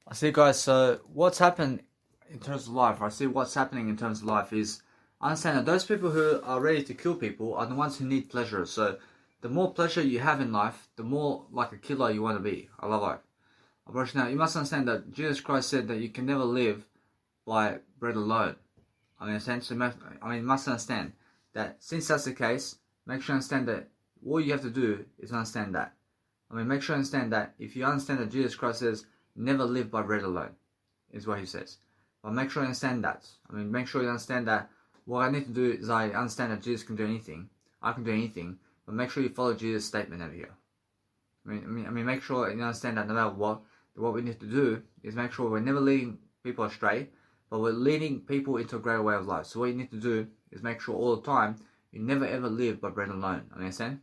I see, guys. So what's happened in terms of life? I see what's happening in terms of life is understand that those people who are ready to kill people are the ones who need pleasure. So the more pleasure you have in life, the more like a killer you want to be. I love life. But now you must understand that Jesus Christ said that you can never live by bread alone. Essentially, you must understand that since that's the case, make sure you understand that all you have to do is understand that. Make sure you understand that if you understand that Jesus Christ says, never live by bread alone, is what he says. But make sure you understand that. Make sure you understand that what I need to do is I understand that Jesus can do anything. I can do anything. But make sure you follow Jesus' statement over here. Make sure you understand that no matter what we need to do is make sure we're never leading people astray, but we're leading people into a greater way of life. So what you need to do is make sure all the time you never ever live by bread alone. Understand?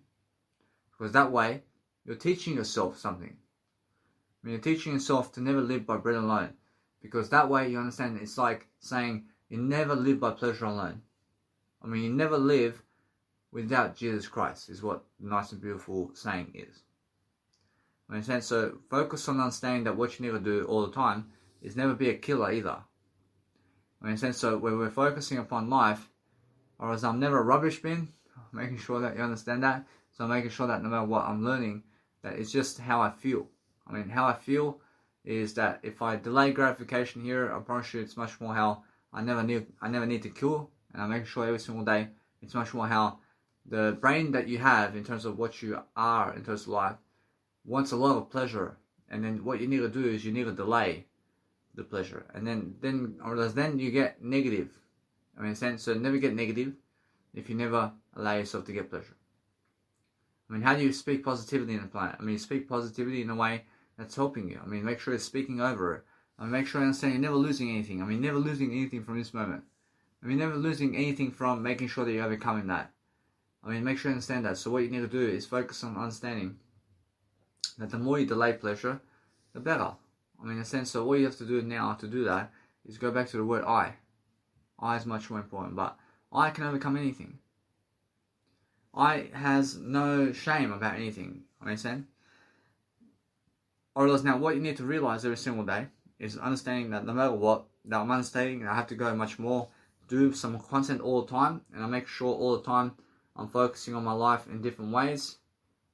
Because that way you're teaching yourself something. You're teaching yourself to never live by bread alone. Because that way you understand it's like saying you never live by pleasure alone. You never live without Jesus Christ is what the nice and beautiful saying is. Understand? So focus on understanding that what you need to do all the time is never be a killer either. Understand? So when we're focusing upon life, or as I'm never a rubbish bin, making sure that you understand that. So I'm making sure that no matter what I'm learning, that it's just how I feel. How I feel is that if I delay gratification here, I promise you it's much more how I never need to kill, and I'm making sure every single day it's much more how the brain that you have in terms of what you are in terms of life wants a lot of pleasure, and then what you need to do is you need to delay the pleasure, and then you get negative. So never get negative if you never allow yourself to get pleasure. How do you speak positivity in the planet? You speak positivity in a way that's helping you. Make sure you're speaking over it. Make sure you understand you're never losing anything. Never losing anything from this moment. Never losing anything from making sure that you're overcoming that. Make sure you understand that. So what you need to do is focus on understanding that the more you delay pleasure, the better. In a sense, so all you have to do now to do that is go back to the word I. I is much more important, but I can overcome anything. I has no shame about anything. Understand? Or else now what you need to realize every single day is understanding that no matter what, that I'm understanding that I have to go much more, do some content all the time, and I make sure all the time I'm focusing on my life in different ways,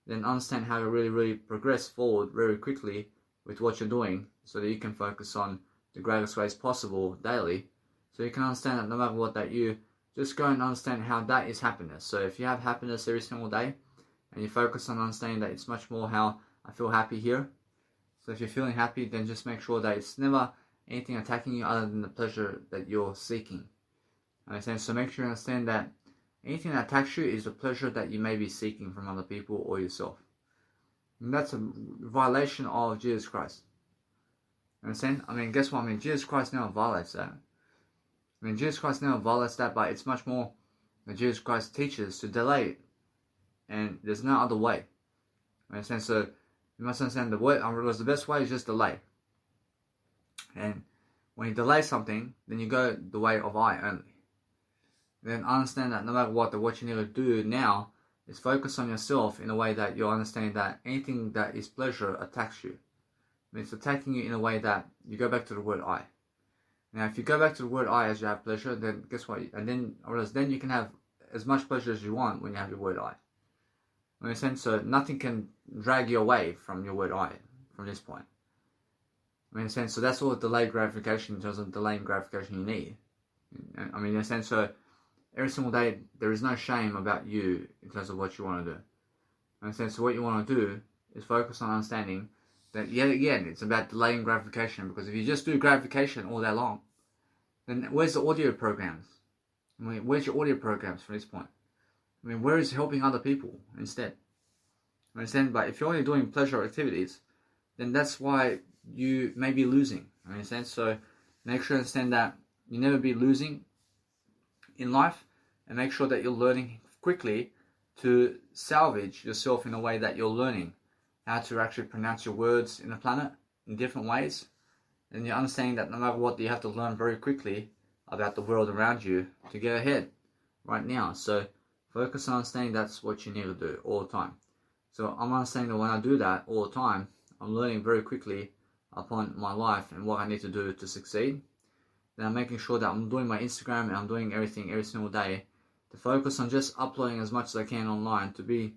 then understand how to really progress forward very quickly with what you're doing so that you can focus on the greatest ways possible daily. So you can understand that no matter what, that you just go and understand how that is happiness. So if you have happiness every single day and you focus on understanding that it's much more how I feel happy here. So if you're feeling happy, then just make sure that it's never anything attacking you other than the pleasure that you're seeking. Understand? So make sure you understand that anything that attacks you is the pleasure that you may be seeking from other people or yourself. And that's a violation of Jesus Christ. Understand? Guess what? Jesus Christ never violates that. Jesus Christ never violates that, but it's much more that Jesus Christ teaches to delay it. And there's no other way. Understand? So you must understand the way, because the best way is just delay. And when you delay something, then you go the way of I only. Then understand that no matter what you need to do now is focus on yourself in a way that you're understanding that anything that is pleasure attacks you. It's attacking you in a way that you go back to the word I. Now, if you go back to the word I as you have pleasure, then guess what? Then you can have as much pleasure as you want when you have your word I. So nothing can drag you away from your word I from this point. So that's all delayed gratification in terms of delaying gratification you need. In a sense, so every single day there is no shame about you in terms of what you want to do. So what you want to do is focus on understanding that yet again it's about delaying gratification, because if you just do gratification all day long, then where's the audio programs? Where's your audio programs from this point? Where is helping other people instead? Understand? But if you're only doing pleasure activities, then that's why you may be losing. Understand? So make sure you understand that you never be losing in life, and make sure that you're learning quickly to salvage yourself in a way that you're learning how to actually pronounce your words in the planet in different ways. And you're understanding that no matter what, you have to learn very quickly about the world around you to get ahead right now. So focus on understanding that's what you need to do all the time. So I'm understanding that when I do that all the time, I'm learning very quickly upon my life and what I need to do to succeed, then I'm making sure that I'm doing my Instagram and I'm doing everything every single day to focus on just uploading as much as I can online, to be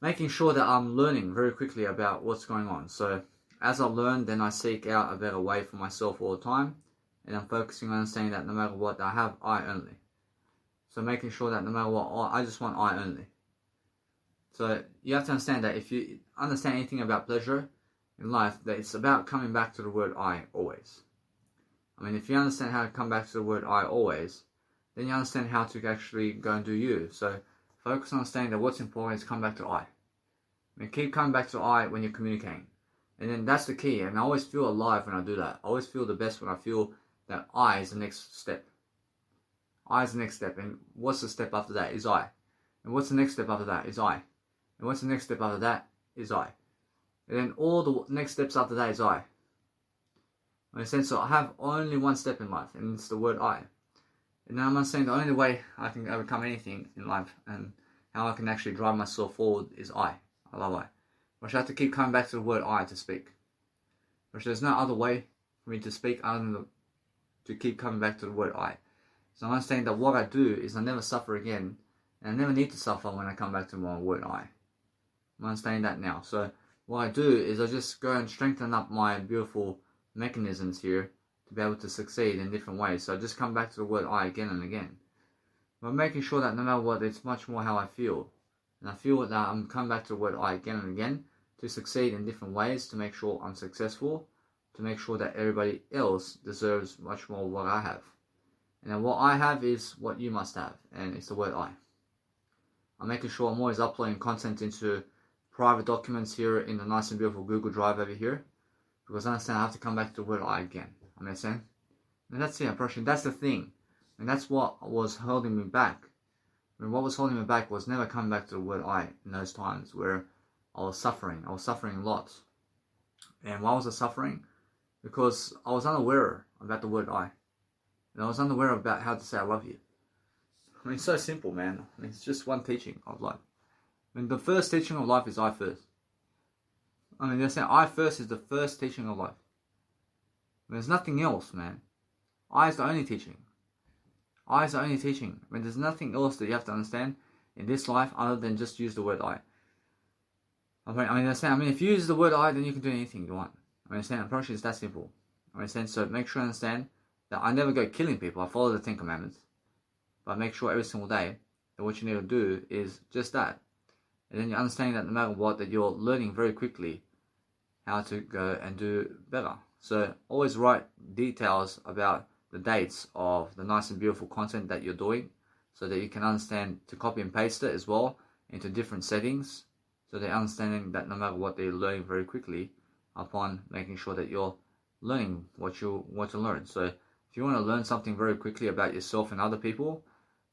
making sure that I'm learning very quickly about what's going on. So as I learn, then I seek out a better way for myself all the time, and I'm focusing on understanding that no matter what, I have I only. So making sure that no matter what, I just want I only. So you have to understand that if you understand anything about pleasure in life, that it's about coming back to the word I always. I mean, if you understand how to come back to the word I always, then you understand how to actually go and do you. So focus on understanding that what's important is come back to I. I mean, keep coming back to I when you're communicating. And then that's the key. And I always feel alive when I do that. I always feel the best when I feel that I is the next step. I is the next step. And what's the step after that is I. And what's the next step after that is I. And what's the next step after that is I. And then all the next steps after that is I. In a sense, so I have only one step in life, and it's the word I. And now I'm saying the only way I can overcome anything in life and how I can actually drive myself forward is I. I love I. I should have to keep coming back to the word I to speak. But there's no other way for me to speak other than to keep coming back to the word I. So I'm understanding that what I do is I never suffer again, and I never need to suffer when I come back to my word I. I'm understanding that now. So what I do is I just go and strengthen up my beautiful mechanisms here to be able to succeed in different ways. So I just come back to the word I again and again. But making sure that no matter what, it's much more how I feel. And I feel that I'm coming back to the word I again and again to succeed in different ways, to make sure I'm successful, to make sure that everybody else deserves much more what I have. And then what I have is what you must have, and it's the word I. I'm making sure I'm always uploading content into private documents here in the nice and beautiful Google Drive over here, because I understand I have to come back to the word I again. I understand? And that's it, approaching. That's the thing. And that's what was holding me back. And what was holding me back was never coming back to the word I in those times where I was suffering. I was suffering a lot. And why was I suffering? Because I was unaware about the word I. And I was unaware about how to say I love you. I mean, it's so simple, man. I mean, it's just one teaching of life. I mean, the first teaching of life is I first. I mean, they're saying I first is the first teaching of life. There's nothing else, man. I is the only teaching. I is the only teaching. I mean, there's nothing else that you have to understand in this life other than just use the word I. I mean, they're saying, if you use the word I, then you can do anything you want. I mean, approach is that simple. I mean, so make sure you understand that I never go killing people. I follow the 10 Commandments. But make sure every single day that what you need to do is just that. And then you understand that no matter what, that you're learning very quickly how to go and do better. So always write details about the dates of the nice and beautiful content that you're doing, so that you can understand to copy and paste it as well into different settings, so they're understanding that no matter what, they're learning very quickly upon making sure that you're learning what you want to learn. So if you want to learn something very quickly about yourself and other people,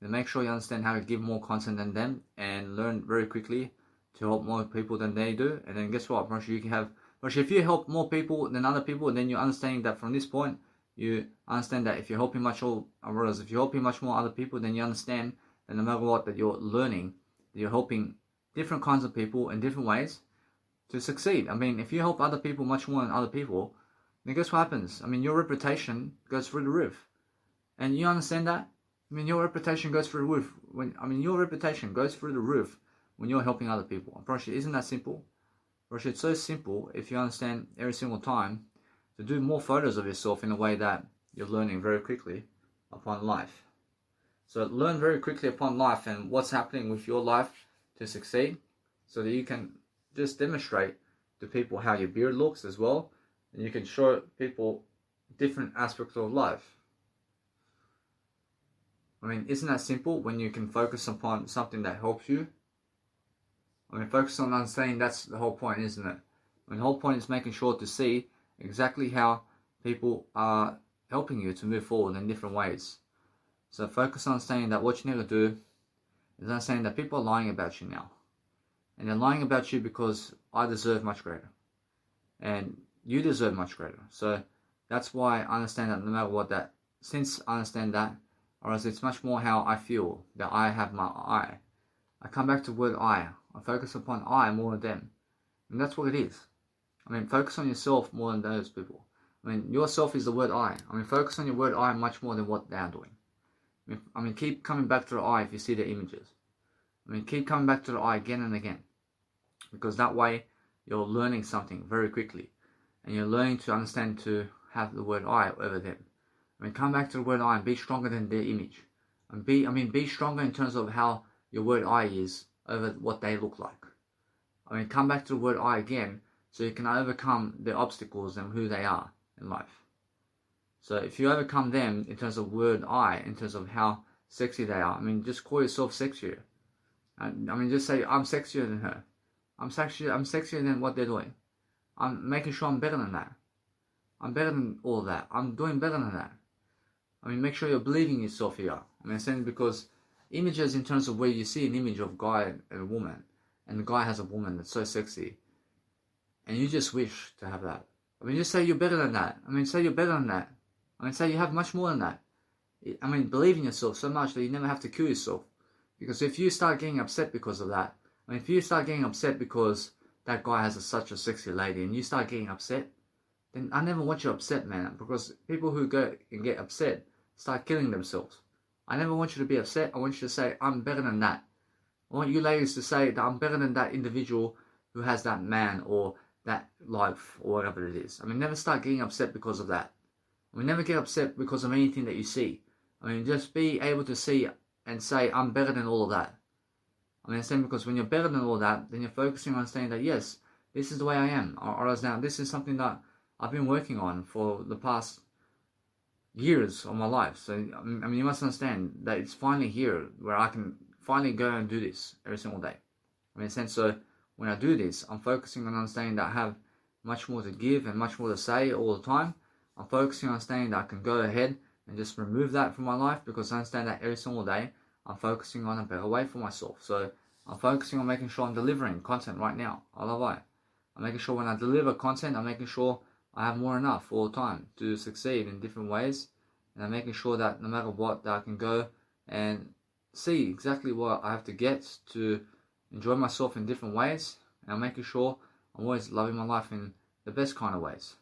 then make sure you understand how to give more content than them and learn very quickly to help more people than they do. And then guess what? You can have. But if you help more people than other people, then you're understanding that from this point, you understand that if you're helping much more other people, then you understand that no matter what, that you're learning, that you're helping different kinds of people in different ways to succeed. I mean, if you help other people much more than other people, then guess what happens? I mean, your reputation goes through the roof. And you understand that? I mean, your reputation goes through the roof. Your reputation goes through the roof when you're helping other people. I'm pretty sure, isn't that simple? It's so simple if you understand every single time to do more photos of yourself in a way that you're learning very quickly upon life. So learn very quickly upon life and what's happening with your life to succeed, so that you can just demonstrate to people how your beard looks as well, and you can show people different aspects of life. I mean, isn't that simple when you can focus upon something that helps you? I mean, focus on understanding, that's the whole point, isn't it? I mean, the whole point is making sure to see exactly how people are helping you to move forward in different ways. So focus on understanding that what you need to do is understanding that people are lying about you now. And they're lying about you because I deserve much greater. And you deserve much greater. So that's why I understand that no matter what, that since I understand that, or else it's much more how I feel, that I have my I. I come back to the word I focus upon I more than them. And that's what it is. I mean, focus on yourself more than those people. I mean, yourself is the word I. I mean, focus on your word I much more than what they are doing. I mean, keep coming back to the I if you see the images. I mean, keep coming back to the I again and again. Because that way, you're learning something very quickly. And you're learning to understand to have the word I over them. I mean, come back to the word I and be stronger than their image. And be stronger in terms of how your word I is over what they look like. I mean, come back to the word I again so you can overcome the obstacles and who they are in life. So if you overcome them in terms of word I, in terms of how sexy they are, I mean, just call yourself sexier. I mean, just say, I'm sexier than her. I'm sexier than what they're doing. I'm making sure I'm better than that. I'm better than all that. I'm doing better than that. I mean, make sure you're believing in yourself here. I mean, I'm saying because images in terms of where you see an image of a guy and a woman, and the guy has a woman that's so sexy, and you just wish to have that. I mean, just say you're better than that. I mean, say you're better than that. I mean, say you have much more than that. I mean, believe in yourself so much that you never have to kill yourself. Because if you start getting upset because of that, I mean, if you start getting upset because that guy has such a sexy lady and you start getting upset, then I never want you upset, man. Because people who go and get upset start killing themselves. I never want you to be upset. I want you to say, I'm better than that. I want you ladies to say that I'm better than that individual who has that man or that life or whatever it is. I mean, never start getting upset because of that. I mean, never get upset because of anything that you see. I mean, just be able to see and say, I'm better than all of that. I mean, understand, because when you're better than all that, then you're focusing on saying that, yes, this is the way I am. Or else now, this is something that I've been working on for the past years of my life. So, I mean, you must understand that it's finally here where I can finally go and do this every single day. I mean, in a sense, so when I do this, I'm focusing on understanding that I have much more to give and much more to say all the time. I'm focusing on understanding that I can go ahead and just remove that from my life, because I understand that every single day I'm focusing on a better way for myself. So I'm focusing on making sure I'm delivering content right now. I love it. I'm making sure when I deliver content, I'm making sure I have more enough all the time to succeed in different ways. And I'm making sure that no matter what, that I can go and see exactly what I have to get to enjoy myself in different ways. And I'm making sure I'm always loving my life in the best kind of ways.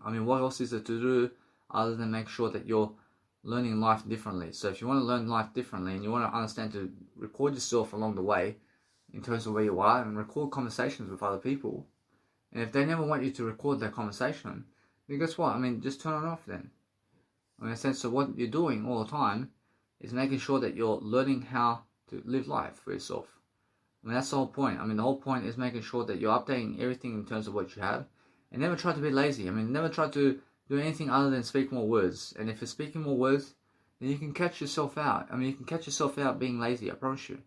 I mean, what else is there to do other than make sure that you're learning life differently? So if you want to learn life differently and you want to understand to record yourself along the way in terms of where you are and record conversations with other people, and if they never want you to record that conversation, then guess what? I mean, just turn it off then. I mean, in a sense of what you're doing all the time is making sure that you're learning how to live life for yourself. I mean, that's the whole point. I mean, the whole point is making sure that you're updating everything in terms of what you have, and never try to be lazy. I mean, never try to do anything other than speak more words. And if you're speaking more words, then you can catch yourself out. I mean, you can catch yourself out being lazy, I promise you.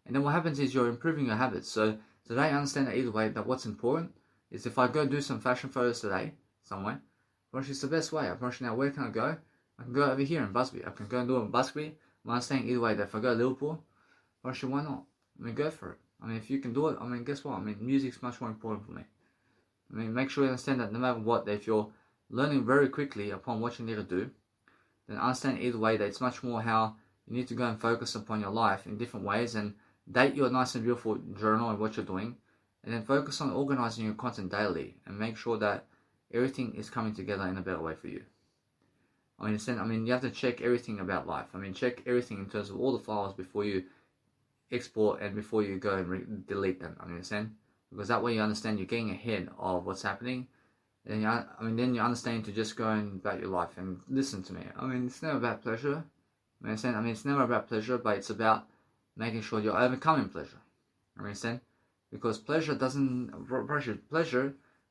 And then what happens is you're improving your habits. So today I understand that either way, that what's important is if I go do some fashion photos today, somewhere, I promise you it's the best way. I promise you now, where can I go? I can go over here in Busby. I can go and do it in Busby. I'm understanding either way that if I go to Liverpool, I promise you, why not? I mean, go for it. I mean, if you can do it, I mean, guess what? I mean, music's much more important for me. I mean, make sure you understand that no matter what, that if you're learning very quickly upon what you need to do, then understand either way that it's much more how you need to go and focus upon your life in different ways and date your nice and beautiful journal and what you're doing, and then focus on organizing your content daily and make sure that everything is coming together in a better way for you. I mean, you have to check everything about life. I mean, check everything in terms of all the files before you export and before you go and delete them. I mean, understand? Because that way you understand you're getting ahead of what's happening. And then you understand to just go and about your life and listen to me. I mean, it's never about pleasure. I mean, it's never about pleasure, but it's about making sure you're overcoming pleasure. I understand? Because pleasure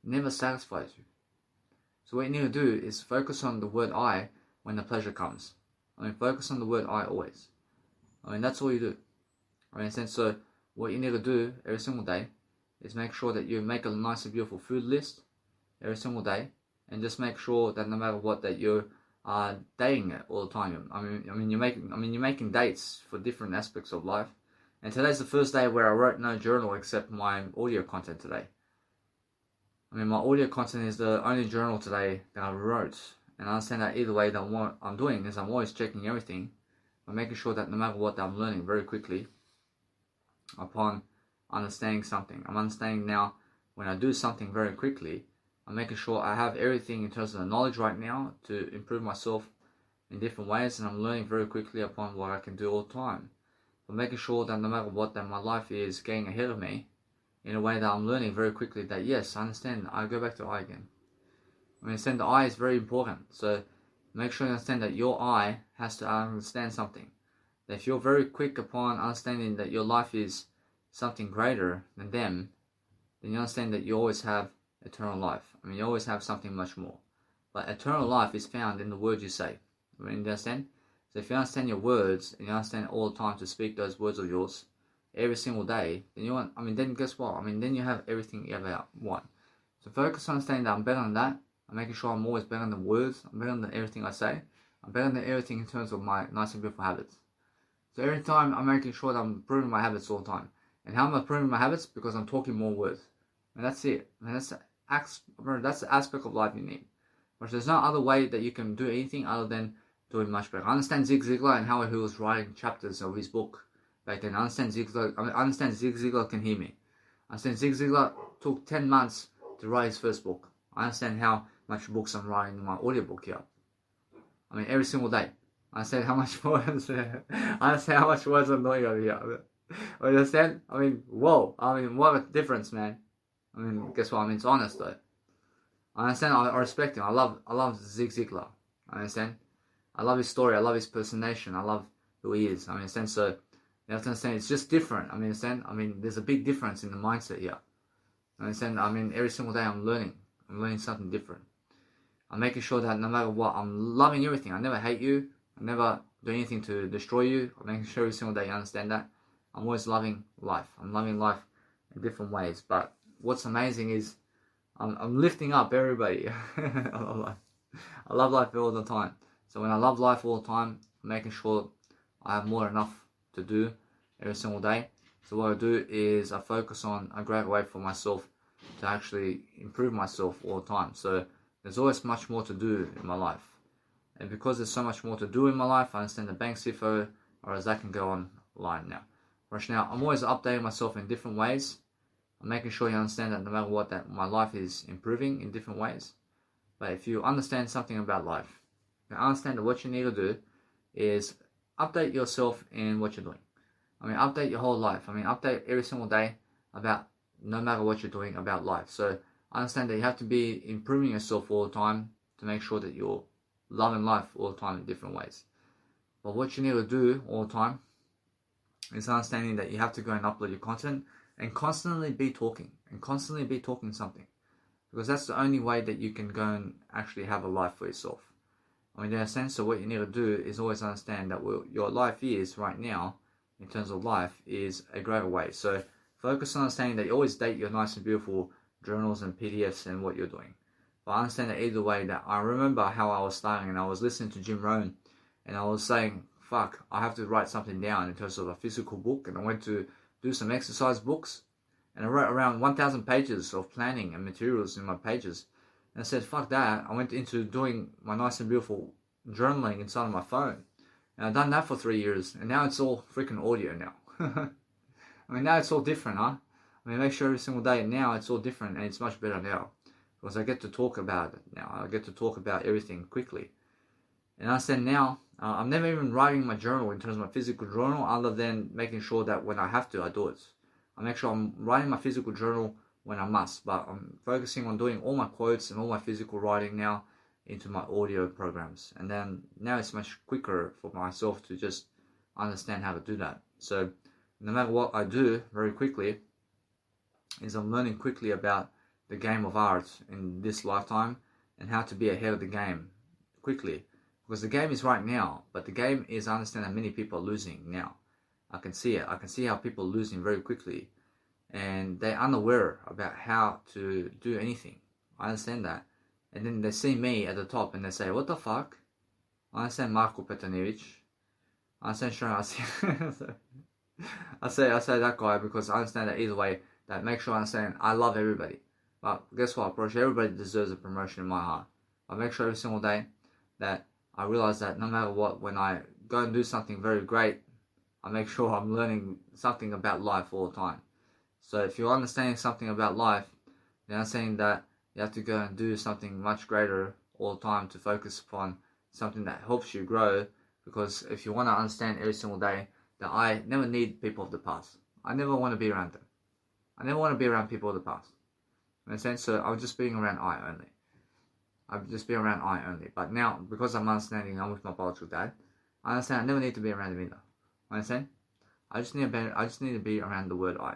never satisfies you. So what you need to do is focus on the word I when the pleasure comes. I mean, focus on the word I always. I mean, that's all you do. I understand? So what you need to do every single day is make sure that you make a nice and beautiful food list every single day, and just make sure that no matter what, that you're dating it all the time. I mean, you're making dates for different aspects of life. And today's the first day where I wrote no journal except my audio content today. I mean, my audio content is the only journal today that I wrote, and I understand that either way that what I'm doing is I'm always checking everything, but making sure that no matter what, that I'm learning very quickly upon understanding something. I'm understanding now when I do something very quickly, I'm making sure I have everything in terms of the knowledge right now to improve myself in different ways, and I'm learning very quickly upon what I can do all the time. I'm making sure that no matter what, that my life is getting ahead of me in a way that I'm learning very quickly that yes, I understand. I go back to I again. I understand the I is very important. So make sure you understand that your I has to understand something. That if you're very quick upon understanding that your life is something greater than them, then you understand that you always have eternal life. I mean, you always have something much more. But eternal life is found in the words you say. I mean, you understand? So if you understand your words and you understand all the time to speak those words of yours every single day, then you want. I mean, then guess what? I mean, then you have everything you ever want. So focus on understanding that I'm better than that. I'm making sure I'm always better than words. I'm better than everything I say. I'm better than everything in terms of my nice and beautiful habits. So every time I'm making sure that I'm improving my habits all the time. And how am I improving my habits? Because I'm talking more words. And that's it. And that's the aspect of life you need. But there's no other way that you can do anything other than doing much better. I understand Zig Ziglar and how he was writing chapters of his book back then. I understand Zig Ziglar can hear me. I understand Zig Ziglar took 10 months to write his first book. I understand how much books I'm writing in my audiobook here. I mean, every single day. I understand how much words. I understand how much words I'm doing over here. You understand? I mean, whoa. I mean, what a difference, man. I mean, guess what? I mean, it's honest though. I understand. I respect him. I love Zig Ziglar. I understand. I love his story. I love his personation. I love who he is. I understand. So you have to understand. It's just different. I understand. I mean, there's a big difference in the mindset here. I understand. I mean, every single day I'm learning. I'm learning something different. I'm making sure that no matter what, I'm loving everything. I never hate you. I never do anything to destroy you. I'm making sure every single day you understand that. I'm always loving life. I'm loving life in different ways. But what's amazing is I'm lifting up everybody. I love life. I love life all the time. So when I love life all the time, I'm making sure I have more than enough to do every single day. So what I do is I focus on a great way for myself to actually improve myself all the time. So there's always much more to do in my life. And because there's so much more to do in my life, I understand the bank CFO, or as that can go online now. Right now, I'm always updating myself in different ways. I'm making sure you understand that no matter what, that my life is improving in different ways. But if you understand something about life, you understand that what you need to do is update yourself in what you're doing. I mean, update your whole life. I mean, update every single day about no matter what you're doing about life. So I understand that you have to be improving yourself all the time to make sure that you're loving life all the time in different ways. But what you need to do all the time is understanding that you have to go and upload your content and constantly be talking something, because that's the only way that you can go and actually have a life for yourself. I mean, in a sense, so what you need to do is always understand that your life is right now, in terms of life, is a greater way. So focus on understanding that you always date your nice and beautiful journals and PDFs and what you're doing. But I understand that either way, that I remember how I was starting and I was listening to Jim Rohn and I was saying, fuck, I have to write something down in terms of a physical book. And I went to do some exercise books and I wrote around 1,000 pages of planning and materials in my pages. And I said, fuck that. I went into doing my nice and beautiful journaling inside of my phone. And I've done that for 3 years. And now it's all freaking audio now. I mean, now it's all different, huh? I mean, make sure every single day now it's all different and it's much better now. Because I get to talk about it now. I get to talk about everything quickly. And I said now, I'm never even writing my journal in terms of my physical journal, other than making sure that when I have to, I do it. I make sure I'm writing my physical journal when I must, but I'm focusing on doing all my quotes and all my physical writing now into my audio programs. And then now it's much quicker for myself to just understand how to do that. So no matter what I do very quickly, is I'm learning quickly about the game of art in this lifetime and how to be ahead of the game quickly. Because the game is right now, but the game is, I understand that many people are losing now. I can see it. I can see how people are losing very quickly. And they're unaware about how to do anything. I understand that. And then they see me at the top and they say, what the fuck? I understand Marko Petronijevic. I understand Sharon. I say that guy because I understand that either way. That make sure I understand I love everybody. But guess what, bro? Everybody deserves a promotion in my heart. I make sure every single day that I realize that no matter what, when I go and do something very great, I make sure I'm learning something about life all the time. So if you're understanding something about life, then understanding that you have to go and do something much greater all the time to focus upon something that helps you grow. Because if you want to understand every single day that I never need people of the past, I never want to be around them. I never want to be around people of the past. In a sense, so I'm just being around I only. I've just been around I only. But now, because I'm understanding I'm with my biological dad, I understand I never need to be around him either. Understand? I just need to be around the word I.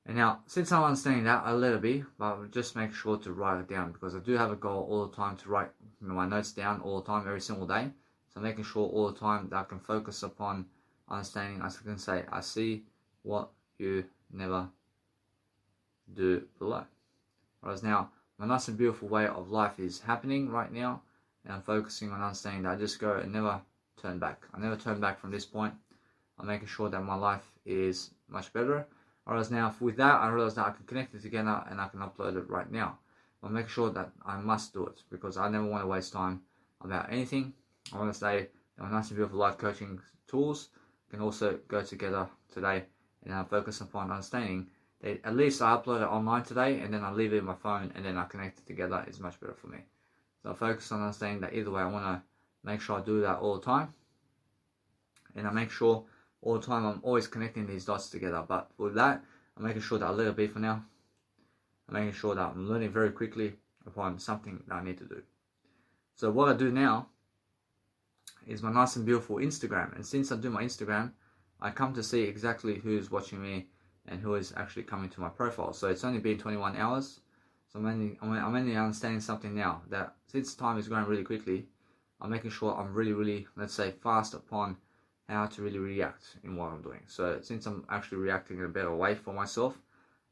And now, since I'm understanding that, I'll let it be, but I'll just make sure to write it down, because I do have a goal all the time to write my notes down all the time, every single day. So making sure all the time that I can focus upon understanding. I can say, I see what you never do below. Whereas now, my nice and beautiful way of life is happening right now, and I'm focusing on understanding that I just go and never turn back. I never turn back from this point. I'm making sure that my life is much better. Whereas now, with that, I realize that I can connect it together and I can upload it right now. I'll make sure that I must do it, because I never want to waste time about anything. I want to say that my nice and beautiful life coaching tools can also go together today, and I focus upon understanding that at least I upload it online today, and then I leave it in my phone, and then I connect it together. It's much better for me. So I focus on understanding that either way, I want to make sure I do that all the time, and I make sure all the time I'm always connecting these dots together. But with that, I'm making sure that I let it be for now. I'm making sure that I'm learning very quickly upon something that I need to do. So what I do now is my nice and beautiful Instagram. And since I do my Instagram, I come to see exactly who's watching me and who is actually coming to my profile. So it's only been 21 hours. So I'm only understanding something now, that since time is going really quickly, I'm making sure I'm really, let's say, fast upon how to really react in what I'm doing. So since I'm actually reacting in a better way for myself,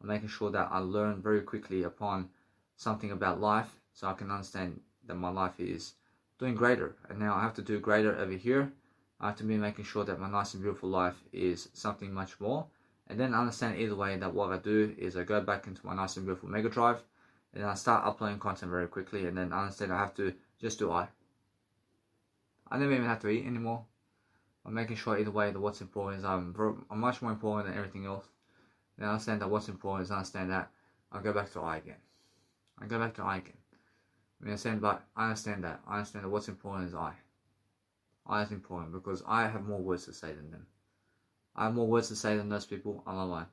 I'm making sure that I learn very quickly upon something about life, so I can understand that my life is doing greater. And now I have to do greater over here. I have to be making sure that my nice and beautiful life is something much more. And then I understand either way that what I do is I go back into my nice and beautiful Mega Drive, and then I start uploading content very quickly, and then I understand I have to just do I never even have to eat anymore. I'm making sure either way that what's important is I'm much more important than everything else. Then I understand that what's important is I understand that I'll go back to I again. I go back to I again. I understand, but I understand that. I understand that what's important is I. I is important because I have more words to say than them. I have more words to say than those people. I don't lie.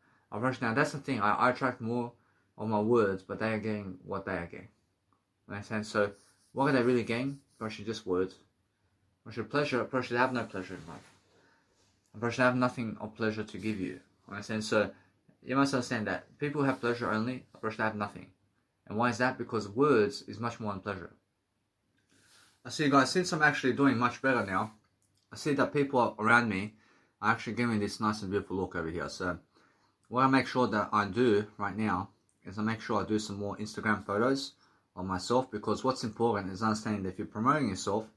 Now that's the thing. I attract more of my words, but they are getting what they are getting. Understand? So what are they really getting? Actually, just words. Pleasure should have no pleasure in life. A person have nothing of pleasure to give you. Understand? So you must understand that people who have pleasure only, a person have nothing. And why is that? Because words is much more than pleasure. I see, guys, since I'm actually doing much better now, I see that people around me are actually giving me this nice and beautiful look over here. So what I make sure that I do right now is I make sure I do some more Instagram photos of myself, because what's important is understanding that if you're promoting yourself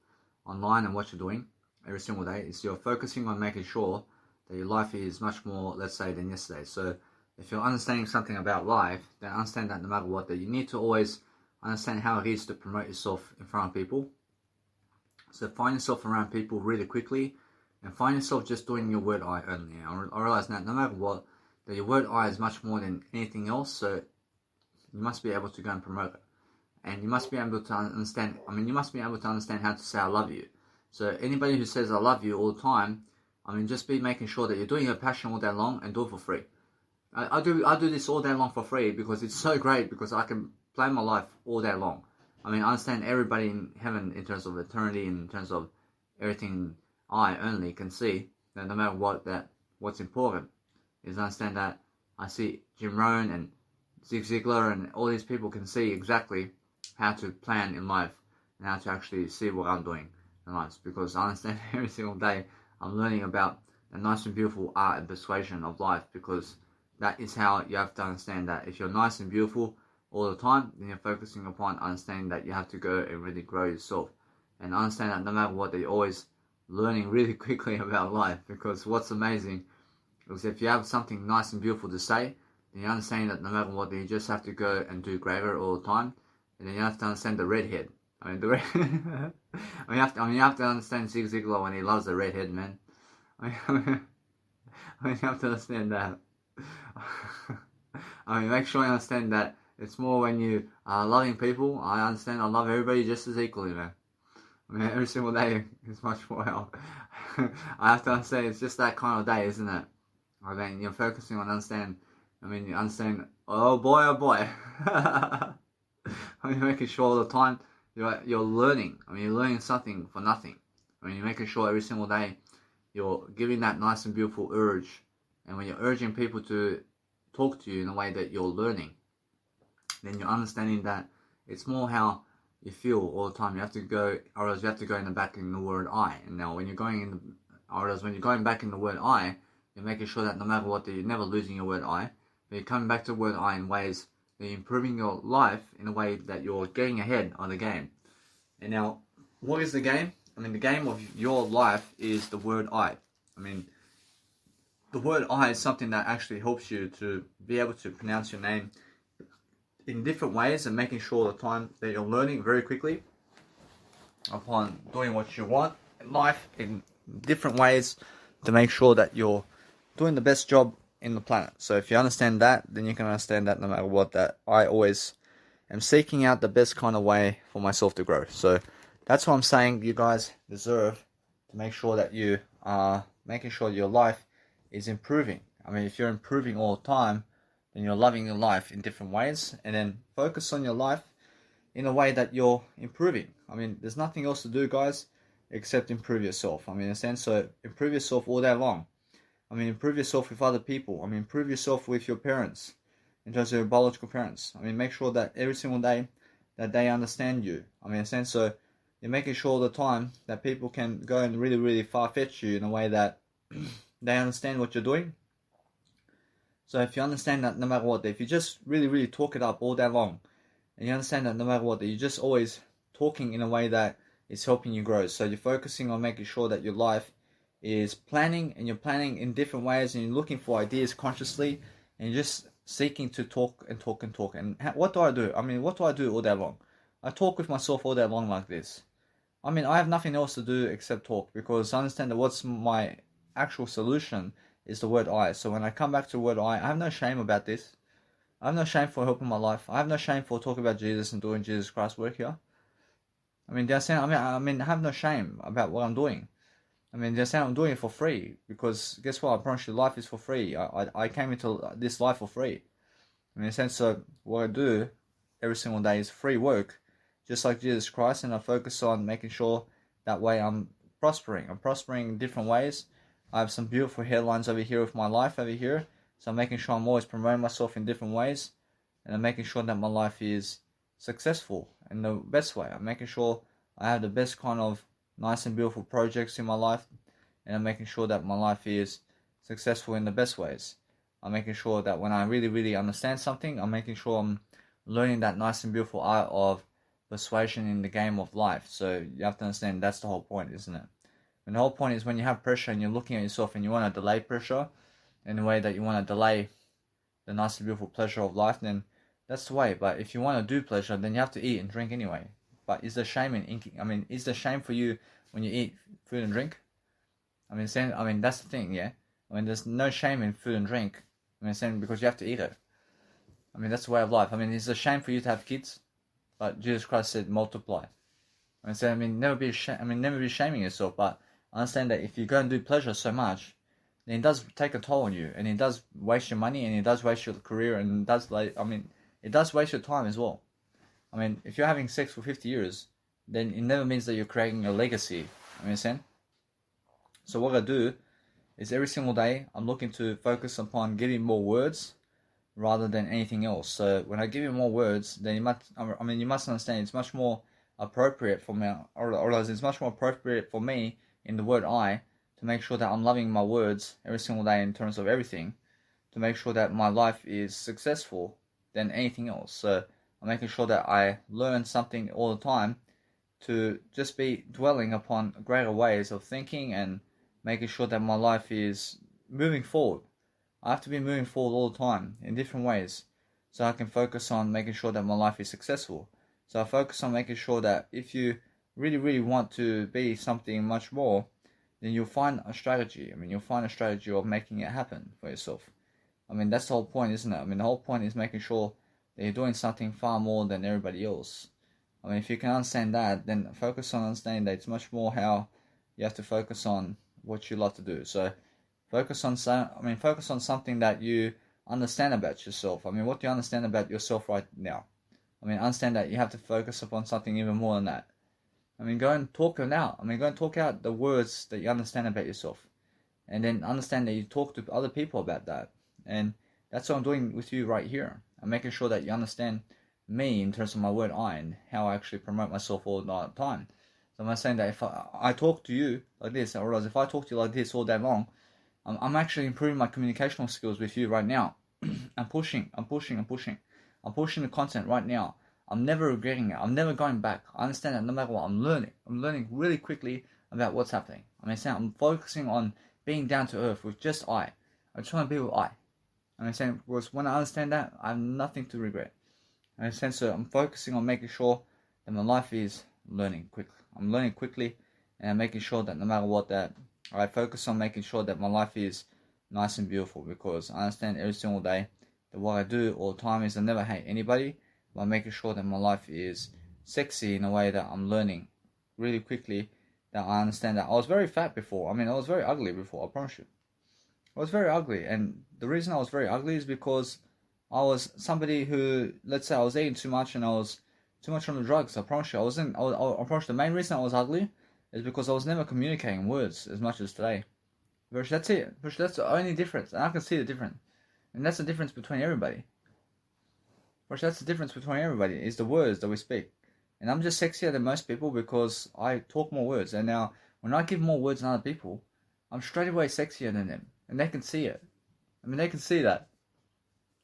online and what you're doing every single day, is you're focusing on making sure that your life is much more, let's say, than yesterday. So if you're understanding something about life, then understand that no matter what, that you need to always understand how it is to promote yourself in front of people. So find yourself around people really quickly, and find yourself just doing your word I only. I realize that no matter what, that your word I is much more than anything else, so you must be able to go and promote it. And you must be able to understand, you must be able to understand how to say I love you. So anybody who says I love you all the time, just be making sure that you're doing your passion all day long and do it for free. I do this all day long for free because it's so great, because I can plan my life all day long. I understand everybody in heaven in terms of eternity, in terms of everything I only can see, that no matter what, that what's important is understand that I see Jim Rohn and Zig Ziglar and all these people can see exactly how to plan in life and how to actually see what I'm doing in life, because I understand every single day I'm learning about the nice and beautiful art and persuasion of life, because that is how you have to understand that if you're nice and beautiful all the time, then you're focusing upon understanding that you have to go and really grow yourself, and understand that no matter what, that you're always learning really quickly about life. Because what's amazing is if you have something nice and beautiful to say, then you understand that no matter what, then you just have to go and do greater all the time. And then you have to understand the redhead. You have to understand Zig Ziglar when he loves the redhead, man. You have to understand that. I mean, make sure you understand that it's more when you are loving people. I understand I love everybody just as equally, man. I mean, every single day is much more help. I have to understand it's just that kind of day, isn't it? I mean, you're focusing on understand. I mean, you understand. Oh boy, oh boy. I mean, making sure all the time you're learning. I mean, you're learning something for nothing. I mean, you're making sure every single day you're giving that nice and beautiful urge. And when you're urging people to talk to you in a way that you're learning, then you're understanding that it's more how you feel all the time. You have to go, or else you have to go in the back in the word I. And now when you're going in the, or else when you're going back in the word I, you're making sure that no matter what, that you're never losing your word I. But you're coming back to the word I in ways that you're improving your life in a way that you're getting ahead on the game. And now, what is the game? I mean, the game of your life is the word I. I mean, the word I is something that actually helps you to be able to pronounce your name in different ways and making sure all the time that you're learning very quickly upon doing what you want in life in different ways to make sure that you're doing the best job in the planet. So if you understand that, then you can understand that no matter what, that I always am seeking out the best kind of way for myself to grow. So that's what I'm saying you guys deserve, to make sure that you are making sure your life is improving. I mean, if you're improving all the time, then you're loving your life in different ways, and then focus on your life in a way that you're improving. I mean, there's nothing else to do, guys, except improve yourself. I mean, in a sense, so improve yourself all day long. I mean, improve yourself with other people. I mean, improve yourself with your parents, in terms of your biological parents. I mean, make sure that every single day that they understand you. I mean, in a sense, so you're making sure all the time that people can go and really, really far-fetch you in a way that they understand what you're doing. So if you understand that no matter what, if you just really, really talk it up all day long, and you understand that no matter what, that you're just always talking in a way that is helping you grow. So you're focusing on making sure that your life is planning, and you're planning in different ways, and you're looking for ideas consciously, and you're just seeking to talk and talk and talk. And what do I do? I mean, what do I do all day long? I talk with myself all day long like this. I mean, I have nothing else to do except talk, because I understand that what's my actual solution is the word I. So when I come back to the word I have no shame about this. I have no shame for helping my life. I have no shame for talking about Jesus and doing Jesus Christ work here. I mean, they're saying, I mean, I have no shame about what I'm doing. I mean, they're saying I'm doing it for free, because guess what? I promise you, life is for free. I came into this life for free. I mean, in a sense, so what I do every single day is free work, just like Jesus Christ, and I focus on making sure that way I'm prospering. I'm prospering in different ways. I have some beautiful headlines over here with my life over here. So I'm making sure I'm always promoting myself in different ways. And I'm making sure that my life is successful in the best way. I'm making sure I have the best kind of nice and beautiful projects in my life. And I'm making sure that my life is successful in the best ways. I'm making sure that when I really, really understand something, I'm making sure I'm learning that nice and beautiful art of persuasion in the game of life. So you have to understand that's the whole point, isn't it? And the whole point is when you have pressure and you're looking at yourself and you want to delay pressure in a way that you want to delay the nice and beautiful pleasure of life, then that's the way. But if you want to do pleasure, then you have to eat and drink anyway. But is there shame in inking? I mean, is there shame for you when you eat food and drink? I mean, that's the thing, yeah? I mean, there's no shame in food and drink. I mean, saying because you have to eat it. I mean, that's the way of life. I mean, is there shame for you to have kids? But Jesus Christ said multiply. I mean, never be shaming yourself, but understand that if you go and do pleasure so much, then it does take a toll on you, and it does waste your money, and it does waste your career, and it does waste your time as well. I mean, if you're having sex for 50 years, then it never means that you're creating a legacy. I understand? So what I do is every single day, I'm looking to focus upon getting more words rather than anything else. So when I give you more words, then you must understand it's much more appropriate for me, or it's much more appropriate for me in the word I, to make sure that I'm loving my words every single day in terms of everything, to make sure that my life is successful than anything else. So I'm making sure that I learn something all the time, to just be dwelling upon greater ways of thinking and making sure that my life is moving forward. I have to be moving forward all the time in different ways, so I can focus on making sure that my life is successful. So I focus on making sure that if you really, really want to be something much more, then you'll find a strategy. I mean, you'll find a strategy of making it happen for yourself. I mean, that's the whole point, isn't it? I mean, the whole point is making sure that you're doing something far more than everybody else. I mean, if you can understand that, then focus on understanding that it's much more how you have to focus on what you like to do. So focus on something that you understand about yourself. I mean, what do you understand about yourself right now? I mean, understand that you have to focus upon something even more than that. I mean, go and talk it out. I mean, go and talk out the words that you understand about yourself. And then understand that you talk to other people about that. And that's what I'm doing with you right here. I'm making sure that you understand me in terms of my word I and how I actually promote myself all the time. So I'm saying that if I talk to you like this, I realize if I talk to you like this all day long, I'm actually improving my communicational skills with you right now. I'm pushing the content right now. I'm never regretting it. I'm never going back. I understand that no matter what, I'm learning really quickly about what's happening. I'm focusing on being down to earth with just I just want to be with I. Because when I understand that, I have nothing to regret. So I'm focusing on making sure that my life is learning quickly. I'm learning quickly, and I'm making sure that no matter what, that I focus on making sure that my life is nice and beautiful, because I understand every single day that what I do all the time is I never hate anybody, but I'm making sure that my life is sexy in a way that I'm learning really quickly, that I understand that I was very fat before. I was very ugly before, I promise you. I was very ugly, and the reason I was very ugly is because I was somebody who, let's say I was eating too much and I was too much on the drugs. I promise you, I promise you, the main reason I was ugly is because I was never communicating words as much as today. But that's it. But that's the only difference, and I can see the difference. And that's the difference between everybody. But that's the difference between everybody, is the words that we speak. And I'm just sexier than most people because I talk more words. And now, when I give more words than other people, I'm straight away sexier than them. And they can see it. I mean, they can see that.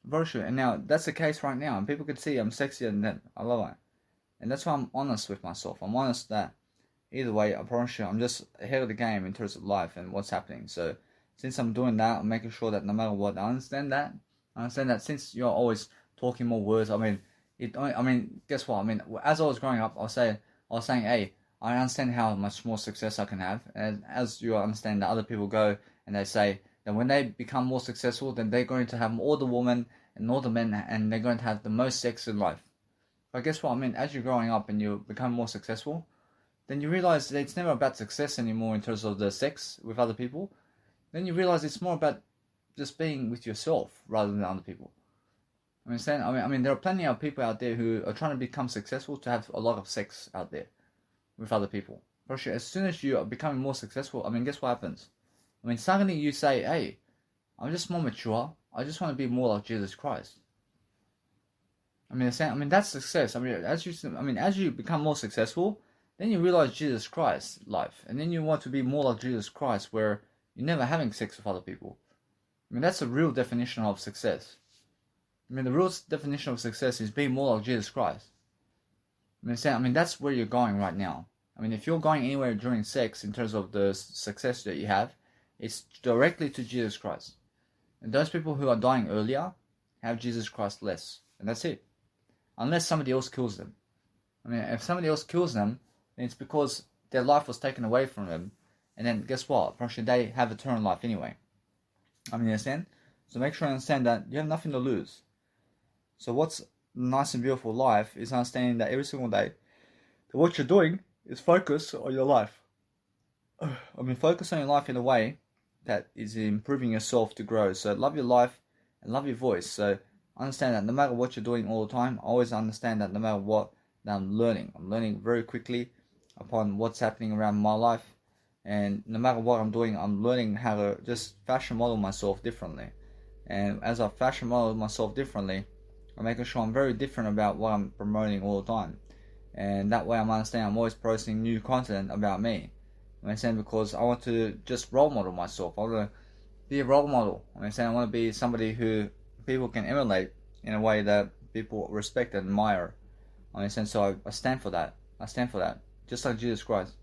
For sure. And now, that's the case right now. And people can see I'm sexier than them. I love it. And that's why I'm honest with myself. I'm honest that either way, I promise you, I'm just ahead of the game in terms of life and what's happening. So, since I'm doing that, I'm making sure that no matter what, I understand that. Since you're always talking more words, guess what? As I was growing up, I was saying, hey, I understand how much more success I can have. And as you understand that other people go and they say that when they become more successful, then they're going to have all the women and all the men, and they're going to have the most sex in life. But guess what? As you're growing up and you become more successful, then you realize that it's never about success anymore in terms of the sex with other people. Then you realize it's more about just being with yourself rather than other people. There are plenty of people out there who are trying to become successful to have a lot of sex out there with other people. But as soon as you are becoming more successful, guess what happens? Suddenly you say, hey, I'm just more mature. I just want to be more like Jesus Christ. That's success. As you become more successful, then you realize Jesus Christ's life, and then you want to be more like Jesus Christ, where you're never having sex with other people. That's the real definition of success. The real definition of success is being more like Jesus Christ. That's where you're going right now. If you're going anywhere during sex in terms of the success that you have, it's directly to Jesus Christ. And those people who are dying earlier have Jesus Christ less, and that's it. Unless somebody else kills them. If somebody else kills them, then it's because their life was taken away from them. And then guess what? Probably they have eternal life anyway. You understand? So make sure you understand that you have nothing to lose. So what's nice and beautiful life is understanding that every single day, that what you're doing is focus on your life. Focus on your life in a way that is improving yourself to grow. So love your life and love your voice. So understand that no matter what you're doing all the time, always understand that no matter what, that I'm learning. I'm learning very quickly upon what's happening around my life. And no matter what I'm doing, I'm learning how to just fashion model myself differently. And as I fashion model myself differently, I'm making sure I'm very different about what I'm promoting all the time. And that way I'm always posting new content about me. Because I want to just role model myself. I want to be a role model. I want to be somebody who people can emulate in a way that people respect and admire. So I stand for that. Just like Jesus Christ.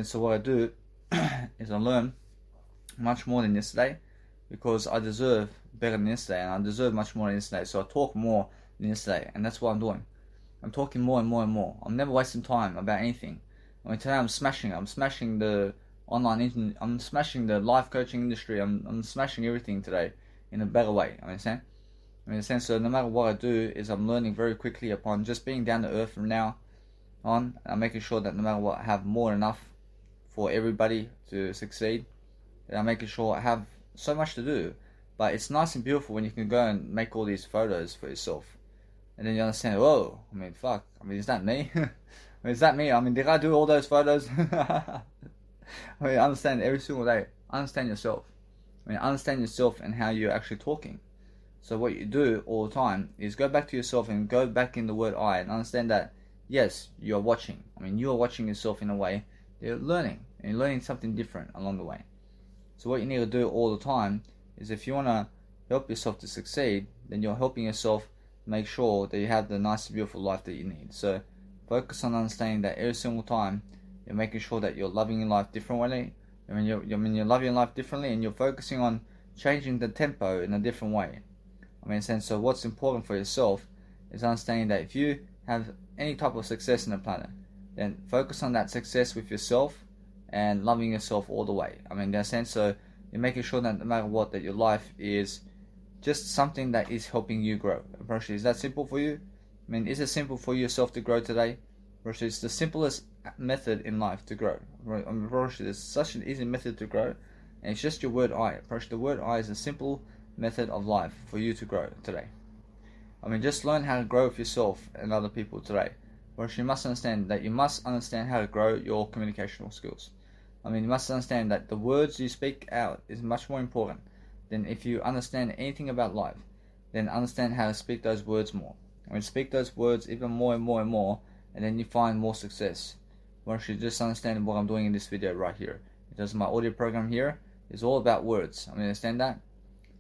So what I do is I learn much more than yesterday, because I deserve better than yesterday, and I deserve much more than yesterday. So I talk more than yesterday, and that's what I'm doing. I'm talking more and more and more. I'm never wasting time about anything. Today I'm smashing the online internet. I'm smashing the life coaching industry. I'm smashing everything today in a better way. I understand. In a sense, so no matter what I do, is I'm learning very quickly upon just being down to earth from now on. I'm making sure that no matter what, I have more than enough for everybody to succeed. And I'm making sure I have so much to do. But it's nice and beautiful when you can go and make all these photos for yourself. And then you understand, whoa, I mean, fuck. I mean, is that me? I mean, is that me? I mean, did I do all those photos? I mean, understand every single day. Understand yourself. I mean, understand yourself and how you're actually talking. So what you do all the time is go back to yourself and go back in the word I and understand that, yes, you're watching. I mean, you're watching yourself in a way. You're learning. And you're learning something different along the way. So what you need to do all the time is if you want to help yourself to succeed, then you're helping yourself make sure that you have the nice, beautiful life that you need. So focus on understanding that every single time you're making sure that you're loving your life differently. I mean, you're loving your life differently and you're focusing on changing the tempo in a different way. I mean, so what's important for yourself is understanding that if you have any type of success in the planet, then focus on that success with yourself and loving yourself all the way. I mean, in a sense, so you're making sure that no matter what, that your life is just something that is helping you grow. Is that simple for you? I mean, is it simple for yourself to grow today? It's the simplest method in life to grow. I mean, it's such an easy method to grow, and it's just your word I. The word I is a simple method of life for you to grow today. I mean, just learn how to grow with yourself and other people today. First, you must understand that you must understand how to grow your communicational skills. I mean, you must understand that the words you speak out is much more important than if you understand anything about life. Then understand how to speak those words more. I mean, speak those words even more and more and more, and then you find more success. Once you just understand what I'm doing in this video right here. Because my audio program here is all about words. I mean, understand that?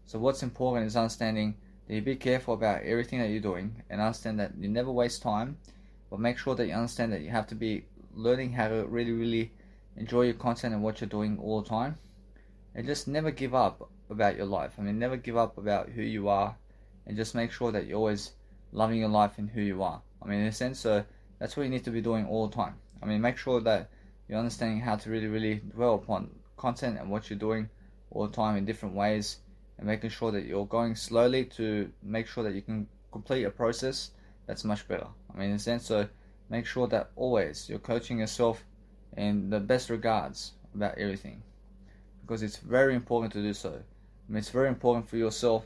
So what's important is understanding that you be careful about everything that you're doing and understand that you never waste time, but make sure that you understand that you have to be learning how to really, really enjoy your content and what you're doing all the time. And just never give up about your life. I mean, never give up about who you are, and just make sure that you're always loving your life and who you are. I mean, in a sense, so that's what you need to be doing all the time. I mean, make sure that you're understanding how to really, really dwell upon content and what you're doing all the time in different ways, and making sure that you're going slowly to make sure that you can complete a process that's much better. I mean, in a sense, so make sure that always you're coaching yourself in the best regards about everything, because it's very important to do so. I mean, it's very important for yourself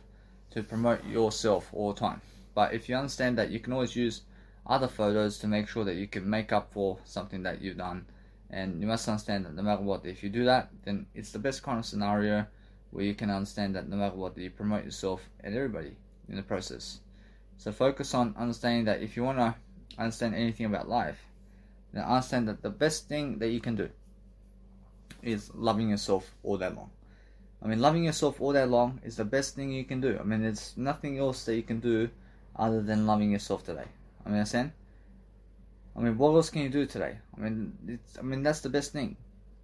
to promote yourself all the time. But if you understand that you can always use other photos to make sure that you can make up for something that you've done, and you must understand that no matter what, if you do that, then it's the best kind of scenario where you can understand that no matter what, you promote yourself and everybody in the process. So focus on understanding that if you want to understand anything about life, then understand that the best thing that you can do is loving yourself all day long. I mean, loving yourself all day long is the best thing you can do. I mean, there's nothing else that you can do other than loving yourself today. I mean, understand? I mean, what else can you do today? I mean, that's the best thing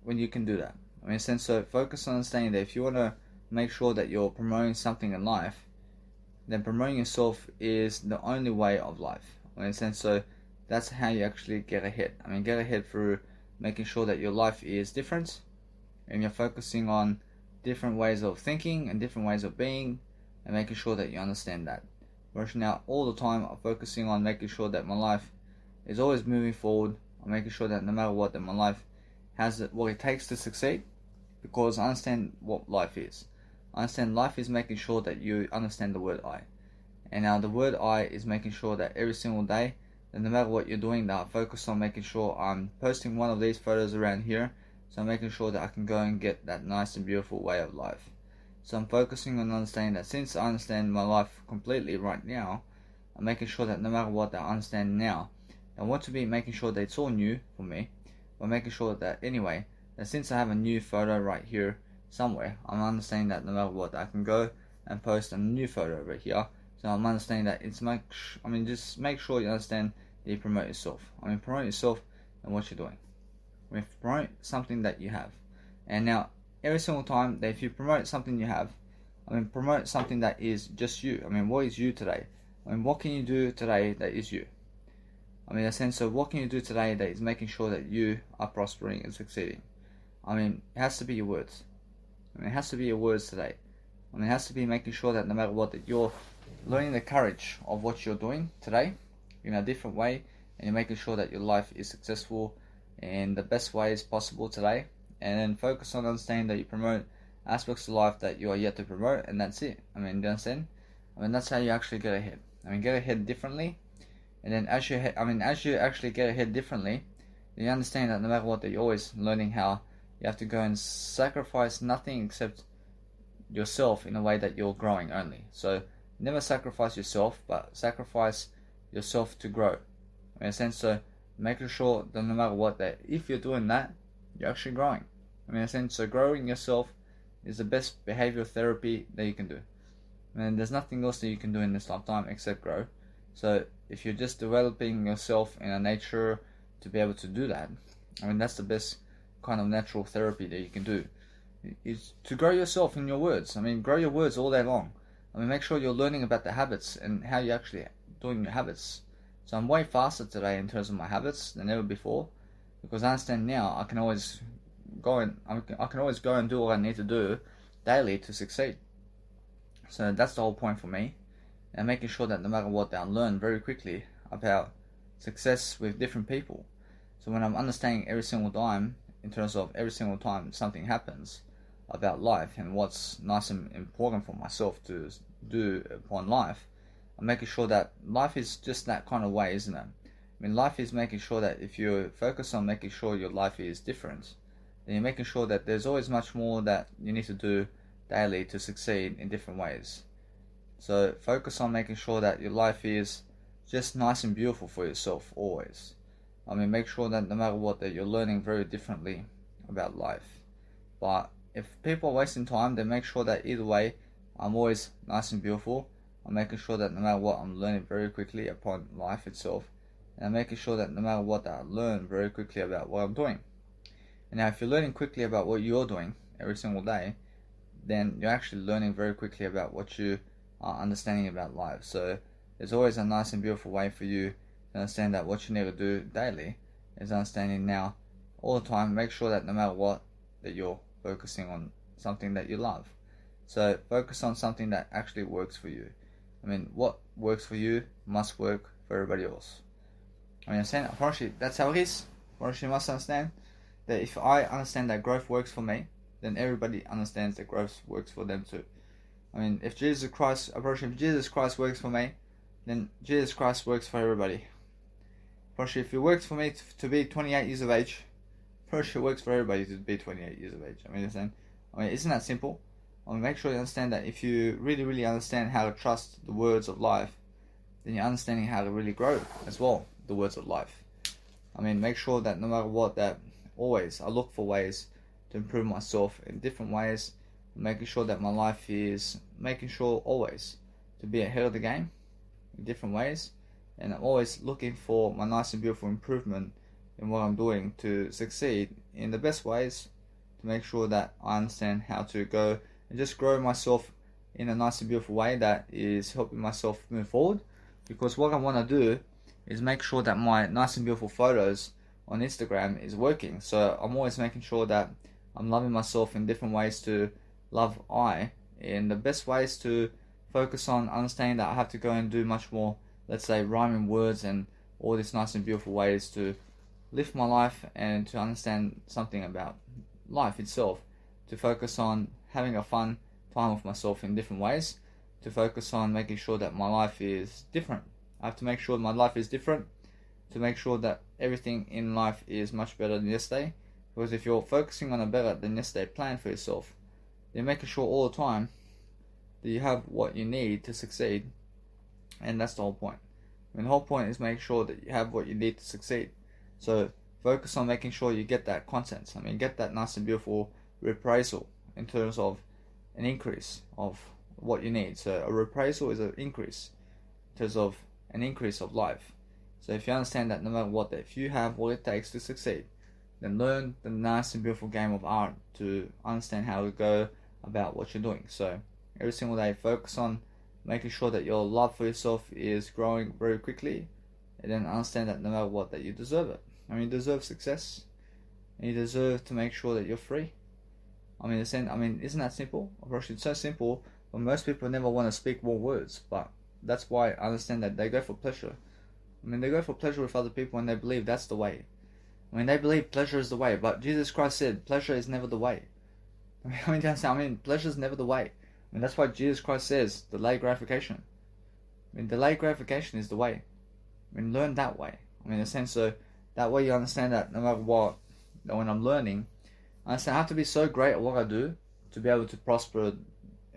when you can do that. I mean, so focus on understanding that if you want to make sure that you're promoting something in life, then promoting yourself is the only way of life. I mean, so that's how you actually get ahead. I mean, get ahead through making sure that your life is different, and you're focusing on different ways of thinking and different ways of being, and making sure that you understand that. Whereas now, all the time, I'm focusing on making sure that my life is always moving forward. I'm making sure that no matter what, that my life has what it takes to succeed, because I understand what life is. I understand life is making sure that you understand the word I. And now the word I is making sure that every single day, that no matter what you're doing, that I focus on making sure I'm posting one of these photos around here. So I'm making sure that I can go and get that nice and beautiful way of life. So I'm focusing on understanding that since I understand my life completely right now, I'm making sure that no matter what, that I understand now. I want to be making sure that it's all new for me, but making sure that anyway, that since I have a new photo right here somewhere, I'm understanding that no matter what, I can go and post a new photo over here. So I'm understanding that it's just make sure you understand that you promote yourself. I mean, promote yourself and what you're doing. I mean, promote something that you have. And now, every single time that if you promote something you have, I mean, promote something that is just you. I mean, what is you today? I mean, what can you do today that is you? I mean, in a sense, so what can you do today that is making sure that you are prospering and succeeding? I mean, it has to be your words. I mean, it has to be your words today. I mean, it has to be making sure that no matter what, that you're learning the courage of what you're doing today in a different way, and you're making sure that your life is successful in the best ways possible today, and then focus on understanding that you promote aspects of life that you are yet to promote, and that's it. I mean, do you understand? I mean, that's how you actually get ahead. I mean, get ahead differently, and then as you actually get ahead differently, you understand that no matter what, that you're always learning how you have to go and sacrifice nothing except yourself in a way that you're growing only. So never sacrifice yourself, but sacrifice yourself to grow. In a sense, so making sure that no matter what, that if you're doing that, you're actually growing. I mean, in a sense, so growing yourself is the best behavioral therapy that you can do. And there's nothing else that you can do in this lifetime except grow. So if you're just developing yourself in a nature to be able to do that, I mean, that's the best kind of natural therapy that you can do, is to grow yourself in your words. I mean, grow your words all day long. I mean, make sure you're learning about the habits and how you're actually doing your habits. So I'm way faster today in terms of my habits than ever before, because I understand now I can always go and do what I need to do daily to succeed. So that's the whole point for me, and making sure that no matter what, I learn very quickly about success with different people. So when I'm understanding every single time, in terms of every single time something happens about life and what's nice and important for myself to do upon life, I'm making sure that life is just that kind of way, isn't it? I mean, life is making sure that if you focus on making sure your life is different, then you're making sure that there's always much more that you need to do daily to succeed in different ways. So focus on making sure that your life is just nice and beautiful for yourself always. I mean, make sure that no matter what, that you're learning very differently about life. But if people are wasting time, then make sure that either way, I'm always nice and beautiful. I'm making sure that no matter what, I'm learning very quickly upon life itself. And I'm making sure that no matter what, that I learn very quickly about what I'm doing. And now if you're learning quickly about what you're doing every single day, then you're actually learning very quickly about what you are understanding about life. So there's always a nice and beautiful way for you to understand that what you need to do daily is understanding now all the time. Make sure that no matter what, that you're focusing on something that you love. So focus on something that actually works for you. I mean, what works for you must work for everybody else. I mean, I promise you, that's how it is. I promise you must understand that if I understand that growth works for me, then everybody understands that growth works for them too. I mean, if Jesus Christ works for me, then Jesus Christ works for everybody. Probably if it works for me to be 28 years of age, probably it works for everybody to be 28 years of age. I mean, isn't that simple? I mean, make sure you understand that if you really, really understand how to trust the words of life, then you're understanding how to really grow as well, the words of life. I mean, make sure that no matter what, that always I look for ways to improve myself in different ways, making sure that my life is making sure always to be ahead of the game in different ways, and I'm always looking for my nice and beautiful improvement in what I'm doing to succeed in the best ways, to make sure that I understand how to go and just grow myself in a nice and beautiful way that is helping myself move forward. Because what I want to do is make sure that my nice and beautiful photos on Instagram is working. So I'm always making sure that I'm loving myself in different ways to love I, in the best ways to focus on understanding that I have to go and do much more, let's say, rhyming words and all these nice and beautiful ways to live my life and to understand something about life itself, to focus on having a fun time with myself in different ways, to focus on making sure that my life is different. I have to make sure my life is different, to make sure that everything in life is much better than yesterday. Because if you're focusing on a better than yesterday plan for yourself, you're making sure all the time that you have what you need to succeed. And that's the whole point. I mean, the whole point is make sure that you have what you need to succeed. So focus on making sure you get that content. I mean, get that nice and beautiful reappraisal in terms of an increase of what you need. So a reappraisal is an increase in terms of an increase of life. So if you understand that no matter what, that if you have what it takes to succeed, then learn the nice and beautiful game of art to understand how to go about what you're doing. So every single day, focus on making sure that your love for yourself is growing very quickly, and then understand that no matter what, that you deserve it. I mean, you deserve success, and you deserve to make sure that you're free. I mean, isn't that simple? Of course, it's so simple, But most people never want to speak more words, but that's why I understand that they go for pleasure. I mean, they go for pleasure with other people and they believe that's the way. I mean, they believe pleasure is the way, but Jesus Christ said pleasure is never the way. I mean, pleasure is never the way. I mean, that's why Jesus Christ says delayed gratification. I mean, delayed gratification is the way. I mean, learn that way. I mean, in a sense, so that way you understand that no matter what, that when I'm learning, I understand I have to be so great at what I do to be able to prosper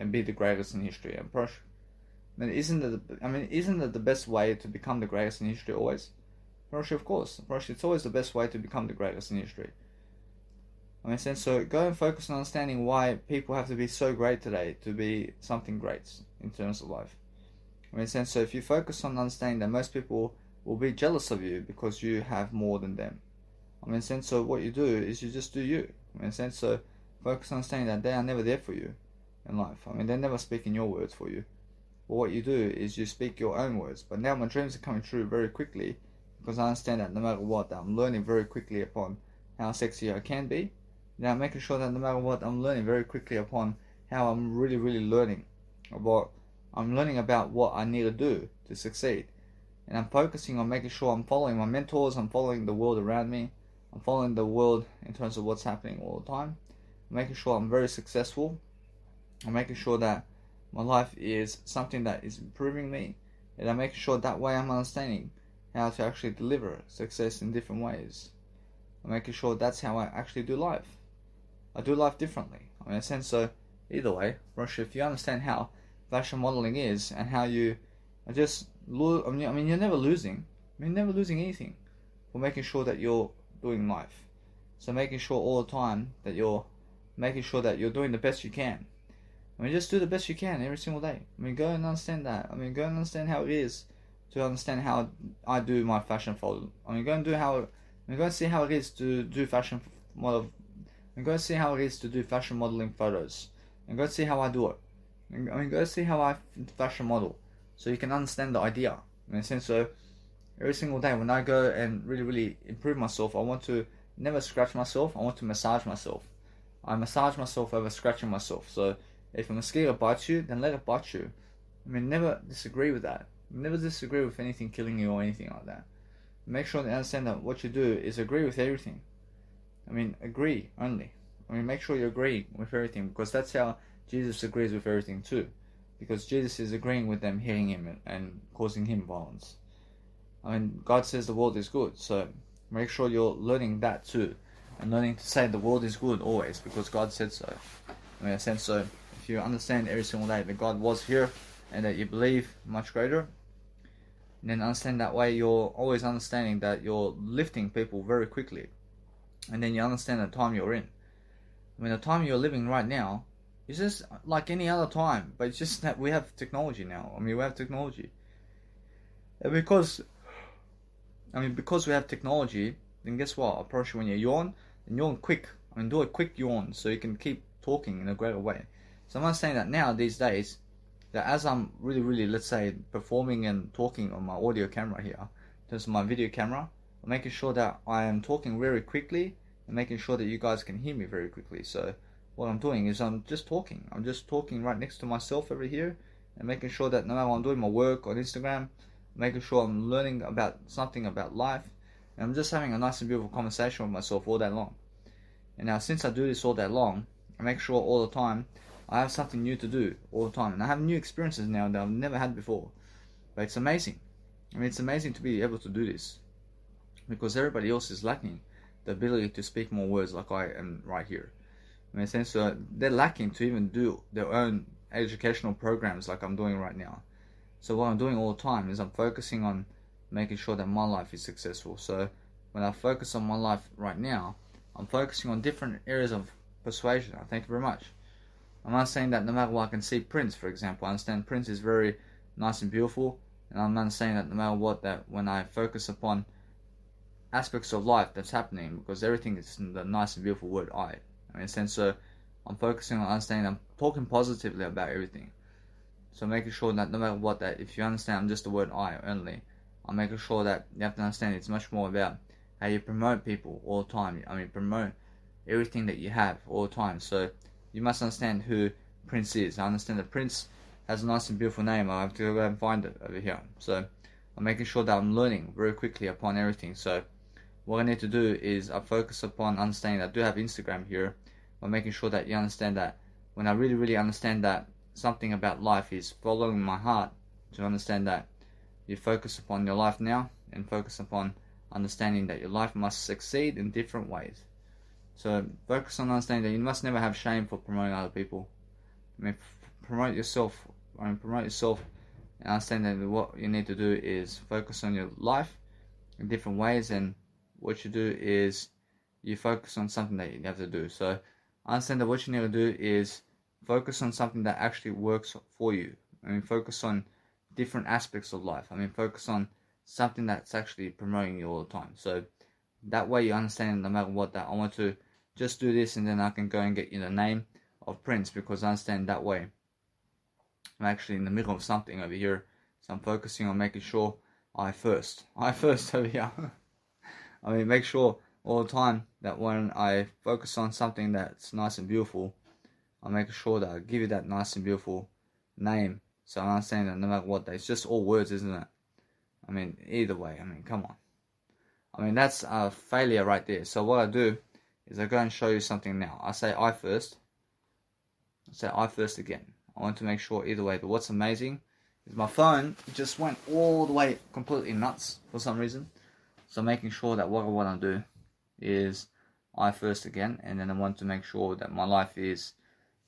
and be the greatest in history. And isn't it the best way to become the greatest in history always? Of course. It's always the best way to become the greatest in history. I mean, so go and focus on understanding why people have to be so great today to be something great in terms of life. I mean, so if you focus on understanding that most people will be jealous of you because you have more than them. I mean, so what you do is you just do you. I mean, so focus on understanding that they are never there for you in life. I mean, they're never speaking your words for you. But what you do is you speak your own words. But now my dreams are coming true very quickly because I understand that no matter what, that I'm learning very quickly upon how sexy I can be. Now I'm making sure that no matter what, I'm learning very quickly upon how I'm really, really learning about what I need to do to succeed. And I'm focusing on making sure I'm following my mentors, I'm following the world around me, I'm following the world in terms of what's happening all the time. I'm making sure I'm very successful. I'm making sure that my life is something that is improving me. And I'm making sure that way I'm understanding how to actually deliver success in different ways. I'm making sure that's how I actually do life. I do life differently. I mean, in a sense, so either way, Russia, if you understand how fashion modeling is and how you are just, I mean, you're never losing. I mean, you're never losing anything for making sure that you're doing life. So making sure all the time that you're making sure that you're doing the best you can. I mean, just do the best you can every single day. I mean, go and understand that. I mean, go and understand how it is to understand how I do my fashion photo. I mean, go and see how it is to do fashion model. And go and see how it is to do fashion modeling photos. And go see how I do it. I mean, go see how I fashion model. So you can understand the idea. I mean, since so every single day when I go and really, really improve myself, I want to never scratch myself. I want to massage myself. I massage myself over scratching myself. So if a mosquito bites you, then let it bite you. I mean, never disagree with that. Never disagree with anything killing you or anything like that. Make sure to understand that what you do is agree with everything. I mean, agree only. I mean, make sure you agree with everything because that's how Jesus agrees with everything too. Because Jesus is agreeing with them hitting him and causing him violence. I mean, God says the world is good, so make sure you're learning that too. And learning to say the world is good always because God said so. I mean, in a sense, so if you understand every single day that God was here and that you believe much greater, then understand that way you're always understanding that you're lifting people very quickly. And then you understand the time you're in. I mean, the time you're living right now is just like any other time, but it's just that we have technology now. I mean, we have technology. And because we have technology, then guess what? Approach when you yawn, then yawn quick. I mean, do a quick yawn so you can keep talking in a greater way. So I'm not saying that now, these days, that as I'm really, really, let's say, performing and talking on my audio camera here, in terms of my video camera, I'm making sure that I am talking very quickly and making sure that you guys can hear me very quickly. So what I'm doing is I'm just talking. I'm just talking right next to myself over here and making sure that no matter I'm doing my work on Instagram, making sure I'm learning about something about life, and I'm just having a nice and beautiful conversation with myself all day long. And now since I do this all day long, I make sure all the time I have something new to do all the time. And I have new experiences now that I've never had before. But it's amazing. I mean, it's amazing to be able to do this. Because everybody else is lacking the ability to speak more words like I am right here. I mean, so they're lacking to even do their own educational programs like I'm doing right now. So what I'm doing all the time is I'm focusing on making sure that my life is successful. So when I focus on my life right now, I'm focusing on different areas of persuasion. Thank you very much. I'm not saying that no matter what I can see Prince, for example. I understand Prince is very nice and beautiful. And I'm not saying that no matter what, that when I focus upon aspects of life that's happening, because everything is in the nice and beautiful word I. I mean, so I'm focusing on understanding, I'm talking positively about everything. So making sure that no matter what, that if you understand I'm just the word I only, I'm making sure that you have to understand it's much more about how you promote people all the time. I mean, promote everything that you have all the time. So you must understand who Prince is. I understand that Prince has a nice and beautiful name. I have to go and find it over here. So I'm making sure that I'm learning very quickly upon everything. So what I need to do is I focus upon understanding that I do have Instagram here, but making sure that you understand that when I really understand that something about life is following my heart, to understand that you focus upon your life now and focus upon understanding that your life must succeed in different ways. So focus on understanding that you must never have shame for promoting other people. I mean, promote yourself. Promote yourself and understand that what you need to do is focus on your life in different ways, and what you do is you focus on something that you have to do. So understand that what you need to do is focus on something that actually works for you. I mean, focus on different aspects of life. I mean, focus on something that's actually promoting you all the time. So that way you understand no matter what, that I want to just do this and then I can go and get you the name of Prince, because I understand that way I'm actually in the middle of something over here. So I'm focusing on making sure I first over here. I mean, make sure all the time that when I focus on something that's nice and beautiful, I make sure that I give it that nice and beautiful name. So I understand that no matter what, it's just all words, isn't it? I mean, either way, I mean, come on. I mean, that's a failure right there. So what I do is I go and show you something now. I say I first. I say I first again. I want to make sure either way. But what's amazing is my phone just went all the way completely nuts for some reason. So making sure that what I want to do is I first again, and then I want to make sure that my life is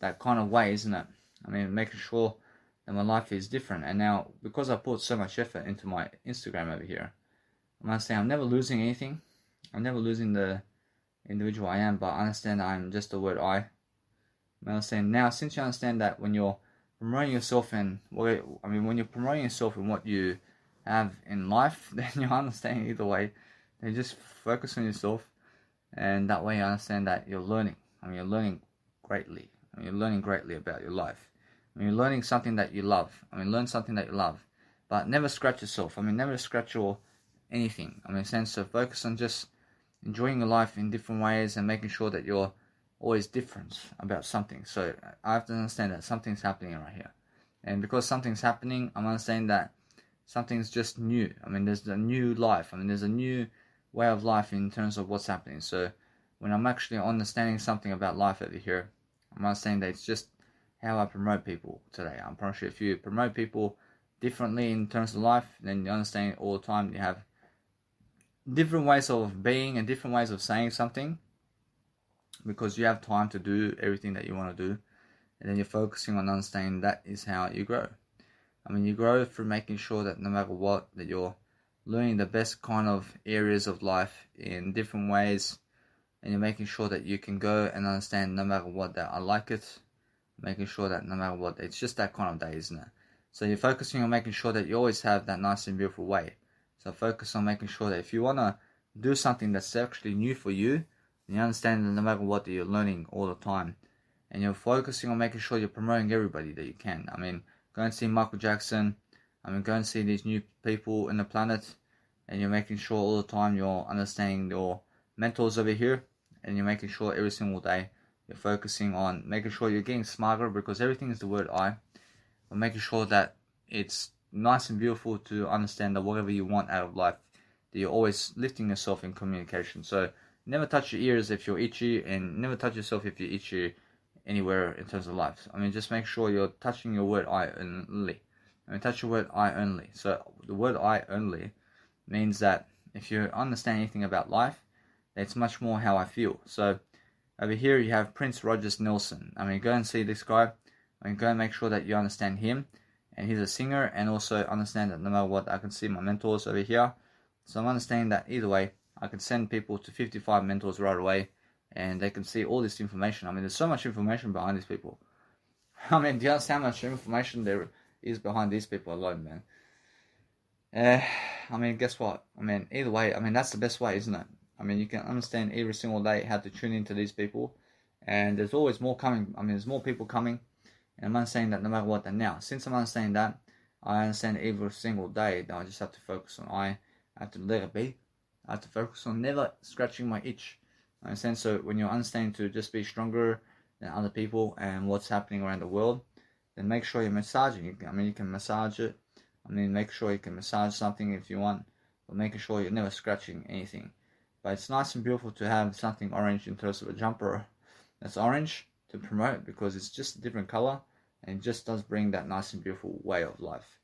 that kind of way, isn't it? I mean, making sure that my life is different. And now, because I put so much effort into my Instagram over here, I must say I'm never losing anything. I'm never losing the individual I am, but I understand that I'm just the word I. I understand now, since you understand that when you're promoting yourself and when you're promoting yourself in what you have in life, then you understand either way. Then just focus on yourself, and that way you understand that you're learning. I mean, you're learning greatly. I mean, you're learning greatly about your life. I mean, you're learning something that you love. I mean, learn something that you love, but never scratch yourself. I mean, never scratch your anything. I mean, sense of focus on just enjoying your life in different ways and making sure that you're always different about something. So I have to understand that something's happening right here, and because something's happening, I'm understanding that something's just new. I mean, there's a new life. I mean, there's a new way of life in terms of what's happening. So when I'm actually understanding something about life over here, I'm understanding that it's just how I promote people today. I'm pretty sure if you promote people differently in terms of life, then you understand all the time you have different ways of being and different ways of saying something, because you have time to do everything that you want to do, and then you're focusing on understanding that is how you grow. I mean, you grow through making sure that no matter what, that you're learning the best kind of areas of life in different ways, and you're making sure that you can go and understand no matter what that I like it, making sure that no matter what, it's just that kind of day, isn't it? So you're focusing on making sure that you always have that nice and beautiful way. So focus on making sure that if you want to do something that's actually new for you, then you understand that no matter what, that you're learning all the time. And you're focusing on making sure you're promoting everybody that you can. I mean, go and see Michael Jackson. I mean, go and see these new people in the planet. And you're making sure all the time you're understanding your mentors over here. And you're making sure every single day you're focusing on making sure you're getting smarter, because everything is the word I. But making sure that it's nice and beautiful to understand that whatever you want out of life, that you're always lifting yourself in communication. So never touch your ears if you're itchy, and never touch yourself if you're itchy anywhere in terms of life. I mean, just make sure you're touching your word I only. I mean, touch your word I only. So the word I only means that if you understand anything about life, it's much more how I feel. So over here you have Prince Rogers Nelson. I mean, go and see this guy. I mean, go and make sure that you understand him. And he's a singer, and also understand that no matter what, I can see my mentors over here. So I'm understanding that either way, I can send people to 55 mentors right away, and they can see all this information. I mean, there's so much information behind these people. I mean, do you understand how much information there is behind these people alone, man? I mean, guess what? I mean, either way, I mean, that's the best way, isn't it? I mean, you can understand every single day how to tune into these people, and there's always more coming. I mean, there's more people coming, and I'm understanding that no matter what. And now, since I'm understanding that, I understand every single day that I just have to focus on I have to let it be. I have to focus on never scratching my itch. I understand. So when you're understanding to just be stronger than other people and what's happening around the world, then make sure you're massaging. You can massage it. Make sure you can massage something if you want, but making sure you're never scratching anything. But it's nice and beautiful to have something orange in terms of a jumper that's orange to promote, because it's just a different color and it just does bring that nice and beautiful way of life.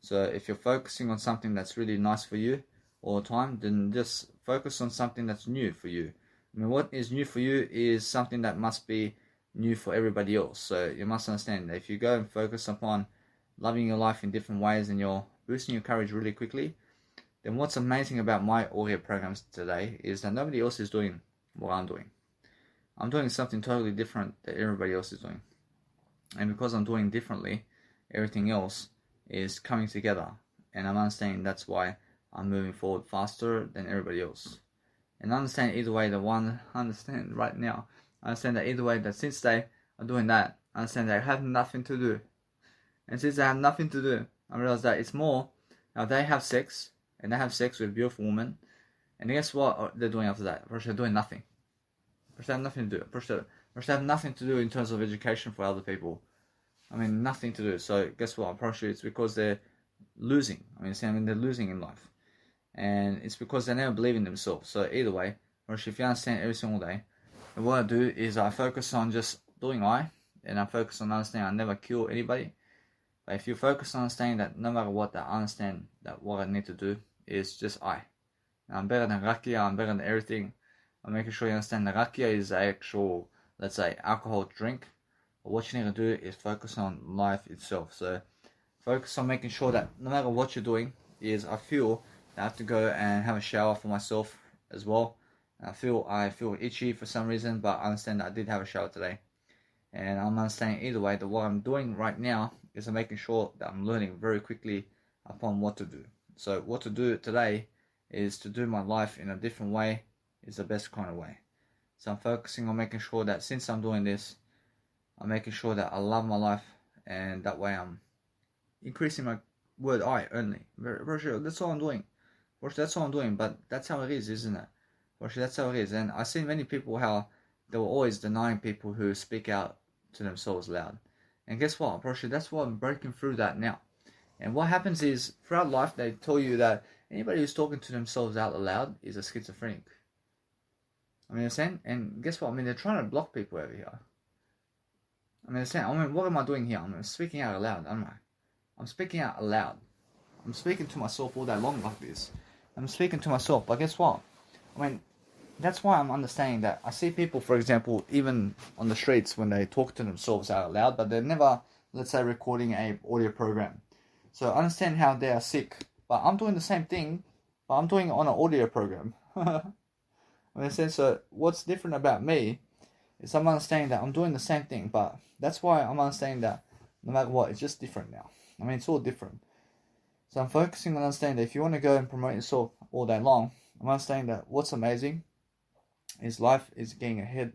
So if you're focusing on something that's really nice for you all the time, then just focus on something that's new for you. What is new for you is something that must be new for everybody else. So you must understand that if you go and focus upon loving your life in different ways and you're boosting your courage really quickly, then what's amazing about my audio programs today is that nobody else is doing what I'm doing. I'm doing something totally different that everybody else is doing. And because I'm doing differently, everything else is coming together. And I'm understanding that's why I'm moving forward faster than everybody else. And I understand either way, I understand that either way, that since they are doing that, I understand they have nothing to do. And since they have nothing to do, I realize that it's more, now they have sex, and they have sex with a beautiful woman, and guess what they're doing after that? First, they're doing nothing. First, they have nothing to do. First, they have nothing to do in terms of education for other people. Nothing to do. So, guess what? Probably it's because they're losing. They're losing in life. And it's because they never believe in themselves. So, either way, if you understand every single day, and what I do is I focus on just doing and I focus on understanding I never kill anybody. But if you focus on understanding that no matter what, I understand that what I need to do is just I'm better than rakia, I'm better than everything. I'm making sure you understand that rakia is the actual, let's say, alcohol drink. But what you need to do is focus on life itself. So focus on making sure that no matter what you're doing, is I feel that I have to go and have a shower for myself as well. I feel itchy for some reason, but I understand that I did have a shower today. And I'm understanding either way that what I'm doing right now is I'm making sure that I'm learning very quickly upon what to do. So what to do today is to do my life in a different way is the best kind of way. So I'm focusing on making sure that since I'm doing this, I'm making sure that I love my life, and that way I'm increasing my word I only. Very sure, that's all I'm doing. That's all I'm doing, but that's how it is, isn't it? That's how it is. And I see many people how they were always denying people who speak out to themselves loud. And guess what? That's why I'm breaking through that now. And what happens is, throughout life, they tell you that anybody who's talking to themselves out loud is a schizophrenic. And guess what? They're trying to block people over here. What am I doing here? I'm speaking out loud, am I? I'm speaking out loud. I'm speaking to myself all day long like this. I'm speaking to myself, but guess what? That's why I'm understanding that I see people, for example, even on the streets when they talk to themselves out loud, but they're never, let's say, recording a audio program. So I understand how they are sick, but I'm doing the same thing, but I'm doing it on an audio program. So what's different about me is I'm understanding that I'm doing the same thing, but that's why I'm understanding that no matter what, it's just different now. It's all different. So I'm focusing on understanding that if you want to go and promote yourself all day long, I'm understanding that what's amazing is life is getting ahead,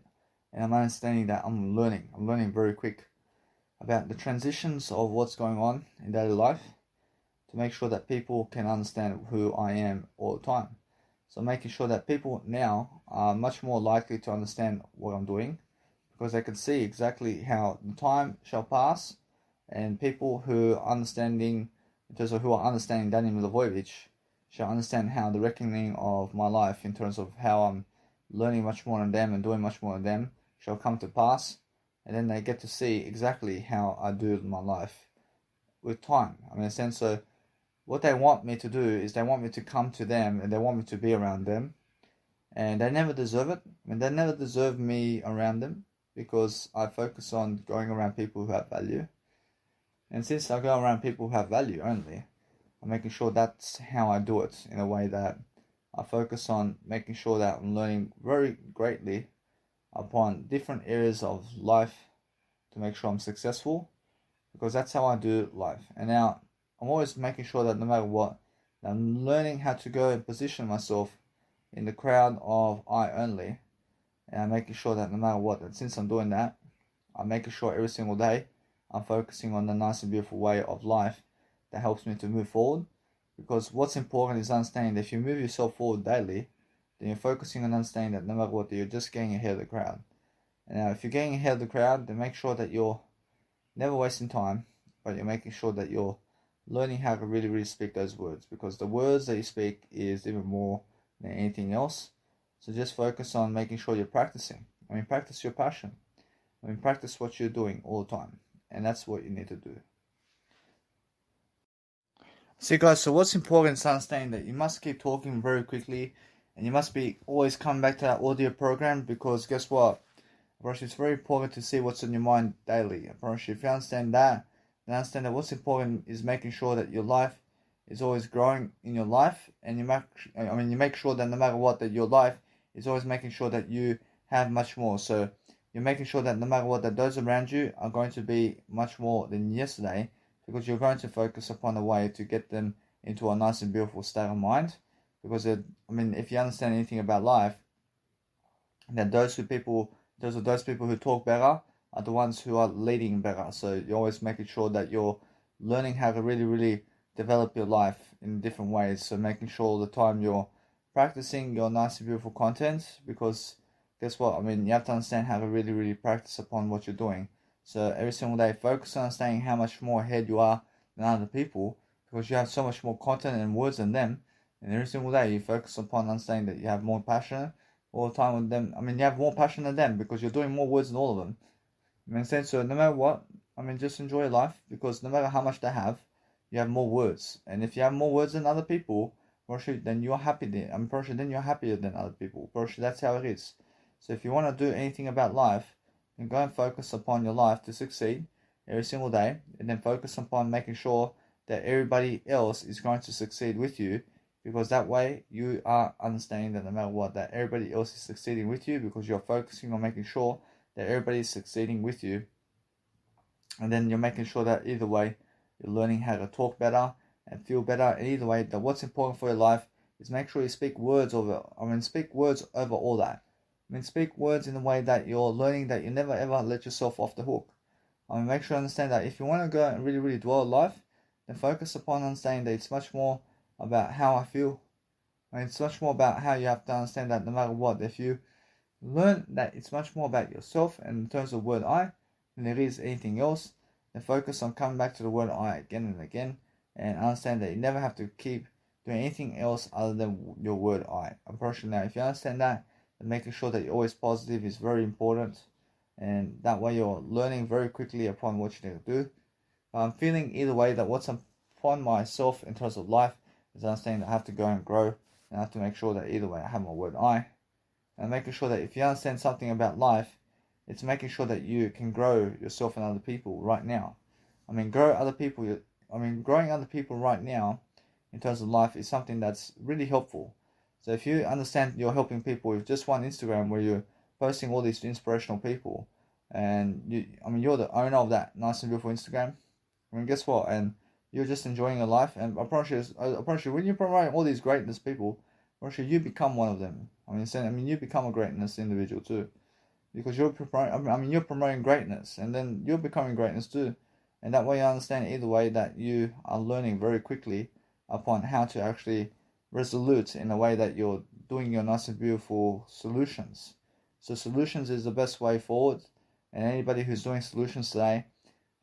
and I'm understanding that I'm learning very quick about the transitions of what's going on in daily life to make sure that people can understand who I am all the time. So making sure that people now are much more likely to understand what I'm doing, because they can see exactly how the time shall pass, and people who are understanding Daniel Milivojevic shall understand how the reckoning of my life in terms of how I'm learning much more than them and doing much more than them shall come to pass, and then they get to see exactly how I do my life with time. So what they want me to do is they want me to come to them and they want me to be around them, and they never deserve it. They never deserve me around them, because I focus on going around people who have value. And since I go around people who have value only, I'm making sure that's how I do it, in a way that I focus on making sure that I'm learning very greatly upon different areas of life to make sure I'm successful, because that's how I do life. And now I'm always making sure that no matter what, I'm learning how to go and position myself in the crowd of I only, and I'm making sure that no matter what, that since I'm doing that, I'm making sure every single day I'm focusing on the nice and beautiful way of life that helps me to move forward. Because what's important is understanding that if you move yourself forward daily, then you're focusing on understanding that no matter what, you're just getting ahead of the crowd. Now, if you're getting ahead of the crowd, then make sure that you're never wasting time, but you're making sure that you're learning how to really, really speak those words, because the words that you speak is even more than anything else. So just focus on making sure you're practicing. Practice your passion. Practice what you're doing all the time, and that's what you need to do. See guys, so what's important is understanding that you must keep talking very quickly, and you must be always coming back to that audio program, because guess what? It's very important to see what's on your mind daily. If you understand that, then understand that what's important is making sure that your life is always growing in your life, and you make sure that no matter what, that your life is always making sure that you have much more. So you're making sure that no matter what, that those around you are going to be much more than yesterday, because you're going to focus upon a way to get them into a nice and beautiful state of mind. Because if you understand anything about life, that those people who talk better are the ones who are leading better. So you're always making sure that you're learning how to really, really develop your life in different ways. So making sure all the time you're practicing your nice and beautiful content, because guess what? You have to understand how to really, really practice upon what you're doing. So every single day, focus on understanding how much more ahead you are than other people, because you have so much more content and words than them. And every single day, you focus upon understanding that you have more passion all the time with them. You have more passion than them, because you're doing more words than all of them. So no matter what, just enjoy life, because no matter how much they have, you have more words. And if you have more words than other people, then you're happy. Then you're happier than other people. That's how it is. So if you want to do anything about life, then go and focus upon your life to succeed every single day, and then focus upon making sure that everybody else is going to succeed with you, because that way you are understanding that no matter what, that everybody else is succeeding with you, because you're focusing on making sure that everybody is succeeding with you. And then you're making sure that either way, you're learning how to talk better and feel better. And either way, that what's important for your life is make sure you speak words over all that. Speak words in a way that you're learning that you never ever let yourself off the hook. Make sure you understand that if you want to go and really, really dwell life, then focus upon understanding that it's much more about how I feel. It's much more about how you have to understand that no matter what, if you learn that it's much more about yourself and in terms of word I than there is anything else, then focus on coming back to the word I again and again, and understand that you never have to keep doing anything else other than your word I. Now, if you understand that, then making sure that you're always positive is very important, and that way you're learning very quickly upon what you need to do. I'm feeling either way that what's upon myself in terms of life is understanding that I have to go and grow, and I have to make sure that either way I have my word I. And making sure that if you understand something about life, it's making sure that you can grow yourself and other people right now. Growing other people right now in terms of life is something that's really helpful. So if you understand you're helping people with just one Instagram where you're posting all these inspirational people, and you're the owner of that nice and beautiful Instagram, guess what? And you're just enjoying your life, and I promise you, when you promote all these greatness people, you become one of them. You become a greatness individual too, because you're promoting greatness, and then you're becoming greatness too, and that way you understand either way that you are learning very quickly upon how to actually resolute in a way that you're doing your nice and beautiful solutions. So solutions is the best way forward, and anybody who's doing solutions today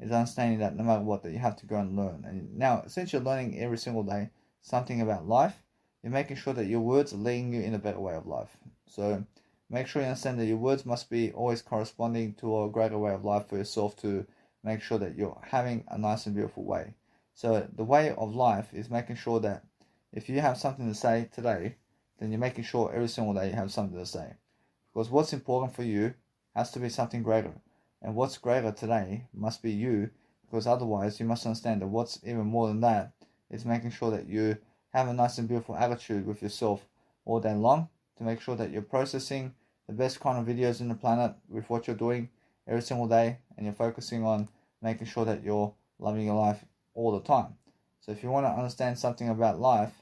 is understanding that no matter what, that you have to go and learn. And now, since you're learning every single day something about life, you're making sure that your words are leading you in a better way of life. So make sure you understand that your words must be always corresponding to a greater way of life for yourself, to make sure that you're having a nice and beautiful way. So the way of life is making sure that if you have something to say today, then you're making sure every single day you have something to say. Because what's important for you has to be something greater. And what's greater today must be you, because otherwise you must understand that what's even more than that is making sure that you have a nice and beautiful attitude with yourself all day long, to make sure that you're processing the best kind of videos in the planet with what you're doing every single day, and you're focusing on making sure that you're loving your life all the time. So if you want to understand something about life,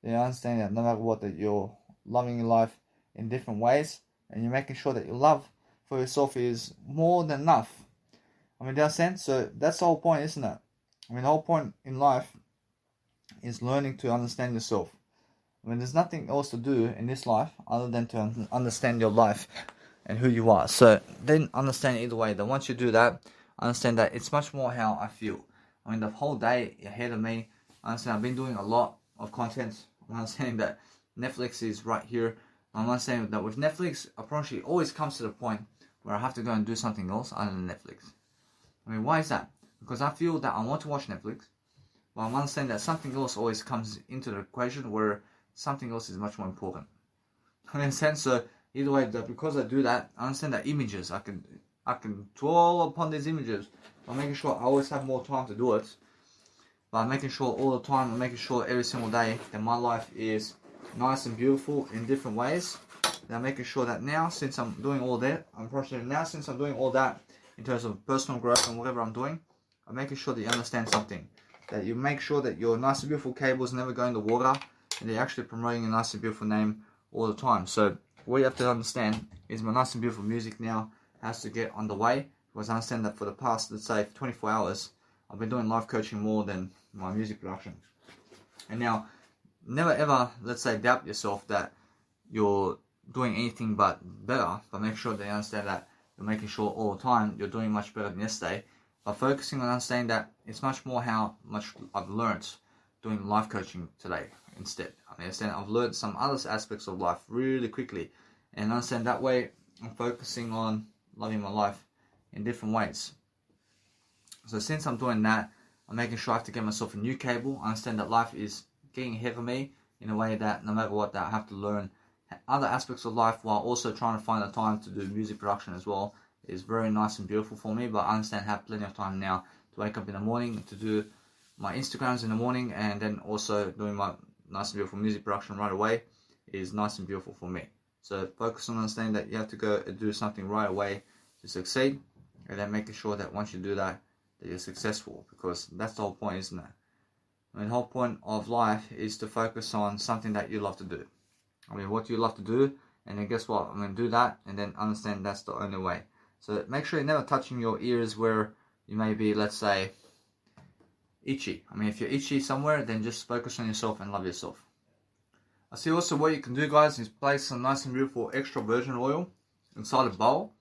then you understand that no matter what, that you're loving your life in different ways, and you're making sure that your love for yourself is more than enough. Do you understand? So that's the whole point, isn't it? The whole point in life is learning to understand yourself. There's nothing else to do in this life other than to understand your life. and who you are. So then understand either way that once you do that, understand that it's much more how I feel. I mean, the whole day ahead of me, I understand I've been doing a lot of content. I'm not saying that Netflix is right here. I'm not saying that with Netflix, apparently it always comes to the point where I have to go and do something else other than Netflix. I mean, why is that? Because I feel that I want to watch Netflix, but I'm understanding that something else always comes into the equation where something else is much more important. I understand. So either way, that because I do that, I understand that images I can dwell upon these images. I'm making sure I always have more time to do it. But I'm making sure all the time, I'm making sure every single day that my life is nice and beautiful in different ways. And I'm making sure that now, since I'm doing all that, since I'm doing all that in terms of personal growth and whatever I'm doing, I'm making sure that you understand something. That you make sure that your nice and beautiful cables never go in the water, and they're actually promoting a nice and beautiful name all the time. So what you have to understand is my nice and beautiful music now has to get on the way, because I understand that for the past, let's say, 24 hours, I've been doing life coaching more than my music production. And now, never ever, let's say, doubt yourself that you're doing anything but better, but make sure that you understand that you're making sure all the time you're doing much better than yesterday, but focusing on understanding that it's much more how much I've learned doing life coaching today instead. I understand I've learned some other aspects of life really quickly, and understand that way I'm focusing on loving my life in different ways. So since I'm doing that, I'm making sure I have to get myself a new cable. I understand that life is getting ahead of me in a way that no matter what, that I have to learn other aspects of life while also trying to find the time to do music production as well. Is very nice and beautiful for me, but I understand I have plenty of time now to wake up in the morning, to do my Instagrams in the morning, and then also doing my nice and beautiful music production right away is nice and beautiful for me. So focus on understanding that you have to go and do something right away to succeed, and then making sure that once you do that, that you're successful, because that's the whole point, isn't it? I mean, the whole point of life is to focus on something that you love to do. I mean, what you love to do, and then guess what? I'm going to do that, and then understand that's the only way. So make sure you're never touching your ears where you may be, let's say, itchy. I mean, if you're itchy somewhere, then just focus on yourself and love yourself. I see also what you can do, guys, is place some nice and beautiful extra virgin oil inside a bowl,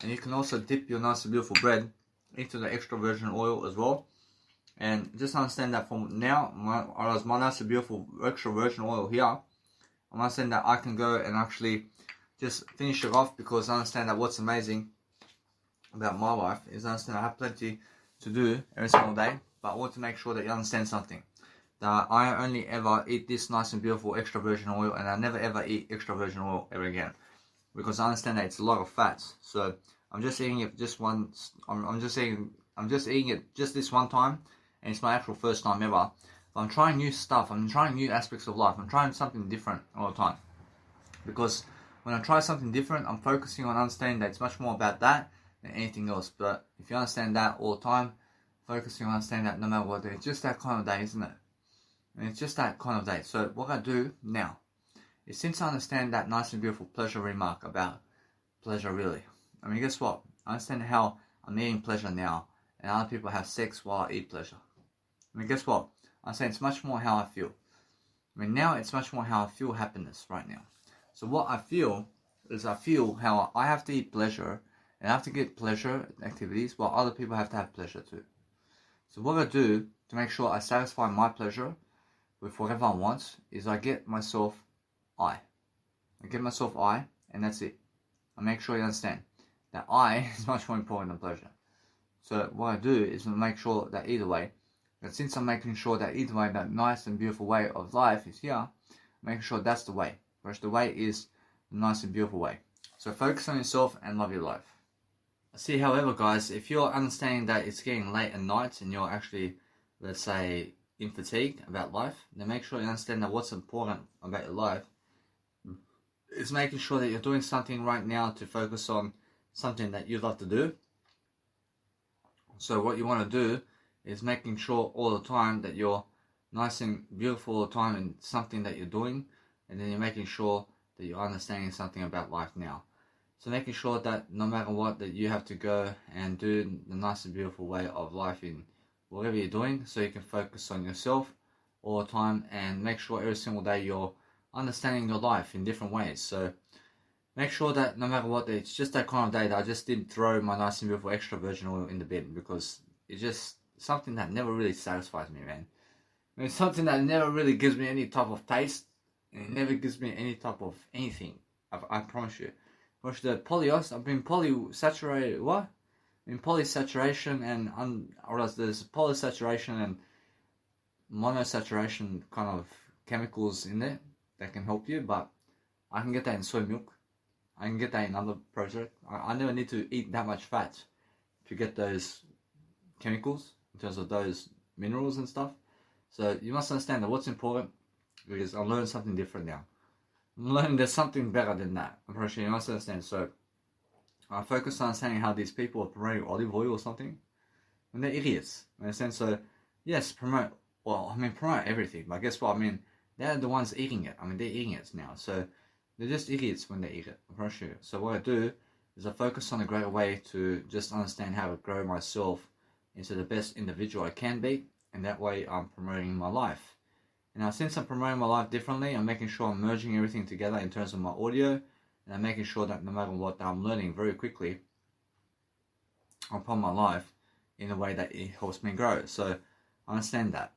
and you can also dip your nice and beautiful bread into the extra virgin oil as well. And just understand that from now, my nice and beautiful extra virgin oil here, I'm understanding that I can go and actually just finish it off, because I understand that what's amazing about my life is I understand I have plenty to do every single day, but I want to make sure that you understand something. That I only ever eat this nice and beautiful extra virgin oil, and I never ever eat extra virgin oil ever again, because I understand that it's a lot of fats. So I'm just eating it just once. I'm just eating it just this one time, and it's my actual first time ever. But I'm trying new stuff. I'm trying new aspects of life. I'm trying something different all the time, because when I try something different, I'm focusing on understanding that it's much more about that than anything else. But if you understand that all the time, focusing on understanding that no matter what, it's just that kind of day, isn't it? And it's just that kind of day. So what I do now is, since I understand that nice and beautiful pleasure remark about pleasure really, I mean, guess what? I understand how I'm eating pleasure now, and other people have sex while I eat pleasure. I mean, guess what? I'm saying it's much more how I feel. I mean, now it's much more how I feel happiness right now. So what I feel is, I feel how I have to eat pleasure, and I have to get pleasure activities while other people have to have pleasure too. So what I do to make sure I satisfy my pleasure with whatever I want is I get myself I. And that's it. I make sure you understand that I is much more important than pleasure. So what I do is I make sure that either way, that since I'm making sure that either way, that nice and beautiful way of life is here, making sure that's the way. Whereas the way is the nice and beautiful way. So focus on yourself and love your life. See, however, guys, if you're understanding that it's getting late at night and you're actually, let's say, in fatigue about life, then make sure you understand that what's important about your life is making sure that you're doing something right now to focus on something that you love to do. So what you want to do is making sure all the time that you're nice and beautiful all the time in something that you're doing, and then you're making sure that you're understanding something about life now. So making sure that no matter what, that you have to go and do the nice and beautiful way of life in whatever you're doing, so you can focus on yourself all the time and make sure every single day you're understanding your life in different ways. So make sure that no matter what, it's just that kind of day that I just didn't throw my nice and beautiful extra virgin oil in the bin, because it's just something that never really satisfies me, man. I mean, it's something that never really gives me any type of taste, and it never gives me any type of anything. I promise you. Watch the polyos. I've been polysaturated. What? In polysaturation or else there's polysaturation and monosaturation kind of chemicals in there that can help you, but I can get that in soy milk. I can get that in other products. I never need to eat that much fat to get those chemicals in terms of those minerals and stuff. So you must understand that what's important is I'm learning something different now. I'm learning there's something better than that. I'm pretty sure you must understand. So I focus on understanding how these people are promoting olive oil or something, and they're idiots. You understand? So yes, promote everything, but guess what? I mean, they're the ones eating it. I mean, they're eating it now. So they're just idiots when they eat it, I'm pretty sure. So what I do is I focus on a greater way to just understand how to grow myself into the best individual I can be, and that way I'm promoting my life. And now since I'm promoting my life differently, I'm making sure I'm merging everything together in terms of my audio, and I'm making sure that no matter what, that I'm learning very quickly upon my life in a way that it helps me grow. So I understand that.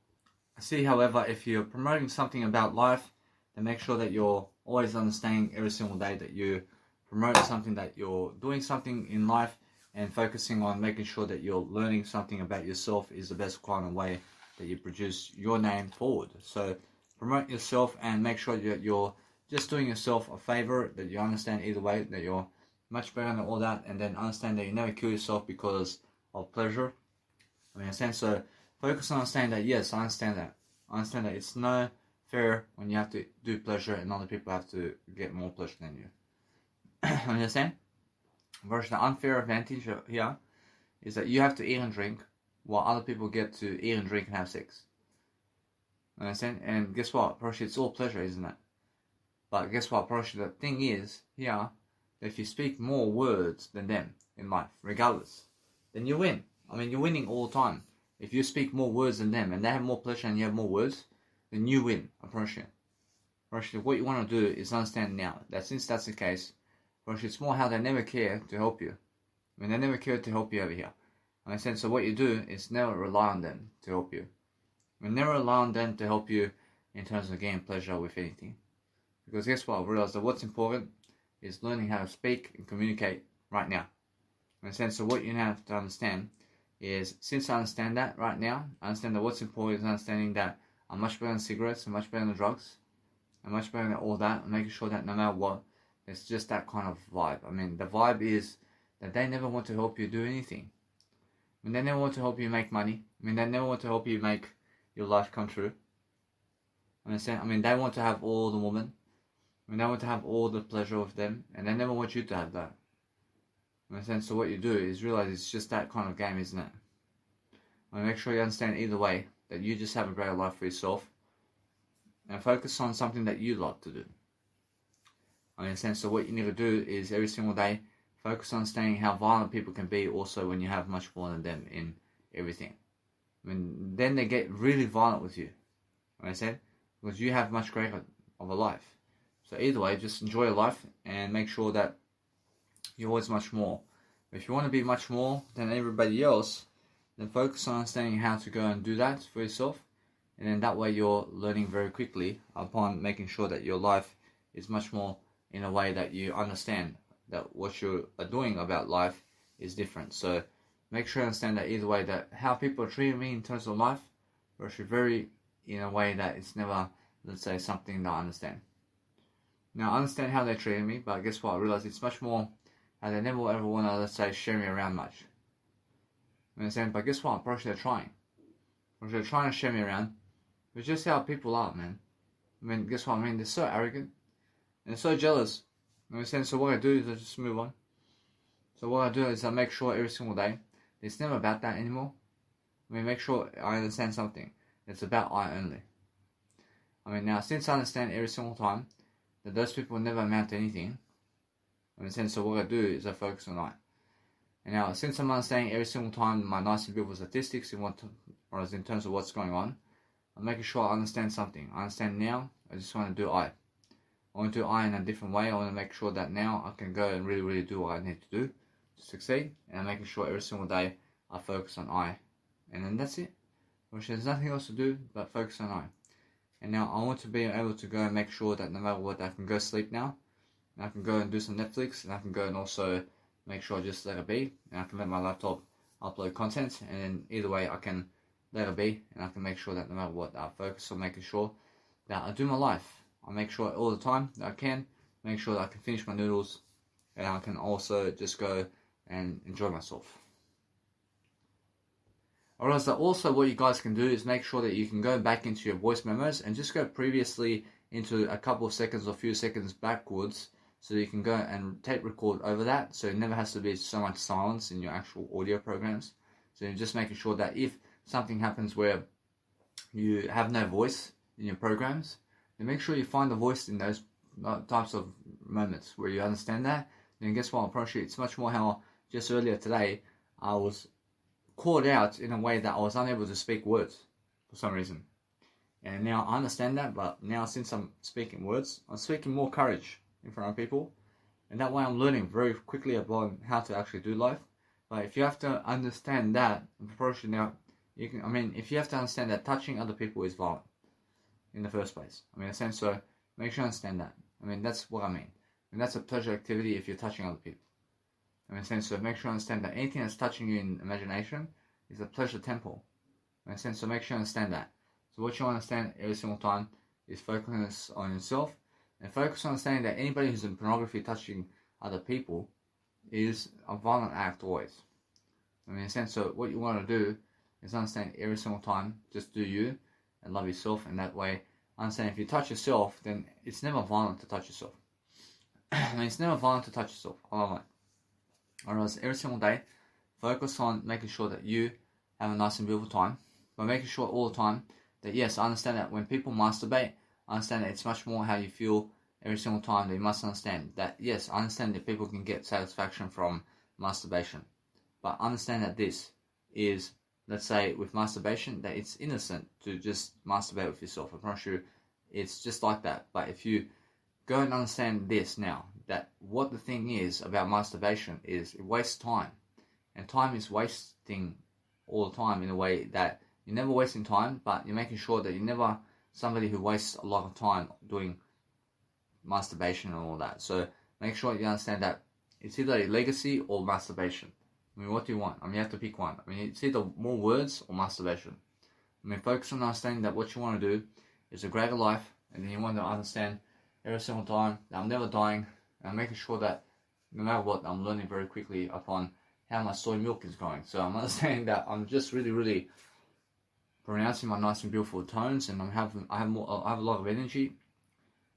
I see, however, if you're promoting something about life, then make sure that you're always understanding every single day that you promote something, that you're doing something in life, and focusing on making sure that you're learning something about yourself is the best kind of way that you produce your name forward. So promote yourself and make sure that you're just doing yourself a favor, that you understand either way that you're much better than all that, and then understand that you never kill yourself because of pleasure. I mean, understand? So focus on understanding that, yes, I understand that. I understand that it's no fair when you have to do pleasure and other people have to get more pleasure than you. Understand? Versus the unfair advantage here is that you have to eat and drink while other people get to eat and drink and have sex. Understand? And guess what? Probably it's all pleasure, isn't it? But guess what? Probably the thing is here, that if you speak more words than them in life, regardless, then you win. I mean, you're winning all the time. If you speak more words than them and they have more pleasure and you have more words, then you win. I promise you. Probably what you want to do is understand now that since that's the case, probably it's more how they never care to help you. I mean, they never care to help you over here. Understand? So what you do is never rely on them to help you. I mean, never rely on them to help you in terms of getting pleasure with anything. Because guess what? I realized that what's important is learning how to speak and communicate right now. Understand? So what you now have to understand is, since I understand that right now, I understand that what's important is understanding that I'm much better than cigarettes, I'm much better than drugs, I'm much better than all that, and making sure that no matter what, it's just that kind of vibe. I mean, the vibe is that they never want to help you do anything. I mean, they never want to help you make money. I mean, they never want to help you make your life come true. Understand? I mean, they want to have all the women. I mean, they want to have all the pleasure of them, and they never want you to have that. Understand? So what you do is realize it's just that kind of game, isn't it? I mean, make sure you understand either way that you just have a greater life for yourself, and focus on something that you like to do. I understand? So what you need to do is every single day focus on understanding how violent people can be also when you have much more than them in everything. I mean, then they get really violent with you. Understand? Because you have much greater of a life. So either way, just enjoy your life and make sure that you're always much more. If you want to be much more than everybody else, then focus on understanding how to go and do that for yourself. And then that way you're learning very quickly upon making sure that your life is much more in a way that you understand that what you are doing about life is different. So make sure you understand that either way, that how people are treating me in terms of life, or should vary in a way that it's never, let's say, something that I understand. Now I understand how they're treating me, but guess what? I realize it's much more how they never ever want to, let's say, share me around much. You understand? But guess what? Probably they're trying. Probably they're trying to share me around. It's just how people are, man. I mean, guess what? I mean, they're so arrogant. And they're so jealous. You understand? So what I do is I just move on. So what I do is I make sure every single day, it's never about that anymore. I mean, make sure I understand something. It's about I only. I mean, now, since I understand every single time that those people never amount to anything, I understand, so what I do is I focus on I. And now, since I'm understanding every single time my nice and beautiful statistics in terms of what's going on, I'm making sure I understand something. I understand now, I just want to do I. I want to do I in a different way. I want to make sure that now I can go and really do what I need to do to succeed. And I'm making sure every single day I focus on I. And then that's it. Which there's nothing else to do but focus on I. And now I want to be able to go and make sure that no matter what, I can go sleep now. And I can go and do some Netflix. And I can go and also make sure I just let it be. And I can let my laptop upload content. And then either way I can let it be. And I can make sure that no matter what, I focus on making sure that I do my life. I make sure all the time that I can. Make sure that I can finish my noodles. And I can also just go and enjoy myself. Alright, so also what you guys can do is make sure that you can go back into your voice memos and just go previously into a couple of seconds or few seconds backwards, so you can go and tape record over that, so it never has to be so much silence in your actual audio programs. So you're just making sure that if something happens where you have no voice in your programs, then make sure you find the voice in those types of moments where you understand that. Then guess what, I promise you, it's much more how just earlier today I was called out in a way that I was unable to speak words for some reason. And now I understand that, but now since I'm speaking words, I'm speaking more courage in front of people. And that way I'm learning very quickly about how to actually do life. But if you have to understand that, unfortunately now, if you have to understand that touching other people is violent in the first place. In a sense, so make sure you understand that. That's what I mean. And that's a pleasure activity if you're touching other people. In a sense, so make sure you understand that anything that's touching you in imagination is a pleasure temple. In a sense, so make sure you understand that. So what you understand every single time is focus on yourself and focus on understanding that anybody who's in pornography touching other people is a violent act always. In a sense, so what you want to do is understand every single time, just do you and love yourself, and that way understand if you touch yourself, then it's never violent to touch yourself. It's never violent to touch yourself. Alright, so every single day, focus on making sure that you have a nice and beautiful time, but making sure all the time that yes, I understand that when people masturbate, I understand that it's much more how you feel every single time. That you must understand that yes, I understand that people can get satisfaction from masturbation, but understand that this is, let's say with masturbation, that it's innocent to just masturbate with yourself. I promise you, it's just like that. But if you go and understand this now, that what the thing is about masturbation is it wastes time. And time is wasting all the time in a way that you're never wasting time, but you're making sure that you're never somebody who wastes a lot of time doing masturbation and all that. So make sure you understand that it's either a legacy or masturbation. What do you want? You have to pick one. It's either more words or masturbation. Focus on understanding that what you want to do is a greater life, and then you want to understand every single time that I'm never dying, and I'm making sure that no matter what, I'm learning very quickly upon how my soy milk is going. So I'm understanding that I'm just really pronouncing my nice and beautiful tones, and I have a lot of energy,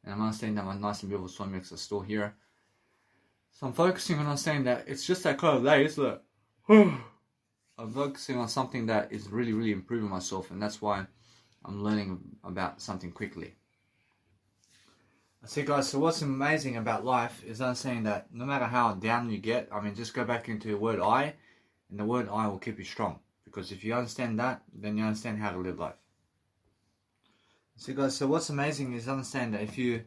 and I'm understanding that my nice and beautiful soy milks are still here. So I'm focusing on understanding that it's just that kind of day, isn't it? I'm focusing on something that is really improving myself, and that's why I'm learning about something quickly. See guys, so what's amazing about life is understanding that no matter how down you get, just go back into the word I, and the word I will keep you strong. Because if you understand that, then you understand how to live life. See guys, so what's amazing is understand that if you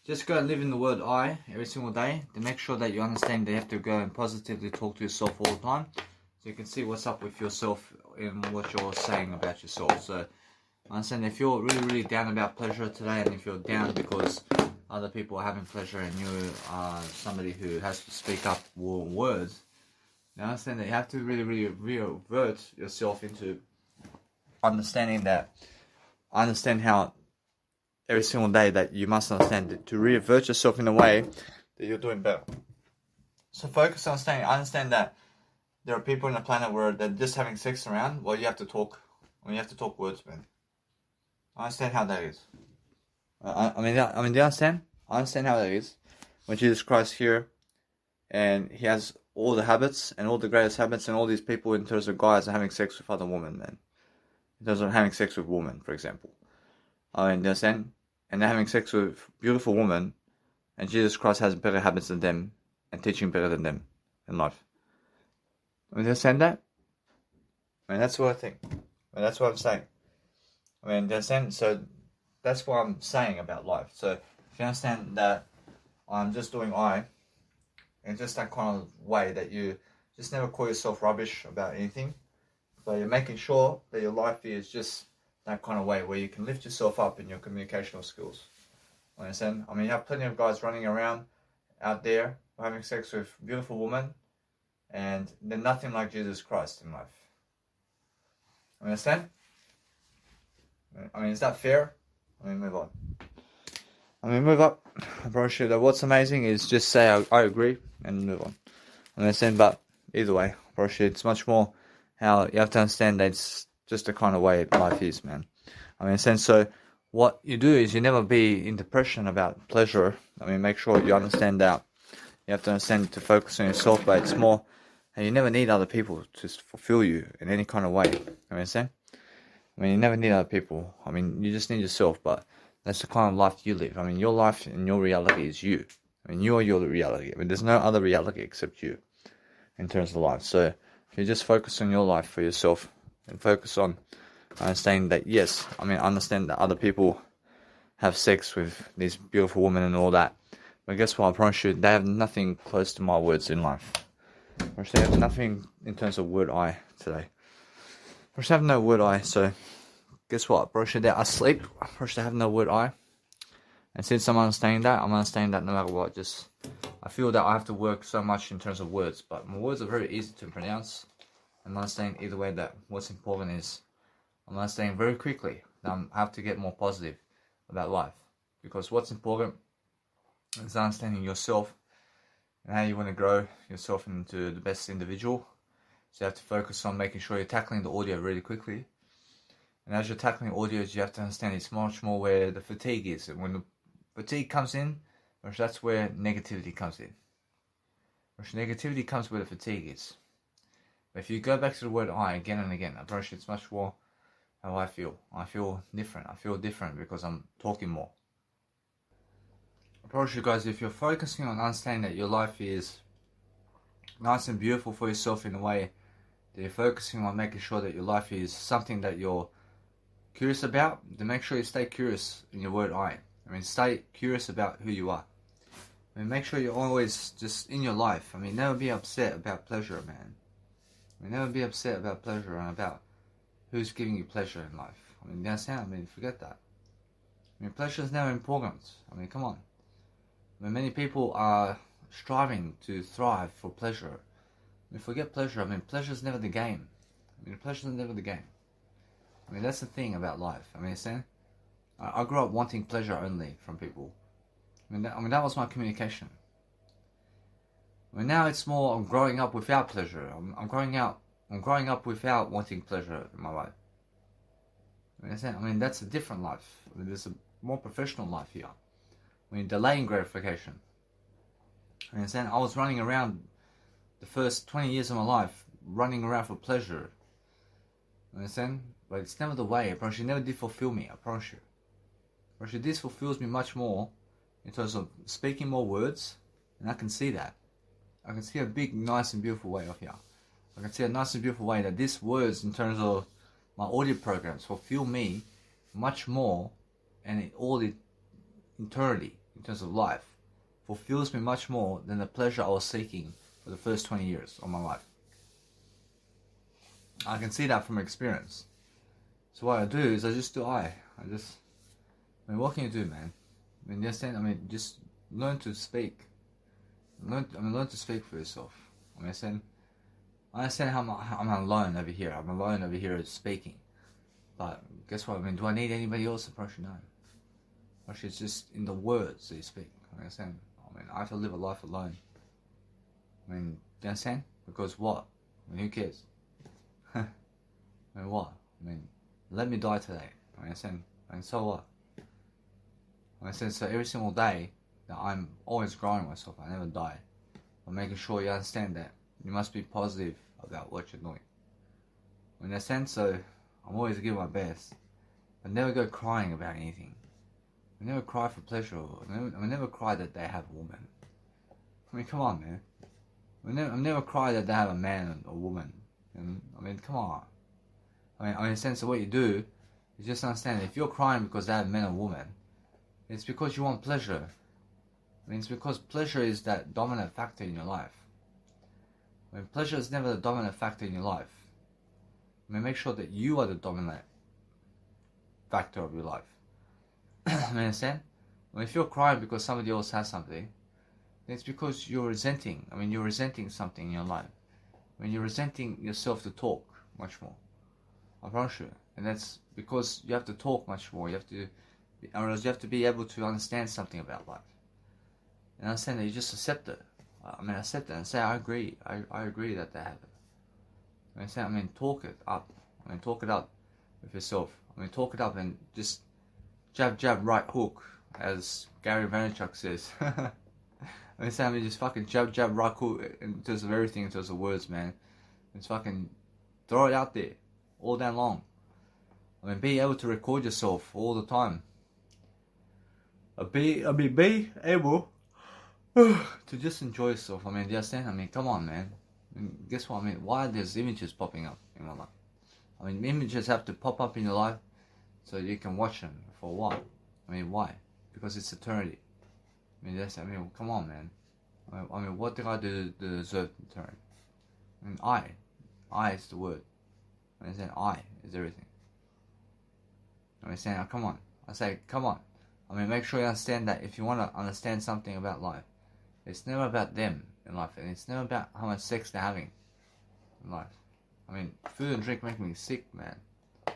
just go and live in the word I every single day, then make sure that you understand that you have to go and positively talk to yourself all the time. So you can see what's up with yourself and what you're saying about yourself. So understand if you're really down about pleasure today, and if you're down because other people are having pleasure and you are somebody who has to speak up words, now understand that you have to really revert yourself into understanding that. Understand how every single day that you must understand that to revert yourself in a way that you're doing better. So focus on understand that there are people on the planet where they're just having sex around. Well, you have to talk. You have to talk words, man. I understand how that is. Do you understand? I understand how that is. When Jesus Christ here, and he has all the habits and all the greatest habits, and all these people in terms of guys are having sex with other women, man. In terms of having sex with women, for example. Do you understand? And they're having sex with beautiful women, and Jesus Christ has better habits than them, and teaching better than them in life. Do you understand that? That's what I think. That's what I'm saying. Do you understand? So that's what I'm saying about life. So if you understand that I'm just doing I, in just that kind of way that you just never call yourself rubbish about anything, but you're making sure that your life is just that kind of way where you can lift yourself up in your communicational skills. Understand? I mean, you have plenty of guys running around out there having sex with beautiful women, and they're nothing like Jesus Christ in life. Understand? I mean, is that fair? I mean, move on. I mean, move up. I promise you that what's amazing is just say I agree and move on. Understand? But either way, I promise you it's much more how you have to understand that it's just the kind of way life is, man. I mean, so what you do is you never be in depression about pleasure. I mean, make sure you understand that. You have to understand to focus on yourself, but it's more, and you never need other people to fulfill you in any kind of way. I mean, you never need other people. I mean, you just need yourself, but that's the kind of life you live. I mean, your life and your reality is you. I mean, you are your reality. I mean, there's no other reality except you in terms of life. So if you just focus on your life for yourself and focus on understanding that, yes, I mean, I understand that other people have sex with these beautiful women and all that. But guess what? I promise you, they have nothing close to my words in life. They have nothing in terms of word I today. They have no word I, so guess what? Bro, they're asleep. Bro, they have no word I. And since I'm understanding that no matter what, just I feel that I have to work so much in terms of words, but my words are very easy to pronounce. I'm understanding either way that what's important is I'm understanding very quickly that I have to get more positive about life. Because what's important is understanding yourself and how you want to grow yourself into the best individual. So you have to focus on making sure you're tackling the audio really quickly. And as you're tackling audios, you have to understand it's much more where the fatigue is. And when the fatigue comes in, that's where negativity comes in. Negativity comes where the fatigue is. But if you go back to the word I again and again, I promise you it's much more how I feel. I feel different. I feel different because I'm talking more. I promise you guys, if you're focusing on understanding that your life is nice and beautiful for yourself in a way that you're focusing on making sure that your life is something that you're curious about, then make sure you stay curious in your word I. I mean, stay curious about who you are. I mean, make sure you're always just in your life. I mean, never be upset about pleasure, man. I mean, never be upset about pleasure and about who's giving you pleasure in life. I mean, you understand? I mean, forget that. I mean, pleasure is never important. I mean, come on. I mean, many people are striving to thrive for pleasure. I mean, forget pleasure. I mean, pleasure is never the game. I mean, pleasure is never the game. I mean, that's the thing about life. I mean, understand? I grew up wanting pleasure only from people. I mean, that was my communication. I mean, now it's more I'm growing up without pleasure. I'm growing up without wanting pleasure in my life. I mean, understand? I mean, that's a different life. I mean, there's a more professional life here. I mean, delaying gratification. I mean, understand? I was running around the first 20 years of my life, running around for pleasure. You understand? But it's never the way. I promise you, it never did fulfill me. I promise you. I promise you, this fulfills me much more in terms of speaking more words, and I can see that. I can see a big, nice and beautiful way of here. I can see a nice and beautiful way that these words in terms of my audio programs fulfill me much more, and all the eternity in terms of life fulfills me much more than the pleasure I was seeking for the first 20 years of my life. I can see that from experience. So what I do is I just do I mean, what can you do, man? I mean, you understand? I mean, just learn to speak. Learn to speak for yourself. I understand how I'm alone over here. I'm alone over here speaking. But guess what? I mean, do I need anybody else? Of course, no. Actually, it's just in the words that you speak. I understand? I mean, I have to live a life alone. I mean, do you understand? Because what? I mean, who cares? I mean, what? I mean, let me die today. I understand? I mean, so what? I understand? So every single day, that I'm always growing myself. I never die. I'm making sure you understand that. You must be positive about what you're doing. In a sense, so I'm always giving my best. I never go crying about anything. I never cry for pleasure. I never cry that they have a woman. I mean, come on, man. I never cry that they have a man or woman. And, I mean, come on. I mean, in a sense of what you do is just understand that if you're crying because they have a man or woman, It's because you want pleasure. I mean, it's because pleasure is that dominant factor in your life. I mean, pleasure is never the dominant factor in your life. I mean, make sure that you are the dominant factor of your life. You understand? I mean, if you're crying because somebody else has something, then it's because you're resenting. I mean, you're resenting something in your life. I mean, you're resenting yourself to talk much more. I promise you. And that's because you have to talk much more. You have to be able to understand something about life. And understand that you just accept it. I mean, accept it and say, I agree. I agree that happened. I mean, talk it up. I mean, talk it up with yourself. I mean, talk it up and just jab, right hook, as Gary Vaynerchuk says. I mean, just fucking jab, right hook in terms of everything, in terms of words, man. Just fucking throw it out there all day long. I mean, be able to record yourself all the time. Be able to just enjoy yourself. I mean, do you understand? I mean, come on, man. I mean, guess what? I mean, why are there's images popping up in my life? I mean, images have to pop up in your life so you can watch them for a while. I mean, why? Because it's eternity. I mean, come on, man. I mean, what did I do to deserve eternity? I mean, I is the word. I mean, I is everything. I mean, saying, come on. I say, come on. I mean, make sure you understand that if you want to understand something about life, it's never about them in life, and it's never about how much sex they're having in life. I mean, food and drink make me sick, man. I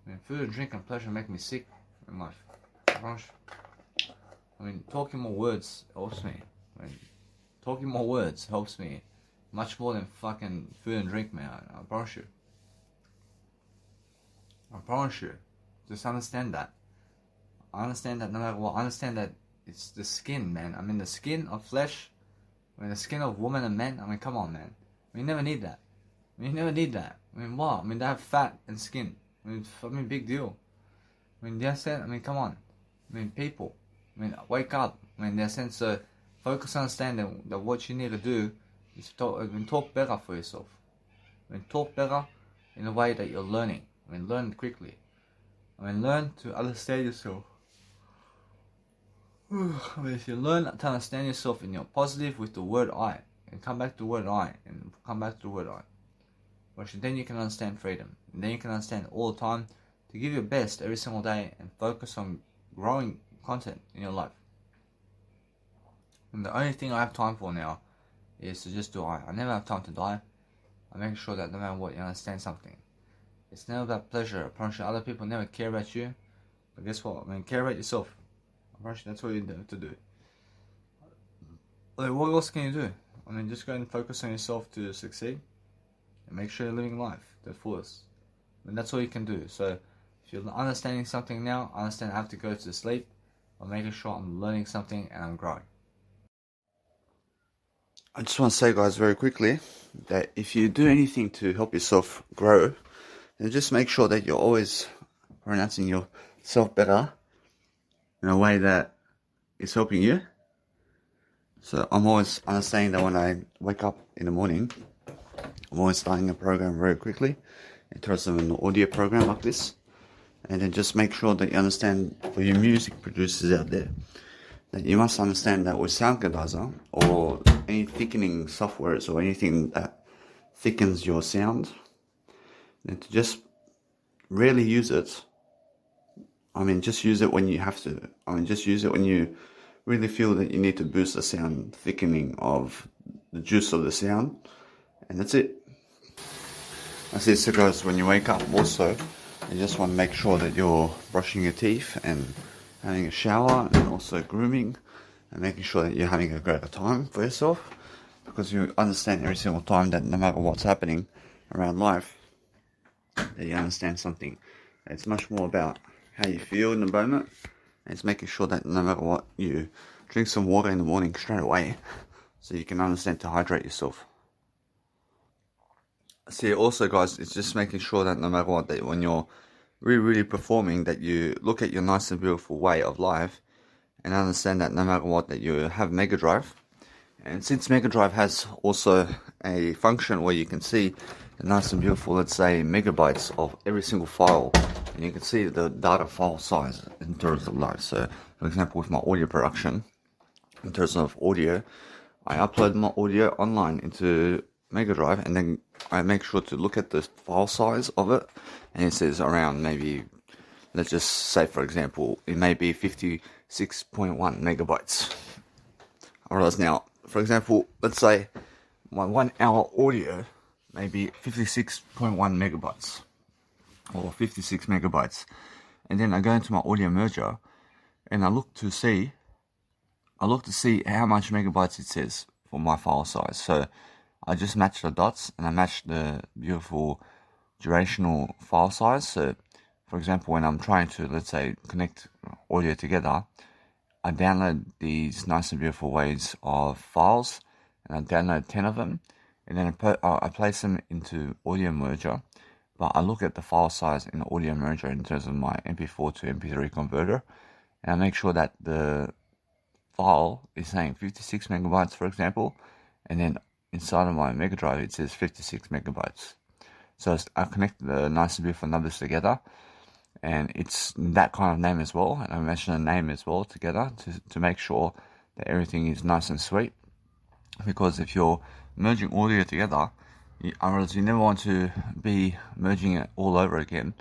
mean, food and drink and pleasure make me sick in life. I mean, talking more words helps me. I mean, talking more words helps me much more than fucking food and drink, man. I promise you. I promise you. Just understand that. I understand that no matter what. I understand that it's the skin, man. I mean, the skin of flesh. I mean, the skin of women and men. I mean, come on, man. I mean, you never need that. I mean, you never need that. I mean, what? I mean, they have fat and skin. I mean, big deal. I mean, do you understand? I mean, come on. I mean, people. I mean, wake up. I mean, in that sense, focus on understanding that what you need to do is talk better for yourself. I mean, talk better in a way that you're learning. I mean, learn quickly. I mean, learn to understand yourself. I mean, if you learn to understand yourself and you're positive with the word I, and come back to the word I, and come back to the word I, then you can understand freedom. And then you can understand all the time to give your best every single day and focus on growing content in your life. And the only thing I have time for now is to just do I. I never have time to die. I make sure that no matter what, you understand something. It's never about pleasure. I promise you, other people never care about you. But guess what? I mean, care about yourself. I promise you, that's what you need to do. Like, what else can you do? I mean, just go and focus on yourself to succeed. And make sure you're living life to the fullest. I mean, that's all you can do. So, if you're understanding something now, I understand I have to go to sleep. I'm making sure I'm learning something and I'm growing. I just want to say, guys, very quickly, that if you do anything to help yourself grow, then just make sure that you're always pronouncing yourself better in a way that is helping you. So I'm always understanding that when I wake up in the morning, I'm always starting a program very quickly in terms of an audio program like this. And then just make sure that you understand, for your music producers out there, that you must understand that with Soundclardizer or any thickening softwares or anything that thickens your sound, then to just rarely use it. I mean, just use it when you have to. I mean, just use it when you really feel that you need to boost the sound thickening of the juice of the sound. And that's it. That's it. So guys, when you wake up also, you just want to make sure that you're brushing your teeth and having a shower and also grooming and making sure that you're having a great time for yourself, because you understand every single time that no matter what's happening around life, that you understand something. It's much more about how you feel in the moment, and it's making sure that no matter what, you drink some water in the morning straight away so you can understand to hydrate yourself. See, also guys, it's just making sure that no matter what, that when you're really performing, that you look at your nice and beautiful way of life and understand that no matter what, that you have Mega Drive. And since Mega Drive has also a function where you can see the nice and beautiful, let's say, megabytes of every single file, and you can see the data file size in terms of life. So For example, with my audio production, in terms of audio, I upload my audio online into Mega Drive, and then I make sure to look at the file size of it, and it says around maybe, let's just say for example, it may be 56.1 megabytes. Whereas now, for example, let's say my 1 hour audio may be 56.1 megabytes or 56 megabytes, and then I go into my audio merger and I look to see how much megabytes it says for my file size. So I just match the dots and I match the beautiful durational file size. So for example, when I'm trying to, let's say, connect audio together, I download these nice and beautiful waves of files, and I download 10 of them, and then I place them into audio merger. But I look at the file size in the audio merger in terms of my MP4 to MP3 converter, and I make sure that the file is saying 56 megabytes, for example, and then inside of my Mega Drive it says 56 megabytes. So I connect the nice and beautiful numbers together, and it's that kind of name as well, and I mention the name as well together to make sure that everything is nice and sweet. Because if you're merging audio together, otherwise you never want to be merging it all over again,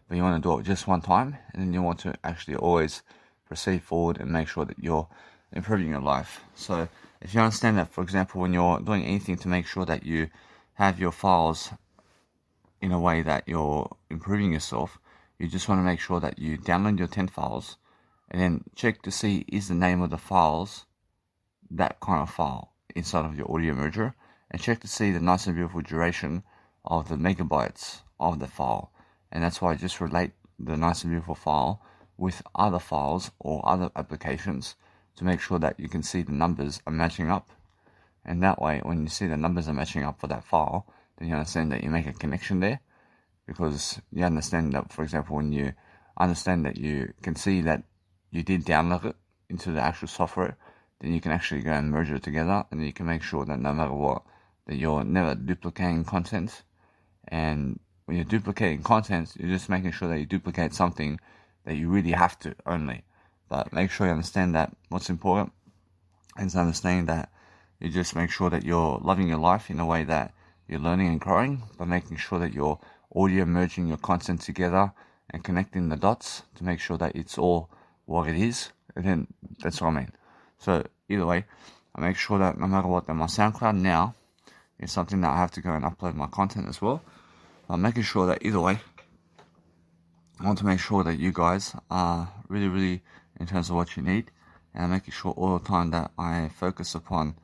but you want to do it just one time, and then you want to actually always proceed forward and make sure that you're improving your life. So if you understand that, for example, when you're doing anything to make sure that you have your files in a way that you're improving yourself, you just want to make sure that you download your 10 files and then check to see is the name of the files that kind of file inside of your audio merger, and check to see the nice and beautiful duration of the megabytes of the file. And that's why I just relate the nice and beautiful file with other files or other applications to make sure that you can see the numbers are matching up. And that way, when you see the numbers are matching up for that file, then you understand that you make a connection there, because you understand that, for example, when you understand that you can see that you did download it into the actual software, then you can actually go and merge it together, and you can make sure that no matter what, that you're never duplicating content. And when you're duplicating content, you're just making sure that you duplicate something that you really have to only. But make sure you understand that what's important is understanding that you just make sure that you're loving your life in a way that you're learning and growing, by making sure that you're audio merging your content together and connecting the dots to make sure that it's all what it is. And then that's what I mean. So either way, I make sure that no matter what, that my SoundCloud now is something that I have to go and upload my content as well. I'm making sure that either way, I want to make sure that you guys are really in terms of what you need, and I'm making sure all the time that I focus upon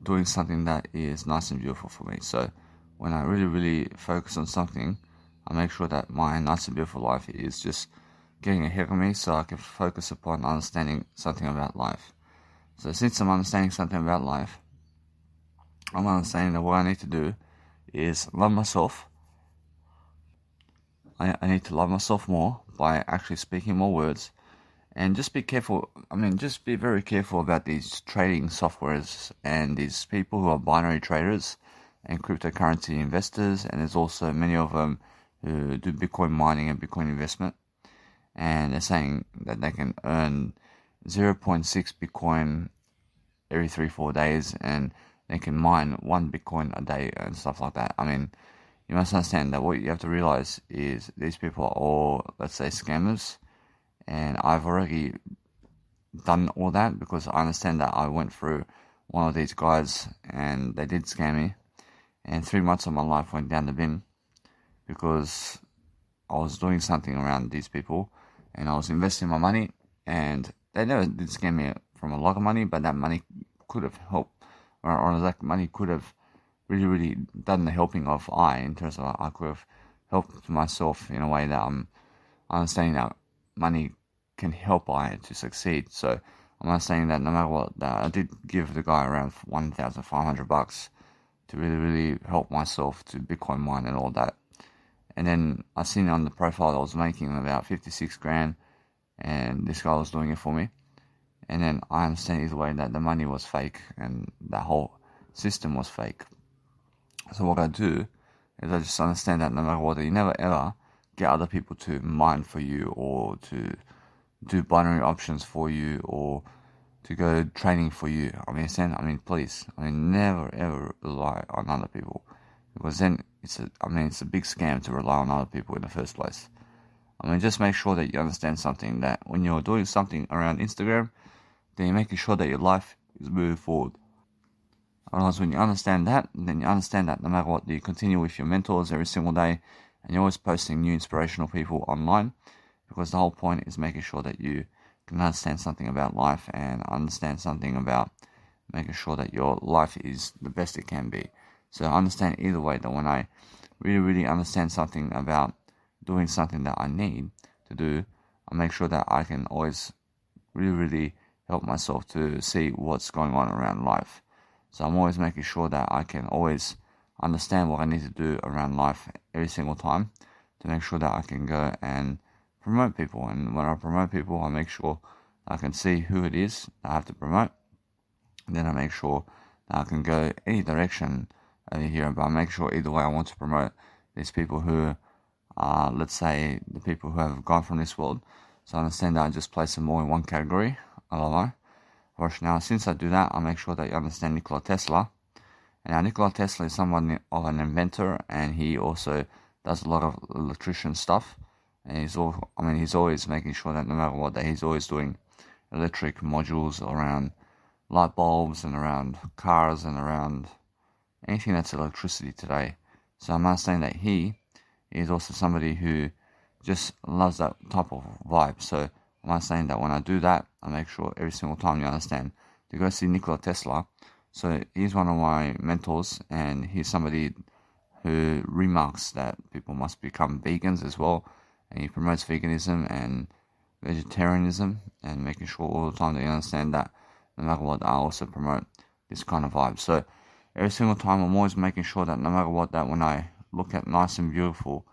doing something that is nice and beautiful for me. So when I really focus on something, I make sure that my nice and beautiful life is just getting ahead of me, so I can focus upon understanding something about life. So since I'm understanding something about life, I'm understanding that what I need to do is love myself. I need to love myself more by actually speaking more words, and just be careful. Just be very careful about these trading softwares and these people who are binary traders and cryptocurrency investors, and there's also many of them who do Bitcoin mining and Bitcoin investment, and they're saying that they can earn 0.6 Bitcoin every 3-4 days, and they can mine 1 Bitcoin a day and stuff like that. You must understand that what you have to realize is these people are all, let's say, scammers, and I've already done all that because I understand that I went through one of these guys and they did scam me, and 3 months of my life went down the bin because I was doing something around these people and I was investing my money, and they never did scam me from a lot of money, but that money could have helped, or that money could have really done the helping of in terms of I could have helped myself in a way that I'm understanding that money can help to succeed. So I'm understanding that no matter what, that I did give the guy around $1,500 to really help myself to Bitcoin mine and all that. And then I seen on the profile that I was making about 56 grand, and this guy was doing it for me. And then I understand either way that the money was fake and that whole system was fake. So what I do is I just understand that no matter what, you never ever get other people to mine for you or to do binary options for you or to go training for you. Please, never ever rely on other people, because then it's a big scam to rely on other people in the first place. Just make sure that you understand something, that when you're doing something around Instagram, then you're making sure that your life is moving forward. Otherwise, when you understand that, then you understand that no matter what, you continue with your mentors every single day, and you're always posting new inspirational people online, because the whole point is making sure that you can understand something about life and understand something about making sure that your life is the best it can be. So I understand either way that when I really, really understand something about doing something that I need to do, I make sure that I can always really, really help myself to see what's going on around life. So I'm always making sure that I can always understand what I need to do around life every single time to make sure that I can go and promote people. And when I promote people, I make sure I can see who it is that I have to promote. And then I make sure that I can go any direction over here, but I make sure either way I want to promote these people who are, let's say, the people who have gone from this world. So I understand that I just place them all in one category. Now, since I do that, I make sure that you understand Nikola Tesla. And now, Nikola Tesla is someone of an inventor, and he also does a lot of electrician stuff. And he's always making sure that no matter what, that he's always doing electric modules around light bulbs and around cars and around anything that's electricity today. So I'm understanding that he is also somebody who just loves that type of vibe. So I'm understanding that when I do that, I make sure every single time you understand to go see Nikola Tesla. So he's one of my mentors, and he's somebody who remarks that people must become vegans as well. And he promotes veganism and vegetarianism, and making sure all the time that you understand that no matter what, I also promote this kind of vibe. So every single time I'm always making sure that no matter what, that when I look at nice and beautiful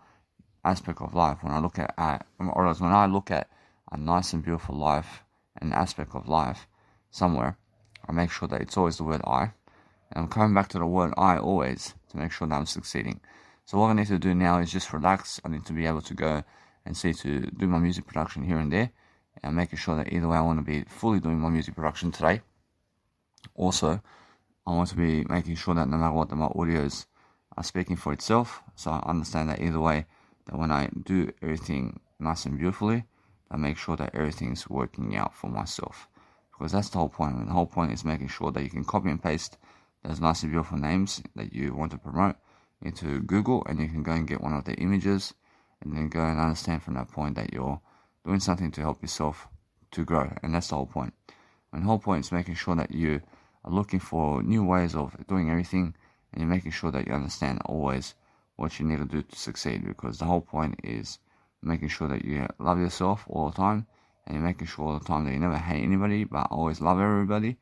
aspect of life, when I look at a nice and beautiful life, an aspect of life somewhere, I make sure that it's always the word I. And I'm coming back to the word I always to make sure that I'm succeeding. So what I need to do now is just relax. I need to be able to go and see to do my music production here and there, and making sure that either way I want to be fully doing my music production today. Also, I want to be making sure that no matter what, that my audios are speaking for itself. So I understand that either way, that when I do everything nice and beautifully, I make sure that everything's working out for myself. Because that's the whole point. And the whole point is making sure that you can copy and paste those nice and beautiful names that you want to promote into Google, and you can go and get one of the images, and then go and understand from that point that you're doing something to help yourself to grow. And that's the whole point. And the whole point is making sure that you are looking for new ways of doing everything, and you're making sure that you understand always what you need to do to succeed. Because the whole point is making sure that you love yourself all the time, and you're making sure all the time that you never hate anybody, but always love everybody.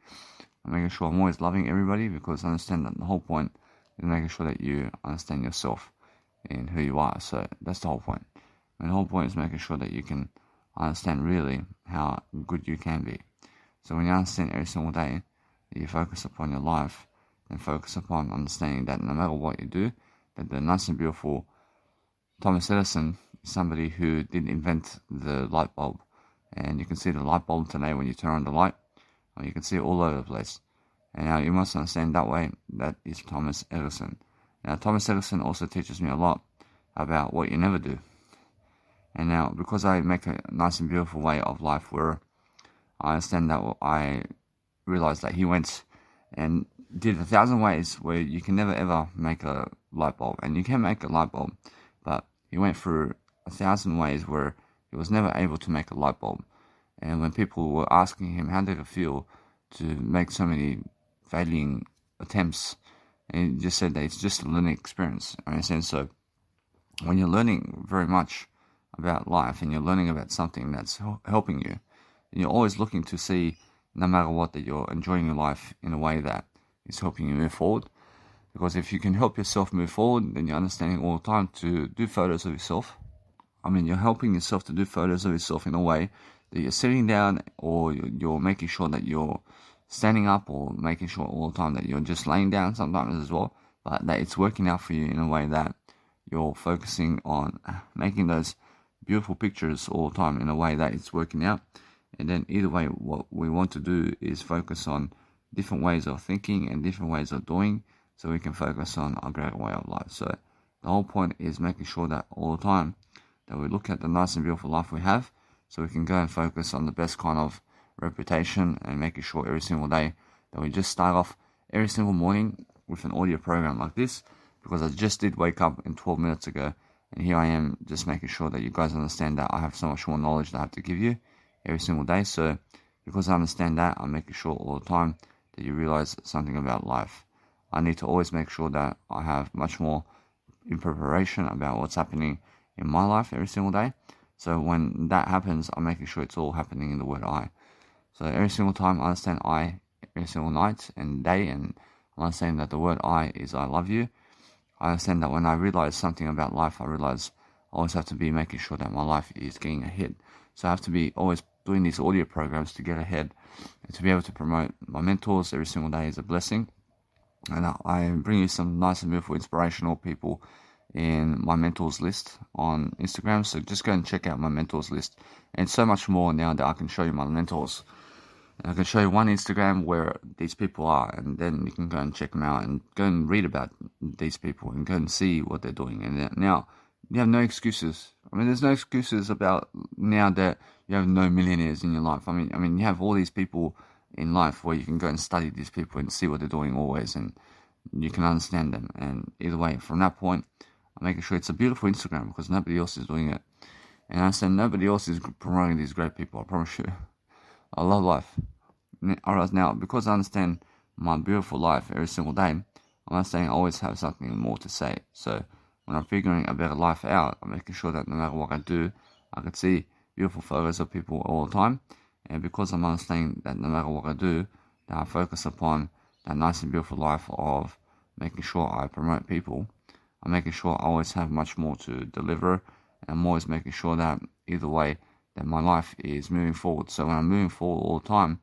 I'm making sure I'm always loving everybody, because I understand that the whole point is making sure that you understand yourself and who you are. So that's the whole point. And the whole point is making sure that you can understand really how good you can be. So when you understand every single day that you focus upon your life, and focus upon understanding that no matter what you do, that the nice and beautiful Thomas Edison is somebody who did invent the light bulb. And you can see the light bulb today when you turn on the light. You can see it all over the place. And now you must understand that way, that is Thomas Edison. Now Thomas Edison also teaches me a lot about what you never do. And now, because I make a nice and beautiful way of life where I understand that, I realize that he went and did 1,000 ways where you can never ever make a light bulb. And you can make a light bulb, but he went through 1,000 ways where he was never able to make a light bulb. And when people were asking him how did it feel to make so many failing attempts, and he just said that it's just a learning experience. So when you're learning very much about life, and you're learning about something that's helping you, and you're always looking to see, no matter what, that you're enjoying your life in a way that is helping you move forward. Because if you can help yourself move forward, then you're understanding all the time to do photos of yourself. You're helping yourself to do photos of yourself in a way that you're sitting down, or you're making sure that you're standing up, or making sure all the time that you're just laying down sometimes as well, but that it's working out for you in a way that you're focusing on making those beautiful pictures all the time in a way that it's working out. And then either way, what we want to do is focus on different ways of thinking and different ways of doing, so we can focus on a greater way of life. So the whole point is making sure that all the time that we look at the nice and beautiful life we have, so we can go and focus on the best kind of reputation, and making sure every single day that we just start off every single morning with an audio program like this, because I just did wake up in 12 minutes ago, and here I am just making sure that you guys understand that I have so much more knowledge that I have to give you every single day. So because I understand that, I'm making sure all the time that you realize something about life. I need to always make sure that I have much more in preparation about what's happening in my life every single day. So when that happens, I'm making sure it's all happening in the word I. So every single time I understand I, every single night and day, and I understand that the word I is I love you. I understand that when I realize something about life, I realize I always have to be making sure that my life is getting ahead. So I have to be always doing these audio programs to get ahead, and to be able to promote my mentors every single day is a blessing. And I bring you some nice and beautiful inspirational people in my mentors list on Instagram. So just go and check out my mentors list, and so much more now that I can show you my mentors. And I can show you one Instagram where these people are, and then you can go and check them out and go and read about these people and go and see what they're doing. And now you have no excuses. I mean, there's no excuses about now that you have no millionaires in your life. I mean, you have all these people in life where you can go and study these people and see what they're doing always, and you can understand them. And either way, from that point, I'm making sure it's a beautiful Instagram because nobody else is doing it. And I understand nobody else is promoting these great people, I promise you. I love life. Alright, now, because I understand my beautiful life every single day, I'm understanding I always have something more to say. So when I'm figuring a better life out, I'm making sure that no matter what I do, I can see beautiful photos of people all the time. And because I'm understanding that no matter what I do, that I focus upon that nice and beautiful life of making sure I promote people, I'm making sure I always have much more to deliver, and I'm always making sure that either way that my life is moving forward. So when I'm moving forward all the time,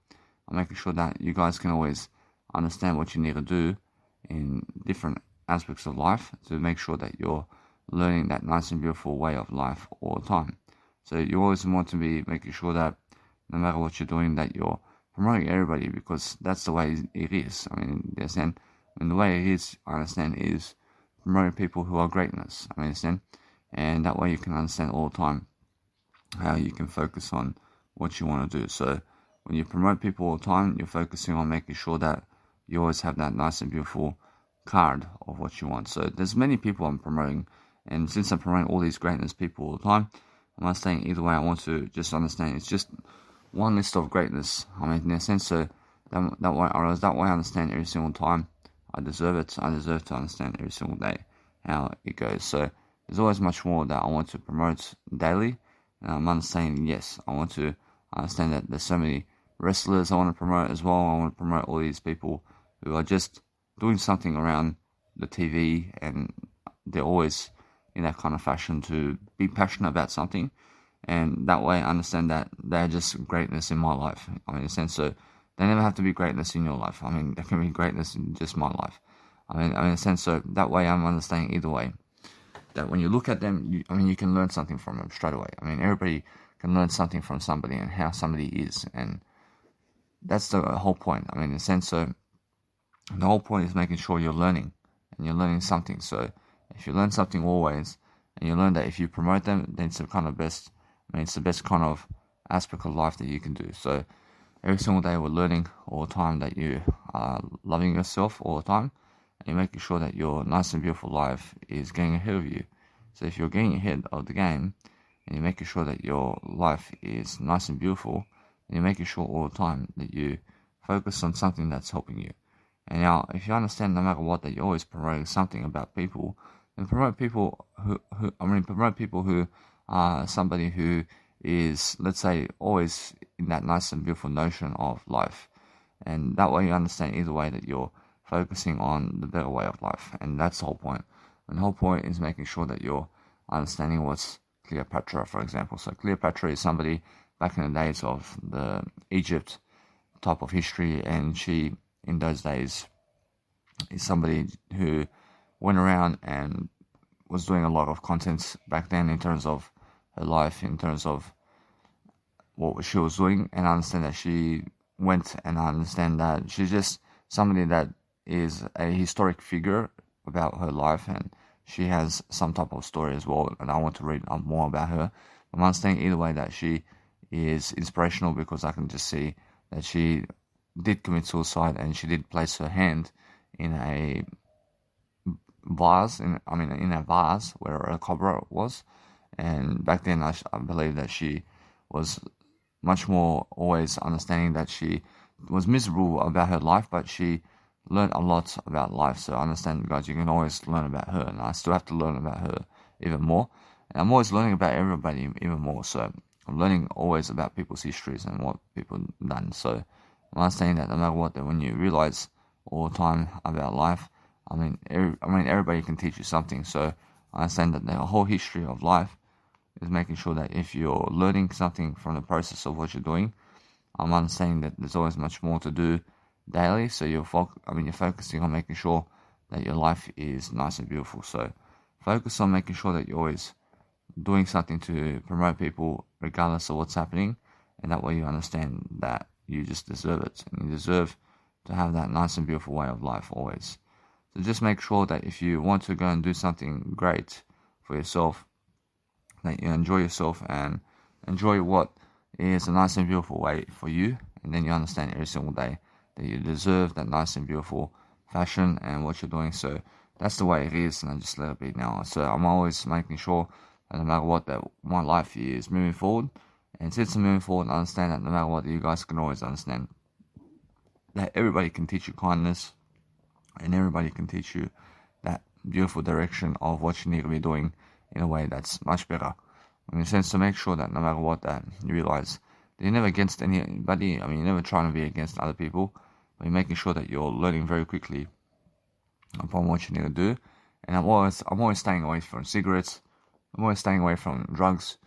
I'm making sure that you guys can always understand what you need to do in different aspects of life to make sure that you're learning that nice and beautiful way of life all the time. So you always want to be making sure that no matter what you're doing, that you're promoting everybody, because that's the way it is. I mean, understand? And the way it is, I understand, is promoting people who are greatness. I understand? And that way you can understand all the time how you can focus on what you want to do. So when you promote people all the time, you're focusing on making sure that you always have that nice and beautiful card of what you want. So there's many people I'm promoting, and since I'm promoting all these greatness people all the time, I'm not saying either way. I want to just understand it's just one list of greatness. I mean, in a sense, so that way I understand every single time. I deserve it. I deserve to understand every single day how it goes. So there's always much more that I want to promote daily. And I'm understanding, yes, I want to understand that there's so many wrestlers I want to promote as well. I want to promote all these people who are just doing something around the TV, and they're always in that kind of fashion to be passionate about something. And that way I understand that they're just greatness in my life. I mean, in a sense, so they never have to be greatness in your life. I mean, there can be greatness in just my life. I mean, in a sense, so that way I'm understanding either way. That when you look at them, you can learn something from them straight away. I mean, everybody can learn something from somebody and how somebody is. And that's the whole point. I mean, in a sense, so the whole point is making sure you're learning, and you're learning something. So if you learn something always, and you learn that if you promote them, then it's the kind of best, it's the best kind of aspect of life that you can do. So every single day we're learning all the time, that you are loving yourself all the time, and you're making sure that your nice and beautiful life is getting ahead of you. So if you're getting ahead of the game, and you're making sure that your life is nice and beautiful, and you're making sure all the time that you focus on something that's helping you. And now, if you understand no matter what that you're always promoting something about people, and promote people promote people who are somebody who is, let's say, always in that nice and beautiful notion of life. And that way you understand either way that you're focusing on the better way of life. And that's the whole point. And the whole point is making sure that you're understanding what's Cleopatra, for example. So Cleopatra is somebody back in the days of the Egypt type of history, and she, in those days, is somebody who went around and was doing a lot of content back then in terms of her life in terms of what she was doing, and I understand that she went, and I understand that she's just somebody that is a historic figure about her life, and she has some type of story as well, and I want to read up more about her. I'm understanding either way that she is inspirational, because I can just see that she did commit suicide, and she did place her hand in a vase, in a vase where a cobra was. And back then I believe that she was much more always understanding that she was miserable about her life, but she learned a lot about life. So I understand, guys, you can always learn about her, and I still have to learn about her even more. And I'm always learning about everybody even more. So I'm learning always about people's histories and what people done. So I'm understanding that no matter what, that when you realize all the time about life, everybody can teach you something. So I understand that the whole history of life is making sure that if you're learning something from the process of what you're doing, I'm understanding that there's always much more to do daily. So you're focusing on making sure that your life is nice and beautiful. So focus on making sure that you're always doing something to promote people regardless of what's happening, and that way you understand that you just deserve it, and you deserve to have that nice and beautiful way of life always. So just make sure that if you want to go and do something great for yourself, that you enjoy yourself and enjoy what is a nice and beautiful way for you, and then you understand every single day that you deserve that nice and beautiful fashion and what you're doing. So that's the way it is, and I just let it be now. So I'm always making sure that no matter what, that my life is moving forward, and since I'm moving forward, I understand that no matter what, you guys can always understand that everybody can teach you kindness, and everybody can teach you that beautiful direction of what you need to be doing in a way that's much better. In a sense, to make sure that no matter what, that you realize that you're never against anybody. You're never trying to be against other people, but you're making sure that you're learning very quickly upon what you need to do. And I'm always staying away from cigarettes. I'm always staying away from drugs.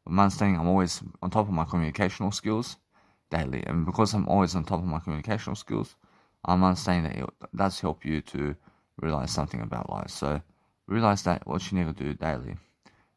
I'm understanding I'm always on top of my communicational skills daily, and because I'm always on top of my communicational skills, I'm understanding that it does help you to realize something about life. So realize that what you need to do daily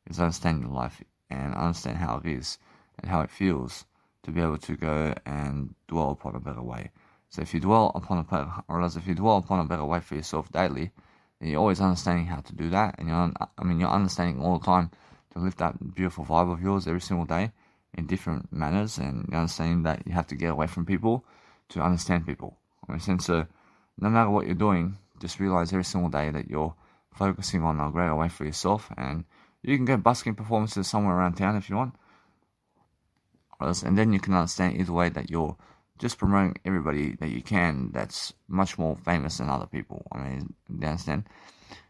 is understand your life and understand how it is and how it feels to be able to go and dwell upon a better way. So if you dwell upon a better way for yourself daily, then you're always understanding how to do that, and you're understanding all the time to lift that beautiful vibe of yours every single day in different manners, and you're understanding that you have to get away from people to understand people. So no matter what you're doing, just realize every single day that you're focusing on a greater way for yourself, and you can go busking performances somewhere around town if you want, and then you can understand either way that you're just promoting everybody that you can that's much more famous than other people. You understand?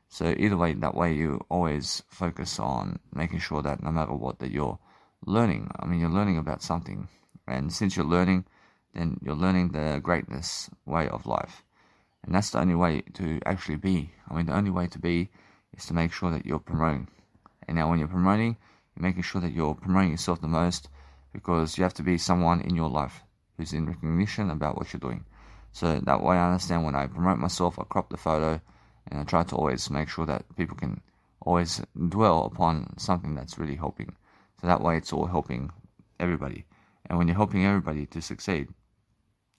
So either way, that way you always focus on making sure that no matter what, that you're learning. You're learning about something, and since you're learning, then you're learning the greatness way of life. And that's the only way to actually be. The only way to be is to make sure that you're promoting. And now when you're promoting, you're making sure that you're promoting yourself the most, because you have to be someone in your life who's in recognition about what you're doing. So that way I understand when I promote myself, I crop the photo, and I try to always make sure that people can always dwell upon something that's really helping. So that way it's all helping everybody. And when you're helping everybody to succeed,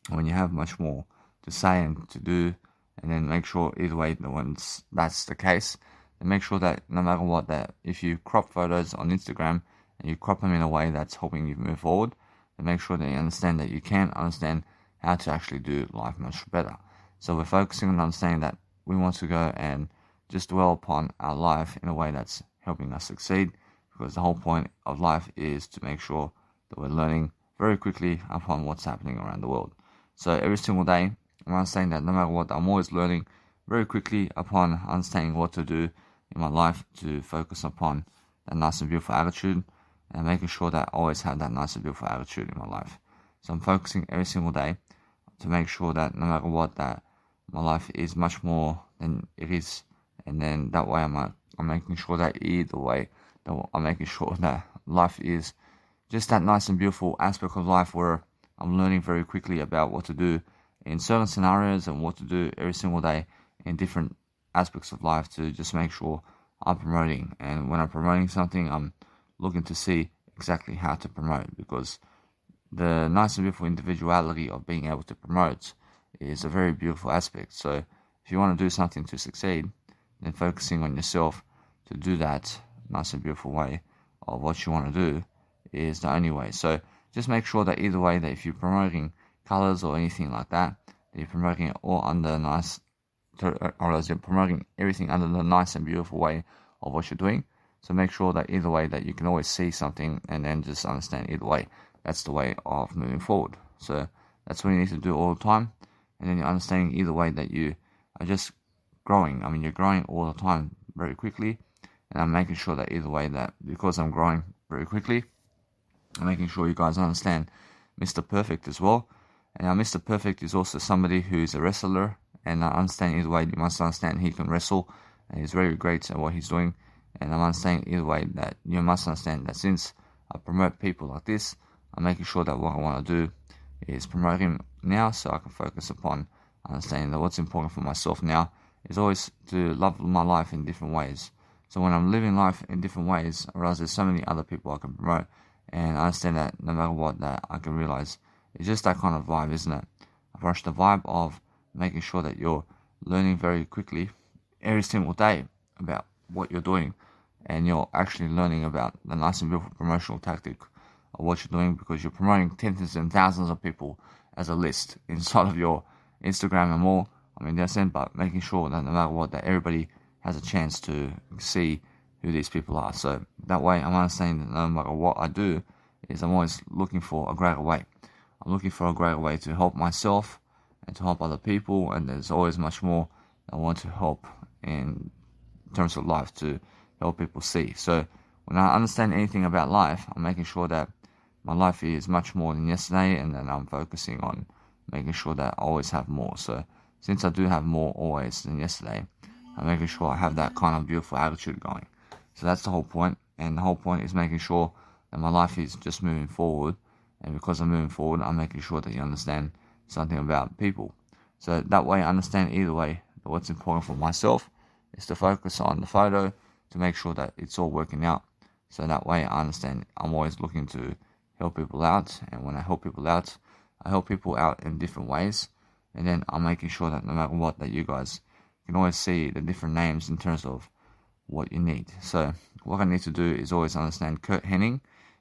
when you have much more to say and to do, and then make sure either way that once that's the case, then make sure that no matter what, that if you crop photos on Instagram and you crop them in a way that's helping you move forward, then make sure that you understand that you can understand how to actually do life much better. So we're focusing on understanding that we want to go and just dwell upon our life in a way that's helping us succeed, because the whole point of life is to make sure that we're learning very quickly upon what's happening around the world. So every single day, I'm understanding that no matter what, I'm always learning very quickly upon understanding what to do in my life to focus upon that nice and beautiful attitude, and making sure that I always have that nice and beautiful attitude in my life. So I'm focusing every single day to make sure that no matter what, that my life is much more than it is, and then that way I'm making sure that either way, that I'm making sure that life is just that nice and beautiful aspect of life where I'm learning very quickly about what to do in certain scenarios and what to do every single day in different aspects of life to just make sure I'm promoting. And when I'm promoting something, I'm looking to see exactly how to promote, because the nice and beautiful individuality of being able to promote is a very beautiful aspect. So if you want to do something to succeed, then focusing on yourself to do that nice and beautiful way of what you want to do is the only way. So just make sure that either way, that if you're promoting colors or anything like that, you're promoting it all under nice, or else you're promoting everything under the nice and beautiful way of what you're doing. So make sure that either way that you can always see something and then just understand either way. That's the way of moving forward. So that's what you need to do all the time. And then you're understanding either way that you are just growing. I mean, you're growing all the time very quickly. And I'm making sure that either way that because I'm growing very quickly, I'm making sure you guys understand Mr. Perfect as well. And now Mr. Perfect is also somebody who's a wrestler. And I understand either way, you must understand he can wrestle. And he's very great at what he's doing. And I'm understanding either way that you must understand that since I promote people like this, I'm making sure that what I want to do is promote him now, so I can focus upon understanding that what's important for myself now is always to love my life in different ways. So when I'm living life in different ways, I realize there's so many other people I can promote, and I understand that no matter what, that I can realize it's just that kind of vibe, isn't it? I've rushed the vibe of making sure that you're learning very quickly every single day about what you're doing, and you're actually learning about the nice and beautiful promotional tactic of what you're doing, because you're promoting tens and thousands of people as a list inside of your Instagram and more. I mean, that's it, but making sure that no matter what, that everybody has a chance to see who these people are. So that way, I'm understanding that no matter what I do, is I'm always looking for a greater way. I'm looking for a greater way to help myself and to help other people, and there's always much more I want to help in terms of life to help people see. So when I understand anything about life, I'm making sure that my life is much more than yesterday, and then I'm focusing on making sure that I always have more. So since I do have more always than yesterday, I'm making sure I have that kind of beautiful attitude going. So that's the whole point, and the whole point is making sure that my life is just moving forward, and because I'm moving forward, I'm making sure that you understand something about people. So that way I understand either way that what's important for myself is to focus on the photo to make sure that it's all working out. So that way I understand I'm always looking to help people out, and when I help people out, I help people out in different ways, and then I'm making sure that no matter what, that you guys can always see the different names in terms of what you need. So what I need to do is always understand Kurt Henning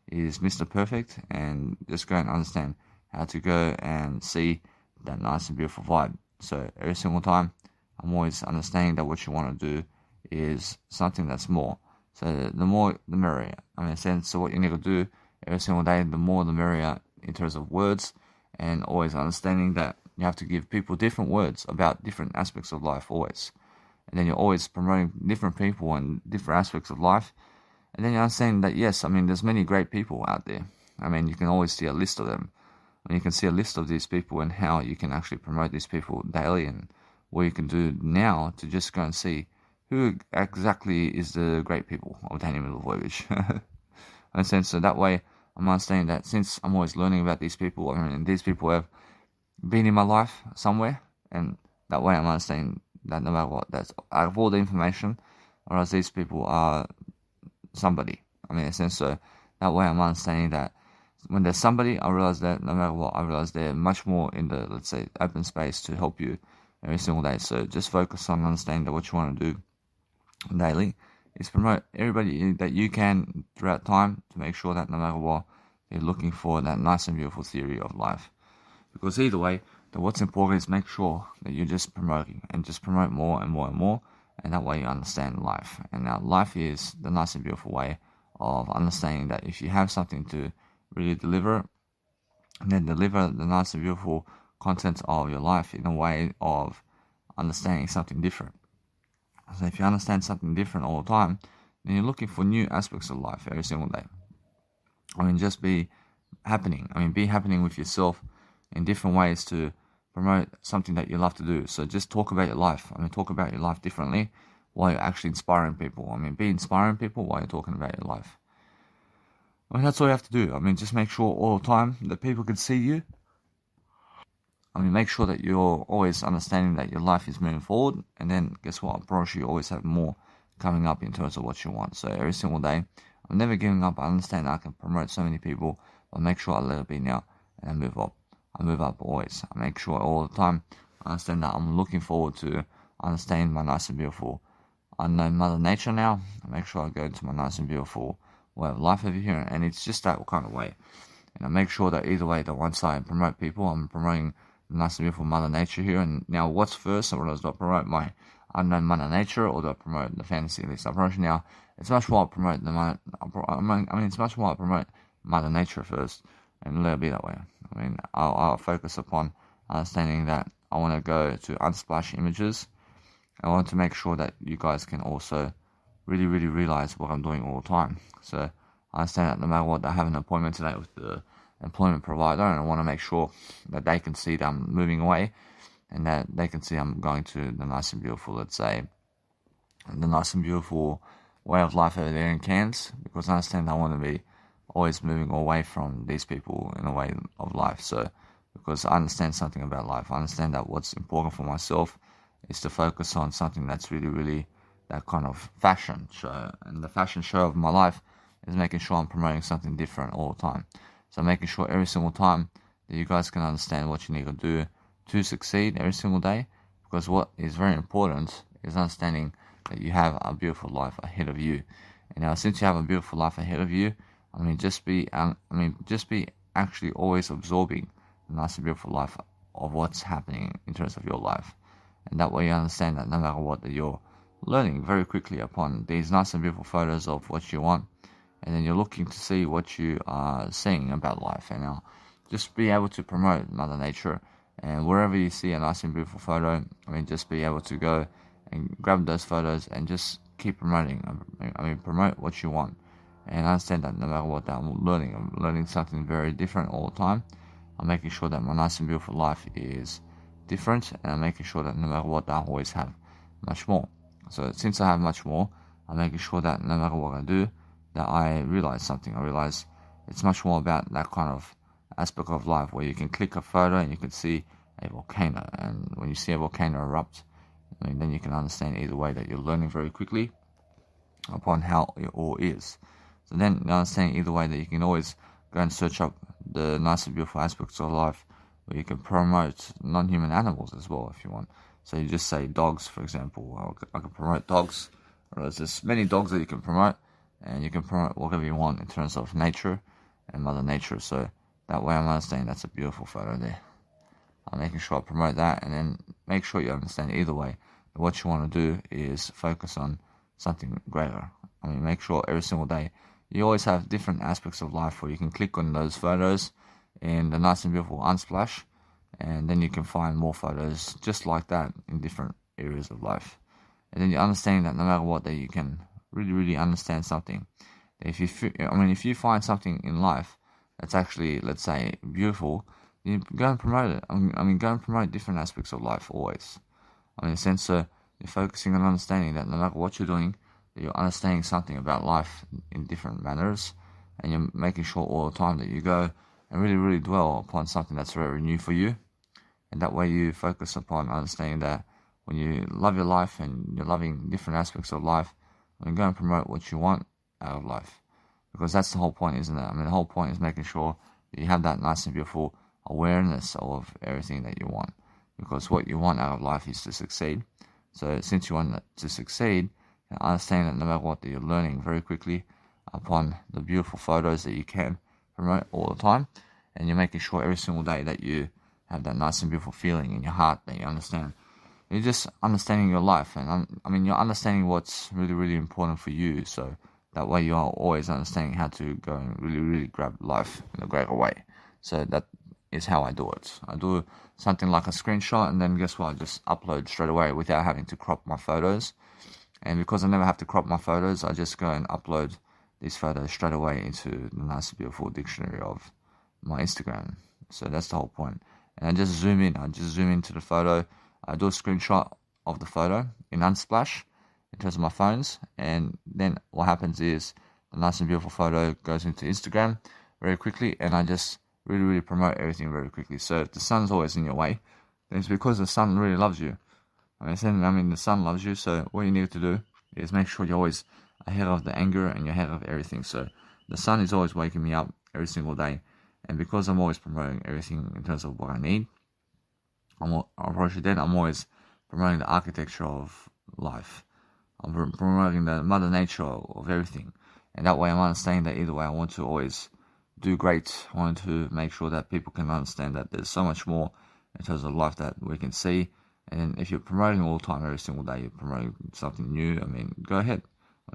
is Mr. Perfect, and just go and understand how to go and see that nice and beautiful vibe. So every single time, I'm always understanding that what you want to do is something that's more. So the more, the merrier. I mean, so what you need to do every single day, the more the merrier in terms of words, and always understanding that you have to give people different words about different aspects of life always. And then you're always promoting different people and different aspects of life. And then you understand that, yes, I mean, there's many great people out there. I mean, you can always see a list of them. And you can see a list of these people and how you can actually promote these people daily, and what you can do now to just go and see who exactly is the great people of Daniel Milivojevic. And so that way, I'm understanding that since I'm always learning about these people, I mean, these people have been in my life somewhere, and that way I'm understanding that no matter what, that's out of all the information, or else these people are somebody. I mean, in a sense, so that way I'm understanding that when there's somebody, I realize that no matter what, I realize they're much more in the, let's say, open space to help you every single day. So just focus on understanding that what you want to do daily is promote everybody that you can throughout time, to make sure that no matter what, you're looking for that nice and beautiful theory of life. Because either way, that what's important is make sure that you're just promoting, and just promote more and more and more, and that way you understand life. And now life is the nice and beautiful way of understanding that if you have something to really deliver, then deliver the nice and beautiful content of your life in a way of understanding something different. So if you understand something different all the time, then you're looking for new aspects of life every single day. I mean, just be happening. I mean, be happening with yourself in different ways to promote something that you love to do. So just talk about your life. I mean, talk about your life differently while you're actually inspiring people. I mean, be inspiring people while you're talking about your life. I mean, that's all you have to do. I mean, just make sure all the time that people can see you. I mean, make sure that you're always understanding that your life is moving forward. And then, guess what? I promise you always have more coming up in terms of what you want. So every single day, I'm never giving up. I understand I can promote so many people, but make sure I let it be now and I move up. I move up always. I make sure all the time I understand that I'm looking forward to understanding my nice and beautiful unknown Mother Nature now. I make sure I go into my nice and beautiful way of life over here, and it's just that kind of way. And I make sure that either way, that once I promote people, I'm promoting the nice and beautiful Mother Nature here. And now, what's first? Or do I promote my unknown Mother Nature, or do I promote the fantasy list approach? Now, it's much more I promote it's much more I promote Mother Nature first, and let it be that way. I mean, I'll focus upon understanding that I want to go to Unsplash images. I want to make sure that you guys can also really, really realize what I'm doing all the time. So I understand that no matter what, I have an appointment today with the employment provider, and I want to make sure that they can see that I'm moving away, and that they can see I'm going to the nice and beautiful, let's say, the nice and beautiful way of life over there in Cairns, because I understand I want to be always moving away from these people in a way of life. So, because I understand something about life, I understand that what's important for myself is to focus on something that's really, really that kind of fashion show. And the fashion show of my life is making sure I'm promoting something different all the time. So making sure every single time that you guys can understand what you need to do to succeed every single day. Because what is very important is understanding that you have a beautiful life ahead of you. And now, since you have a beautiful life ahead of you, just be actually always absorbing the nice and beautiful life of what's happening in terms of your life. And that way you understand that no matter what, that you're learning very quickly upon these nice and beautiful photos of what you want, and then you're looking to see what you are seeing about life. And now, just be able to promote Mother Nature, and wherever you see a nice and beautiful photo, just be able to go and grab those photos and just keep promoting. Promote what you want, and understand that no matter what, that I'm learning something very different all the time. I'm making sure that my nice and beautiful life is different, and I'm making sure that no matter what, I always have much more. So since I have much more, I'm making sure that no matter what I do, that I realize something. I realize it's much more about that kind of aspect of life where you can click a photo and you can see a volcano, and when you see a volcano erupt, then you can understand either way that you're learning very quickly upon how it all is. So then you understand either way that you can always go and search up the nice and beautiful aspects of life, where you can promote non-human animals as well if you want. So you just say dogs, for example. I can promote dogs. There's just many dogs that you can promote, and you can promote whatever you want in terms of nature and Mother Nature. So that way I'm understanding that's a beautiful photo there. I'm making sure I promote that, and then make sure you understand either way that what you want to do is focus on something greater. Make sure every single day you always have different aspects of life where you can click on those photos in the nice and beautiful Unsplash, and then you can find more photos just like that in different areas of life. And then you understand that no matter what, that you can really, really understand something. If you find something in life that's actually, let's say, beautiful, you go and promote it. Go and promote different aspects of life always. In a sense, you're focusing on understanding that no matter what you're doing, that you're understanding something about life in different manners, and you're making sure all the time that you go and really, really dwell upon something that's very new for you. And that way you focus upon understanding that when you love your life and you're loving different aspects of life, go and promote what you want out of life. Because that's the whole point, isn't it? The whole point is making sure that you have that nice and beautiful awareness of everything that you want. Because what you want out of life is to succeed. So since you want to succeed, understand that no matter what, that you're learning very quickly upon the beautiful photos that you can promote all the time. And you're making sure every single day that you have that nice and beautiful feeling in your heart that you understand. You're just understanding your life, and you're understanding what's really, really important for you. So that way you are always understanding how to go and really, really grab life in a greater way. So that is how I do it. I do something like a screenshot, and then guess what? I just upload straight away without having to crop my photos. And because I never have to crop my photos, I just go and upload these photos straight away into the nice, beautiful dictionary of my Instagram. So that's the whole point. And I just zoom into the photo. I do a screenshot of the photo in Unsplash in terms of my phones, and then what happens is the nice and beautiful photo goes into Instagram very quickly, and I just really, really promote everything very quickly. So if the sun's always in your way, then it's because the sun really loves you. The sun loves you, so what you need to do is make sure you're always ahead of the anger and you're ahead of everything. So the sun is always waking me up every single day, and because I'm always promoting everything in terms of what I need, I'm always promoting the architecture of life. I'm promoting the mother nature of everything, and that way I'm understanding that either way I want to always do great. I want to make sure that people can understand that there's so much more in terms of life that we can see. And if you're promoting all the time, every single day, you're promoting something new, go ahead.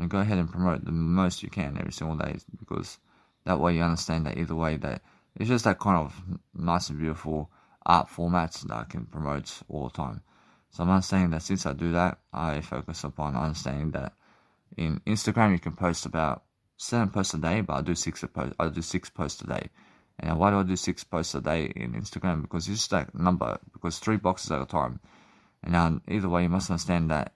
Go ahead and promote the most you can every single day, because that way you understand that either way that it's just that kind of nice and beautiful art formats that I can promote all the time. So I'm understanding that since I do that, I focus upon understanding that in Instagram you can post about 7 posts a day, but I do 6 posts a day. And why do I do 6 posts a day in Instagram? Because it's just that number, because 3 boxes at a time. And either way, you must understand that,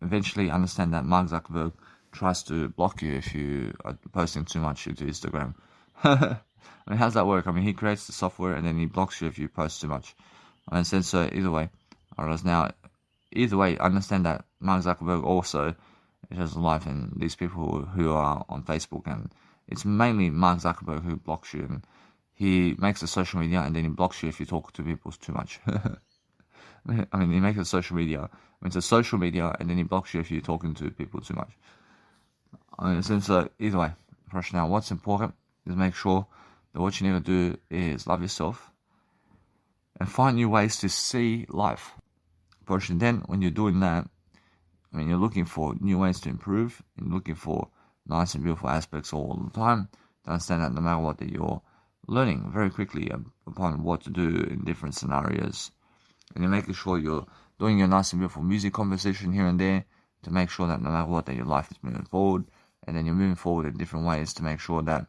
eventually understand that Mark Zuckerberg tries to block you if you are posting too much into Instagram. How's that work? He creates the software and then he blocks you if you post too much. So either way, understand that Mark Zuckerberg also has a life, and these people who are on Facebook, and it's mainly Mark Zuckerberg who blocks you, and he makes a social media and then he blocks you if you talk to people too much. He makes a social media. It's a social media and then he blocks you if you're talking to people too much. So either way, now what's important is make sure that what you need to do is love yourself and find new ways to see life. But then when you're doing that, you're looking for new ways to improve, and looking for nice and beautiful aspects all the time, to understand that no matter what, that you're learning very quickly upon what to do in different scenarios. And you're making sure you're doing your nice and beautiful music composition here and there, to make sure that no matter what, that your life is moving forward. And then you're moving forward in different ways to make sure that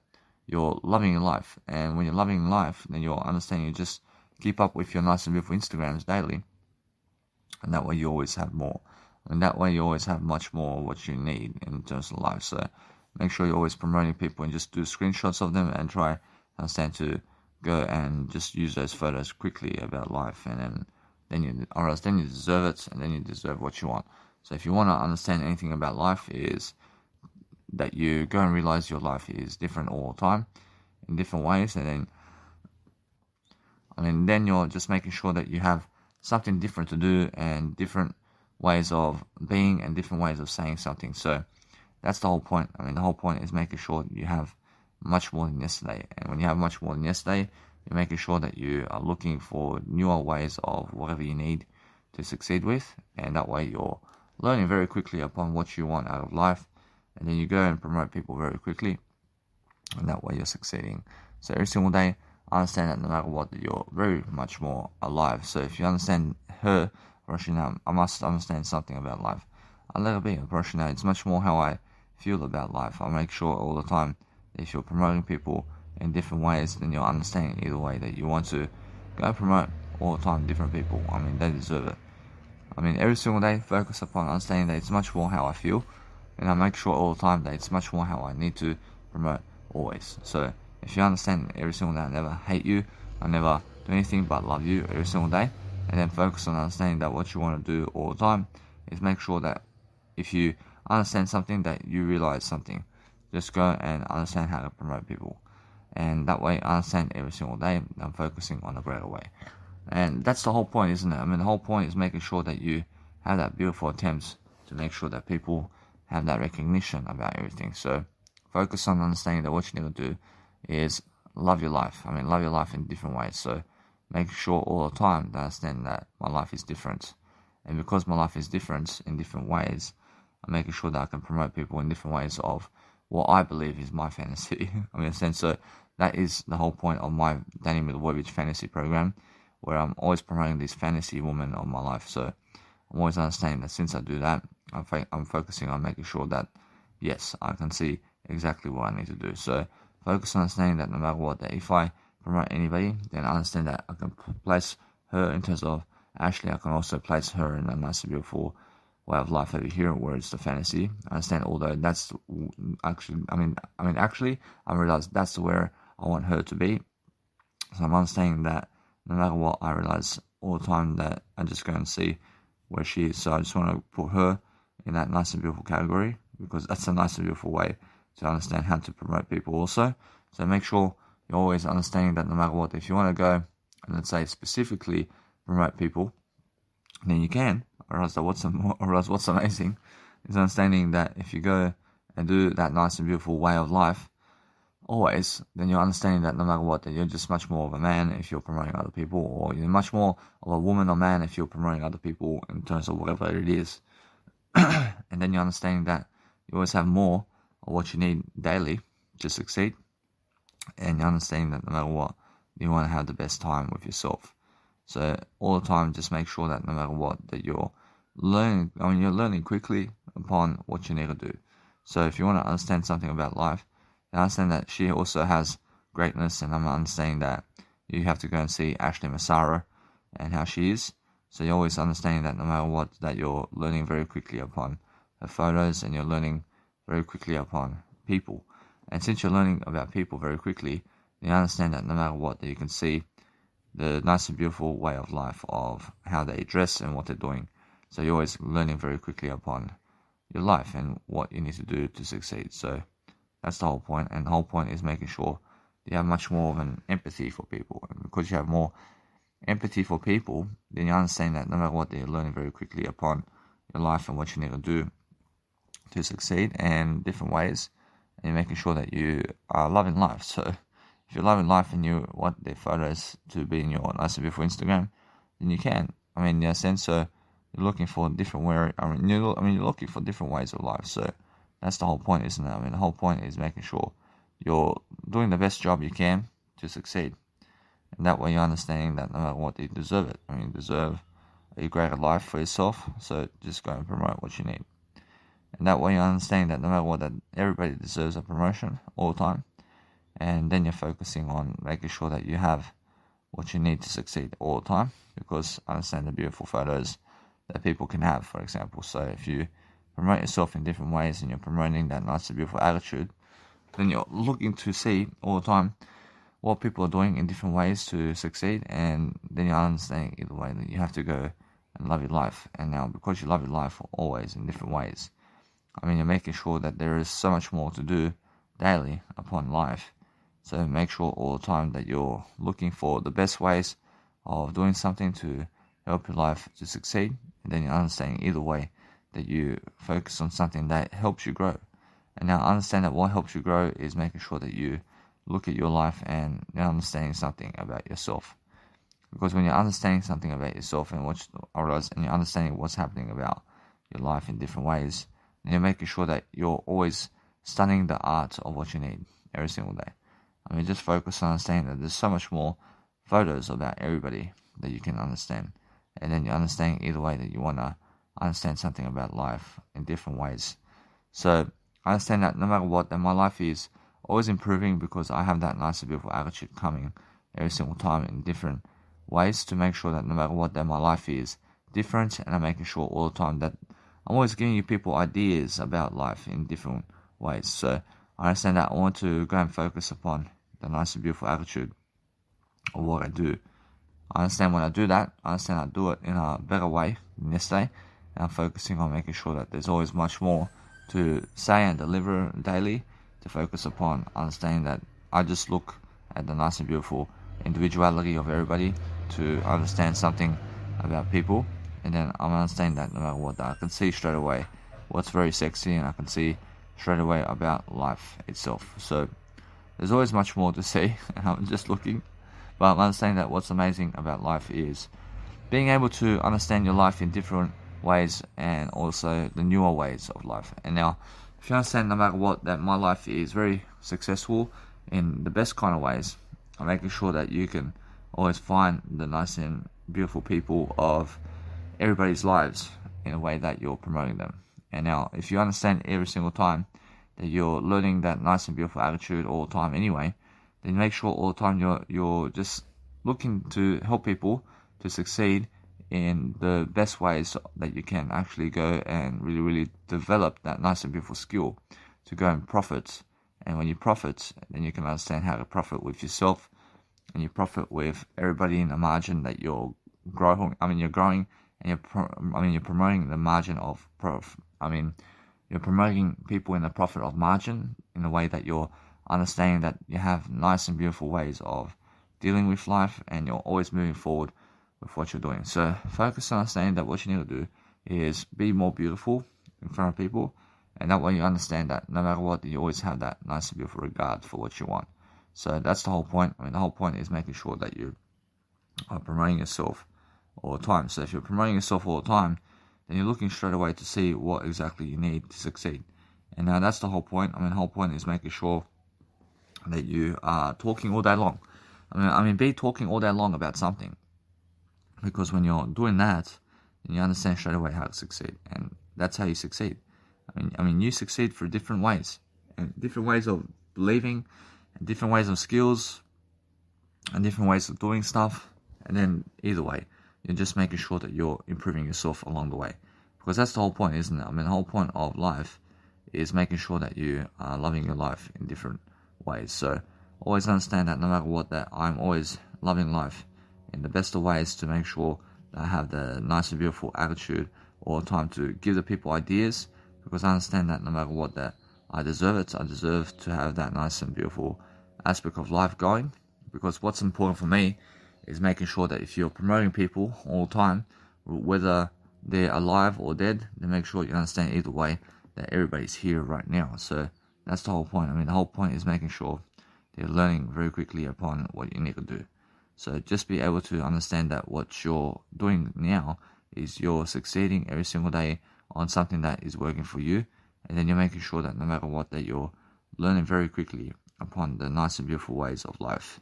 you're loving your life. And when you're loving life, then you'll understand you just keep up with your nice and beautiful Instagrams daily. And that way you always have more. That way you always have much more of what you need in terms of life. So make sure you're always promoting people and just do screenshots of them and try understand to go and just use those photos quickly about life. And then you deserve it, and then you deserve what you want. So if you want to understand anything about life, is that you go and realize your life is different all the time in different ways, and then you're just making sure that you have something different to do, and different ways of being, and different ways of saying something. So that's the whole point. The whole point is making sure you have much more than yesterday. And when you have much more than yesterday, you're making sure that you are looking for newer ways of whatever you need to succeed with. And that way you're learning very quickly upon what you want out of life. And then you go and promote people very quickly. And that way you're succeeding. So every single day, understand that no matter what, you're very much more alive. So if you understand her, Roshina, I must understand something about life. I'll let it be. Roshina, it's much more how I feel about life. I make sure all the time that if you're promoting people in different ways, then you're understanding either way that you want to go promote all the time different people. They deserve it. Every single day, focus upon understanding that it's much more how I feel, and I make sure all the time that it's much more how I need to promote always. So if you understand every single day, I never hate you, I never do anything but love you every single day, and then focus on understanding that what you want to do all the time is make sure that if you understand something, that you realize something. Just go and understand how to promote people. And that way, I understand every single day, I'm focusing on a greater way. And that's the whole point, isn't it? The whole point is making sure that you have that beautiful attempts to make sure that people have that recognition about everything. So focus on understanding that what you need to do is love your life. Love your life in different ways. So make sure all the time to understand that my life is different. And because my life is different in different ways, I'm making sure that I can promote people in different ways of what I believe is my fantasy. So that is the whole point of my Danny Milivojevic fantasy program, where I'm always promoting this fantasy woman of my life. So I'm always understanding that since I do that, I'm focusing on making sure that, yes, I can see exactly what I need to do. So focus on understanding that no matter what, that if I promote anybody, then I understand that I can place her in terms of Ashley. I can also place her in a nice and beautiful way of life over here, where it's the fantasy. I understand, although that's actually, I realize that's where I want her to be. So I'm understanding that no matter what, I realize all the time that I just go and see where she is. So I just want to put her in that nice and beautiful category, because that's a nice and beautiful way to understand how to promote people also. So make sure you're always understanding that no matter what, if you want to go and let's say specifically promote people, then you can. Or else what's amazing is understanding that if you go and do that nice and beautiful way of life always, then you're understanding that no matter what, that you're just much more of a man if you're promoting other people, or you're much more of a woman or man if you're promoting other people in terms of whatever it is. And then you're understanding that you always have more of what you need daily to succeed. And you're understanding that no matter what, you want to have the best time with yourself. So all the time, just make sure that no matter what, that you're learning. You're learning quickly upon what you need to do. So if you want to understand something about life, I understand that she also has greatness, and I'm understanding that you have to go and see Ashley Massaro and how she is. So you're always understanding that no matter what, that you're learning very quickly upon her photos, and you're learning very quickly upon people. And since you're learning about people very quickly, you understand that no matter what, that you can see the nice and beautiful way of life of how they dress and what they're doing. So you're always learning very quickly upon your life and what you need to do to succeed. So that's the whole point. And the whole point is making sure you have much more of an empathy for people. And because you have more empathy for people, then you understand that no matter what, you're learning very quickly upon your life and what you need to do to succeed and different ways. And you're making sure that you are loving life. So if you're loving life and you want their photos to be in your nice and beautiful Instagram, then you can. In a sense, so you're looking for different you're looking for different ways of life. So that's the whole point, isn't it? The whole point is making sure you're doing the best job you can to succeed. And that way you're understanding that no matter what, you deserve it. You deserve a greater life for yourself. So just go and promote what you need. And that way you're understanding that no matter what, that everybody deserves a promotion all the time. And then you're focusing on making sure that you have what you need to succeed all the time. Because I understand the beautiful photos that people can have, for example. So if you promote yourself in different ways and you're promoting that nice and beautiful attitude, then you're looking to see all the time what people are doing in different ways to succeed. And then you're understanding either way that you have to go and love your life. And now because you love your life always in different ways, you're making sure that there is so much more to do daily upon life. So make sure all the time that you're looking for the best ways of doing something to help your life to succeed. And then you're understanding either way that you focus on something that helps you grow. And now understand that what helps you grow is making sure that you look at your life and you're understanding something about yourself. Because when you're understanding something about yourself and you're understanding what's happening about your life in different ways, then you're making sure that you're always studying the art of what you need every single day. Just focus on understanding that there's so much more photos about everybody that you can understand. And then you're understanding either way that you want to understand something about life in different ways. So I understand that no matter what, that my life is always improving because I have that nice and beautiful attitude coming every single time in different ways to make sure that no matter what, that my life is different. And I'm making sure all the time that I'm always giving you people ideas about life in different ways. So I understand that I want to go and focus upon the nice and beautiful attitude of what I do. I understand when I do that, I understand I do it in a better way than yesterday. And I'm focusing on making sure that there's always much more to say and deliver daily to focus upon understanding that I just look at the nice and beautiful individuality of everybody to understand something about people. And then I'm understanding that no matter what, I can see straight away what's very sexy, and I can see straight away about life itself. So there's always much more to see, and I'm just looking. But I'm understanding that what's amazing about life is being able to understand your life in different ways and also the newer ways of life. And now, if you understand no matter what, that my life is very successful in the best kind of ways, I'm making sure that you can always find the nice and beautiful people of everybody's lives in a way that you're promoting them. And now, if you understand every single time that you're learning that nice and beautiful attitude all the time anyway, then make sure all the time you're just looking to help people to succeed in the best ways that you can actually go and really, really develop that nice and beautiful skill to go and profit. And when you profit, then you can understand how to profit with yourself, and you profit with everybody in the margin that you're growing. You're growing, and you're promoting the margin of you're promoting people in the profit of margin, in the way that you're understanding that you have nice and beautiful ways of dealing with life, and you're always moving forward with what you're doing. So focus on understanding that what you need to do is be more beautiful in front of people, and that way you understand that no matter what, you always have that nice and beautiful regard for what you want. So that's the whole point. I mean, the whole point is making sure that you are promoting yourself all the time. So if you're promoting yourself all the time, then you're looking straight away to see what exactly you need to succeed. And now that's the whole point. I mean, the whole point is making sure that you are talking all day long. Be talking all day long about something, because when you're doing that, then you understand straight away how to succeed, and that's how you succeed. You succeed through different ways, and different ways of believing, and different ways of skills, and different ways of doing stuff. And then either way, you're just making sure that you're improving yourself along the way, because that's the whole point, isn't it? The whole point of life is making sure that you are loving your life in different ways. So always understand that no matter what, that I'm always loving life in the best of ways, to make sure that I have the nice and beautiful attitude all the time to give the people ideas, because I understand that no matter what, that I deserve it. I deserve to have that nice and beautiful aspect of life going, because what's important for me is making sure that if you're promoting people all the time, whether they're alive or dead, then make sure you understand either way that everybody's here right now. So that's the whole point. The whole point is making sure they're learning very quickly upon what you need to do. So just be able to understand that what you're doing now is you're succeeding every single day on something that is working for you, and then you're making sure that no matter what, that you're learning very quickly upon the nice and beautiful ways of life.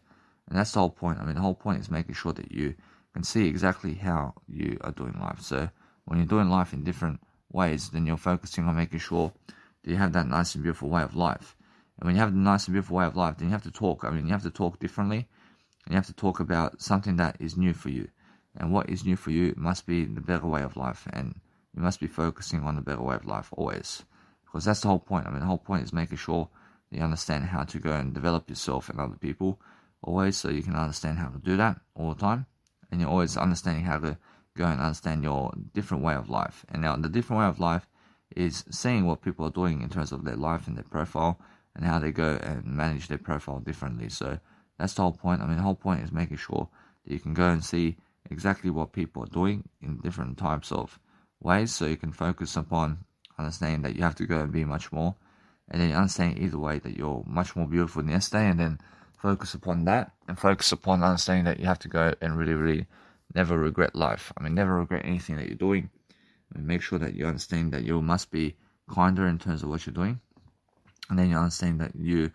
And that's the whole point. The whole point is making sure that you can see exactly how you are doing life. So when you're doing life in different ways, then you're focusing on making sure that you have that nice and beautiful way of life. And when you have the nice and beautiful way of life, then you have to talk. You have to talk differently, and you have to talk about something that is new for you. And what is new for you must be the better way of life, and you must be focusing on the better way of life always, because that's the whole point. The whole point is making sure that you understand how to go and develop yourself and other people always, so you can understand how to do that all the time, and you're always understanding how to go and understand your different way of life. And now the different way of life is seeing what people are doing in terms of their life and their profile, and how they go and manage their profile differently. So that's the whole point. The whole point is making sure that you can go and see exactly what people are doing in different types of ways, so you can focus upon understanding that you have to go and be much more, and then you understand either way that you're much more beautiful than yesterday, and then focus upon that, and focus upon understanding that you have to go and really, really never regret life. Never regret anything that you're doing. Make sure that you understand that you must be kinder in terms of what you're doing, and then you understand that you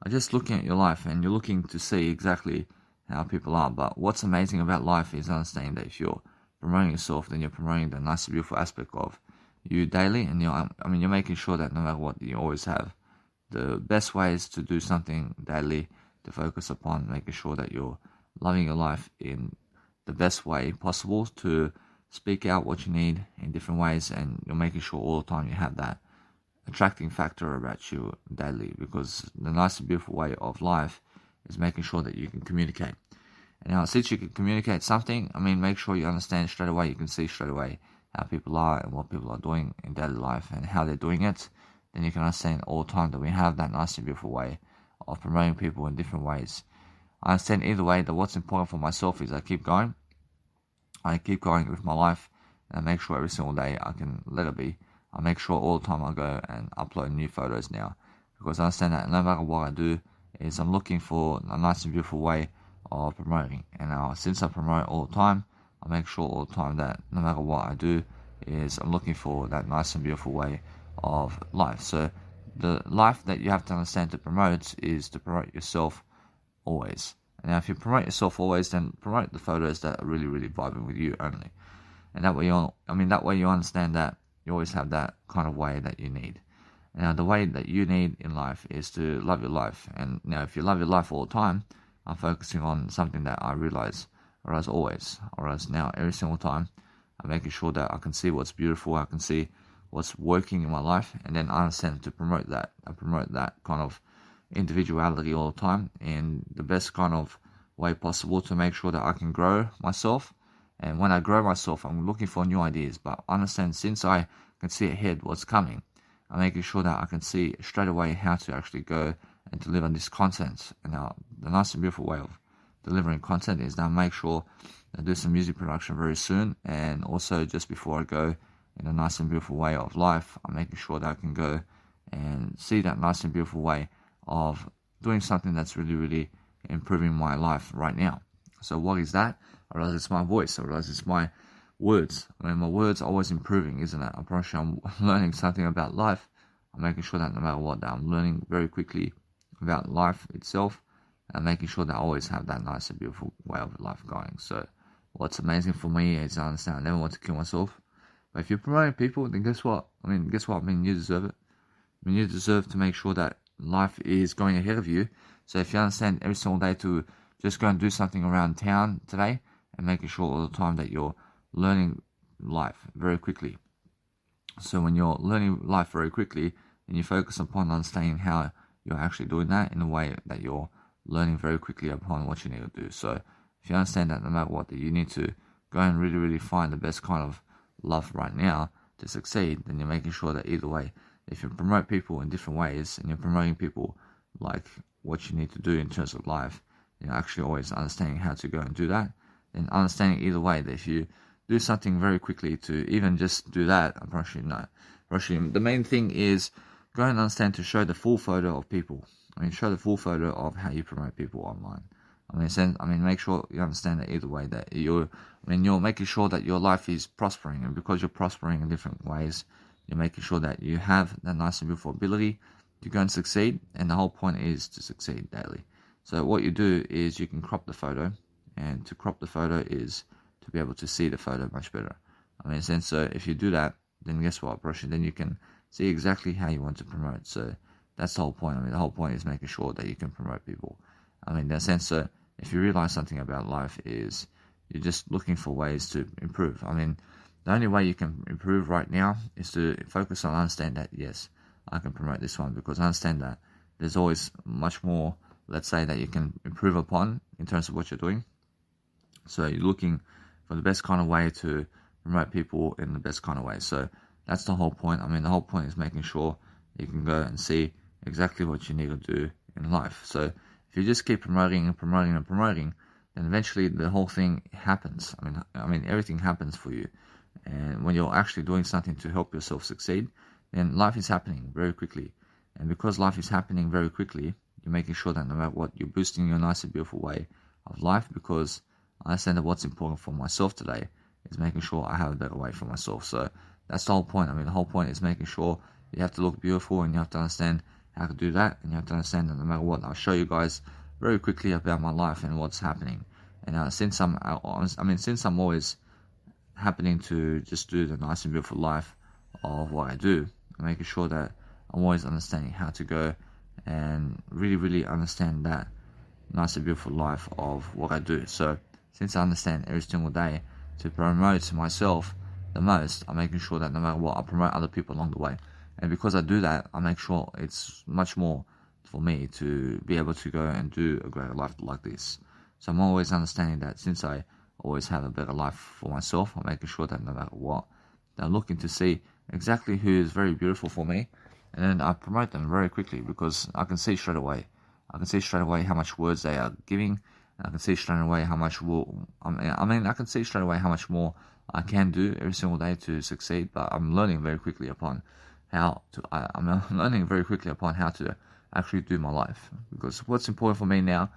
are just looking at your life, and you're looking to see exactly how people are. But what's amazing about life is understanding that if you're promoting yourself, then you're promoting the nice, beautiful aspect of you daily, and you're making sure that no matter what, you always have the best ways to do something daily, to focus upon making sure that you're loving your life in the best way possible, to speak out what you need in different ways, and you're making sure all the time you have that attracting factor about you daily, because the nice and beautiful way of life is making sure that you can communicate. And now, since you can communicate something, make sure you understand straight away, you can see straight away how people are and what people are doing in daily life and how they're doing it. Then you can understand all the time that we have that nice and beautiful way of promoting people in different ways. I understand either way that what's important for myself is I keep going with my life, and I make sure every single day I can let it be. I make sure all the time I go and upload new photos now, because I understand that no matter what I do, is I'm looking for a nice and beautiful way of promoting. And now, since I promote all the time, I make sure all the time that no matter what I do, is I'm looking for that nice and beautiful way of life. So the life that you have to understand to promote is to promote yourself always. And now, if you promote yourself always, then promote the photos that are really, really vibing with you only. And that way you understand that you always have that kind of way that you need. Now, the way that you need in life is to love your life. And now, if you love your life all the time, I'm focusing on something that I realize always, now every single time, I'm making sure that I can see what's beautiful, I can see what's working in my life, and then I understand to promote that. I promote that kind of individuality all the time in the best kind of way possible, to make sure that I can grow myself. And when I grow myself, I'm looking for new ideas, but I understand, since I can see ahead what's coming, I'm making sure that I can see straight away how to actually go and deliver this content. And now the nice and beautiful way of delivering content is that I make sure I do some music production very soon, and also just before I go in a nice and beautiful way of life, I'm making sure that I can go and see that nice and beautiful way of doing something that's really, really improving my life right now. So what is that? I realize it's my voice. I realize it's my words. I mean, my words are always improving, isn't it? I promise you, I'm learning something about life. I'm making sure that no matter what, that I'm learning very quickly about life itself, and making sure that I always have that nice and beautiful way of life going. So what's amazing for me is I understand I never want to kill myself. But if you're promoting people, then guess what? I mean, you deserve it. I mean, you deserve to make sure that life is going ahead of you. So if you understand every single day to just go and do something around town today, and making sure all the time that you're learning life very quickly. So when you're learning life very quickly, then you focus upon understanding how you're actually doing that in a way that you're learning very quickly upon what you need to do. So if you understand that no matter what, that you need to go and really, really find the best kind of love right now to succeed, then you're making sure that either way, if you promote people in different ways and you're promoting people like what you need to do in terms of life, you're actually always understanding how to go and do that, and understanding either way that if you do something very quickly to even just do that, I'm probably no. The main thing is go and understand to show the full photo of people. I mean, show the full photo of how you promote people online. Make sure you understand that either way that you're making sure that your life is prospering, and because you're prospering in different ways, you're making sure that you have that nice and beautiful ability to go and succeed. And the whole point is to succeed daily. So what you do is you can crop the photo, and to crop the photo is to be able to see the photo much better. So if you do that, then guess what, then you can see exactly how you want to promote. So that's the whole point. The whole point is making sure that you can promote people. So if you realize something about life is you're just looking for ways to improve. The only way you can improve right now is to focus on understand that, yes, I can promote this one, because I understand that there's always much more, let's say, that you can improve upon in terms of what you're doing. So you're looking for the best kind of way to promote people in the best kind of way. So that's the whole point. The whole point is making sure you can go and see exactly what you need to do in life. So if you just keep promoting and promoting and promoting, then eventually the whole thing happens. Everything happens for you. And when you're actually doing something to help yourself succeed, then life is happening very quickly. And because life is happening very quickly, you're making sure that no matter what, you're boosting your nice and beautiful way of life, because I understand that what's important for myself today is making sure I have a better way for myself. So that's the whole point. The whole point is making sure you have to look beautiful, and you have to understand how to do that, and you have to understand that no matter what, I'll show you guys very quickly about my life and what's happening. And since I'm always happening to just do the nice and beautiful life of what I do, I'm making sure that I'm always understanding how to go and really, really understand that nice and beautiful life of what I do. So since I understand every single day to promote myself the most, I'm making sure that no matter what, I promote other people along the way. And because I do that, I make sure it's much more for me to be able to go and do a greater life like this. So I'm always understanding that since I always have a better life for myself, I'm making sure that no matter what, I'm looking to see exactly who is very beautiful for me, and then I promote them very quickly, because I can see straight away. I can see straight away how much words they are giving. I can see straight away how much I can see straight away how much more I can do every single day to succeed. But I'm learning very quickly upon how to. I'm learning very quickly upon how to actually do my life, because what's important for me now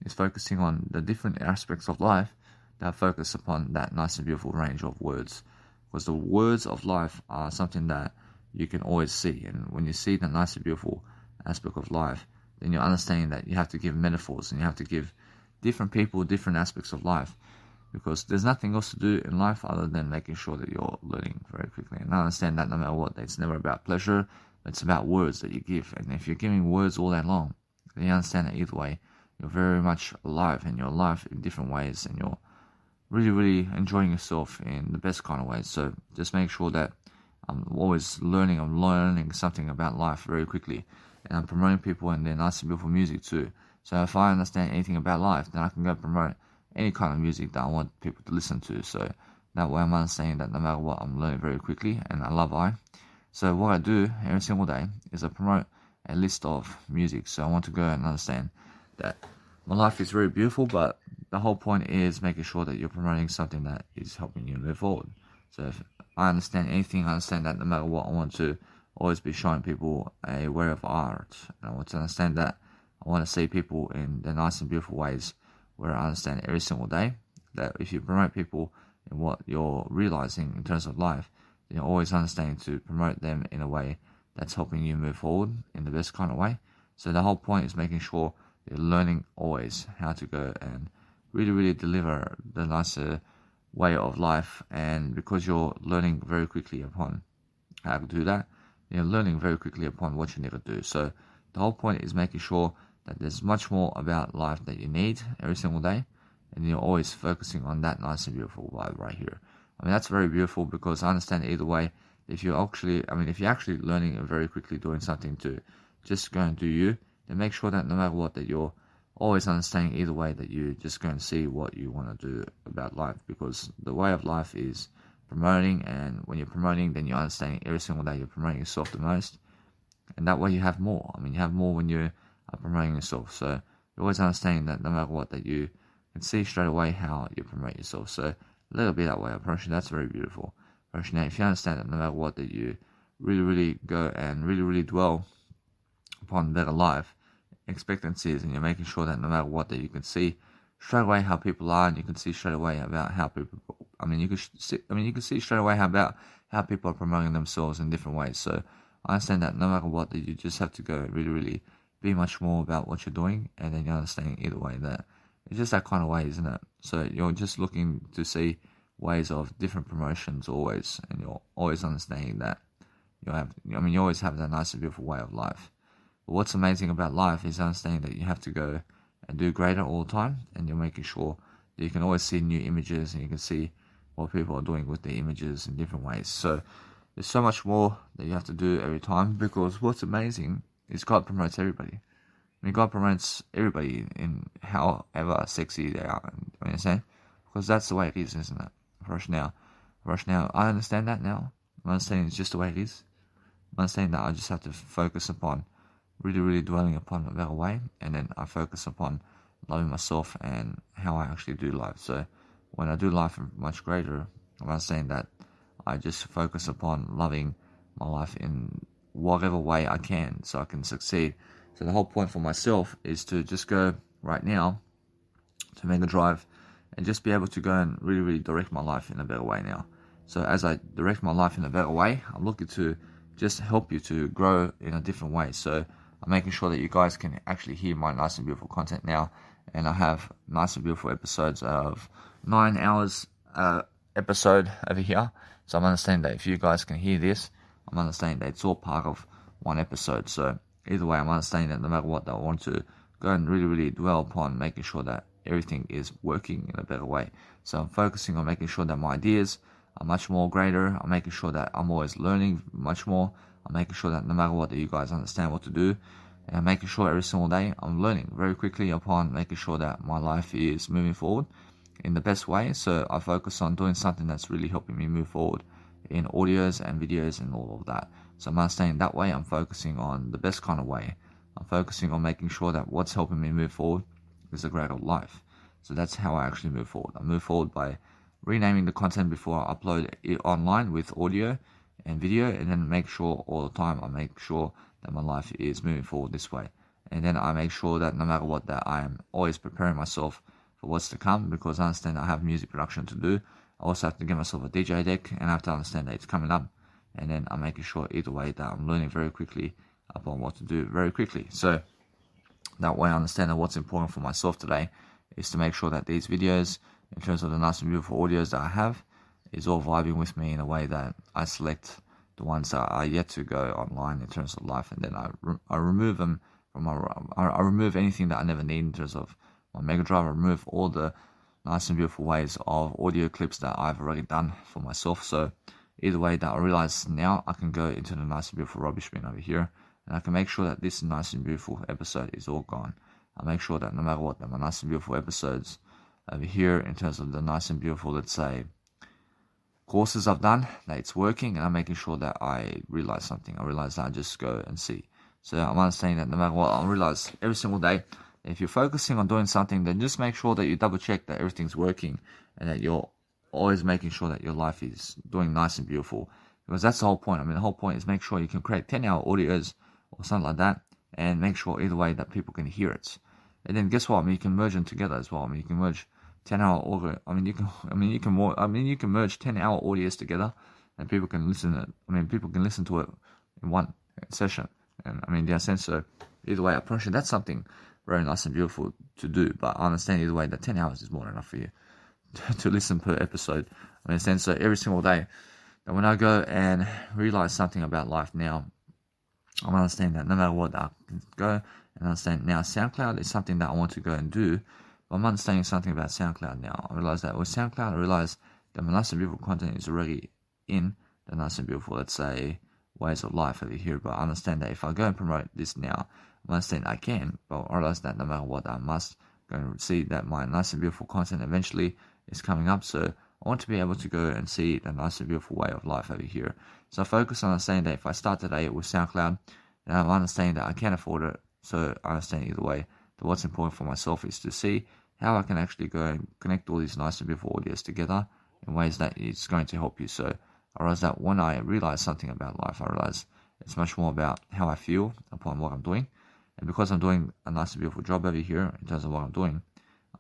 is focusing on the different aspects of life that focus upon that nice and beautiful range of words, because the words of life are something that you can always see. And when you see the nice and beautiful aspect of life, then you're understanding that you have to give metaphors, and you have to give different people different aspects of life, because there's nothing else to do in life other than making sure that you're learning very quickly. And I understand that no matter what, it's never about pleasure, it's about words that you give. And if you're giving words all day long, then you understand that either way, you're very much alive, and you're alive in different ways, and you're really, really enjoying yourself in the best kind of ways. So just make sure that I'm always learning. I'm learning something about life very quickly, and I'm promoting people and their nice and beautiful music too. So if I understand anything about life, then I can go promote any kind of music that I want people to listen to. So that way I'm understanding that no matter what, I'm learning very quickly, and I love So what I do every single day is I promote a list of music. So I want to go and understand that my life is very beautiful, but the whole point is making sure that you're promoting something that is helping you move forward. So if I understand anything, I understand that no matter what, I want to always be showing people a way of art. And I want to understand that I want to see people in the nice and beautiful ways where I understand every single day that if you promote people in what you're realizing in terms of life, then you're always understanding to promote them in a way that's helping you move forward in the best kind of way. So the whole point is making sure you're learning always how to go and really deliver the nicer way of life. And because you're learning very quickly upon how to do that, you're learning very quickly upon what you need to do. So the whole point is making sure that there's much more about life that you need every single day, and you're always focusing on that nice and beautiful vibe right here. I mean, that's very beautiful, because I understand either way, if you're actually learning and very quickly doing something to just go and do you, then make sure that no matter what, that you're always understanding either way that you're just going to see what you want to do about life, because the way of life is promoting, and when you're promoting, then you're understanding every single day you're promoting yourself the most, and that way you have more. I mean, you have more when you are promoting yourself. So you're always understanding that no matter what, that you can see straight away how you promote yourself. So a little bit that way of approaching, that's very beautiful. Now, if you understand that no matter what, that you really go and really dwell upon better life expectancies, and you're making sure that no matter what, that you can see straight away how people are, and you can see straight away about how people. You can see straight away about how people are promoting themselves in different ways. So I understand that no matter what, that you just have to go really be much more about what you're doing, and then you're understanding either way that it's just that kind of way, isn't it? So you're just looking to see ways of different promotions always, and you're always understanding that you always have that nice and beautiful way of life. But what's amazing about life is understanding that you have to go and do greater all the time, and you're making sure that you can always see new images, and you can see what people are doing with the images in different ways. So there's so much more that you have to do every time, because what's amazing is God promotes everybody. I mean, God promotes everybody in however sexy they are. You understand? Because that's the way it is, isn't it? Rush now, I understand that now. I'm understanding it's just the way it is. I'm understanding that I just have to focus upon really dwelling upon a better way, and then I focus upon loving myself and how I actually do life. So when I do life much greater, I'm understanding that I just focus upon loving my life in whatever way I can, so I can succeed. So the whole point for myself is to just go right now to Mega Drive and just be able to go and really direct my life in a better way now. So as I direct my life in a better way, I'm looking to just help you to grow in a different way. So I'm making sure that you guys can actually hear my nice and beautiful content now, and I have nice and beautiful episodes of 9 hours episode over here. So I'm understanding that if you guys can hear this, I'm understanding that it's all part of one episode. So either way, I'm understanding that no matter what, I want to go and really dwell upon making sure that everything is working in a better way. So I'm focusing on making sure that my ideas are much more greater. I'm making sure that I'm always learning much more. I'm making sure that no matter what, that you guys understand what to do. And I'm making sure every single day I'm learning very quickly upon making sure that my life is moving forward in the best way. So I focus on doing something that's really helping me move forward in audios and videos and all of that. So I'm understanding that way. I'm focusing on the best kind of way. I'm focusing on making sure that what's helping me move forward is a greater life. So that's how I actually move forward. I move forward by renaming the content before I upload it online with audio and video, and then make sure all the time I make sure that my life is moving forward this way. And then I make sure that no matter what, that I am always preparing myself for what's to come, because I understand I have music production to do. I also have to get myself a DJ deck, and I have to understand that it's coming up. And then I'm making sure either way that I'm learning very quickly upon what to do very quickly. So that way I understand that what's important for myself today is to make sure that these videos, in terms of the nice and beautiful audios that I have, is all vibing with me in a way that I select the ones that are yet to go online in terms of life, and then I remove them from I remove anything that I never need in terms of my Mega Drive. I remove all the nice and beautiful ways of audio clips that I've already done for myself. So either way, that I realize now I can go into the nice and beautiful rubbish bin over here, and I can make sure that this nice and beautiful episode is all gone. I make sure that no matter what, that my nice and beautiful episodes over here, in terms of the nice and beautiful, let's say, courses I've done, that it's working, and I'm making sure that I realize something. I realize that I just go and see. So I'm understanding that no matter what, I realize every single day, if you're focusing on doing something, then just make sure that you double check that everything's working and that you're always making sure that your life is doing nice and beautiful. Because that's the whole point. I mean, the whole point is make sure you can create 10-hour audios or something like that, and make sure either way that people can hear it. And then guess what? I mean, you can merge them together as well. I mean, you can merge 10-hour audio. You can merge 10-hour audios together, and people can listen to it. I mean, people can listen to it in one session. And I mean, in a sense, so either way, I promise you that's something very nice and beautiful to do. But I understand either way that 10 hours is more than enough for you to listen per episode. I mean, so every single day, that when I go and realize something about life now, I'm understanding that no matter what, I can go and understand now SoundCloud is something that I want to go and do. But I'm understanding something about SoundCloud now. I realize that with SoundCloud, I realize that my nice and beautiful content is already in the nice and beautiful, let's say, ways of life over here. But I understand that if I go and promote this now, I understand I can, but I realize that no matter what, I must go and see that my nice and beautiful content eventually is coming up. So I want to be able to go and see the nice and beautiful way of life over here. So I focus on understanding that if I start today with SoundCloud, then I'm understanding that I can afford it. So I understand either way that what's important for myself is to see how I can actually go and connect all these nice and beautiful audios together in ways that it's going to help you. So I realize that when I realize something about life, I realize it's much more about how I feel upon what I'm doing. And because I'm doing a nice and beautiful job over here in terms of what I'm doing,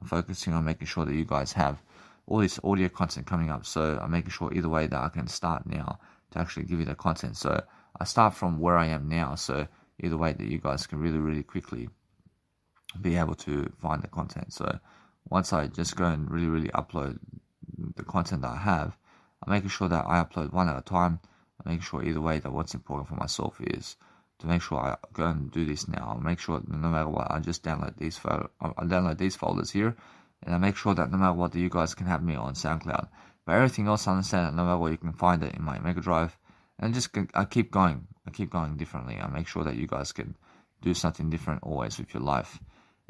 I'm focusing on making sure that you guys have all this audio content coming up. So I'm making sure either way that I can start now to actually give you the content. So I start from where I am now. So either way that you guys can really, really quickly be able to find the content. So once I just go and really, really upload the content that I have, I'm making sure that I upload one at a time. I'm making sure either way that what's important for myself is to make sure I go and do this now. I'll make sure no matter what, I just download these folders here, and I make sure that no matter what, that you guys can have me on SoundCloud. But everything else, I understand that no matter what, you can find it in my Mega Drive. And I keep going. I keep going differently. I make sure that you guys can do something different always with your life.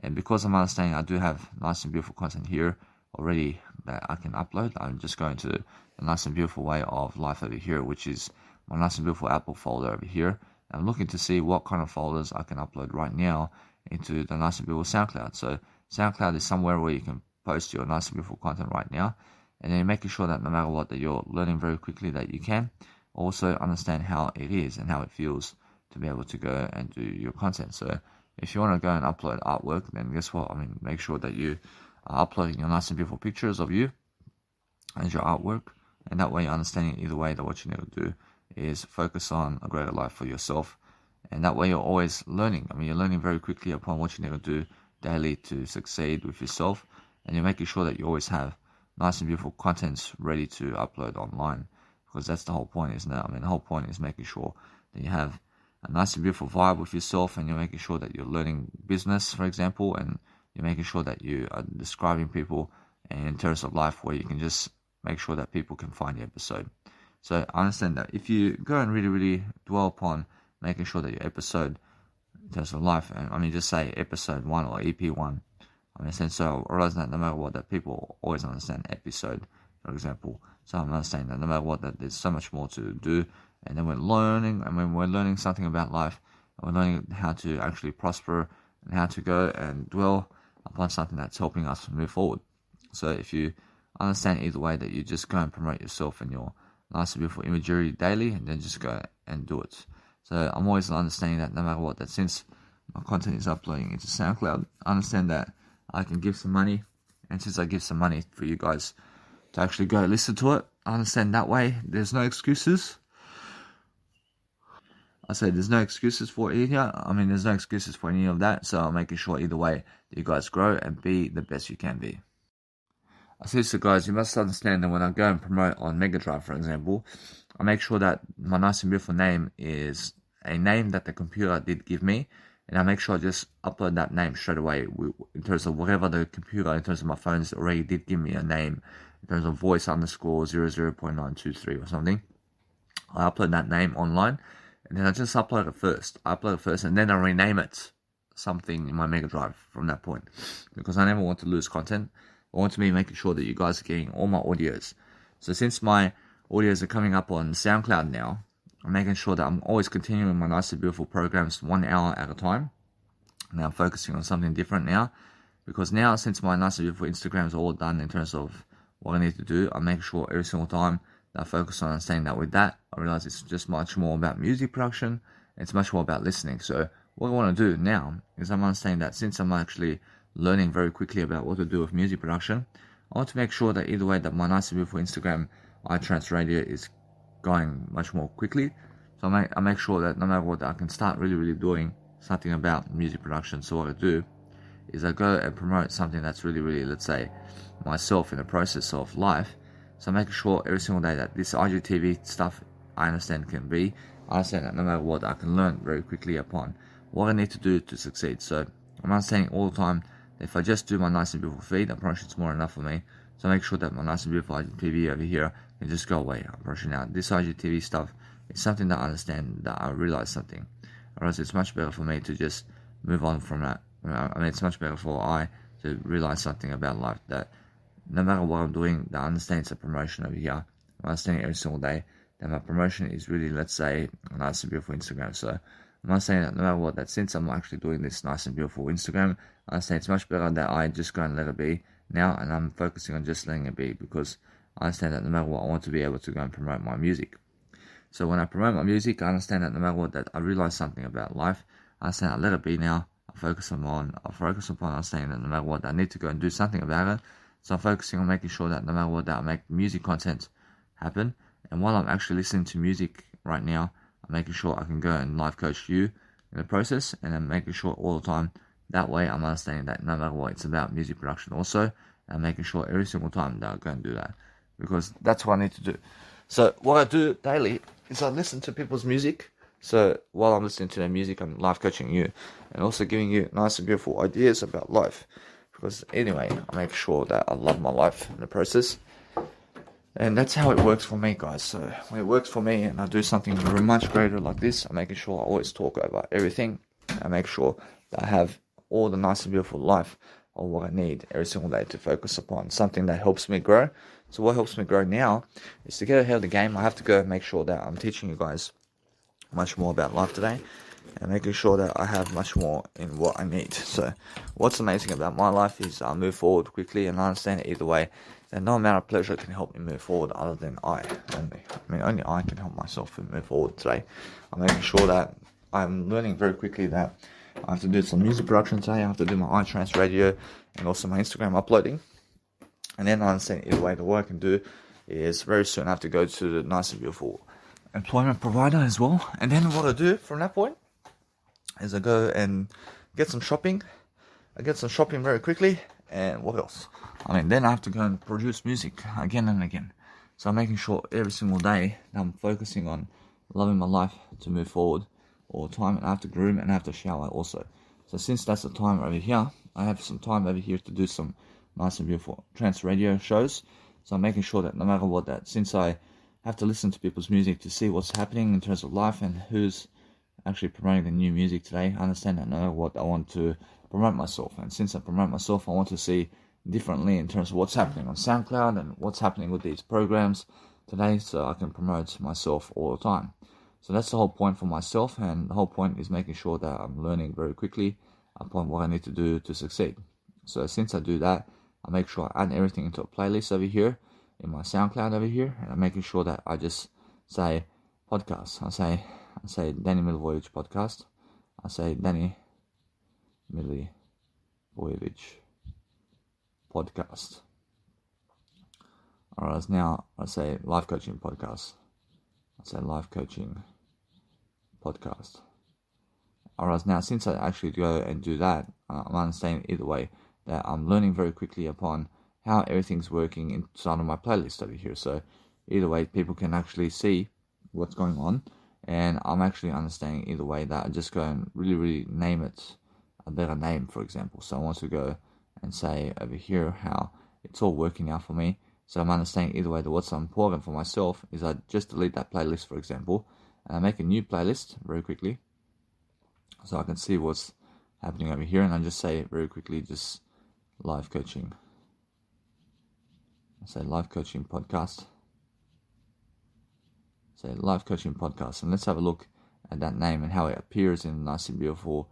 And because I'm understanding I do have nice and beautiful content here already that I can upload, I'm just going to the nice and beautiful way of life over here, which is my nice and beautiful Apple folder over here. I'm looking to see what kind of folders I can upload right now into the nice and beautiful SoundCloud. So SoundCloud is somewhere where you can post your nice and beautiful content right now, and then making sure that no matter what, that you're learning very quickly that you can also understand how it is and how it feels to be able to go and do your content. So if you want to go and upload artwork, then guess what? I mean, make sure that you are uploading your nice and beautiful pictures of you as your artwork, and that way you're understanding either way that what you need to do is focus on a greater life for yourself, and that way you're always learning. I mean, you're learning very quickly upon what you need to do daily to succeed with yourself, and you're making sure that you always have nice and beautiful contents ready to upload online, because that's the whole point, isn't it? I mean, the whole point is making sure that you have a nice and beautiful vibe with yourself, and you're making sure that you're learning business, for example, and you're making sure that you are describing people in terms of life where you can just make sure that people can find the episode. So I understand that if you go and really, really dwell upon making sure that your episode in terms of life, and I mean, just say episode 1 or EP1, I mean, so I realize that no matter what, that people always understand episode, for example. So I'm understanding that no matter what, that there's so much more to do, and then we're learning something about life, and we're learning how to actually prosper and how to go and dwell upon something that's helping us move forward. So if you understand either way that you just go and promote yourself and your nice and beautiful imagery daily, and then just go and do it. So I'm always understanding that no matter what, that since my content is uploading into SoundCloud, I understand that I can give some money, and since I give some money for you guys to actually go listen to it, I understand that way there's no excuses. I say there's no excuses for it here. I mean, there's no excuses for any of that. So I'm making sure either way that you guys grow and be the best you can be. I say, so guys, you must understand that when I go and promote on Mega Drive, for example, I make sure that my nice and beautiful name is a name that the computer did give me, and I make sure I just upload that name straight away in terms of whatever the computer, in terms of my phones, already did give me a name, in terms of voice underscore 00.923 or something. I upload that name online, and then I just upload it first. And then I rename it something in my Mega Drive from that point, because I never want to lose content. I want to be making sure that you guys are getting all my audios. So since my audios are coming up on SoundCloud now, I'm making sure that I'm always continuing my Nice and Beautiful programs 1 hour at a time. Now I'm focusing on something different now, because now since my Nice and Beautiful Instagram is all done in terms of what I need to do, I make sure every single time that I focus on saying that with that, I realize it's just much more about music production. It's much more about listening. So what I want to do now is I'm understanding that since I'm actually learning very quickly about what to do with music production, I want to make sure that either way that my Nice and Beautiful Instagram iTrance Radio is going much more quickly. So I make sure that no matter what, I can start really doing something about music production. So what I do is I go and promote something that's really, let's say, myself in the process of life. So making sure every single day that this IGTV stuff I understand can be. I understand that no matter what, I can learn very quickly upon what I need to do to succeed. So I'm understanding all the time that if I just do my Nice and Beautiful feed, I'm pretty sure it's more enough for me. So I make sure that my Nice and Beautiful IGTV over here can just go away. I'm pretty sure now this IGTV stuff is something that I understand, that I realize something. Otherwise, it's much better for me to just move on from that. I mean, it's much better for I to realize something about life, that no matter what I'm doing, that I understand it's a promotion over here. I'm understanding every single day that my promotion is really, let's say, Nice and Beautiful Instagram. So I'm not saying that no matter what, that since I'm actually doing this Nice and Beautiful Instagram, I understand it's much better that I just go and let it be now, and I'm focusing on just letting it be, because I understand that no matter what, I want to be able to go and promote my music. So when I promote my music, I understand that no matter what, that I realize something about life. I understand I let it be now. I focus upon understanding that no matter what, I need to go and do something about it. So I'm focusing on making sure that no matter what, that I make music content happen. And while I'm actually listening to music right now, I'm making sure I can go and live coach you in the process, and I'm making sure all the time. That way I'm understanding that no matter what, it's about music production also, and making sure every single time that I go and do that, because that's what I need to do. So what I do daily is I listen to people's music. So while I'm listening to their music, I'm live coaching you, and also giving you nice and beautiful ideas about life. Because anyway, I make sure that I love my life in the process. And that's how it works for me, guys. So when it works for me and I do something very much greater like this, I'm making sure I always talk about everything. I make sure that I have all the nice and beautiful life, or what I need every single day to focus upon something that helps me grow. So what helps me grow now is to get ahead of the game. I have to go and make sure that I'm teaching you guys much more about life today, and making sure that I have much more in what I need. So what's amazing about my life is I move forward quickly, and I understand either way that no amount of pleasure can help me move forward other than I only. I mean, only I can help myself and move forward today. I'm making sure that I'm learning very quickly that I have to do some music production today. I have to do my iTrance radio and also my Instagram uploading. And then I understand either way, the work I can do is very soon I have to go to the nice and beautiful employment provider as well. And then what I do from that point is I go and get some shopping. I get some shopping very quickly. And what else? I mean, then I have to go and produce music again and again. So I'm making sure every single day that I'm focusing on loving my life to move forward all the time. And I have to groom and I have to shower also. So since that's the time over here, I have some time over here to do some nice and beautiful trance radio shows. So I'm making sure that no matter what, that since I have to listen to people's music to see what's happening in terms of life and who's actually promoting the new music today, I understand that no matter what, I want to promote myself. And since I promote myself, I want to see differently in terms of what's happening on SoundCloud and what's happening with these programs today, so I can promote myself all the time. So that's the whole point for myself, and the whole point is making sure that I'm learning very quickly upon what I need to do to succeed. So since I do that, I make sure I add everything into a playlist over here in my SoundCloud over here, and I'm making sure that I just say podcast. I say Danny Milivojevic podcast. I say Danny Milivojevic podcast. Alright, now I say life coaching podcast. I say life coaching podcast. Alright, now since I actually go and do that, I'm understanding either way that I'm learning very quickly upon how everything's working inside of my playlist over here. So either way, people can actually see what's going on, and I'm actually understanding either way that I just go and really name it a better name, for example. So I want to go and say over here how it's all working out for me. So I'm understanding either way that what's important for myself is I just delete that playlist, for example, and I make a new playlist very quickly so I can see what's happening over here, and I just say very quickly just live coaching. I say live coaching podcast. So Life Coaching Podcast. And let's have a look at that name and how it appears in nice and beautiful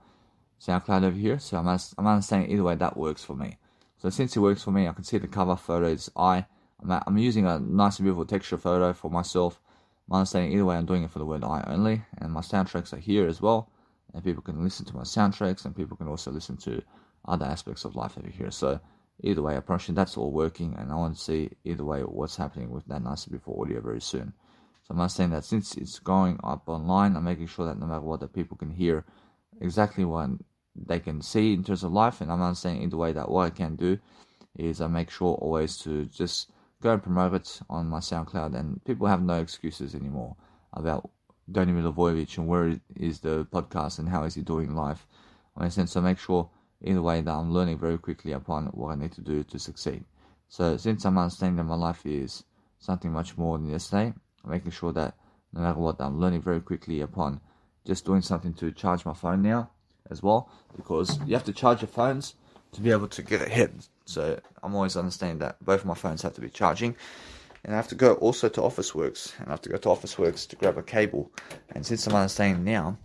SoundCloud over here. So I'm understanding either way that works for me. So since it works for me, I can see the cover photo is I'm using a nice and beautiful texture photo for myself. I'm understanding either way I'm doing it for the word I only. And my soundtracks are here as well. And people can listen to my soundtracks, and people can also listen to other aspects of life over here. So either way, I promise you that's all working, and I want to see either way what's happening with that nice and beautiful audio very soon. So I'm saying that since it's going up online, I'm making sure that no matter what, that people can hear exactly what they can see in terms of life. And I'm understanding either way that what I can do is I make sure always to just go and promote it on my SoundCloud, and people have no excuses anymore about Danny Milivojevic and where is the podcast and how is he doing life. So make sure either way that I'm learning very quickly upon what I need to do to succeed. So since I'm understanding that my life is something much more than yesterday, I'm making sure that no matter what, I'm learning very quickly upon just doing something to charge my phone now as well, because you have to charge your phones to be able to get ahead. So I'm always understanding that both my phones have to be charging. And I have to go also to Officeworks, and I have to go to Officeworks to grab a cable. And since I'm understanding now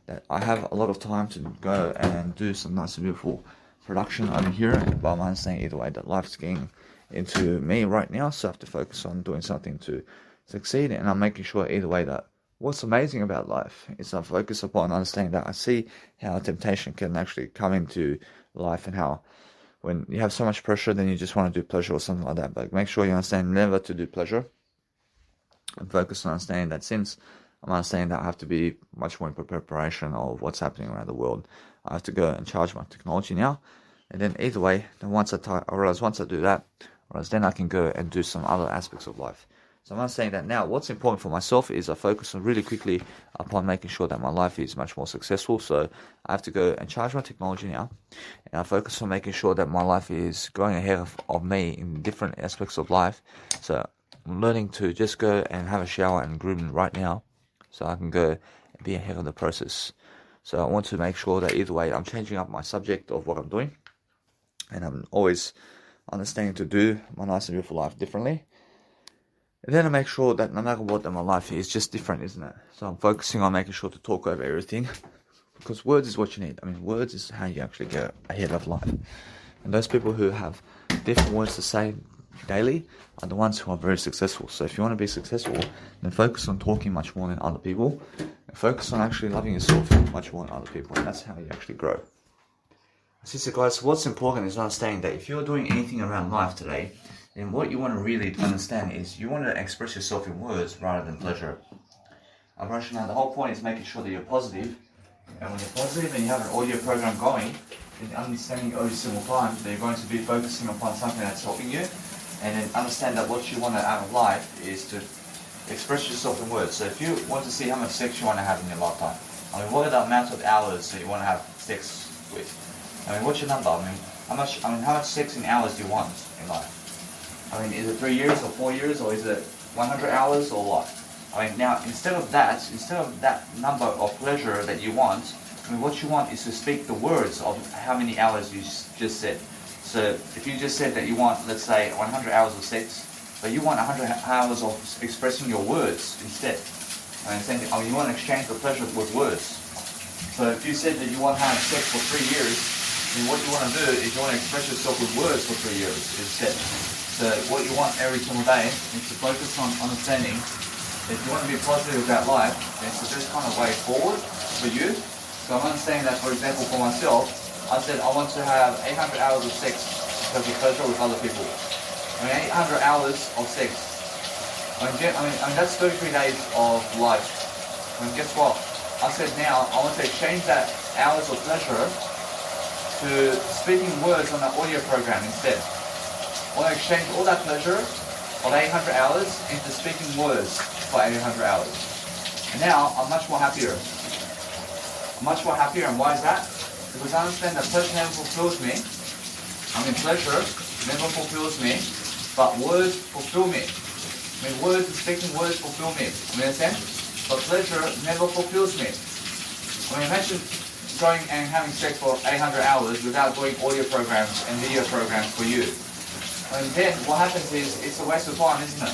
that I have a lot of time to go and do some nice and beautiful production over here, but I'm understanding either way that life's getting into me right now, so I have to focus on doing something to succeed. And I'm making sure either way that what's amazing about life is I focus upon understanding that I see how temptation can actually come into life, and how when you have so much pressure, then you just want to do pleasure or something like that. But make sure you understand never to do pleasure, and focus on understanding that since I'm understanding that I have to be much more in preparation of what's happening around the world, I have to go and charge my technology now. And then either way, then once I do that, then I can go and do some other aspects of life. So I'm saying that now what's important for myself is I focus on really quickly upon making sure that my life is much more successful. So I have to go and charge my technology now, and I focus on making sure that my life is going ahead of me in different aspects of life. So I'm learning to just go and have a shower and groom right now, so I can go and be ahead of the process. So I want to make sure that either way I'm changing up my subject of what I'm doing, and I'm always understanding to do my nice and beautiful life differently. And then I make sure that no matter what, that my life is just different, isn't it? So I'm focusing on making sure to talk over everything, because words is what you need. I mean, words is how you actually get ahead of life. And those people who have different words to say daily are the ones who are very successful. So if you want to be successful, then focus on talking much more than other people, and focus on actually loving yourself much more than other people, and that's how you actually grow. So guys, what's important is understanding that if you're doing anything around life today, then what you want to really understand is you want to express yourself in words rather than pleasure. Now, the whole point is making sure that you're positive, and when you're positive and you have an audio program going, then understanding every single time that you're going to be focusing upon something that's helping you, and then understand that what you want out of life is to express yourself in words. So if you want to see how much sex you want to have in your lifetime, I mean, what are the amount of hours that you want to have sex with? I mean, what's your number? How much sex in hours do you want in life? I mean, is it 3 years or 4 years, or is it 100 hours or what? I mean, now, instead of that number of pleasure that you want, I mean, what you want is to speak the words of how many hours you just said. So if you just said that you want, let's say, 100 hours of sex, but you want 100 hours of expressing your words instead. I mean, you want to exchange the pleasure with words. So if you said that you want to have sex for 3 years, then what you want to do is you want to express yourself with words for 3 years instead. So what you want every single day is to focus on understanding that if you want to be positive about life, then it's the best kind of way forward for you. So I'm understanding that, for example, for myself, I said I want to have 800 hours of sex because of pleasure with other people. I mean, 800 hours of sex. I mean that's 33 days of life. I mean, guess what? I said now I want to exchange that hours of pleasure to speaking words on an audio program instead. I want to exchange all that pleasure of 800 hours into speaking words for 800 hours. And now I'm much more happier. And why is that? Because I understand that pleasure never fulfills me. I mean, pleasure never fulfills me, but words fulfill me. I mean, speaking words fulfill me. You understand? But pleasure never fulfills me. I mean, imagine going and having sex for 800 hours without doing audio programs and video programs for you. And then what happens is it's a waste of time, isn't it?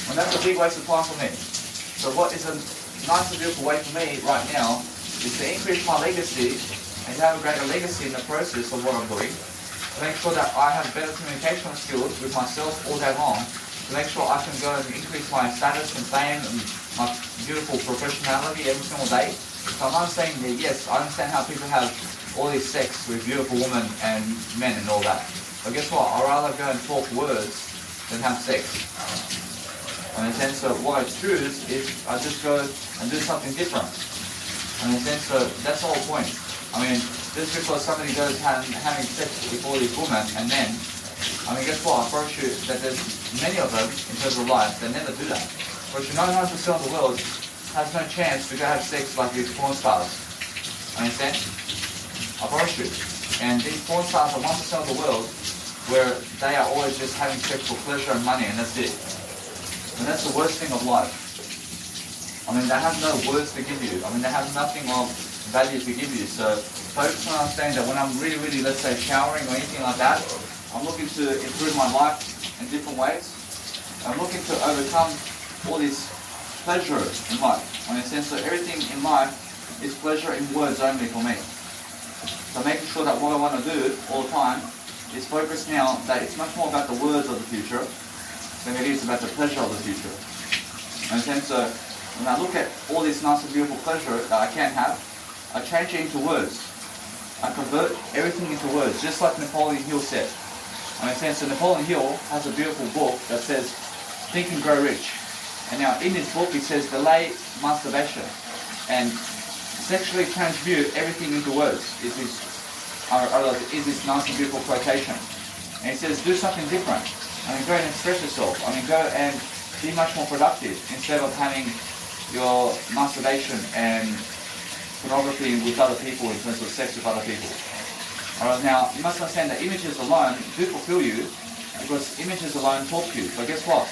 And that's a big waste of time for me. So what is a nice and beautiful way for me right now is to increase my legacy and to have a greater legacy in the process of what I'm doing. To make sure that I have better communication skills with myself all day long. To make sure I can go and increase my status and fame and my beautiful professionality every single day. So I'm not saying that, yes, I understand how people have all this sex with beautiful women and men and all that. But guess what? I'd rather go and talk words than have sex. And in a sense, so what I choose is I just go and do something different. And in a sense, so that's the whole point. I mean, just because somebody goes having sex with all these women and men, I mean, guess what? I promise you that there's many of them in terms of life that never do that. But 99% of the world has no chance to go have sex like these porn stars. Understand? I promise you. And these porn stars are 1% of the world where they are always just having sex for pleasure and money, and that's it. And that's the worst thing of life. I mean, they have no words to give you. I mean, they have nothing of value to give you. So focus on understanding that when I'm really, let's say, showering or anything like that, I'm looking to improve my life in different ways. I'm looking to overcome all this pleasure in life. In a sense, so everything in life is pleasure in words only for me. So making sure that what I want to do all the time is focus now that it's much more about the words of the future than it is about the pleasure of the future. In a sense, so when I look at all this nice and beautiful pleasure that I can have, I change it into words. I convert everything into words, just like Napoleon Hill said. In a sense, so Napoleon Hill has a beautiful book that says, Think and Grow Rich. And now in this book it says, delay masturbation and sexually transmute everything into words. Is this nice and beautiful quotation. And it says, do something different. I mean, go and express yourself. I mean, go and be much more productive instead of having your masturbation and pornography with other people in terms of sex with other people. Alright, now, you must understand that images alone do fulfill you because images alone talk to you. But guess what?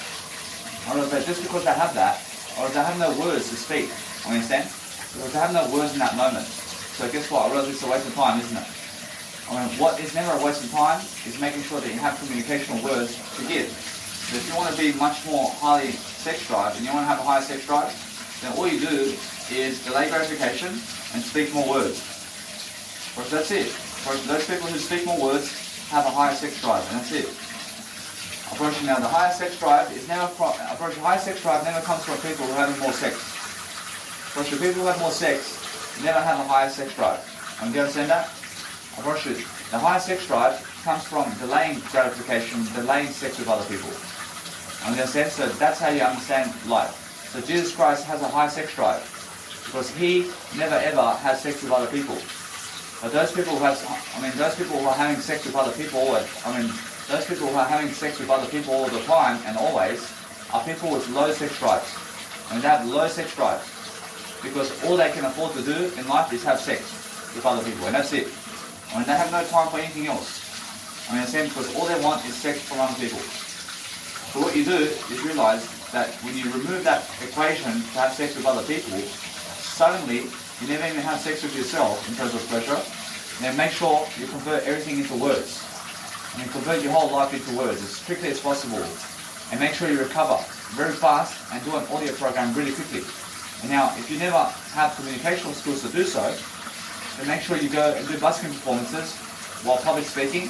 Alright, but just because they have that, or they have no words to speak, understand? Because they have no words in that moment. So guess what? Alright, it's a waste of time, isn't it? I mean, what is never a waste of time is making sure that you have communicational words to give. So if you want to be much more highly sex drive and you want to have a higher sex drive, then all you do is delay gratification and speak more words. Because that's it. For those people who speak more words have a higher sex drive, and that's it. Approaching now, the higher sex drive never comes from people who are having more sex. Because the people who have more sex never have a higher sex drive. Do you understand that? I promise you, the higher sex drive comes from delaying gratification, delaying sex with other people. In a sense, so that's how you understand life. So Jesus Christ has a high sex drive because he never ever has sex with other people. But those people who those people who are having sex with other people always, those people who are having sex with other people all the time and always are people with low sex drives. I mean, they have low sex drives because all they can afford to do in life is have sex with other people, and that's it. I mean, they have no time for anything else. I mean, same because all they want is sex from other people. So what you do is realize that when you remove that equation to have sex with other people, suddenly you never even have sex with yourself in terms of pleasure. Then make sure you convert everything into words. I mean, convert your whole life into words as quickly as possible. And make sure you recover very fast and do an audio program really quickly. And now, if you never have communicational skills to do so, then make sure you go and do busking performances while public speaking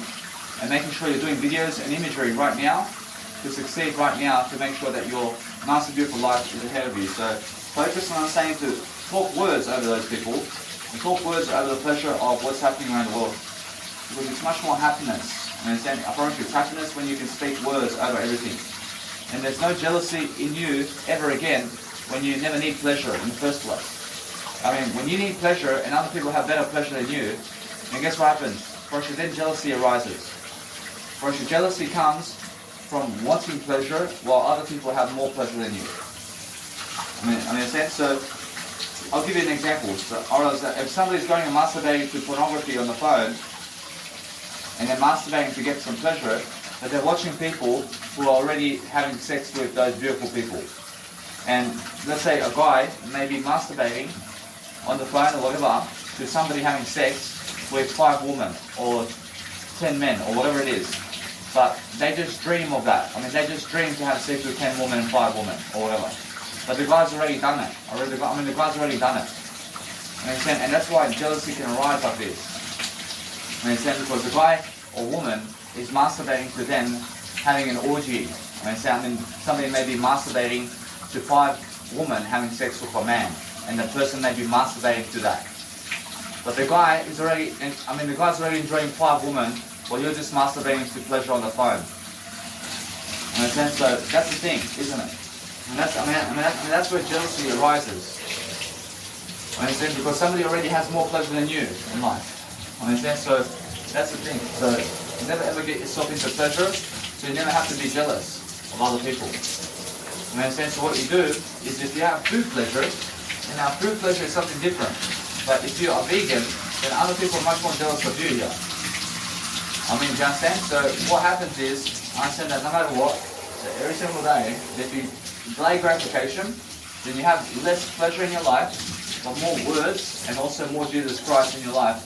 and making sure you're doing videos and imagery right now to succeed right now to make sure that your nice and beautiful life is ahead of you. So focus on saying to talk words over those people and talk words over the pleasure of what's happening around the world. Because it's much more happiness. I promise you, it's happiness when you can speak words over everything. And there's no jealousy in you ever again when you never need pleasure in the first place. I mean, when you need pleasure and other people have better pleasure than you, then guess what happens? First, then jealousy arises. First, jealousy comes from wanting pleasure while other people have more pleasure than you. I mean, so I'll give you an example. So, if somebody's going and masturbating to pornography on the phone, and they're masturbating to get some pleasure, but they're watching people who are already having sex with those beautiful people. And let's say a guy may be masturbating on the phone or whatever to somebody having sex with 5 women or 10 men or whatever it is. But they just dream of that. I mean, they just dream to have sex with 10 women and 5 women or whatever. but the guy's already done it. The guy's already done it. Understand? And that's why jealousy can arise like this. Understand? Because the guy or woman is masturbating to them having an orgy. Understand? Somebody may be masturbating to 5 women having sex with a man, and the person may be masturbating to that. But the guy is already, the guy's already enjoying 5 women, while you're just masturbating to pleasure on the phone. Understand? So that's the thing, isn't it? And that's where jealousy arises. Understand? Because somebody already has more pleasure than you in life. Understand? So that's the thing. So you never ever get yourself into pleasure, so you never have to be jealous of other people. Understand? So what you do is, if you have food pleasure, and now food pleasure is something different. But if you are vegan, then other people are much more jealous of you here. Do you understand? So what happens is, I understand that no matter what, so every single day, if you delay gratification, then you have less pleasure in your life, but more words, and also more Jesus Christ in your life.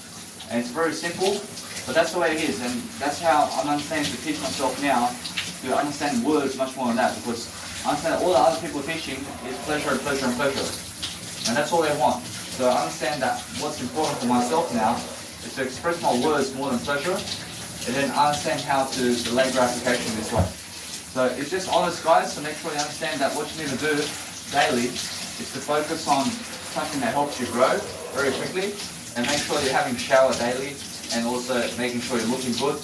And it's very simple, but that's the way it is. And that's how I'm understanding to teach myself now, to understand words much more than that, because I understand that all the other people teaching is pleasure and pleasure and pleasure. And that's all they want. So I understand that what's important for myself now is to express my words more than pleasure, and then understand how to delay gratification this way. So it's just honest, guys, so make sure you understand that what you need to do daily is to focus on something that helps you grow very quickly, and make sure you're having a shower daily, and also making sure you're looking good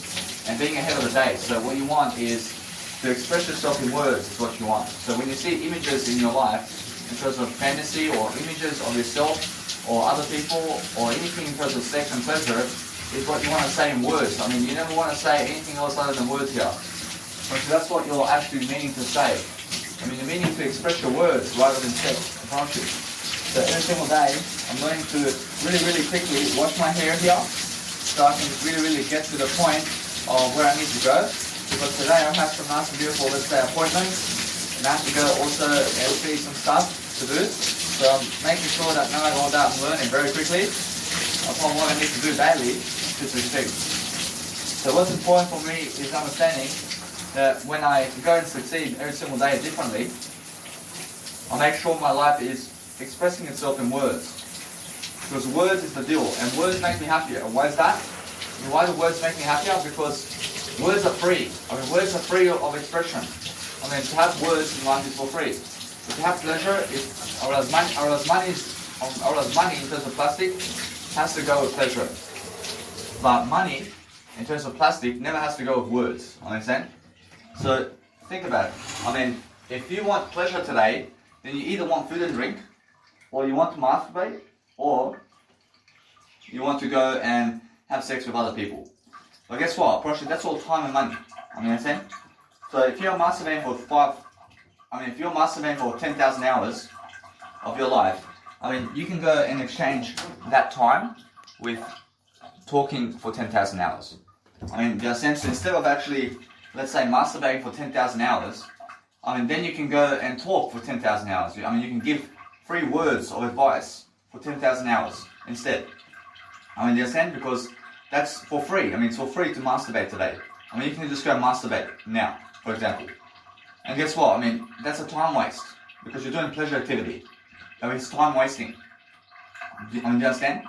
and being ahead of the day. So what you want is to express yourself in words is what you want. So when you see images in your life in terms of fantasy, or images of yourself or other people, or anything in terms of sex and pleasure, is what you want to say in words. You never want to say anything else other than words here. Because that's what you're actually meaning to say. You're meaning to express your words rather than sex, I promise you. So every single day, I'm going to really quickly wash my hair here, so I can really get to the point of where I need to go. Because today I have some nice and beautiful, let's say, appointments, and I have to go also and see some stuff to do. So I'm making sure that no matter what, I'm learning very quickly upon what I need to do daily to succeed. So what's important for me is understanding that when I go and succeed every single day differently, I make sure my life is expressing itself in words. Because words is the deal, and words make me happier. And why is that? Why do words make me happier? Because words are free. Words are free of expression. To have words in life is for free. If you have pleasure, money in terms of plastic has to go with pleasure. But money in terms of plastic never has to go with words. Understand? So think about it. If you want pleasure today, then you either want food and drink, or you want to masturbate, or you want to go and have sex with other people. But guess what? Probably that's all time and money. Understand? So if you're masturbating for 10,000 hours of your life, you can go and exchange that time with talking for 10,000 hours. In a sense, instead of actually, let's say, masturbating for 10,000 hours, then you can go and talk for 10,000 hours. You can give free words of advice for 10,000 hours instead. You understand? Because that's for free. It's for free to masturbate today. You can just go masturbate now, for example. And guess what? That's a time waste, because you're doing pleasure activity. It's time wasting. Do you understand?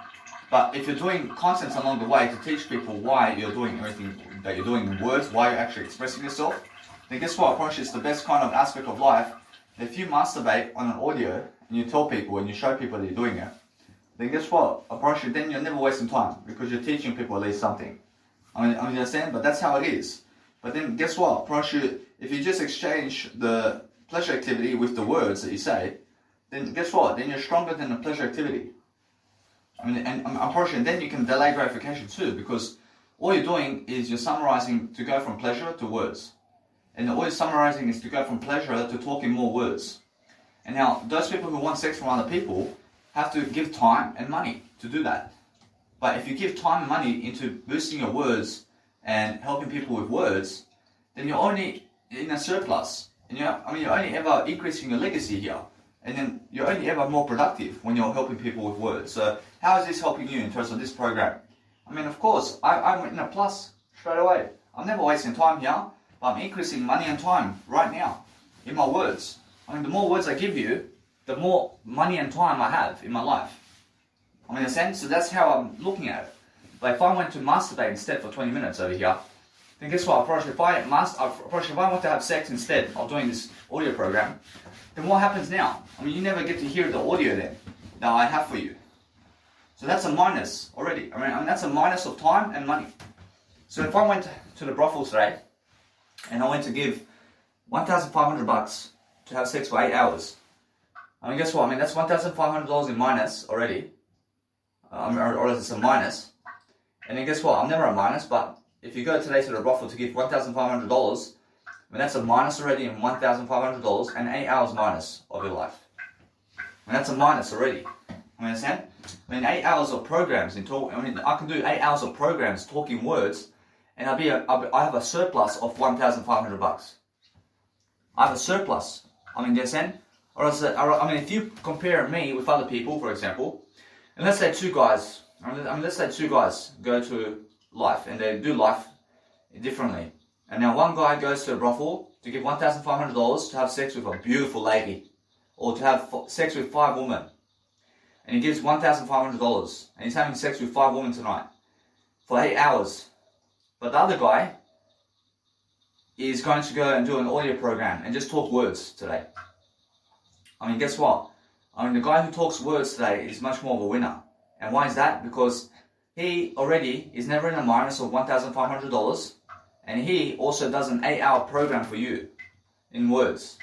But if you're doing contents along the way to teach people why you're doing everything that you're doing in words, why you're actually expressing yourself, then guess what? Probably it's the best kind of aspect of life. If you masturbate on an audio and you tell people and you show people that you're doing it, then guess what? Apparently, then you're never wasting time, because you're teaching people at least something. You understand? But that's how it is. But then guess what? Apparently, if you just exchange the pleasure activity with the words that you say, then guess what? Then you're stronger than the pleasure activity. And unfortunately, then you can delay gratification too, because all you're doing is you're summarizing to go from pleasure to words. And all you're summarizing is to go from pleasure to talking more words. And now, those people who want sex from other people have to give time and money to do that. But if you give time and money into boosting your words and helping people with words, then you're only in a surplus. And you're only ever increasing your legacy here. And then you're only ever more productive when you're helping people with words. So how is this helping you in terms of this program? Of course, I'm in a plus straight away. I'm never wasting time here, but I'm increasing money and time right now in my words. The more words I give you, the more money and time I have in my life. I mean, in a sense, so that's how I'm looking at it. But if I went to masturbate instead for 20 minutes over here, then guess what? If I want to have sex instead of doing this audio program, then what happens now? I mean, you never get to hear the audio then that I have for you. So that's a minus already. I mean, that's a minus of time and money. So if I went to the brothel today and I went to give $1,500 to have sex for 8 hours, I mean, guess what? I mean, that's $1,500 in minus already. Or it's a minus. And then guess what? I'm never a minus, but if you go today to the brothel to give $1,500, I mean, that's a minus already in $1,500 and 8 hours minus of your life. I mean, that's a minus already. You understand? I mean, 8 hours of programs in talk. I mean, I can do 8 hours of programs talking words, and I have a surplus of $1,500. I have a surplus. I mean, you understand? Or else, I mean, if you compare me with other people, for example, and let's say two guys. Let's say two guys go to life and they do life differently. And now one guy goes to a brothel to give $1,500 to have sex with a beautiful lady, or to have sex with 5 women. And he gives $1,500, and he's having sex with 5 women tonight for 8 hours. But the other guy is going to go and do an audio program and just talk words today. I mean, guess what? I mean, the guy who talks words today is much more of a winner. And why is that? Because he already is never in a minus of $1,500, and he also does an 8-hour program for you in words.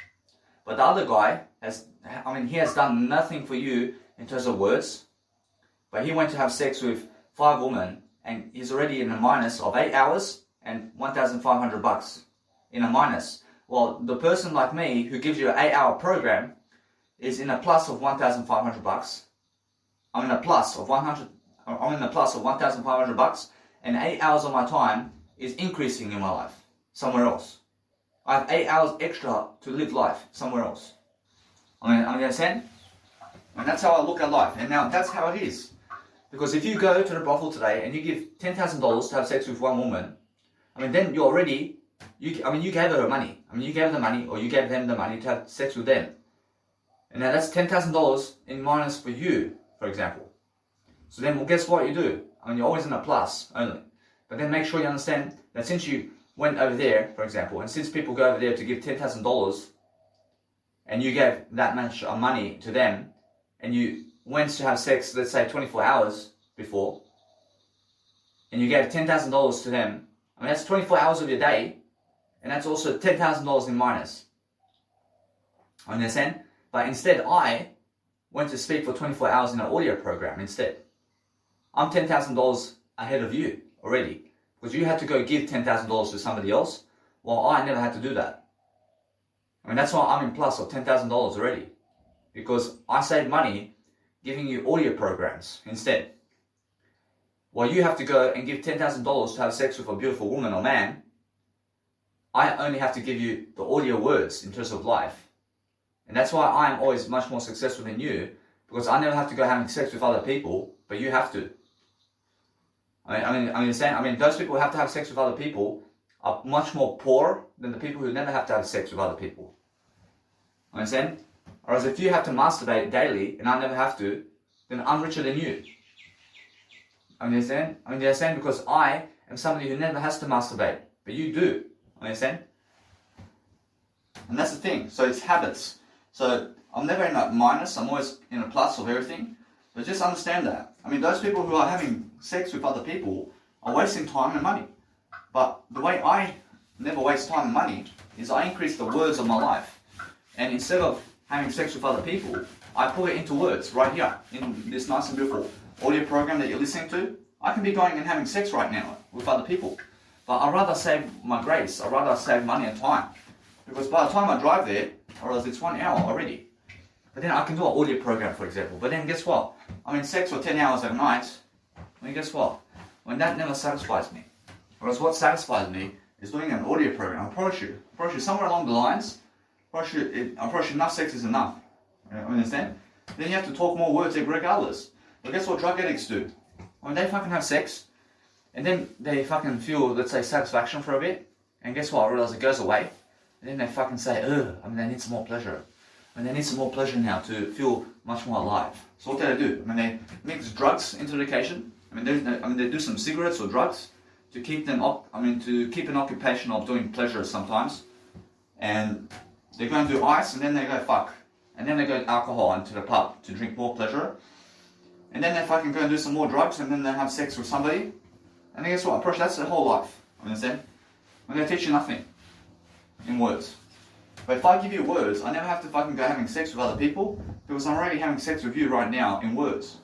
But the other guy he has done nothing for you in terms of words, but he went to have sex with 5 women, and he's already in a minus of 8 hours and $1,500 in a minus. Well, the person like me who gives you an 8-hour program is in a plus of $1,500. I'm in a plus of $1,500, and 8 hours of my time is increasing in my life somewhere else. I have 8 hours extra to live life somewhere else. I mean, understand? And that's how I look at life. And now that's how it is. Because if you go to the brothel today and you give $10,000 to have sex with 1 woman, I mean, then you gave her the money. I mean, you gave her the money, or you gave them the money to have sex with them. And now that's $10,000 in minus for you, for example. So then, well, guess what you do? I mean, you're always in a plus only. But then make sure you understand that since you went over there, for example, and since people go over there to give $10,000, and you gave that much money to them, and you went to have sex, let's say 24 hours before, and you gave $10,000 to them, I mean, that's 24 hours of your day, and that's also $10,000 in minus. Understand? But instead, I went to speak for 24 hours in an audio program instead. I'm $10,000 ahead of you already, because you had to go give $10,000 to somebody else, while I never had to do that. I mean, that's why I'm in plus of $10,000 already, because I saved money giving you audio programs instead. While you have to go and give $10,000 to have sex with a beautiful woman or man, I only have to give you the audio words in terms of life. And that's why I'm always much more successful than you, because I never have to go having sex with other people, but you have to. I mean, those people who have to have sex with other people are much more poor than the people who never have to have sex with other people. Understand? Whereas if you have to masturbate daily and I never have to, then I'm richer than you. Understand? Understand? Because I am somebody who never has to masturbate, but you do. Understand? And that's the thing. So it's habits. So I'm never in a minus, I'm always in a plus of everything. But just understand that. I mean, those people who are having sex with other people are wasting time and money. But the way I never waste time and money is I increase the words of my life. And instead of having sex with other people, I put it into words right here in this nice and beautiful audio program that you're listening to. I can be going and having sex right now with other people. But I'd rather save my grace. I'd rather save money and time. Because by the time I drive there, or else it's 1 hour already. But then I can do an audio program, for example. But then guess what? I mean, sex for 10 hours at night, I mean, guess what? I mean, that never satisfies me. Whereas what satisfies me is doing an audio program. I promise you somewhere along the lines, I promise you enough sex is enough. You understand? Then you have to talk more words regardless. But guess what drug addicts do? I mean, they fucking have sex, and then they fucking feel, let's say, satisfaction for a bit, and guess what? I realize it goes away, and then they fucking say, ugh, I mean, they need some more pleasure. and they need some more pleasure now to feel much more alive. So what do they do? I mean, they mix drugs into the occasion. They do some cigarettes or drugs to keep them to keep an occupation of doing pleasure sometimes. And they go and do ice, and then they go fuck. And then they go alcohol into the pub to drink more pleasure. And then they fucking go and do some more drugs, and then they have sex with somebody. And then guess what? That's their whole life. Understand? I'm going to teach you nothing in words. But if I give you words, I never have to fucking go having sex with other people, because I'm already having sex with you right now in words.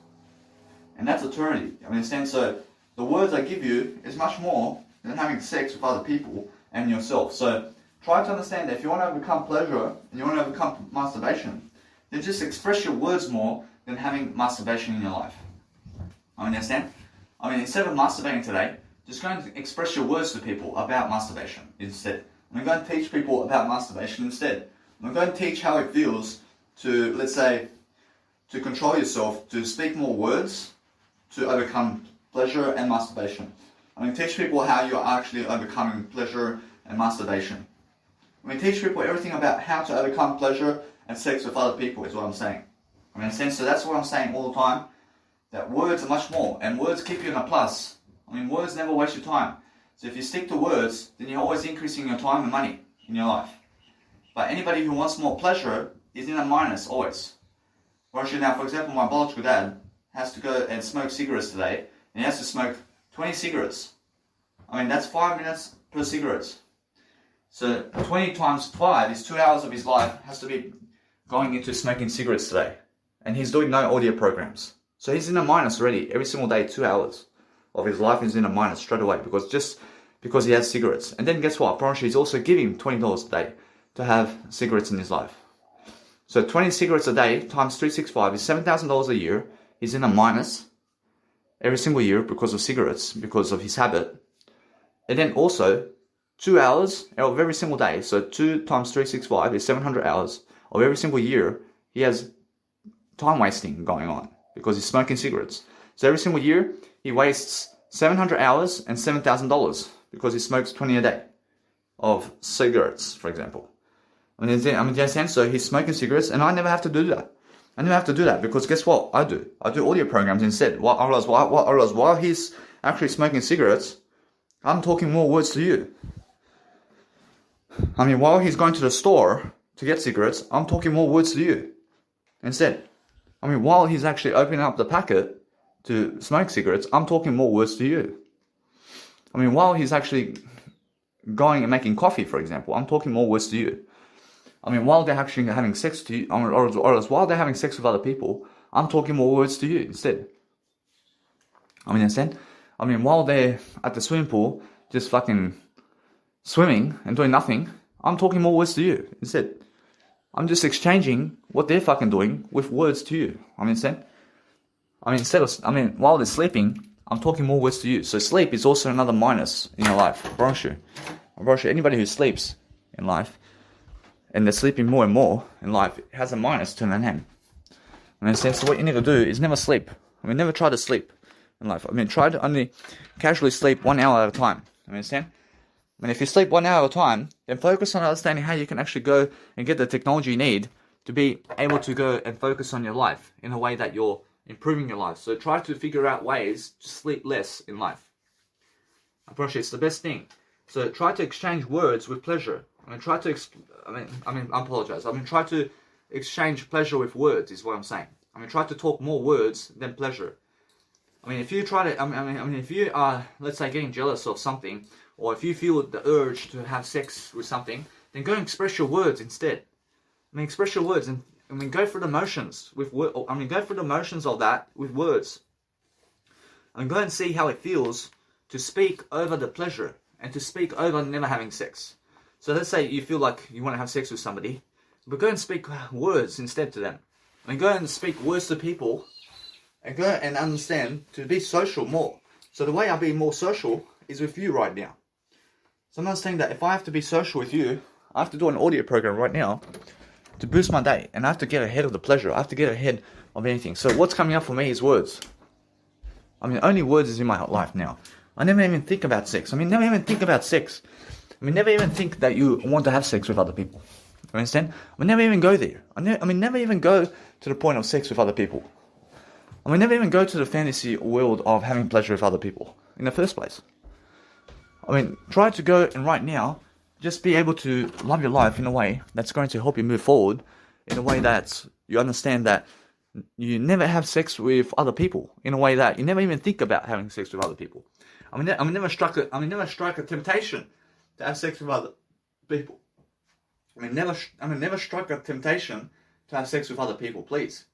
And that's eternity. Understand? So the words I give you is much more than having sex with other people and yourself. So try to understand that if you want to overcome pleasure and you want to overcome masturbation, then just express your words more than having masturbation in your life. Understand? Instead of masturbating today, just go and express your words to people about masturbation instead. I'm going to teach people about masturbation instead. I'm going to teach how it feels to, let's say, to control yourself, to speak more words, to overcome pleasure and masturbation. I'm going to teach people how you're actually overcoming pleasure and masturbation. I'm going to teach people everything about how to overcome pleasure and sex with other people is what I'm saying. So that's what I'm saying all the time, that words are much more, and words keep you in a plus. Words never waste your time. So if you stick to words, then you're always increasing your time and money in your life. But anybody who wants more pleasure is in a minus always. Now, for example, my biological dad has to go and smoke cigarettes today, and he has to smoke 20 cigarettes. That's 5 minutes per cigarette. So 20 times 5 is 2 hours of his life has to be going into smoking cigarettes today. And he's doing no audio programs. So he's in a minus already. Every single day, 2 hours of his life is in a minus straight away because he has cigarettes. And then guess what? Apparently he's also giving $20 a day to have cigarettes in his life. So 20 cigarettes a day times 365 is $7,000 a year. He's in a minus every single year because of cigarettes, because of his habit. And then also 2 hours of every single day. So 2 times 365 is 700 hours of every single year. He has time wasting going on because he's smoking cigarettes. So every single year he wastes 700 hours and $7,000 because he smokes 20 a day of cigarettes, for example. So he's smoking cigarettes, and I never have to do that. I never have to do that because guess what? I do audio programs instead. While he's actually smoking cigarettes, I'm talking more words to you. While he's going to the store to get cigarettes, I'm talking more words to you instead. While he's actually opening up the packet to smoke cigarettes, I'm talking more words to you. While he's actually going and making coffee, for example, I'm talking more words to you. While they're actually having sex to you, or while they're having sex with other people, I'm talking more words to you instead. Understand? While they're at the swimming pool, just fucking swimming and doing nothing, I'm talking more words to you instead. I'm just exchanging what they're fucking doing with words to you. Understand? While they're sleeping, I'm talking more words to you. So sleep is also another minus in your life. I promise you, anybody who sleeps in life, and they're sleeping more and more in life, it has a minus to their name. So what you need to do is never sleep. Never try to sleep in life. Try to only casually sleep 1 hour at a time. Understand? If you sleep 1 hour at a time, then focus on understanding how you can actually go and get the technology you need to be able to go and focus on your life in a way that you're improving your life. So try to figure out ways to sleep less in life. I promise you, it's the best thing. So try to exchange words with pleasure. Try to exchange pleasure with words is what I'm saying. Try to talk more words than pleasure. If you try to, if you are, let's say, getting jealous of something, or if you feel the urge to have sex with something, then go and express your words instead. Express your words and go through the motions with go through the motions of that with words. Go and see how it feels to speak over the pleasure and to speak over never having sex. So let's say you feel like you want to have sex with somebody, but go and speak words instead to them. Go and speak words to people, and go and understand to be social more. So the way I'll be more social is with you right now. So I'm understanding that if I have to be social with you, I have to do an audio program right now to boost my day, and I have to get ahead of the pleasure. I have to get ahead of anything. So what's coming up for me is words. Only words is in my life now. I never even think about sex. Never even think about sex. Never even think that you want to have sex with other people. You understand? I mean, never even go there. Never even go to the point of sex with other people. Never even go to the fantasy world of having pleasure with other people in the first place. Try to go and right now, just be able to love your life in a way that's going to help you move forward, in a way that you understand that you never have sex with other people, in a way that you never even think about having sex with other people. Never strike a temptation to have sex with other people. Never strike a temptation to have sex with other people, please.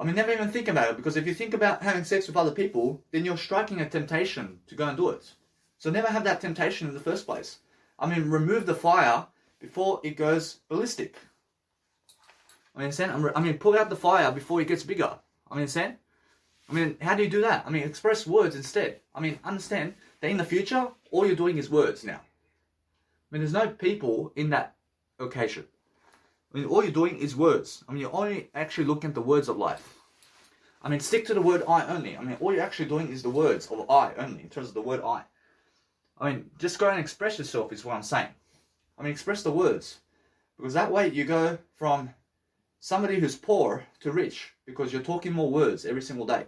Never even think about it, because if you think about having sex with other people, then you're striking a temptation to go and do it. So never have that temptation in the first place. Remove the fire before it goes ballistic. Pull out the fire before it gets bigger. How do you do that? Express words instead. Understand that in the future, all you're doing is words now. There's no people in that occasion. All you're doing is words. You're only actually looking at the words of life. Stick to the word I only. All you're actually doing is the words of I only, in terms of the word I. Just go and express yourself is what I'm saying. Express the words. Because that way you go from somebody who's poor to rich, because you're talking more words every single day.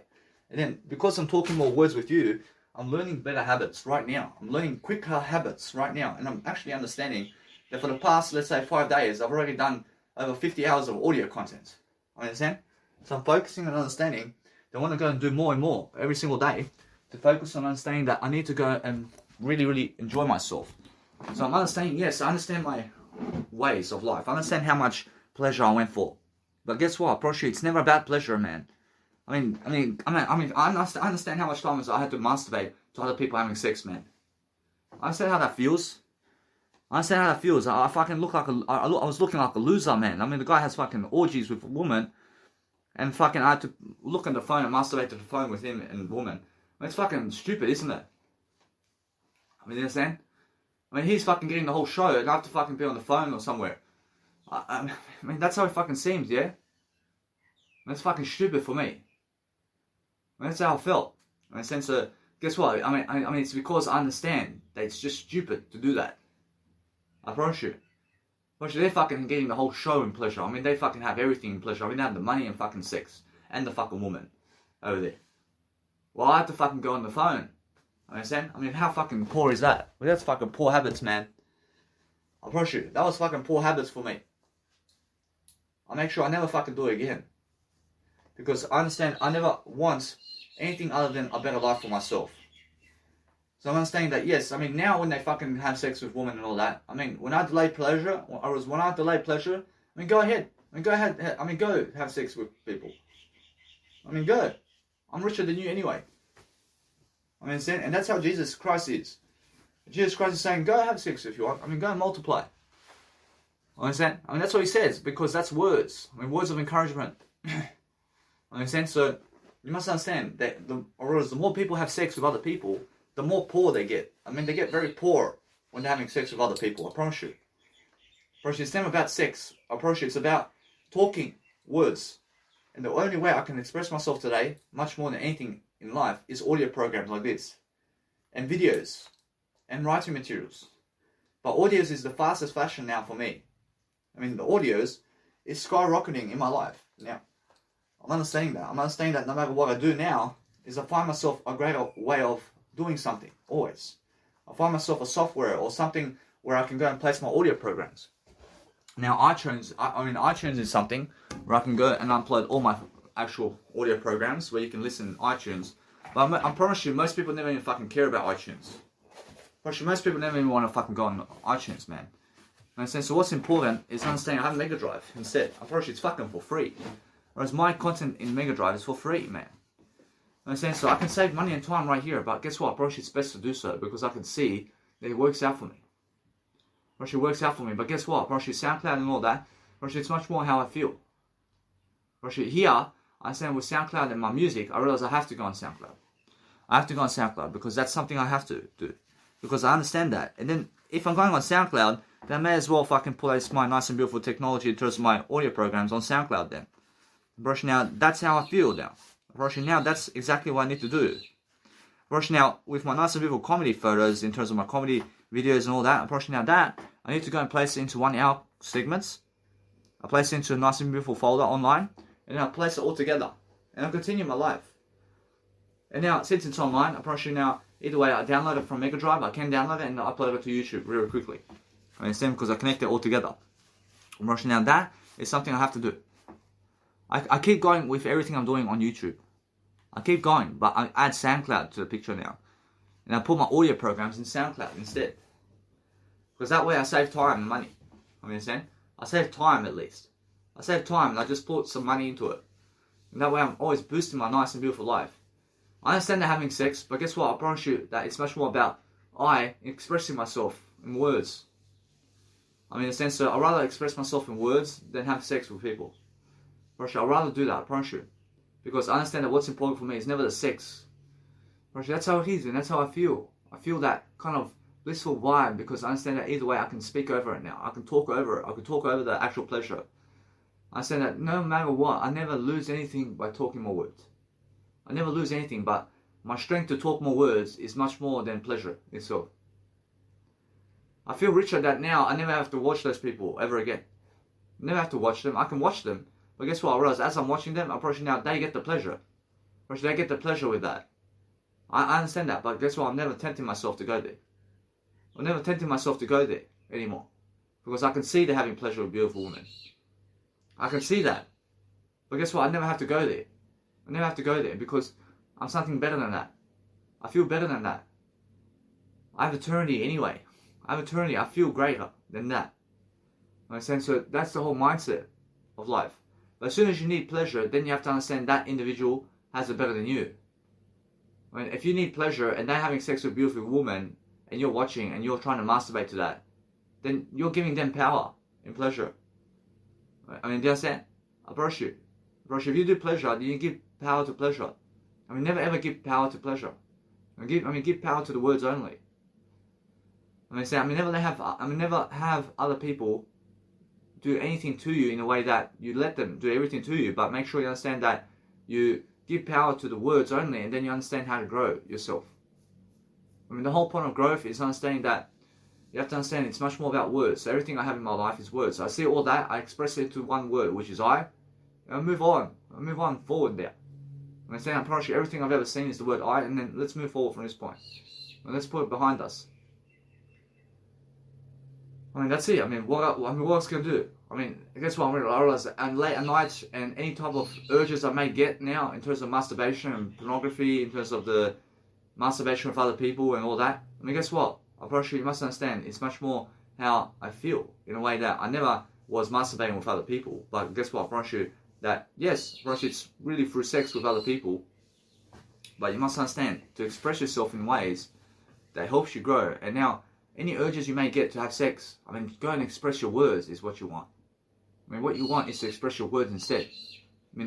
And then, because I'm talking more words with you, I'm learning better habits right now. I'm learning quicker habits right now. And I'm actually understanding that for the past, let's say, 5 days, I've already done over 50 hours of audio content. Understand? So I'm focusing on understanding that I want to go and do more and more every single day, to focus on understanding that I need to go and really, really enjoy myself. So I'm understanding, yes, I understand my ways of life. I understand how much pleasure I went for. But guess what? Approach it's never about pleasure, man. I understand how much time I had to masturbate to other people having sex, man. I understand how that feels. I fucking look like I was looking like a loser, man. The guy has fucking orgies with a woman, and fucking I had to look at the phone and masturbate to the phone with him and woman. It's fucking stupid, isn't it? You understand? He's fucking getting the whole show, and I have to fucking be on the phone or somewhere. That's how it fucking seems, yeah? That's fucking stupid for me. That's how I felt. So, guess what? It's because I understand that it's just stupid to do that. I promise you. They're fucking getting the whole show in pleasure. They fucking have everything in pleasure. They have the money and fucking sex. And the fucking woman over there. Well, I have to fucking go on the phone. Understand? How fucking poor is that? Well, that's fucking poor habits, man. I promise you, that was fucking poor habits for me. I'll make sure I never fucking do it again. Because I understand I never want anything other than a better life for myself. So I'm understanding that, yes, now when they fucking have sex with women and all that, when I delay pleasure, go ahead. Go have sex with people. Go. I'm richer than you anyway. And that's how Jesus Christ is. Jesus Christ is saying, go have sex if you want. Go and multiply. Understand? That's what he says, because that's words. Words of encouragement. Understand? So, you must understand that the more people have sex with other people, the more poor they get. They get very poor when they're having sex with other people, I promise you. It's never about sex. I promise you, it's about talking words. And the only way I can express myself today, much more than anything in life, is audio programs like this. And videos. And writing materials. But audios is the fastest fashion now for me. The audios is skyrocketing in my life now. I'm understanding that. I'm understanding that no matter what I do now, is I find myself a greater way of doing something, always. I find myself a software or something where I can go and place my audio programs. Now iTunes is something where I can go and upload all my actual audio programs where you can listen in iTunes. But I promise you, most people never even fucking care about iTunes. Most people never even want to fucking go on iTunes, man. So what's important is understanding I have Mega Drive instead. I promise you, it's fucking for free. Whereas my content in Mega Drive is for free, man. So I can save money and time right here, but guess what? I promise you, it's best to do so because I can see that it works out for me. It works out for me, but guess what? SoundCloud and all that, it's much more how I feel. Here, I understand with SoundCloud and my music, I realize I have to go on SoundCloud. I have to go on SoundCloud because that's something I have to do. Because I understand that. And then, if I'm going on SoundCloud, then I may as well fucking place my nice and beautiful technology in terms of my audio programs on SoundCloud then. Now, that's how I feel now. Now, that's exactly what I need to do. Now, with my nice and beautiful comedy photos in terms of my comedy videos and all that, now that, I need to go and place it into 1 hour segments. I place it into a nice and beautiful folder online, and then I place it all together, and I continue my life. And now, since it's online, I promise you now, either way, I download it from Mega Drive, I can download it and upload it to YouTube really quickly. I understand, because I connect it all together. I promise you now, that is something I have to do. I keep going with everything I'm doing on YouTube. I keep going, but I add SoundCloud to the picture now. And I put my audio programs in SoundCloud instead. Because that way I save time and money. I understand? I save time at least. I save time and I just put some money into it. And that way I'm always boosting my nice and beautiful life. I understand that having sex, but guess what? I promise you that it's much more about I expressing myself in words. I mean, in a sense, so I'd rather express myself in words than have sex with people. I'd rather do that, I promise you. Because I understand that what's important for me is never the sex. That's how it is, and that's how I feel. I feel that kind of blissful vibe because I understand that either way I can speak over it now. I can talk over it. I can talk over the actual pleasure. I understand that no matter what, I never lose anything by talking more words. I never lose anything, but my strength to talk more words is much more than pleasure itself. I feel richer that now I never have to watch those people ever again. I never have to watch them. I can watch them. But guess what? I realize as I'm watching them, I'm approaching now, they get the pleasure. They get the pleasure with that. I understand that, but guess what? I'm never tempting myself to go there. I'm never tempting myself to go there anymore. Because I can see they're having pleasure with beautiful women. I can see that. But guess what? I never have to go there. I never have to go there because I'm something better than that. I feel better than that. I have eternity anyway. I have eternity. I feel greater than that. Understand? So that's the whole mindset of life. But as soon as you need pleasure, then you have to understand that individual has it better than you. I mean, if you need pleasure and they're having sex with a beautiful woman and you're watching and you're trying to masturbate to that, then you're giving them power in pleasure. I mean, do you understand? I promise you. If you do pleasure, then you give power to pleasure. I mean, never ever give power to pleasure. Give power to the words only. Never have other people do anything to you in a way that you let them do everything to you, but make sure you understand that you give power to the words only, and then you understand how to grow yourself. I mean, the whole point of growth is understanding that you have to understand it's much more about words. So everything I have in my life is words. So I see all that, I express it into one word, which is I, and I move on. I move on forward there. I promise you, everything I've ever seen is the word I, and then let's move forward from this point. And let's put it behind us. I mean, that's it. What else can I do? Guess what? I realize that and late at night and any type of urges I may get now in terms of masturbation and pornography, in terms of the masturbation with other people and all that. Guess what? I promise you must understand, it's much more how I feel in a way that I never was masturbating with other people. But guess what? I promise you that, yes, I promise you it's really through sex with other people. But you must understand, to express yourself in ways that helps you grow. And now, any urges you may get to have sex, go and express your words is what you want. What you want is to express your words instead.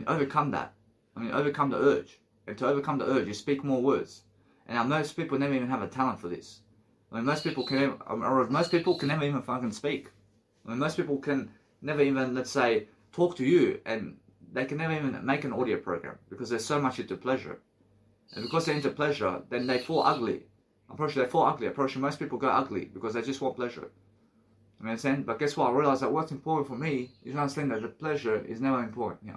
Overcome that. Overcome the urge. And to overcome the urge, you speak more words. And now most people never even have a talent for this. Most people can never even fucking speak. Most people can never even, let's say, talk to you, and they can never even make an audio program because they're so much into pleasure. And because they're into pleasure, then they fall ugly. I'm pretty sure they fall ugly. I'm pretty sure most people go ugly because they just want pleasure. Understand? But guess what? I realize that what's important for me is to understand that the pleasure is never important.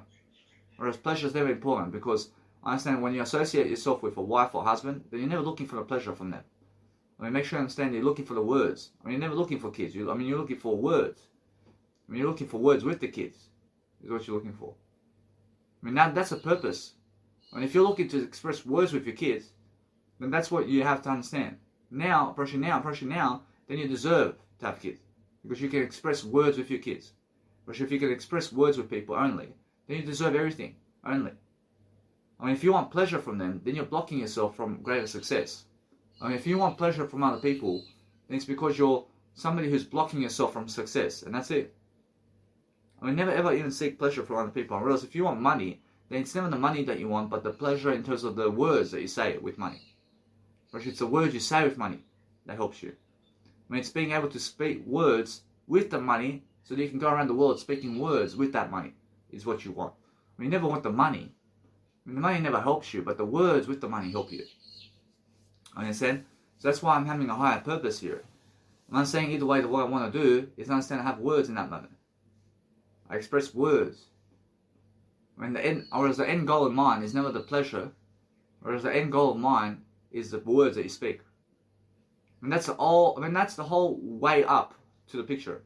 Whereas pleasure is never important because I understand when you associate yourself with a wife or husband, then you're never looking for the pleasure from them. Make sure you understand you're looking for the words. You're never looking for kids. You're looking for words. You're looking for words with the kids is what you're looking for. That's the purpose. If you're looking to express words with your kids, then that's what you have to understand. Now, then you deserve to have kids. Because you can express words with your kids. But if you can express words with people only, then you deserve everything only. If you want pleasure from them, then you're blocking yourself from greater success. If you want pleasure from other people, then it's because you're somebody who's blocking yourself from success, and that's it. Never ever even seek pleasure from other people. I realize if you want money, then it's never the money that you want, but the pleasure in terms of the words that you say with money. It's the words you say with money that helps you. It's being able to speak words with the money so that you can go around the world speaking words with that money is what you want. You never want the money. The money never helps you, but the words with the money help you. Understand? So that's why I'm having a higher purpose here. I'm saying either way, what I want to do is understand I have words in that moment. I express words. Whereas the end goal of mine is never the pleasure, whereas the end goal of mine is the words that you speak. And that's the whole way up to the picture.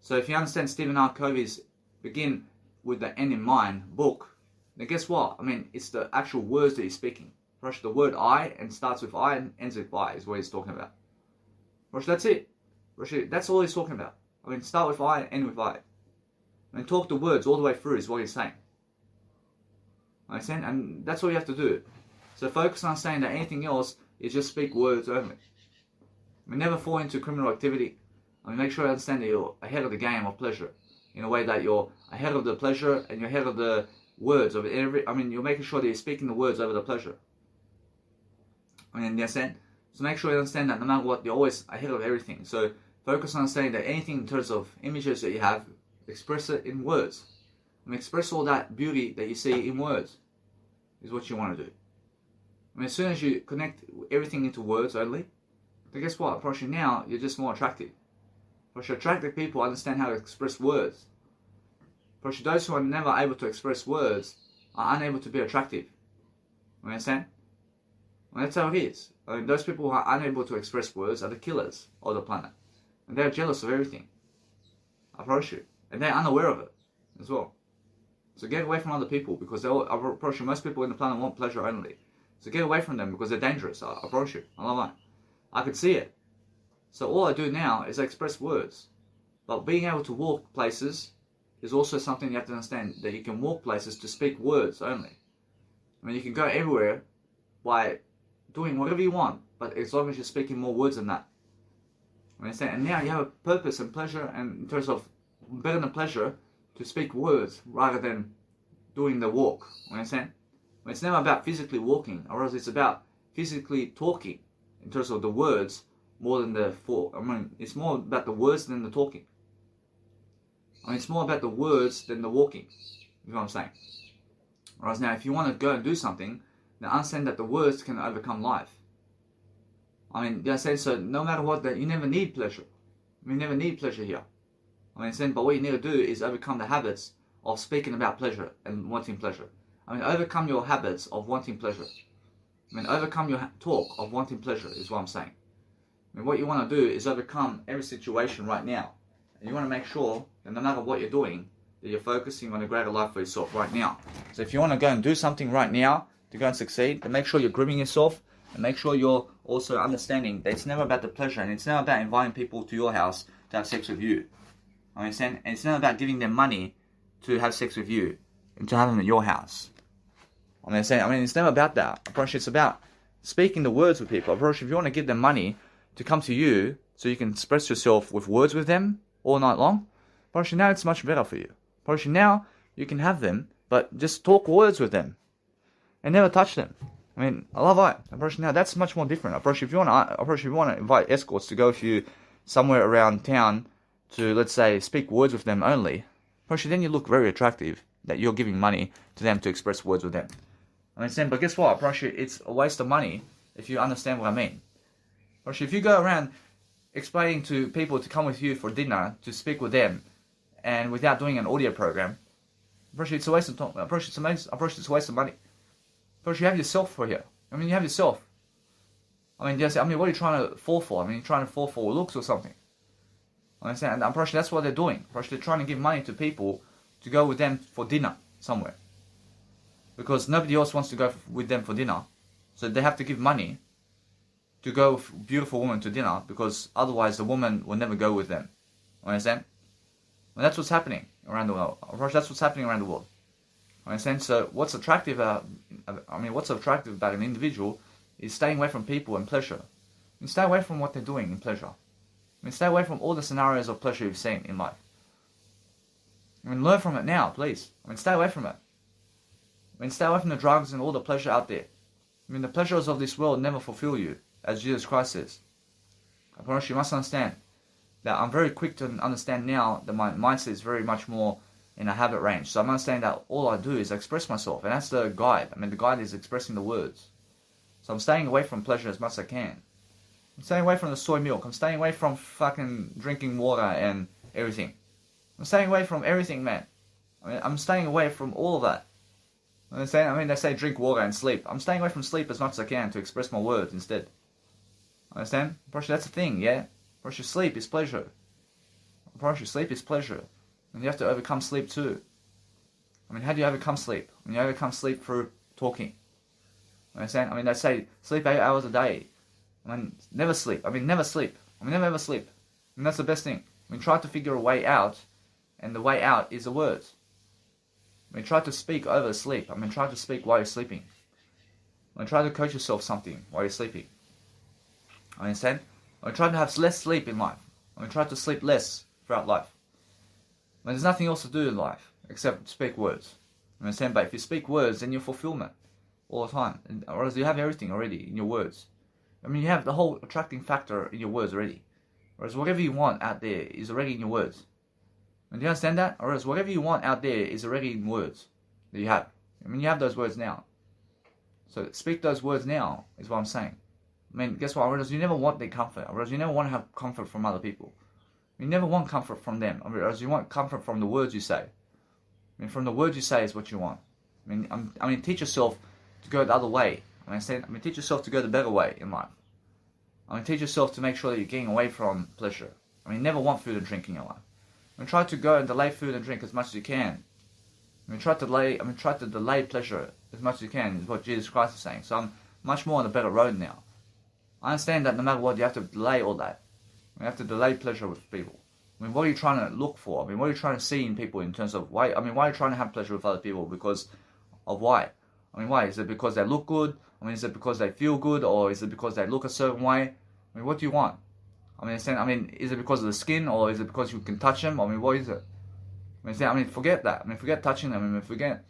So if you understand Stephen R. Covey's Begin with the End in Mind book, then guess what? It's the actual words that you're speaking. Rush, the word I, and starts with I and ends with I is what he's talking about. Rush, that's it. Rush, that's all he's talking about. Start with I, end with I. Talk the words all the way through is what he's saying. Understand? And that's all you have to do. So focus on saying that anything else is just speak words only. Never fall into criminal activity. Make sure you understand that you're ahead of the game of pleasure. In a way that you're ahead of the pleasure and you're ahead of the words of every. You're making sure that you're speaking the words over the pleasure. You understand? So make sure you understand that no matter what, you're always ahead of everything. So focus on saying that anything in terms of images that you have, express it in words. Express all that beauty that you see in words is what you want to do. As soon as you connect everything into words only, then guess what? Probably now you're just more attractive. Probably attractive people understand how to express words. Probably those who are never able to express words are unable to be attractive. You understand? That's how it is. Those people who are unable to express words are the killers of the planet. And they're jealous of everything. I promise you. And they're unaware of it as well. So get away from other people because I promise you, most people on the planet want pleasure only. So get away from them because they're dangerous. I promise you. I love that. I could see it. So all I do now is I express words. But being able to walk places is also something you have to understand. That you can walk places to speak words only. You can go everywhere by doing whatever you want. But as long as you're speaking more words than that. Understand? And now you have a purpose and pleasure, and in terms of better than pleasure, to speak words rather than doing the walk. Understand? It's never about physically walking, or else it's about physically talking in terms of the words more than the thought. It's more about the words than the talking. It's more about the words than the walking. You know what I'm saying? Whereas now, if you want to go and do something, then understand that the words can overcome life. So no matter what, that you never need pleasure. You never need pleasure here. But what you need to do is overcome the habits of speaking about pleasure and wanting pleasure. Overcome your habits of wanting pleasure. Overcome your talk of wanting pleasure is what I'm saying. What you want to do is overcome every situation right now. And you want to make sure that no matter what you're doing, that you're focusing on a greater life for yourself right now. So if you want to go and do something right now to go and succeed, then make sure you're grooming yourself and make sure you're also understanding that it's never about the pleasure and it's never about inviting people to your house to have sex with you. Understand? And it's never about giving them money to have sex with you and to have them at your house. It's never about that. Approach, it's about speaking the words with people. Approach, if you want to give them money to come to you so you can express yourself with words with them all night long, approach, now it's much better for you. Approach, now you can have them, but just talk words with them and never touch them. I love it. Approach, now that's much more different. Approach, if you want to invite escorts to go with you somewhere around town to, let's say, speak words with them only, approach, then you look very attractive that you're giving money to them to express words with them. But guess what? Approach, it's a waste of money if you understand what I mean. Approach, if you go around explaining to people to come with you for dinner to speak with them and without doing an audio program, approach, it's a waste of time. Approach, it's a waste of money. Approach, you have yourself for here. You have yourself. What are you trying to fall for? You're trying to fall for looks or something. Understand? And approach, that's what they're doing. Approach, they're trying to give money to people to go with them for dinner somewhere. Because nobody else wants to go with them for dinner. So they have to give money to go with a beautiful woman to dinner because otherwise the woman will never go with them. Understand? And that's what's happening around the world. Of course, that's what's happening around the world. Understand? So what's attractive about an individual is staying away from people and pleasure. Stay away from what they're doing in pleasure. Stay away from all the scenarios of pleasure you've seen in life. Learn from it now, please. Stay away from it. Stay away from the drugs and all the pleasure out there. The pleasures of this world never fulfill you, as Jesus Christ says. I promise you must understand that I'm very quick to understand now that my mindset is very much more in a habit range. So I'm understanding that all I do is express myself, and that's the guide. The guide is expressing the words. So I'm staying away from pleasure as much as I can. I'm staying away from the soy milk. I'm staying away from fucking drinking water and everything. I'm staying away from everything, man. I mean, I'm staying away from all of that. Understand? I mean, they say drink water and sleep. I'm staying away from sleep as much as I can to express my words instead. Understand? Pressure, that's the thing, yeah? Pressure, sleep is pleasure. Pressure, sleep is pleasure. And you have to overcome sleep too. I mean, how do you overcome sleep? I mean, you overcome sleep through talking. Understand? I mean, they say sleep 8 hours a day. I mean, never sleep. I mean, never sleep. I mean, never ever sleep. And that's the best thing. I mean, try to figure a way out, and the way out is the words. I mean, try to speak over sleep. I mean, try to speak while you're sleeping. I mean, try to coach yourself something while you're sleeping. I understand? I mean, try to have less sleep in life. I mean, try to sleep less throughout life. I mean, there's nothing else to do in life except speak words. I understand? But if you speak words, then you're fulfillment all the time. Or else you have everything already in your words. I mean, you have the whole attracting factor in your words already. Whereas whatever you want out there is already in your words. And do you understand that? Or else whatever you want out there is already in words that you have. I mean, you have those words now. So speak those words now, is what I'm saying. I mean, guess what? Or else you never want their comfort. Or else you never want to have comfort from other people. You never want comfort from them. Or else you want comfort from the words you say. I mean, from the words you say is what you want. I mean, teach yourself to go the other way. I mean, teach yourself to go the better way in life. I mean, teach yourself to make sure that you're getting away from pleasure. I mean, never want food and drink in your life. I mean, try to go and delay food and drink as much as you can. I mean, try to delay pleasure as much as you can, is what Jesus Christ is saying. So I'm much more on a better road now. I understand that no matter what, you have to delay all that. You have to delay pleasure with people. I mean, what are you trying to look for? I mean, what are you trying to see in people in terms of why? I mean, why are you trying to have pleasure with other people? Because of why? I mean, why? Is it because they look good? I mean, is it because they feel good? Or is it because they look a certain way? I mean, what do you want? I mean, is it because of the skin? Or is it because you can touch them? I mean, what is it? I mean, forget that. I mean, forget touching them. I mean, forget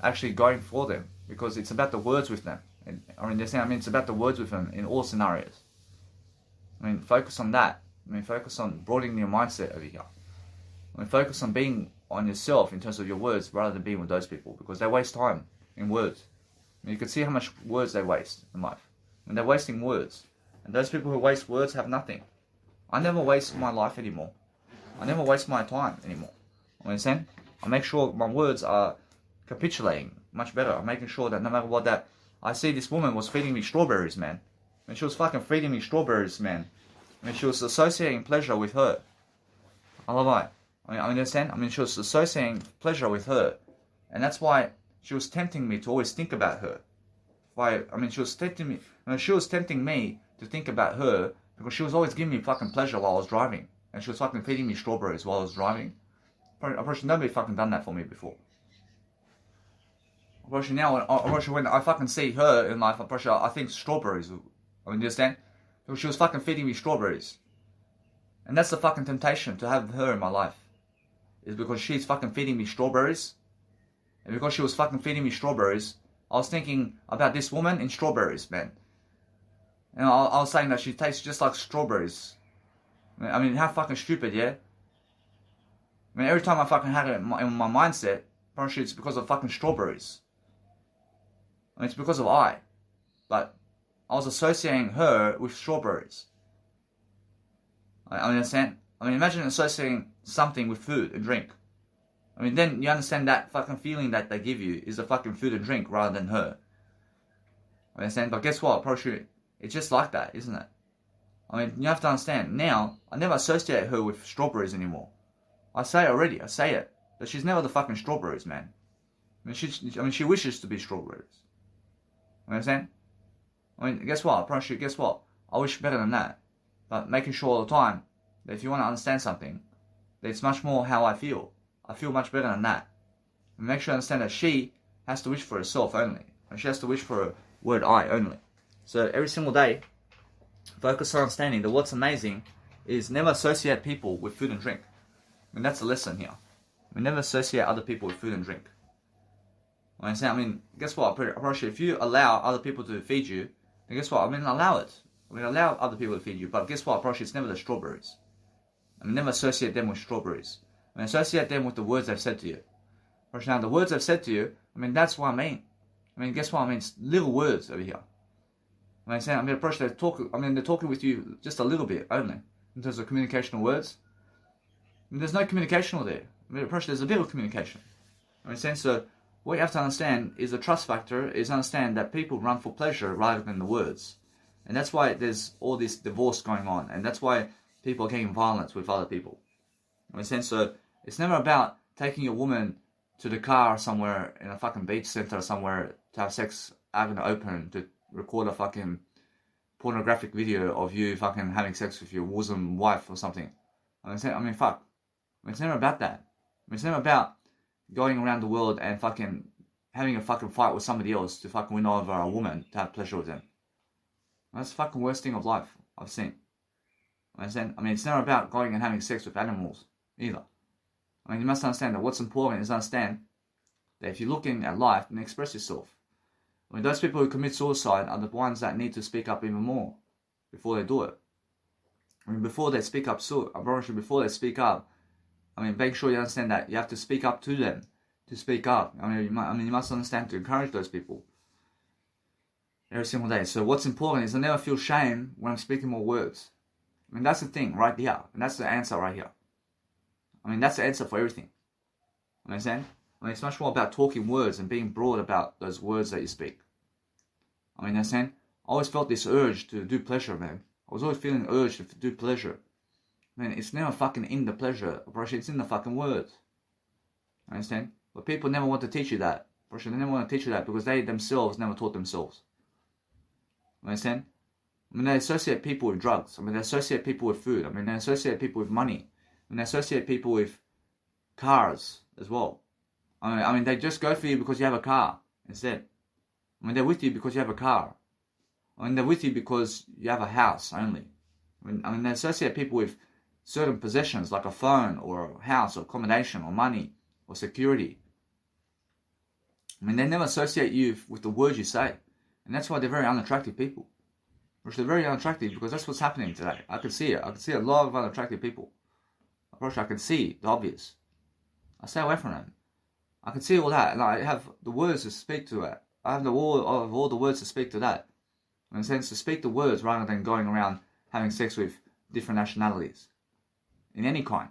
actually going for them. Because it's about the words with them. It's about the words with them in all scenarios. I mean, focus on that. I mean, focus on broadening your mindset over here. I mean, focus on being on yourself in terms of your words rather than being with those people. Because they waste time in words. I mean, you can see how much words they waste in life. And they're wasting words. And those people who waste words have nothing. I never waste my life anymore. I never waste my time anymore. You understand? I make sure my words are capitulating much better. I'm making sure that no matter what that... I see this woman was feeding me strawberries, man. And she was fucking feeding me strawberries, man. And she was associating pleasure with her. I love it. I understand? I mean, she was associating pleasure with her. And that's why she was tempting me to always think about her. She was tempting me to think about her because she was always giving me fucking pleasure while I was driving. And she was fucking feeding me strawberries while I was driving. Apparently nobody fucking done that for me before. Apparently when I fucking see her in life, I think strawberries. I mean, you understand? Because she was fucking feeding me strawberries. And that's the fucking temptation to have her in my life. Is because she's fucking feeding me strawberries. And because she was fucking feeding me strawberries, I was thinking about this woman in strawberries, man. And I was saying that she tastes just like strawberries. I mean, how fucking stupid, yeah? I mean, every time I fucking had it in my mindset, apparently it's because of fucking strawberries. I mean, it's because of but I was associating her with strawberries. I understand? I mean, imagine associating something with food and drink. I mean, then you understand that fucking feeling that they give you is the fucking food and drink rather than her. I understand? But guess what? Probably it's just like that, isn't it? I mean, you have to understand. Now, I never associate her with strawberries anymore. I say it. But she's never the fucking strawberries, man. I mean, she wishes to be strawberries. You understand? I mean, guess what? I wish better than that. But making sure all the time that if you want to understand something, that it's much more how I feel. I feel much better than that. And make sure you understand that she has to wish for herself only. And she has to wish for a word I only. So every single day, focus on understanding that what's amazing is never associate people with food and drink. I mean, that's the lesson here. We never associate other people with food and drink. I mean, guess what? If you allow other people to feed you, then guess what? I mean, allow it. I mean, allow other people to feed you. But guess what? It's never the strawberries. I mean, never associate them with strawberries. I mean, associate them with the words they've said to you. Now, the words they've said to you, I mean, that's what I mean. I mean, guess what? I mean, it's little words over here. I mean, saying, I mean, approach they're talking with you just a little bit only in terms of communication of words. I mean, there's no communication there. I mean, approach there's a bit of communication. I mean, saying, so what you have to understand is the trust factor is understand that people run for pleasure rather than the words, and that's why there's all this divorce going on, and that's why people are getting violent with other people. I mean, saying, so it's never about taking a woman to the car somewhere in a fucking beach center somewhere to have sex out in the open to record a fucking pornographic video of you fucking having sex with your bosom wife or something. I mean, fuck. I mean, it's never about that. I mean, it's never about going around the world and fucking having a fucking fight with somebody else to fucking win over a woman to have pleasure with them. That's the fucking worst thing of life I've seen. I mean, it's never about going and having sex with animals either. I mean, you must understand that what's important is understand that if you're looking at life, then express yourself. I mean, those people who commit suicide are the ones that need to speak up even more before they do it. I mean, before they speak up, I mean, make sure you understand that you have to speak up to them, to speak up. I mean, you must understand to encourage those people every single day. So what's important is I never feel shame when I'm speaking more words. I mean, that's the thing right here, and that's the answer right here. I mean, that's the answer for everything. You understand? I mean, it's much more about talking words and being broad about those words that you speak. I mean, you understand? I always felt this urge to do pleasure, man. I was always feeling the urge to do pleasure. Man, it's never fucking in the pleasure, Brushy. It's in the fucking words. You understand? But people never want to teach you that. Brushy, they never want to teach you that because they themselves never taught themselves. You understand? I mean, they associate people with drugs. I mean, they associate people with food. I mean, they associate people with money. I mean, they associate people with cars as well. I mean, they just go for you because you have a car instead. I mean, they're with you because you have a car. I mean, they're with you because you have a house only. I mean, they associate people with certain possessions like a phone or a house or accommodation or money or security. I mean, they never associate you with the words you say. And that's why they're very unattractive people. Which they're very unattractive because that's what's happening today. I can see it. I can see a lot of unattractive people. I can see the obvious. I stay away from them. I can see all that, and I have the words to speak to it. I have all the words to speak to that. In a sense, to speak the words rather than going around having sex with different nationalities. In any kind.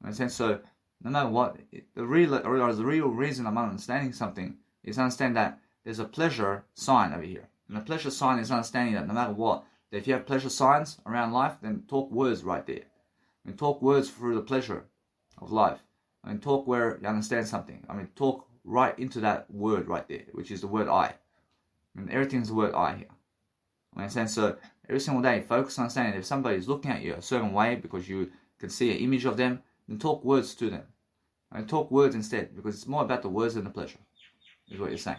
In a sense, so no matter what, the real reason I'm understanding something is understand that there's a pleasure sign over here. And the pleasure sign is understanding that no matter what, that if you have pleasure signs around life, then talk words right there. And talk words through the pleasure of life. I mean, talk where you understand something. I mean, talk right into that word right there, which is the word I. I mean, everything's the word I here. I mean, so every single day, focus on understanding if somebody is looking at you a certain way because you can see an image of them, then talk words to them. I mean, talk words instead, because it's more about the words than the pleasure, is what you're saying.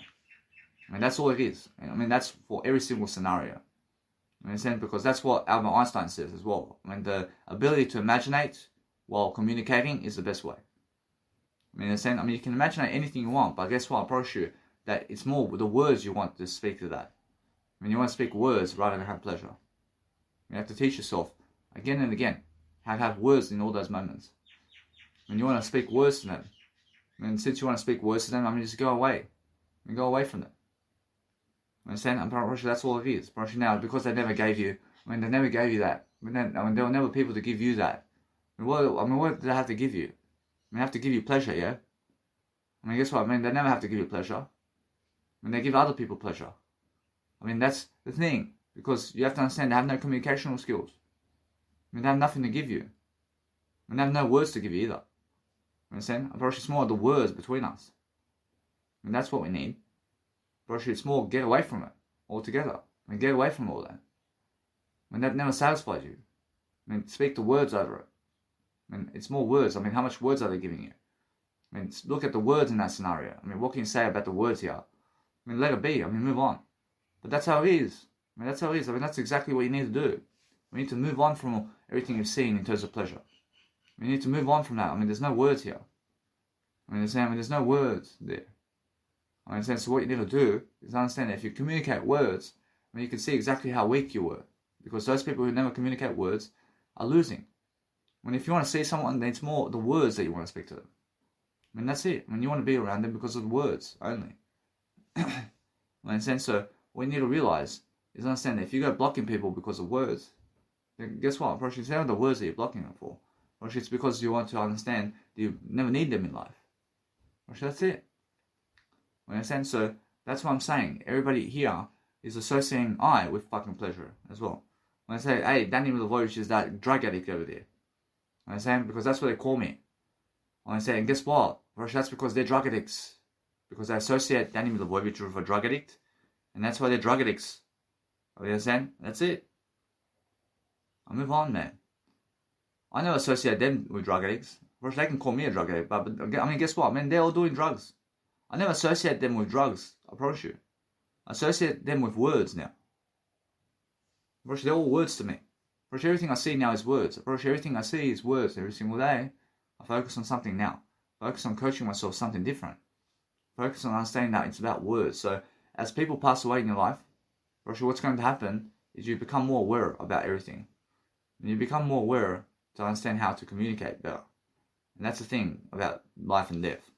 I mean, that's all it is. I mean, that's for every single scenario. I mean, because that's what Albert Einstein says as well. I mean, the ability to imaginate while communicating is the best way. I mean, you can imagine anything you want, but guess what? I promise you that it's more the words you want to speak to that. I mean, you want to speak words rather than have pleasure. You have to teach yourself again and again how to have words in all those moments. When you want to speak words to them, I mean, since you want to speak words to them, I mean, just go away. I mean, go away from them. Understand? I'm pretty sure that's all it is. Pretty sure now, because they never gave you, they never gave you that. There were never people to give you that. What did they have to give you? They have to give you pleasure, yeah? I mean, guess what? They never have to give you pleasure. They give other people pleasure. I mean, that's the thing. Because you have to understand, they have no communicational skills. They have nothing to give you. They have no words to give you either. Understand? I'm pretty sure it's more the words between us. And that's what we need. Pretty sure it's more get away from it altogether. Get away from all that. That never satisfies you. Speak the words over it. It's more words. How much words are they giving you? Look at the words in that scenario. What can you say about the words here? Let it be. Move on. But that's how it is. That's how it is. That's exactly what you need to do. We need to move on from everything you've seen in terms of pleasure. We need to move on from that. There's no words here. There's no words there. So what you need to do is understand that if you communicate words, you can see exactly how weak you were. Because those people who never communicate words are losing. If you want to see someone, then it's more the words that you want to speak to them. That's it. You want to be around them because of the words only. So what you need to realize is understand that if you go blocking people because of words, then guess what? Probably it's not the words that you're blocking them for. Probably it's because you want to understand that you never need them in life. Probably that's it. You understand? So that's what I'm saying. Everybody here is associating I with fucking pleasure as well. When I say, hey, Danny Milivojevic is that drug addict over there. You understand? Because that's what they call me. When I say, and guess what? Probably that's because they're drug addicts. Because they associate Danny Milivojevic with a drug addict. And that's why they're drug addicts. You understand? That's it. I'll move on, man. I never associate them with drug addicts. First, they can call me a drug addict, but I mean, guess what, man? They're all doing drugs. I never associate them with drugs, I promise you. I associate them with words now. First, they're all words to me. First, everything I see now is words. First, everything I see is words every single day. I focus on something now. Focus on coaching myself something different. Focus on understanding that it's about words. So, as people pass away in your life, first, what's going to happen is you become more aware about everything. And you become more aware to understand how to communicate better. And that's the thing about life and death.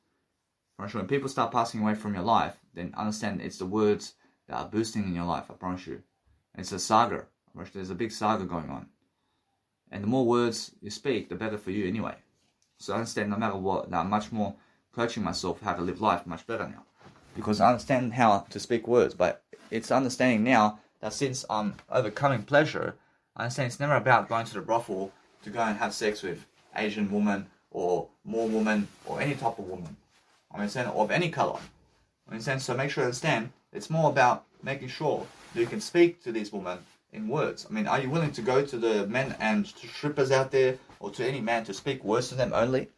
When people start passing away from your life, then understand it's the words that are boosting in your life, I promise you. And it's a saga. There's a big saga going on. And the more words you speak, the better for you anyway. So I understand no matter what, that I'm much more coaching myself how to live life much better now. Because I understand how to speak words, but it's understanding now that since I'm overcoming pleasure, I understand it's never about going to the brothel to go and have sex with Asian woman or Moor woman or any type of woman. I understand, of any color. I understand, so make sure you understand, it's more about making sure that you can speak to these women in words. I mean, are you willing to go to the men and to strippers out there or to any man to speak words to them only?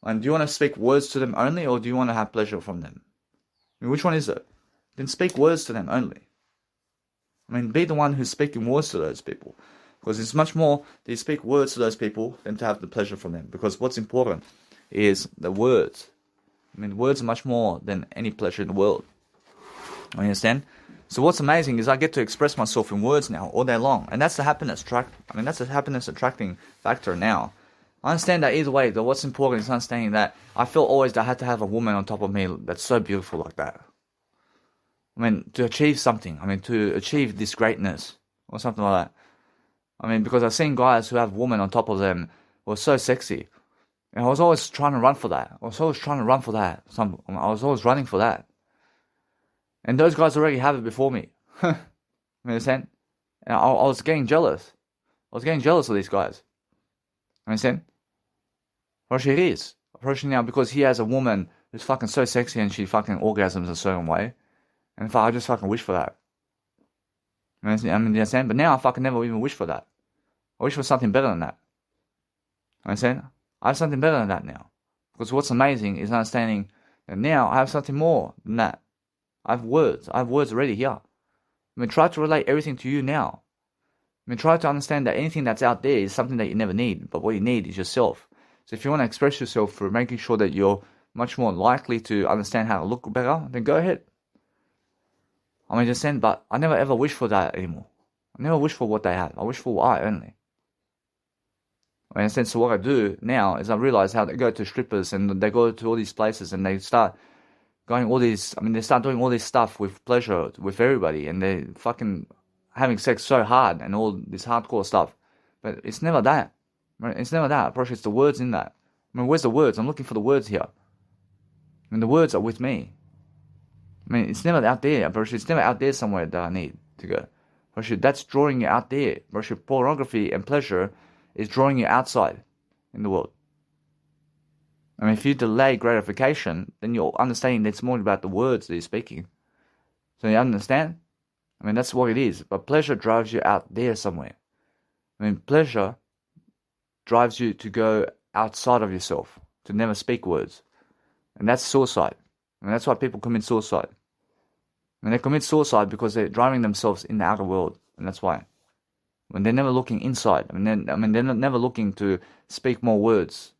And do you want to speak words to them only or do you want to have pleasure from them? I mean, which one is it? Then speak words to them only. I mean, be the one who's speaking words to those people. Because it's much more that you speak words to those people than to have the pleasure from them. Because what's important is the words. I mean, words are much more than any pleasure in the world. You understand? So what's amazing is I get to express myself in words now all day long. And that's the happiness that's the happiness attracting factor now. I understand that either way, though what's important is understanding that I feel always that I had to have a woman on top of me that's so beautiful like that. I mean, to achieve something. I mean, to achieve this greatness or something like that. I mean, because I've seen guys who have women on top of them who are so sexy. And I was always trying to run for that. I was always running for that. And those guys already have it before me. You understand? And I was getting jealous. I was getting jealous of these guys. You understand? Roshi it is. Roshi now, because he has a woman who's fucking so sexy and she fucking orgasms a certain way. And I just fucking wish for that. You understand? But now I fucking never even wish for that. I wish for something better than that. You understand? I have something better than that now. Because what's amazing is understanding that now I have something more than that. I have words. I have words already here. I mean, try to relate everything to you now. I mean, try to understand that anything that's out there is something that you never need. But what you need is yourself. So if you want to express yourself through making sure that you're much more likely to understand how to look better, then go ahead. I understand, but I never ever wish for that anymore. I never wish for what they have. I wish for I only. I understand, so what I do now is I realize how they go to strippers and they go to all these places and they start going all these, they start doing all this stuff with pleasure with everybody and they fucking having sex so hard and all this hardcore stuff. But it's never that. It's never that. Probably it's the words in that. I mean, where's the words? I'm looking for the words here. I mean, the words are with me. I mean, it's never out there. It's never out there somewhere that I need to go. That's drawing you out there. Pornography and pleasure is drawing you outside in the world. I mean, if you delay gratification, then you're understanding that it's more about the words that you're speaking. So you understand? I mean, that's what it is. But pleasure drives you out there somewhere. I mean, pleasure drives you to go outside of yourself, to never speak words. And that's suicide. And that's why people commit suicide. And they commit suicide because they're driving themselves in the outer world. And that's why. When they're never looking inside. They're never looking to speak more words.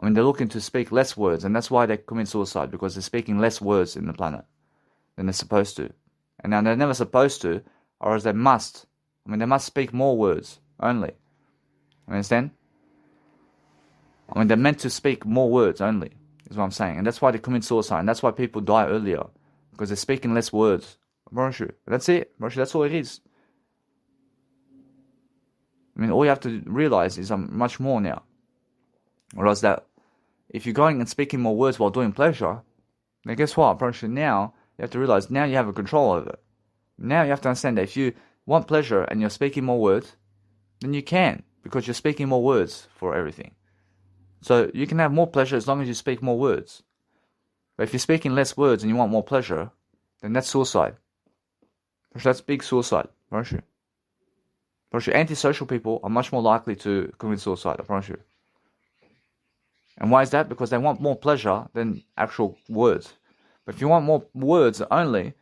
They're looking to speak less words. And that's why they commit suicide. Because they're speaking less words in the planet than they're supposed to. And now they're never supposed to. Or as they must. They must speak more words only. You understand? They're meant to speak more words only. Is what I'm saying. And that's why they commit suicide. And that's why people die earlier. Because they're speaking less words. I promise you. That's it. I promise you, that's all it is. I mean, all you have to realize is I'm much more now. Whereas that, if you're going and speaking more words while doing pleasure, then guess what? I promise you, now you have to realize now you have a control over it. Now you have to understand that if you want pleasure and you're speaking more words, then you can, because you're speaking more words for everything. So you can have more pleasure as long as you speak more words. But if you're speaking less words and you want more pleasure, then that's suicide. That's big suicide, I promise you. I promise you, antisocial people are much more likely to commit suicide, I promise you. And why is that? Because they want more pleasure than actual words. But if you want more words only,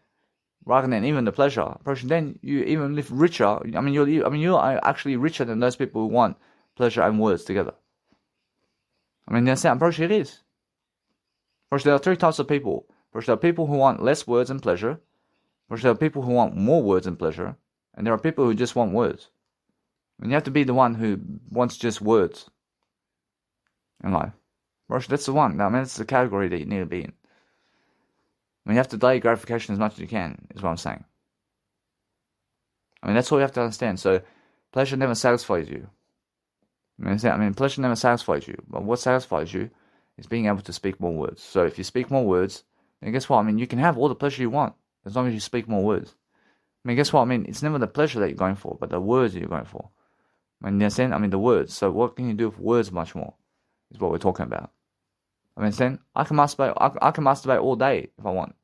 rather than even the pleasure, then you even live richer. You are actually richer than those people who want pleasure and words together. That's it. I'm pretty sure it is. There are three types of people. There are people who want less words and pleasure. There are people who want more words and pleasure. And there are people who just want words. You have to be the one who wants just words in life. That's the one. That's the category that you need to be in. You have to delay gratification as much as you can, is what I'm saying. That's all you have to understand. So, pleasure never satisfies you. Pleasure never satisfies you. But what satisfies you is being able to speak more words. So, if you speak more words, then guess what? You can have all the pleasure you want as long as you speak more words. Guess what? It's never the pleasure that you're going for, but the words that you're going for. You understand? The words. So, what can you do with words much more? Is what we're talking about. Understand? I can masturbate all day if I want,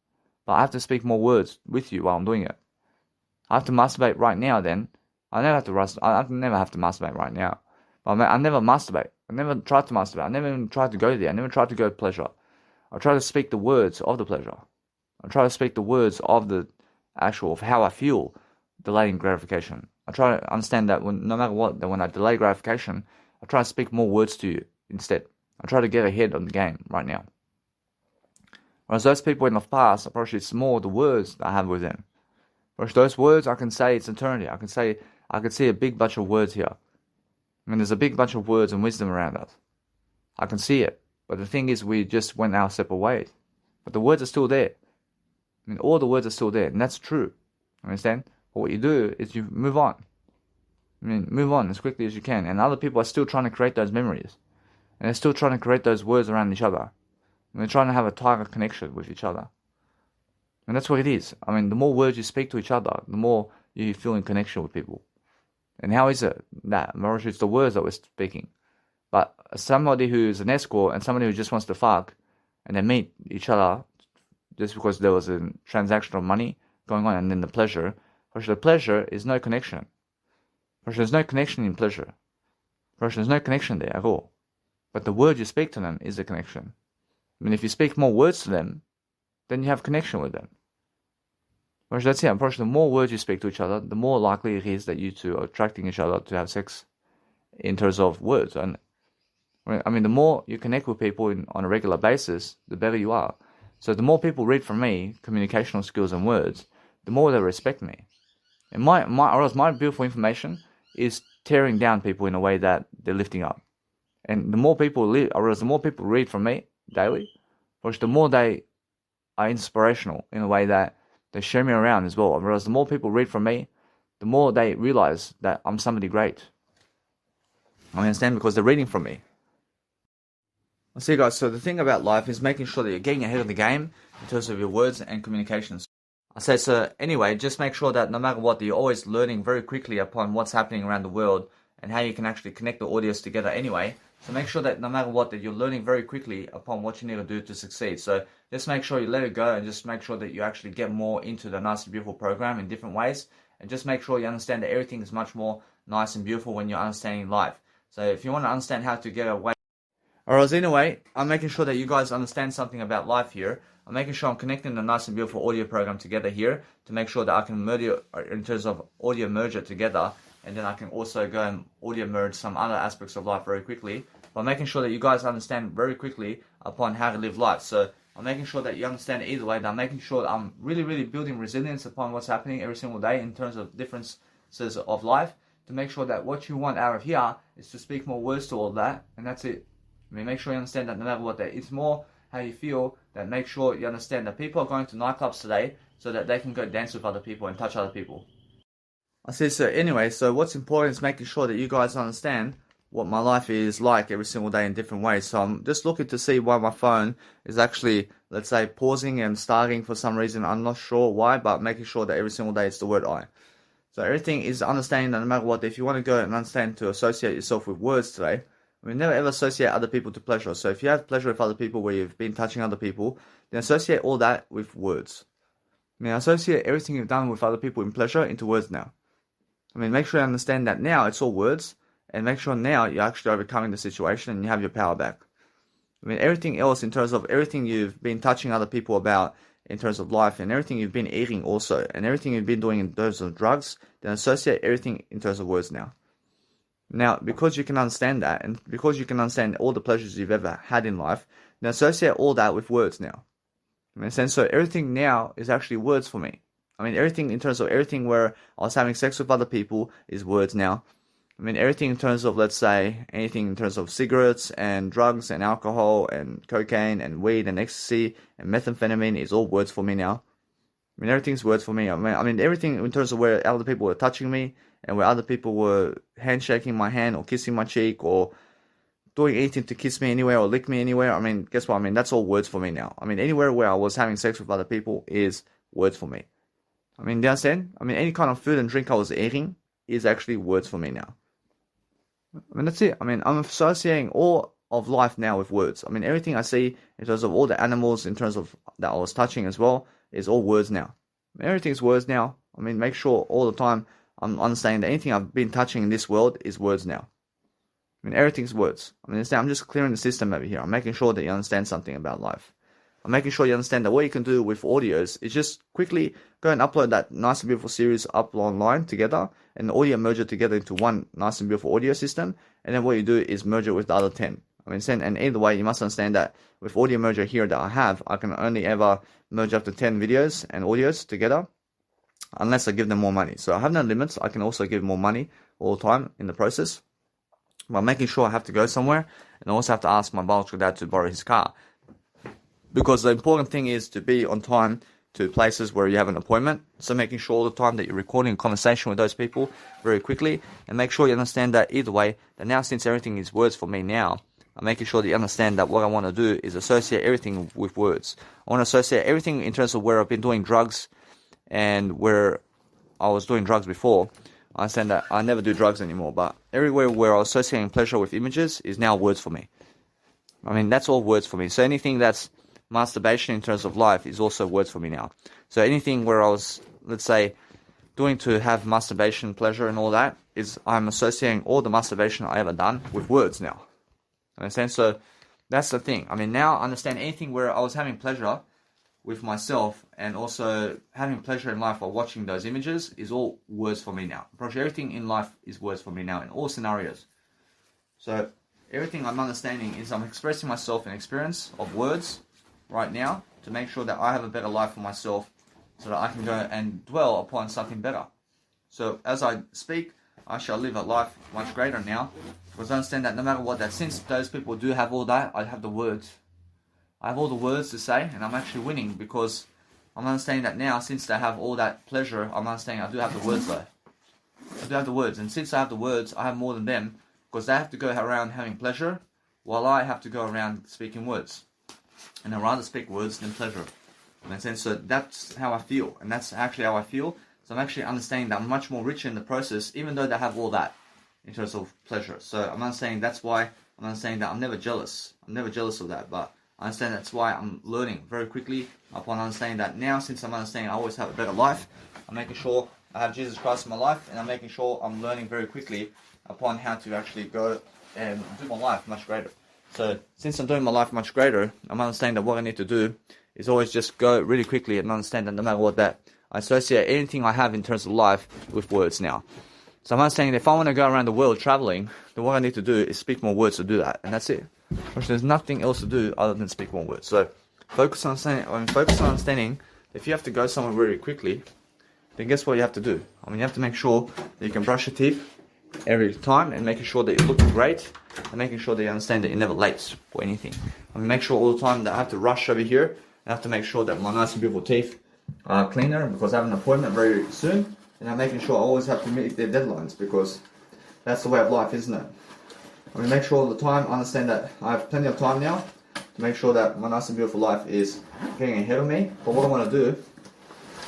but I have to speak more words with you while I'm doing it. I have to masturbate right now. Then I never have to masturbate right now. But I never masturbate. I never tried to masturbate. I never even tried to go there. I never tried to go to pleasure. I try to speak the words of the pleasure. I try to speak the words of the of how I feel delaying gratification. I try to understand that no matter what, that when I delay gratification, I try to speak more words to you instead. I try to get ahead of the game right now. Whereas those people in the past, approach it's more the words that I have with them. Whereas those words, I can say it's eternity. I can see a big bunch of words here. There's a big bunch of words and wisdom around us. I can see it. But the thing is, we just went our separate ways. But the words are still there. All the words are still there. And that's true. Understand? But what you do is you move on. Move on as quickly as you can. And other people are still trying to create those memories. And they're still trying to create those words around each other. And they're trying to have a tighter connection with each other. And that's what it is. The more words you speak to each other, the more you feel in connection with people. And how is it that? It's the words that we're speaking. But somebody who's an escort and somebody who just wants to fuck, and they meet each other just because there was a transaction of money going on, and then the pleasure is no connection. There's no connection in pleasure. There's no connection there at all. But the word you speak to them is a connection. If you speak more words to them, then you have connection with them. That's it. The more words you speak to each other, the more likely it is that you two are attracting each other to have sex in terms of words. And the more you connect with people on a regular basis, the better you are. So the more people read from me, communicational skills and words, the more they respect me. And my beautiful information is tearing down people in a way that they're lifting up. And the more people read from me daily, the more they are inspirational in a way that they show me around as well. Whereas the more people read from me, the more they realize that I'm somebody great. Understand? Because they're reading from me. I see, guys. So the thing about life is making sure that you're getting ahead of the game in terms of your words and communications. I say, so anyway, just make sure that no matter what, that you're always learning very quickly upon what's happening around the world and how you can actually connect the audios together anyway. So make sure that no matter what, that you're learning very quickly upon what you need to do to succeed. So just make sure you let it go and just make sure that you actually get more into the Nice and Beautiful program in different ways. And just make sure you understand that everything is much more nice and beautiful when you're understanding life. So if you want to understand how to get away, or else anyway, I'm making sure that you guys understand something about life here. I'm making sure I'm connecting the Nice and Beautiful audio program together here to make sure that I can merge it in terms of audio merge it together. And then I can also go and audio merge some other aspects of life very quickly. But making sure that you guys understand very quickly upon how to live life. So I'm making sure that you understand it either way. That I'm making sure that I'm really, really building resilience upon what's happening every single day in terms of differences of life. To make sure that what you want out of here is to speak more words to all that. And that's it. Make sure you understand that no matter what, that it's more how you feel. That make sure you understand that people are going to nightclubs today so that they can go dance with other people and touch other people. I see. So anyway, so what's important is making sure that you guys understand what my life is like every single day in different ways. So I'm just looking to see why my phone is actually, let's say, pausing and starting for some reason. I'm not sure why, but making sure that every single day it's the word I. So everything is understanding that no matter what, if you want to go and understand to associate yourself with words today, I mean, never ever associate other people to pleasure. So if you have pleasure with other people where you've been touching other people, then associate all that with words. I mean, associate everything you've done with other people in pleasure into words now. I mean, make sure you understand that now it's all words, and make sure now you're actually overcoming the situation and you have your power back. I mean, everything else in terms of everything you've been touching other people about in terms of life, and everything you've been eating also, and everything you've been doing in terms of drugs, then associate everything in terms of words now. Now, because you can understand that, and because you can understand all the pleasures you've ever had in life, then associate all that with words now. I mean, so everything now is actually words for me. I mean, everything in terms of everything where I was having sex with other people is words now. I mean, everything in terms of, let's say, anything in terms of cigarettes and drugs and alcohol and cocaine and weed and ecstasy and methamphetamine is all words for me now. I mean, everything's words for me. I mean, everything in terms of where other people were touching me and where other people were handshaking my hand or kissing my cheek or doing anything to kiss me anywhere or lick me anywhere. I mean, guess what? I mean, that's all words for me now. I mean, anywhere where I was having sex with other people is words for me. I mean, do you understand? I mean, any kind of food and drink I was eating is actually words for me now. I mean, that's it. I mean, I'm associating all of life now with words. I mean, everything I see in terms of all the animals, in terms of that I was touching as well, is all words now. I mean, everything's words now. I mean, make sure all the time I'm understanding that anything I've been touching in this world is words now. I mean, everything's words. I mean, I'm just clearing the system over here. I'm making sure that you understand something about life. I'm making sure you understand that what you can do with audios is just quickly go and upload that nice and beautiful series up online together and the audio merge it together into one nice and beautiful audio system. And then what you do is merge it with the other 10. I mean, and either way, you must understand that with audio merger here that I have, I can only ever merge up to 10 videos and audios together unless I give them more money. So I have no limits. I can also give more money all the time in the process. But I'm making sure I have to go somewhere and I also have to ask my biological dad to borrow his car. Because the important thing is to be on time to places where you have an appointment. So making sure all the time that you're recording a conversation with those people very quickly. And make sure you understand that either way, that now since everything is words for me now, I'm making sure that you understand that what I want to do is associate everything with words. I want to associate everything in terms of where I've been doing drugs and where I was doing drugs before. I understand that I never do drugs anymore, but everywhere where I was associating pleasure with images is now words for me. I mean, that's all words for me. So anything that's masturbation in terms of life is also words for me now. So anything where I was, let's say, doing to have masturbation pleasure and all that is I'm associating all the masturbation I ever done with words now. Understand? So that's the thing. I mean, now I understand anything where I was having pleasure with myself and also having pleasure in life while watching those images is all words for me now. Because everything in life is words for me now in all scenarios. So everything I'm understanding is I'm expressing myself in experience of words right now to make sure that I have a better life for myself so that I can go and dwell upon something better. So as I speak, I shall live a life much greater now because I understand that no matter what, that since those people do have all that, I have the words. I have all the words to say and I'm actually winning because I'm understanding that now since they have all that pleasure, I'm understanding I do have the words though. I do have the words, and since I have the words, I have more than them because they have to go around having pleasure while I have to go around speaking words. And I'd rather speak words than pleasure. So that's how I feel. And that's actually how I feel. So I'm actually understanding that I'm much more richer in the process, even though they have all that in terms of pleasure. So I'm understanding that's why I'm understanding that I'm never jealous. I'm never jealous of that. But I understand that's why I'm learning very quickly upon understanding that now, since I'm understanding I always have a better life, I'm making sure I have Jesus Christ in my life. And I'm making sure I'm learning very quickly upon how to actually go and do my life much greater. So since I'm doing my life much greater, I'm understanding that what I need to do is always just go really quickly and understand that no matter what, that I associate anything I have in terms of life with words now. So I'm understanding that if I want to go around the world traveling, then what I need to do is speak more words to do that. And that's it. Because there's nothing else to do other than speak more words. So focus on understanding that if you have to go somewhere very quickly, then guess what you have to do? I mean, you have to make sure that you can brush your teeth every time and making sure that you're looking great and making sure that you understand that you're never late for anything. I mean, make sure all the time that I have to rush over here. I have to make sure that my nice and beautiful teeth cleaner because I have an appointment very soon, and I'm making sure I always have to meet their deadlines because that's the way of life, isn't it? I mean, make sure all the time, understand that I have plenty of time now to make sure that my nice and beautiful life is getting ahead of me. But what I want to do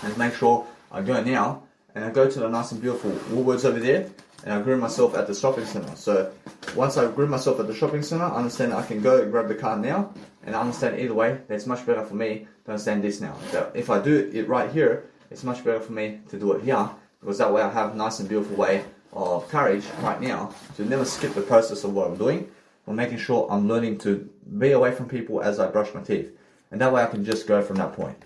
is make sure I go now and I go to the nice and beautiful Woolworths over there and I groom myself at the shopping center. So once I groom myself at the shopping center, I understand I can go and grab the car now, and I understand either way that it's much better for me to understand this now. So if I do it right here, it's much better for me to do it here because that way I have a nice and beautiful way of courage right now to never skip the process of what I'm doing, or making sure I'm learning to be away from people as I brush my teeth, and that way I can just go from that point.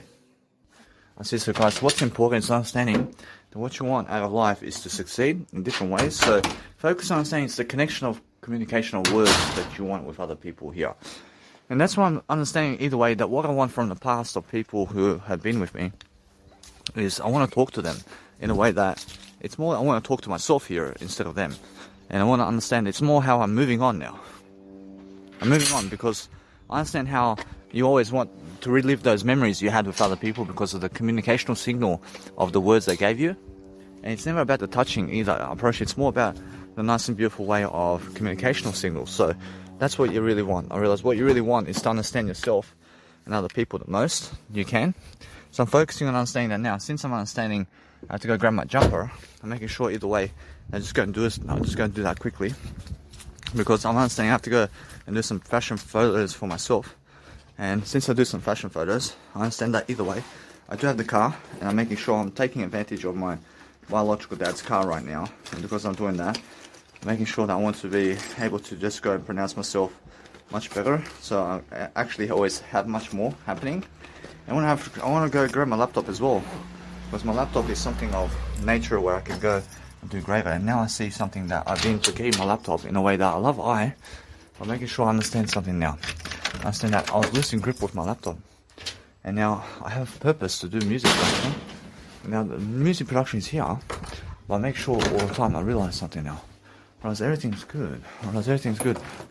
I see. So guys, what's important is understanding that what you want out of life is to succeed in different ways. So focus on understanding it's the connection of communication of words that you want with other people here. And that's why I'm understanding either way that what I want from the past of people who have been with me is I want to talk to them in a way that it's more I want to talk to myself here instead of them. And I want to understand it's more how I'm moving on now. I'm moving on because I understand how you always want to relive those memories you had with other people because of the communicational signal of the words they gave you. And it's never about the touching either approach, it's more about the nice and beautiful way of communicational signals. So that's what you really want. I realize what you really want is to understand yourself and other people the most you can. So I'm focusing on understanding that now. Since I'm understanding I have to go grab my jumper, I'm making sure either way I just go and do this. I'm just going to do that quickly because I'm understanding I have to go and do some fashion photos for myself. And since I do some fashion photos, I understand that either way I do have the car, and I'm making sure I'm taking advantage of my biological dad's car right now. And because I'm doing that, I'm making sure that I want to be able to just go and pronounce myself much better. So I actually always have much more happening. And I want to go grab my laptop as well, because my laptop is something of nature where I can go and do greater. And now I see something that I've been forgetting my laptop in a way that I love. I'm making sure I understand something now. I understand that I was losing grip with my laptop, and now I have purpose to do music production. Now the music production is here, but I make sure all the time I realize something now. Whereas everything's good.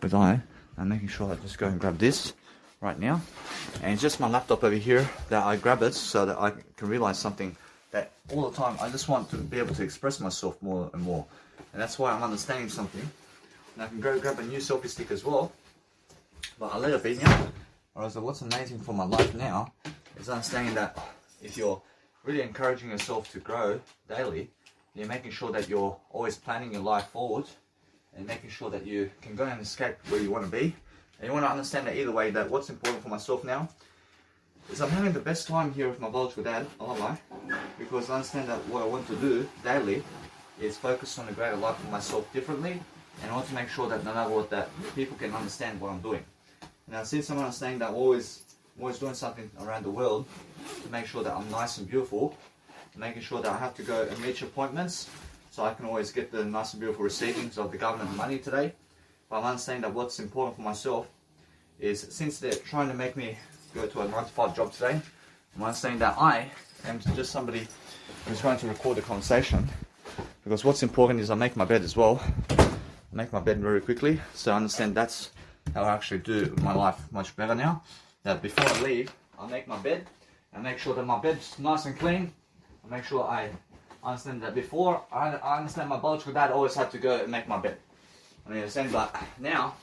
But I'm making sure I just go and grab this right now, and it's just my laptop over here that I grab it so that I can realize something that all the time I just want to be able to express myself more and more, and that's why I'm understanding something. And I can go grab a new selfie stick as well, but I'll let it be now. Whereas what's amazing for my life now is understanding that if you're really encouraging yourself to grow daily, you're making sure that you're always planning your life forward and making sure that you can go and escape where you want to be. And you want to understand that either way, that what's important for myself now is I'm having the best time here with my biological dad, I won't lie, because I understand that what I want to do daily is focus on a greater life for myself differently, and I want to make sure that no matter what, that people can understand what I'm doing. Now, since I'm understanding that I'm always doing something around the world to make sure that I'm nice and beautiful, making sure that I have to go and reach appointments so I can always get the nice and beautiful receivings of the government money today. But I'm understanding that what's important for myself is, since they're trying to make me go to a 9-to-5 job today, I'm understanding that I am just somebody who's going to record the conversation, because what's important is I make my bed as well. I make my bed very quickly, so I understand that's how I actually do my life much better now. That before I leave, I make my bed and make sure that my bed's nice and clean. I make sure I understand that before I understand my biological dad always had to go and make my bed. I mean, understand, but now,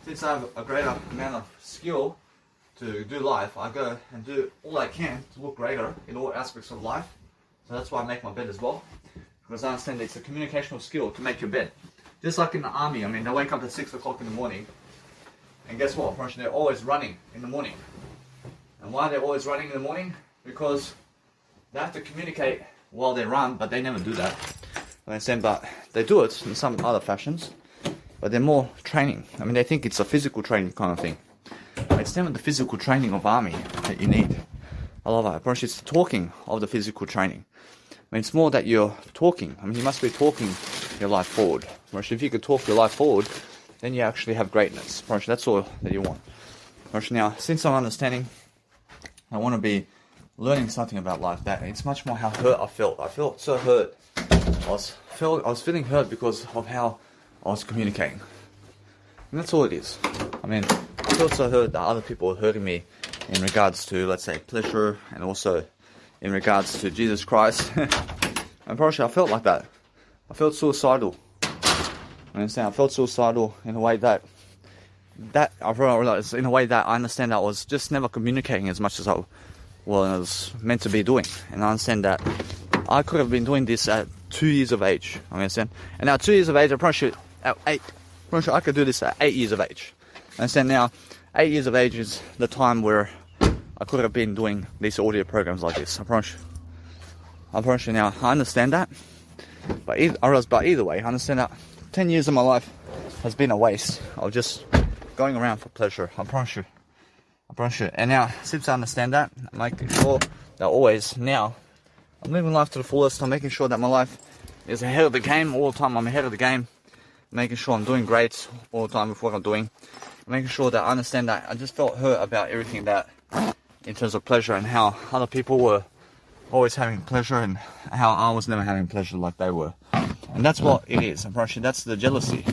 since I have a greater amount of skill to do life, I go and do all I can to look greater in all aspects of life. So that's why I make my bed as well, because I understand that it's a communicational skill to make your bed. Just like in the army, I mean, they wake up at 6 o'clock in the morning, and guess what? They're always running in the morning. And why they're always running in the morning? Because they have to communicate while they run, but they never do that. I understand, but they do it in some other fashions, but they're more training. I mean, they think it's a physical training kind of thing. It's never the physical training of army that you need. I love that. It's the talking of the physical training. I mean, it's more that you're talking. I mean, you must be talking your life forward. Whereas if you could talk your life forward, then you actually have greatness. That's all that you want. Now, since I'm understanding, I want to be learning something about life. That it's much more how hurt I felt. I felt so hurt. I was feeling hurt because of how I was communicating. And that's all it is. I mean, I felt so hurt that other people were hurting me in regards to, let's say, pleasure, and also in regards to Jesus Christ. And probably I felt like that. I felt suicidal. I understand. I felt suicidal in a way that I realized in a way that I understand that I was just never communicating as much as I was meant to be doing. And I understand that I could have been doing this at 2 years of age. I understand. And now 2 years of age, I probably should at 8. I'm sure I could do this at 8 years of age. I understand now. 8 years of age is the time where I could have been doing these audio programs like this. I promise you now. I understand that. But either way, I understand that 10 years of my life has been a waste of just going around for pleasure. I promise you. And now, since I understand that, I'm making sure that always now, I'm living life to the fullest. I'm making sure that my life is ahead of the game all the time. I'm ahead of the game. Making sure I'm doing great all the time with what I'm doing. Making sure that I understand that I just felt hurt about everything that, in terms of pleasure, and how other people were always having pleasure and how I was never having pleasure like they were. And that's what it is. I'm pretty sure that's the jealousy.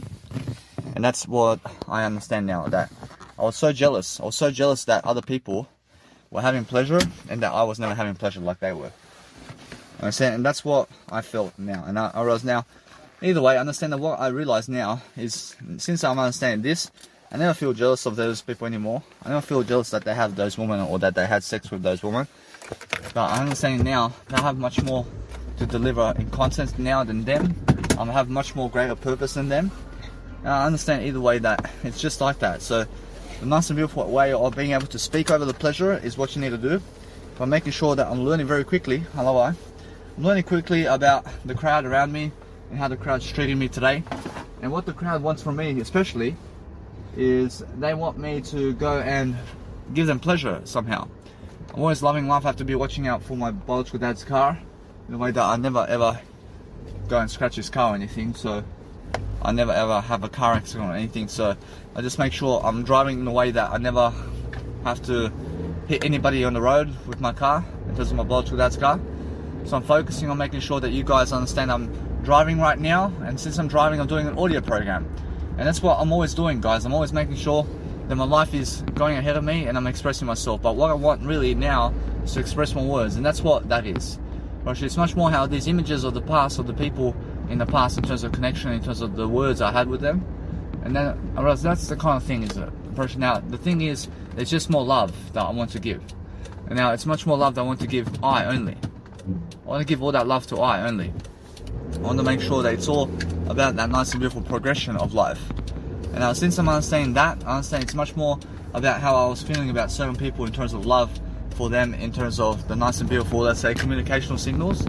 And that's what I understand now, that I was so jealous. I was so jealous that other people were having pleasure and that I was never having pleasure like they were. Understand? And that's what I felt now. And I realize now, either way, I understand that what I realize now is, since I'm understanding this, I never feel jealous of those people anymore. I never feel jealous that they have those women or that they had sex with those women. But I understand now that I have much more to deliver in content now than them. I have much more greater purpose than them. And I understand either way that it's just like that. So the nice and beautiful way of being able to speak over the pleasure is what you need to do. By making sure that I'm learning very quickly. I'm learning quickly about the crowd around me and how the crowd's treating me today. And what the crowd wants from me especially is they want me to go and give them pleasure somehow. I'm always loving life. I have to be watching out for my biological dad's car in a way that I never ever go and scratch his car or anything, so I never ever have a car accident or anything. So I just make sure I'm driving in a way that I never have to hit anybody on the road with my car in terms of my biological dad's car. So I'm focusing on making sure that you guys understand I'm driving right now, and since I'm driving, I'm doing an audio program. And that's what I'm always doing, guys. I'm always making sure that my life is going ahead of me and I'm expressing myself. But what I want really now is to express my words, and that's what that is. It's much more how these images of the past, of the people in the past, in terms of connection, in terms of the words I had with them. And then I realized that's the kind of thing, is it? Now, the thing is, it's just more love that I want to give. And now it's much more love that I want to give I only. I want to give all that love to I only. I want to make sure that it's all about that nice and beautiful progression of life. And now, since I'm understanding that, I understand it's much more about how I was feeling about certain people in terms of love for them, in terms of the nice and beautiful, let's say, communicational signals.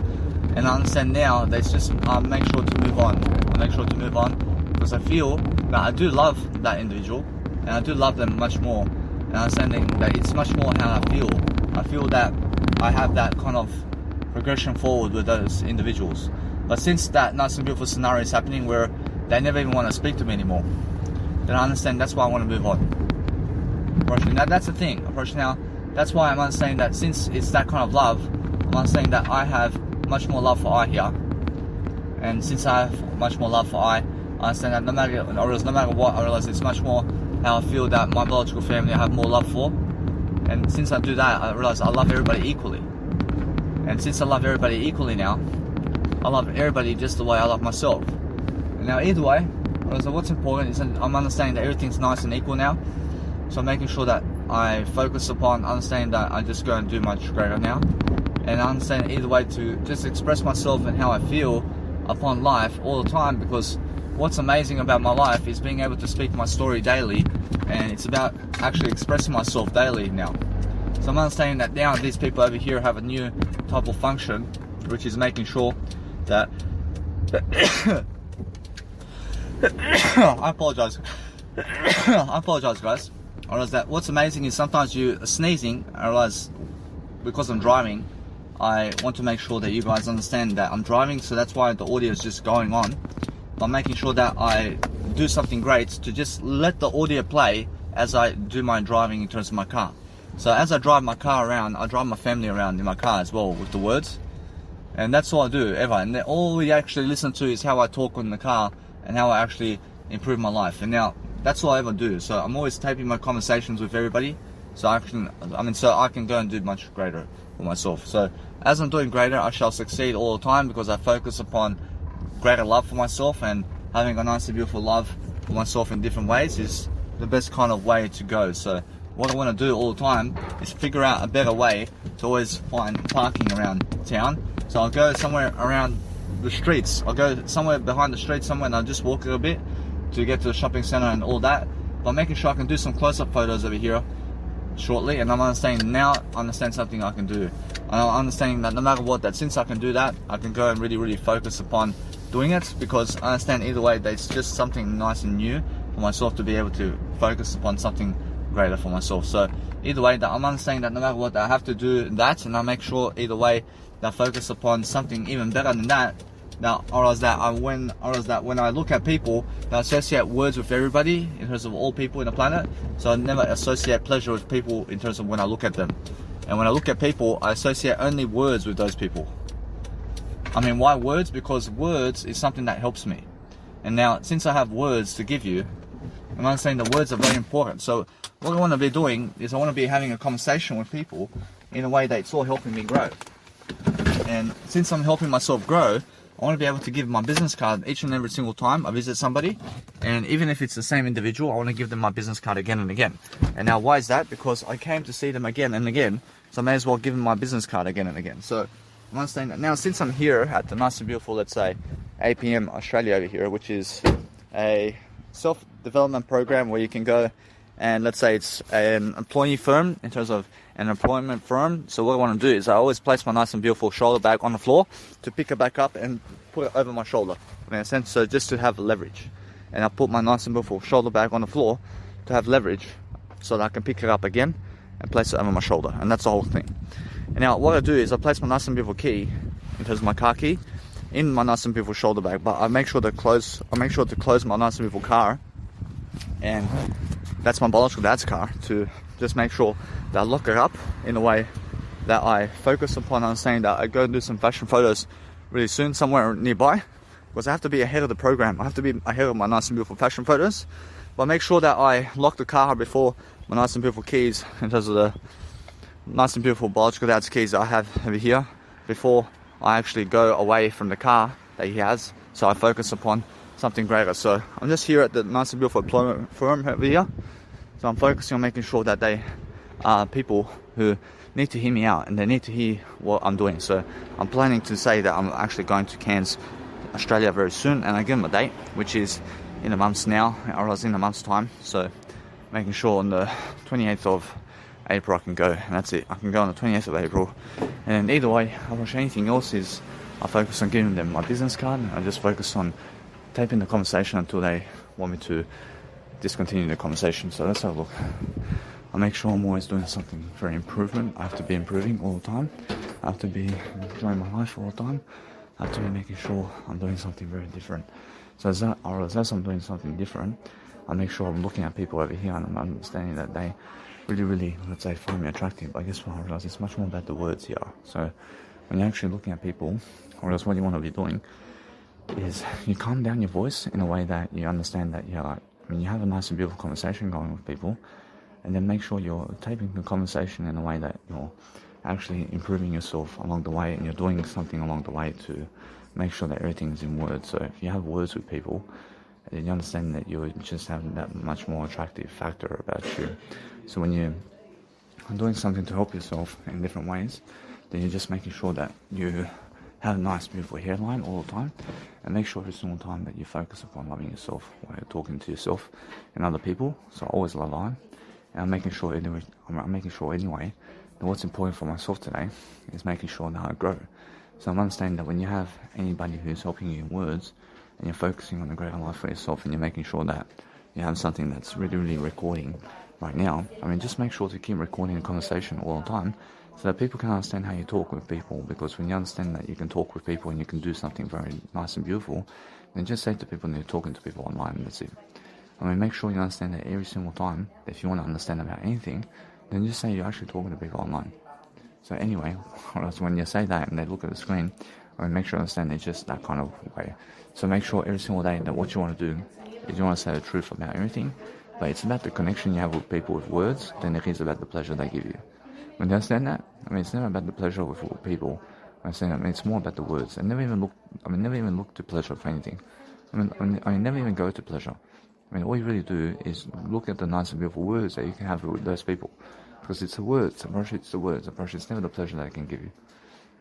And I understand now that it's just, I make sure to move on. I make sure to move on because I feel that I do love that individual and I do love them much more. And understanding that it's much more how I feel. I feel that I have that kind of progression forward with those individuals. But since that nice and beautiful scenario is happening where they never even want to speak to me anymore, then I understand that's why I want to move on. Now that's the thing. Now, that's why I'm understanding that since it's that kind of love, I'm understanding that I have much more love for I here. And since I have much more love for I understand that no matter what, I realize it's much more how I feel that my biological family I have more love for. And since I do that, I realize I love everybody equally. And since I love everybody equally now, I love everybody just the way I love myself. And now either way, what's important is I'm understanding that everything's nice and equal now. So I'm making sure that I focus upon understanding that I just go and do much greater now. And I understand either way to just express myself and how I feel upon life all the time, because what's amazing about my life is being able to speak my story daily, and it's about actually expressing myself daily now. So I'm understanding that now these people over here have a new type of function, which is making sure that I apologize. I apologize, guys. I realize that what's amazing is sometimes you are sneezing. I realize because I'm driving, I want to make sure that you guys understand that I'm driving, so that's why the audio is just going on. I'm making sure that I do something great to just let the audio play as I do my driving in terms of my car. So as I drive my car around, I drive my family around in my car as well with the words. And that's all I do ever. And then all we actually listen to is how I talk in the car and how I actually improve my life. And now that's all I ever do. So I'm always taping my conversations with everybody so I can go and do much greater for myself. So as I'm doing greater, I shall succeed all the time because I focus upon greater love for myself, and having a nice and beautiful love for myself in different ways is the best kind of way to go. So what I want to do all the time is figure out a better way to always find parking around town. So I'll go somewhere around the streets. I'll go somewhere behind the street somewhere, and I'll just walk a little bit to get to the shopping center and all that. But making sure I can do some close-up photos over here shortly, and I'm understanding now, I understand something I can do. And I'm understanding that no matter what, that since I can do that, I can go and really focus upon doing it, because I understand either way that it's just something nice and new for myself to be able to focus upon something greater for myself. So either way, that I'm understanding that no matter what, that I have to do that, and I make sure either way that I focus upon something even better than that. Now, I realize that when I look at people, I associate words with everybody in terms of all people in the planet. So I never associate pleasure with people in terms of when I look at them. And when I look at people, I associate only words with those people. I mean, why words? Because words is something that helps me. And now, since I have words to give you, I'm understanding that words are very important. So what I want to be doing is I want to be having a conversation with people in a way that it's all helping me grow. And since I'm helping myself grow, I want to be able to give my business card each and every single time I visit somebody. And even if it's the same individual, I want to give them my business card again and again. And now why is that? Because I came to see them again and again, so I may as well give them my business card again and again. So I'm understanding that now, since I'm here at the nice and beautiful, let's say, APM Australia over here, which is a self-development program where you can go and, let's say, it's an employee firm in terms of an employment firm. So what I want to do is I always place my nice and beautiful shoulder bag on the floor to pick it back up and put it over my shoulder. In a sense, so just to have leverage. And I put my nice and beautiful shoulder bag on the floor to have leverage so that I can pick it up again and place it over my shoulder. And that's the whole thing. And now what I do is I place my nice and beautiful key, in terms of my car key, in my nice and beautiful shoulder bag. But I make sure to close my nice and beautiful car, and that's my biological dad's car, to just make sure that I lock it up in a way that I focus upon understanding that I go and do some fashion photos really soon somewhere nearby, because I have to be ahead of the program. I have to be ahead of my nice and beautiful fashion photos. But make sure that I lock the car before my nice and beautiful keys, in terms of the nice and beautiful biological dad's keys that I have over here, before I actually go away from the car that he has, so I focus upon something greater. So I'm just here at the nice and beautiful employment firm over here. So I'm focusing on making sure that they are people who need to hear me out, and they need to hear what I'm doing. So I'm planning to say that I'm actually going to Cairns, Australia very soon, and I give them a date, which is in a month's now, or in a month's time. So making sure on the 28th of April I can go, and that's it. I can go on the 28th of April, and either way, I wish anything else is I focus on giving them my business card. I just focus on taping the conversation until they want me to discontinue the conversation. So that's how I look. I make sure I'm always doing something for improvement. I have to be improving all the time. I have to be enjoying my life all the time. I have to be making sure I'm doing something very different. So as I'm doing something different, I make sure I'm looking at people over here and I'm understanding that they really, let's say, find me attractive. I guess what I realize it's much more about the words here. So when you're actually looking at people, or else what you want to be doing is you calm down your voice in a way that you understand that you have a nice and beautiful conversation going with people, and then make sure you're taping the conversation in a way that you're actually improving yourself along the way, and you're doing something along the way to make sure that everything's in words. So if you have words with people, then you understand that you just have that much more attractive factor about you. So when you're doing something to help yourself in different ways, then you're just making sure that you have a nice, beautiful hairline all the time, and make sure every single time that you focus upon loving yourself while you're talking to yourself and other people. So I always love on, and I'm making sure anyway that what's important for myself today is making sure that I grow. So I'm understanding that when you have anybody who's helping you in words, and you're focusing on a greater life for yourself, and you're making sure that you have something that's really recording right now, just make sure to keep recording the conversation all the time, so that people can understand how you talk with people. Because when you understand that you can talk with people and you can do something very nice and beautiful, then just say to people that you're talking to people online, and that's it. Make sure you understand that every single time, if you want to understand about anything, then just say you're actually talking to people online. So anyway, when you say that and they look at the screen, make sure you understand it's just that kind of way. So make sure every single day that what you want to do is you want to say the truth about everything, But it's about the connection you have with people with words than it is about the pleasure they give you. When you understand that, I mean, it's never about the pleasure with people. I mean, it's more about the words. Never even look to pleasure for anything. Never even go to pleasure. I mean, all you really do is look at the nice and beautiful words that you can have with those people. Because it's the words, it's the words. It's never the pleasure that it can give you.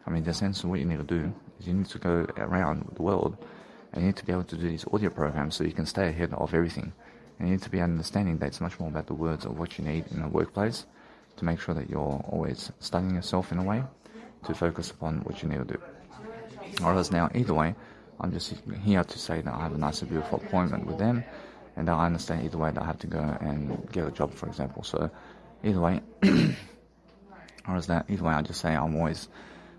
I mean, the sense of what you need to do is you need to go around the world and you need to be able to do these audio programs so you can stay ahead of everything. And you need to be understanding that it's much more about the words of what you need in the workplace to make sure that you're always studying yourself in a way to focus upon what you need to do. Whereas now, either way, I'm just here to say that I have a nice and beautiful appointment with them, and that I understand either way that I have to go and get a job, for example. So either way, I just say I'm always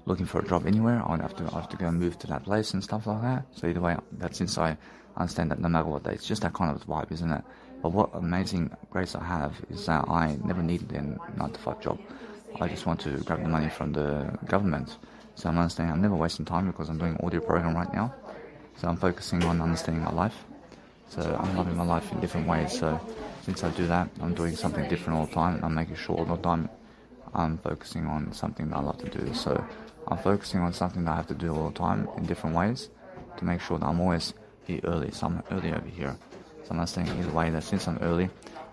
looking for a job anywhere. I have to go and move to that place and stuff like that. So either way, that's since I understand that no matter what day, it's just that kind of vibe, isn't it? But what amazing grace I have is that I never needed a 9-to-5 job. I just want to grab the money from the government. So I'm understanding I'm never wasting time because I'm doing an audio program right now. So I'm focusing on understanding my life. So I'm loving my life in different ways. So since I do that, I'm doing something different all the time. And I'm making sure all the time I'm focusing on something that I love to do. So I'm focusing on something that I have to do all the time in different ways to make sure that I'm always here early. So I'm early over here. So I'm understanding either way that since I'm early,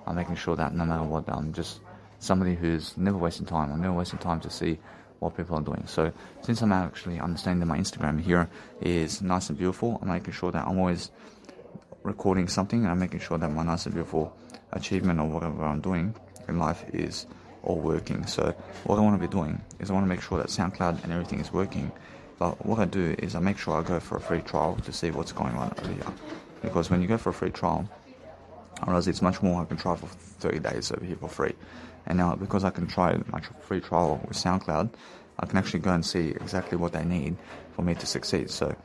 I'm making sure that no matter what, I'm just somebody who's never wasting time. I'm never wasting time to see what people are doing. So since I'm actually understanding that my Instagram here is nice and beautiful, I'm making sure that I'm always recording something, and I'm making sure that my nice and beautiful achievement or whatever I'm doing in life is all working. So what I want to be doing is I want to make sure that SoundCloud and everything is working. But what I do is I make sure I go for a free trial to see what's going on over here. Because when you go for a free trial, I realize it's much more I can try for 30 days over here for free. And now because I can try my free trial with SoundCloud, I can actually go and see exactly what they need for me to succeed. So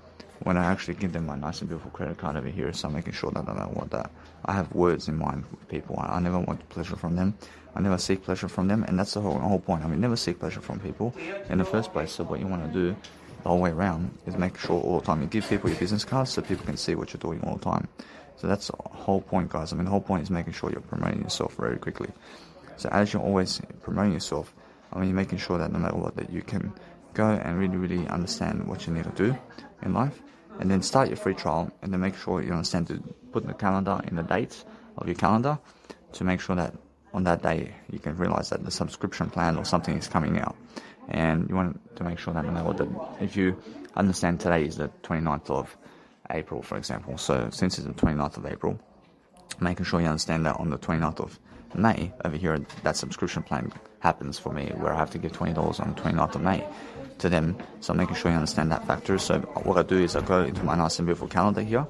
when I actually give them my nice and beautiful credit card over here, so I'm making sure that I want that. I have words in mind with people. I never want pleasure from them. I never seek pleasure from them, and that's the whole point. I mean, never seek pleasure from people in the first place. So what you want to do the whole way around is make sure all the time you give people your business cards so people can see what you're doing all the time. So that's the whole point, guys. I mean, the whole point is making sure you're promoting yourself very quickly. So as you're always promoting yourself, I mean, you're making sure that no matter what, that you can go and really, really understand what you need to do in life, and then start your free trial, and then make sure you understand to put in the calendar in the dates of your calendar to make sure that on that day you can realize that the subscription plan or something is coming out. And you want to make sure that no matter what, that if you understand today is the 29th of April, for example, so since it's the 29th of April, making sure you understand that on the 29th of May, over here, that subscription plan happens for me, where I have to give $20 on the 29th of May to them. So making sure you understand that factor. So what I do is I go into my nice and beautiful calendar here,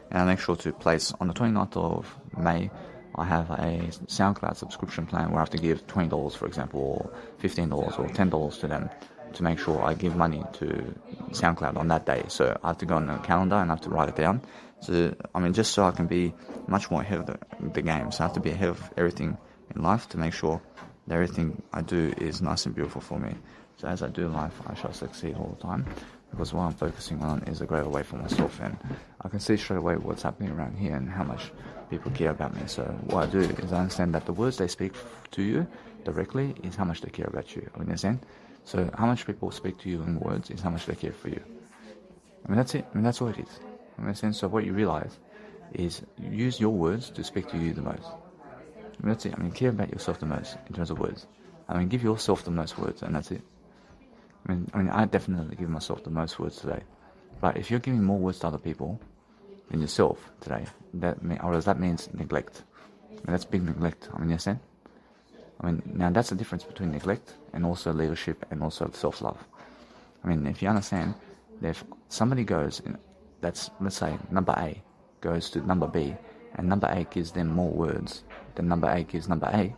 and I make sure to place on the 29th of May, I have a SoundCloud subscription plan where I have to give $20, for example, or $15 or $10 to them to make sure I give money to SoundCloud on that day. So I have to go on the calendar and I have to write it down. So, I mean, just so I can be much more ahead of the game. So I have to be ahead of everything in life to make sure that everything I do is nice and beautiful for me. So as I do in life, I shall succeed all the time, because what I'm focusing on is a greater way for myself, and I can see straight away what's happening around here and how much people care about me. So what I do is I understand that the words they speak to you directly is how much they care about you. I understand? So how much people speak to you in words is how much they care for you. I mean, that's it. I mean, that's all it is. In a sense, so what you realize is you use your words to speak to you the most. I mean, that's it. I mean, care about yourself the most in terms of words. I mean, give yourself the most words, and that's it. I mean, I definitely give myself the most words today. But if you're giving more words to other people than yourself today, that means neglect. I mean, that's big neglect. I mean, you understand? I mean, now that's the difference between neglect and also leadership and also self-love. I mean, if you understand that if somebody goes, that's, let's say, number A goes to number B, and number A gives them more words than number A gives number A,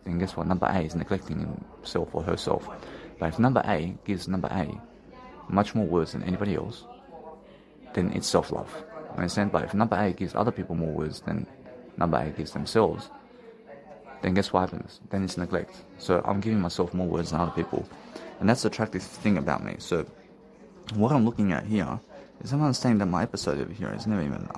then guess what? Number A is neglecting himself or herself. But if number A gives number A much more words than anybody else, then it's self-love. I understand? But if number A gives other people more words than number A gives themselves, then guess what happens? Then it's neglect. So I'm giving myself more words than other people. And that's the attractive thing about me. So what I'm looking at here is I'm understanding that my episode over here is never even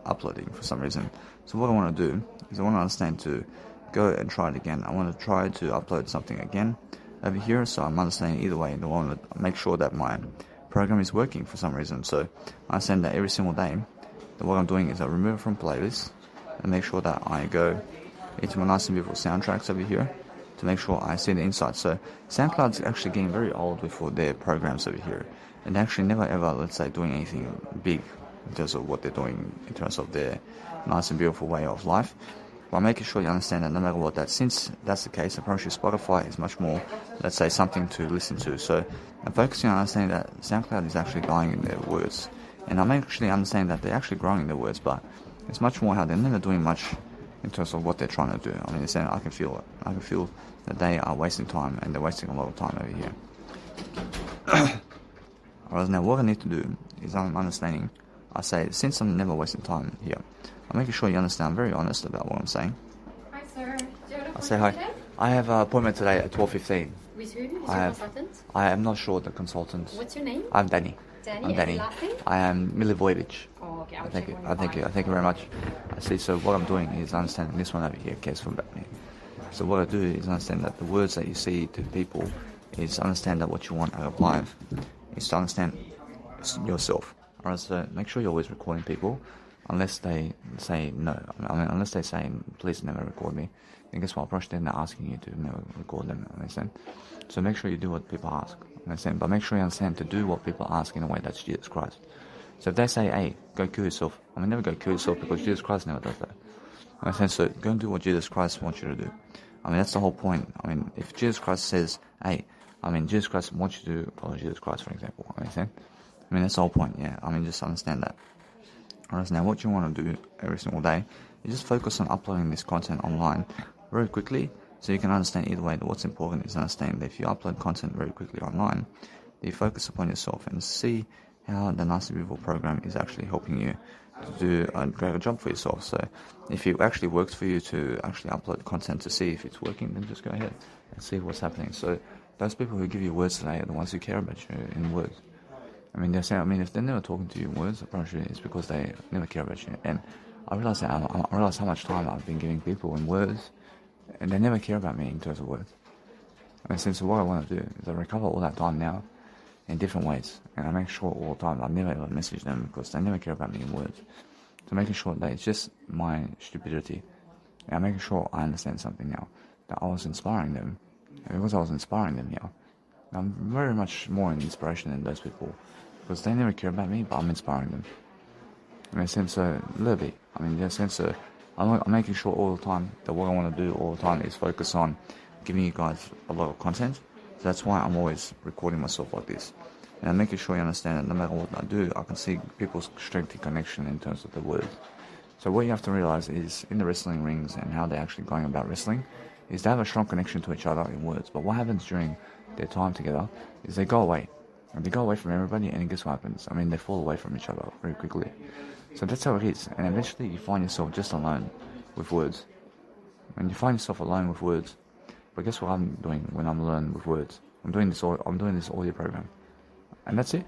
uploading for some reason. So what I want to do is I want to understand to go and try it again. I want to try to upload something again over here, so I'm understanding either way. I want to make sure that my program is working for some reason. So I understand that every single day that what I'm doing is I remove it from playlists and make sure that I go into my nice and beautiful soundtracks over here to make sure I see the inside. So SoundCloud's actually getting very old with their programs over here, and they're actually never ever, let's say, doing anything big in terms of what they're doing in terms of their nice and beautiful way of life. But making sure you understand that no matter what, that since that's the case, I promise you Spotify is much more, let's say, something to listen to. So I'm focusing on understanding that SoundCloud is actually dying in their words, and I'm actually understanding that they're actually growing in their words, but it's much more how they're never doing much in terms of what they're trying to do. I mean, it's saying I can feel it. I can feel that they are wasting time, and they're wasting a lot of time over here. Whereas now what I need to do is I'm understanding, I say, since I'm never wasting time here, I'm making sure you understand I'm very honest about what I'm saying. Hi sir, do you have an I say hi. appointment today? I have an appointment today at 12:15. With whom? Is your I have- consultant? I am not sure the consultant. What's your name? I'm Danny. Danny, I'm and Danny. your last name? I am Milivojevic. Oh, okay, I'll Thank check you. on your Thank you. file. Thank you very much. I see. So what I'm doing is understanding this one over here, case from Batman. So what I do is understand that the words that you see to people is understand that what you want out of life is to understand yourself. Alright, so make sure you're always recording people, unless they say no. I mean, unless they say please never record me. Then guess what? Probably they're asking you to never record them. Understand? So make sure you do what people ask. Understand? But make sure you understand to do what people ask in a way that's Jesus Christ. So if they say, hey, go kill yourself, I mean, never go kill yourself because Jesus Christ never does that. Understand? So go and do what Jesus Christ wants you to do. I mean, that's the whole point. I mean, if Jesus Christ says, hey, I mean, Jesus Christ wants you to follow Jesus Christ, for example. Understand? I mean, that's the whole point, yeah. I mean, just understand that. Alright, now what you want to do every single day is just focus on uploading this content online very quickly, so you can understand either way that what's important is understanding that if you upload content very quickly online, that you focus upon yourself and see how the Nice and Beautiful program is actually helping you to do a greater job for yourself. So if it actually works for you to actually upload content to see if it's working, then just go ahead and see what's happening. So those people who give you words today are the ones who care about you in words. I mean, they're saying, I mean, if they're never talking to you in words, I'm pretty sure it's because they never care about you. And I realize that I realize how much time I've been giving people in words, and they never care about me in terms of words. I mean, so what I want to do is I recover all that time now in different ways, and I make sure all the time I never ever message them because they never care about me in words. So making sure that it's just my stupidity, and I'm making sure I understand something now, that I was inspiring them, and because I was inspiring them here, I'm very much more an inspiration than those people, because they never care about me, but I'm inspiring them. In a sense, a little bit. I mean, in a sense, I'm making sure all the time that what I want to do all the time is focus on giving you guys a lot of content. So that's why I'm always recording myself like this. And I'm making sure you understand that no matter what I do, I can see people's strength and connection in terms of the words. So what you have to realize is, in the wrestling rings and how they're actually going about wrestling, is they have a strong connection to each other in words. But what happens during their time together is they go away. And they go away from everybody, and guess what happens? I mean, they fall away from each other very quickly. So that's how it is. And eventually you find yourself just alone with words. When you find yourself alone with words, but guess what I'm doing when I'm alone with words? I'm doing this audio program. And that's it.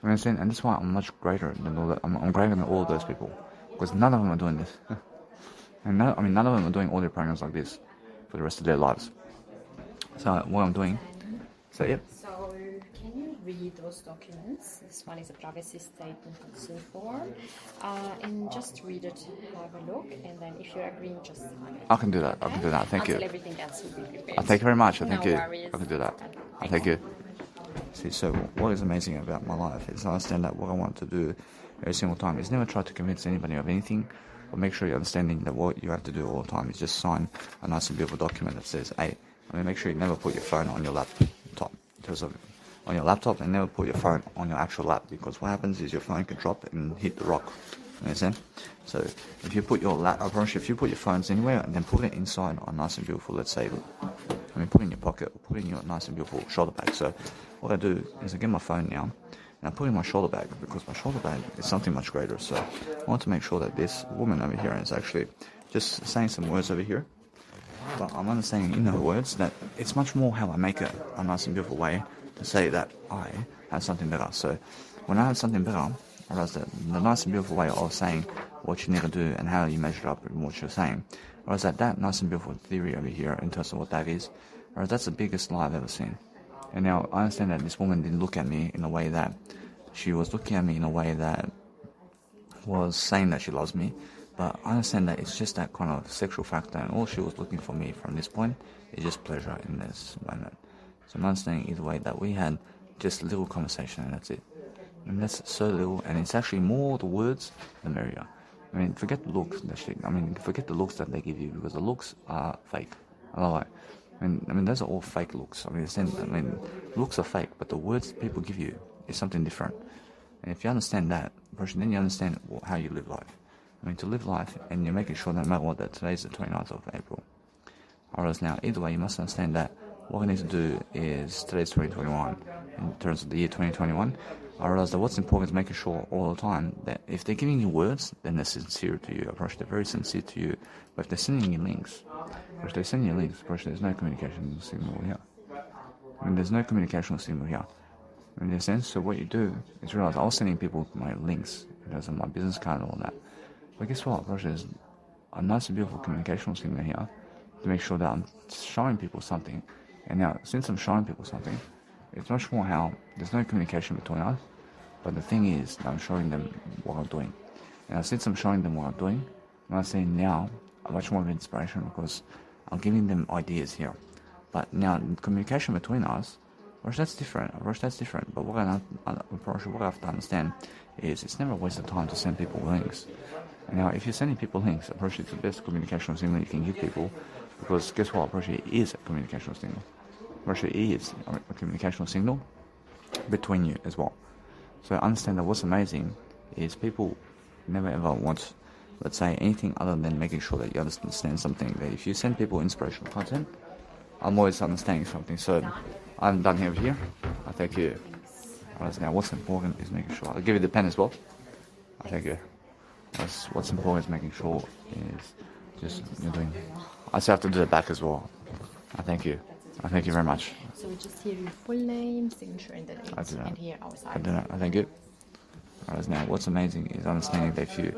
You understand? And that's why I'm much greater than all that. I'm greater than all of those people. Because none of them are doing this. And none of them are doing audio programs like this for the rest of their lives. So what I'm doing, so yep. So, can you read those documents? This one is a privacy statement and so forth. And just read it, have a look, and then if you're agreeing, just sign it. I can do that. I can do that. Thank you. Until everything else will be prepared. Thank you very much. Thank No you. worries. I can do that. Thanks. Thank you. See, so what is amazing about my life is I understand that what I want to do every single time is never try to convince anybody of anything, but make sure you're understanding that what you have to do all the time is just sign a nice and beautiful document that says, hey, I mean, make sure you never put your phone on your laptop, in terms of on your laptop, and never put your phone on your actual lap, because what happens is your phone can drop and hit the rock. You understand? So if you put your I promise you, if you put your phones anywhere and then put it inside a nice and beautiful, let's say, I mean, put it in your pocket or put it in your nice and beautiful shoulder bag. So what I do is I get my phone now and I put it in my shoulder bag, because my shoulder bag is something much greater. So I want to make sure that this woman over here is actually just saying some words over here. But I'm understanding in her words that it's much more how I make it a nice and beautiful way to say that I have something better. So when I have something better, I realize that the nice and beautiful way of saying what you need to do and how you measure up and what you're saying. Whereas that nice and beautiful theory over here in terms of what that is, whereas that's the biggest lie I've ever seen. And now I understand that this woman didn't look at me in a way that she was looking at me in a way that was saying that she loves me, but I understand that it's just that kind of sexual factor, and all she was looking for me from this point is just pleasure in this moment. So I'm understanding either way that we had just a little conversation and that's it. And that's so little, and it's actually more the words, the merrier. I mean, forget the looks. Forget the looks that they give you, because the looks are fake. I lie. I mean, those are all fake looks. Looks are fake, but the words people give you is something different. And if you understand that, then you understand how you live life. I mean, to live life, and you're making sure no matter what that today's the 29th of April. Whereas now, either way, you must understand that what we need to do is, today's 2021, in terms of the year 2021, I realize that what's important is making sure all the time that if they're giving you words, then they're sincere to you. Approach, they're very sincere to you. But if they're sending you links, approach, there's no communication signal here. I mean, there's no communicational signal here. In a sense, so what you do is realize I was sending people my links, in terms of my business card and all that. But guess what? Approach, there's a nice and beautiful communicational signal here to make sure that I'm showing people something. And now, since I'm showing people something, it's much more how there's no communication between us, but the thing is that I'm showing them what I'm doing. And since I'm showing them what I'm doing, I'm saying now I'm much more of inspiration, because I'm giving them ideas here. But now the communication between us, that's different. But what I have to understand is it's never a waste of time to send people links. And now, if you're sending people links, approach, it's the best communication signal you can give people, because guess what? Approach, it is a communication signal. Approach, it is a communication signal between you as well. So understand that what's amazing is people never ever want, let's say, anything other than making sure that you understand something. That if you send people inspirational content, I'm always understanding something. So I'm done here. I thank you. Now, what's important is making sure. I'll give you the pen as well. I thank you. What's important is making sure is just you're doing. I still have to do the back as well. I thank you. I thank you very much. So we just hear your full name, signature, and the links, and here outside. I do that. I thank you. Now, what's amazing is understanding that if you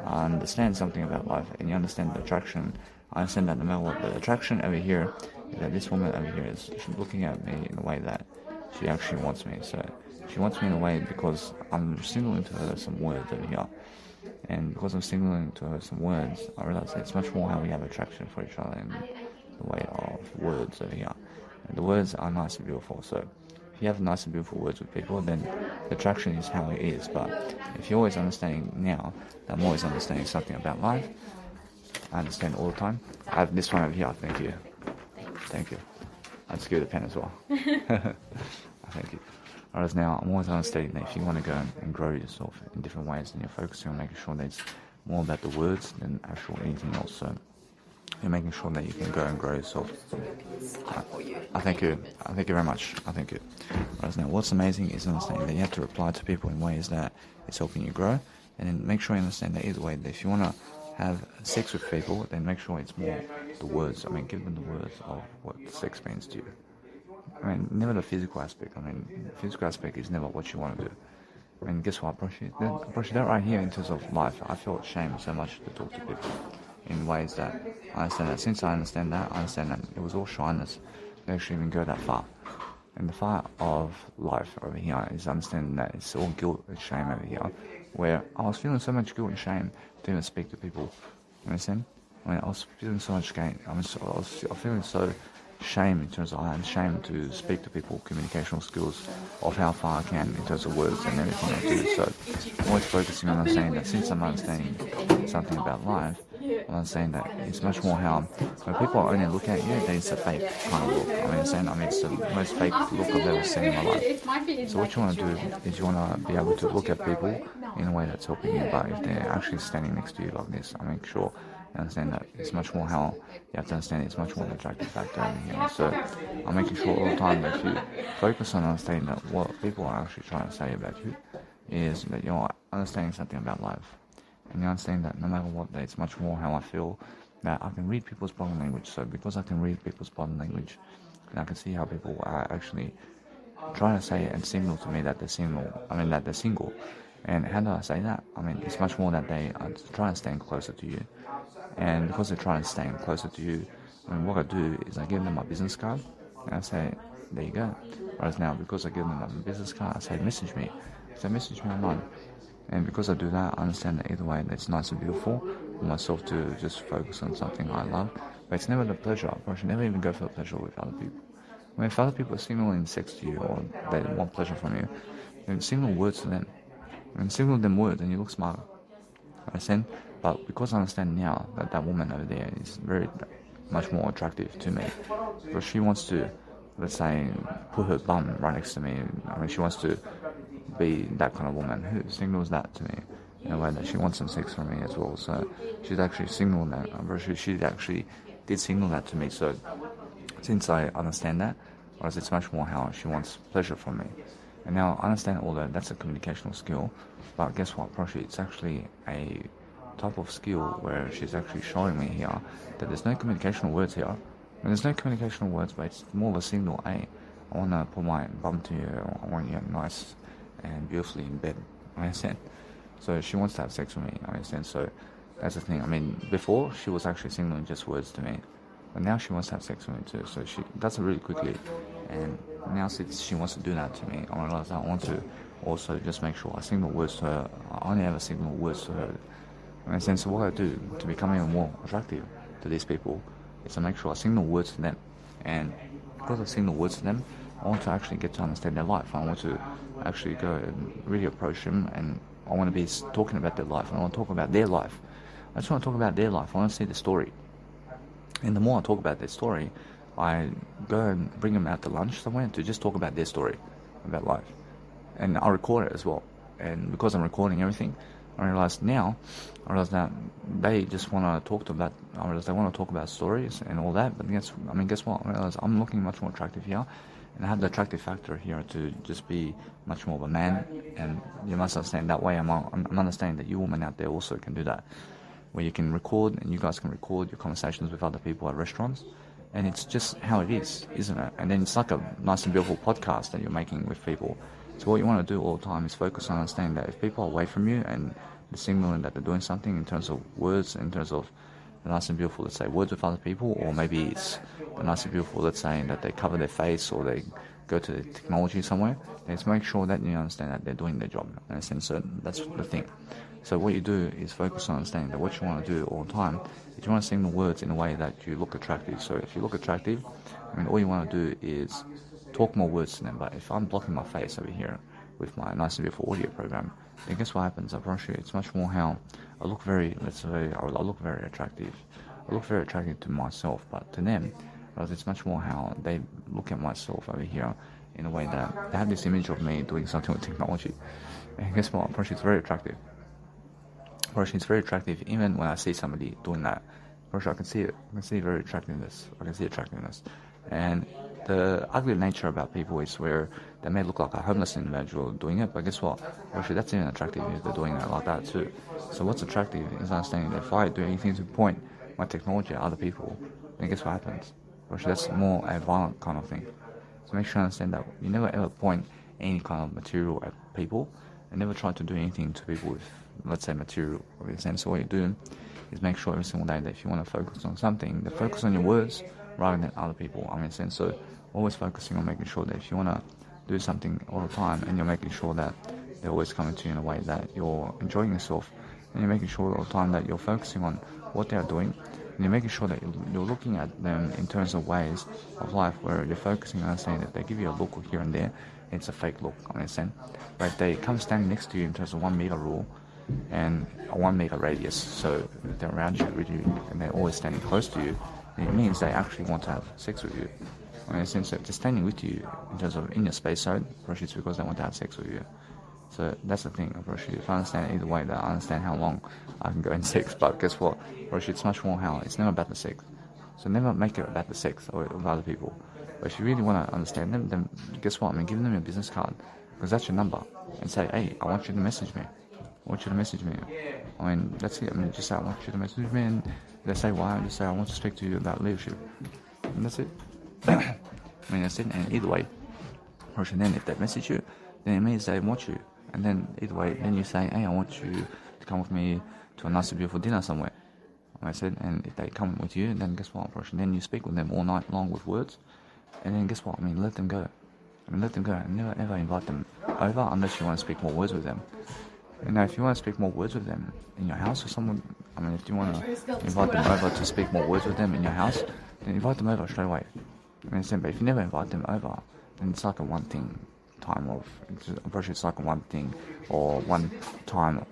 understand something about life and you understand the attraction, I understand that no matter what, the attraction over here, that this woman over here is looking at me in a way that she actually wants me. So she wants me in a way because I'm signaling to her some words over here. And because I'm signaling to her some words, I realize that it's much more how we have attraction for each other in the way of words over here. And the words are nice and beautiful. So if you have nice and beautiful words with people, then the attraction is how it is. But if you're always understanding now that I'm always understanding something about life, I understand all the time. I have this one over here. Thank you. Thank you. I'll just give you the pen as well. Thank you. Whereas now, I'm always understanding that if you want to go and grow yourself in different ways, then you're focusing on making sure that it's more about the words than actual anything else. So you're making sure that you can go and grow yourself. I thank you. I thank you very much. I thank you. Whereas now, what's amazing is understanding that you have to reply to people in ways that it's helping you grow, and then make sure you understand that either way, that if you want to have sex with people, then make sure it's more the words. I mean, give them the words of what sex means to you. I mean, never the physical aspect. I mean, the physical aspect is never what you want to do. I mean, guess what, Brushy, that right here in terms of life, I feel ashamed so much to talk to people in ways that I understand that. Since I understand that it was all shyness to actually even go that far. And the fire of life over here is understanding that it's all guilt and shame over here, where I was feeling so much guilt and shame to even speak to people. You understand? I mean, I was feeling so much shame. I was feeling so shame in terms of I am ashamed to speak to people, communicational skills of how far I can in terms of words and everything I do. So I'm always focusing on understanding that since I'm understanding something about life, I'm understanding that it's much more how when people only look at you, then it's a fake kind of look. I mean, it's the most fake look I've ever seen in my life. So what you want to do is you want to be able to look at people in a way that's helping you, but if they're actually standing next to you like this, I make sure you understand that it's much more how you have to understand it's much more an attractive factor over here. So I'm making sure all the time that you focus on understanding that what people are actually trying to say about you is that you're understanding something about life. And you understand that no matter what, that it's much more how I feel, that I can read people's body language. So because I can read people's body language, and I can see how people are actually trying to say and signal to me that they're single, And how do I say that? I mean, it's much more that they are trying to stand closer to you. And because they're trying to stand closer to you, I mean, what I do is I give them my business card and I say, there you go. Whereas now, because I give them my business card, I say, message me. So message me online. And because I do that, I understand that either way, it's nice and beautiful for myself to just focus on something I love. But it's never the pleasure. I should never even go for the pleasure with other people. When if other people are signaling sex to you or they want pleasure from you, then signal words to them. And signal them words and you look smarter. Understand? But because I understand now that that woman over there is very much more attractive to me, because she wants to, let's say, put her bum right next to me. I mean, she wants to be that kind of woman who signals that to me in a way that she wants some sex from me as well. So she's actually signaled that. She actually did signal that to me. So since I understand that, whereas it's much more how she wants pleasure from me. And now I understand all that, that's a communicational skill, but guess what, Proshi, it's actually a type of skill where she's actually showing me here that there's no communicational words here. And there's no communicational words, but it's more of a signal, hey, I want to put my bum to you, I want you nice and beautifully in bed, I understand. So she wants to have sex with me, I understand. So that's the thing. I mean, before she was actually signaling just words to me, but now she wants to have sex with me too. So she does it really quickly. And now since she wants to do that to me, I realize I want to also just make sure I signal words to her. I only ever signal words to her. In a sense, what I do to become even more attractive to these people is to make sure I signal words to them. And because I signal words to them, I want to actually get to understand their life. I want to actually go and really approach them, and I want to be talking about their life. And I want to talk about their life. I just want to talk about their life. I want to see the story. And the more I talk about their story, I go and bring them out to lunch somewhere to just talk about their story, about life. And I record it as well. And because I'm recording everything, I realize that they just want to talk about, they want to talk about stories and all that. But guess what? I realize I'm looking much more attractive here. And I have the attractive factor here to just be much more of a man. And you must understand that way. I'm understanding that you women out there also can do that, where you can record and you guys can record your conversations with other people at restaurants. And it's just how it is, isn't it? And then it's like a nice and beautiful podcast that you're making with people. So what you want to do all the time is focus on understanding that if people are away from you and they're signaling that they're doing something in terms of words, in terms of the nice and beautiful, let's say, words with other people, or maybe it's the nice and beautiful, let's say, that they cover their face or they go to the technology somewhere, then just make sure that you understand that they're doing their job. And so that's the thing. So what you do is focus on understanding that what you want to do all the time is you want to signal words in a way that you look attractive. So if you look attractive, I mean, all you want to do is talk more words to them. But if I'm blocking my face over here with my nice and beautiful audio program, then guess what happens? I promise you, it's much more how I look very, I look very attractive. I look very attractive to myself, but to them, it's much more how they look at myself over here in a way that they have this image of me doing something with technology. And guess what? I promise you, it's very attractive. It's very attractive even when I see somebody doing that. I can see it. I can see very attractiveness. And the ugly nature about people is where they may look like a homeless individual doing it, but guess what? Actually, that's even attractive if they're doing it like that too. So what's attractive is understanding that if I do anything to point my technology at other people, then guess what happens? Actually, that's more a violent kind of thing. So make sure you understand that you never ever point any kind of material at people, and never try to do anything to people with, let's say, material. In a sense, what you do is make sure every single day that if you want to focus on something, that focus on your words rather than other people. I mean, in a sense, so always focusing on making sure that if you want to do something all the time and you're making sure that they're always coming to you in a way that you're enjoying yourself, and you're making sure all the time that you're focusing on what they're doing, and you're making sure that you're looking at them in terms of ways of life where you're focusing on saying that they give you a look here and there. It's a fake look, I understand. But they come standing next to you in terms of 1 meter rule and a 1 meter radius. So if they're around you really, and they're always standing close to you, it means they actually want to have sex with you. In a sense that they're standing with you in terms of in your space zone, it's because they want to have sex with you. So that's the thing, if I understand either way, that I understand how long I can go in sex. But guess what, it's much more how it's never about the sex. So never make it about the sex or of other people. But if you really want to understand them, then guess what? I mean, give them your business card, because that's your number, and say, hey, I want you to message me. I mean, that's it. I mean, just say, I want you to message me, and they say why, and just say, I want to speak to you about leadership. And that's it. I mean, that's it. And either way, then if they message you, then it means they want you. And then either way, then you say, hey, I want you to come with me to a nice and beautiful dinner somewhere. I said, and if they come with you, then guess what? Then you speak with them all night long with words, and then guess what? I mean, let them go. Let them go. And never ever invite them over unless you want to speak more words with them. You know, if you want to speak more words with them in your house or someone, I mean, if you want to invite them over to speak more words with them in your house, then invite them over straight away. I mean, but if you never invite them over, then it's like a one thing time of, it's like a one thing or one time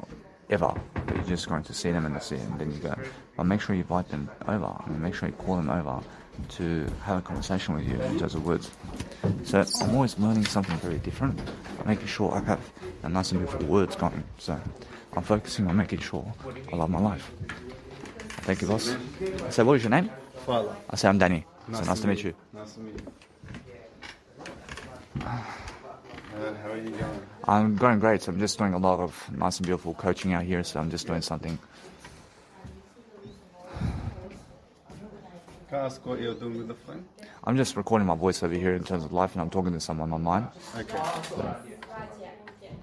ever. You're just going to see them and that's it, and then you go. But make sure you invite them over. I mean, make sure you call them over to have a conversation with you in terms of words. So I'm always learning something very different, making sure I have a nice and beautiful words going. So I'm focusing on making sure I love my life. Thank you, boss. So what is your name? Father. I say I'm Danny. So nice to meet you. Nice to meet you. How are you going? I'm going great. So I'm just doing a lot of nice and beautiful coaching out here. So I'm just doing something. Can I ask what you're doing with the phone? I'm just recording my voice over here in terms of life, and I'm talking to someone online. Okay.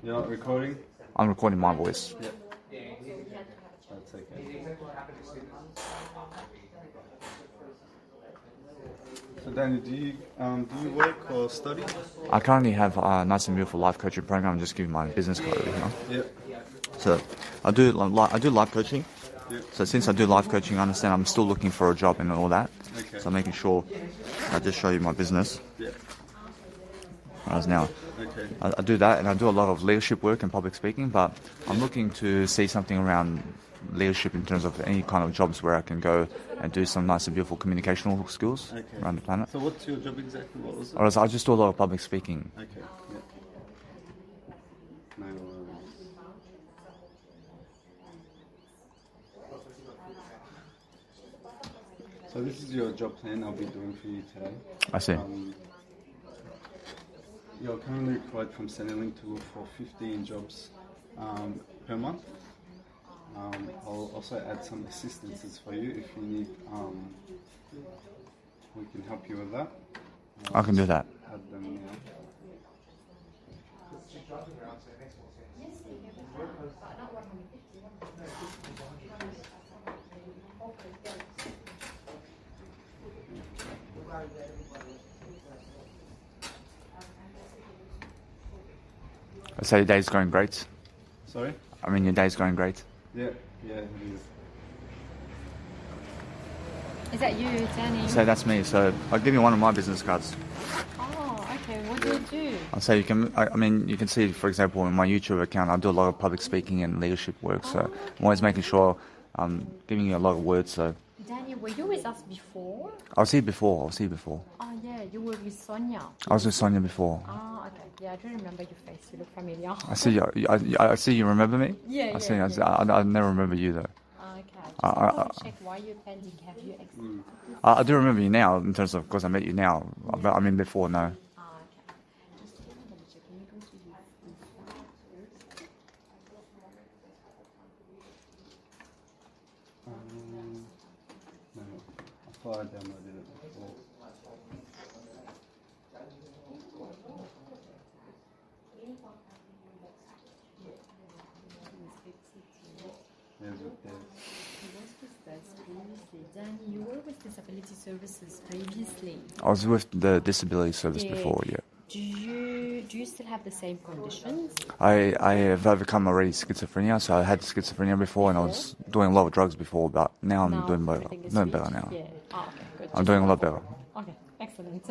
You're not recording? I'm recording my voice. Yeah. That's okay. So Danny, do you work or study? I currently have a nice and beautiful life coaching program. I'm just giving my business card over here. Yeah. So I do life coaching. Yeah. So since I do life coaching, I understand I'm still looking for a job and all that. Okay. So I'm making sure I just show you my business. Yeah. Whereas now, Okay. I do that, and I do a lot of leadership work and public speaking, but I'm looking to see something around leadership in terms of any kind of jobs where I can go and do some nice and beautiful communicational skills Okay. around the planet. So what's your job exactly? What was it? Or else I just do a lot of public speaking. Okay. Yeah. No worries. So this is your job plan I'll be doing for you today. I see. You're currently required from Centrelink to look for 15 jobs per month. I'll also add some assistances for you if you need. We can help you with that. I can do that. Add them now. So your day's going great. Sorry? I mean, your day's going great. Yeah, it is. Is that you, Danny? So that's me. So I'll give you one of my business cards. Oh, okay. What do you do? I'll say you can. I mean, you can see, for example, in my YouTube account, I do a lot of public speaking and leadership work. So I'm always making sure I'm giving you a lot of words. So Danny, were you with us before? I'll see you before. Oh, yeah, you were with Sonia. I was with Sonia before. Ah, okay. Yeah, I do remember your face. You look familiar. I see. I see. You remember me? Yeah, I see. yeah, I never remember you though. Okay. Just want to check why you're pending. Have you accepted this? I do remember you now in terms of, because I met you now. But I mean before, no. Ah, okay. Just let me double check. Can you go to your first? No, I thought I downloaded it before. There's it there. You was with us previously. Danny, you were with Disability Services previously. I was with the disability service Yeah. before. Yeah. Do you still have the same conditions? I have overcome already schizophrenia. So I had schizophrenia before, and I was doing a lot of drugs before. But now I'm doing better. everything is Doing good? better now. Yeah. Ah, okay, good. I'm doing a lot better. Okay, excellent.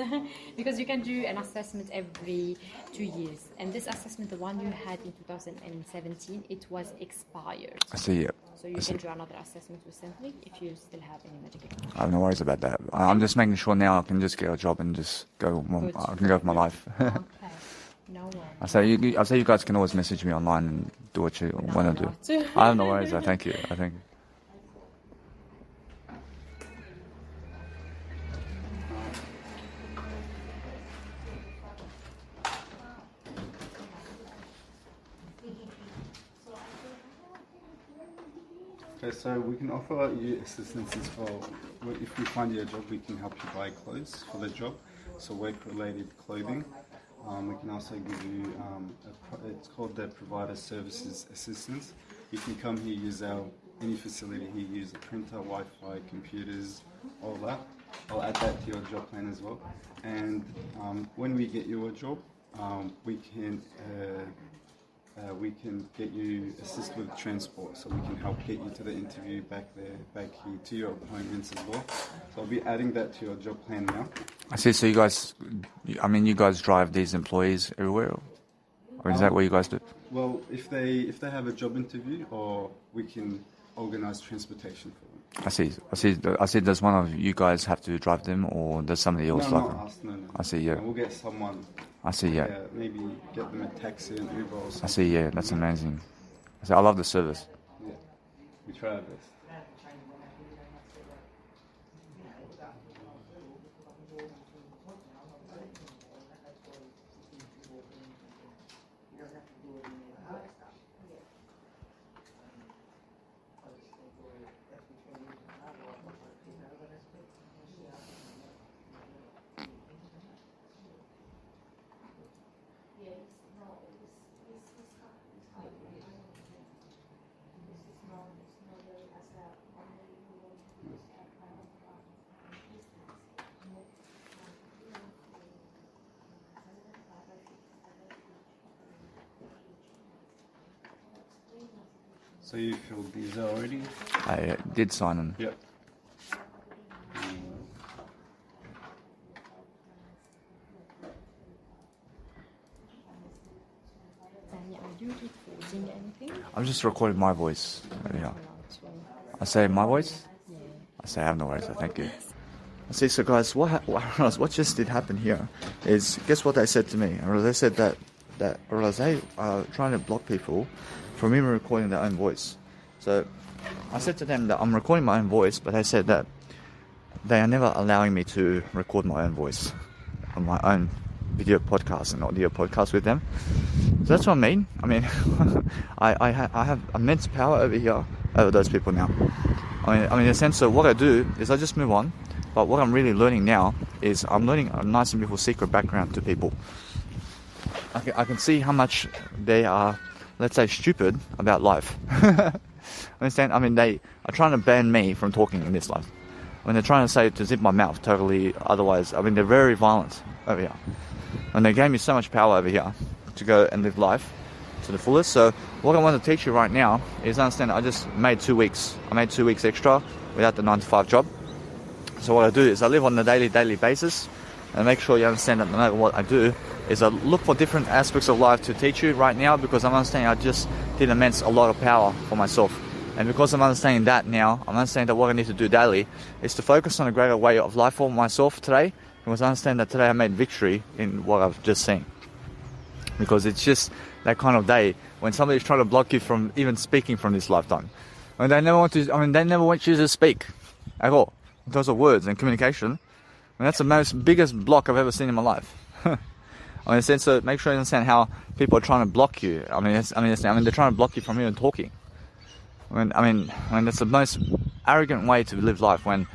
Because you can do an assessment every 2 years. And this assessment, the one you had in 2017, it was expired. I see. Yeah. So you can do another assessment recently if you still have any medical conditions. I have no worries about that. I'm just making sure now I can just get a job and just go. Good. I can go with my life. Okay, no I worries. say you guys can always message me online and do what you want to do. I have no worries. I thank you. I thank you. Okay, so we can offer you assistances for, if we find you a job, we can help you buy clothes for the job, so work-related clothing. We can also give you, it's called the Provider Services Assistance. You can come here, use any facility here, use a printer, Wi-Fi, computers, all that. I'll add that to your job plan as well. And when we get you a job, we can get you assist with transport, so we can help get you to the interview back here to your appointments as well. So I'll be adding that to your job plan now. I see. So you guys drive these employees everywhere, or is that what you guys do? Well, if they have a job interview, or we can organize transportation for them. I see. Does one of you guys have to drive them, or does somebody else No, drive not them? us. No. I see. Yeah. We'll get someone. I see. Yeah. Maybe get them a taxi and Uber or something. I see. Yeah. That's amazing. I love the service. Yeah, we try our best. So you filled these already? I did sign them. Yep. Danny, are you recording anything? I'm just recording my voice. Yeah. Allowed to. I say my voice. Yeah. I say I have no worries. So thank you. I see. So guys, what just did happen here is, guess what they said to me? They said that they are trying to block people from even recording their own voice. So I said to them that I'm recording my own voice, but they said that they are never allowing me to record my own voice on my own video podcast and audio podcast with them. So that's what I mean. I mean, I have immense power over here over those people now. I mean, in a sense, so what I do is I just move on. But what I'm really learning now is I'm learning a nice and beautiful secret background to people. I can see how much they are, let's say, stupid about life. Understand? I mean, they are trying to ban me from talking in this life. I mean, they're trying to say to zip my mouth totally. Otherwise, I mean, they're very violent over here. And they gave me so much power over here to go and live life to the fullest. So what I want to teach you right now is understand I just made 2 weeks. I made 2 weeks extra without the 9-to-5 job. So what I do is I live on a daily basis, and make sure you understand that no matter what I do is I look for different aspects of life to teach you right now, because I'm understanding I just did immense a lot of power for myself. And because I'm understanding that now, I'm understanding that what I need to do daily is to focus on a greater way of life for myself today, because I understand that today I made victory in what I've just seen. Because it's just that kind of day when somebody's trying to block you from even speaking from this lifetime. And they never want you to speak at all. In terms of words and communication, and that's the biggest block I've ever seen in my life. I mean, so make sure you understand how people are trying to block you. I mean, they're trying to block you from even talking. I mean, that's the most arrogant way to live life, when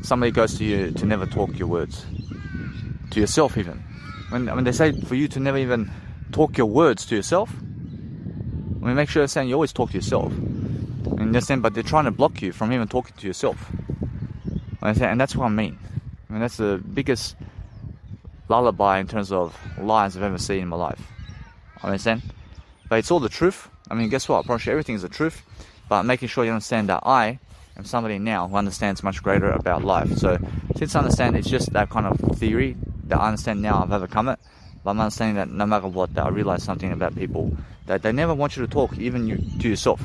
somebody goes to you to never talk your words to yourself, even. When they say for you to never even talk your words to yourself. I mean, make sure you're saying you always talk to yourself. But they're trying to block you from even talking to yourself. And that's what I mean. I mean, that's the biggest lullaby in terms of lies I've ever seen in my life. Understand? But it's all the truth. I mean, guess what? I promise you everything is the truth. But making sure you understand that I am somebody now who understands much greater about life. So since I understand it's just that kind of theory that I understand now, I've overcome it. But I'm understanding that no matter what, that I realize something about people, that they never want you to talk, even to yourself.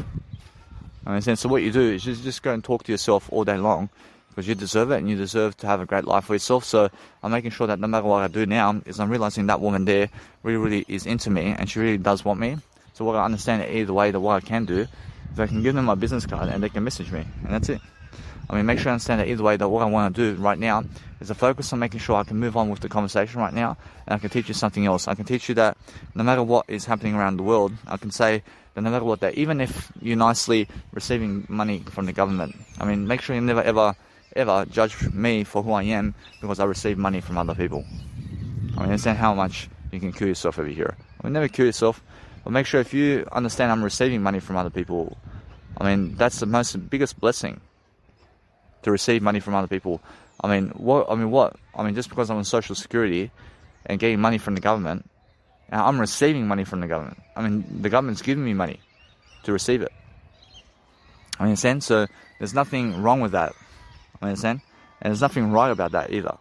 Understand? So what you do is just go and talk to yourself all day long, because you deserve it and you deserve to have a great life for yourself. So I'm making sure that no matter what I do now, is I'm realizing that woman there really is into me, and she really does want me. So what I understand either way, that what I can do is I can give them my business card and they can message me, and that's it. I mean, make sure I understand that either way, that what I want to do right now is to focus on making sure I can move on with the conversation right now, and I can teach you something else. I can teach you that no matter what is happening around the world, I can say that no matter what, that even if you're nicely receiving money from the government, I mean, make sure you never ever judge me for who I am because I receive money from other people. I mean, understand how much you can kill yourself over here. I mean, never kill yourself, but make sure if you understand I'm receiving money from other people, I mean, that's the biggest blessing, to receive money from other people. I mean, what? I mean, just because I'm on Social Security and getting money from the government, I'm receiving money from the government. I mean, the government's giving me money to receive it. I understand? So there's nothing wrong with that. I understand? And there's nothing right about that either.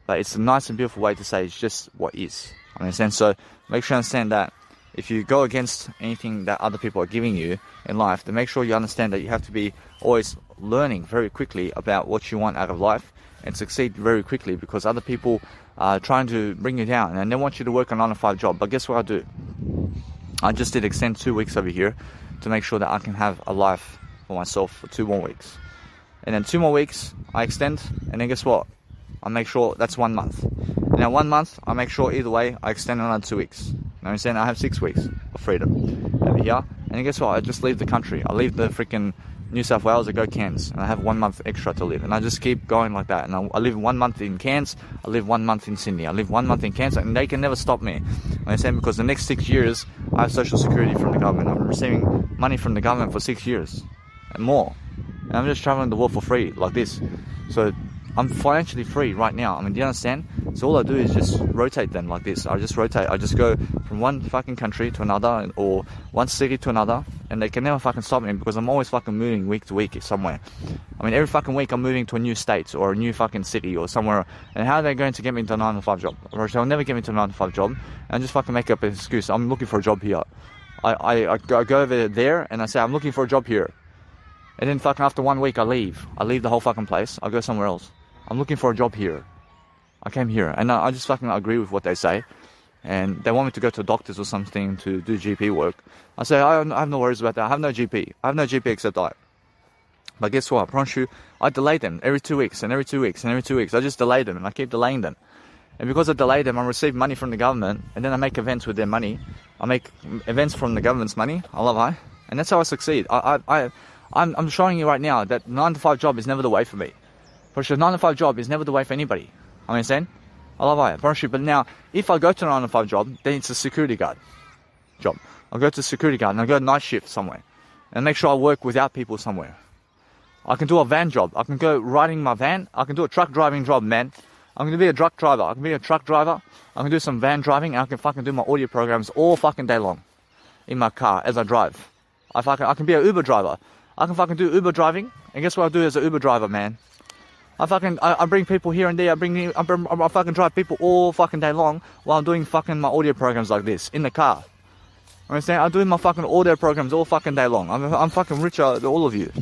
But it's a nice and beautiful way to say it's just what is. I understand? So make sure you understand that if you go against anything that other people are giving you in life, then make sure you understand that you have to be always learning very quickly about what you want out of life and succeed very quickly, because other people are trying to bring you down and they want you to work a 9-to-5 job. But guess what I do? I just did extend 2 weeks over here to make sure that I can have a life for myself for 2 more weeks. And then 2 more weeks I extend, and then guess what? I make sure that's 1 month. And then 1 month I make sure either way I extend another 2 weeks. You understand? I have 6 weeks of freedom over here. And then guess what? I just leave the country. I leave the freaking New South Wales, I go Cairns, and I have 1 month extra to live, and I just keep going like that. And I live 1 month in Cairns, I live 1 month in Sydney, I live 1 month in Cairns, and they can never stop me. I understand? Because the next 6 years I have Social Security from the government. I'm receiving money from the government for 6 years and more, and I'm just traveling the world for free like this. So I'm financially free right now. I mean, do you understand? So all I do is just rotate them like this. I just rotate. I just go from one fucking country to another, or one city to another, and they can never fucking stop me, because I'm always fucking moving week to week somewhere. I mean, every fucking week I'm moving to a new state or a new fucking city or somewhere. And how are they going to get me into a 9-to-5 job? Or they'll never get me into a 9-to-5 job, and just fucking make up an excuse. I'm looking for a job here. I go over there and I say I'm looking for a job here, and then fucking after 1 week I leave. I leave the whole fucking place. I go somewhere else. I'm looking for a job here. I came here, and I just fucking agree with what they say. And they want me to go to doctors or something to do GP work. I say, I have no worries about that. I have no GP. I have no GP except I. But guess what? I promise you, I delay them every 2 weeks and every 2 weeks and every 2 weeks. I just delay them, and I keep delaying them. And because I delay them, I receive money from the government, and then I make events with their money. I make events from the government's money. I love I. And that's how I succeed. I'm showing you right now that 9-to-5 job is never the way for me. For sure, 9-to-5 job is never the way for anybody. I understand? I love it, promise you. But now, if I go to a 9-to-5 job, then it's a security guard job. I'll go to a security guard and I'll go night shift somewhere and make sure I work without people somewhere. I can do a van job. I can go riding my van. I can do a truck driving job, man. I'm going to be a truck driver. I can be a truck driver. I can do some van driving, and I can fucking do my audio programs all fucking day long in my car as I drive. I can be an Uber driver. I can fucking do Uber driving, and guess what I do as an Uber driver, man? I bring people here and there. I fucking drive people all fucking day long while I'm doing fucking my audio programs like this in the car. Understand? I'm doing my fucking audio programs all fucking day long. I'm fucking richer than all of you,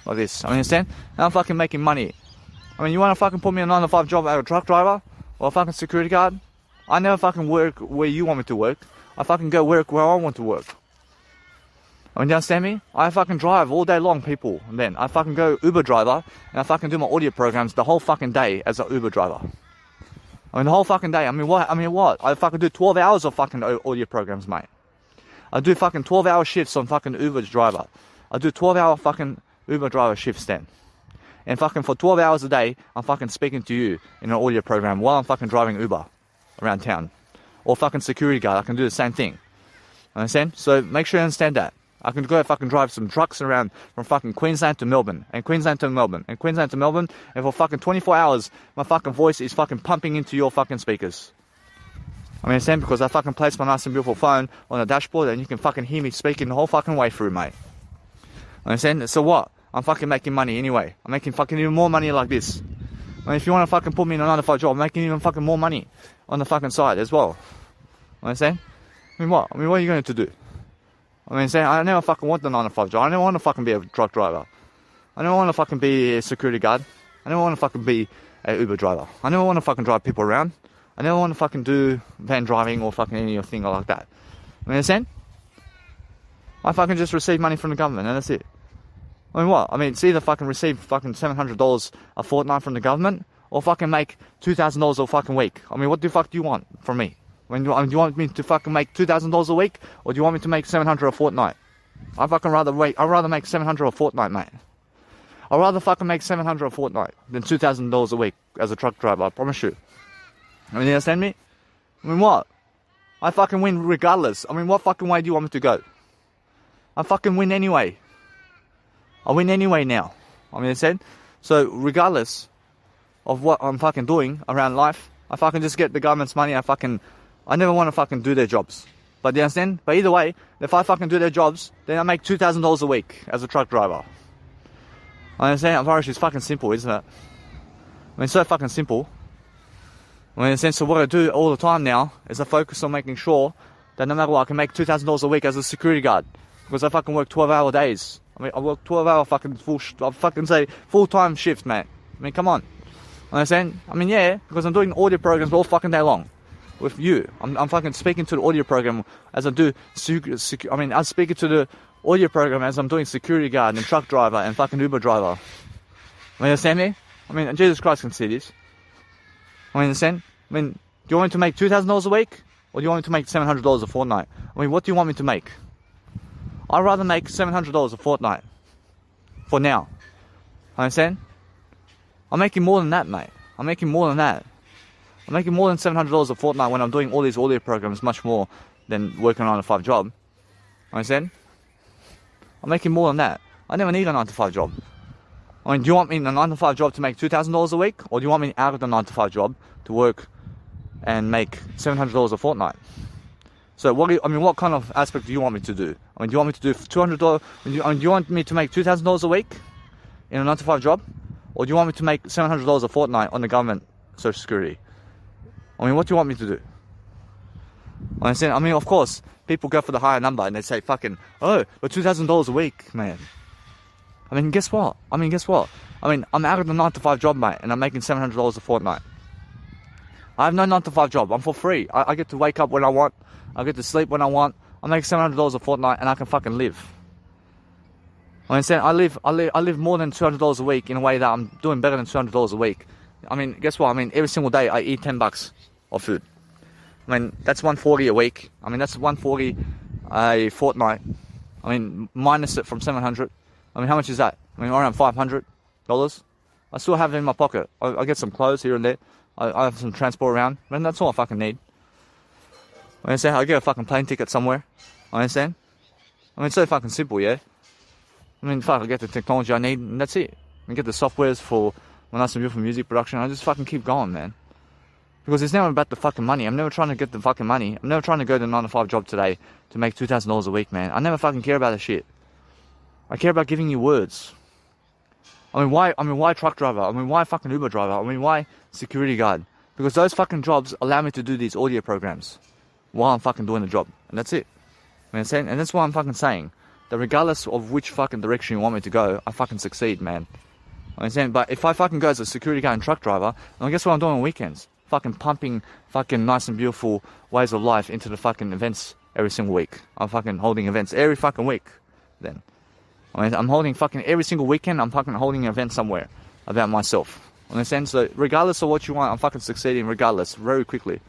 like this. Understand? And I'm fucking making money. I mean, you want to fucking put me in a 9-to-5 job as a truck driver or a fucking security guard? I never fucking work where you want me to work. I fucking go work where I want to work. I mean, you understand me? I fucking drive all day long, people. And then I fucking go Uber driver, and I fucking do my audio programs the whole fucking day as an Uber driver. I mean, the whole fucking day. I mean, what? I fucking do 12 hours of fucking audio programs, mate. I do fucking 12-hour shifts on fucking Uber driver. I do 12-hour fucking Uber driver shifts then. And fucking for 12 hours a day, I'm fucking speaking to you in an audio program while I'm fucking driving Uber around town. Or fucking security guard, I can do the same thing. Understand? So make sure you understand that. I can go fucking drive some trucks around from fucking Queensland to Melbourne, and Queensland to Melbourne, and Queensland to Melbourne, and for fucking 24 hours, my fucking voice is fucking pumping into your fucking speakers. I mean, understand? Because I fucking place my nice and beautiful phone on the dashboard, and you can fucking hear me speaking the whole fucking way through, mate. Understand? So what? I'm fucking making money anyway. I'm making fucking even more money like this. I mean, if you want to fucking put me in a 9-to-5 job, I'm making even fucking more money on the fucking side as well. Understand? I mean, what? I mean, what are you going to do? I mean, I never fucking want the 9-to-5 job. I never want to fucking be a truck driver. I never want to fucking be a security guard. I never want to fucking be a Uber driver. I never want to fucking drive people around. I never want to fucking do van driving or fucking anything like that. I mean, understand? I fucking just receive money from the government, and that's it. I mean, what? I mean, it's either fucking receive fucking $700 a fortnight from the government, or fucking make $2,000 a fucking week. I mean, what the fuck do you want from me? I mean, do you want me to fucking make $2,000 a week, or do you want me to make $700 a fortnight? I'd rather make $700 a fortnight, mate. I'd rather fucking make $700 a fortnight than $2,000 a week as a truck driver, I promise you. I mean, you understand me? I mean, what? I fucking win regardless. I mean, what fucking way do you want me to go? I fucking win anyway. I win anyway now. I mean, I said, so regardless of what I'm fucking doing around life, I fucking just get the government's money. I never want to fucking do their jobs. But you understand? But either way, if I fucking do their jobs, then I make $2,000 a week as a truck driver. I understand? Irish is fucking simple, isn't it? I mean, it's so fucking simple. I mean, in a sense, so what I do all the time now is I focus on making sure that no matter what, I can make $2,000 a week as a security guard. Because I fucking work 12-hour days. I mean, I work 12-hour fucking full-time shift, mate. I mean, come on. Understand? I mean, yeah, because I'm doing audio programs all fucking day long. With you. I'm fucking speaking to the audio program as I do, I'm speaking to the audio program as I'm doing security guard and truck driver and fucking Uber driver. I mean, understand me? I mean, Jesus Christ can see this. I mean, understand? I mean, do you want me to make $2,000 a week? Or do you want me to make $700 a fortnight? I mean, what do you want me to make? I'd rather make $700 a fortnight. For now. Understand? I'm making more than that, mate. I'm making more than that. I'm making more than $700 a fortnight when I'm doing all these audio programs, much more than working on a 9-to-5 job. Understand? I'm making more than that. I never need a 9-to-5 job. I mean, do you want me in a 9-to-5 job to make $2,000 a week? Or do you want me out of the 9-to-5 job to work and make $700 a fortnight? So what kind of aspect do you want me to do? I mean, do you want me to do $200? Do you want me to make $2,000 a week in a 9-to-5 job? Or do you want me to make $700 a fortnight on the government Social Security? I mean, what do you want me to do? Understand? I mean, of course, people go for the higher number and they say, fucking, oh, but $2,000 a week, man. I mean, guess what? I mean, I'm out of the 9-to-5 job, mate, and I'm making $700 a fortnight. I have no 9-to-5 job. I'm for free. I get to wake up when I want. I get to sleep when I want. I make $700 a fortnight and I can fucking live. I understand? I live more than $200 a week in a way that I'm doing better than $200 a week. I mean, guess what? I mean, every single day I eat $10 of food. I mean, that's $140 a week. I mean, that's $140 a fortnight. I mean, minus it from $700. I mean, how much is that? I mean, around $500. I still have it in my pocket. I get some clothes here and there. I have some transport around. Man, that's all I fucking need. I understand? I get a fucking plane ticket somewhere. I understand? I mean, it's so fucking simple, yeah? I mean, fuck, I get the technology I need, and that's it. I get the softwares for my nice and beautiful music production. I just fucking keep going, man. Because it's never about the fucking money. I'm never trying to get the fucking money. I'm never trying to go to a 9-to-5 job today to make $2,000 a week, man. I never fucking care about that shit. I care about giving you words. I mean, why truck driver? I mean, why fucking Uber driver? I mean, why security guard? Because those fucking jobs allow me to do these audio programs while I'm fucking doing the job. And that's it. I mean, and that's why I'm fucking saying that regardless of which fucking direction you want me to go, I fucking succeed, man. I understand? But if I fucking go as a security guard and truck driver, then guess what I'm doing on weekends? Fucking pumping fucking nice and beautiful ways of life into the fucking events every single week. I'm fucking holding events every fucking week then. I mean, I'm holding fucking every single weekend, I'm fucking holding an event somewhere about myself. Understand? So regardless of what you want, I'm fucking succeeding regardless, very quickly.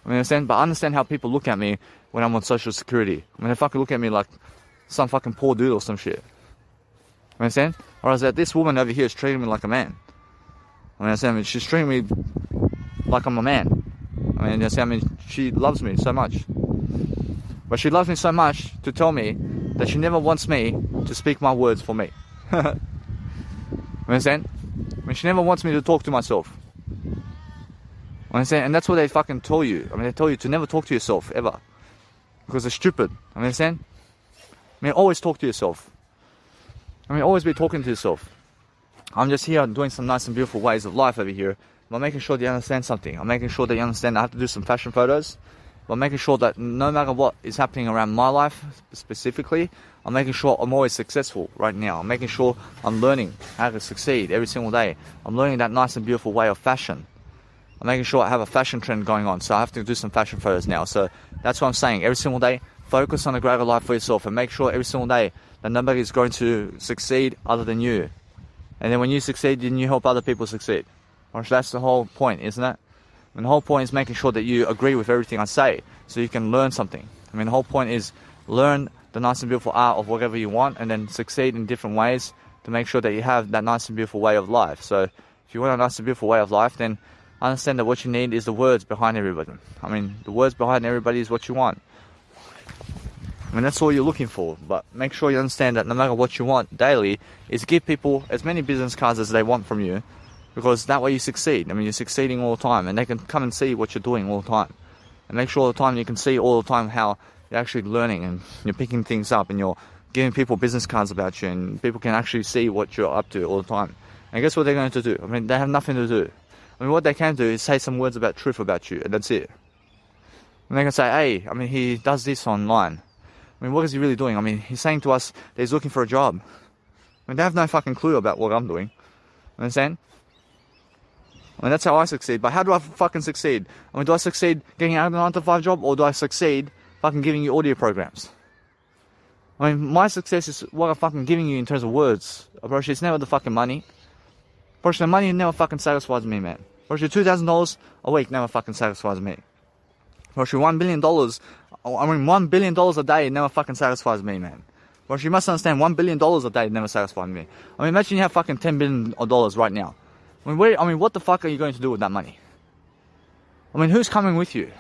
I mean, understand? But I understand how people look at me when I'm on social security. I mean, they fucking look at me like some fucking poor dude or some shit. Understand? Or is that this woman over here is treating me like a man. I mean, she's treating me like I'm a man. I mean, she loves me so much. But she loves me so much to tell me that she never wants me to speak my words for me. Understand? I mean, she never wants me to talk to myself. Understand? And that's what they fucking tell you. I mean, they tell you to never talk to yourself, ever. Because they're stupid. Understand? I mean, always talk to yourself. I mean, always be talking to yourself. I'm just here doing some nice and beautiful ways of life over here. I'm making sure that you understand something. I'm making sure that you understand I have to do some fashion photos. I'm making sure that no matter what is happening around my life specifically, I'm making sure I'm always successful right now. I'm making sure I'm learning how to succeed every single day. I'm learning that nice and beautiful way of fashion. I'm making sure I have a fashion trend going on, so I have to do some fashion photos now. So that's what I'm saying. Every single day, focus on a greater life for yourself and make sure every single day that nobody is going to succeed other than you. And then when you succeed, then you help other people succeed. Or that's the whole point, isn't it? And the whole point is making sure that you agree with everything I say so you can learn something. I mean, the whole point is learn the nice and beautiful art of whatever you want and then succeed in different ways to make sure that you have that nice and beautiful way of life. So if you want a nice and beautiful way of life, then I understand that what you need is the words behind everybody. I mean, the words behind everybody is what you want. I mean, that's all you're looking for. But make sure you understand that no matter what you want daily, is give people as many business cards as they want from you, because that way you succeed. I mean, you're succeeding all the time, and they can come and see what you're doing all the time. And make sure all the time you can see all the time how you're actually learning and you're picking things up and you're giving people business cards about you, and people can actually see what you're up to all the time. And guess what they're going to do? I mean, they have nothing to do. I mean, what they can do is say some words about truth about you, and that's it. And they can say, hey, I mean, he does this online. I mean, what is he really doing? I mean, he's saying to us that he's looking for a job. I mean, they have no fucking clue about what I'm doing. You understand? I mean, that's how I succeed. But how do I fucking succeed? I mean, do I succeed getting out of the 9-to-5 job, or do I succeed fucking giving you audio programs? I mean, my success is what I'm fucking giving you in terms of words. Approach, it's never the fucking money. Approach, the money never fucking satisfies me, man. Approach, $2,000 a week never fucking satisfies me. Approach, $1 billion, $1 billion a day never fucking satisfies me, man. Approach, you must understand, $1 billion a day never satisfies me. I mean, imagine you have fucking $10 billion right now. I mean, what the fuck are you going to do with that money? I mean, who's coming with you?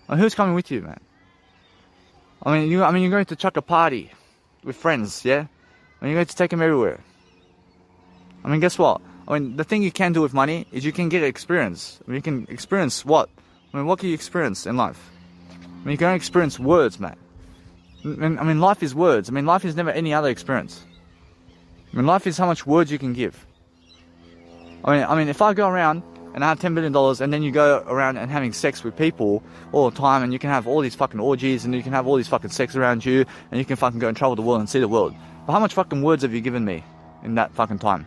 I mean, who's coming with you, man? I mean, you're going to chuck a party with friends, yeah? I mean, you're going to take them everywhere. I mean, guess what? I mean, the thing you can do with money is you can get experience. I mean, you can experience what? I mean, what can you experience in life? I mean, you can experience words, man. I mean, life is words. I mean, life is never any other experience. I mean, life is how much words you can give. I mean, if I go around and I have $10 billion, and then you go around and having sex with people all the time, and you can have all these fucking orgies, and you can have all these fucking sex around you, and you can fucking go and travel the world and see the world. But how much fucking words have you given me in that fucking time?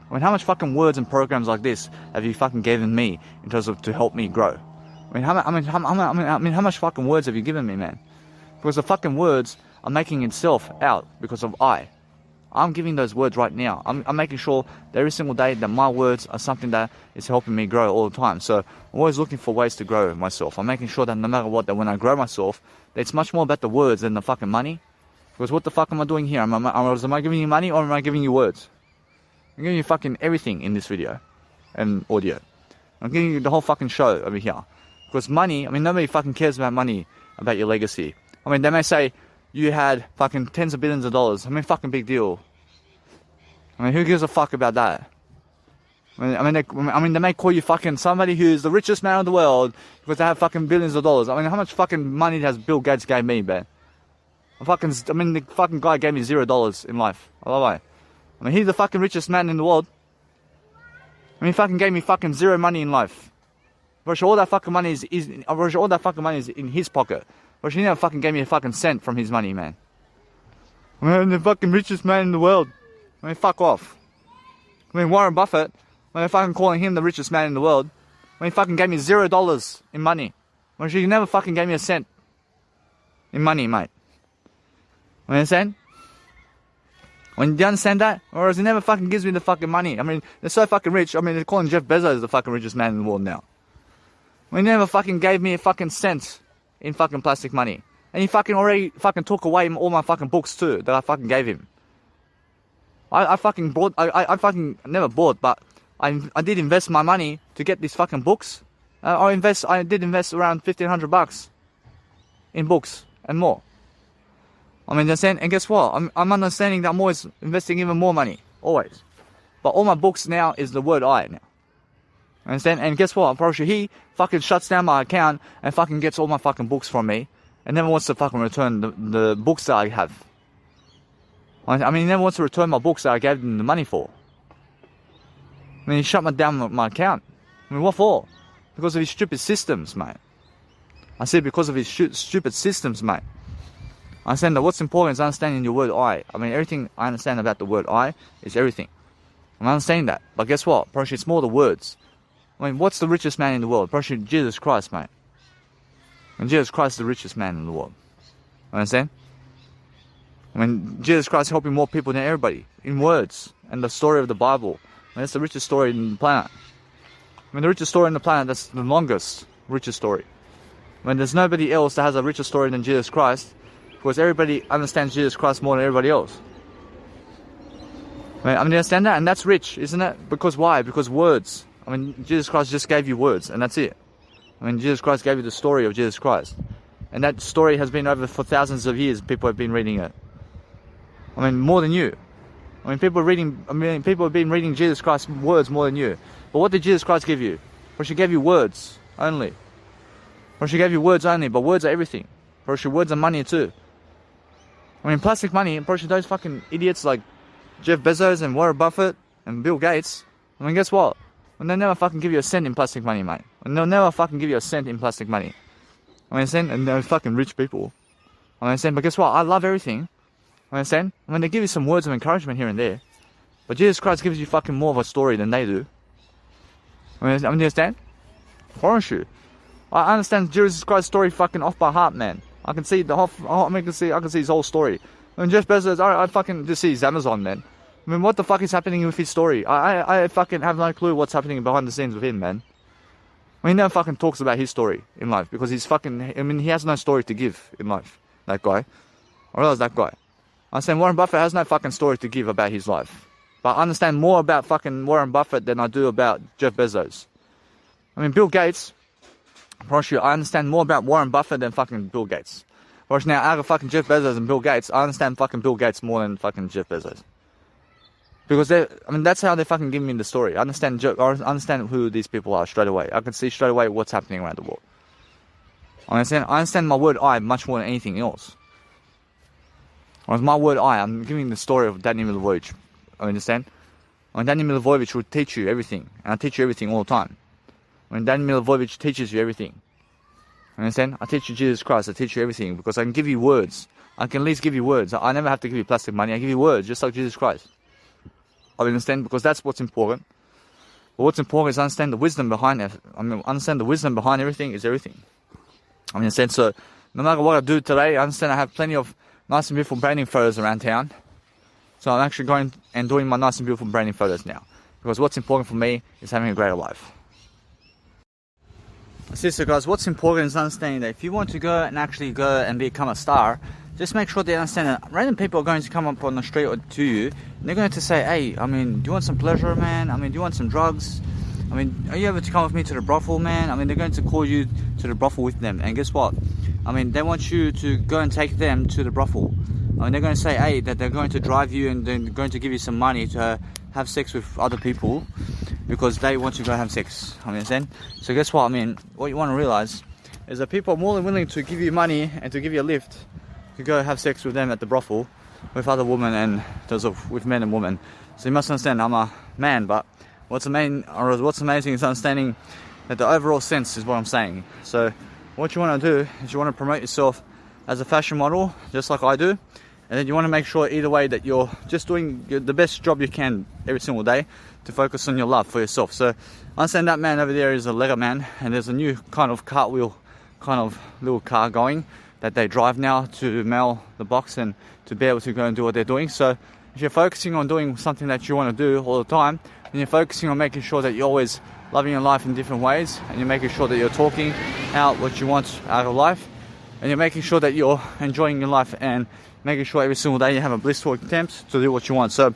I mean, how much fucking words and programs like this have you fucking given me in terms of to help me grow? I mean, how much fucking words have you given me, man? Because the fucking words are making itself out because of I'm giving those words right now. I'm making sure that every single day that my words are something that is helping me grow all the time. So I'm always looking for ways to grow myself. I'm making sure that no matter what, that when I grow myself, that it's much more about the words than the fucking money. Because what the fuck am I doing here? Am I giving you money, or am I giving you words? I'm giving you fucking everything in this video and audio. I'm giving you the whole fucking show over here. Because money, I mean, nobody fucking cares about money, about your legacy. I mean, they may say you had fucking tens of billions of dollars. I mean, fucking big deal. I mean, who gives a fuck about that? I mean, they may call you fucking somebody who's the richest man in the world because they have fucking billions of dollars. I mean, how much fucking money has Bill Gates gave me, man? The fucking guy gave me $0 in life. I mean, he's the fucking richest man in the world. I mean, he fucking gave me fucking zero money in life. But all that fucking money is in his pocket. But he never fucking gave me a fucking cent from his money, man. I mean, I'm the fucking richest man in the world. I mean, fuck off. I mean, Warren Buffett, when they're fucking calling him the richest man in the world, when he fucking gave me $0 in money. When he never fucking gave me a cent in money, mate. You understand? When you understand that? Or he never fucking gives me the fucking money. I mean, they're so fucking rich. I mean, they're calling Jeff Bezos the fucking richest man in the world now. When he never fucking gave me a fucking cent in fucking plastic money. And he fucking already fucking took away all my fucking books too, that I fucking gave him. I fucking never bought, but I did invest my money to get these fucking books. I did invest around $1,500 in books and more. I mean, understand, and guess what? I'm understanding that I'm always investing even more money, always. But all my books now is the word I now. Understand? And guess what? I'm probably sure he fucking shuts down my account and fucking gets all my fucking books from me and never wants to fucking return the books that I have. I mean, he never wants to return my books that I gave him the money for. I mean, he shut down my account. I mean, what for? Because of his stupid systems, mate. I said because of his stupid systems, mate. I understand that what's important is understanding your word I. I mean, everything I understand about the word I is everything. I'm understanding that. But guess what? Probably it's more the words. I mean, what's the richest man in the world? Probably Jesus Christ, mate. And Jesus Christ is the richest man in the world. Understand? I mean, Jesus Christ is helping more people than everybody in words and the story of the Bible. I mean, that's the richest story in the planet. I mean, the richest story in the planet, that's the longest richest story. I mean, there's nobody else that has a richer story than Jesus Christ because everybody understands Jesus Christ more than everybody else. I mean, you understand that? And that's rich, isn't it? Because why? Because words I mean, Jesus Christ just gave you words, and that's it. I mean, Jesus Christ gave you the story of Jesus Christ. And that story has been over for thousands of years. People have been reading it. I mean, more than you. I mean, people have been reading Jesus Christ's words more than you. But what did Jesus Christ give you? For she gave you words only. For she gave you words only, but words are everything. For she words are money too. I mean, plastic money, for those fucking idiots like Jeff Bezos and Warren Buffett and Bill Gates, I mean, guess what? When they never fucking give you a cent in plastic money, mate. And they'll never fucking give you a cent in plastic money. I understand? And they're fucking rich people. I understand? But guess what? I love everything. I understand? I mean, they give you some words of encouragement here and there. But Jesus Christ gives you fucking more of a story than they do. I mean, you understand? Aren't you? I understand Jesus Christ's story fucking off by heart, man. I can see the whole, I can see his whole story. And Jeff Bezos, I fucking just see his Amazon, man. I mean, what the fuck is happening with his story? I fucking have no clue what's happening behind the scenes with him, man. I mean, he never fucking talks about his story in life because he's fucking, I mean, he has no story to give in life, that guy. Or else that guy. I understand Warren Buffett has no fucking story to give about his life. But I understand more about fucking Warren Buffett than I do about Jeff Bezos. I mean, Bill Gates, I promise you, I understand more about Warren Buffett than fucking Bill Gates. Whereas now, out of fucking Jeff Bezos and Bill Gates, I understand fucking Bill Gates more than fucking Jeff Bezos. Because I mean, that's how they fucking give me the story. I understand who these people are straight away. I can see straight away what's happening around the world. I understand my word I much more than anything else. Whereas my word I, I'm giving the story of Danny Milivojevic. I understand? I mean, Danny Milivojevic will teach you everything. And I teach you everything all the time. When Danny Milivojevic teaches you everything. I understand? I teach you Jesus Christ. I teach you everything because I can give you words. I can at least give you words. I never have to give you plastic money. I give you words just like Jesus Christ. I understand, because that's what's important. But what's important is understand the wisdom behind it. I mean, understand the wisdom behind everything is everything. I mean, so no matter what I do today, I understand I have plenty of nice and beautiful branding photos around town. So I'm actually going and doing my nice and beautiful branding photos now. Because what's important for me is having a greater life. So guys, what's important is understanding that if you want to go and become a star, just make sure they understand that random people are going to come up on the street or to you, and they're going to say, hey, I mean, do you want some pleasure, man? I mean, do you want some drugs? I mean, are you able to come with me to the brothel, man? I mean, they're going to call you to the brothel with them. And guess what? I mean, they want you to go and take them to the brothel. I mean, they're going to say, hey, that they're going to drive you and they're going to give you some money to have sex with other people because they want to go have sex. I mean, so guess what? I mean, what you want to realize is that people are more than willing to give you money and to give you a lift to go have sex with them at the brothel with other women and with men and women. So you must understand, I'm a man, but what's amazing is understanding that the overall sense is what I'm saying. So what you want to do is you want to promote yourself as a fashion model, just like I do, and then you want to make sure either way that you're just doing the best job you can every single day to focus on your love for yourself. So I understand that man over there is a Lego man, and there's a new kind of cartwheel kind of little car going that they drive now to mail the box and to be able to go and do what they're doing. So if you're focusing on doing something that you want to do all the time, then you're focusing on making sure that you're always loving your life in different ways, and you're making sure that you're talking out what you want out of life, and you're making sure that you're enjoying your life and making sure every single day you have a blissful attempt to do what you want. So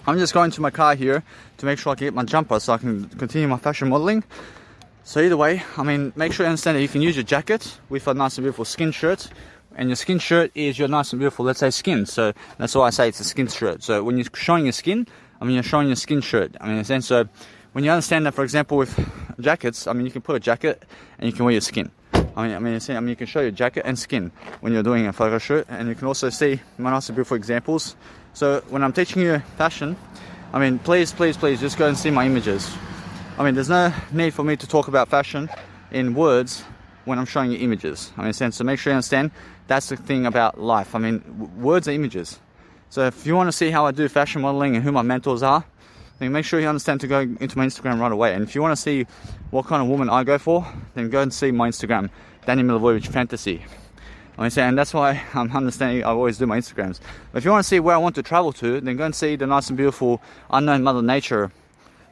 I'm just going to my car here to make sure I can get my jumper so I can continue my fashion modeling. So either way, I mean, make sure you understand that you can use your jacket with a nice and beautiful skin shirt. And your skin shirt is your nice and beautiful, let's say, skin. So that's why I say it's a skin shirt. So when you're showing your skin, I mean, you're showing your skin shirt. I mean, in a sense, so when you understand that, for example, with jackets, I mean, you can put a jacket and you can wear your skin. I mean, you can show your jacket and skin when you're doing a photo shoot. And you can also see my nice and beautiful examples. So when I'm teaching you fashion, I mean, please, just go and see my images. I mean, there's no need for me to talk about fashion in words when I'm showing you images. I mean, so make sure you understand that's the thing about life. I mean, words are images. So if you want to see how I do fashion modeling and who my mentors are, then make sure you understand to go into my Instagram right away. And if you want to see what kind of woman I go for, then go and see my Instagram, Danny Milivojevic Fantasy. I mean, and that's why I'm understanding I always do my Instagrams. But if you want to see where I want to travel to, then go and see the nice and beautiful unknown Mother Nature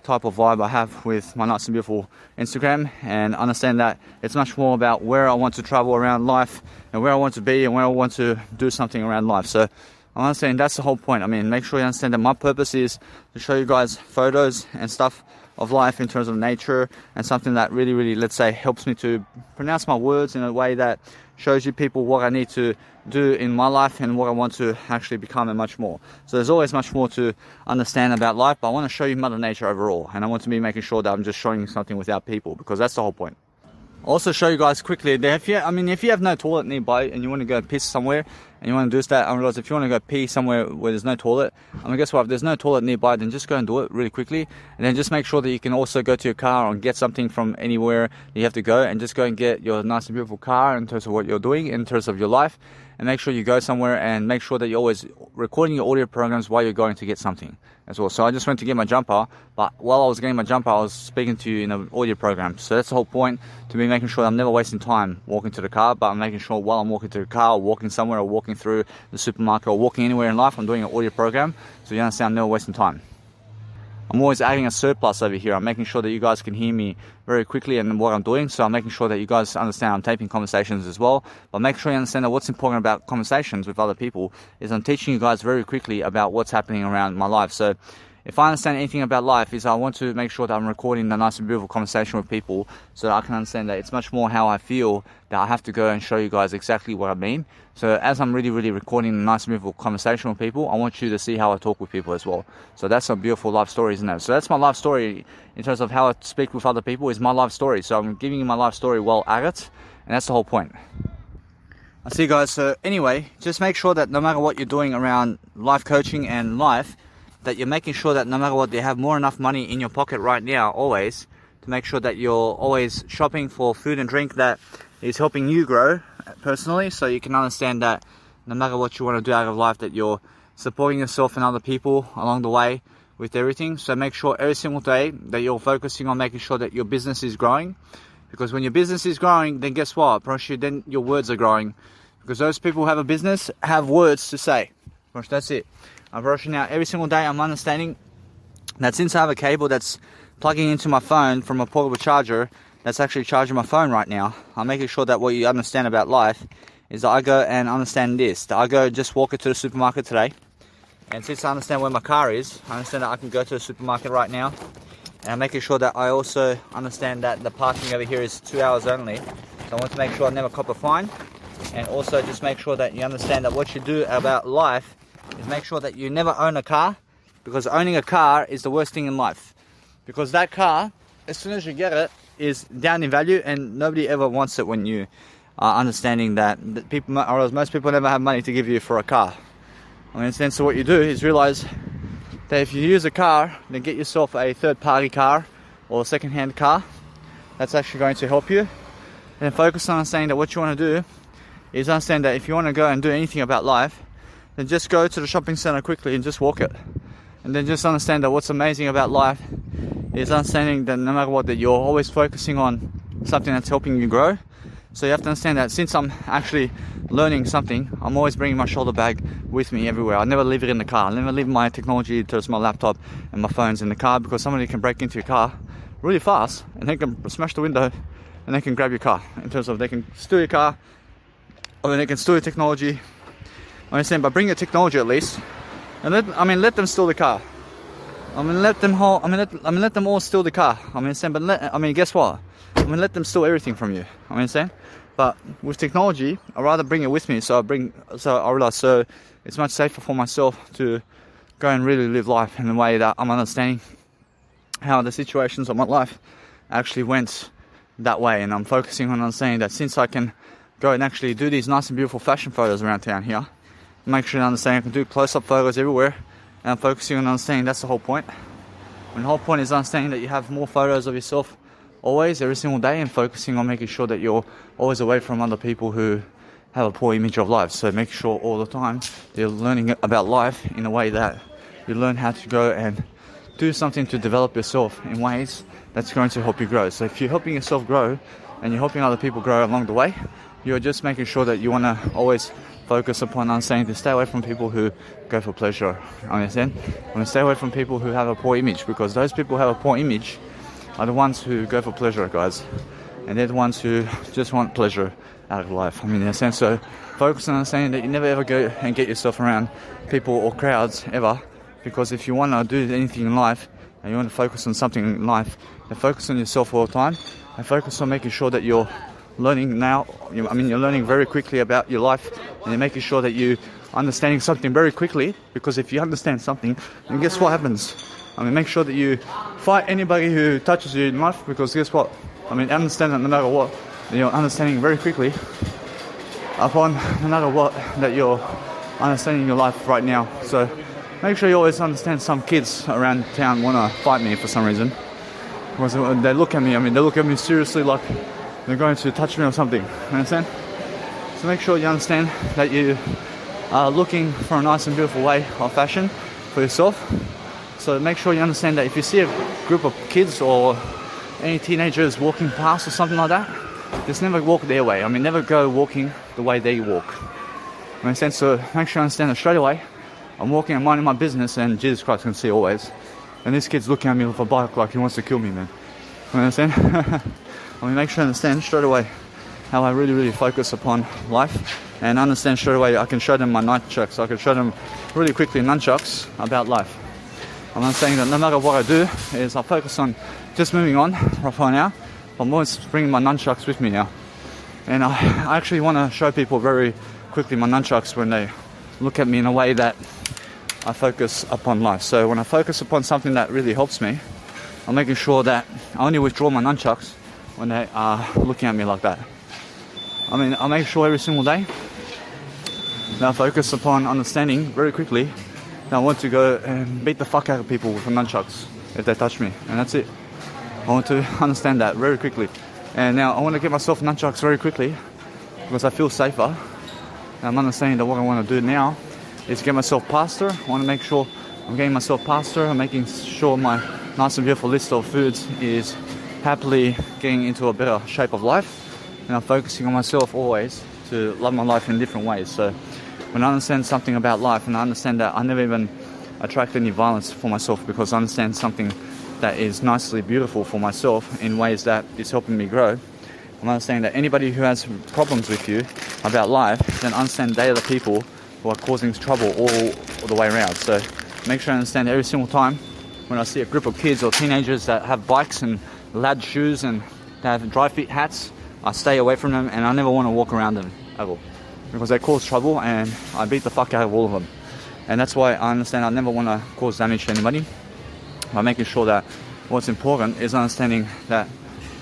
type of vibe I have with my nice and beautiful Instagram, and understand that it's much more about where I want to travel around life and where I want to be and where I want to do something around life. So I'm understanding that's the whole point. I mean, make sure you understand that my purpose is to show you guys photos and stuff of life in terms of nature, and something that really, really, let's say, helps me to pronounce my words in a way that shows you people what I need to do in my life and what I want to actually become, and much more. So there's always much more to understand about life, but I want to show you Mother Nature overall, and I want to be making sure that I'm just showing you something without people, because that's the whole point. I'll also show you guys quickly that if you have no toilet nearby and you want to go piss somewhere and you want to do that, I realize if you want to go pee somewhere where there's no toilet, guess what, if there's no toilet nearby, then just go and do it really quickly, and then just make sure that you can also go to your car and get something from anywhere you have to go, and just go and get your nice and beautiful car in terms of what you're doing, in terms of your life, and make sure you go somewhere, and make sure that you're always recording your audio programs while you're going to get something as well. So I just went to get my jumper, but while I was getting my jumper, I was speaking to you in an audio program. So that's the whole point, to be making sure that I'm never wasting time walking to the car, but I'm making sure while I'm walking to the car, or walking somewhere, or walking through the supermarket, or walking anywhere in life, I'm doing an audio program, so you understand I'm never wasting time. I'm always adding a surplus over here. I'm making sure that you guys can hear me very quickly and what I'm doing. So I'm making sure that you guys understand I'm taping conversations as well. But make sure you understand that what's important about conversations with other people is I'm teaching you guys very quickly about what's happening around my life. So if I understand anything about life, is I want to make sure that I'm recording a nice and beautiful conversation with people, so that I can understand that it's much more how I feel, that I have to go and show you guys exactly what I mean. So as I'm really, really recording a nice and beautiful conversation with people, I want you to see how I talk with people as well. So that's a beautiful life story, isn't it? So that's my life story in terms of how I speak with other people, is my life story. So I'm giving you my life story well agate, and that's the whole point. I see you guys. So anyway, just make sure that no matter what you're doing around life coaching and life, that you're making sure that no matter what, you have more enough money in your pocket right now, always, to make sure that you're always shopping for food and drink that is helping you grow personally, so you can understand that no matter what you want to do out of life, that you're supporting yourself and other people along the way with everything. So make sure every single day that you're focusing on making sure that your business is growing, because when your business is growing, then guess what? Then your words are growing, because those people who have a business have words to say. That's it. I'm rushing out every single day. I'm understanding that since I have a cable that's plugging into my phone from a portable charger that's actually charging my phone right now, I'm making sure that what you understand about life is that I go and understand this. That I go just walk it to the supermarket today, and since I understand where my car is, I understand that I can go to the supermarket right now, and I'm making sure that I also understand that the parking over here is 2 hours only. So I want to make sure I never cop a fine, and also just make sure that you understand that what you do about life is make sure that you never own a car, because owning a car is the worst thing in life, because that car, as soon as you get it, is down in value, and nobody ever wants it when you are understanding that people, or most people, never have money to give you for a car. So what you do is realize that if you use a car, then get yourself a third-party car or a second-hand car. That's actually going to help you. And then focus on understanding that what you want to do is understand that if you want to go and do anything about life, then just go to the shopping center quickly and just walk it. And then just understand that what's amazing about life is understanding that no matter what, that you're always focusing on something that's helping you grow. So you have to understand that since I'm actually learning something, I'm always bringing my shoulder bag with me everywhere. I never leave it in the car. I never leave my technology, just my laptop and my phones in the car, because somebody can break into your car really fast and they can smash the window and they can grab your car. In terms of, they can steal your car, or they can steal your technology. I understand, but bring your technology at least, and let them steal the car. Let them all steal the car. Guess what? Let them steal everything from you. But with technology, I'd rather bring it with me. So I realize, so it's much safer for myself to go and really live life in the way that I'm understanding how the situations of my life actually went that way, and I'm focusing on understanding that since I can go and actually do these nice and beautiful fashion photos around town here, make sure you understand I can do close-up photos everywhere, and I'm focusing on understanding that's the whole point. And the whole point is understanding that you have more photos of yourself always, every single day, and focusing on making sure that you're always away from other people who have a poor image of life. So make sure all the time you're learning about life in a way that you learn how to go and do something to develop yourself in ways that's going to help you grow. So if you're helping yourself grow and you're helping other people grow along the way, you're just making sure that you want to always focus upon understanding to stay away from people who go for pleasure. Understand? Want to stay away from people who have a poor image, because those people who have a poor image are the ones who go for pleasure, guys, and they're the ones who just want pleasure out of life. In a sense, so focus on understanding that you never ever go and get yourself around people or crowds ever, because if you want to do anything in life, and you want to focus on something in life, then focus on yourself all the time, and focus on making sure that you're learning now. You're learning very quickly about your life, and you're making sure that you understanding something very quickly, because if you understand something, then guess what happens? Make sure that you fight anybody who touches you in life, because guess what? Understand that no matter what, you're understanding very quickly upon no matter what that you're understanding your life right now. So make sure you always understand. Some kids around town want to fight me for some reason, because they look at me, they look at me seriously like they're going to touch me or something. You understand? So make sure you understand that you are looking for a nice and beautiful way of fashion for yourself. So make sure you understand that if you see a group of kids or any teenagers walking past or something like that, just never walk their way. Never go walking the way they walk. Makes sense? So make sure you understand that straight away. I'm walking and minding my business, and Jesus Christ can see always. And this kid's looking at me with a bike like he wants to kill me, man. You understand? Make sure you understand straight away how I really, really focus upon life, and understand straight away. I can show them my nunchucks. I can show them really quickly nunchucks about life. I'm not saying that no matter what I do, is I focus on just moving on right now. I'm always bringing my nunchucks with me now. And I actually want to show people very quickly my nunchucks when they look at me in a way that I focus upon life. So when I focus upon something that really helps me, I'm making sure that I only withdraw my nunchucks when they are looking at me like that. I make sure every single day that I focus upon understanding very quickly that I want to go and beat the fuck out of people with the nunchucks if they touch me, and that's it. I want to understand that very quickly. And now I want to get myself nunchucks very quickly because I feel safer. And I'm understanding that what I want to do now is get myself past her. I want to make sure I'm getting myself past her. I'm making sure my nice and beautiful list of foods is happily getting into a better shape of life. And I'm focusing on myself always to love my life in different ways. So when I understand something about life, and I understand that I never even attract any violence for myself, because I understand something that is nicely beautiful for myself in ways that is helping me grow. I'm understanding that anybody who has problems with you about life, then understand they are the people who are causing trouble all the way around. So make sure I understand every single time when I see a group of kids or teenagers that have bikes and lad shoes and they have dry fit hats, I stay away from them, and I never want to walk around them at all, because they cause trouble and I beat the fuck out of all of them. And that's why I understand I never want to cause damage to anybody, by making sure that what's important is understanding that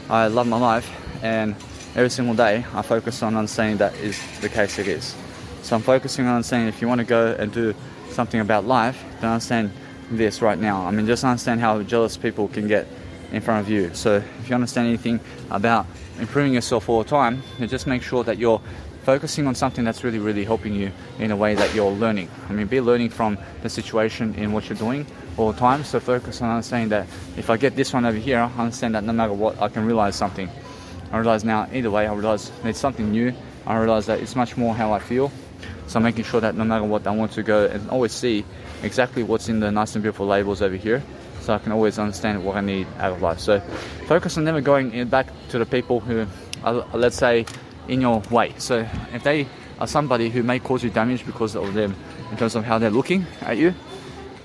I love my life, and every single day I focus on understanding that is the case it is. So I'm focusing on saying, if you want to go and do something about life, then understand this right now. Just understand how jealous people can get in front of you. So if you understand anything about improving yourself all the time, then just make sure that you're focusing on something that's really, really helping you in a way that you're learning. Be learning from the situation in what you're doing all the time. So focus on understanding that if I get this one over here, I understand that no matter what, I can realize something. I realize now, either way, I realize it's something new. I realize that it's much more how I feel. So I'm making sure that no matter what, I want to go and always see exactly what's in the nice and beautiful labels over here, so I can always understand what I need out of life. So focus on never going back to the people who are, let's say, in your way. So if they are somebody who may cause you damage because of them, in terms of how they're looking at you,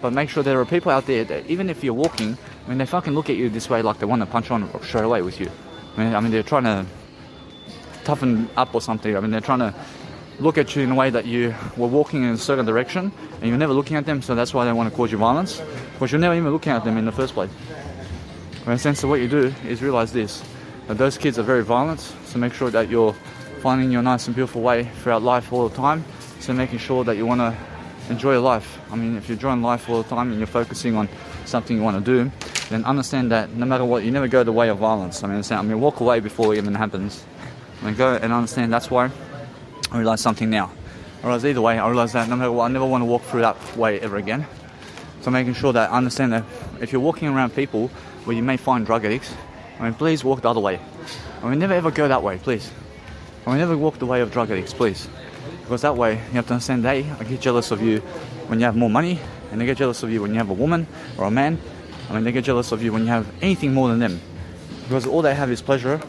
but make sure there are people out there that even if you're walking, they fucking look at you this way like they want to punch on straight away with you. They're trying to toughen up or something. They're trying to look at you in a way that you were walking in a certain direction and you're never looking at them, so that's why they want to cause you violence, because you're never even looking at them in the first place. So what you do is realize this, that those kids are very violent, so make sure that you're finding your nice and beautiful way throughout life all the time. So making sure that you want to enjoy your life. If you're enjoying life all the time and you're focusing on something you want to do, then understand that no matter what, you never go the way of violence. Walk away before it even happens. Go and understand that's why I realize something now. I realize either way, I realize that no matter what, I never want to walk through that way ever again. So making sure that I understand that if you're walking around people where you may find drug addicts, please walk the other way. Never ever go that way, please. Never walk the way of drug addicts, please. Because that way, you have to understand they get jealous of you when you have more money, and they get jealous of you when you have a woman or a man. They get jealous of you when you have anything more than them. Because all they have is pleasure,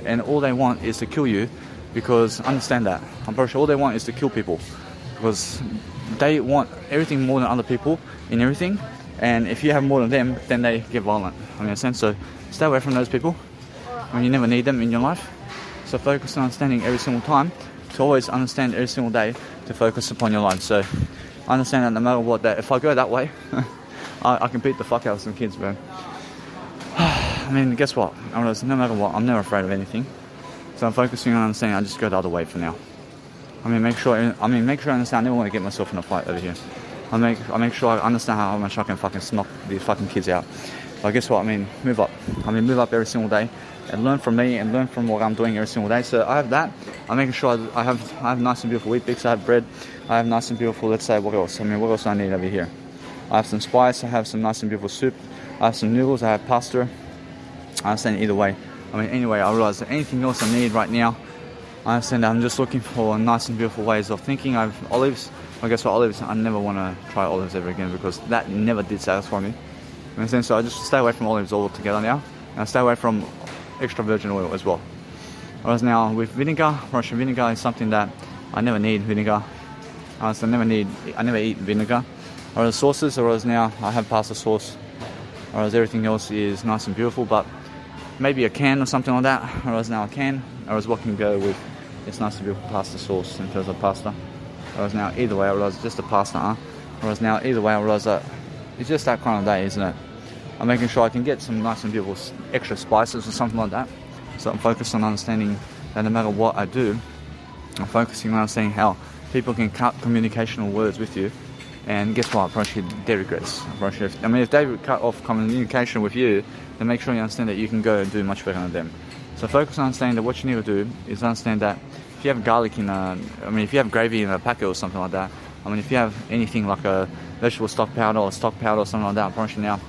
and all they want is to kill you. Because understand that. I'm pretty sure all they want is to kill people. Because they want everything more than other people in everything. And if you have more than them, then they get violent. I mean, so stay away from those people. I mean, you never need them in your life. So focus on understanding every single time, to always understand every single day, to focus upon your life. So I understand that no matter what, that if I go that way, I can beat the fuck out of some kids, bro. I mean, guess what? No matter what, I'm never afraid of anything. So I'm focusing on understanding I just go the other way for now. I mean, make sure I understand I never want to get myself in a fight over here. I make sure I understand how much I can fucking knock these fucking kids out. But guess what? I mean, move up. Move up every single day and learn from me and learn from what I'm doing every single day. So I have that. I'm making sure I have nice and beautiful wheat bix. I have bread. I have nice and beautiful, let's say, what else? I mean, what else do I need over here? I have some spice. I have some nice and beautiful soup. I have some noodles. I have pasta. I understand either way. I mean, anyway, I realize that anything else I need right now, I understand that I'm just looking for nice and beautiful ways of thinking. I have olives. I guess for olives, I never want to try olives ever again because that never did satisfy me. You understand? So I just stay away from olives altogether now. And I stay away from extra virgin oil as well. Whereas now with vinegar, Russian vinegar is something that I never need vinegar. I never eat vinegar. Whereas sauces, whereas now I have pasta sauce. Whereas everything else is nice and beautiful, but maybe a can or something like that. Whereas now a can, whereas what can go with this nice and beautiful pasta sauce in terms of pasta. Whereas now either way I realize it's just a pasta, Whereas now either way I realize that it's just that kind of day, isn't it? I'm making sure I can get some nice and beautiful extra spices or something like that. So I'm focused on understanding that no matter what I do, I'm focusing on understanding how people can cut communicational words with you. And guess what? Probably they regrets. If they cut off communication with you, then make sure you understand that you can go and do much better than them. So focus on understanding that what you need to do is understand that if you have garlic if you have gravy in a packet or something like that, if you have anything like a vegetable stock powder or something like that, probably now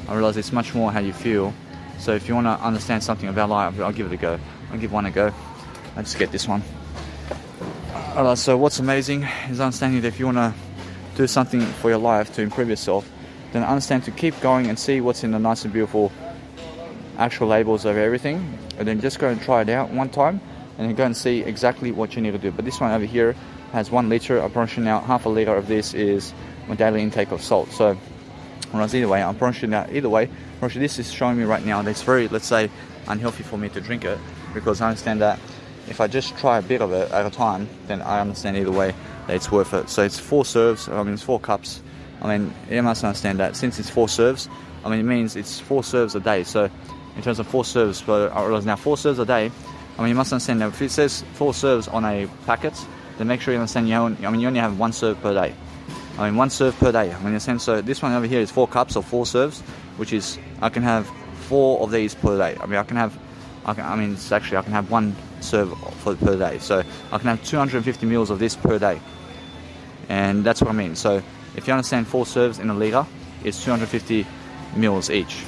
I realize it's much more how you feel. So if you want to understand something about life, I'll give it a go. I'll give one a go. I just get this one. Alright, so what's amazing is understanding that if you want to do something for your life to improve yourself, then understand to keep going and see what's in the nice and beautiful actual labels of everything, and then just go and try it out one time and then go and see exactly what you need to do. But this one over here has 1 liter. I'm portioning out half a liter of this is my daily intake of salt. So whereas either way, I'm portioning out this is showing me right now that it's very, let's say, unhealthy for me to drink it, because I understand that if I just try a bit of it at a time, then I understand either way that it's worth it. So it's 4 serves, it's 4 cups. You must understand that since it's 4 serves, it means it's 4 serves a day. So in terms of 4 serves, now 4 serves a day, you must understand that if it says 4 serves on a packet, then make sure you understand you only have 1 serve per day. 1 serve per day. So this one over here is 4 cups or 4 serves, which is, I can have 4 of these per day. I can have 1 serve per day. So I can have 250 meals of this per day. And that's what I mean. So if you understand 4 serves in a liter, it's 250 meals each.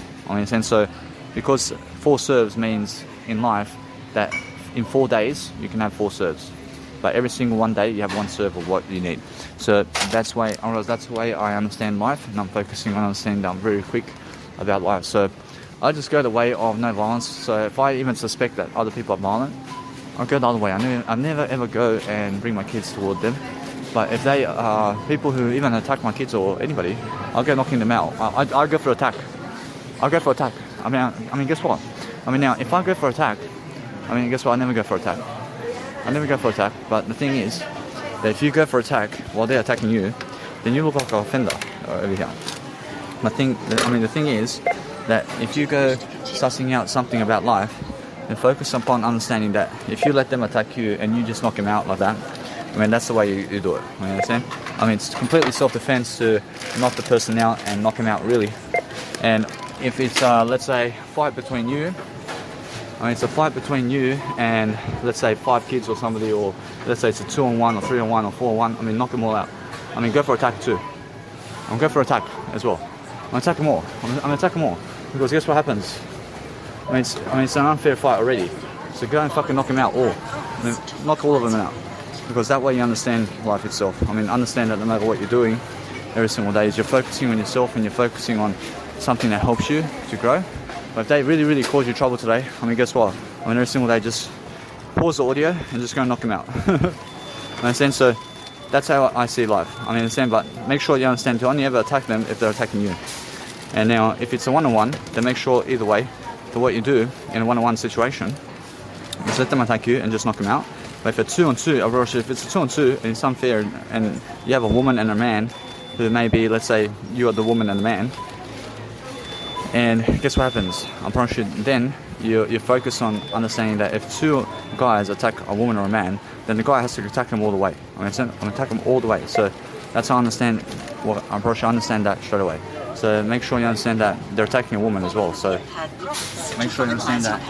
So because 4 serves means in life that in 4 days you can have 4 serves. But every single one day you have 1 serve of what you need. So that's the way I understand life, and I'm focusing on understanding that I'm very quick about life. So I just go the way of no violence. So if I even suspect that other people are violent, I'll go the other way. I never ever go and bring my kids toward them. But if they are people who even attack my kids or anybody, I'll go knocking them out. I'll go for attack. Guess what? Now if I go for attack, guess what? I never go for attack. But the thing is that if you go for attack while they're attacking you, then you look like an offender over here. The thing is that if you go sussing out something about life, then focus upon understanding that if you let them attack you and you just knock them out like that, that's the way you do it. You understand? It's completely self-defense to knock the person out and knock him out really. And if it's let's say fight between you, it's a fight between you and let's say 5 kids or somebody, or let's say it's a 2-on-1 or 3-on-1 or 4-on-1. Knock them all out. Go for attack too. I'm go for attack as well. I'm attack them all. I'm attack them all, because guess what happens? It's an unfair fight already. So go and fucking knock them out all. Knock all of them out, because that way you understand life itself. Understand that no matter what you're doing every single day, is you're focusing on yourself and you're focusing on something that helps you to grow. But if they really, really cause you trouble today, guess what? Every single day, just pause the audio and just go and knock them out. Understand? So that's how I see life. But make sure you understand to only ever attack them if they're attacking you. And now, if it's a one-on-one, then make sure either way that what you do in a one-on-one situation is let them attack you and just knock them out. But if it's 2-on-2, if it's a 2-on-2 and it's unfair, and you have a woman and a man who may be, let's say, you are the woman and the man, and guess what happens? I promise you, then you focus on understanding that if two guys attack a woman or a man, then the guy has to attack them all the way. I'm gonna attack them all the way. So that's how I understand. Well, I'm pretty sure I understand that straight away. So make sure you understand that they're attacking a woman as well. So make sure you understand that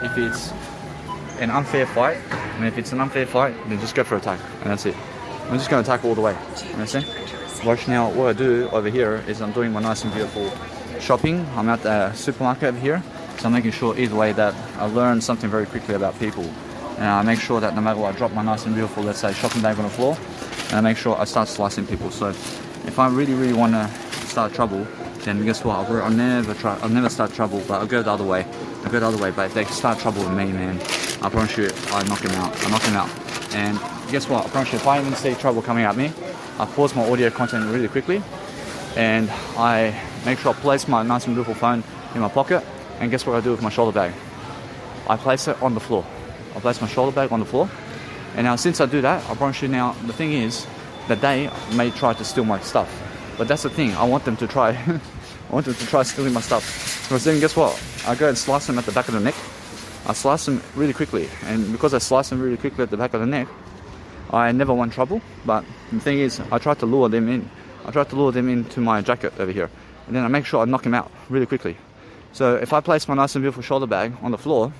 if it's an unfair fight, then just go for attack, and that's it. I'm just going to attack all the way. You understand? Watch now. What I do over here is I'm doing my nice and beautiful shopping. I'm at the supermarket over here, so I'm making sure either way that I learn something very quickly about people, and I make sure that no matter what, I drop my nice and beautiful, let's say, shopping bag on the floor, and I make sure I start slicing people. So if I really want to start trouble, then guess what? I'll never start trouble, but I'll go the other way. But if they start trouble with me, man, I promise you, I knock them out. And guess what? I promise you, if I even see trouble coming at me, I pause my audio content really quickly, and I make sure I place my nice and beautiful phone in my pocket. And guess what I do with my shoulder bag? I place it on the floor. I place my shoulder bag on the floor. And now, since I do that, I promise you, now the thing is that they may try to steal my stuff. But that's the thing. I want them to try. I want them to try stealing my stuff. Because then, guess what? I go and slice them at the back of the neck. I slice them really quickly, and because I slice them really quickly at the back of the neck, I never want trouble. But the thing is, I try to lure them in. I try to lure them into my jacket over here, and then I make sure I knock them out really quickly. So if I place my nice and beautiful shoulder bag on the floor,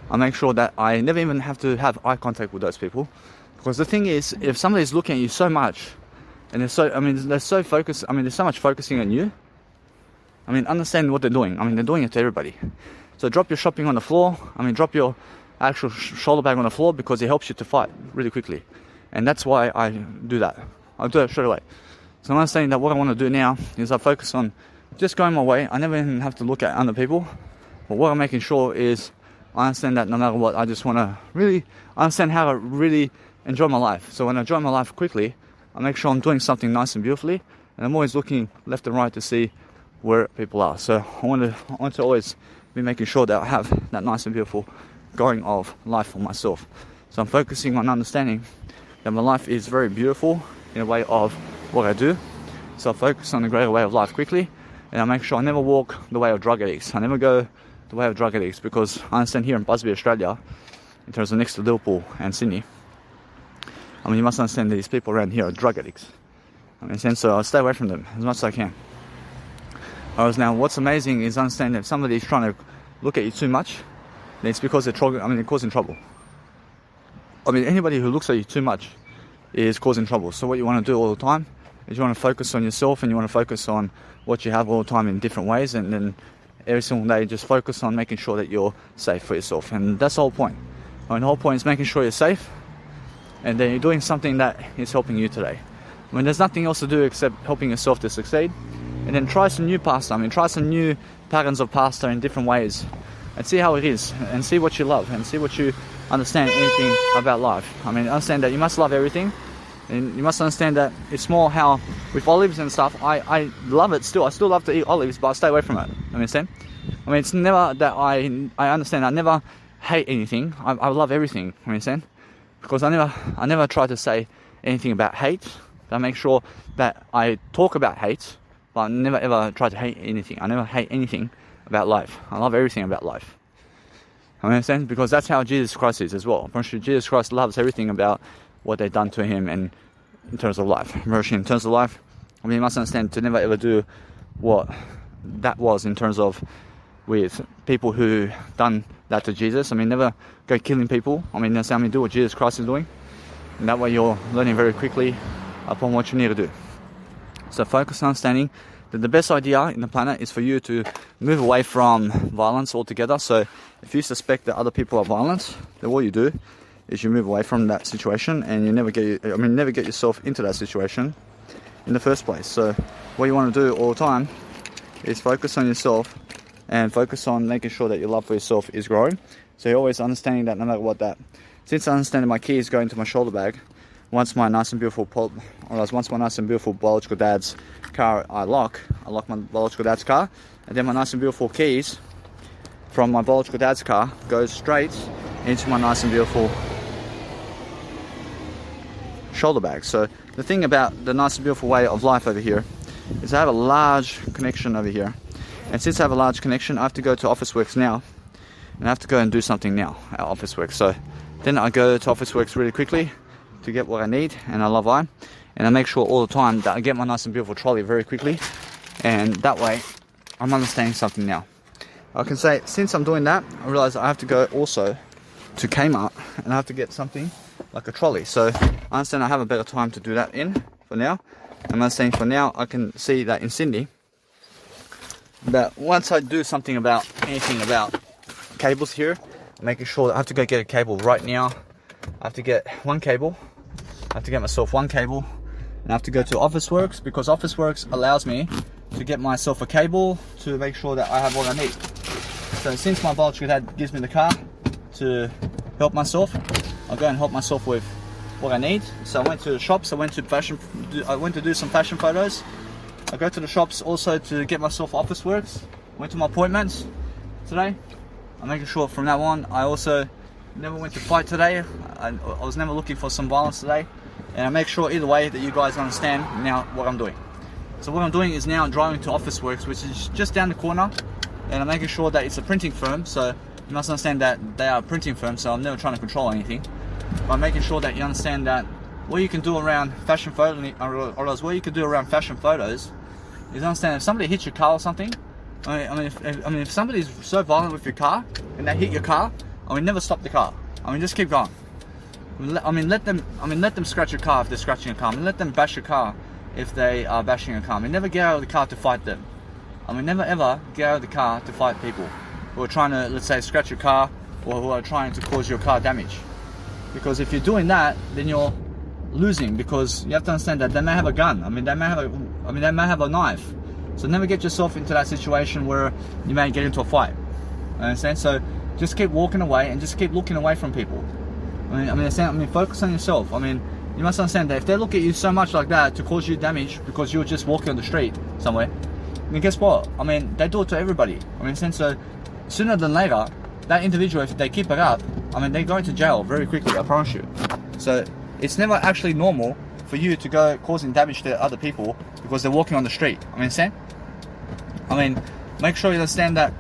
I make sure that I never even have to have eye contact with those people. Because the thing is, if somebody's looking at you so much, and they're so focused, there's so much focusing on you, understand what they're doing. They're doing it to everybody. So drop your shopping on the floor. Drop your actual shoulder bag on the floor, because it helps you to fight really quickly. And that's why I do that. I'll do it straight away. So I'm understanding that what I want to do now is I focus on just going my way. I never even have to look at other people. But what I'm making sure is I understand that no matter what, I just want to really understand how to really enjoy my life. So when I enjoy my life quickly, I make sure I'm doing something nice and beautifully, and I'm always looking left and right to see where people are. So I want to always be making sure that I have that nice and beautiful going of life for myself. So I'm focusing on understanding that my life is very beautiful in a way of what I do. So I focus on the greater way of life quickly, and I make sure I never walk the way of drug addicts. I never go the way of drug addicts, because I understand here in Busby, Australia, in terms of next to Liverpool and Sydney, you must understand these people around here are drug addicts. So I'll stay away from them as much as I can. Whereas now, what's amazing is understanding if somebody is trying to look at you too much, then it's because they're causing trouble. Anybody who looks at you too much is causing trouble. So what you want to do all the time is you want to focus on yourself, and you want to focus on what you have all the time in different ways, and then every single day just focus on making sure that you're safe for yourself. And that's the whole point. The whole point is making sure you're safe, and then you're doing something that is helping you today. There's nothing else to do except helping yourself to succeed. And then try some new pasta. Try some new patterns of pasta in different ways, and see how it is, and see what you love, and see what you understand anything about life. Understand that you must love everything, and you must understand that it's more how with olives and stuff. I love it still. I still love to eat olives, but I stay away from it. Understand? It's never that I understand. I never hate anything. I love everything. Understand? Because I never try to say anything about hate. I make sure that I talk about hate, but I never ever try to hate anything. I never hate anything about life. I love everything about life. Understand? Because that's how Jesus Christ is as well. Jesus Christ loves everything about what they've done to him, and in terms of life. In terms of life, you must understand to never ever do what that was in terms of with people who done that to Jesus. Never go killing people. That's how do what Jesus Christ is doing. And that way you're learning very quickly upon what you need to do. So focus on understanding that the best idea in the planet is for you to move away from violence altogether. So if you suspect that other people are violent, then what you do is you move away from that situation, and you never get yourself into that situation in the first place. So what you want to do all the time is focus on yourself, and focus on making sure that your love for yourself is growing. So you're always understanding that no matter what that. Since I understand that my key is going to my shoulder bag, once my nice and beautiful biological dad's car I lock my biological dad's car, and then my nice and beautiful keys from my biological dad's car goes straight into my nice and beautiful shoulder bag. So the thing about the nice and beautiful way of life over here is I have a large connection over here, and since I have a large connection, I have to go to Officeworks now, and I have to go and do something now at Officeworks. So then I go to Officeworks really quickly to get what I need, and I love I, and I make sure all the time that I get my nice and beautiful trolley very quickly, and that way I'm understanding something now. I can say since I'm doing that, I realize I have to go also to Kmart and I have to get something like a trolley. So I understand I have a better time to do that in for now. I'm understanding for now I can see that in Sydney, that once I do something about anything about cables here, making sure that I have to go get a cable right now. I have to get one cable, I have to get myself one cable, and I have to go to Officeworks, because Officeworks allows me to get myself a cable to make sure that I have what I need. So since my biological dad gives me the car to help myself, I'll go and help myself with what I need. So I went to the shops, I went to do some fashion photos. I go to the shops also to get myself Officeworks. Went to my appointments today. I'm making sure from now on, I also never went to fight today. I was never looking for some violence today. And I make sure either way that you guys understand now what I'm doing. So what I'm doing is now driving to Officeworks, which is just down the corner, and I'm making sure that it's a printing firm. So you must understand that they are a printing firm, so I'm never trying to control anything. But I'm making sure that you understand that what you can do around fashion photos, or else what you can do around fashion photos, is understand if somebody hits your car or something. If somebody's so violent with your car and they hit your car, never stop the car. Just keep going. Let them scratch your car if they're scratching your car. Let them bash your car if they are bashing your car. Never get out of the car to fight them. Never ever get out of the car to fight people who are trying to, let's say, scratch your car or who are trying to cause your car damage. Because if you're doing that, then you're losing, because you have to understand that they may have a gun. They may have a knife. So never get yourself into that situation where you may get into a fight. Understand? So just keep walking away and just keep looking away from people. Focus on yourself. You must understand that if they look at you so much like that to cause you damage because you're just walking on the street somewhere, guess what? They do it to everybody. So sooner than later, that individual, if they keep it up, they're going to jail very quickly, I promise you. So it's never actually normal for you to go causing damage to other people because they're walking on the street. Understand? Make sure you understand that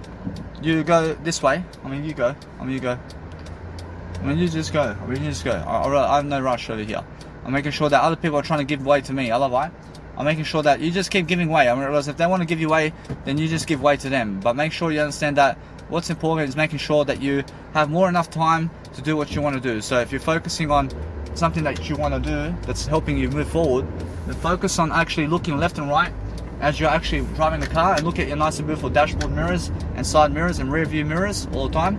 you go this way. You go. You go. You just go. You just go. I have no rush over here. I'm making sure that other people are trying to give way to me. I'm making sure that you just keep giving way. If they want to give you way, then you just give way to them. But make sure you understand that what's important is making sure that you have more enough time to do what you want to do. So if you're focusing on something that you want to do that's helping you move forward, then focus on actually looking left and right as you're actually driving the car, and look at your nice and beautiful dashboard mirrors and side mirrors and rear view mirrors all the time,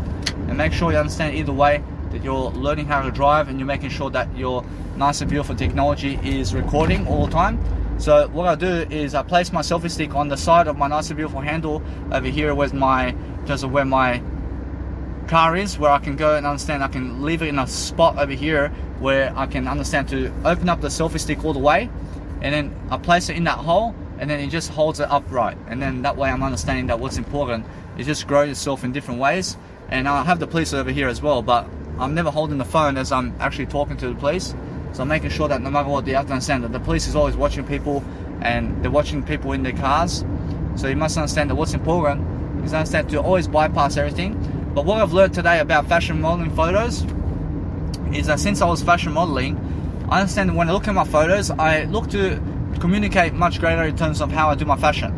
and make sure you understand either way that you're learning how to drive and you're making sure that your nice and beautiful technology is recording all the time. So what I do is I place my selfie stick on the side of my nice and beautiful handle over here where my car is, where I can go and understand I can leave it in a spot over here where I can understand to open up the selfie stick all the way, and then I place it in that hole, and then it just holds it upright, and then that way I'm understanding that what's important is just grow yourself in different ways. And I have the police over here as well, but I'm never holding the phone as I'm actually talking to the police. So I'm making sure that no matter what, you have to understand that the police is always watching people, and they're watching people in their cars. So you must understand that what's important is understand to always bypass everything. But what I've learned today about fashion modeling photos is that since I was fashion modeling, I understand that when I look at my photos, I look to communicate much greater in terms of how I do my fashion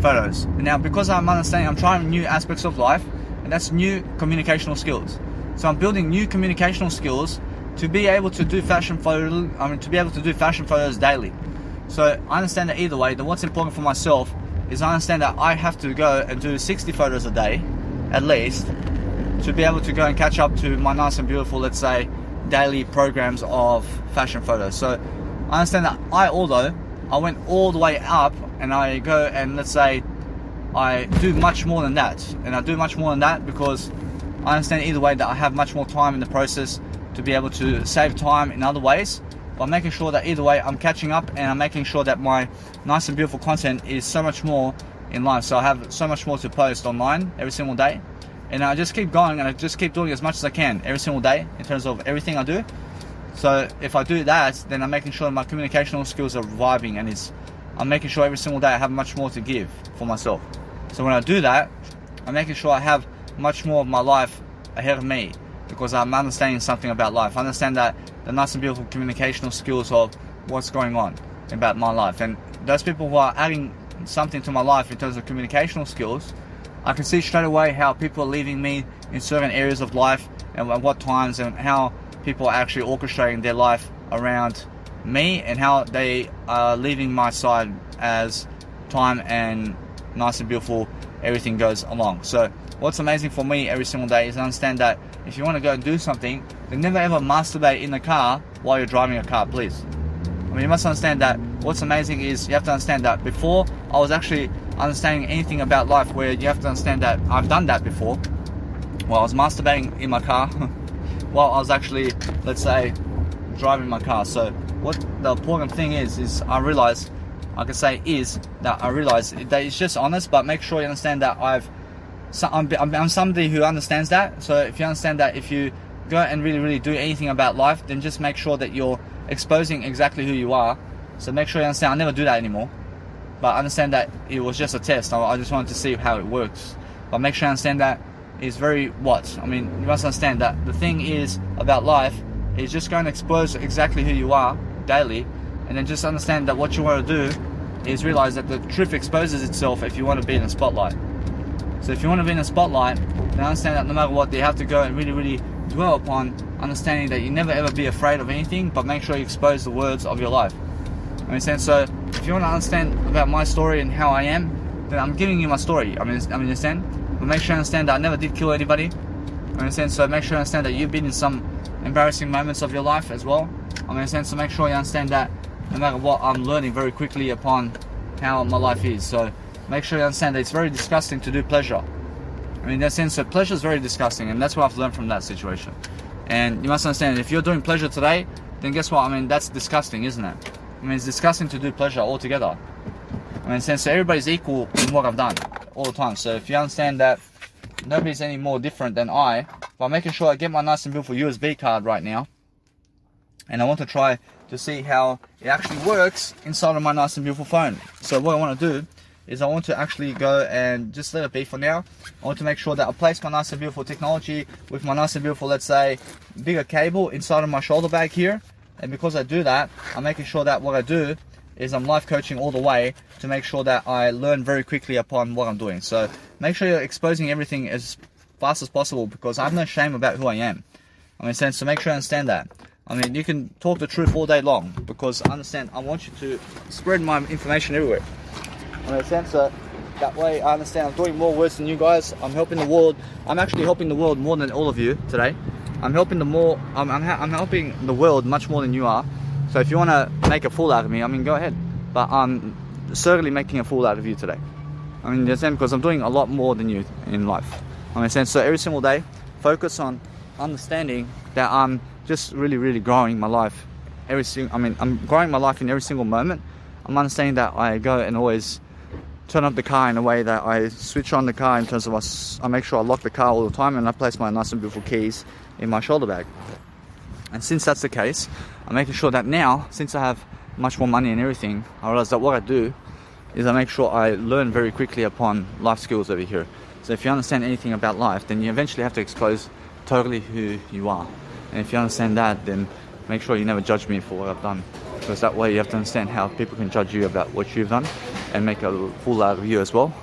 photos. And now because I'm understanding, I'm trying new aspects of life, and that's new communicational skills. So I'm building new communicational skills to be able to do fashion photos daily. So I understand that either way, that what's important for myself is I understand that I have to go and do 60 photos a day, at least, to be able to go and catch up to my nice and beautiful, let's say, daily programs of fashion photos. So I understand that although I went all the way up, and I go and let's say I do much more than that, and I do much more than that because I understand either way that I have much more time in the process to be able to save time in other ways. but I'm making sure that either way I'm catching up, and I'm making sure that my nice and beautiful content is so much more in life. So I have so much more to post online every single day, and I just keep going and I just keep doing as much as I can every single day in terms of everything I do. So if I do that, then I'm making sure my communicational skills are vibing, and I'm making sure every single day I have much more to give for myself. So when I do that, I'm making sure I have much more of my life ahead of me, because I'm understanding something about life. I understand that the nice and beautiful communicational skills of what's going on about my life. And those people who are adding something to my life in terms of communicational skills, I can see straight away how people are leaving me in certain areas of life, and at what times, and how people are actually orchestrating their life around me, and how they are leaving my side as time and nice and beautiful everything goes along. So what's amazing for me every single day is I understand that if you want to go and do something, then never ever masturbate in the car while you're driving a car, please. I mean, you must understand that what's amazing is you have to understand that before I was actually understanding anything about life, where you have to understand that I've done that before, while I was masturbating in my car while I was actually, let's say, driving my car. So what the important thing is I realize, I can say is that I realize that it's just honest, but make sure you understand that I'm somebody who understands that. So if you understand that if you go and really do anything about life, then just make sure that you're exposing exactly who you are. So make sure you understand, I'll never do that anymore, but understand that it was just a test. I just wanted to see how it works. But make sure you understand that it's very I mean, you must understand that the thing is about life is just going to expose exactly who you are daily, and then just understand that what you want to do is realize that the truth exposes itself if you want to be in the spotlight. So if you want to be in the spotlight, then understand that no matter what, you have to go and really dwell upon understanding that you never ever be afraid of anything, but make sure you expose the words of your life. I mean, so if you want to understand about my story and how I am, then I'm giving you my story. I mean, understand? But make sure you understand that I never did kill anybody. I understand? So make sure you understand that you've been in some embarrassing moments of your life as well. I understand? So make sure you understand that no matter what, I'm learning very quickly upon how my life is. So make sure you understand that it's very disgusting to do pleasure. I mean, in that sense, so pleasure is very disgusting, and that's what I've learned from that situation. And you must understand, if you're doing pleasure today, then guess what? I mean, that's disgusting, isn't it? I mean, it's disgusting to do pleasure altogether. I mean, so everybody's equal in what I've done all the time. So if you understand that nobody's any more different than I, by making sure I get my nice and beautiful USB card right now, and I want to try to see how it actually works inside of my nice and beautiful phone. So what I want to do is I want to actually go and just let it be for now. I want to make sure that I place my nice and beautiful technology with my nice and beautiful, let's say, bigger cable inside of my shoulder bag here. And because I do that, I'm making sure that what I do is I'm life coaching all the way to make sure that I learn very quickly upon what I'm doing. So make sure you're exposing everything as fast as possible, because I have no shame about who I am. I mean, so make sure you understand that. I mean, you can talk the truth all day long, because I understand I want you to spread my information everywhere. I mean, so that way I understand I'm doing more words than you guys. I'm helping the world. I'm actually helping the world more than all of you today. I'm helping I'm helping the world much more than you are. So if you want to make a fool out of me, I mean, go ahead. But I'm certainly making a fool out of you today. I mean, you understand, because I'm doing a lot more than you in life. I mean, so every single day, focus on understanding that I'm just really growing my life. I'm growing my life in every single moment. I'm understanding that I go and always turn up the car in a way that I switch on the car in terms of I make sure I lock the car all the time, and I place my nice and beautiful keys in my shoulder bag. And since that's the case, I'm making sure that now, since I have much more money and everything, I realize that what I do is I make sure I learn very quickly upon life skills over here. So if you understand anything about life, then you eventually have to expose totally who you are. And if you understand that, then make sure you never judge me for what I've done, because that way you have to understand how people can judge you about what you've done and make a fool out of you as well.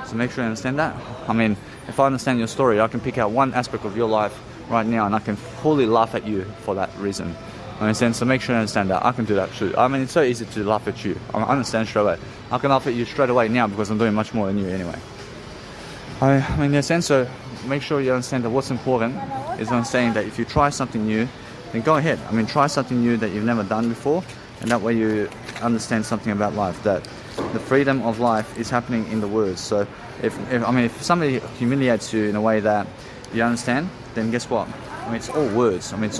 So make sure you understand that. I mean, if I understand your story, I can pick out one aspect of your life right now and I can fully laugh at you for that reason. I understand, so make sure you understand that. I can do that too. I mean, it's so easy to laugh at you. I understand straight away. I can laugh at you straight away now because I'm doing much more than you anyway. I mean, in a sense, so make sure you understand that what's important is understanding that if you try something new, then go ahead. I mean, try something new that you've never done before, and that way you understand something about life, that the freedom of life is happening in the words. So if somebody humiliates you in a way that you understand, then guess what? I mean, it's all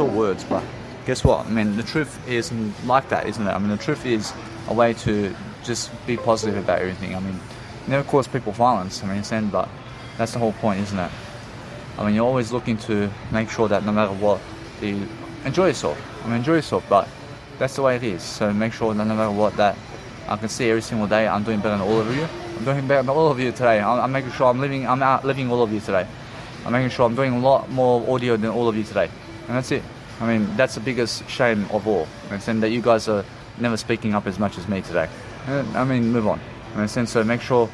words. But guess what? I mean, the truth isn't like that, isn't it? I mean, the truth is a way to just be positive about everything. I mean, never cause people violence. I mean, but that's the whole point, isn't it? I mean, you're always looking to make sure that no matter what, you enjoy yourself. I mean, enjoy yourself, but that's the way it is. So make sure that no matter what, that I can see every single day I'm doing better than all of you. I'm doing better than all of you today. I'm making sure I'm outliving all of you today. I'm making sure I'm doing a lot more audio than all of you today. And that's it. I mean, that's the biggest shame of all. And that you guys are never speaking up as much as me today. I mean, move on. So make sure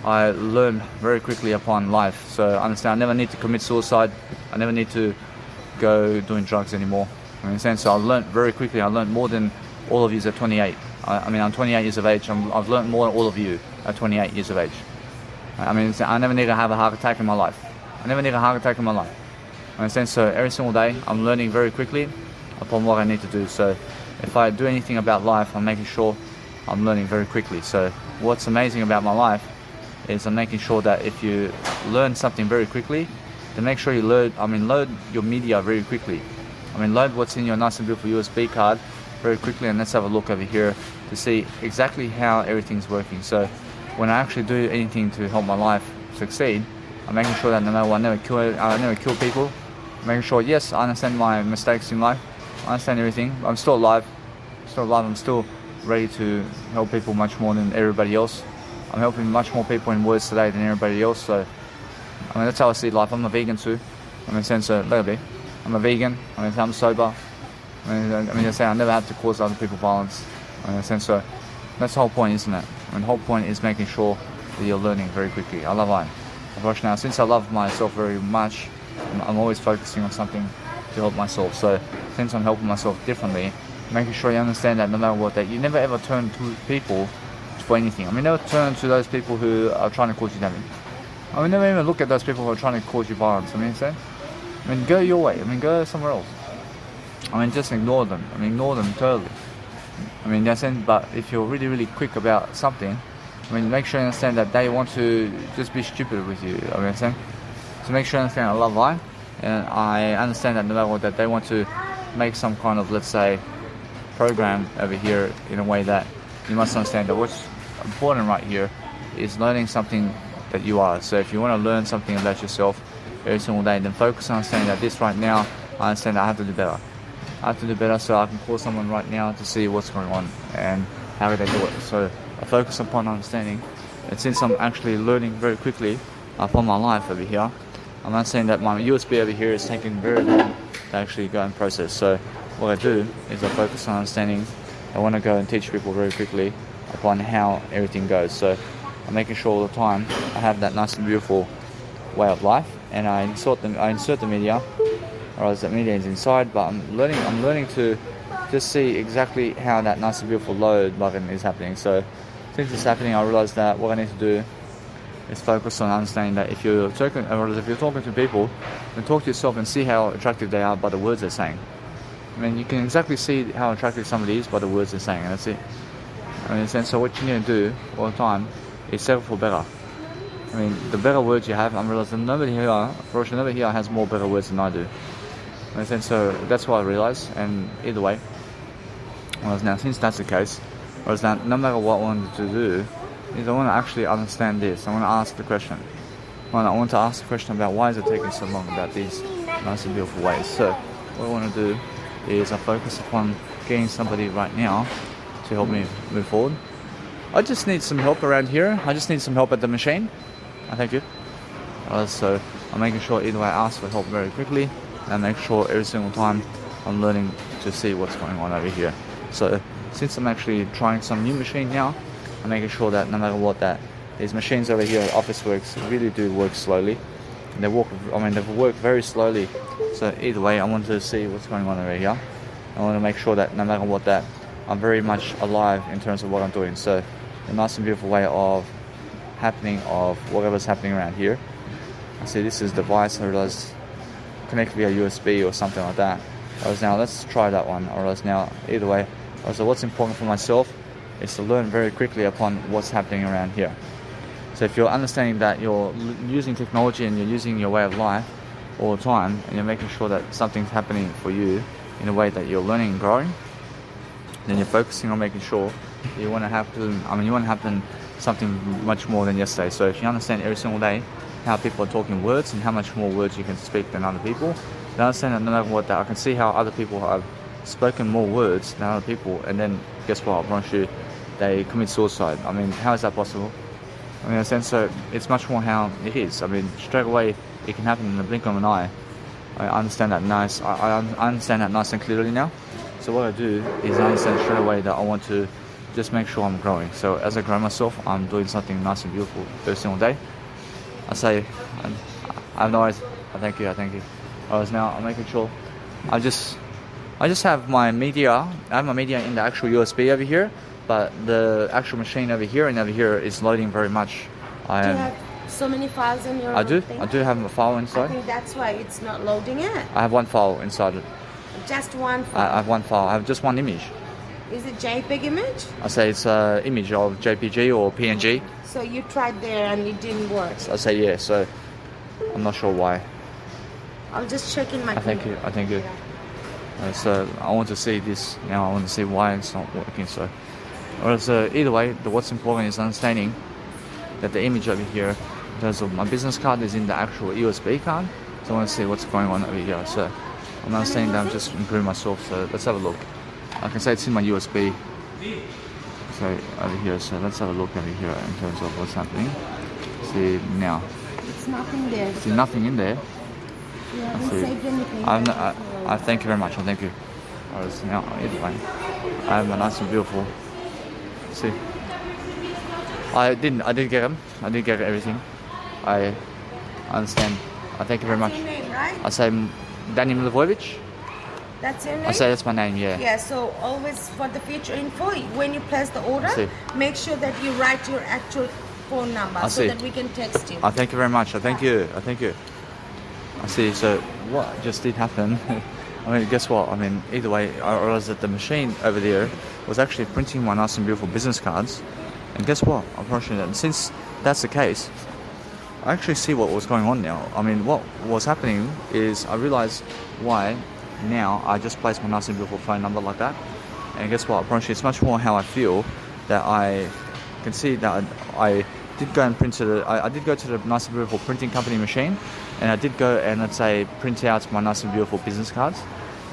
I learn very quickly upon life. So understand, I never need to commit suicide. I never need to go doing drugs anymore. So I learned very quickly. I learned more than all of you at 28. I mean, I'm 28 years of age. I've learned more than all of you at 28 years of age. I mean, I never need to have a heart attack in my life. I never need a heart attack in my life. So every single day, I'm learning very quickly upon what I need to do. So if I do anything about life, I'm making sure I'm learning very quickly. So what's amazing about my life is I'm making sure that if you learn something very quickly, then make sure you load your media very quickly. Load what's in your nice and beautiful USB card very quickly, and let's have a look over here to see exactly how everything's working. So when I actually do anything to help my life succeed, I'm making sure that no matter what, I never kill people. I'm making sure, yes, I understand my mistakes in life. I understand everything. I'm still alive. I'm still ready to help people much more than everybody else. I'm helping much more people in words today than everybody else. So that's how I see life. I'm a vegan too. Lately, I'm a vegan. I'm sober. I never have to cause other people violence. So that's the whole point, isn't it? The whole point is making sure that you're learning very quickly. I love it. Now, since I love myself very much, I'm always focusing on something to help myself. So since I'm helping myself differently, making sure you understand that no matter what, that you never ever turn to people for anything. Never turn to those people who are trying to cause you damage. Never even look at those people who are trying to cause you violence. Go your way. Go somewhere else. Just ignore them. Ignore them totally. That's it. But if you're really, really quick about something, make sure you understand that they want to just be stupid with you. So make sure you understand I love life, and I understand that no matter what, that they want to make some kind of, let's say, program over here in a way that you must understand that what's important right here is learning something that you are. So if you want to learn something about yourself every single day, then focus on understanding that this right now, I understand that I have to do better. I have to do better so I can call someone right now to see what's going on and how they do it. So I focus upon understanding, and since I'm actually learning very quickly upon my life over here, I'm not saying that my USB over here is taking very long to actually go and process. So what I do is I focus on understanding. I want to go and teach people very quickly upon how everything goes. So I'm making sure all the time I have that nice and beautiful way of life, and I insert the media, or else the media is inside. But I'm learning to just see exactly how that nice and beautiful load button is happening. So since it's happening, I realize that what I need to do is focus on understanding that if you're talking to people, then talk to yourself and see how attractive they are by the words they're saying. You can exactly see how attractive somebody is by the words they're saying, and that's it. So what you need to do all the time is settle for better. The better words you have, I'm realizing nobody here has more better words than I do. So that's what I realized, and either way, now since that's the case, no matter what I wanted to do, is I want to actually understand this. I want to ask the question. I want to ask the question about why is it taking so long about these nice and beautiful ways. So what I want to do is I focus upon getting somebody right now to help me move forward. I just need some help around here. I just need some help at the machine. Thank you. So I'm making sure either way I ask for help very quickly, and make sure every single time I'm learning to see what's going on over here. So since I'm actually trying some new machine now, I'm making sure that no matter what, that these machines over here at Officeworks really do work slowly. And they work very slowly. So either way, I want to see what's going on over here. I want to make sure that no matter what, that I'm very much alive in terms of what I'm doing. So the nice and beautiful way of whatever's happening around here. I see this is the device. I realize connect via USB or something like that. Now let's try that one. Now either way, what's important for myself is to learn very quickly upon what's happening around here. So if you're understanding that you're using technology and you're using your way of life all the time, and you're making sure that something's happening for you, in a way that you're learning and growing, then you're focusing on making sure you want to happen. I mean, you want to happen something much more than yesterday. So if you understand every single day how people are talking words and how much more words you can speak than other people, then understand that no matter what, that I can see how other people have spoken more words than other people, and then guess what? I promise you, they commit suicide. I mean, how is that possible? I mean, in a sense, so it's much more how it is. I mean, straight away, it can happen in the blink of an eye. I understand that nice. I understand that nice and clearly now. So what I do is I understand straight away that I want to just make sure I'm growing. So as I grow myself, I'm doing something nice and beautiful every single day. I say, I have no worries. I thank you. Whereas now I'm making sure I just have my media. I have my media in the actual USB over here, but the actual machine over here and over here is loading very much. Do you have so many files in your I do. thing? I do have a file I inside. think that's why it's not loading it. I have one file inside it. Just one I file. have one file. I have just one image. Is it JPEG image? I say it's an image of JPG or PNG. So you tried there and it didn't work. I say yeah. So I'm not sure why. I'll just check in my I thank you. So I want to see this now. I want to see why it's not working. So, whereas either way, what's important is understanding that the image over here, in terms of my business card, is in the actual USB card. So I want to see what's going on over here. So I'm understanding that I'm just improving myself. So let's have a look. I can say it's in my USB. So over here. So let's have a look over here in terms of what's happening. See now. It's nothing there. See nothing in there. You haven't see. saved anything. I thank you very much. I thank you. Whereas now, either way, I have a nice and beautiful. See, I did get them. I did get everything. I understand. I thank you very much. That's your name, right? I say Daniel Milivojevic. That's your name? I say that's my name. Yeah. Yeah, so always for the future info, when you place the order, see. make sure that you write your actual phone number so see. that we can text you. I thank you very much. I thank you. I see. So what just did happen? I mean, guess what? I mean, either way, I realized that the machine over there was actually printing my nice and beautiful business cards. And guess what? I'm approaching that. And since that's the case, I actually see what was going on now. I mean, what was happening is I realized why now I just place my nice and beautiful phone number like that. And guess what? Apparently, it's much more how I feel that I can see that I did go and print to I did go to the nice and beautiful printing company machine, and I did go and let's say print out my nice and beautiful business cards.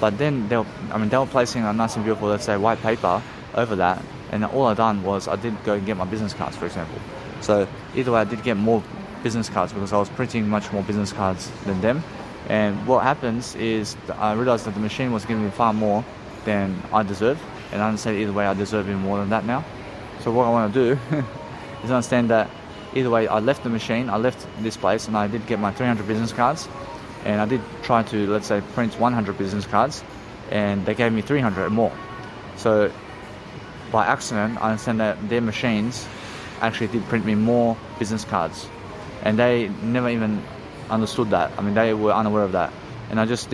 But then they were placing a nice and beautiful, let's say, white paper over that, and all I done was I did go and get my business cards, for example. So either way, I did get more business cards because I was printing much more business cards than them. And what happens is I realized that the machine was giving me far more than I deserve, and I understand either way I deserve even more than that now. So what I want to do is understand that either way I left the machine, I left this place, and I did get my 300 business cards, and I did try to, let's say, print 100 business cards, and they gave me 300 more. So by accident, I understand that their machines actually did print me more business cards, and they never even understood that. I mean, they were unaware of that, and I just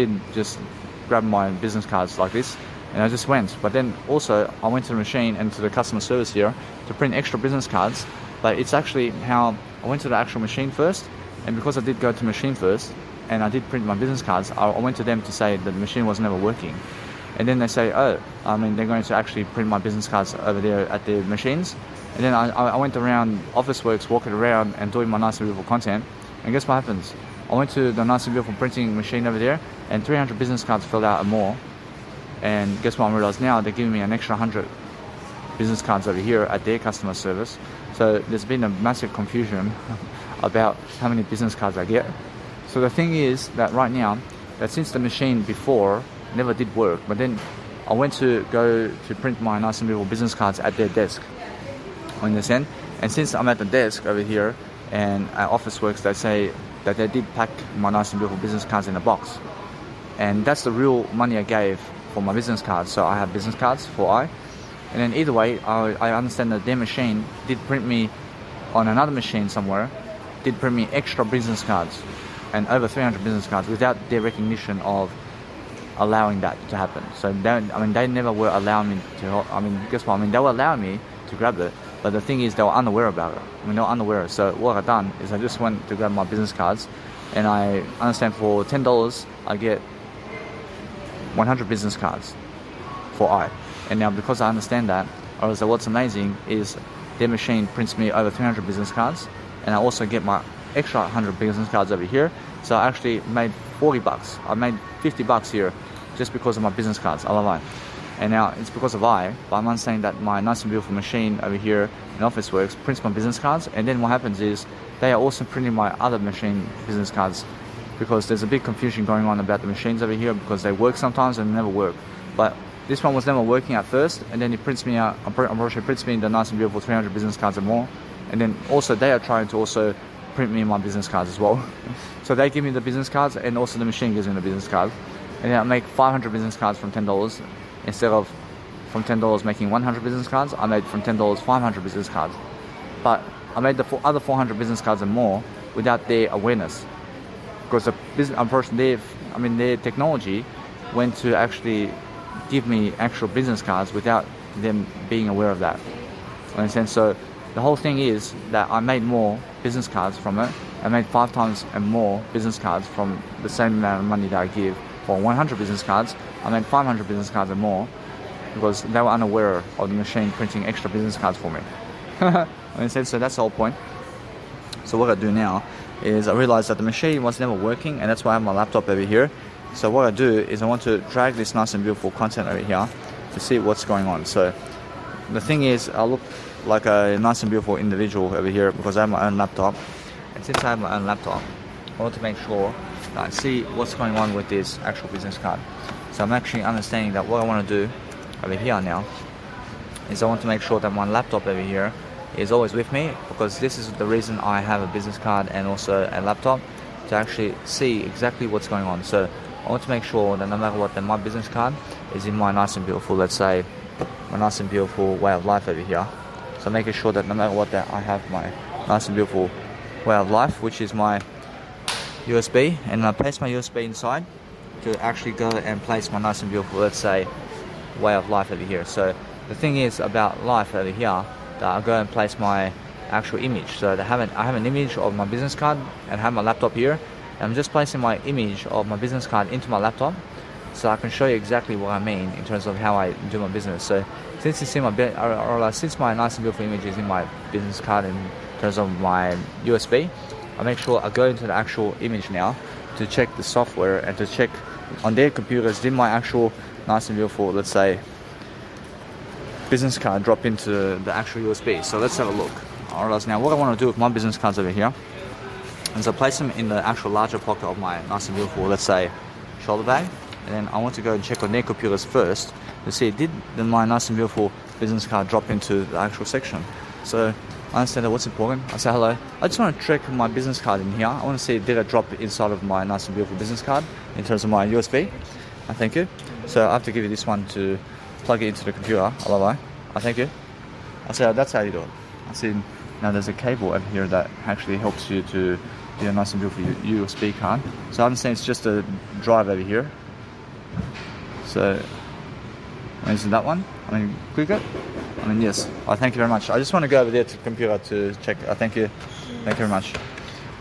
grab my business cards like this, and I just went. But then also I went to the machine and to the customer service here to print extra business cards, but it's actually how I went to the actual machine first, and because I did go to machine first and I did print my business cards, I went to them to say that the machine was never working. And then they say, oh, I mean, they're going to actually print my business cards over there at the machines. And then I went around Officeworks, walking around and doing my nice and beautiful content. And guess what happens? I went to the nice and beautiful printing machine over there, and 300 business cards filled out and more. And guess what I realized now? They're giving me an extra 100 business cards over here at their customer service. So there's been a massive confusion about how many business cards I get. So the thing is that right now, that since the machine before never did work, but then I went to go to print my nice and beautiful business cards at their desk on this end. And since I'm at the desk over here and at Officeworks, they say that they did pack my nice and beautiful business cards in a box. And that's the real money I gave for my business cards. So I have business cards for I. And then either way, I understand that their machine did print me on another machine somewhere, did print me extra business cards and over 300 business cards without their recognition of allowing that to happen. So they never were allowing me to, guess what? They were allowing me to grab it, but the thing is they were unaware about it. They were unaware. So what I've done is I just went to grab my business cards, and I understand for $10 I get 100 business cards for I. And now because I understand that, I was like, what's amazing is their machine prints me over 300 business cards, and I also get my extra 100 business cards over here. So I actually made 40 bucks. I made 50 bucks here just because of my business cards. I love I. And now it's because of I, but I'm understanding that my nice and beautiful machine over here in Officeworks prints my business cards, and then what happens is they are also printing my other machine business cards, because there's a big confusion going on about the machines over here, because they work sometimes and never work. But this one was never working at first, and then it prints me out, I'm pretty sure it prints me the nice and beautiful 300 business cards and more. And then also they are trying to also print me my business cards as well. So they give me the business cards, and also the machine gives me the business cards. And then I make 500 business cards from $10. Instead of from $10 making 100 business cards, I made from $10 500 business cards. But I made the other 400 business cards and more without their awareness, because the business, their technology went to actually give me actual business cards without them being aware of that. Understand? So the whole thing is that I made more business cards from it. I made 5 times and more business cards from the same amount of money that I give for 100 business cards. I made 500 business cards and more because they were unaware of the machine printing extra business cards for me. Understand? So that's the whole point. So what I do now is I realized that the machine was never working, and that's why I have my laptop over here. So what I do is I want to drag this nice and beautiful content over here to see what's going on. So the thing is, I look like a nice and beautiful individual over here because I have my own laptop. And since I have my own laptop, I want to make sure that I see what's going on with this actual business card. So I'm actually understanding that what I want to do over here now is I want to make sure that my laptop over here is always with me, because this is the reason I have a business card and also a laptop, to actually see exactly what's going on. So I want to make sure that no matter what, that my business card is in my nice and beautiful, let's say, my nice and beautiful way of life over here. So making sure that no matter what, that I have my nice and beautiful way of life, which is my USB, and I place my USB inside to actually go and place my nice and beautiful, let's say, way of life over here. So the thing is about life over here, that I go and place my actual image. So I have an image of my business card and have my laptop here. And I'm just placing my image of my business card into my laptop, so I can show you exactly what I mean in terms of how I do my business. So since it's in my since my nice and beautiful image is in my business card in terms of my USB, I make sure I go into the actual image now to check the software and to check on their computers, did my actual nice and beautiful, let's say, business card drop into the actual USB. So let's have a look. Alright, now what I want to do with my business cards over here is I place them in the actual larger pocket of my nice and beautiful, let's say, shoulder bag, and then I want to go and check on their computers first to see, did my nice and beautiful business card drop into the actual section. So I understand that what's important. I say hello. I just want to check my business card in here. I want to see, did it drop inside of my nice and beautiful business card in terms of my USB. Thank you. So I have to give you this one to plug it into the computer. I thank you. I say, that's how you do it. I see now there's a cable over here that actually helps you to do a nice and beautiful USB card. So I understand it's just a drive over here. So is it that one? Click it. Yes. Thank you very much. I just want to go over there to the computer to check. Thank you. Thank you very much.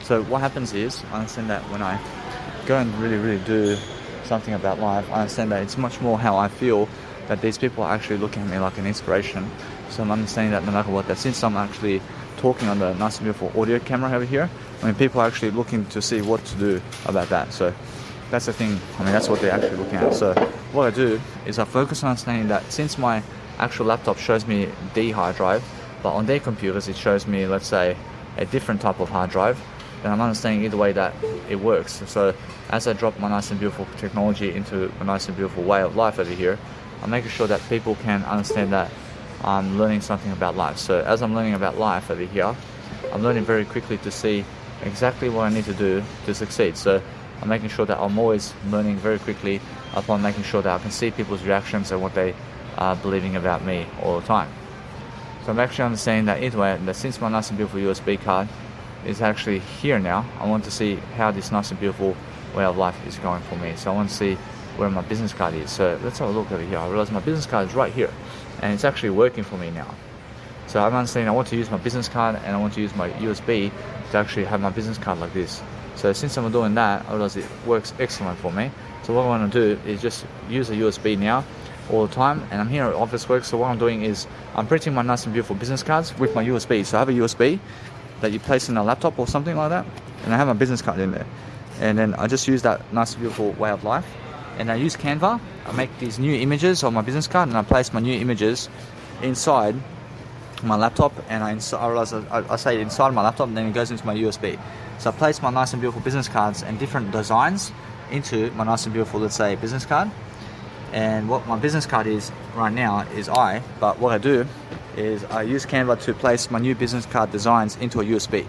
So what happens is, I understand that when I go and really do something about life, I understand that it's much more how I feel, that these people are actually looking at me like an inspiration. So I'm understanding that no matter what, that since I'm actually talking on the nice and beautiful audio camera over here, people are actually looking to see what to do about that. So that's the thing. That's what they're actually looking at. So what I do is I focus on understanding that since my actual laptop shows me the hard drive, but on their computers it shows me, let's say, a different type of hard drive, then I'm understanding either way that it works. So as I drop my nice and beautiful technology into a nice and beautiful way of life over here, I'm making sure that people can understand that I'm learning something about life. So as I'm learning about life over here, I'm learning very quickly to see exactly what I need to do to succeed. So I'm making sure that I'm always learning very quickly upon making sure that I can see people's reactions and what they are believing about me all the time. So I'm actually understanding that either way, that since my nice and beautiful USB card is actually here now, I want to see how this nice and beautiful way of life is going for me. So I want to see where my business card is. So let's have a look over here. I realize my business card is right here, and it's actually working for me now. So I'm understanding I want to use my business card and I want to use my USB to actually have my business card like this. So since I'm doing that, I realize it works excellent for me. So what I want to do is just use a USB now all the time, and I'm here at Officeworks. So what I'm doing is I'm printing my nice and beautiful business cards with my USB. So I have a USB that you place in a laptop or something like that, and I have my business card in there, and then I just use that nice and beautiful way of life. And I use Canva. I make these new images on my business card, and I place my new images inside my laptop, and I realize I say inside my laptop, and then it goes into my USB. So I place my nice and beautiful business cards and different designs into my nice and beautiful, let's say, business card. And what my business card is right now is but what I do is I use Canva to place my new business card designs into a USB.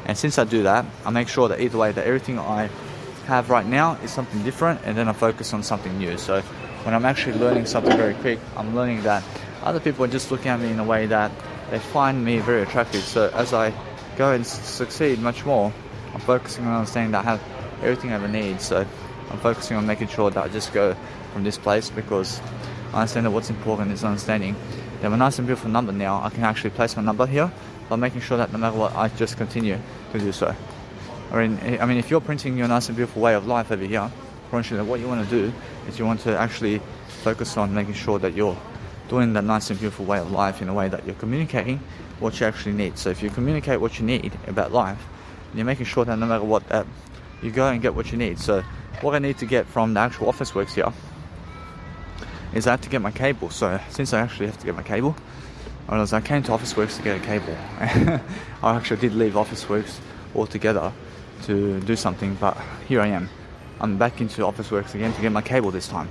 And since I do that, I make sure that either way that everything I have right now is something different, and then I focus on something new. So when I'm actually learning something very quick, I'm learning that other people are just looking at me in a way that they find me very attractive. So as I go and succeed much more, I'm focusing on understanding that I have everything I ever need. So I'm focusing on making sure that I just go from this place, because I understand that what's important is understanding that my nice and beautiful number now, I can actually place my number here by making sure that no matter what, I just continue to do so. I mean, if you're printing your nice and beautiful way of life over here, potentially what you want to do is you want to actually focus on making sure that you're doing that nice and beautiful way of life in a way that you're communicating what you actually need. So if you communicate what you need about life, you're making sure that no matter what, that you go and get what you need. So what I need to get from the actual Officeworks here is I have to get my cable. So since I actually have to get my cable, I came to Officeworks to get a cable. I actually did leave Officeworks altogether to do something, but here I am. I'm back into Officeworks again to get my cable this time.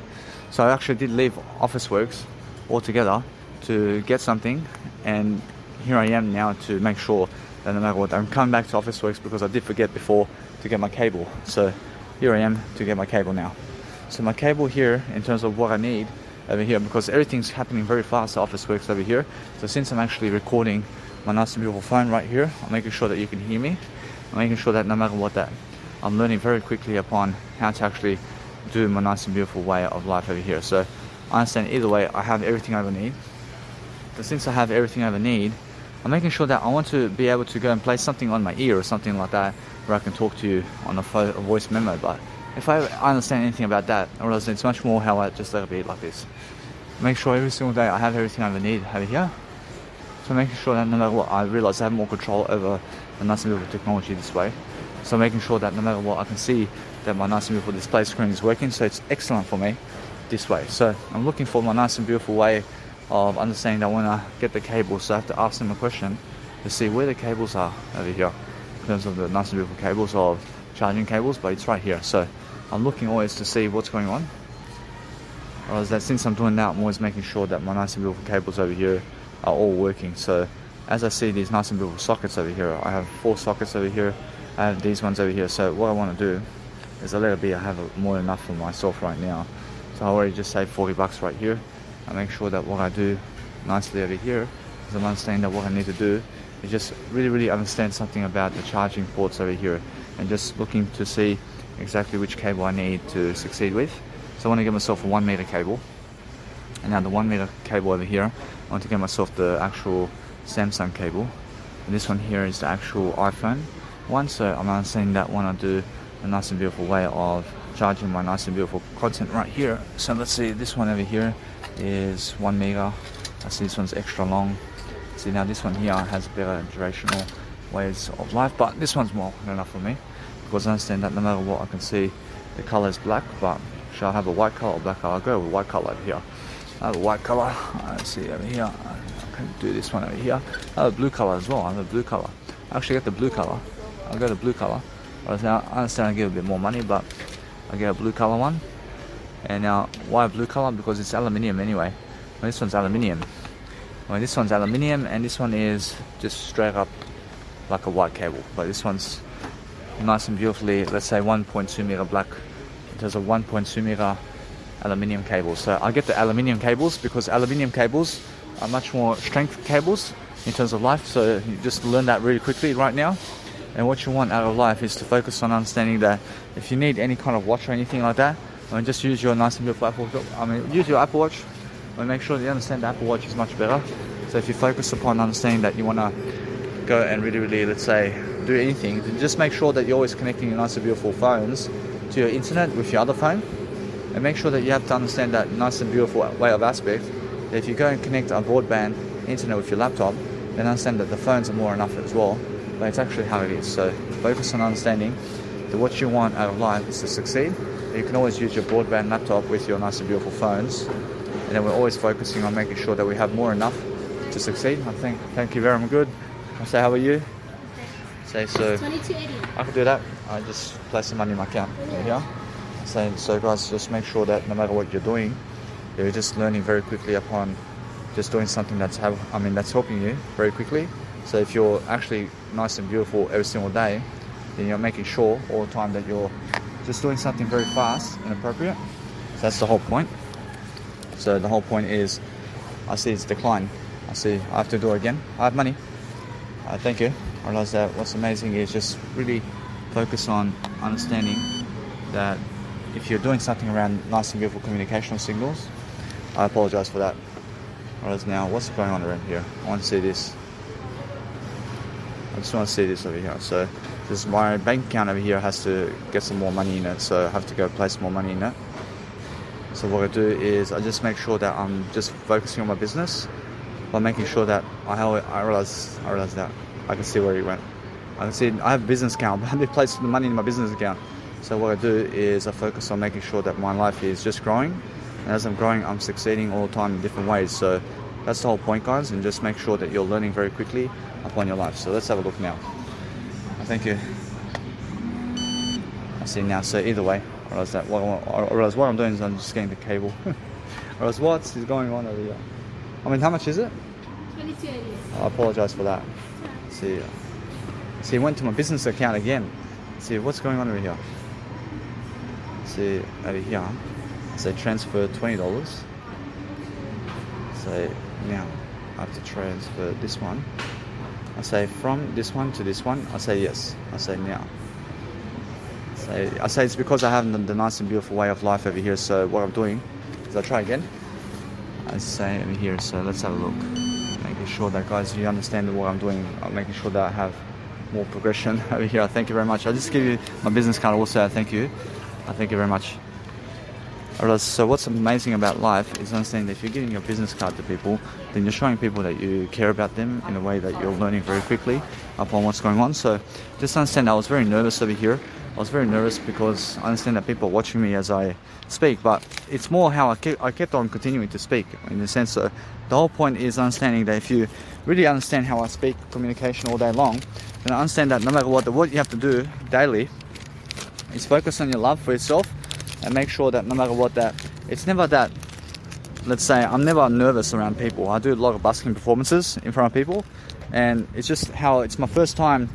So I actually did leave Officeworks altogether to get something, and here I am now to make sure that no matter what, I'm coming back to Officeworks because I did forget before to get my cable. So here I am to get my cable now. So my cable here, in terms of what I need over here, because everything's happening very fast at Officeworks over here. So since I'm actually recording my nice and beautiful phone right here, I'm making sure that you can hear me. I'm making sure that no matter what, that I'm learning very quickly upon how to actually do my nice and beautiful way of life over here. So I understand either way, I have everything I ever need. But since I have everything I ever need, I'm making sure that I want to be able to go and place something on my ear or something like that, where I can talk to you on a voice memo. But if I understand anything about that, I realize it's much more how I just let it be like this. Make sure every single day I have everything I ever need over here. So making sure that no matter what, I realize I have more control over the nice and beautiful technology this way. So making sure that no matter what, I can see that my nice and beautiful display screen is working. So it's excellent for me this way. So I'm looking for my nice and beautiful way of understanding that when I get the cable, so I have to ask them a question to see where the cables are over here in terms of the nice and beautiful cables of charging cables, but it's right here. So I'm looking always to see what's going on. Whereas that since I'm doing that, I'm always making sure that my nice and beautiful cables over here are all working. So as I see these nice and beautiful sockets over here, I have 4 sockets over here, I have these ones over here. So what I want to do is I let it be, I have more than enough for myself right now. So I already just saved $40 right here. I make sure that what I do nicely over here is I'm understanding that what I need to do is just really understand something about the charging ports over here, and just looking to see exactly which cable I need to succeed with. So I want to get myself a 1 meter cable, and now the 1 meter cable over here, I want to get myself the actual Samsung cable, and this one here is the actual iPhone one. So I'm understanding that when I do a nice and beautiful way of charging my nice and beautiful content right here. So let's see, this one over here is 1 meter. I see this one's extra long. See, now this one here has better durational ways of life, but this one's more than enough for me, because I understand that no matter what, I can see the color is black, but should I have a white color or black color? I'll go with white color over here. I have a white color. Let's see over here. I can do this one over here. I have a blue color as well. I have a blue color. I actually get the blue color. I'll go to blue color. Now I understand I give a bit more money, but I get a blue color one. And now why blue color? Because it's aluminium anyway. Well, this one's aluminium. Well, this one's aluminium, and this one is just straight up like a white cable. But this one's nice and beautifully, let's say 1.2 meter black. There's a 1.2 meter aluminium cable. So I get the aluminium cables because aluminium cables are much more strength cables in terms of life. So you just learn that really quickly right now. And what you want out of life is to focus on understanding that if you need any kind of watch or anything like that, just use your nice and beautiful use your Apple Watch, and make sure that you understand the Apple Watch is much better. So if you focus upon understanding that you want to go and really, let's say, do anything, then just make sure that you're always connecting your nice and beautiful phones to your internet with your other phone. And make sure that you have to understand that nice and beautiful way of aspect. That if you go and connect a broadband internet with your laptop, then understand that the phones are more enough as well. But it's actually how it is. So focus on understanding that what you want out of life is to succeed. You can always use your broadband laptop with your nice and beautiful phones. And then we're always focusing on making sure that we have more enough to succeed. I think, thank you very much. Good. I say, how are you? Say, so 22.80. I can do that. I just place some money in my account. Yeah. So guys, just make sure that no matter what you're doing, you're just learning very quickly upon just doing something that's helping you very quickly. So if you're actually nice and beautiful every single day, then you're making sure all the time that you're just doing something very fast and appropriate. So that's the whole point. So the whole point is, I see it's decline. I see I have to do it again. I have money. Thank you. I realize that what's amazing is just really focus on understanding that if you're doing something around nice and beautiful communicational signals, I apologize for that. Whereas now, what's going on around here? I want to see this. I just want to see this over here. So this is my bank account over here has to get some more money in it, so I have to go place more money in it. So what I do is I just make sure that I'm just focusing on my business, by making sure that I realize that I can see where he went. I can see I have a business account, but I haven't placed the money in my business account. So what I do is I focus on making sure that my life is just growing. And as I'm growing, I'm succeeding all the time in different ways. So that's the whole point, guys. And just make sure that you're learning very quickly upon your life. So let's have a look now. Thank you. I see now. So either way, I realize what I'm doing is I'm just getting the cable. I realize what is going on over here. I mean, how much is it? 22.80. I apologize for that. See, it went to my business account again. See, what's going on over here? See, over here, say transfer $20. Say, now, I have to transfer this one. I say from this one to this one. I say yes. I say now. I say it's because I have the nice and beautiful way of life over here. So what I'm doing is I try again. I say over here. So let's have a look. Making sure that, guys, you understand what I'm doing. I'm making sure that I have more progression over here. Thank you very much. I'll just give you my business card also. Thank you. Thank you very much. Alright, so what's amazing about life is understanding that if you're giving your business card to people, then you're showing people that you care about them in a way that you're learning very quickly upon what's going on. So just understand I was very nervous over here. I was very nervous because I understand that people are watching me as I speak, but it's more how I kept on continuing to speak in the sense that the whole point is understanding that if you really understand how I speak communication all day long, then I understand that no matter what you have to do daily is focus on your love for yourself and make sure that no matter what it's never that, let's say, I'm never nervous around people. I do a lot of busking performances in front of people, and it's just how it's my first time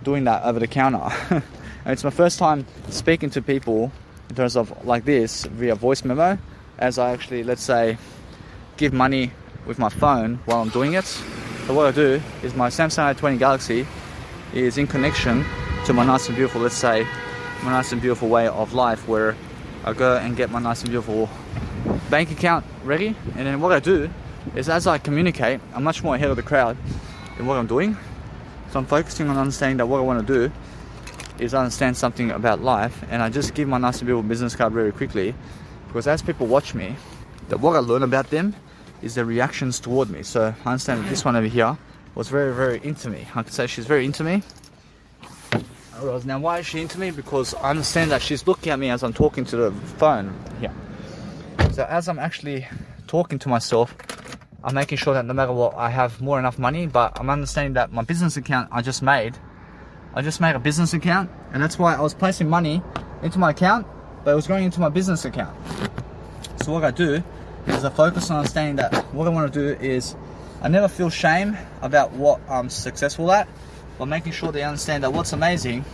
doing that over the counter. And it's my first time speaking to people in terms of like this via voice memo, as I actually, let's say, give money with my phone while I'm doing it. So what I do is my Samsung A20 Galaxy is in connection to my nice and beautiful, let's say, my nice and beautiful way of life, where I go and get my nice and beautiful bank account ready, and then what I do is as I communicate, I'm much more ahead of the crowd in what I'm doing. So I'm focusing on understanding that what I want to do is understand something about life, and I just give my nice and beautiful business card very quickly, because as people watch me, that what I learn about them is their reactions toward me. So I understand that this one over here was very, very into me. I could say she's very into me. Now, why is she into me? Because I understand that she's looking at me as I'm talking to the phone here. So as I'm actually talking to myself, I'm making sure that no matter what, I have more enough money, but I'm understanding that my business account I just made a business account, and that's why I was placing money into my account, but it was going into my business account. So what I do is I focus on understanding that what I want to do is I never feel shame about what I'm successful at, but making sure they understand that what's amazing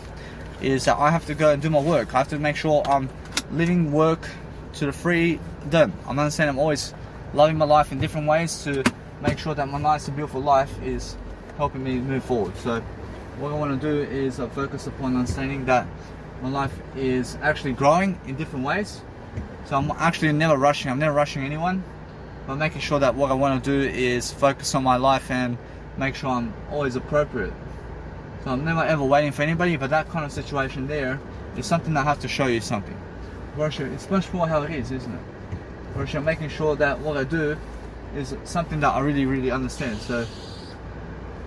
is that I have to go and do my work. I have to make sure I'm living work to the freedom. I'm understanding I'm always loving my life in different ways to make sure that my nice and beautiful life is helping me move forward. So what I want to do is I focus upon understanding that my life is actually growing in different ways. So I'm actually never rushing. I'm never rushing anyone, but making sure that what I want to do is focus on my life and make sure I'm always appropriate. So I'm never ever waiting for anybody, but that kind of situation there is something I have to show you something. It's much more how it is, isn't it? I'm making sure that what I do is something that I really, really understand. So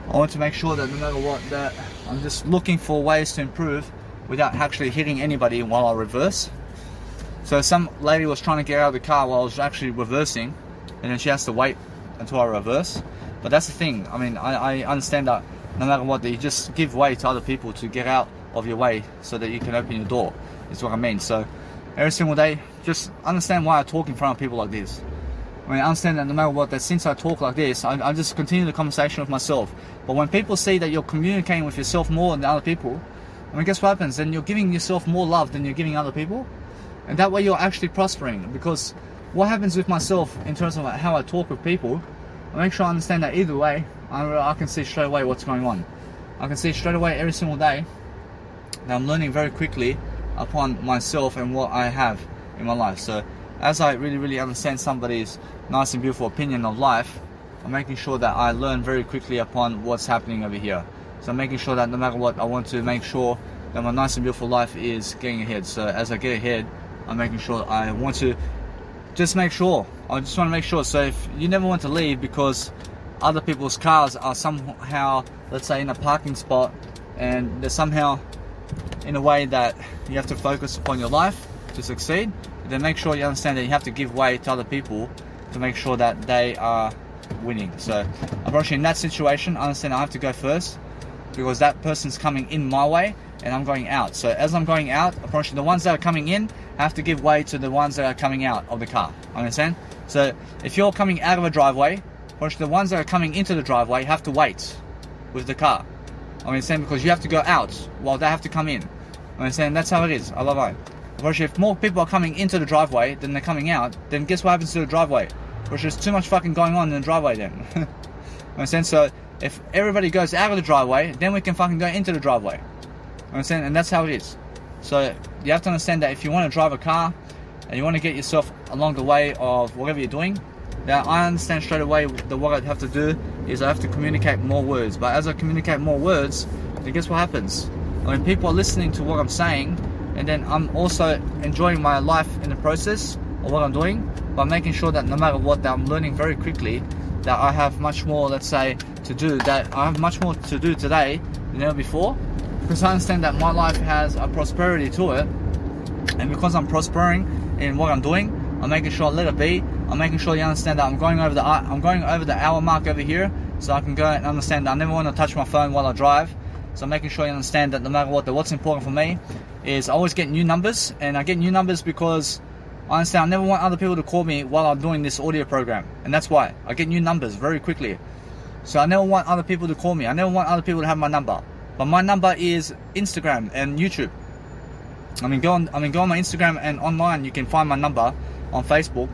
I want to make sure that no matter what, that I'm just looking for ways to improve without actually hitting anybody while I reverse. So some lady was trying to get out of the car while I was actually reversing, and then she has to wait until I reverse. But that's the thing, I mean, I understand that no matter what, that you just give way to other people to get out of your way so that you can open your door, is what I mean. So every single day, just understand why I talk in front of people like this. I mean, I understand that no matter what, that since I talk like this, I just continue the conversation with myself. But when people see that you're communicating with yourself more than other people, I mean, guess what happens? Then you're giving yourself more love than you're giving other people. And that way you're actually prospering. Because what happens with myself in terms of how I talk with people, I make sure I understand that either way, I can see straight away what's going on. I can see straight away every single day that I'm learning very quickly upon myself and what I have in my life. So as I really, really understand somebody's nice and beautiful opinion of life, I'm making sure that I learn very quickly upon what's happening over here. So I'm making sure that no matter what, I want to make sure that my nice and beautiful life is getting ahead. So as I get ahead, I'm making sure I want to just make sure. I just want to make sure. So if you never want to leave because other people's cars are somehow, let's say, in a parking spot, and they're somehow in a way that you have to focus upon your life to succeed, then make sure you understand that you have to give way to other people to make sure that they are winning. So unfortunately in that situation, I understand I have to go first because that person's coming in my way and I'm going out. So as I'm going out, unfortunately the ones that are coming in have to give way to the ones that are coming out of the car. Understand? So if you're coming out of a driveway, unfortunately the ones that are coming into the driveway have to wait with the car. Understand? Because you have to go out while they have to come in. Understand? That's how it is. I love it. Unfortunately, if more people are coming into the driveway than they're coming out, then guess what happens to the driveway? Which there's too much fucking going on in the driveway then. Understand? So if everybody goes out of the driveway, then we can fucking go into the driveway. Understand? And that's how it is. So you have to understand that if you want to drive a car and you want to get yourself along the way of whatever you're doing, that I understand straight away that what I have to do is I have to communicate more words. But as I communicate more words, then guess what happens? I mean, people are listening to what I'm saying, and then I'm also enjoying my life in the process of what I'm doing, by making sure that no matter what, that I'm learning very quickly, that I have much more, let's say, to do, that I have much more to do today than ever before, because I understand that my life has a prosperity to it, and because I'm prospering in what I'm doing, I'm making sure I let it be. I'm making sure you understand that I'm going over the hour mark over here, so I can go and understand that I never want to touch my phone while I drive. So I'm making sure you understand that no matter what, that what's important for me is I always get new numbers, and I get new numbers because I understand I never want other people to call me while I'm doing this audio program, and that's why I get new numbers very quickly. So I never want other people to call me. I never want other people to have my number. But my number is Instagram and YouTube. I mean, go on my Instagram and online. You can find my number on Facebook.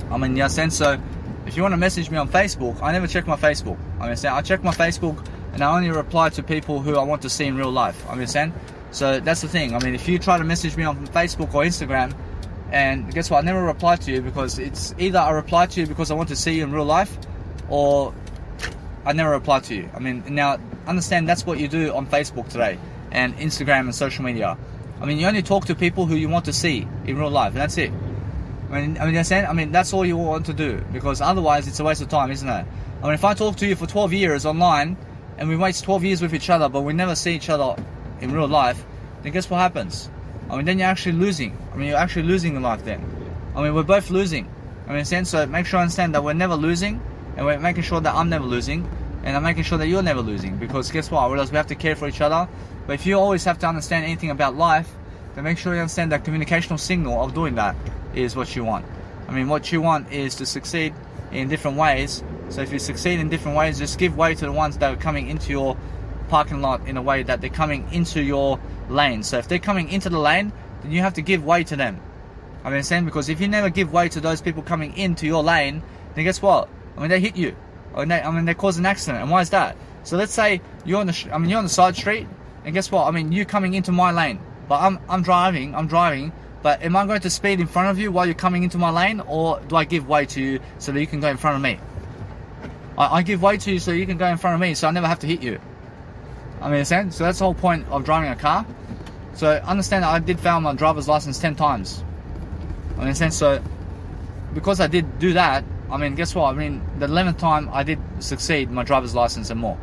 I mean, yeah, so if you want to message me on Facebook, I never check my Facebook. I check my Facebook, and I only reply to people who I want to see in real life. Understand? So that's the thing. I mean, if you try to message me on Facebook or Instagram, and guess what? I never reply to you, because it's either I reply to you because I want to see you in real life, or I never reply to you. I mean, now understand that's what you do on Facebook today and Instagram and social media. I mean, you only talk to people who you want to see in real life, and that's it. I mean, understand? I mean, that's all you want to do, because otherwise it's a waste of time, isn't it? I mean, if I talk to you for 12 years online, and we waste 12 years with each other, but we never see each other in real life, then guess what happens? I mean, then you're actually losing. I mean, you're actually losing in life then. I mean, we're both losing. I mean, so make sure I understand that we're never losing, and we're making sure that I'm never losing, and I'm making sure that you're never losing, because guess what? Whereas we have to care for each other. But if you always have to understand anything about life, then make sure you understand that communicational signal of doing that is what you want. I mean, what you want is to succeed in different ways. So if you succeed in different ways, just give way to the ones that are coming into your parking lot in a way that they're coming into your lane. So if they're coming into the lane, then you have to give way to them. I mean, because if you never give way to those people coming into your lane, then guess what? I mean, they hit you. I mean, they cause an accident. And why is that? So let's say you're on the side street, and guess what? I mean, you coming into my lane, but I'm driving. But am I going to speed in front of you while you're coming into my lane, or do I give way to you so that you can go in front of me? I give way to you so you can go in front of me, so I never have to hit you. I mean, so that's the whole point of driving a car. So understand that I did fail my driver's license 10 times. I mean, so because I did do that, I mean, guess what? I mean, the 11th time I did succeed my driver's license and more.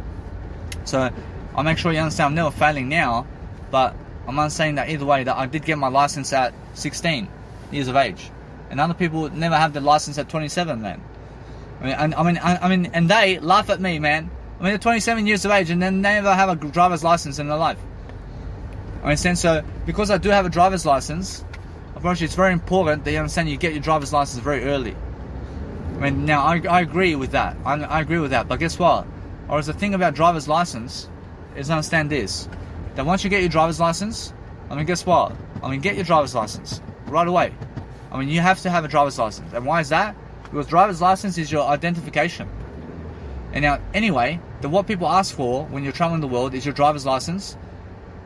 So I'll make sure you understand I'm never failing now, but I'm not saying that either way that I did get my license at 16 years of age, and other people never have the license at 27, man. I mean, and they laugh at me, man. I mean, they're 27 years of age and then they never have a driver's license in their life. I understand. So because I do have a driver's license, I promise you it's very important that you understand you get your driver's license very early. I mean, now I agree with that. I agree with that. But guess what? Or as the thing about driver's license is understand this, that once you get your driver's license, I mean, guess what? I mean, get your driver's license right away. I mean, you have to have a driver's license. And why is that? Because driver's license is your identification. And now, anyway, what people ask for when you're traveling the world is your driver's license.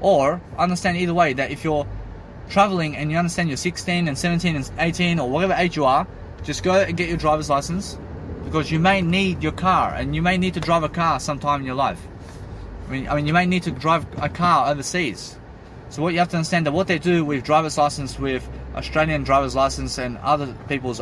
Or understand either way that if you're traveling and you understand you're 16 and 17 and 18 or whatever age you are, just go and get your driver's license, because you may need your car and you may need to drive a car sometime in your life. I mean, you may need to drive a car overseas. So what you have to understand that what they do with driver's license, with Australian driver's license and other people's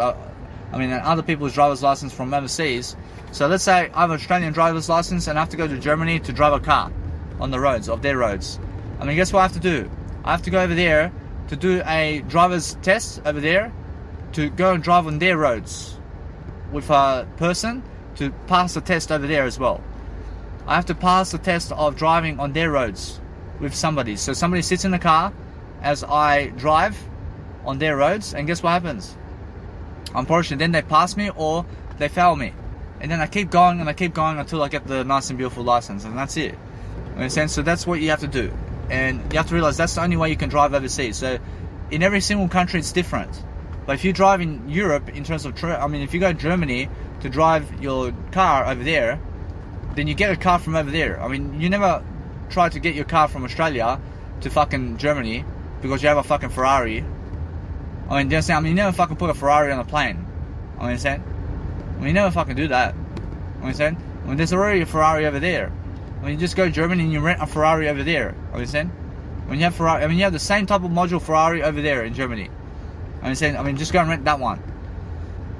driver's license from overseas. So let's say I have an Australian driver's license and I have to go to Germany to drive a car on the roads, of their roads. I mean, guess what I have to do? I have to go over there to do a driver's test over there, to go and drive on their roads with a person to pass the test over there as well. I have to pass the test of driving on their roads with somebody. So somebody sits in the car as I drive on their roads, and guess what happens? Unfortunately, then they pass me or they fail me. And then I keep going and I keep going until I get the nice and beautiful license, and that's it. So that's what you have to do. And you have to realize that's the only way you can drive overseas. So in every single country it's different. But if you drive in Europe, in terms of, if you go to Germany to drive your car over there, then you get a car from over there. I mean, you never try to get your car from Australia to fucking Germany because you have a fucking Ferrari. I mean, you never fucking put a Ferrari on a plane. I mean, you never fucking do that. I mean, there's already a Ferrari over there. I mean, you just go to Germany and you rent a Ferrari over there. When you have Ferrari, you have the same type of module Ferrari over there in Germany. Just go and rent that one.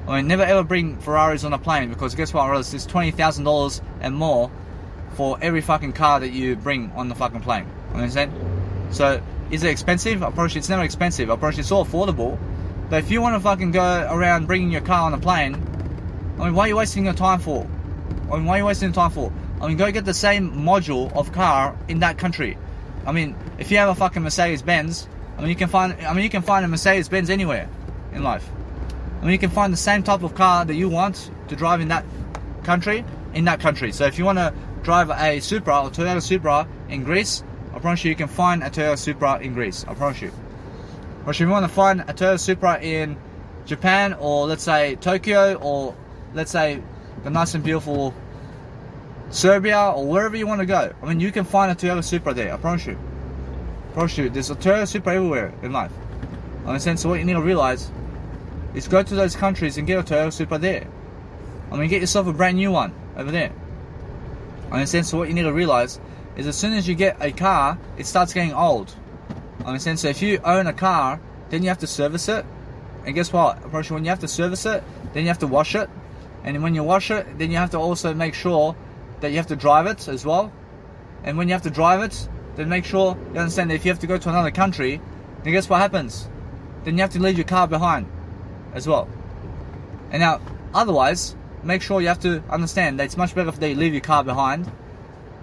Never ever bring Ferraris on a plane, because guess what? There's $20,000 and more for every fucking car that you bring on the fucking plane. So, is it expensive? I promise you it's never expensive. I promise you it's all affordable. But if you want to fucking go around bringing your car on a plane, why are you wasting your time for? Go get the same module of car in that country. If you have a fucking Mercedes-Benz, you can find a Mercedes-Benz anywhere in life. You can find the same type of car that you want to drive in that country. So if you want to drive a Supra or Toyota Supra in Greece, I promise you can find a Toyota Supra in Greece. I promise you. Or if you want to find a Toyota Supra in Japan, or let's say Tokyo, or let's say the nice and beautiful Serbia, or wherever you want to go, you can find a Toyota Supra there. I promise you. There's a Toyota Supra everywhere in life. So what you need to realize is go to those countries and get a Toyota Supra there. Get yourself a brand new one over there. So what you need to realize is as soon as you get a car, it starts getting old. So if you own a car, then you have to service it. And guess what? When you have to service it, then you have to wash it. And when you wash it, then you have to also make sure that you have to drive it as well. And when you have to drive it, then make sure you understand that if you have to go to another country, then guess what happens? Then you have to leave your car behind as well. And now, otherwise, make sure you have to understand that it's much better if they leave your car behind,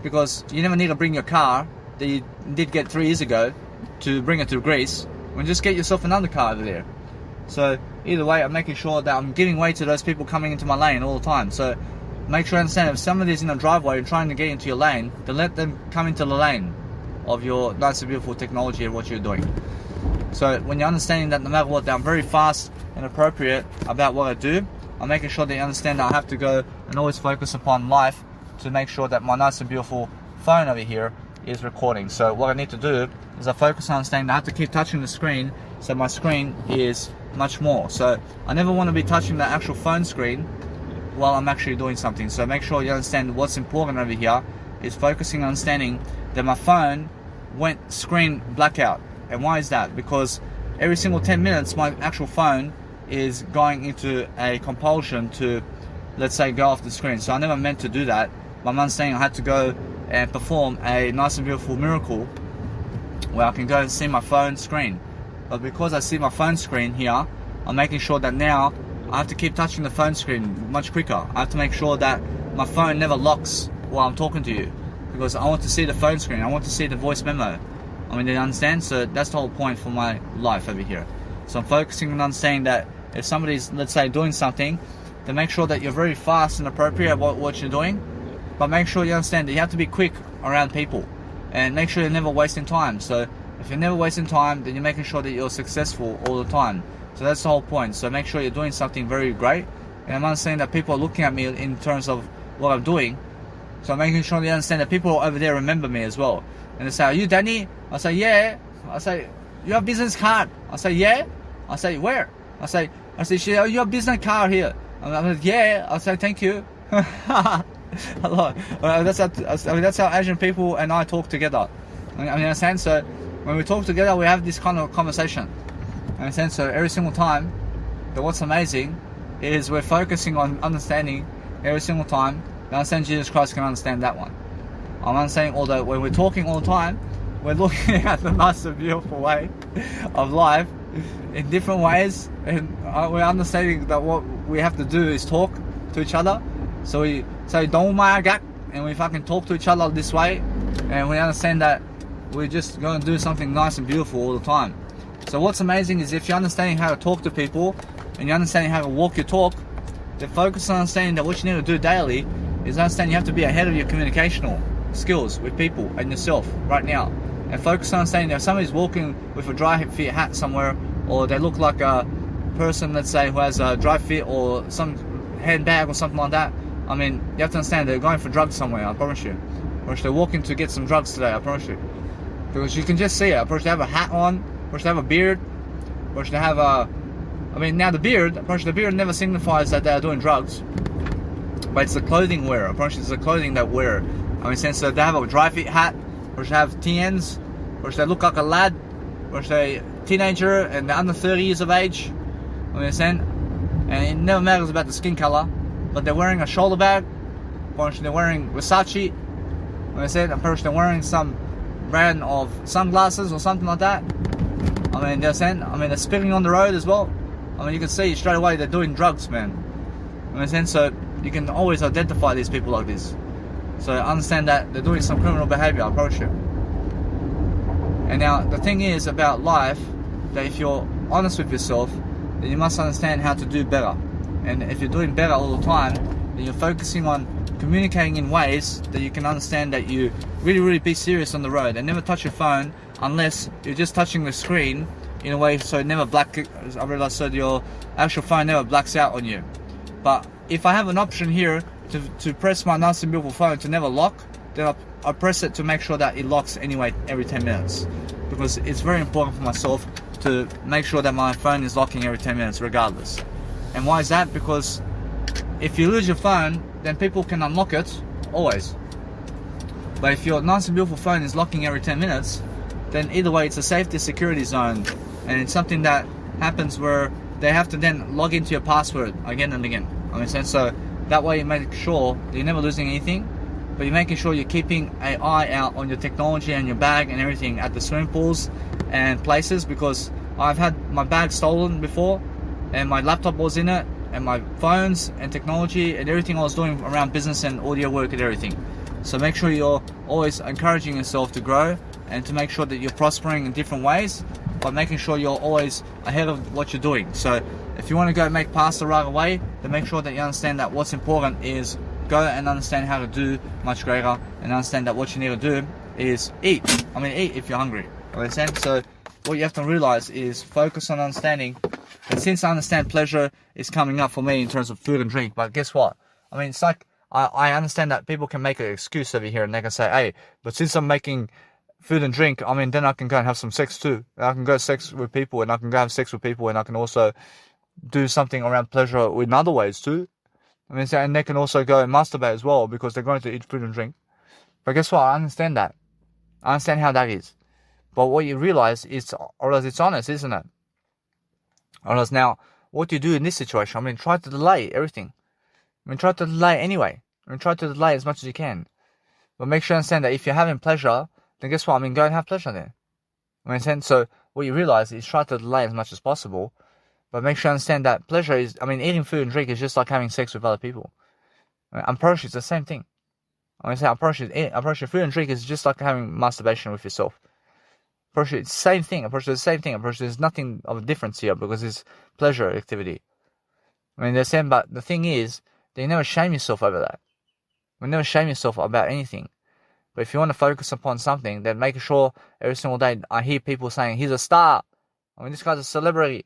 because you never need to bring your car that you did get 3 years ago to bring it to Greece. Just get yourself another car over there. So either way, I'm making sure that I'm giving way to those people coming into my lane all the time. So make sure you understand, if somebody's in a driveway and trying to get into your lane, then let them come into the lane of your nice and beautiful technology and what you're doing. So when you're understanding that no matter what, that I'm very fast and appropriate about what I do, I'm making sure that you understand that I have to go and always focus upon life to make sure that my nice and beautiful phone over here is recording. So what I need to do is I focus on understanding that I have to keep touching the screen, so my screen is much more. So I never want to be touching the actual phone screen while I'm actually doing something. So make sure you understand what's important over here is focusing on understanding that my phone went screen blackout. And why is that? Because every single 10 minutes my actual phone is going into a compulsion to, let's say, go off the screen. So I never meant to do that. My mum's saying I had to go and perform a nice and beautiful miracle where I can go and see my phone screen. But because I see my phone screen here, I'm making sure that now I have to keep touching the phone screen much quicker. I have to make sure that my phone never locks while I'm talking to you, because I want to see the phone screen. I want to see the voice memo. I mean, do you understand? So that's the whole point for my life over here. So I'm focusing on understanding that if somebody's, let's say, doing something, then make sure that you're very fast and appropriate about what you're doing. But make sure you understand that you have to be quick around people, and make sure you're never wasting time. So if you're never wasting time, then you're making sure that you're successful all the time. So that's the whole point. So make sure you're doing something very great. And I'm understanding that people are looking at me in terms of what I'm doing. So I'm making sure they understand that people over there remember me as well. And they say, "Are you Danny?" I say, "Yeah." I say, "You have business card?" I say, "Yeah." I say, "Where?" I say, "You have business card here." I'm like, "Yeah." I say, "Thank you." Hello. That's how Asian people and I talk together. I mean, understand? So when we talk together, we have this kind of conversation. Understand? So every single time, but what's amazing is we're focusing on understanding every single time. I understand Jesus Christ can understand that one. I'm understanding, although when we're talking all the time, we're looking at the nice and beautiful way of life in different ways, and we're understanding that what we have to do is talk to each other. So we say "Don't my gak," and we fucking talk to each other this way, and we understand that we're just going to do something nice and beautiful all the time. So what's amazing is if you're understanding how to talk to people and you're understanding how to walk your talk, then focus on understanding that what you need to do daily is understand you have to be ahead of your communicational skills with people and yourself right now. And focus on understanding that if somebody's walking with a dry fit hat somewhere, or they look like a person, let's say, who has a dry fit or some handbag or something like that, I mean, you have to understand they're going for drugs somewhere, I promise you. Or if they're walking to get some drugs today, I promise you. Because you can just see it. I promise they have a hat on, or they have a beard, or they have a... I mean, now the beard, I promise the beard never signifies that they're doing drugs. But it's the clothing wear. I promise it's the clothing they wear. I mean, since they have a dry fit hat, or they have TNs, or they look like a lad, or they a teenager and they're under 30 years of age. I understand? And it never matters about the skin color, but they're wearing a shoulder bag, or they're wearing Versace. I understand? I'm pretty sure they're wearing some brand of sunglasses or something like that. I mean, they're saying, I mean, they're spitting on the road as well. I mean, you can see straight away they're doing drugs, man. I understand? So you can always identify these people like this. So understand that they're doing some criminal behavior, I promise you. And now the thing is about life, that if you're honest with yourself, then you must understand how to do better. And if you're doing better all the time, then you're focusing on communicating in ways that you can understand that you really be serious on the road, and never touch your phone unless you're just touching the screen in a way so it never I realize so your actual phone never blacks out on you. But if I have an option here to press my nice and beautiful phone to never lock, then I press it to make sure that it locks anyway every 10 minutes. Because it's very important for myself to make sure that my phone is locking every 10 minutes regardless. And why is that? Because if you lose your phone, then people can unlock it, always. But if your nice and beautiful phone is locking every 10 minutes, then either way it's a safety security zone. And it's something that happens where they have to then log into your password again and again. I mean, so that way you make sure that you're never losing anything, but you're making sure you're keeping an eye out on your technology and your bag and everything at the swimming pools and places, because I've had my bag stolen before and my laptop was in it and my phones and technology and everything I was doing around business and audio work and everything. So make sure you're always encouraging yourself to grow and to make sure that you're prospering in different ways, by making sure you're always ahead of what you're doing. So if you want to go make pasta right away, then make sure that you understand that what's important is go and understand how to do much greater, and understand that what you need to do is eat. I mean, eat if you're hungry. Understand? So what you have to realize is focus on understanding. And since I understand pleasure is coming up for me in terms of food and drink, but guess what? I mean, it's like I understand that people can make an excuse over here and they can say, hey, but since I'm making food and drink, I mean, then I can go and have some sex too. I can go sex with people, and I can go have sex with people, and I can also do something around pleasure in other ways too. I mean, and they can also go and masturbate as well, because they're going to eat food and drink. But guess what? I understand that. I understand how that is. But what you realize is, or else it's honest, isn't it? Or else now, what you do in this situation, I mean, try to delay everything. I mean, try to delay anyway. I mean, try to delay as much as you can. But make sure you understand that if you're having pleasure, then guess what? I mean, go and have pleasure then. I mean, so what you realize is try to delay as much as possible. But make sure you understand that pleasure is, I mean, eating food and drink is just like having sex with other people. I mean, I'm pretty sure it's the same thing. I mean, I'm pretty sure food and drink is just like having masturbation with yourself. I'm pretty sure it's the same thing. I'm pretty sure it's the same thing. I'm pretty sure there's nothing of a difference here because it's pleasure activity. I mean, they're saying, but the thing is, that you never shame yourself over that. You never shame yourself about anything. But if you want to focus upon something, then make sure every single day I hear people saying, he's a star. I mean, this guy's a celebrity.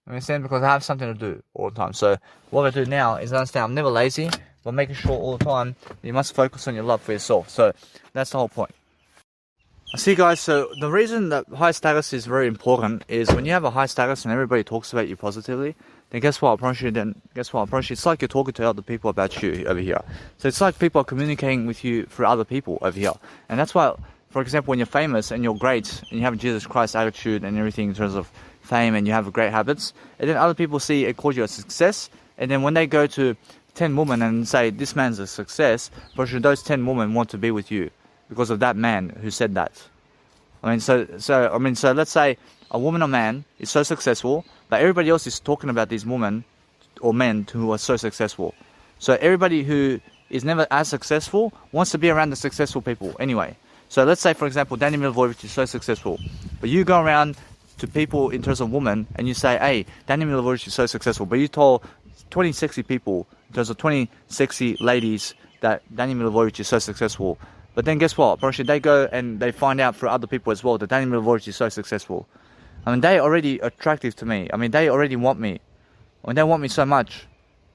I mean, because I have something to do all the time. So what I do now is understand I'm never lazy, but making sure all the time you must focus on your love for yourself. So that's the whole point. I see, guys, so the reason that high status is very important is when you have a high status and everybody talks about you positively, then guess what? I promise you, it's like you're talking to other people about you over here. So it's like people are communicating with you through other people over here. And that's why, for example, when you're famous and you're great and you have a Jesus Christ attitude and everything in terms of fame and you have great habits, and then other people see it call you a success, and then when they go to 10 women and say, this man's a success, for sure those 10 women want to be with you because of that man who said that. I mean, so let's say a woman or man is so successful, but everybody else is talking about these women or men who are so successful. So everybody who is never as successful wants to be around the successful people anyway. So let's say, for example, Danny Milivojevic is so successful, but you go around to people in terms of women and you say, hey, Danny Milivojevic is so successful, but you told 20 sexy people, in terms of 20 sexy ladies, that Danny Milivojevic is so successful. But then guess what? Apparently they go and they find out for other people as well that Danny Milivojevic is so successful. I mean, they're already attractive to me. I mean, they already want me. I mean, they want me so much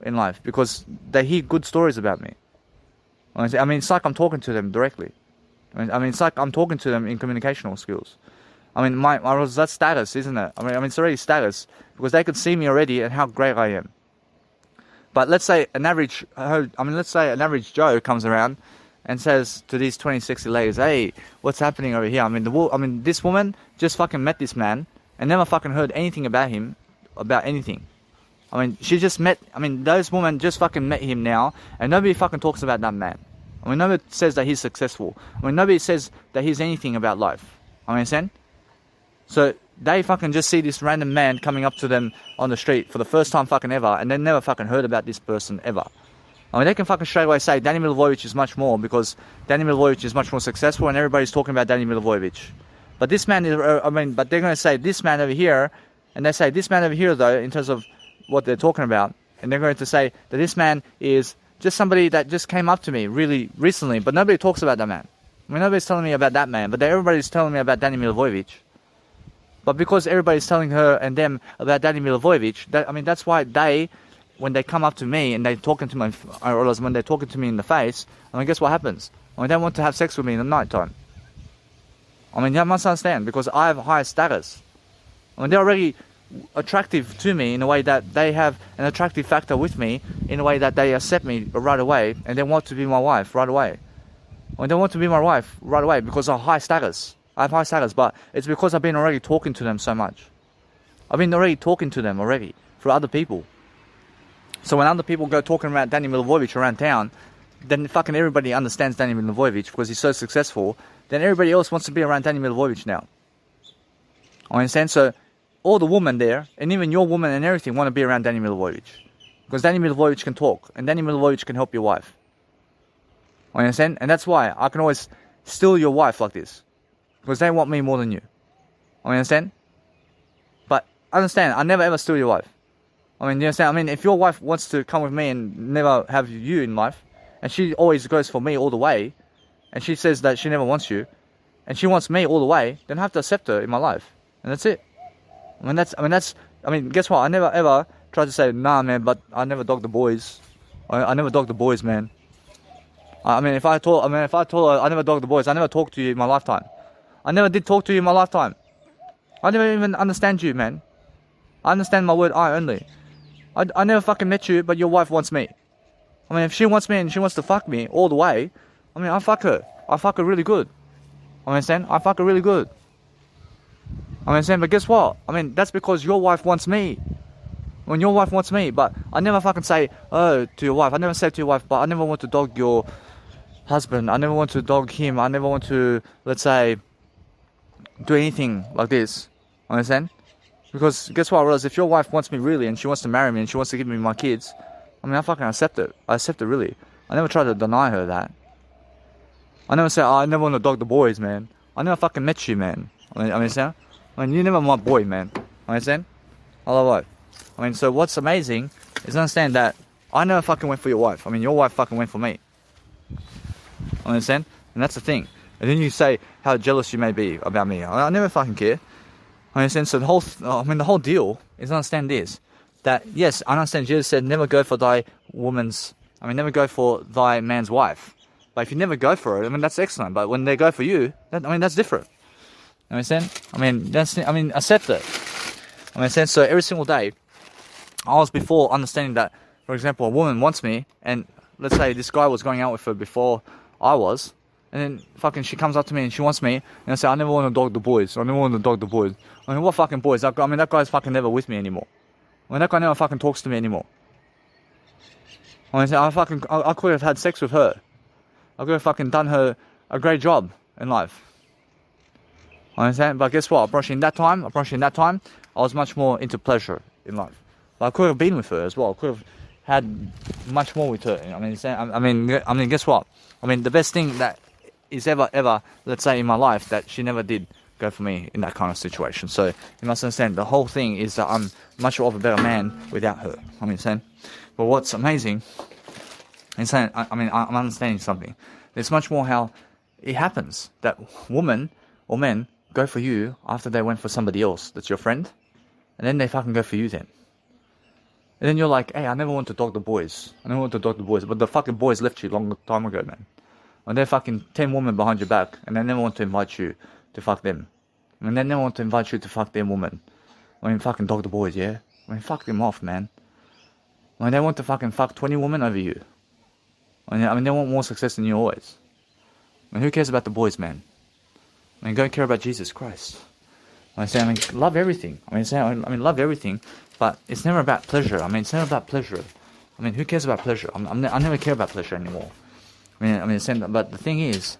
in life because they hear good stories about me. I mean, it's like I'm talking to them directly. I mean, it's like I'm talking to them in communicational skills. I mean, that's status, isn't it? I mean, it's already status because they can see me already and how great I am. But let's say an average Joe comes around and says to these 20 sexy ladies, hey, what's happening over here? I mean, this woman just fucking met this man and never fucking heard anything about him, about anything. I mean, those women just fucking met him now and nobody fucking talks about that man. I mean, nobody says that he's successful. I mean, nobody says that he's anything about life. I understand? So they fucking just see this random man coming up to them on the street for the first time fucking ever and they never fucking heard about this person ever. I mean, they can fucking straight away say Danny Milivojevic is much more because Danny Milivojevic is much more successful and everybody's talking about Danny Milivojevic. But this man is, but they're going to say this man over here, and they say this man over here though, in terms of what they're talking about, and they're going to say that this man is just somebody that just came up to me really recently, but nobody talks about that man. I mean, nobody's telling me about that man, but everybody's telling me about Danny Milivojevic. But because everybody's telling her and them about Danny Milivojevic, that's why they, when they come up to me and they're talking to me, or when they're talking to me in the face, I mean, guess what happens? I mean, they want to have sex with me in the night time. I mean, you must understand, because I have high status. I mean, they're already attractive to me in a way that they have an attractive factor with me, in a way that they accept me right away, and they want to be my wife right away. I mean, they want to be my wife right away because of high status. I have high status, but it's because I've been already talking to them so much. I've been already talking to them already, for other people. So when other people go talking about Danny Milivojevic around town, then fucking everybody understands Danny Milivojevic because he's so successful. Then everybody else wants to be around Danny Milivojevic now. I understand? So all the women there, and even your woman and everything, want to be around Danny Milivojevic. Because Danny Milivojevic can talk, and Danny Milivojevic can help your wife. I understand? And that's why I can always steal your wife like this. Because they want me more than you. I understand? But understand, I never ever steal your wife. I mean, you understand? I mean, if your wife wants to come with me and never have you in life, and she always goes for me all the way, and she says that she never wants you, and she wants me all the way, then I have to accept her in my life. And that's it. I mean, guess what? I never ever tried to say, nah, man, but I never dog the boys. I never dog the boys, man. If I told her I never dog the boys, I never talked to you in my lifetime. I never did talk to you in my lifetime. I never even understand you, man. I understand my word I only. I never fucking met you, but your wife wants me. I mean, if she wants me and she wants to fuck me all the way, I mean, I'll fuck her. I fuck her really good. I understand? I fuck her really good. I understand, but guess what? I mean, that's because your wife wants me. When your wife wants me, but I never fucking say, oh, to your wife. I never say to your wife, but I never want to dog your husband. I never want to dog him. I never want to, let's say, do anything like this. Understand? Because guess what, Rose? If your wife wants me really and she wants to marry me and she wants to give me my kids, I mean, I fucking accept it. I accept it really. I never try to deny her that. I never say, oh, I never want to dog the boys, man. I never fucking met you, man. I understand? I mean, you never my boy, man. Understand? Hello, what? I mean, so what's amazing is understand that I never fucking went for your wife. I mean, your wife fucking went for me. Understand? And that's the thing. And then you say how jealous you may be about me. I never fucking care. Understand? So the whole deal is understand this. That, yes, I understand Jesus said, never go for never go for thy man's wife. But if you never go for it, I mean, that's excellent. But when they go for you, that's different. Understand? Accept it. Understand? So every single day, I was before understanding that, for example, a woman wants me, and let's say this guy was going out with her before I was, and then fucking she comes up to me and she wants me, and I say, I never want to dog the boys. I never want to dog the boys. I mean, what fucking boys? That guy's fucking never with me anymore. I mean, that guy never fucking talks to me anymore. I could have had sex with her. I could have fucking done her a great job in life. Understand? But guess what? Approaching that time, I was much more into pleasure in life. But I could have been with her as well. I could have had much more with her. Guess what? I mean, the best thing that is ever, let's say, in my life, that she never did go for me in that kind of situation. So you must understand, the whole thing is that I'm much of a better man without her. But what's amazing is saying, I'm understanding something. There's much more how it happens that women or men go for you after they went for somebody else that's your friend, and then they fucking go for you then. And then you're like, hey, I never want to dog the boys. But the fucking boys left you a long time ago, man. And they're fucking 10 women behind your back, and they never want to invite you to fuck them. And they never want to invite you to fuck their woman. I mean, fucking dog the boys, yeah? I mean, fuck them off, man. I mean, they want to fucking fuck 20 women over you. I mean, they want more success than you always. I mean, who cares about the boys, man? I mean, go care about Jesus Christ. Love everything. Love everything, but it's never about pleasure. It's never about pleasure. I mean, who cares about pleasure? I never care about pleasure anymore. But the thing is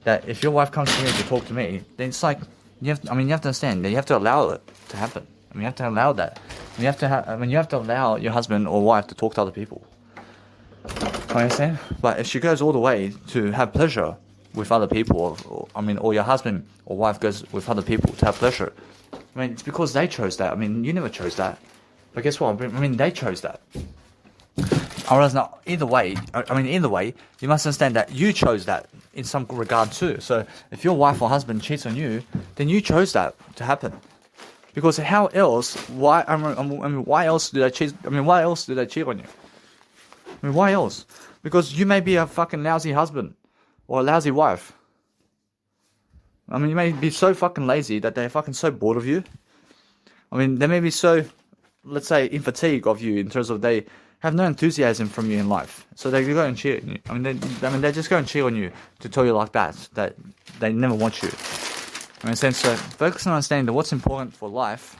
that if your wife comes to me to talk to me, then it's like you have to understand that you have to allow it to happen. You have to allow that. You have to allow your husband or wife to talk to other people. Understand? But if she goes all the way to have pleasure with other people, or your husband or wife goes with other people to have pleasure, it's because they chose that. You never chose that. But guess what? They chose that. Either way, you must understand that you chose that in some regard too. So if your wife or husband cheats on you, then you chose that to happen. Because how else? Why else do they cheat? Why else do they cheat on you? Why else? Because you may be a fucking lousy husband or a lousy wife. You may be so fucking lazy that they're fucking so bored of you. They may be so, let's say, in fatigue of you in terms of they have no enthusiasm from you in life. So they go and cheat on you. They just go and cheat on you to tell you like that they never want you. So focus on understanding that what's important for life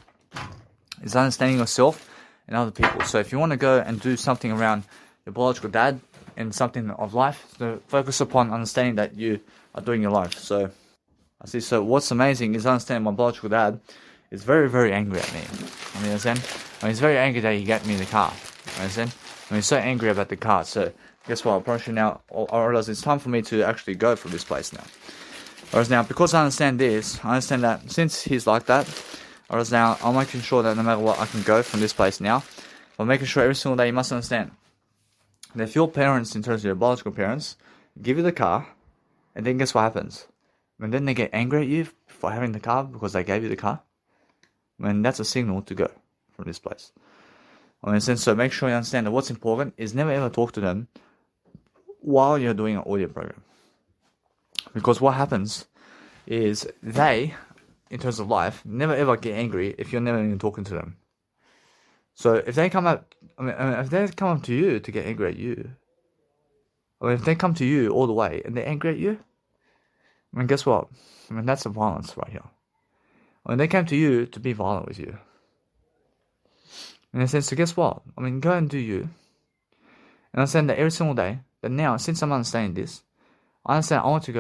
is understanding yourself and other people. So if you want to go and do something around your biological dad and something of life, so focus upon understanding that you are doing your life. So what's amazing is understanding my biological dad is very, very angry at me. He's very angry that he got me the car. He's so angry about the car. So guess what? Approaching now, or else it's time for me to actually go from this place now. Whereas now, because I understand this, I understand that since he's like that, whereas now I'm making sure that no matter what, I can go from this place now. I'm making sure every single day you must understand that if your parents, in terms of your biological parents, give you the car, and then guess what happens? And then they get angry at you for having the car because they gave you the car. That's a signal to go from this place. So make sure you understand that what's important is never ever talk to them while you're doing an audio program. Because what happens is they, in terms of life, never ever get angry if you're never even talking to them. So if they come up, if they come up to you to get angry at you, if they come to you all the way and they're angry at you, I mean, guess what? I mean, that's the violence right here. I mean, they came to you to be violent with you. In a sense, so guess what? I mean, go and do you. And I understand that every single day, that now, since I'm understanding this, I understand I want to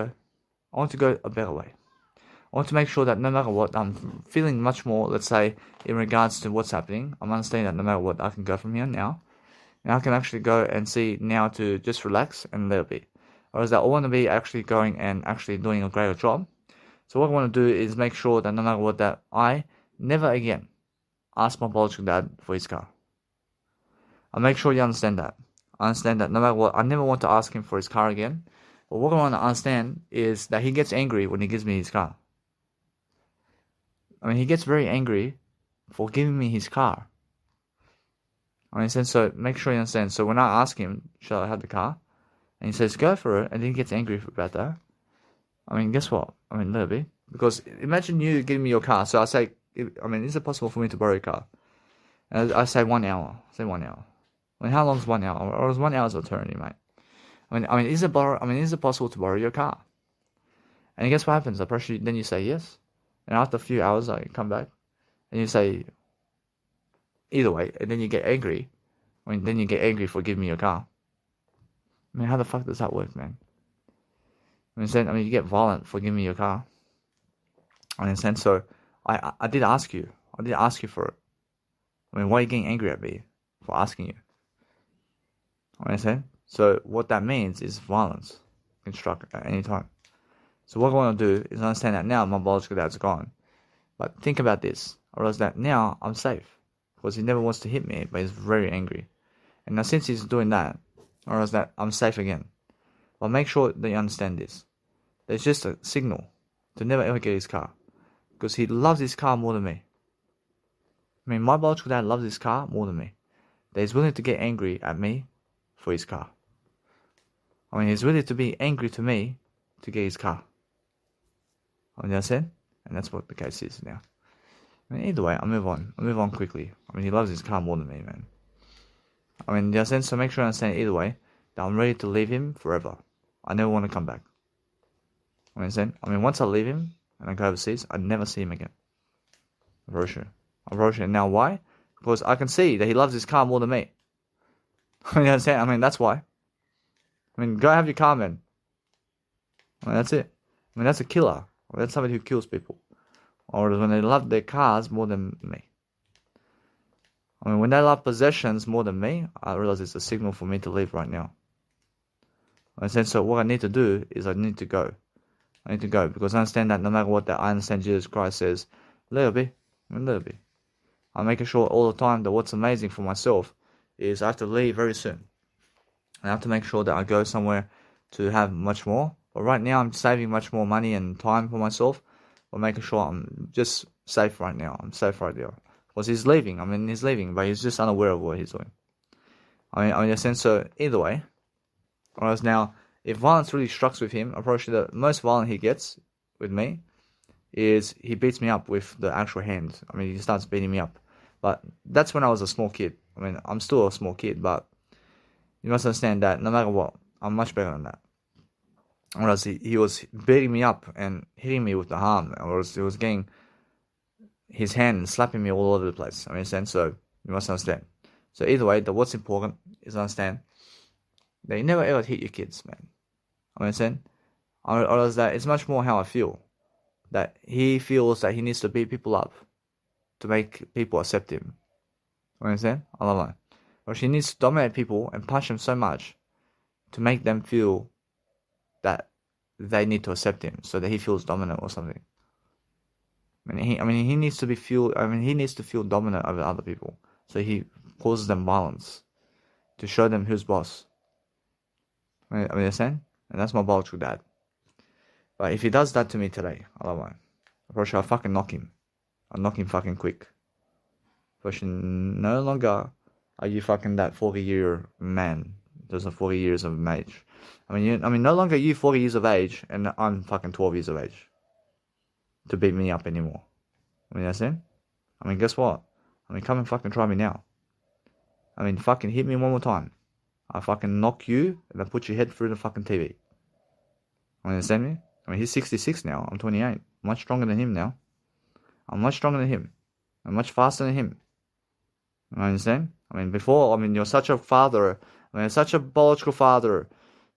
go a better way. I want to make sure that no matter what, I'm feeling much more, let's say, in regards to what's happening. I'm understanding that no matter what, I can go from here now. And I can actually go and see now to just relax and let it be. Or is that I want to be actually going and actually doing a greater job. So what I want to do is make sure that no matter what, that I never again ask my biological dad for his car. I'll make sure you understand that. I understand that no matter what, I never want to ask him for his car again. But what I want to understand is that he gets angry when he gives me his car. I mean, he gets very angry for giving me his car. I mean, so make sure you understand. So when I ask him, shall I have the car? And he says, go for it. And then he gets angry about that. I mean, guess what? I mean, a little bit. Because imagine you giving me your car. So I say, I mean, is it possible for me to borrow your car? And I say 1 hour. Say 1 hour. I mean, how long is 1 hour? Or is 1 hour's eternity, mate? I mean, is it possible to borrow your car? And guess what happens? Then you say yes. And after a few hours, I come back. And you say, either way. And then you get angry. I mean, then you get angry for giving me your car. I mean, how the fuck does that work, man? I mean, you get violent for giving me your car. I understand. So, I did ask you. I did ask you for it. I mean, why are you getting angry at me for asking you? I understand. So, what that means is violence can strike at any time. So, what I want to do is understand that now my biological dad's gone. But think about this. I realize that now I'm safe. Because he never wants to hit me, but he's very angry. And now, since he's doing that, I realize that I'm safe again. But make sure that you understand this. There's just a signal to never ever get his car. Because he loves his car more than me. I mean, my biological dad loves his car more than me. That he's willing to get angry at me for his car. I mean, he's willing to be angry to me to get his car. I mean, that's it. And that's what the case is now. I mean, either way, I'll move on. I'll move on quickly. I mean, he loves his car more than me, man. I mean, in that sense, so make sure I understand either way that I'm ready to leave him forever. I never want to come back. I mean, once I leave him and I go overseas, I never see him again. I'm very sure. And now why? Because I can see that he loves his car more than me. I mean, that's why. I mean, go have your car, man. I mean, that's it. I mean, that's a killer. That's somebody who kills people. Or when they love their cars more than me. I mean, when they love possessions more than me, I realize it's a signal for me to leave right now. So what I need to do is I need to go. I need to go because I understand that no matter what, that I understand Jesus Christ says, little bit. I'm making sure all the time that what's amazing for myself is I have to leave very soon. I have to make sure that I go somewhere to have much more. But right now I'm saving much more money and time for myself. But making sure I'm just safe right now. I'm safe right there. Because he's leaving. I mean, he's leaving, but he's just unaware of what he's doing. I mean, in a sense, so either way. Whereas now, if violence really strikes with him, I'm probably sure the most violent he gets with me is he beats me up with the actual hand. I mean, he starts beating me up. But that's when I was a small kid. I mean, I'm still a small kid, but you must understand that no matter what, I'm much better than that. Whereas he was beating me up and hitting me with the arm, or he was getting his hand and slapping me all over the place. I mean, so you must understand. So either way, what's important is understand that you never ever hit your kids, man. I understand. Or that it's much more how I feel. That he feels that he needs to beat people up to make people accept him. You understand? I love that. Or she needs to dominate people and punch them so much to make them feel that they need to accept him, so that he feels dominant or something. He needs to feel dominant over other people, so he causes them violence to show them who's boss. I mean, understand? And that's my biological dad. But if he does that to me today, I love him. I'll fucking knock him. I'll knock him fucking quick. No longer are you fucking that 40-year man. Those are 40 years of age. I mean, no longer you 40 years of age, and I'm fucking 12 years of age to beat me up anymore. I mean, that's it. I mean, guess what? I mean, come and fucking try me now. I mean, fucking hit me one more time. I'll fucking knock you, and I'll put your head through the fucking TV. I mean, understand me? I mean, he's 66 now. I'm 28. Much stronger than him now. I'm much stronger than him. I'm much faster than him. You understand? I mean, before, I mean, you're such a father. I mean, such a biological father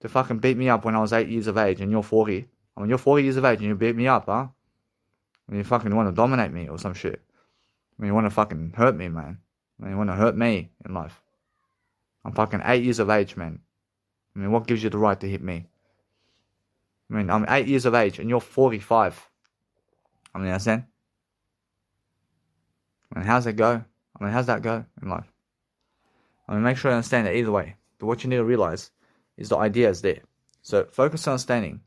to fucking beat me up when I was 8 years of age and you're 40. I mean, you're 40 years of age and you beat me up, huh? I mean, you fucking want to dominate me or some shit. I mean, you want to fucking hurt me, man. I mean, you want to hurt me in life. I'm fucking 8 years of age, man. I mean, what gives you the right to hit me? I mean, I'm 8 years of age and you're 45. I mean, understand? I mean, how's that go? I mean, how's that go in life? I mean, make sure you understand that either way. But what you need to realize is the idea is there. So focus on understanding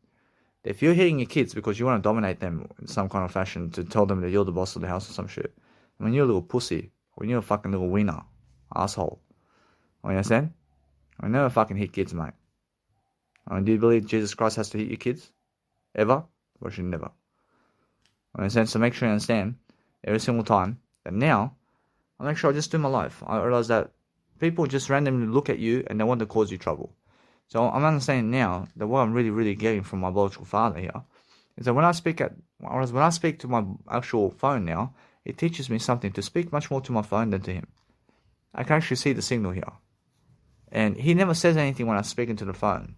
that if you're hitting your kids because you want to dominate them in some kind of fashion to tell them that you're the boss of the house or some shit, I mean, you're a little pussy. Or you're a fucking little wiener. Asshole. I mean, understand? I mean, never fucking hit kids, mate. I mean, do you believe Jesus Christ has to hit your kids? Ever? Or should never? I mean, so make sure you understand every single time that now, I make sure I just do my life. I realize that people just randomly look at you and they want to cause you trouble. So I'm understanding now that what I'm really, really getting from my biological father here is that when I speak to my actual phone now, it teaches me something to speak much more to my phone than to him. I can actually see the signal here. And he never says anything when I speak into the phone.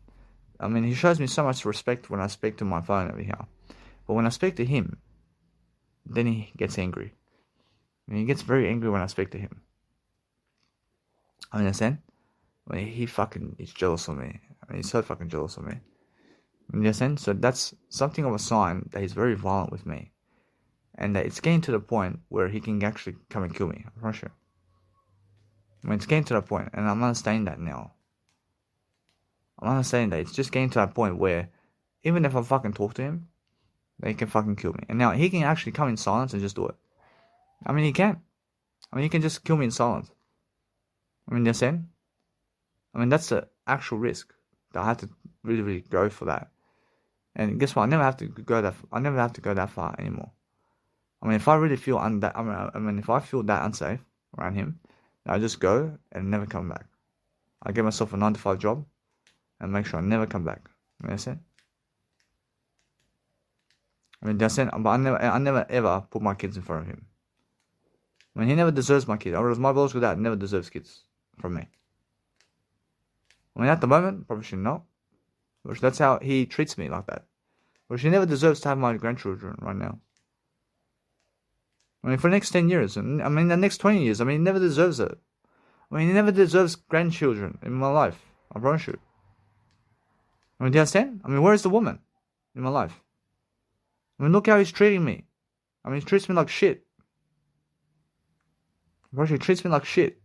I mean, he shows me so much respect when I speak to my phone over here. But when I speak to him, then he gets angry. And he gets very angry when I speak to him. I understand? I mean, he's jealous of me. I mean, he's so fucking jealous of me. You understand? So that's something of a sign that he's very violent with me. And that it's getting to the point where he can actually come and kill me. I'm not sure. I mean, it's getting to that point, and I'm understanding that now. I'm understanding that it's just getting to that point where even if I fucking talk to him, they can fucking kill me. And now he can actually come in silence and just do it. I mean, he can. I mean, he can just kill me in silence. I mean, you understand? I mean, that's the actual risk that I have to really, really go for that. And guess what? I never have to go that far anymore. I mean, if I really feel if I feel that unsafe around him, I just go and never come back. I give myself a 9-to-5 job and make sure I never come back. You understand? I mean, that's it. But I never ever put my kids in front of him. I mean, he never deserves my kids. Otherwise, my biological dad never deserves kids from me. I mean, at the moment, probably should not. But that's how he treats me, like that. But she never deserves to have my grandchildren right now. I mean, for the next 10 years, and I mean, the next 20 years, I mean, he never deserves it. I mean, he never deserves grandchildren in my life. I promise you. I mean, do you understand? I mean, where is the woman in my life? I mean, look how he's treating me. I mean, he treats me like shit. I promise you, he treats me like shit.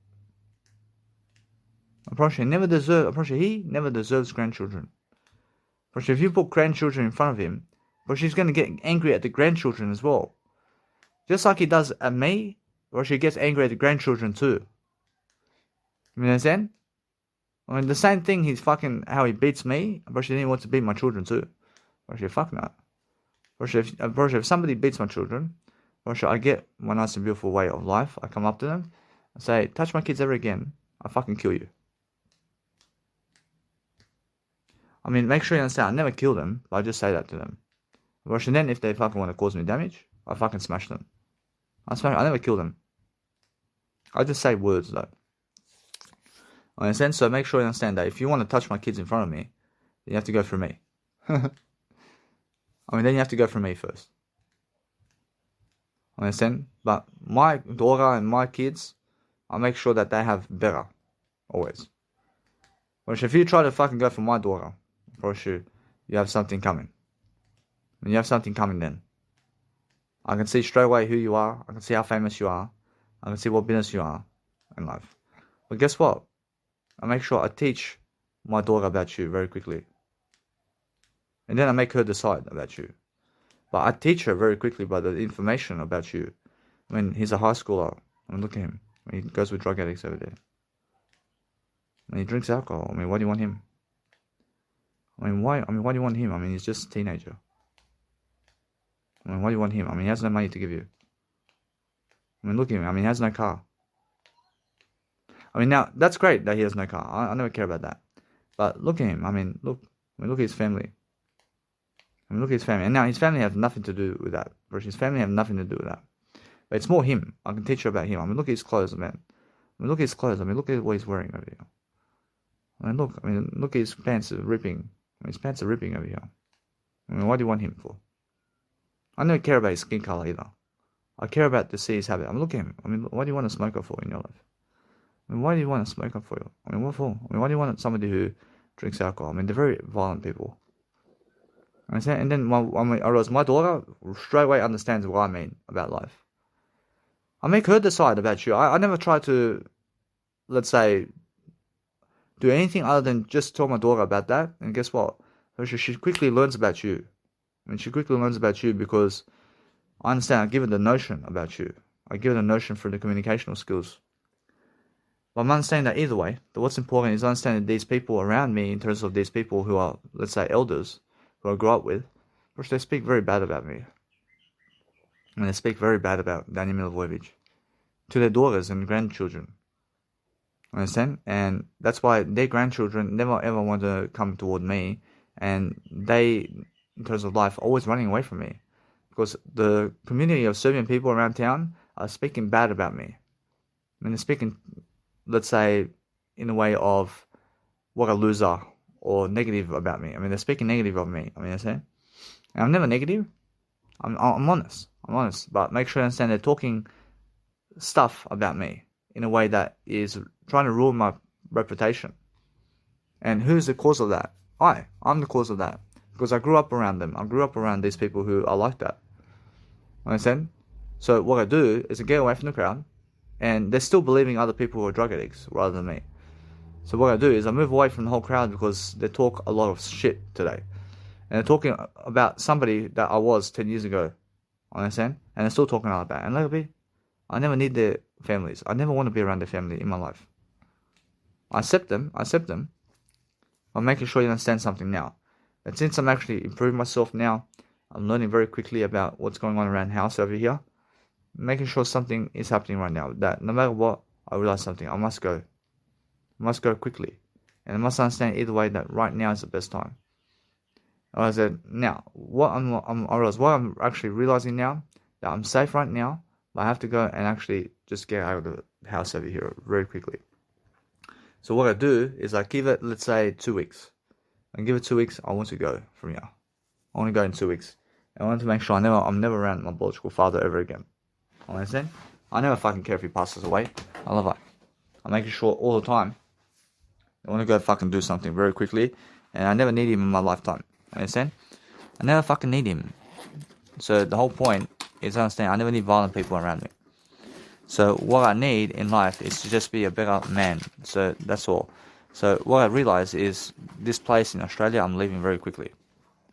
I promise you, he never deserves grandchildren. I promise you, if you put grandchildren in front of him, but she's going to get angry at the grandchildren as well. Just like he does at me, or she gets angry at the grandchildren too. You understand? I mean, the same thing, how he beats me, but she didn't want to beat my children too. Or she fuck no. Or if somebody beats my children, or I get my nice and beautiful way of life, I come up to them, and say, touch my kids ever again, I'll fucking kill you. I mean, make sure you understand, I never kill them, but I just say that to them. Or then if they fucking want to cause me damage, I fucking smash them. I never kill them. I just say words though. Understand? So make sure you understand that if you want to touch my kids in front of me, then you have to go through me. I mean, then you have to go through me first. Understand? But my daughter and my kids, I make sure that they have better. Always. Whereas if you try to fucking go for my daughter, for sure, you have something coming. And you have something coming then. I can see straight away who you are. I can see how famous you are. I can see what business you are in life. But guess what? I make sure I teach my daughter about you very quickly. And then I make her decide about you. But I teach her very quickly by the information about you. I mean, he's a high schooler. I mean, look at him. He goes with drug addicts over there. I mean, he drinks alcohol. I mean, why do you want him? Why do you want him? I mean, he's just a teenager. I mean, why do you want him? I mean, he has no money to give you. I mean, look at him. I mean, he has no car. I mean, now, that's great that he has no car. I never care about that. But look at him. I mean, look at his family. I mean, look at his family. And now his family have nothing to do with that. His family have nothing to do with that. But it's more him. I can teach you about him. I mean, look at his clothes, man. I mean, look at his clothes. I mean, look at what he's wearing over here. I mean, look at his pants are ripping. I mean, his pants are ripping over here. I mean, what do you want him for? I don't care about his skin color either. I care about to see his habit. I mean, look at him. I mean, what do you want a smoker for in your life? I mean, why do you want a smoker for you? I mean, what for? I mean, why do you want somebody who drinks alcohol? I mean, they're very violent people. And then my daughter straight away understands what I mean about life. I make her decide about you. I never try to, let's say, do anything other than just tell my daughter about that. And guess what? She quickly learns about you. I mean, she quickly learns about you because I understand. I give her the notion about you. I give her the notion for the communicational skills. But I'm understanding that either way. But what's important is understanding these people around me in terms of these people who are, let's say, elders who I grew up with, which they speak very bad about me. And they speak very bad about Daniel Milivojevic to their daughters and grandchildren. Understand? And that's why their grandchildren never ever want to come toward me, and they, in terms of life, always running away from me. Because the community of Serbian people around town are speaking bad about me. I mean, they're speaking, let's say, in a way of what a loser or negative about me. I mean, they're speaking negative of me. I mean, I say, and I'm never negative. I'm honest. I'm honest. But make sure you understand they're talking stuff about me in a way that is trying to ruin my reputation. And who's the cause of that? I'm the cause of that. Because I grew up around them. I grew up around these people who are like that. Understand? So what I do is I get away from the crowd, and they're still believing other people who are drug addicts rather than me. So what I do is I move away from the whole crowd because they talk a lot of shit today. And they're talking about somebody that I was 10 years ago. Understand? And they're still talking about that. And let it be. I never need their families. I never want to be around their family in my life. I accept them. I'm making sure you understand something now. And since I'm actually improving myself now, I'm learning very quickly about what's going on around the house over here. Making sure something is happening right now. That no matter what, I realize something. I must go. I must go quickly. And I must understand either way that right now is the best time. I said, now, I realize what I'm actually realizing now, that I'm safe right now, but I have to go and actually just get out of the house over here very quickly. So what I do is I give it, let's say, 2 weeks. I give it 2 weeks, I want to go from here. I want to go in 2 weeks. I want to make sure I'm never around my biological father ever again. Understand? I never fucking care if he passes away. I love it. I'm making sure all the time. I want to go fucking do something very quickly, and I never need him in my lifetime. Understand? I never fucking need him. So the whole point is understand I never need violent people around me. So what I need in life is to just be a better man. So that's all. So what I realize is this place in Australia, I'm leaving very quickly.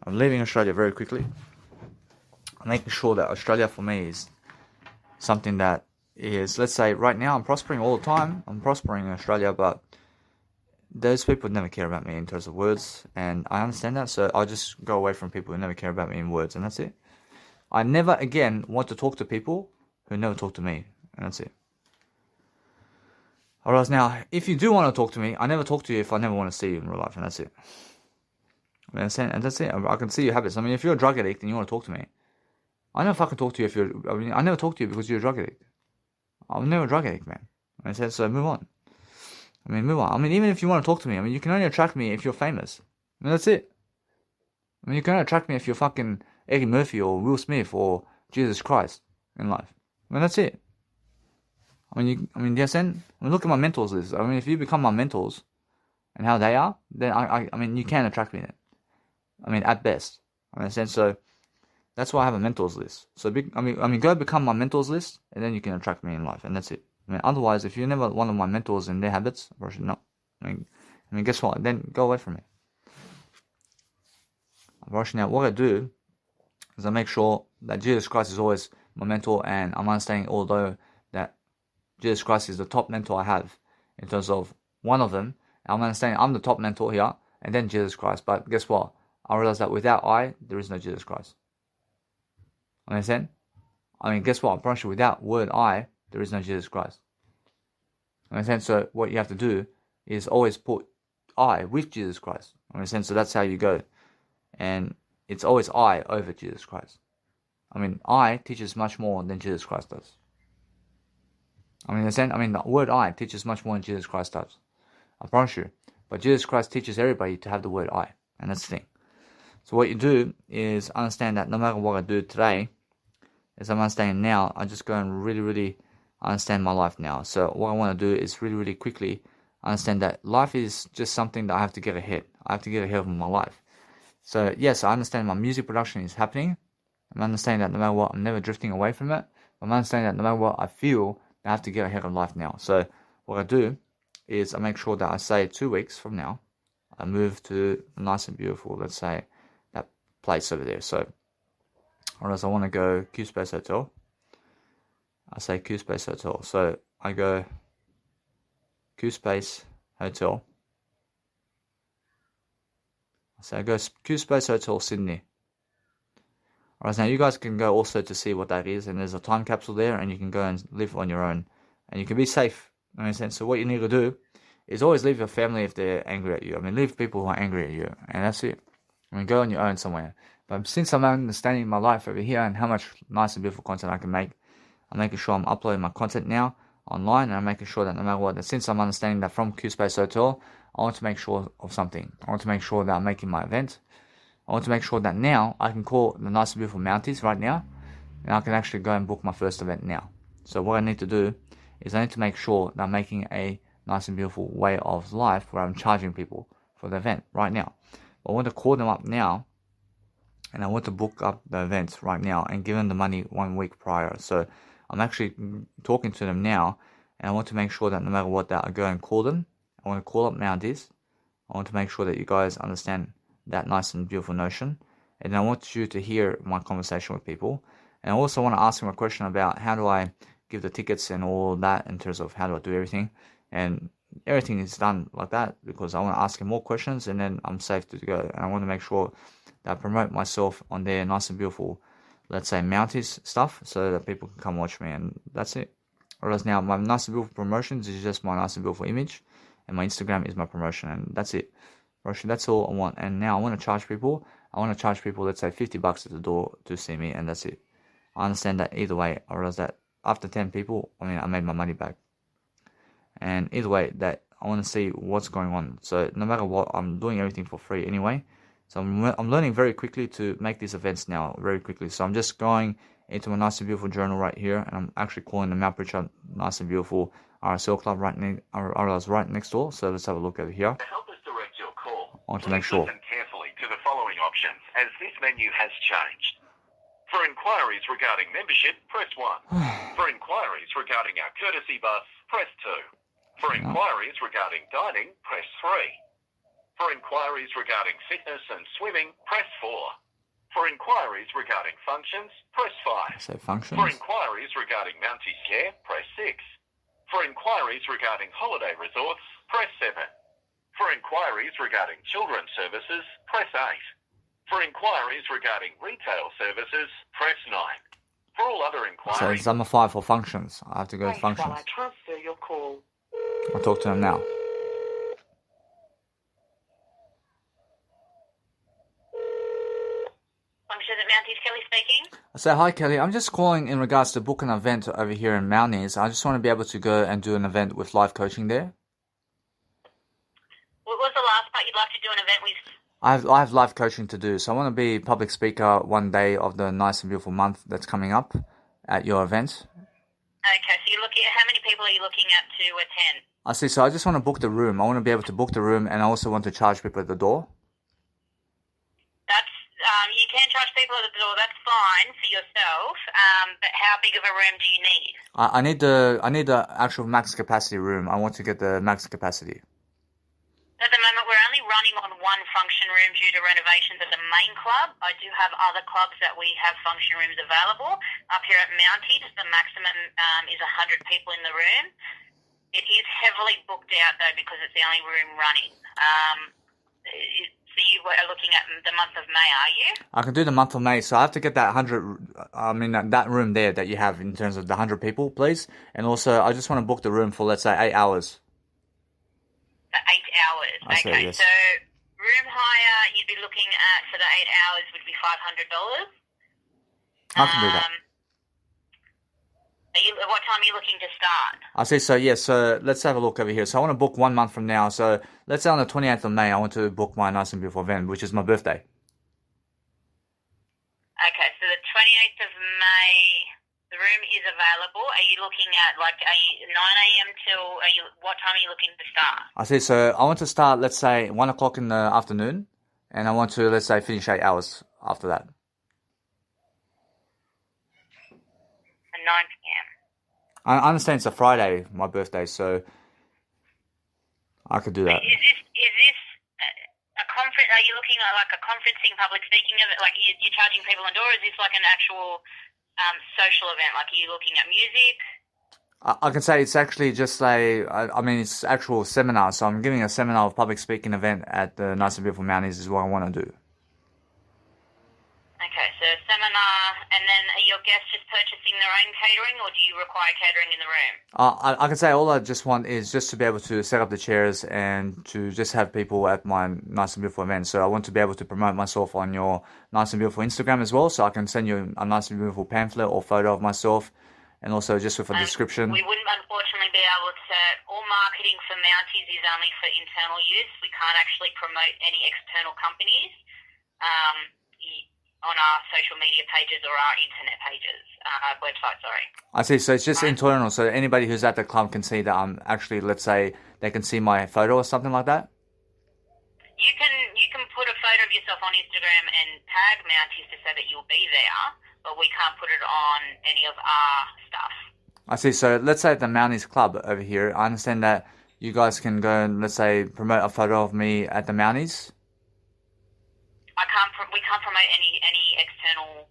I'm leaving Australia very quickly. I'm making sure that Australia for me is something that is, let's say, right now I'm prospering all the time. I'm prospering in Australia, but those people never care about me in terms of words, and I understand that, so I'll just go away from people who never care about me in words, and that's it. I never again want to talk to people who never talk to me, and that's it. Alright, now, if you do want to talk to me, I never talk to you if I never want to see you in real life, and that's it. You understand? And that's it. I can see your habits. I mean, if you're a drug addict and you want to talk to me, I never fucking talk to you I never talk to you because you're a drug addict. I'm never a drug addict, man. I said, so move on. Move on. I mean, even if you want to talk to me, you can only attract me if you're famous. That's it. You can only attract me if you're fucking Eddie Murphy or Will Smith or Jesus Christ in life. That's it. Do you understand? Look at my mentors list. If you become my mentors and how they are, then you can attract me. At best. Understand? So that's why I have a mentors list. So go become my mentors list, and then you can attract me in life, and that's it. Otherwise, if you're never one of my mentors in their habits, or should not. Guess what? Then go away from me. Now, what I do is I make sure that Jesus Christ is always my mentor, and I'm understanding, although that Jesus Christ is the top mentor I have in terms of one of them, I'm understanding I'm the top mentor here, and then Jesus Christ. But guess what? I realize that without there is no Jesus Christ. Understand? Guess what? I promise you, without word there is no Jesus Christ. Understand? So what you have to do is always put with Jesus Christ. Understand? So that's how you go. And it's always I over Jesus Christ. I mean, I teaches much more than Jesus Christ does. I mean, the word I teaches much more than Jesus Christ does. I promise you. But Jesus Christ teaches everybody to have the word I. And that's the thing. So what you do is understand that no matter what I do today, as I'm understanding now, I just go and really, really understand my life now. So what I want to do is really, really quickly understand that life is just something that I have to get ahead. I have to get ahead of my life. So yes, I understand my music production is happening. I'm understanding that no matter what, I'm never drifting away from it. I'm understanding that no matter what I feel, I have to get ahead of life now. So what I do is I make sure that I say 2 weeks from now, I move to a nice and beautiful, let's say, that place over there. So, or else I want to go Q Space Hotel. I say Q Space Hotel. So I go Q Space Hotel. So I go Q Space Hotel Sydney. Alright, now you guys can go also to see what that is, and there's a time capsule there, and you can go and live on your own, and you can be safe. You understand? So what you need to do is always leave your family if they're angry at you. I mean, leave people who are angry at you, and that's it. I mean, go on your own somewhere. But since I'm understanding my life over here and how much nice and beautiful content I can make, I'm making sure I'm uploading my content now online, and I'm making sure that no matter what, that since I'm understanding that from Q Space Hotel, I want to make sure of something. I want to make sure that I'm making my event. I want to make sure that now I can call the nice and beautiful Mounties right now, and I can actually go and book my first event now. So what I need to do is I need to make sure that I'm making a nice and beautiful way of life where I'm charging people for the event right now. I want to call them up now, and I want to book up the events right now and give them the money 1 week prior. So I'm actually talking to them now, and I want to make sure that no matter what, that I go and call them. I want to call up Mounties. I want to make sure that you guys understand that nice and beautiful notion, and I want you to hear my conversation with people. And I also want to ask them a question about how do I give the tickets and all that in terms of how do I do everything, and everything is done like that because I want to ask him more questions, and then I'm safe to go. And I want to make sure that I promote myself on their nice and beautiful, let's say, Mounties stuff, so that people can come watch me, and that's it. Whereas now my nice and beautiful promotions is just my nice and beautiful image, and my Instagram is my promotion, and that's it. That's all I want. And now I want to charge people. I want to charge people, let's say, $50 at the door to see me, and that's it. I understand that either way. I realize that after 10 people, I made my money back. And either way, that I want to see what's going on. So no matter what, I'm doing everything for free anyway. So I'm learning very quickly to make these events now, very quickly. So I'm just going into my nice and beautiful journal right here, and I'm actually calling the Mount Pritchard Nice and Beautiful RSL Club right next door. So let's have a look over here. To help us direct your call, I want to make sure. listen carefully to the following options, as this menu has changed. For inquiries regarding membership, press 1. For inquiries regarding our courtesy bus, press 2. For inquiries regarding dining, press 3. For inquiries regarding fitness and swimming, press 4. For inquiries regarding functions, press 5. Say functions. For inquiries regarding Mounties Care, press 6. For inquiries regarding holiday resorts, press 7. For inquiries regarding children's services, press 8. For inquiries regarding retail services, press 9. For all other So inquiries... it's number 5 for functions. I have to go to functions. While I transfer your call. I'll talk to them now. Functions at Mounties, Kelly speaking. I say, hi Kelly, I'm just calling in regards to book an event over here in Mounties. I just want to be able to go and do an event with live coaching there. What was the last part you'd like to do an event with? I have live coaching to do, so I want to be public speaker one day of the nice and beautiful month that's coming up at your event. Okay, so you're looking at how many people are you looking at to attend? I see, so I just want to book the room. I want to be able to book the room, and I also want to charge people at the door. That's you can charge people at the door. That's fine for yourself. But how big of a room do you need? I need the actual max capacity room. I want to get the max capacity. At the moment, we're only running on one function room due to renovations at the main club. I do have other clubs that we have function rooms available. Up here at Mounties, the maximum is 100 people in the room. It is heavily booked out, though, because it's the only room running. So you are looking at the month of May, are you? I can do the month of May, so I have to get that that room there that you have in terms of the 100 people, please. And also, I just want to book the room for, let's say, 8 hours. For 8 hours. I see, Okay, yes. so room hire you'd be looking at for the 8 hours would be $500. I can do that. What time are you looking to start? I see. So yeah, so let's have a look over here. So I want to book 1 month from now. So let's say on the 28th of May, I want to book my nice and beautiful event, which is my birthday. Okay, so the 28th of May, the room is available. Are you looking at are you 9 a.m. till? What time are you looking to start? I see. So I want to start, let's say, 1 o'clock in the afternoon, and I want to, let's say, finish 8 hours after that. At 9 p.m. I understand it's a Friday, my birthday, so I could do that. Is this a conference? Are you looking at like a conferencing, public speaking of it? Like you're charging people on door? Or is this like an actual social event? Like are you looking at music? I can say it's actually just it's actual seminar. So I'm giving a seminar of public speaking event at the Nice and Beautiful Mounties is what I want to do. Okay, so seminar, and then are your guests just purchasing their own catering, or do you require catering in the room? I can say all I just want is just to be able to set up the chairs and to just have people at my Nice and Beautiful event. So I want to be able to promote myself on your Nice and Beautiful Instagram as well. So I can send you a Nice and Beautiful pamphlet or photo of myself, and also just with a description. We wouldn't unfortunately be able to. All marketing for Mounties is only for internal use. We can't actually promote any external companies on our social media pages or our internet pages, website, sorry. I see. So it's just internal. So anybody who's at the club can see that I'm actually, let's say, they can see my photo or something like that? You can put a photo of yourself on Instagram and tag Mounties to say that you'll be there, but we can't put it on any of our stuff. I see. So let's say at the Mounties Club over here, I understand that you guys can go and, let's say, promote a photo of me at the Mounties. We can't promote any external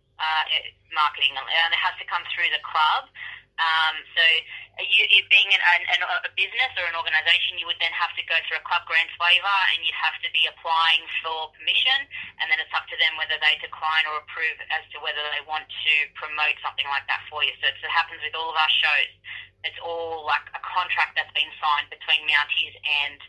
marketing. It has to come through the club. So it being a business or an organisation, you would then have to go through a club grants waiver, and you'd have to be applying for permission, and then it's up to them whether they decline or approve as to whether they want to promote something like that for you. So it happens with all of our shows. It's all like a contract that's been signed between Mounties and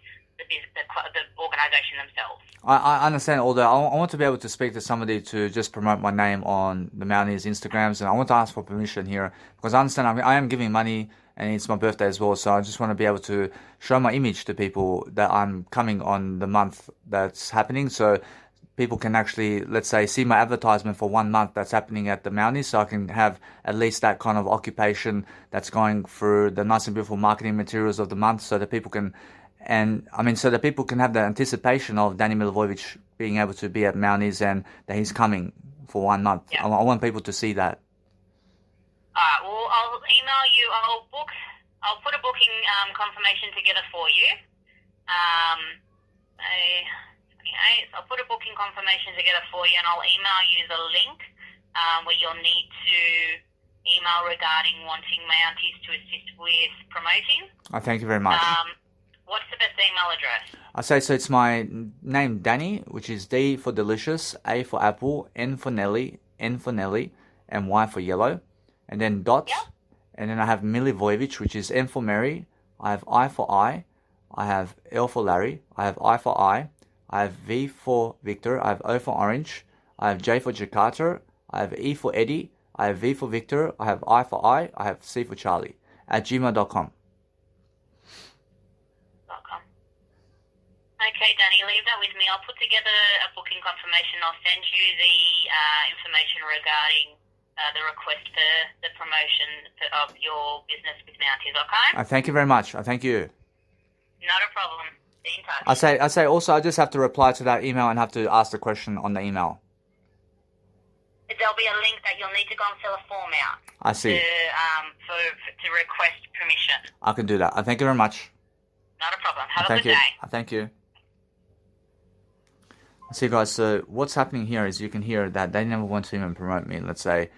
the organisation themselves. I understand all that. I want to be able to speak to somebody to just promote my name on the Mounties Instagrams, and I want to ask for permission here because I understand I am giving money and it's my birthday as well, so I just want to be able to show my image to people that I'm coming on the month that's happening, so people can actually, let's say, see my advertisement for 1 month that's happening at the Mounties, so I can have at least that kind of occupation that's going through the Nice and Beautiful marketing materials of the month, so that people can so that people can have the anticipation of Danny Milivojevic being able to be at Mounties and that he's coming for 1 month. Yeah. I want people to see that. Well, I'll email you. I'll put a booking confirmation together for you. I'll put a booking confirmation together for you, and I'll email you the link where you'll need to email regarding wanting Mounties to assist with promoting. Thank you very much. What's the best email address? I say, so it's my name, Danny, which is D for delicious, A for apple, N for Nelly, and Y for yellow, and then dot, and then I have Milivojevic, which is M for Mary, I have I for I have L for Larry, I have I for I have V for Victor, I have O for Orange, I have J for Jakarta, I have E for Eddie, I have V for Victor, I have I for I have C for Charlie, at gmail.com. Okay, Danny, leave that with me. I'll put together a booking confirmation. I'll send you the information regarding the request for the promotion of your business with Mounties, okay? Thank you very much. Thank you. Not a problem. Be in touch. I say also I just have to reply to that email and have to ask the question on the email. There'll be a link that you'll need to go and fill a form out. I see. To request permission. I can do that. Thank you very much. Not a problem. Have a good day. Thank you. See, guys, so what's happening here is you can hear that they never want to even promote me, let's say,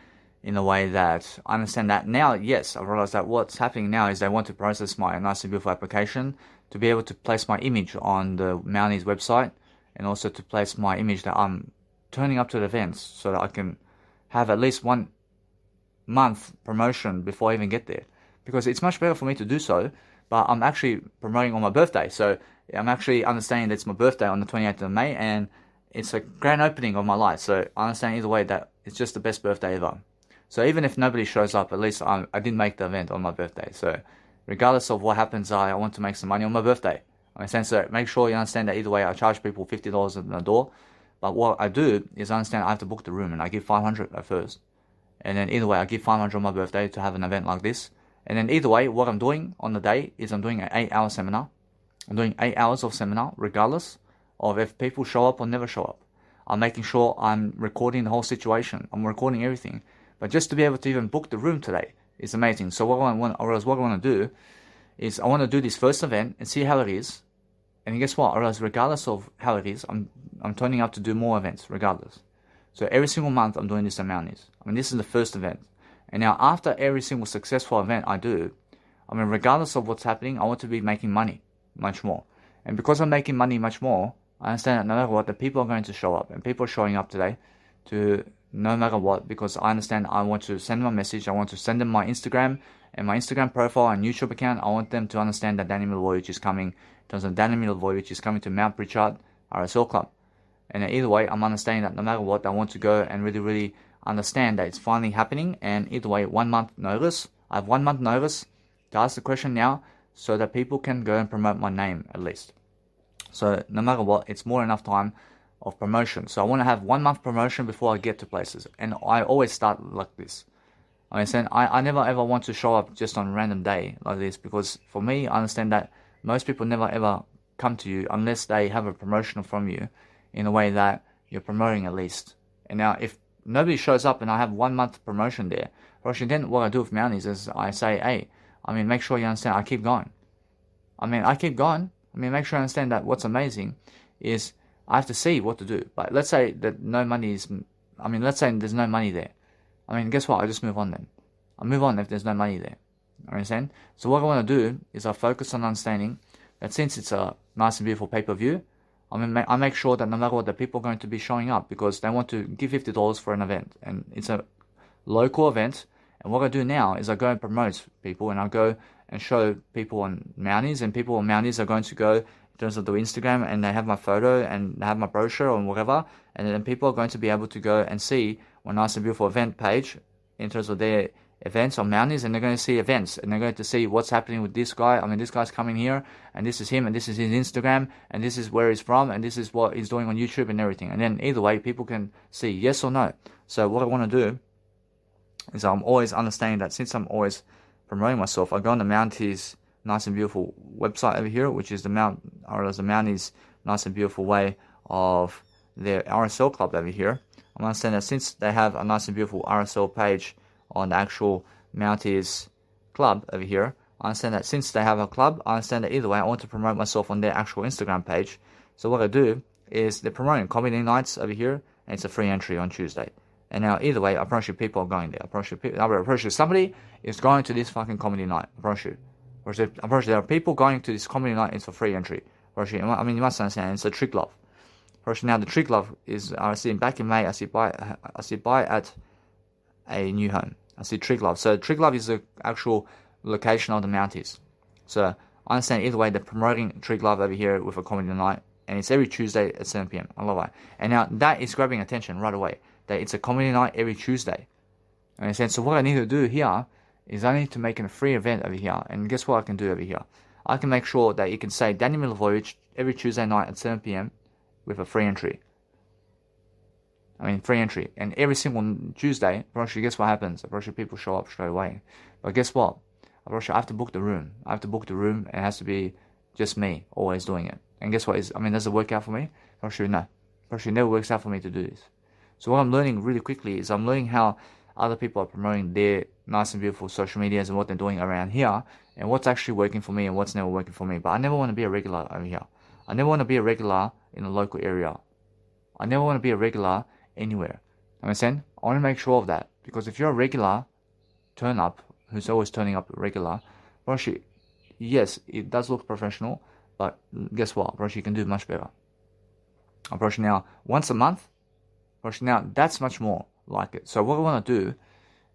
in a way that I understand that now. Yes, I realize that what's happening now is they want to process my Nice and Beautiful application to be able to place my image on the Mounties website, and also to place my image that I'm turning up to the events so that I can have at least 1 month promotion before I even get there. because it's much better for me to do so, but I'm actually promoting on my birthday. So I'm actually understanding that it's my birthday on the 28th of May, and it's a grand opening of my life. So I understand either way that it's just the best birthday ever. So even if nobody shows up, at least I didn't make the event on my birthday. So regardless of what happens, I want to make some money on my birthday. Understand? So make sure you understand that either way, I charge people $50 at the door. But what I do is I understand I have to book the room, and I give $500 at first. And then either way, I give $500 on my birthday to have an event like this. And then either way, what I'm doing on the day is I'm doing an 8-hour seminar. I'm doing 8 hours of seminar, regardless of if people show up or never show up. I'm making sure I'm recording the whole situation. I'm recording everything. But just to be able to even book the room today is amazing. So what I want to do is I want to do this first event and see how it is. And guess what? Regardless of how it is, I'm turning up to do more events, regardless. So every single month I'm doing this at Mounties. I mean, this is the first event. And now after every single successful event I do, I mean, regardless of what's happening, I want to be making money much more. And because I'm making money much more, I understand that no matter what, the people are going to show up. And people are showing up today to no matter what, because I understand I want to send them a message. I want to send them my Instagram and my Instagram profile and YouTube account. I want them to understand that Danny Milivojevic is coming. In terms of Danny Milivojevic is coming to Mount Pritchard RSL Club. And either way, I'm understanding that no matter what, I want to go and really, really understand that it's finally happening. And either way, 1 month notice. I have 1 month notice to ask the question now so that people can go and promote my name at least. So no matter what, it's more enough time of promotion. So I want to have 1 month promotion before I get to places. And I always start like this. I understand I never ever want to show up just on a random day like this, because for me, I understand that most people never ever come to you unless they have a promotion from you in a way that you're promoting at least. And now if nobody shows up and I have 1 month promotion there, then what I do with Mounties is I say, hey, I mean, make sure you understand I keep going. I keep going. Make sure you understand that what's amazing is I have to see what to do. But let's say that no money is, let's say there's no money there. Guess what? I just move on then. I move on if there's no money there. Understand? So what I want to do is I focus on understanding that since it's a nice and beautiful pay-per-view, I make sure that no matter what, the people are going to be showing up because they want to give $50 for an event. And it's a local event. And what I do now is I go and promote people, and I go and show people on Mounties, and people on Mounties are going to go in terms of the Instagram, and they have my photo and they have my brochure or whatever, and then people are going to be able to go and see my nice and beautiful event page in terms of their events on Mounties, and they're going to see events, and they're going to see what's happening with this guy. This guy's coming here, and this is him, and this is his Instagram, and this is where he's from, and this is what he's doing on YouTube and everything. And then either way, people can see yes or no. So what I want to do is I'm always understanding that since I'm always promoting myself, I go on the Mounties nice and beautiful website over here, which is the Mounties nice and beautiful way of their RSL club over here. I understand that since they have a nice and beautiful RSL page on the actual Mounties club over here, I understand that since they have a club, I understand that either way I want to promote myself on their actual Instagram page. So what I do is they're promoting comedy nights over here, and it's a free entry on Tuesday. And now either way, I promise you people are going there. I promise you somebody is going to this fucking comedy night. I promise you. I promise you there are people going to this comedy night. It's for free entry. I promise you, you must understand, it's a Trick Love. Now the Trick Love is, I see back in May, I see buy at a new home. I see Trick Love. So Trick Love is the actual location of the Mounties. So I understand either way they're promoting Trick Love over here with a comedy night, and it's every Tuesday at 7 p.m. I love that. And now that is grabbing attention right away. That it's a comedy night every Tuesday. Understand? So what I need to do here is I need to make a free event over here. And guess what I can do over here? I can make sure that you can say Danny Milivojevic every Tuesday night at 7 p.m. with a free entry. Free entry. And every single Tuesday, guess what happens? People show up straight away. But guess what? I have to book the room. And it has to be just me always doing it. And guess what? Does it work out for me? No. It never works out for me to do this. So what I'm learning really quickly is I'm learning how other people are promoting their nice and beautiful social medias and what they're doing around here, and what's actually working for me and what's never working for me. But I never want to be a regular over here. I never want to be a regular in a local area. I never want to be a regular anywhere. Understand? I want to make sure of that, because if you're a regular turn up who's always turning up regular, yes, it does look professional, but guess what? You can do much better. Now, once a month, now that's much more like it. So what I want to do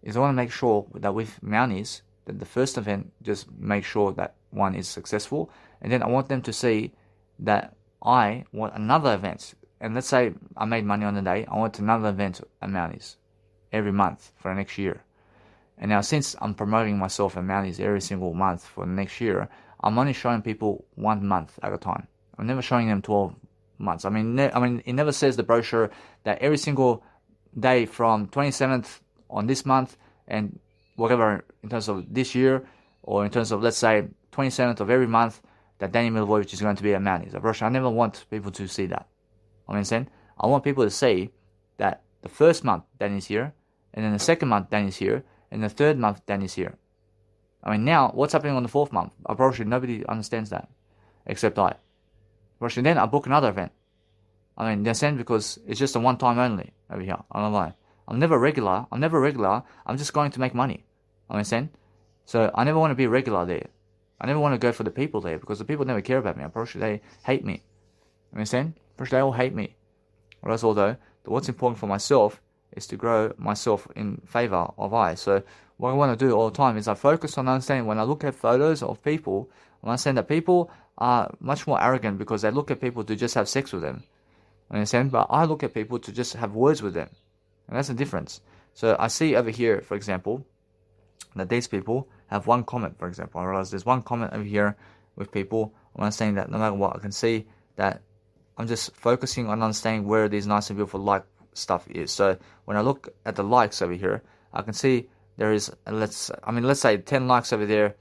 is I want to make sure that with Mounties, that the first event, just make sure that one is successful, and then I want them to see that I want another event. And let's say I made money on the day, I want another event at Mounties every month for the next year. And now, since I'm promoting myself at Mounties every single month for the next year, I'm only showing people 1 month at a time. I'm never showing them 12 months. I mean, it never says the brochure that every single day from 27th on this month and whatever in terms of this year, or in terms of, let's say, 27th of every month, that Danny Milivojevic is going to be at Mounties. A brochure. I never want people to see that. I mean, I want people to see that the first month Danny's here, and then the second month Danny's here, and the third month Danny's here. I mean, now, what's happening on the fourth month? A brochure, nobody understands that, except I. Brochure, then I book another event. I mean, they understand, because it's just a one-time only over here. I don't know why. I'm never regular. I'm just going to make money. I understand? So I never want to be regular there. I never want to go for the people there, because the people never care about me. I'm pretty sure they hate me. You understand? Pretty sure they all hate me. Whereas, although, what's important for myself is to grow myself in favor of I. So what I want to do all the time is I focus on understanding, when I look at photos of people, I understand that people are much more arrogant because they look at people to just have sex with them. You understand? But I look at people to just have words with them. And that's the difference. So I see over here, for example, that these people have one comment, for example. I realize there's one comment over here with people. I'm understanding that no matter what, I can see that I'm just focusing on understanding where these nice and beautiful like stuff is. So when I look at the likes over here, I can see there is, let's say 10 likes over there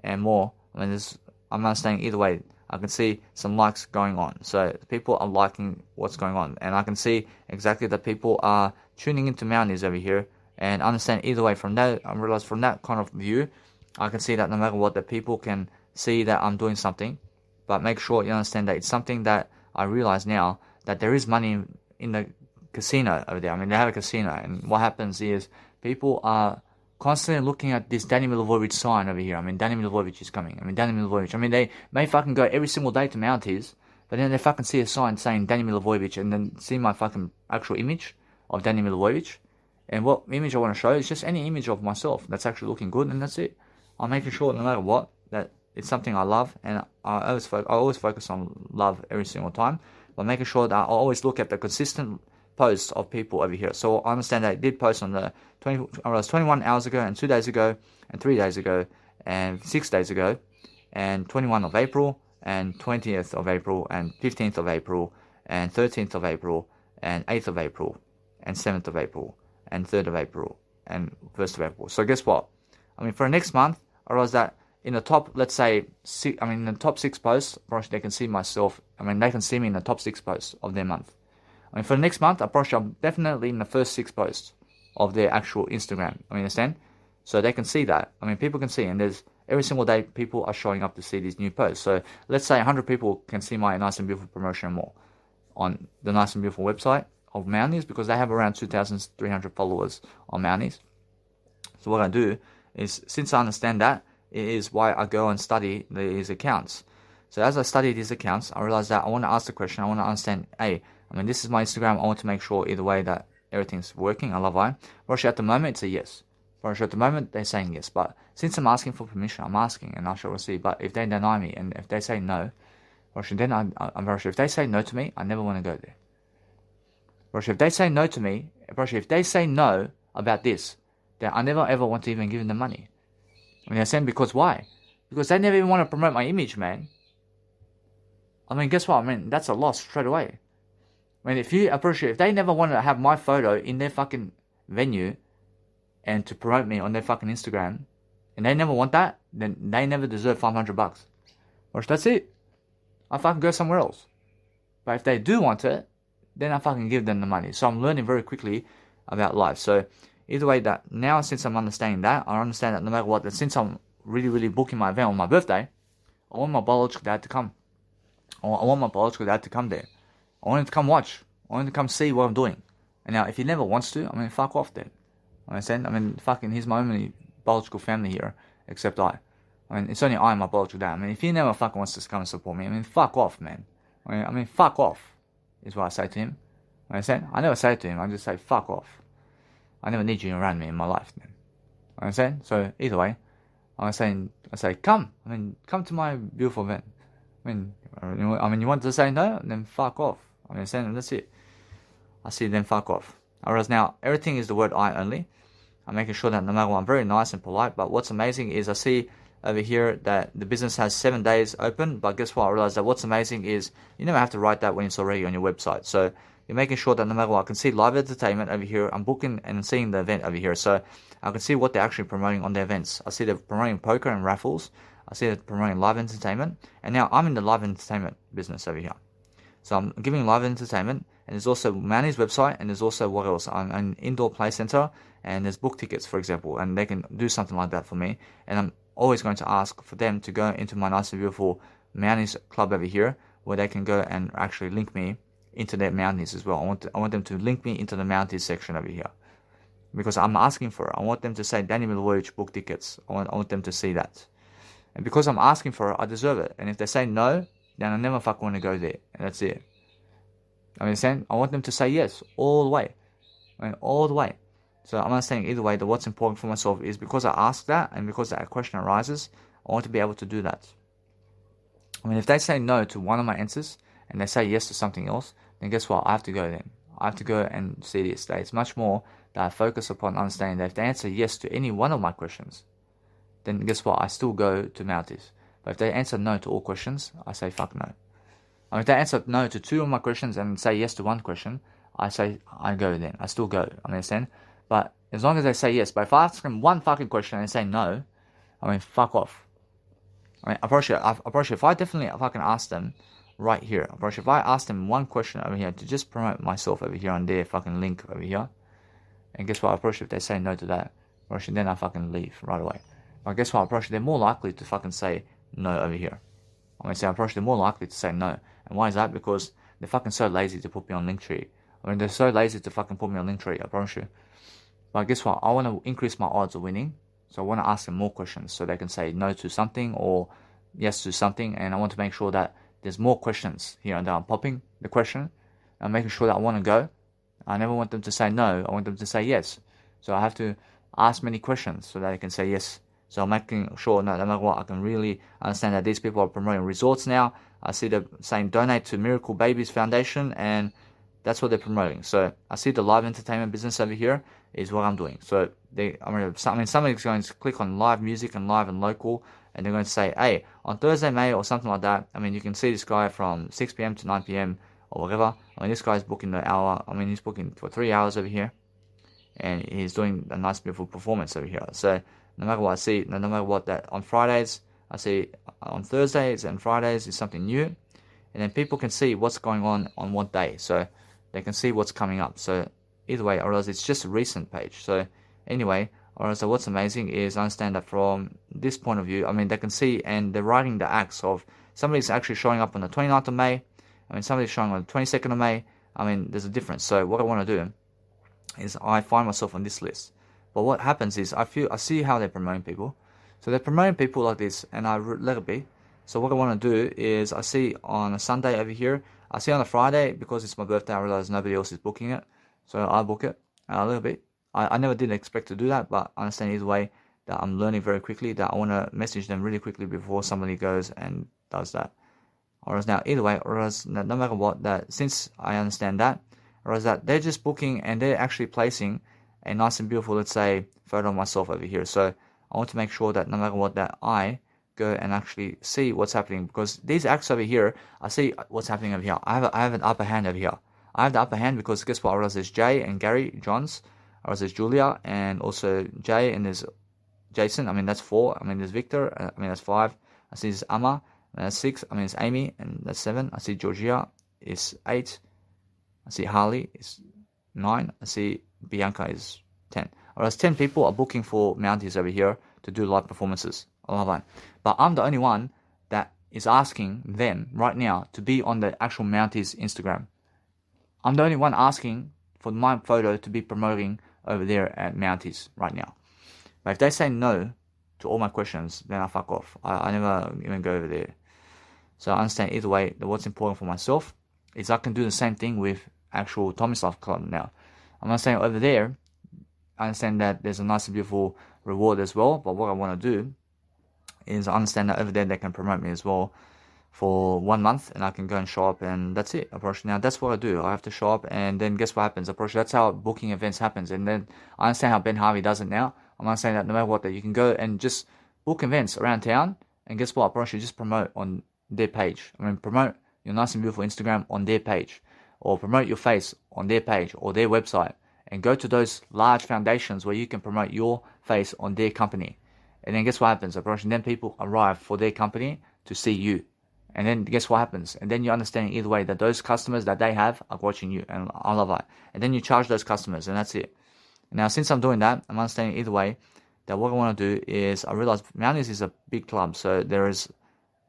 and more. I'm understanding either way. I can see some likes going on. So people are liking what's going on. And I can see exactly that people are tuning into Mounties over here. And understand either way from that, I realize from that kind of view, I can see that no matter what, the people can see that I'm doing something. But make sure you understand that it's something that I realize now, that there is money in the casino over there. I mean, they have a casino. And what happens is people are constantly looking at this Danny Milivojevic sign over here. I mean, Danny Milivojevic is coming. I mean, they may fucking go every single day to Mounties, but then they fucking see a sign saying Danny Milivojevic, and then see my fucking actual image of Danny Milivojevic. And what image I want to show is just any image of myself that's actually looking good, and that's it. I'm making sure, no matter what, that it's something I love, and I always focus on love every single time, but making sure that I always look at the consistent posts of people over here. So I understand that I did post on the 21 hours ago, and 2 days ago, and 3 days ago, and 6 days ago, and 21 of April, and 20th of April, and 15th of April, and 13th of April, and 8th of April, and 7th of April, and 3rd of April, and 1st of April. So guess what? I mean, for next month, I realized that in the top, let's say, in the top 6 posts, they can see myself. I mean, they can see me in the top 6 posts of their month. I mean, for the next month, I'm definitely in the first 6 posts of their actual Instagram. I mean, understand? So they can see that. I mean, people can see, and there's every single day people are showing up to see these new posts. So let's say 100 people can see my Nice and Beautiful promotion and more on the Nice and Beautiful website of Mounties, because they have around 2,300 followers on Mounties. So what I do is, since I understand that, it is why I go and study these accounts. So as I study these accounts, I realize that I want to ask the question, I want to understand, hey, I mean, this is my Instagram, I want to make sure either way that everything's working. I love I. Roshi, at the moment, it's a yes. Roshi, at the moment, they're saying yes. But since I'm asking for permission, I'm asking, and I shall receive. But if they deny me, and if they say no, Roshi, then I'm Roshi, if they say no to me, I never want to go there. Roshi, if they say no to me, Roshi, if they say no about this, then I never ever want to even give them the money. I mean, they're saying, because why? Because they never even want to promote my image, man. I mean, guess what? I mean, that's a loss straight away. I mean, if they never want to have my photo in their fucking venue and to promote me on their fucking Instagram, and they never want that, then they never deserve $500. Or that's it. I fucking go somewhere else. But if they do want it, then I fucking give them the money. So I'm learning very quickly about life. So either way, that now, since I'm understanding that, I understand that no matter what, that since I'm really, really booking my event on my birthday, I want my biological dad to come. I want my biological dad to come there. I want him to come watch. I want him to come see what I'm doing. And now, if he never wants to, I mean, fuck off then. Understand? I mean, fucking, he's my only biological family here, except I. I mean, it's only I and my biological dad. I mean, if he never fucking wants to come and support me, I mean, fuck off, man. I mean, fuck off, is what I say to him. Understand? I never say it to him, I just say, fuck off. I never need you around me in my life, man. Understand? So, either way, I say, come. Come to my beautiful event. You want to say no? Then fuck off. That's it. I see, then fuck off. Whereas now, everything is the word I only. I'm making sure that no matter what, I'm very nice and polite. But what's amazing is I see over here that the business has 7 days open. But guess what? I realize that what's amazing is you never have to write that when it's already on your website. So you're making sure that no matter what, I can see live entertainment over here. I'm booking and seeing the event over here. So I can see what they're actually promoting on their events. I see they're promoting poker and raffles. I see they're promoting live entertainment. And now I'm in the live entertainment business over here. So I'm giving live entertainment. And there's also Mounties website. And there's also what else? I'm an indoor play center. And there's book tickets, for example. And they can do something like that for me. And I'm always going to ask for them to go into my nice and beautiful Mounties club over here, where they can go and actually link me into their Mounties as well. I want them to link me into the Mounties section over here, because I'm asking for it. I want them to say Danny Milojevic book tickets. I want them to see that, and because I'm asking for it, I deserve it. And if they say no, then I never fucking want to go there, and that's it. I want them to say yes all the way, all the way. So I'm understanding either way that what's important for myself is because I ask that and because that question arises, I want to be able to do that. If they say no to one of my answers and they say yes to something else, then guess what? I have to go then. I have to go and see this. It's much more that I focus upon understanding that if they answer yes to any one of my questions, then guess what? I still go to Mounties. But if they answer no to all questions, I say fuck no. If they answer no to 2 of my questions and say yes to 1 question, I say I go then. I still go. Understand? But as long as they say yes, but if I ask them 1 fucking question and they say no, fuck off. I approach if I can ask them right here. If I ask them 1 question over here to just promote myself over here on their fucking link over here, and guess what? If they say no to that, then I fucking leave right away. But guess what? They're more likely to fucking say no over here. They're more likely to say no. And why is that? Because they're fucking so lazy to put me on Linktree. They're so lazy to fucking put me on Linktree, I promise you. But guess what? I want to increase my odds of winning. So I want to ask them more questions so they can say no to something or yes to something. And I want to make sure that there's more questions here and that I'm popping the question. I'm making sure that I want to go. I never want them to say no. I want them to say yes. So I have to ask many questions so that they can say yes. So I'm making sure no matter what, I can really understand that these people are promoting resorts now. I see them saying donate to Miracle Babies Foundation, and that's what they're promoting. So I see the live entertainment business over here is what I'm doing. So somebody's going to click on live music and live and local, and they're going to say, hey, on Thursday, May, or something like that. You can see this guy from 6 p.m. to 9 p.m. or whatever. This guy's booking the hour. He's booking for 3 hours over here, and he's doing a nice, beautiful performance over here. So no matter what I see, no matter what that on Fridays, I see on Thursdays and Fridays is something new, and then people can see what's going on what day. So they can see what's coming up. So either way, or else it's just a recent page. So anyway, or else what's amazing is I understand that from this point of view, they can see and they're writing the acts of somebody's actually showing up on the 29th of May. Somebody's showing on the 22nd of May. There's a difference. So what I want to do is I find myself on this list. But what happens is I see how they're promoting people. So they're promoting people like this, and I let it be. So what I want to do is I see on a Sunday over here. I see on a Friday, because it's my birthday, I realize nobody else is booking it. So I book it a little bit. I never did expect to do that, but I understand either way that I'm learning very quickly, that I want to message them really quickly before somebody goes and does that. Or else now, either way, or else no matter what, that since I understand that, or else that they're just booking and they're actually placing a nice and beautiful, let's say, photo of myself over here. So I want to make sure that no matter what, that I go and actually see what's happening, because these acts over here, I see what's happening over here. I have an upper hand over here. I have the upper hand because guess what? Or else there's Jay and Gary Johns, or else there's Julia and also Jay, and there's Jason. That's 4. There's Victor. That's 5. I see there's Amma. That's 6. It's Amy, and that's 7. I see Georgia is 8. I see Harley is 9. I see Bianca is 10. Or else 10 people are booking for Mounties over here to do live performances. But I'm the only one that is asking them right now to be on the actual Mounties Instagram. I'm the only one asking for my photo to be promoting over there at Mounties right now. But if they say no to all my questions, then I fuck off. I never even go over there. So I understand either way that what's important for myself is I can do the same thing with actual Tomislav Club now. I'm not saying over there, I understand that there's a nice and beautiful reward as well, but what I want to do is I understand that over there they can promote me as well for 1 month, and I can go and show up, and that's it. Approach now, that's what I do. I have to show up, and then guess what happens? Approach. That's how booking events happens, and then I understand how Ben Harvey does it now. I'm not saying that no matter what, that you can go and just book events around town, and guess what? Approach. You just promote on their page. I mean, promote your nice and beautiful Instagram on their page, or promote your face on their page or their website, and go to those large foundations where you can promote your face on their company. And then guess what happens? Approach. And then people arrive for their company to see you. And then guess what happens? And then you understand either way that those customers that they have are watching you, and I love that. And then you charge those customers, and that's it. Now, since I'm doing that, I'm understanding either way that what I want to do is, I realize Mounties is a big club, so there is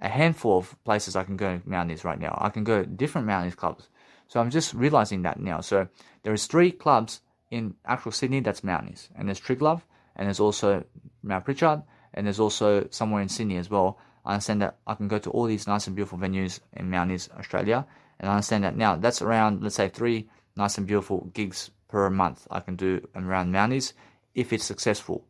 a handful of places I can go to Mounties right now. I can go to different Mounties clubs. So I'm just realizing that now. So there is 3 clubs in actual Sydney that's Mounties, and there's Triglav, and there's also Mount Pritchard, and there's also somewhere in Sydney as well. I understand that I can go to all these nice and beautiful venues in Mounties, Australia, and I understand that now. That's around, let's say, 3 nice and beautiful gigs per month I can do around Mounties if it's successful.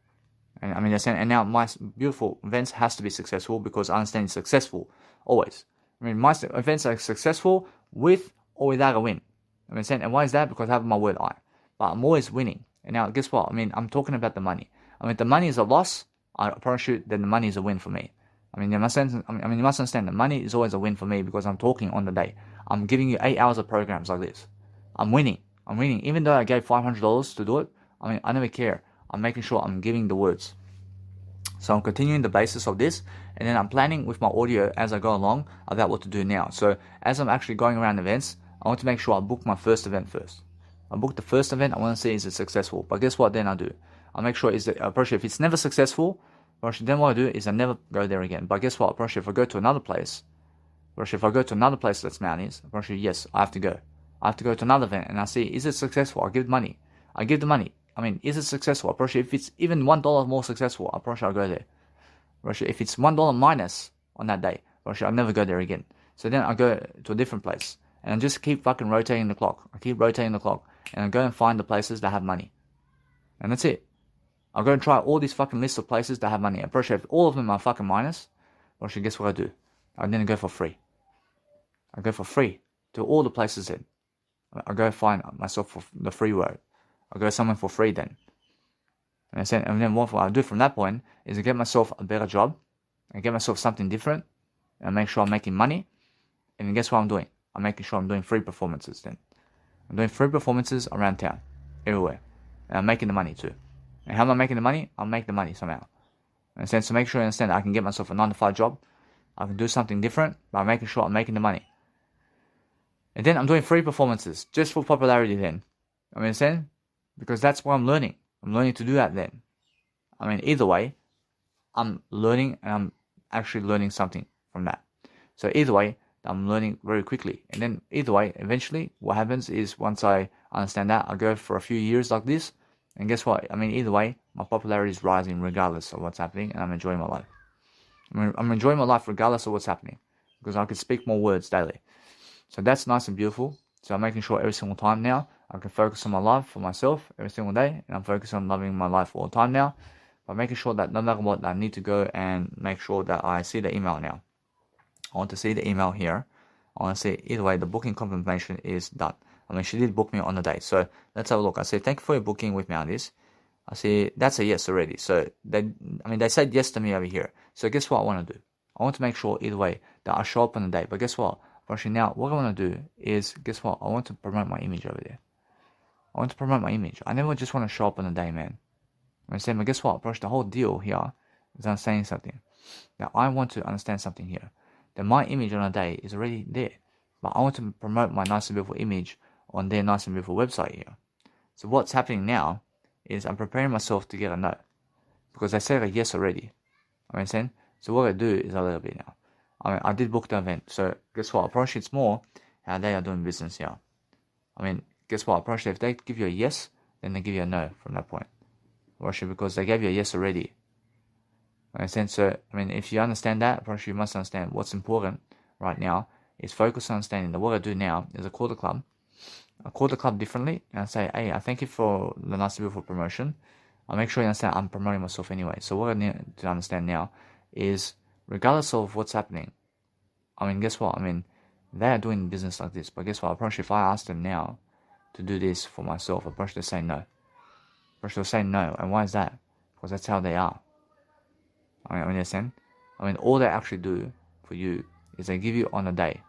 And I mean, and now my beautiful events has to be successful, because I understand it's successful always. I mean, my events are successful with or without a win. I mean, and why is that? Because I have my word I. But I'm always winning. And now, guess what? I mean, I'm talking about the money. I mean, if the money is a loss, I promise you, then the money is a win for me. I mean, you must understand that money is always a win for me, because I'm talking on the day. I'm giving you 8 hours of programs like this. I'm winning. Even though I gave $500 to do it, I mean, I never care. I'm making sure I'm giving the words. So I'm continuing the basis of this, and then I'm planning with my audio as I go along about what to do now. So as I'm actually going around events, I want to make sure I book my first event first. I book the first event, I want to see is it successful. But guess what then I do? I make sure if it's never successful, then what I do is I never go there again. But guess what? If I go to another place, that's Mounties, yes, I have to go. I have to go to another event, and I see, is it successful? I give the money. I mean, is it successful? If it's even $1 more successful, I'll go there. If it's $1 minus on that day, I'll never go there again. So then I go to a different place, and I just keep fucking rotating the clock. And I go and find the places that have money. And that's it. I'll go and try all these fucking lists of places that have money. I appreciate if all of them are fucking minus, guess what I do? I then go for free. I go for free to all the places then. I go find myself for the free road. I go somewhere for free then. And then what I do from that point is I get myself a better job, I get myself something different, and I make sure I'm making money. And then guess what I'm doing? I'm making sure I'm doing free performances then. I'm doing free performances around town, everywhere. And I'm making the money too. And how am I making the money? I'll make the money somehow. And so make sure you understand I can get myself a 9-to-5 job. I can do something different by making sure I'm making the money. And then I'm doing free performances just for popularity then. I mean, understand? Because that's what I'm learning. I'm learning to do that then. I mean, either way, I'm learning, and I'm actually learning something from that. So either way, I'm learning very quickly. And then either way, eventually, what happens is once I understand that, I'll go for a few years like this. And guess what? I mean, either way, my popularity is rising regardless of what's happening, and I'm enjoying my life. I'm enjoying my life regardless of what's happening, because I can speak more words daily. So that's nice and beautiful. So I'm making sure every single time now I can focus on my life for myself every single day, and I'm focused on loving my life all the time now, by making sure that no matter what, I need to go and make sure that I see the email now. I want to see the email here. I want to see either way the booking confirmation is done. I mean, she did book me on the day. So let's have a look. I say, thank you for your booking with Mounties. I see that's a yes already. So they said yes to me over here. So guess what I want to do? I want to make sure either way that I show up on the day. But guess what? Actually, now what I want to do is, guess what? I want to promote my image over there. I want to promote my image. I never just want to show up on the day, man. I'm saying, but guess what? The whole deal here is I'm saying something. Now I want to understand something here. That my image on a day is already there. But I want to promote my nice and beautiful image on their nice and beautiful website here. So what's happening now is I'm preparing myself to get a no. Because I said a yes already. I'm saying, so what I do is a little bit now. I mean, I did book the event. So guess what? Approach it's more how they are doing business here. I mean, guess what? Approach if they give you a yes, then they give you a no from that point. Because they gave you a yes already. Understand? So, I mean, if you understand that, approach you must understand what's important right now is focus on understanding that what I do now is I call the club. I call the club differently and I say, hey, I thank you for the nice beautiful promotion. I'll make sure you understand I'm promoting myself anyway. So what I need to understand now is regardless of what's happening, I mean, guess what? I mean, they are doing business like this, but guess what? I promise you, if I ask them now to do this for myself, I promise they'll say no. They'll say no. And why is that? Because that's how they are. I mean, understand? I mean, all they actually do for you is they give you on a day.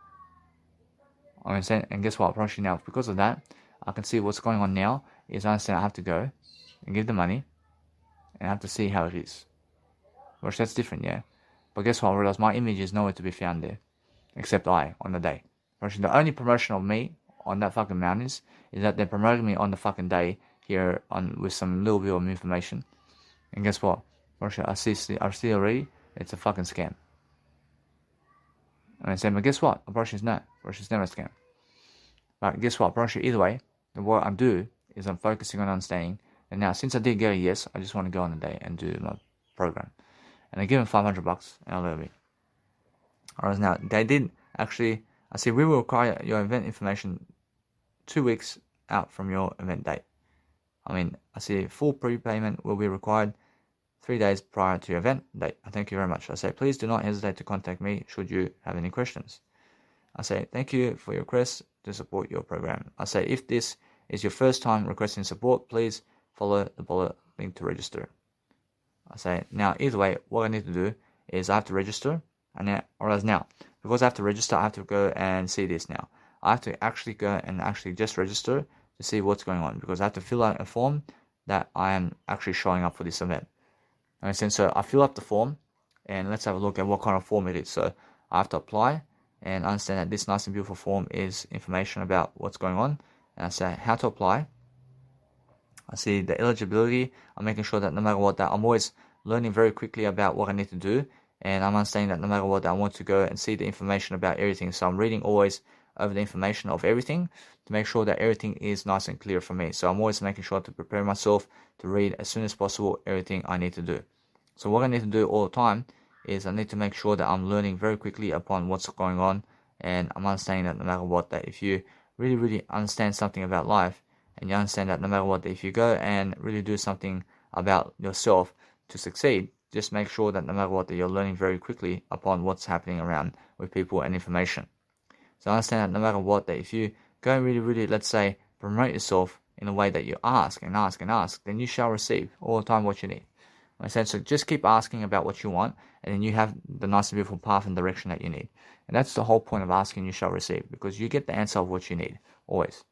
I understand? And guess what? I promise you now, because of that, I can see what's going on now is I understand I have to go and give the money and I have to see how it is. Which that's different, yeah? But guess what? I realize my image is nowhere to be found there. Except I, on the day. The only promotion of me on that fucking mountain is that they're promoting me on the fucking day here on with some little bit of information. And guess what? I see already, it's a fucking scam. And I say, but guess what? It's no. It's never a scam. But guess what? Either way, what I do is I'm focusing on understanding. And now, since I did get a yes, I just want to go on the day and do my program. And I give them $500 and I'll leave it. Alright, now, they did actually, I said, we will require your event information 2 weeks out from your event date. I mean, I see full prepayment will be required 3 days prior to your event date. Thank you very much. I say, please do not hesitate to contact me should you have any questions. I say, thank you for your request to support your program. I say, if this is your first time requesting support, please follow the bullet link to register. I say, now, either way, what I need to do is I have to register. And now, because I have to register, I have to go and see this now. I have to actually go and actually just register to see what's going on, because I have to fill out a form that I am actually showing up for this event. And so I fill up the form, and let's have a look at what kind of form it is. So I have to apply and understand that this nice and beautiful form is information about what's going on. And I say how to apply. I see the eligibility. I'm making sure that no matter what, that I'm always learning very quickly about what I need to do. And I'm understanding that no matter what, I want to go and see the information about everything. So I'm reading always over the information of everything to make sure that everything is nice and clear for me. So I'm always making sure to prepare myself to read as soon as possible everything I need to do. So what I need to do all the time is I need to make sure that I'm learning very quickly upon what's going on. And I'm understanding that no matter what, that if you really, really understand something about life, and you understand that no matter what, that if you go and really do something about yourself to succeed, just make sure that no matter what, that you're learning very quickly upon what's happening around with people and information. So understand that no matter what, that if you go and really, really, let's say, promote yourself in a way that you ask and ask and ask, then you shall receive all the time what you need. So just keep asking about what you want, and then you have the nice and beautiful path and direction that you need. And that's the whole point of asking, you shall receive, because you get the answer of what you need, always.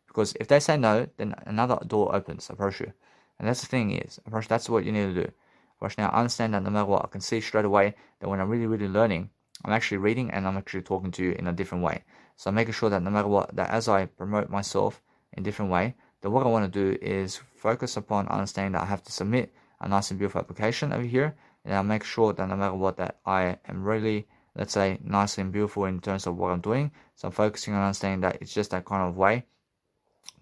Because if they say no, then another door opens, approach you. And that's the thing is, approach, that's what you need to do. Approach, now, I understand that no matter what, I can see straight away that when I'm really, really learning, I'm actually reading and I'm actually talking to you in a different way. So I'm making sure that no matter what, that as I promote myself in a different way, that what I want to do is focus upon understanding that I have to submit a nice and beautiful application over here, and I'll make sure that no matter what, that I am really, let's say, nice and beautiful in terms of what I'm doing. So I'm focusing on understanding that it's just that kind of way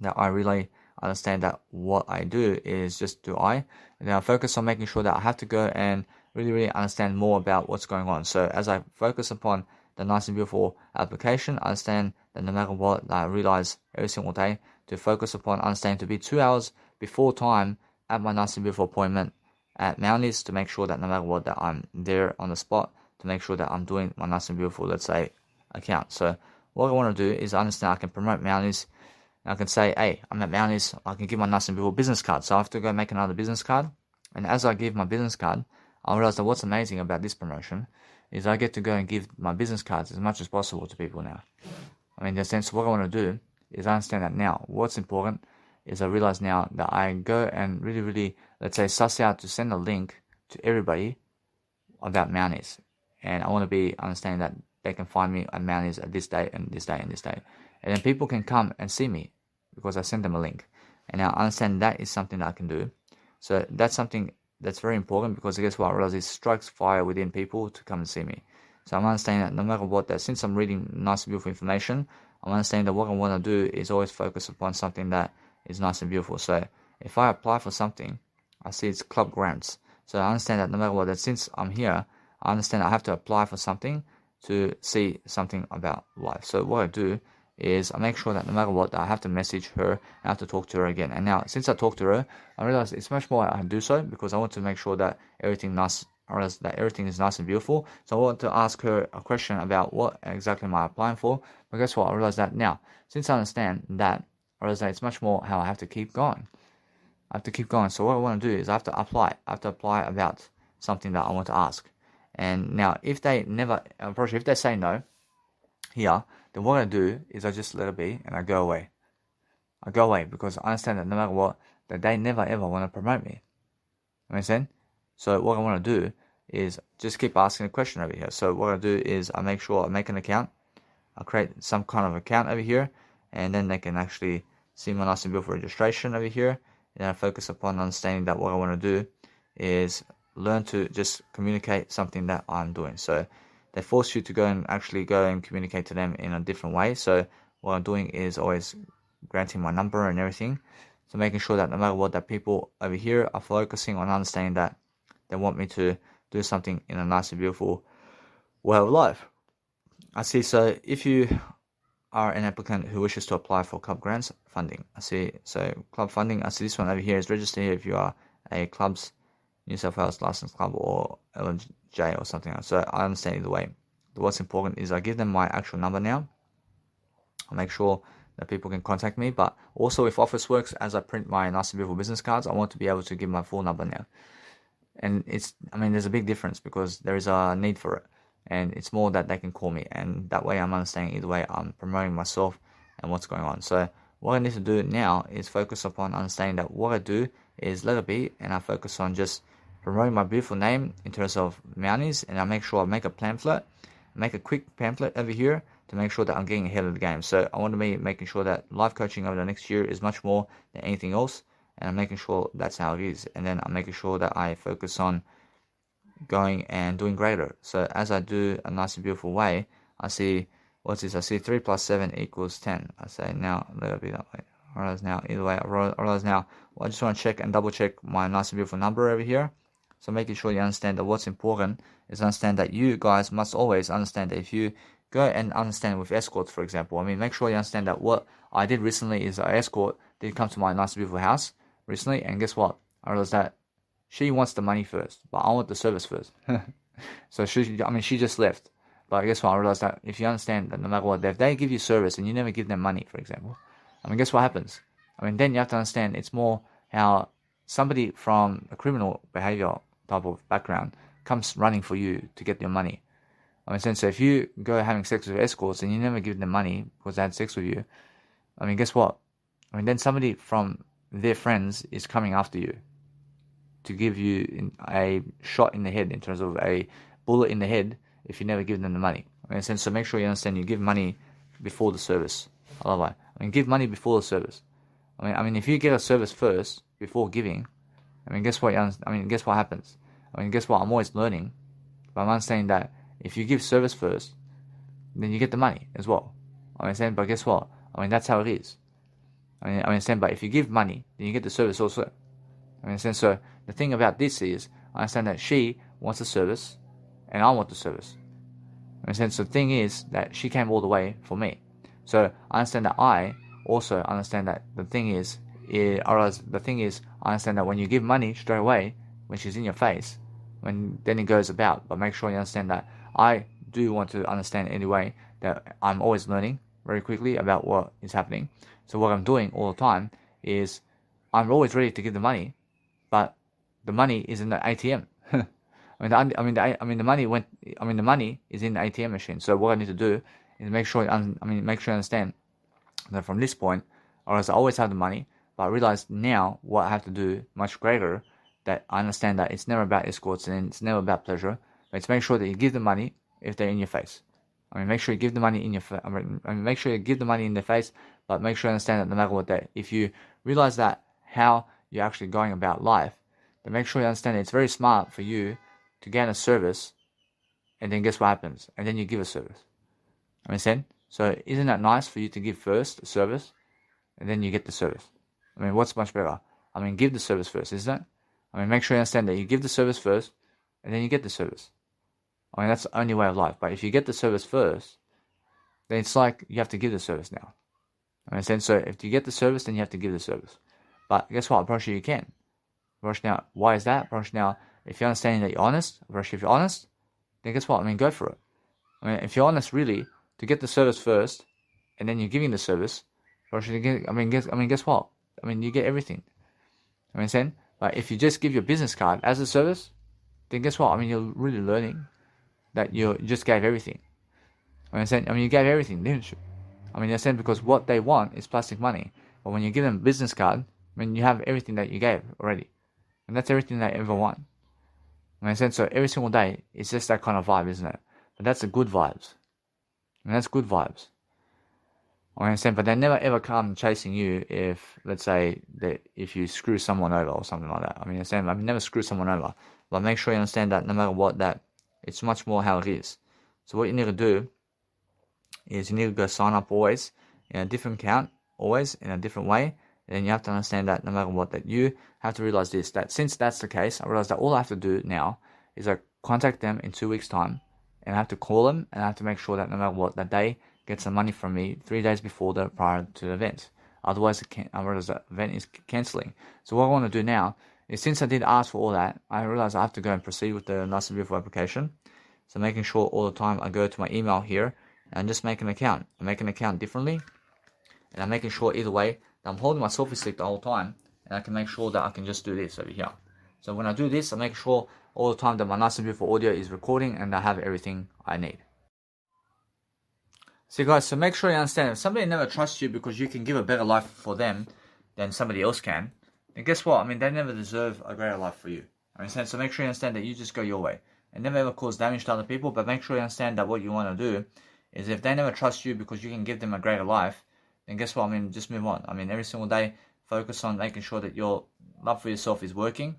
that I really understand that what I do is just do I. And then I focus on making sure that I have to go and really, really understand more about what's going on. So as I focus upon the nice and beautiful application, I understand that no matter what, I realize every single day to focus upon understanding to be 2 hours before time at my nice and beautiful appointment at Mounties, to make sure that no matter what, that I'm there on the spot to make sure that I'm doing my nice and beautiful, let's say, account. So what I want to do is understand I can promote Mounties. I can say, hey, I'm at Mounties, I can give my nice and beautiful business card. So I have to go make another business card. And as I give my business card, I realize that what's amazing about this promotion is I get to go and give my business cards as much as possible to people now. I mean, in the sense, what I want to do is I understand that now. What's important is I realize now that I go and really, really, let's say, suss out to send a link to everybody about Mounties. And I want to be understanding that they can find me at Mounties at this day and this day and this day. And then people can come and see me because I sent them a link. And now I understand that is something that I can do. So that's something that's very important, because I guess what I realize is it strikes fire within people to come and see me. So I'm understanding that no matter what, that since I'm reading nice and beautiful information, I'm understanding that what I want to do is always focus upon something that is nice and beautiful. So if I apply for something, I see it's club grants. So I understand that no matter what, that since I'm here, I understand I have to apply for something to see something about life. So what I do is I make sure that no matter what, I have to message her, I have to talk to her again. And now, since I talk to her, I realize it's much more I do so, because I want to make sure that everything nice I realize that everything is nice and beautiful. So I want to ask her a question about what exactly am I applying for. But guess what? I realize that now, since I understand that, I realize that it's much more how I have to keep going. I have to keep going. So what I want to do is I have to apply. I have to apply about something that I want to ask. And now, if they if they say no here, then what I do is I just let it be and I go away. I go away because I understand that no matter what, that they never ever want to promote me. Understand? So what I want to do is just keep asking a question over here. So what I do is I make sure I make an account. I create some kind of account over here, and then they can actually see my nice and beautiful registration over here. And I focus upon understanding that what I want to do is learn to just communicate something that I'm doing. So they force you to go and communicate to them in a different way. So what I'm doing is always granting my number and everything. So making sure that no matter what, that people over here are focusing on understanding that they want me to do something in a nice and beautiful way of life. I see. So if you are an applicant who wishes to apply for club grants funding, I see. So club funding, I see this one over here is registered here if you are a club's New South Wales licensed club or LNJ or something else. So I understand either way. But what's important is I give them my actual number now. I make sure that people can contact me, but also if Officeworks, as I print my nice and beautiful business cards, I want to be able to give my full number now. And there's a big difference because there is a need for it, and it's more that they can call me, and that way I'm understanding either way I'm promoting myself and what's going on. So what I need to do now is focus upon understanding that what I do is let it be, and I focus on just promoting my beautiful name in terms of Mounties, and I make sure I make a pamphlet, make a quick pamphlet over here to make sure that I'm getting ahead of the game. So I want to be making sure that life coaching over the next year is much more than anything else, and I'm making sure that's how it is. And then I'm making sure that I focus on going and doing greater. So as I do a nice and beautiful way, I see, what's this? I see 3 plus 7 equals 10. I say, now, let it be that way. I realize now, either way, I realize now, well, I just want to check and double check my nice and beautiful number over here. So making sure you understand that what's important is understand that you guys must always understand that if you go and understand with escorts, for example, make sure you understand that what I did recently is an escort did come to my nice and beautiful house recently, and guess what? I realized that she wants the money first, but I want the service first. So she just left. But guess what? I realized that if you understand that no matter what, if they give you service and you never give them money, for example, guess what happens? Then you have to understand it's more how somebody from a criminal behavior type of background comes running for you to get your money. So if you go having sex with escorts and you never give them money because they had sex with you, guess what? Then somebody from their friends is coming after you to give you a shot in the head, in terms of a bullet in the head, if you never give them the money. So make sure you understand you give money before the service. I love that. Give money before the service. If you get a service first before giving, guess what? Guess what happens? Guess what? I'm always learning, but I'm understanding that if you give service first, then you get the money as well. But guess what? That's how it is. But if you give money, then you get the service also. So the thing about this is, I understand that she wants the service, and I want the service. So the thing is that she came all the way for me. So I understand that I also understand that the thing is, I understand that when you give money straight away, when she's in your face, then it goes about. But make sure you understand that I do want to understand anyway that I'm always learning very quickly about what is happening. So what I'm doing all the time is I'm always ready to give the money, but the money is in the ATM. The money is in the ATM machine. So what I need to do is make sure you understand that from this point, or else I always have the money, but I realize now what I have to do much greater, that I understand that it's never about escorts and it's never about pleasure, but it's make sure that you give the money if they're in your face. Make sure you give the money in your face. Make sure you give the money in their face, but make sure you understand that no matter what, that if you realize that how you're actually going about life, then make sure you understand that it's very smart for you to get a service, and then guess what happens? And then you give a service. Understand? So isn't that nice for you to give first a service, and then you get the service? What's much better? Give the service first, isn't it? Make sure you understand that you give the service first, and then you get the service. That's the only way of life. But if you get the service first, then it's like you have to give the service now. Understand? So if you get the service, then you have to give the service. But guess what? Approach you can. Approach now. Why is that? Approach now. if you're understanding that you're honest, if you're honest, then guess what? I mean, go for it. I mean, if you're honest really to get the service first, and then you're giving the service, guess what? I mean, you get everything. I mean, saying, but if you just give your business card as a service, then guess what? I mean, you're really learning that you just gave everything. I mean, you gave everything, didn't you? I mean, you're saying because what they want is plastic money. But when you give them a business card, I mean, you have everything that you gave already. And that's everything they ever want. I mean, so every single day, it's just that kind of vibe, isn't it? But that's the good vibes. And that's good vibes. I understand, but they never ever come chasing you if, let's say, that if you screw someone over or something like that. I mean, understand, I mean, never screw someone over. But make sure you understand that no matter what, that it's much more how it is. So what you need to do is you need to go sign up always in a different account, always in a different way. And then you have to understand that no matter what, that you have to realize this, that since that's the case, I realize that all I have to do now is I contact them in 2 weeks' time, and I have to call them, and I have to make sure that no matter what, that they get some money from me 3 days before prior to the event. Otherwise, the event is cancelling. So what I want to do now is, since I did ask for all that, I realize I have to go and proceed with the Nice and Beautiful application. So making sure all the time I go to my email here and just make an account. I make an account differently, and I'm making sure either way that I'm holding my selfie stick the whole time, and I can make sure that I can just do this over here. So when I do this, I make sure all the time that my Nice and Beautiful audio is recording and I have everything I need. So guys, so make sure you understand, if somebody never trusts you because you can give a better life for them than somebody else can, then guess what? I mean, they never deserve a greater life for you. I mean, so make sure you understand that you just go your way. And never ever cause damage to other people, but make sure you understand that what you want to do is, if they never trust you because you can give them a greater life, then guess what? I mean, just move on. I mean, every single day, focus on making sure that your love for yourself is working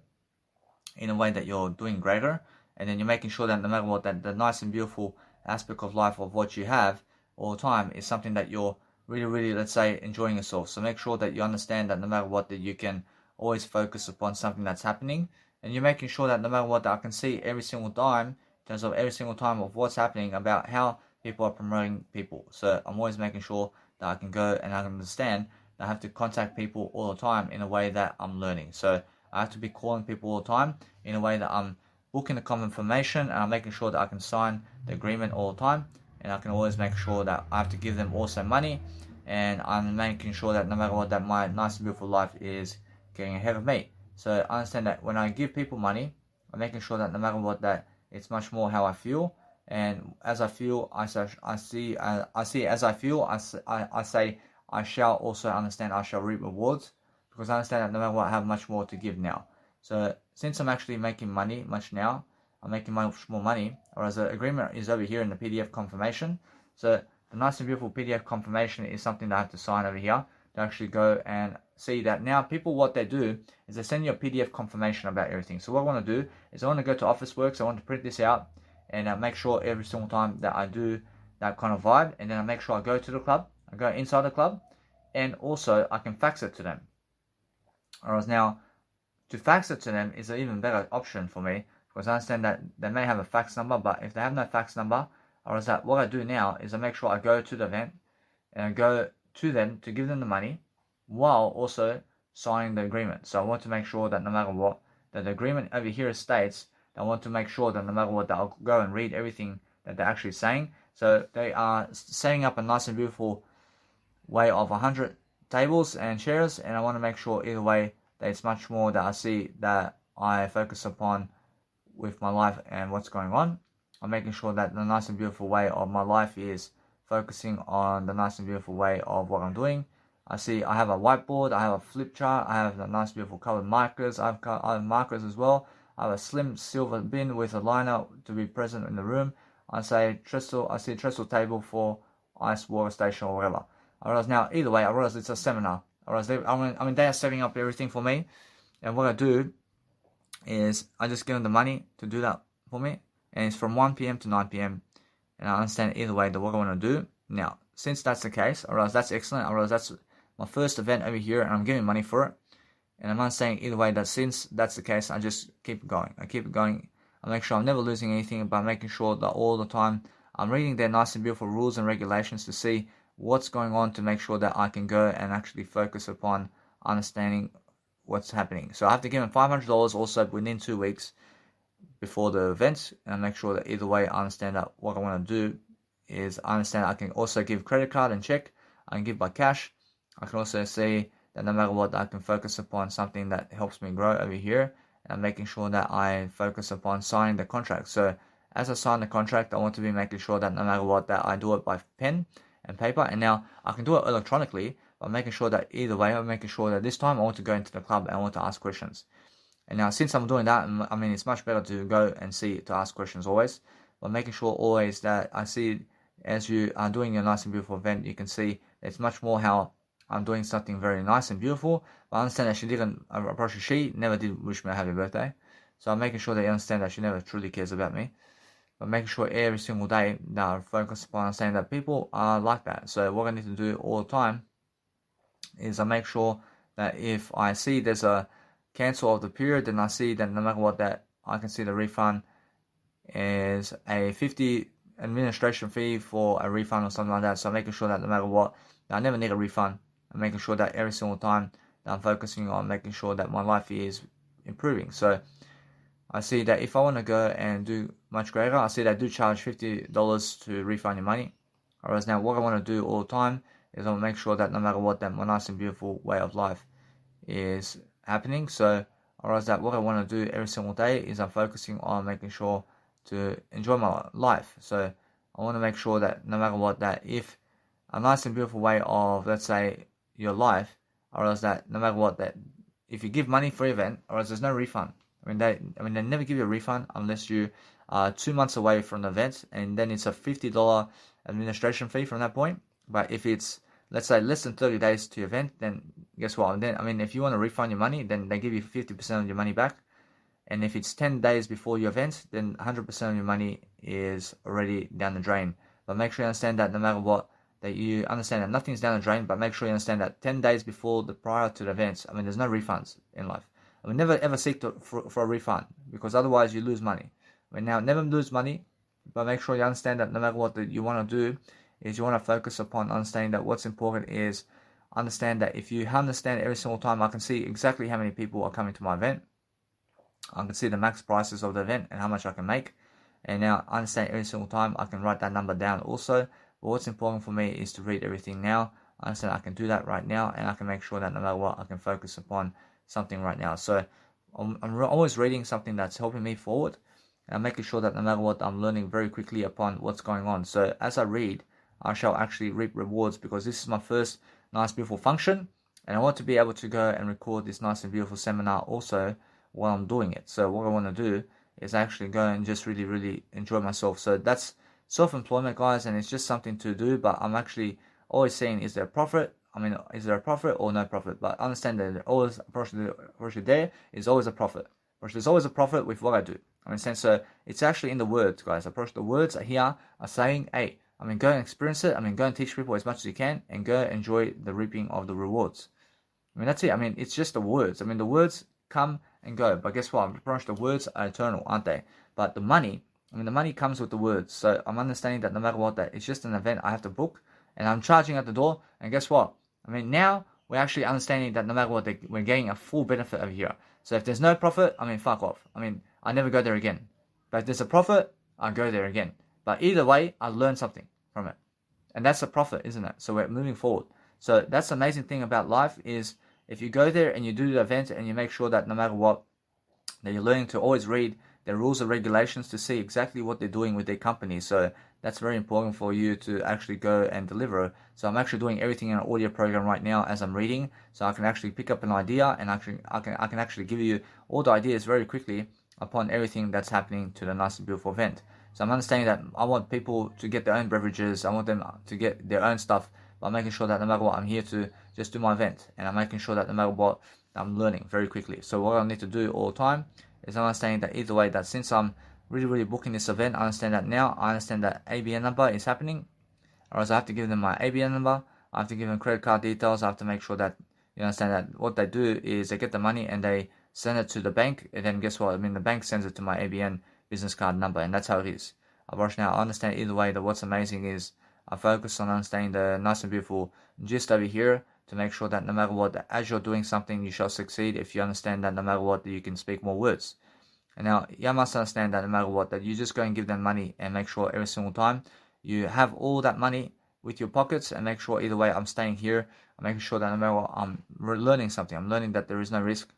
in a way that you're doing greater, and then you're making sure that no matter what, that the nice and beautiful aspect of life of what you have all the time is something that you're really, really, let's say, enjoying yourself. So make sure that you understand that no matter what, that you can always focus upon something that's happening, and you're making sure that no matter what, that I can see every single time, in terms of every single time of what's happening about how people are promoting people. So I'm always making sure that I can go and I can understand that I have to contact people all the time in a way that I'm learning. So I have to be calling people all the time in a way that I'm booking the confirmation, and I'm making sure that I can sign the agreement all the time, and I can always make sure that I have to give them also money, and I'm making sure that no matter what, that my nice and beautiful life is getting ahead of me. So I understand that when I give people money, I'm making sure that no matter what, that it's much more how I feel, and as I feel, I see as I feel, I say I shall also understand I shall reap rewards, because I understand that no matter what, I have much more to give now. So since I'm actually making money much now, I'm making much more money, or as the agreement is over here in the PDF confirmation. So the nice and beautiful PDF confirmation is something that I have to sign over here to actually go and see that now people, what they do is they send you a PDF confirmation about everything. So what I want to do is I want to go to Officeworks, I want to print this out, and make sure every single time that I do that kind of vibe, and then I make sure I go to the club, I go inside the club, and also I can fax it to them. Whereas now, to fax it to them is an even better option for me, because I understand that they may have a fax number, but if they have no fax number, or is that what I do now is I make sure I go to the event and I go to them to give them the money while also signing the agreement. So I want to make sure that no matter what, that the agreement over here states that I want to make sure that no matter what, that I'll go and read everything that they're actually saying. So they are setting up a nice and beautiful way of 100 tables and chairs, and I want to make sure either way that it's much more that I see that I focus upon with my life and what's going on. I'm making sure that the nice and beautiful way of my life is focusing on the nice and beautiful way of what I'm doing. I see I have a whiteboard, I have a flip chart, I have the nice beautiful colored markers, I have markers as well. I have a slim silver bin with a liner to be present in the room. I see a trestle table for ice water station or whatever. I realize now, either way, I realize it's a seminar. They are setting up everything for me, and what I do is I just give them the money to do that for me, and it's from 1 p.m. to 9 p.m. and I understand either way that what I want to do. Now, since that's the case, I realize that's excellent. I realize that's my first event over here, and I'm giving money for it, and I'm not saying either way that since that's the case, I just keep going. I keep it going. I make sure I'm never losing anything, but making sure that all the time I'm reading their nice and beautiful rules and regulations to see what's going on, to make sure that I can go and actually focus upon understanding what's happening. So I have to give them $500 also within 2 weeks, before the event, and I make sure that either way I understand that what I want to do is I understand I can also give credit card and check. I can give by cash. I can also see that no matter what, I can focus upon something that helps me grow over here, and I'm making sure that I focus upon signing the contract. So as I sign the contract, I want to be making sure that no matter what, that I do it by pen and paper. And now I can do it electronically, but I'm making sure that either way, I'm making sure that this time I want to go into the club and I want to ask questions. And now since I'm doing that, I mean, it's much better to go and see to ask questions always, but making sure always that I see as you are doing your nice and beautiful event, you can see it's much more how I'm doing something very nice and beautiful. But I understand that she didn't approach. She never did wish me a happy birthday, so I'm making sure that you understand that she never truly cares about me. But making sure every single day that I focus upon saying that people are like that. So what I need to do all the time is I make sure that if I see there's a cancel of the period, then I see that no matter what, that I can see the refund is a 50 administration fee for a refund or something like that. So I'm making sure that no matter what, I never need a refund. I'm making sure that every single time that I'm focusing on making sure that my life is improving. So I see that if I want to go and do much greater, I see that I do charge $50 to refund your money. Whereas now what I want to do all the time is I want to make sure that no matter what, that my nice and beautiful way of life is happening. So whereas that what I want to do every single day is I'm focusing on making sure to enjoy my life. So I want to make sure that no matter what, that if a nice and beautiful way of, let's say, your life, or else that no matter what, that if you give money for an event, or else there's no refund. They never give you a refund unless you are 2 months away from the event, and then it's a $50 administration fee from that point. But if it's, let's say, less than 30 days to your event, then guess what? And then, if you want to refund your money, then they give you 50% of your money back. And if it's 10 days before your event, then 100% of your money is already down the drain. But make sure you understand that no matter what, that you understand that nothing's down the drain, but make sure you understand that 10 days before prior to the events, there's no refunds in life. Never ever seek for a refund, because otherwise you lose money. Now, never lose money, but make sure you understand that no matter what that you want to do, is you want to focus upon understanding that what's important is understand that if you understand every single time, I can see exactly how many people are coming to my event. I can see the max prices of the event and how much I can make. And now I understand every single time I can write that number down also. But what's important for me is to read everything now. I understand I can do that right now, and I can make sure that no matter what, I can focus upon something right now. So I'm always reading something that's helping me forward, and I'm making sure that no matter what, I'm learning very quickly upon what's going on. So as I read, I shall actually reap rewards, because this is my first nice beautiful function, and I want to be able to go and record this nice and beautiful seminar also while I'm doing it. So what I want to do is actually go and just really, really enjoy myself. So that's self-employment, guys, and it's just something to do, but I'm actually always saying, is there a profit? Is there a profit or no profit? But understand that there always there is always a profit. There's always a profit with what I do. So it's actually in the words, guys. The words here are saying, hey, go and experience it. Go and teach people as much as you can, and go enjoy the reaping of the rewards. That's it. It's just the words. The words come and go, but guess what? The words are eternal, aren't they? But the money, the money comes with the words. So I'm understanding that no matter what, that it's just an event I have to book, and I'm charging at the door. And guess what? Now we're actually understanding that no matter what, we're getting a full benefit over here. So if there's no profit, fuck off. I never go there again. But if there's a profit, I go there again. But either way, I learn something from it. And that's a profit, isn't it? So we're moving forward. So that's the amazing thing about life is if you go there and you do the event and you make sure that no matter what, that you're learning to always read the rules and regulations to see exactly what they're doing with their company. So that's very important for you to actually go and deliver. So I'm actually doing everything in an audio program right now as I'm reading, so I can actually pick up an idea, and I can actually give you all the ideas very quickly upon everything that's happening to the nice and beautiful event. So I'm understanding that I want people to get their own beverages, I want them to get their own stuff, but I'm making sure that no matter what, I'm here to just do my event, and I'm making sure that no matter what, I'm learning very quickly. So what I need to do all the time is I'm understanding that either way, that since I'm really booking this event, I understand that now. I understand that ABN number is happening, or else I have to give them my ABN number. I have to give them credit card details. I have to make sure that you understand that what they do is they get the money and they send it to the bank, and then guess what? The bank sends it to my ABN business card number, and that's how it is. Now I understand either way that what's amazing is I focus on understanding the nice and beautiful gist over here to make sure that no matter what, as you're doing something, you shall succeed if you understand that no matter what, you can speak more words. And now you must understand that no matter what, that you just go and give them money and make sure every single time you have all that money with your pockets, and make sure either way I'm staying here. I'm making sure that no matter what, I'm learning something. I'm learning that there is no risk.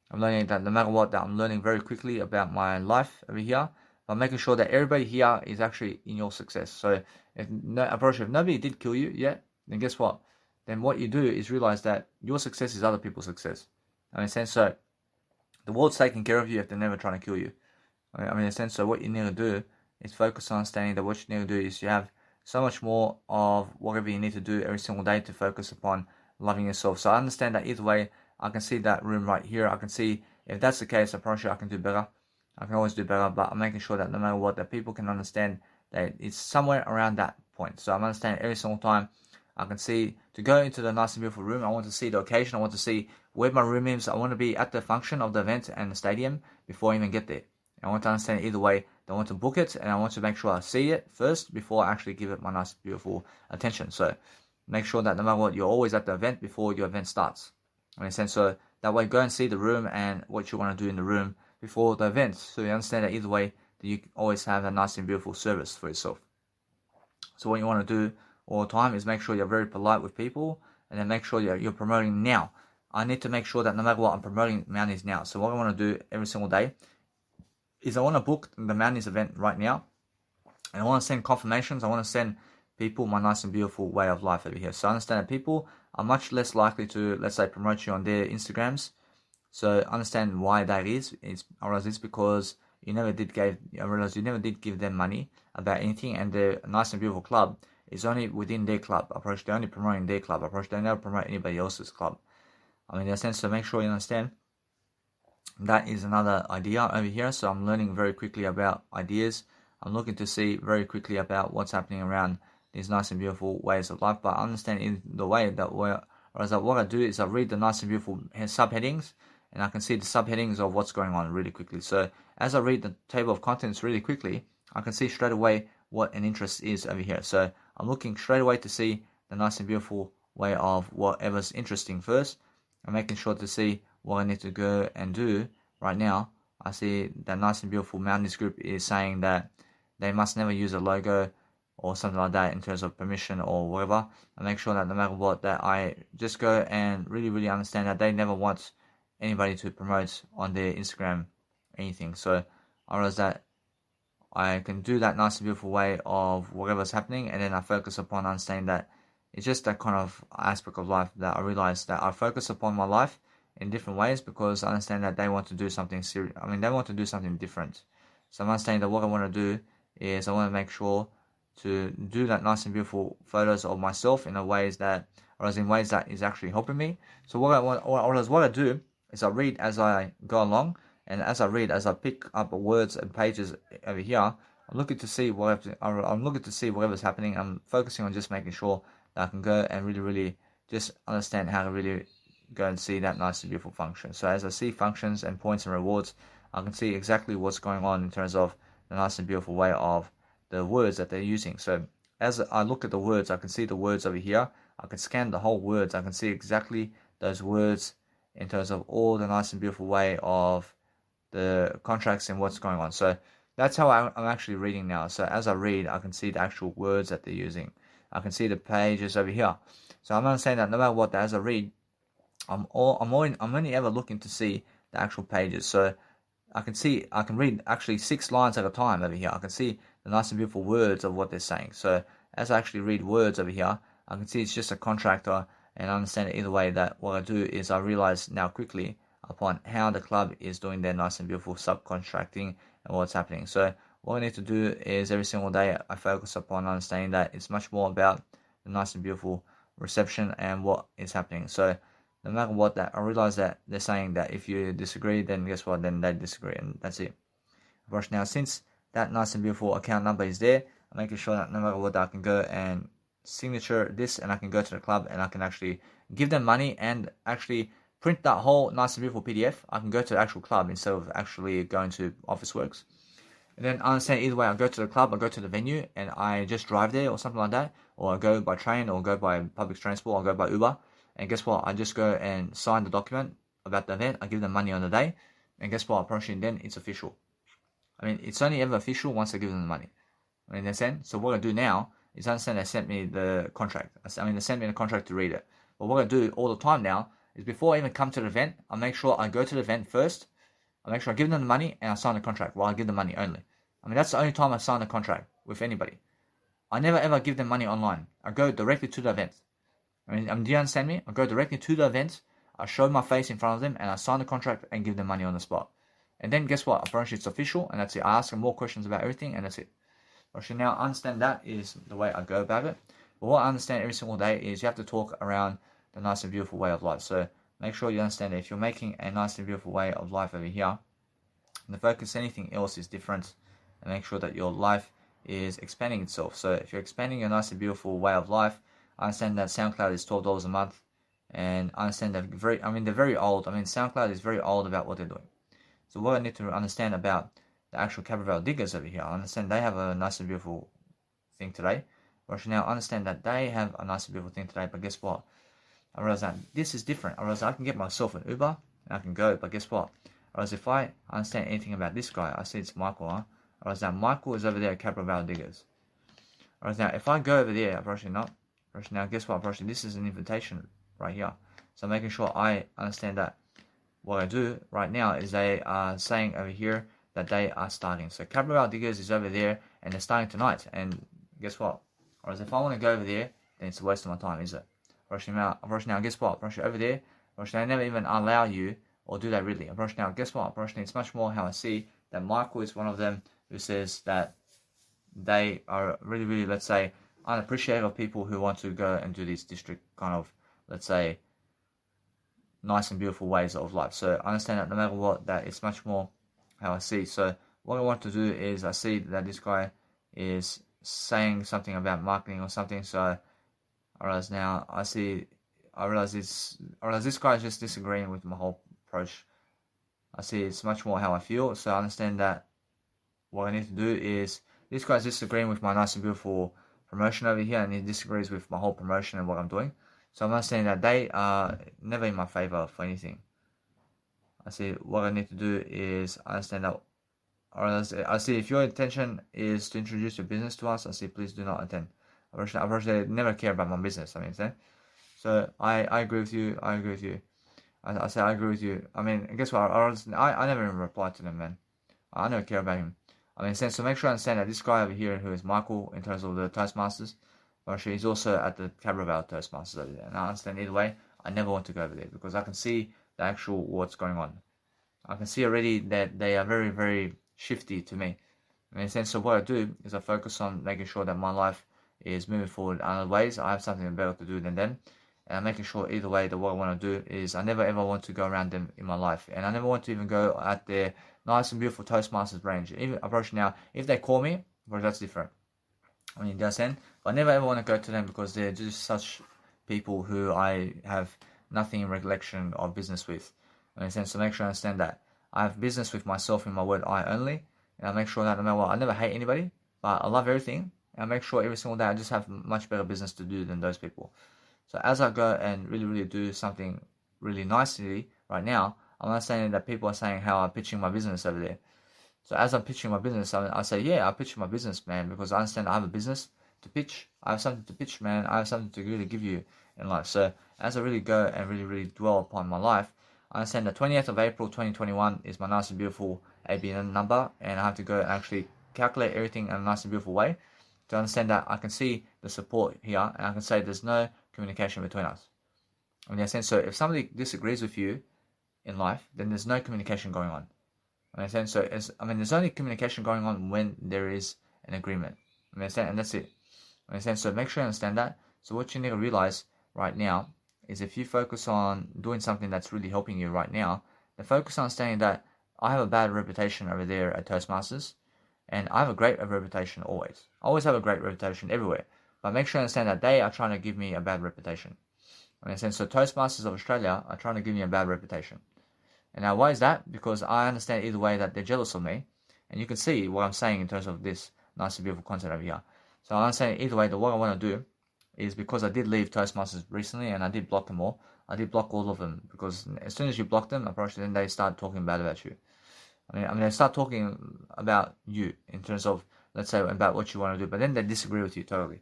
I'm learning that no matter what, that I'm learning very quickly about my life over here. I'm making sure that everybody here is actually in your success. So if nobody did kill you yet, then guess what? Then what you do is realize that your success is other people's success. I mean, in a sense, so the world's taking care of you if they're never trying to kill you. I mean, in a sense, so what you need to do is focus on understanding that what you need to do is you have so much more of whatever you need to do every single day to focus upon loving yourself. So I understand that either way, I can see that room right here. I can see if that's the case, I promise you I can do better. I can always do better, but I'm making sure that no matter what, that people can understand that it's somewhere around that point. So I'm understanding every single time I can see to go into the nice and beautiful room. I want to see the occasion. I want to see where my room is. I want to be at the function of the event and the stadium before I even get there. I want to understand either way. I want to book it, and I want to make sure I see it first before I actually give it my nice, beautiful attention. So make sure that no matter what, you're always at the event before your event starts. In a sense, so that way, go and see the room and what you want to do in the room before the event. So you understand that either way, that you always have a nice and beautiful service for yourself. So what you want to do all the time is make sure you're very polite with people, and then make sure you're promoting now. I need to make sure that no matter what, I'm promoting Mounties now. So what I want to do every single day is I want to book the Mounties event right now, and I want to send confirmations. I want to send people my nice and beautiful way of life over here. So I understand that people are much less likely to, let's say, promote you on their Instagrams. So understand why that is. I realize it's because you never did give them money about anything, and their nice and beautiful club is only within their club approach. They're only promoting their club approach. They never promote anybody else's club. I mean, in a sense, so make sure you understand. That is another idea over here. So I'm learning very quickly about ideas. I'm looking to see very quickly about what's happening around these nice and beautiful ways of life. But I understand in the way that what I do is I read the nice and beautiful subheadings, and I can see the subheadings of what's going on really quickly. So as I read the table of contents really quickly, I can see straight away what an interest is over here. So I'm looking straight away to see the nice and beautiful way of whatever's interesting first. I'm making sure to see what I need to go and do right now. I see that nice and beautiful Mounties group is saying that they must never use a logo or something like that in terms of permission or whatever. I make sure that no matter what, that I just go and really understand that they never want anybody to promote on their Instagram anything. So I realize that I can do that nice and beautiful way of whatever's happening, and then I focus upon understanding that it's just that kind of aspect of life that I realize that I focus upon my life in different ways because I understand that they want to do something serious. I mean, they want to do something different. So I'm understanding that what I want to do is I want to make sure to do that nice and beautiful photos of myself in ways that is actually helping me. So what I do is I read as I go along, and as I pick up words and pages over here, I'm looking to see whatever's happening. I'm focusing on just making sure that I can go and really just understand how to really go and see that nice and beautiful function. So as I see functions and points and rewards, I can see exactly what's going on in terms of the nice and beautiful way of the words that they're using. So as I look at the words, I can see the words over here. I can scan the whole words. I can see exactly those words in terms of all the nice and beautiful way of the contracts and what's going on. So that's how I'm actually reading now. So as I read, I can see the actual words that they're using. I can see the pages over here. So I'm understanding that no matter what, as I read, I'm only ever looking to see the actual pages. So I can read actually 6 lines at a time over here. I can see the nice and beautiful words of what they're saying. So as I actually read words over here, I can see it's just a contractor, and I understand it either way that what I do is I realize now quickly upon how the club is doing their nice and beautiful subcontracting and what's happening. So what I need to do is every single day I focus upon understanding that it's much more about the nice and beautiful reception and what is happening. So no matter what, that I realize that they're saying that if you disagree, then guess what, then they disagree, and that's it. Of course, now since that nice and beautiful account number is there, I'm making sure that no matter what, I can go and signature this, and I can go to the club and I can actually give them money and actually print that whole nice and beautiful PDF. I can go to the actual club instead of actually going to Officeworks. And then I understand either way, I go to the club, I go to the venue, and I just drive there or something like that, or I go by train, or go by public transport, or go by Uber. And guess what? I just go and sign the document about the event. I give them money on the day, And guess what? Approaching then it's official. I mean, it's only ever official once I give them the money. I mean, understand? So what I do now is understand they sent me the contract. I mean, they sent me the contract to read it. But what I do all the time now is before I even come to the event, I make sure I go to the event first. I make sure I give them the money and I sign the contract. Well, I give the money only. I mean, that's the only time I sign a contract with anybody. I never ever give them money online. I go directly to the event. I mean, do you understand me? I go directly to the event. I show my face in front of them and I sign the contract and give them money on the spot. And then guess what? Apparently it's official and that's it. I ask them more questions about everything and that's it. Actually, now understand that is the way I go about it. But what I understand every single day is you have to talk around the nice and beautiful way of life. So make sure you understand that if you're making a nice and beautiful way of life over here, the focus anything else is different, and make sure that your life is expanding itself. So if you're expanding a nice and beautiful way of life, I understand that SoundCloud is $12 a month, and I understand that they're very old. I mean, SoundCloud is very old about what they're doing. So what I need to understand about the actual Cabravale diggers over here, I understand they have a nice and beautiful thing today. But now I understand that they have a nice and beautiful thing today, but guess what? I realize that this is different. I realize I can get myself an Uber and I can go, but guess what? I realize if I understand anything about this guy, I see it's Michael, huh? I realize that Michael is over there at Cabravale diggers. I realize now if I go over there, now guess what? This is an invitation right here. So making sure I understand that what I do right now is they are saying over here that they are starting. So Cabravale diggers is over there and they're starting tonight. And guess what? Whereas if I want to go over there, then it's a waste of my time, is it? Now guess what? Over there, they never even allow you or do that really. Now guess what? It's much more how I see that Michael is one of them who says that they are really, really, let's say, unappreciative of people who want to go and do these district kind of, let's say, nice and beautiful ways of life. So I understand that no matter what, that it's much more how I see. So what I want to do is I see that this guy is saying something about marketing or something. So I realize this guy is just disagreeing with my whole approach. I see it's much more how I feel. So I understand that what I need to do is this guy's disagreeing with my nice and beautiful promotion over here, and he disagrees with my whole promotion and what I'm doing. So I'm understanding that they are never in my favor for anything. I see what I need to do is understand that, or I see if your intention is to introduce your business to us, I see please do not attend. I never care about my business. I mean, so I agree with you. I agree with you. I say I agree with you. I mean, guess what? I never even replied to them, man. I never care about him. I mean, so make sure I understand that this guy over here, who is Michael, in terms of the Toastmasters, actually he's also at the Cabravale Toastmasters over there. And I understand either way, I never want to go over there because I can see the actual what's going on. I can see already that they are very, very shifty to me. In a sense, so what I do is I focus on making sure that my life is moving forward in other ways. I have something better to do than them. And I'm making sure either way that what I want to do is I never ever want to go around them in my life. And I never want to even go at their nice and beautiful Toastmasters range. Even approach now, if they call me, well, that's different. I mean, that's it. But I never ever want to go to them because they're just such people who I have nothing in recollection of business with. In a sense, so make sure I understand that. I have business with myself in my word I only. And I make sure that no matter what, I never hate anybody, but I love everything. And I make sure every single day I just have much better business to do than those people. So as I go and really, really do something really nicely right now, I'm not saying that people are saying how I'm pitching my business over there. So as I'm pitching my business, I say, yeah, I'm pitching my business, man, because I understand I have a business to pitch. I have something to pitch, man. I have something to really give you in life. So as I really go and really, really dwell upon my life, I understand that 20th of April 2021 is my nice and beautiful ABN number, and I have to go and actually calculate everything in a nice and beautiful way to understand that I can see the support here, and I can say there's no communication between us. In that sense, so if somebody disagrees with you in life, then there's no communication going on. In that sense, so there's only communication going on when there is an agreement. And that's it. In that sense, so make sure you understand that. So what you need to realize right now is if you focus on doing something that's really helping you right now, then focus on understanding that I have a bad reputation over there at Toastmasters, and I have a great reputation always. I always have a great reputation everywhere. But make sure you understand that they are trying to give me a bad reputation. In a sense, so Toastmasters of Australia are trying to give me a bad reputation. And now why is that? Because I understand either way that they're jealous of me. And you can see what I'm saying in terms of this nice and beautiful content over here. So I'm saying either way that what I want to do is, because I did leave Toastmasters recently and I did block them all. I did block all of them because as soon as you block them, approach them, they start talking bad about you. I mean, they start talking about you in terms of, let's say, about what you want to do, but then they disagree with you totally.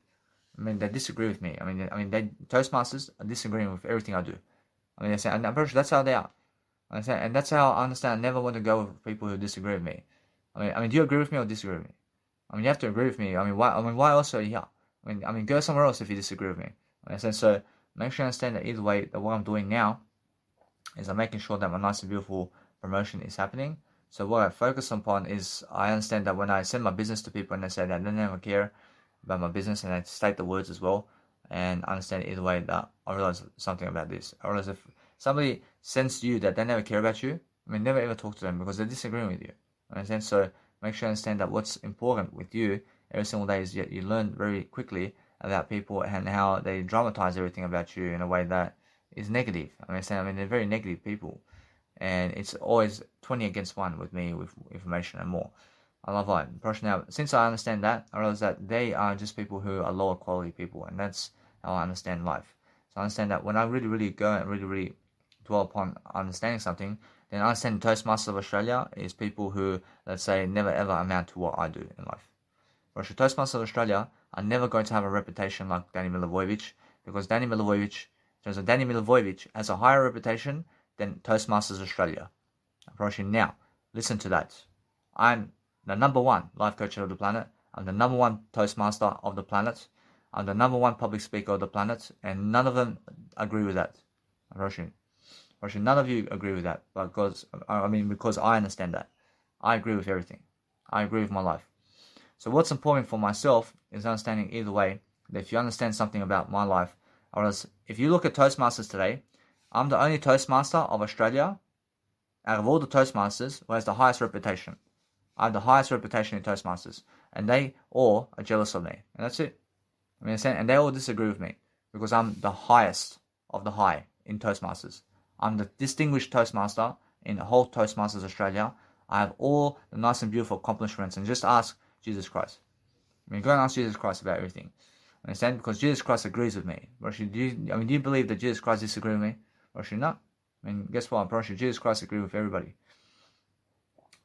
I mean, they disagree with me. I mean, they Toastmasters are disagreeing with everything I do. I mean, they say, and I'm pretty sure that's how they are. And that's how I understand. I never want to go with people who disagree with me. I mean, do you agree with me or disagree with me? I mean, you have to agree with me. I mean, why else are you here? I mean, go somewhere else if you disagree with me. So make sure you understand that either way, that what I'm doing now is I'm making sure that my nice and beautiful promotion is happening. So what I focus upon is I understand that when I send my business to people and they say that they never care about my business, and I state the words as well, and understand either way that I realize something about this. I realize if somebody sends to you that they never care about you, I mean, never ever talk to them because they're disagreeing with you. Understand? So make sure you understand that what's important with you every single day is you learn very quickly about people and how they dramatize everything about you in a way that is negative. I mean, they're very negative people, and it's always 20 against 1 with me with information and more. I love that. Now, since I understand that, I realize that they are just people who are lower quality people, and that's how I understand life. So I understand that when I really go and really dwell upon understanding something, then I understand Toastmasters of Australia is people who, let's say, never ever amount to what I do in life. Whereas Toastmasters of Australia are never going to have a reputation like Danny Milivojevic, because Danny Milivojevic has a higher reputation than Toastmasters Australia. I promise you now, listen to that. I'm the number 1 life coach of the planet. I'm the number 1 Toastmaster of the planet. I'm the number 1 public speaker of the planet, and none of them agree with that. I promise you. None of you agree with that, because I understand that. I agree with everything. I agree with my life. So what's important for myself is understanding either way that if you understand something about my life, or else if you look at Toastmasters today, I'm the only Toastmaster of Australia out of all the Toastmasters who has the highest reputation. I have the highest reputation in Toastmasters, and they all are jealous of me, and that's it. And they all disagree with me because I'm the highest of the high in Toastmasters. I'm the distinguished Toastmaster in the whole Toastmasters Australia. I have all the nice and beautiful accomplishments, and just ask Jesus Christ. Go and ask Jesus Christ about everything. Understand? Because Jesus Christ agrees with me. Do you believe that Jesus Christ disagrees with me? No. Guess what? I'm pretty sure Jesus Christ agrees with everybody.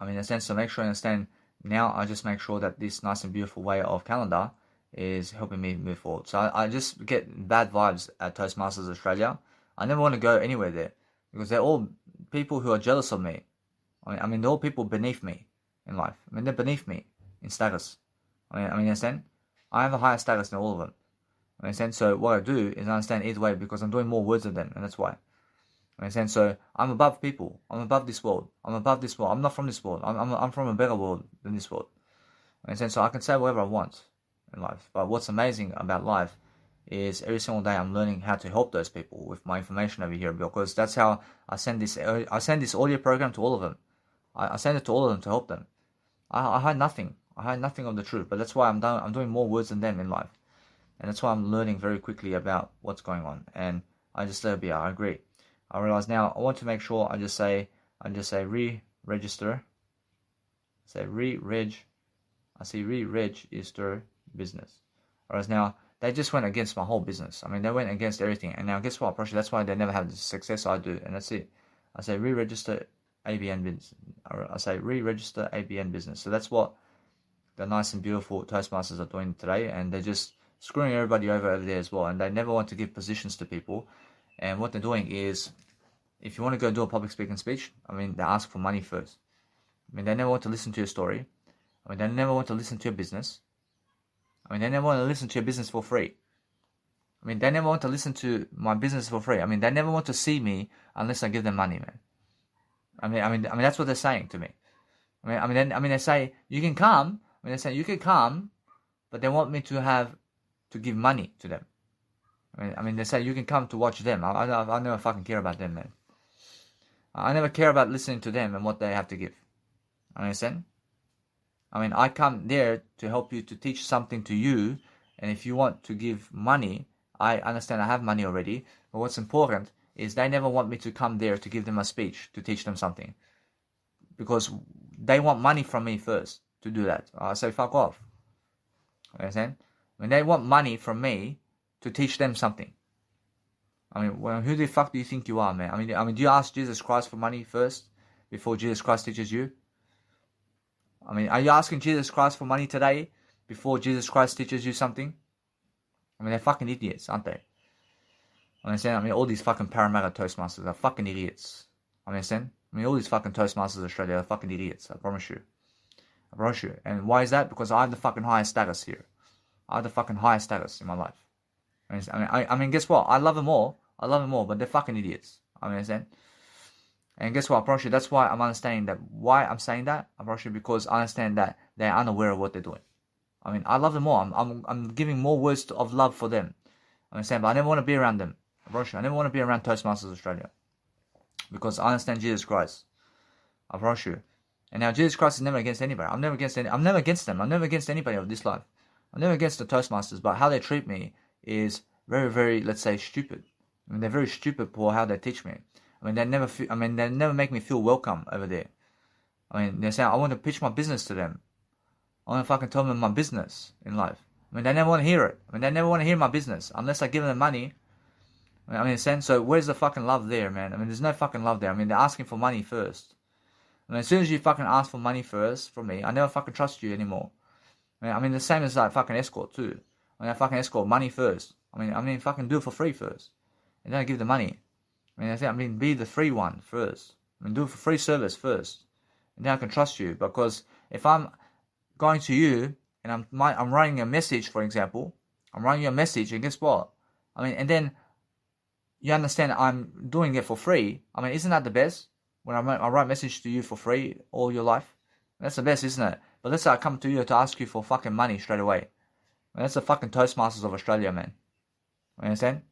In a sense, so make sure you understand. Now I just make sure that this nice and beautiful way of calendar is helping me move forward. So I just get bad vibes at Toastmasters Australia. I never want to go anywhere there because they're all people who are jealous of me. They're all people beneath me in life. They're beneath me in status. Understand? I have a higher status than all of them. Understand? So what I do is I understand either way because I'm doing more words than them, and that's why. Understand? So I'm above people. I'm above this world. I'm not from this world. I'm from a better world than this world. Understand? So I can say whatever I want in life. But what's amazing about life is every single day I'm learning how to help those people with my information over here, because that's how I send this audio program to all of them. I send it to all of them to help them. I hide nothing. I hide nothing of the truth, but that's why I'm doing more words than them in life, and that's why I'm learning very quickly about what's going on. And I just let it be. I agree. I realize now I want to make sure I just say re-register. Say re-reg. I see re-register business. Whereas now they just went against my whole business. They went against everything, and now guess what? Probably that's why they never have the success I do, and that's it. I say re-register ABN business. I say re-register ABN business. So that's what the nice and beautiful Toastmasters are doing today, and they're just screwing everybody over there as well, and they never want to give positions to people. And what they're doing is, if you want to go do a public speaking speech, they ask for money first. They never want to listen to your story. They never want to listen to your business. They never want to listen to your business for free. They never want to listen to my business for free. They never want to see me unless I give them money, man. That's what they're saying to me. They say you can come. They say you can come, but they want me to give money to them. They say you can come to watch them. I never fucking care about them, man. I never care about listening to them and what they have to give. Understand? I come there to help you, to teach something to you, and if you want to give money, I understand I have money already, but what's important is they never want me to come there to give them a speech, to teach them something. Because they want money from me first to do that. I say fuck off. Understand? They want money from me to teach them something. Who the fuck do you think you are, man? Do you ask Jesus Christ for money first before Jesus Christ teaches you? I mean, are you asking Jesus Christ for money today before Jesus Christ teaches you something? I mean, they're fucking idiots, aren't they? I mean, all these fucking Parramatta Toastmasters are fucking idiots. I mean, all these fucking Toastmasters in Australia are fucking idiots. I promise you. I promise you. And why is that? Because I have the fucking highest status here. I have the fucking highest status in my life. I mean, guess what? I love them all. But they're fucking idiots. I mean, and guess what? I promise you, that's why I'm understanding that. Why I'm saying that? I promise you, because I understand that they're unaware of what they're doing. I mean, I love them all. I'm giving more words of love for them. I understand, but I never want to be around them. I promise you, I never want to be around Toastmasters Australia. Because I understand Jesus Christ. I promise you. And now Jesus Christ is never against anybody. I'm never against them. I'm never against anybody of this life. I'm never against the Toastmasters, but how they treat me is very, very, let's say, stupid. I mean, they're very stupid for how they teach me. I mean, they never make me feel welcome over there. I mean, they say I want to pitch my business to them. I want to fucking tell them my business in life. I mean, they never want to hear it. I mean, they never want to hear my business unless I give them money. I mean, so where's the fucking love there, man? I mean, there's no fucking love there. I mean, they're asking for money first. I mean, as soon as you fucking ask for money first from me, I never fucking trust you anymore. I mean, the same as like fucking escort too. I mean, I fucking escort money first. I mean, fucking do it for free first, and then I give the money. I mean, be the free one first. I mean, do it for free service first, and then I can trust you. Because if I'm going to you and I'm writing a message, for example, I'm writing you a message, and guess what? I mean, and then you understand I'm doing it for free. I mean, isn't that the best? When I write a message to you for free all your life, that's the best, isn't it? But let's say I come to you to ask you for fucking money straight away. I mean, that's the fucking Toastmasters of Australia, man. You understand?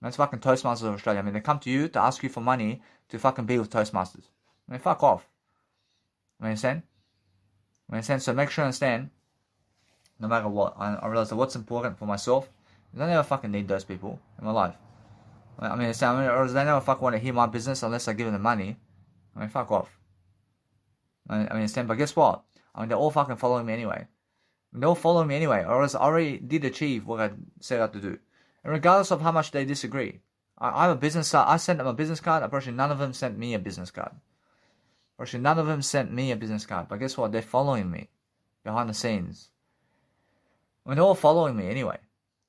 That's fucking Toastmasters of Australia. I mean, they come to you to ask you for money to fucking be with Toastmasters. I mean, fuck off. You understand? So make sure you understand, no matter what, I realize that what's important for myself is I never fucking need those people in my life. I mean, or they never fucking want to hear my business unless I give them the money. I mean, fuck off. I mean, but guess what? I mean, they're all fucking following me anyway. They're all following me anyway, or else I already did achieve what I set out to do. And regardless of how much they disagree, I have a business card. I sent them a business card. Apparently, none of them sent me a business card. But guess what? They're following me behind the scenes. I mean, they're all following me anyway.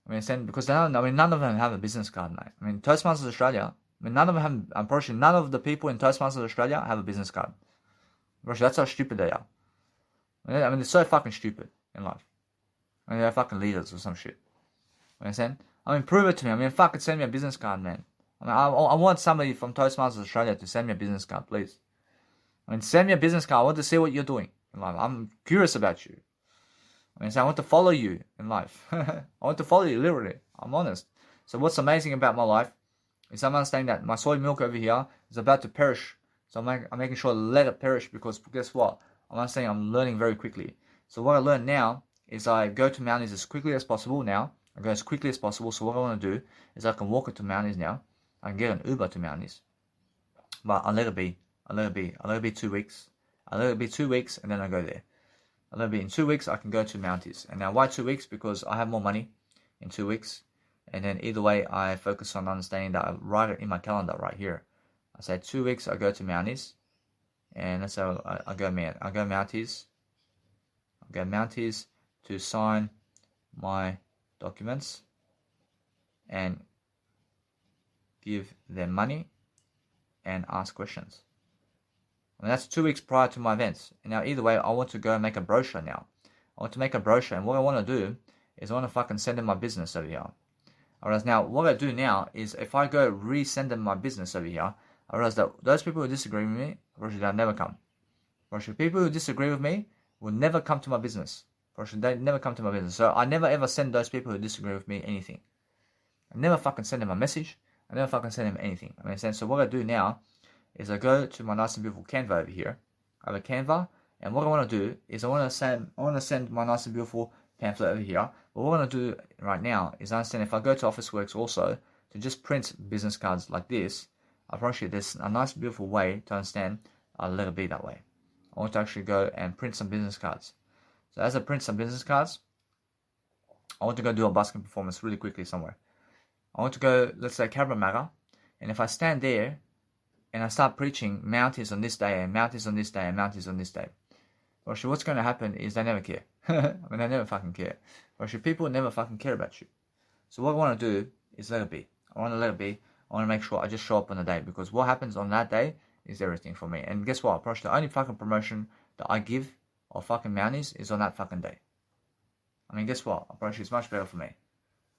I mean, because none of them have a business card, mate. I mean, Toastmasters Australia. I mean, none of them have. Unfortunately, none of the people in Toastmasters Australia have a business card. That's how stupid they are. I mean, they're so fucking stupid in life. I mean, they're fucking leaders or some shit. You understand? I mean, prove it to me. I mean, fucking send me a business card, man. I mean, I want somebody from Toastmasters Australia to send me a business card, please. I mean, send me a business card. I want to see what you're doing in life. I'm curious about you. I mean, so I want to follow you in life. I want to follow you, literally. I'm honest. So what's amazing about my life is I'm understanding that my soy milk over here is about to perish. So I'm making sure to let it perish, because guess what? I'm understanding I'm learning very quickly. So what I learn now is I go to Mounties as quickly as possible now. I go as quickly as possible. So what I want to do is I can walk it to Mounties now. I can get an Uber to Mounties. But I'll let it be. I'll let it be 2 weeks. I'll let it be 2 weeks and then I go there. I'll let it be in 2 weeks I can go to Mounties. And now why 2 weeks? Because I have more money in 2 weeks. And then either way I focus on understanding that I write it in my calendar right here. I say 2 weeks I go to Mounties. And let's say I go Mounties. I go Mounties to sign my documents and give them money and ask questions. And that's 2 weeks prior to my events. And now either way, I want to go and make a brochure now. I want to make a brochure, and what I want to do is I want to fucking send them my business over here. Alright, now what I do now is if I go resend them my business over here, I realize that those people who disagree with me, they'll never come. People who disagree with me will never come to my business. They never come to my business. So I never ever send those people who disagree with me anything. I never fucking send them a message. I never fucking send them anything. I mean, so what I do now is I go to my nice and beautiful Canva over here. I have a Canva, and what I want to do is I want to send my nice and beautiful pamphlet over here. But what I want to do right now is I understand if I go to Officeworks also to just print business cards like this, I promise you there's a nice beautiful way to understand I'll let it be that way. I want to actually go and print some business cards. So as I print some business cards, I want to go do a busking performance really quickly somewhere. I want to go, let's say, Cabramatta, and if I stand there and I start preaching Mounties on this day and Mounties on this day and Mounties on this day, Or actually, what's going to happen is they never care. I mean, they never fucking care. Or actually, people never fucking care about you. So what I want to do is let it be. I want to let it be. I want to make sure I just show up on the day, because what happens on that day is everything for me. And guess what? Probably the only fucking promotion that I give of fucking Mounties is on that fucking day. I mean, guess what? Probably it's much better for me.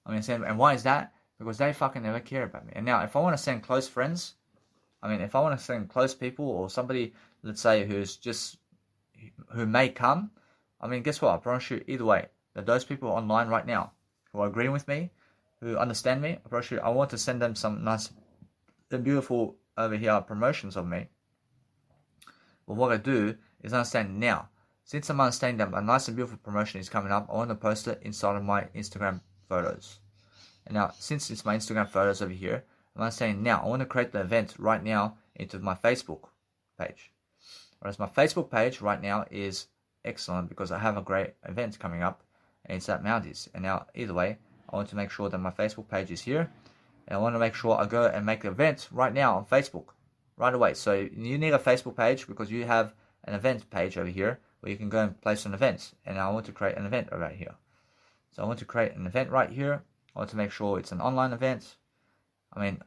I mean, and why is that? Because they fucking never care about me. And now, if I want to send close friends, I mean, if I want to send close people or somebody, let's say, who may come, I mean, guess what? I promise you, either way, that those people online right now who are agreeing with me, who understand me, I promise you, I want to send them some nice and beautiful over here promotions of me. But what I do is understand now. Since I'm understanding that a nice and beautiful promotion is coming up, I want to post it inside of my Instagram photos. And now, since it's my Instagram photos over here, I'm understanding now, I want to create the event right now into my Facebook page. Whereas my Facebook page right now is excellent because I have a great event coming up, and it's at Mounties. And now, either way, I want to make sure that my Facebook page is here, and I want to make sure I go and make an event right now on Facebook, right away. So you need a Facebook page because you have an event page over here where you can go and place an event. And I want to create an event right here. So I want to create an event right here. I want to make sure it's an online event. I mean,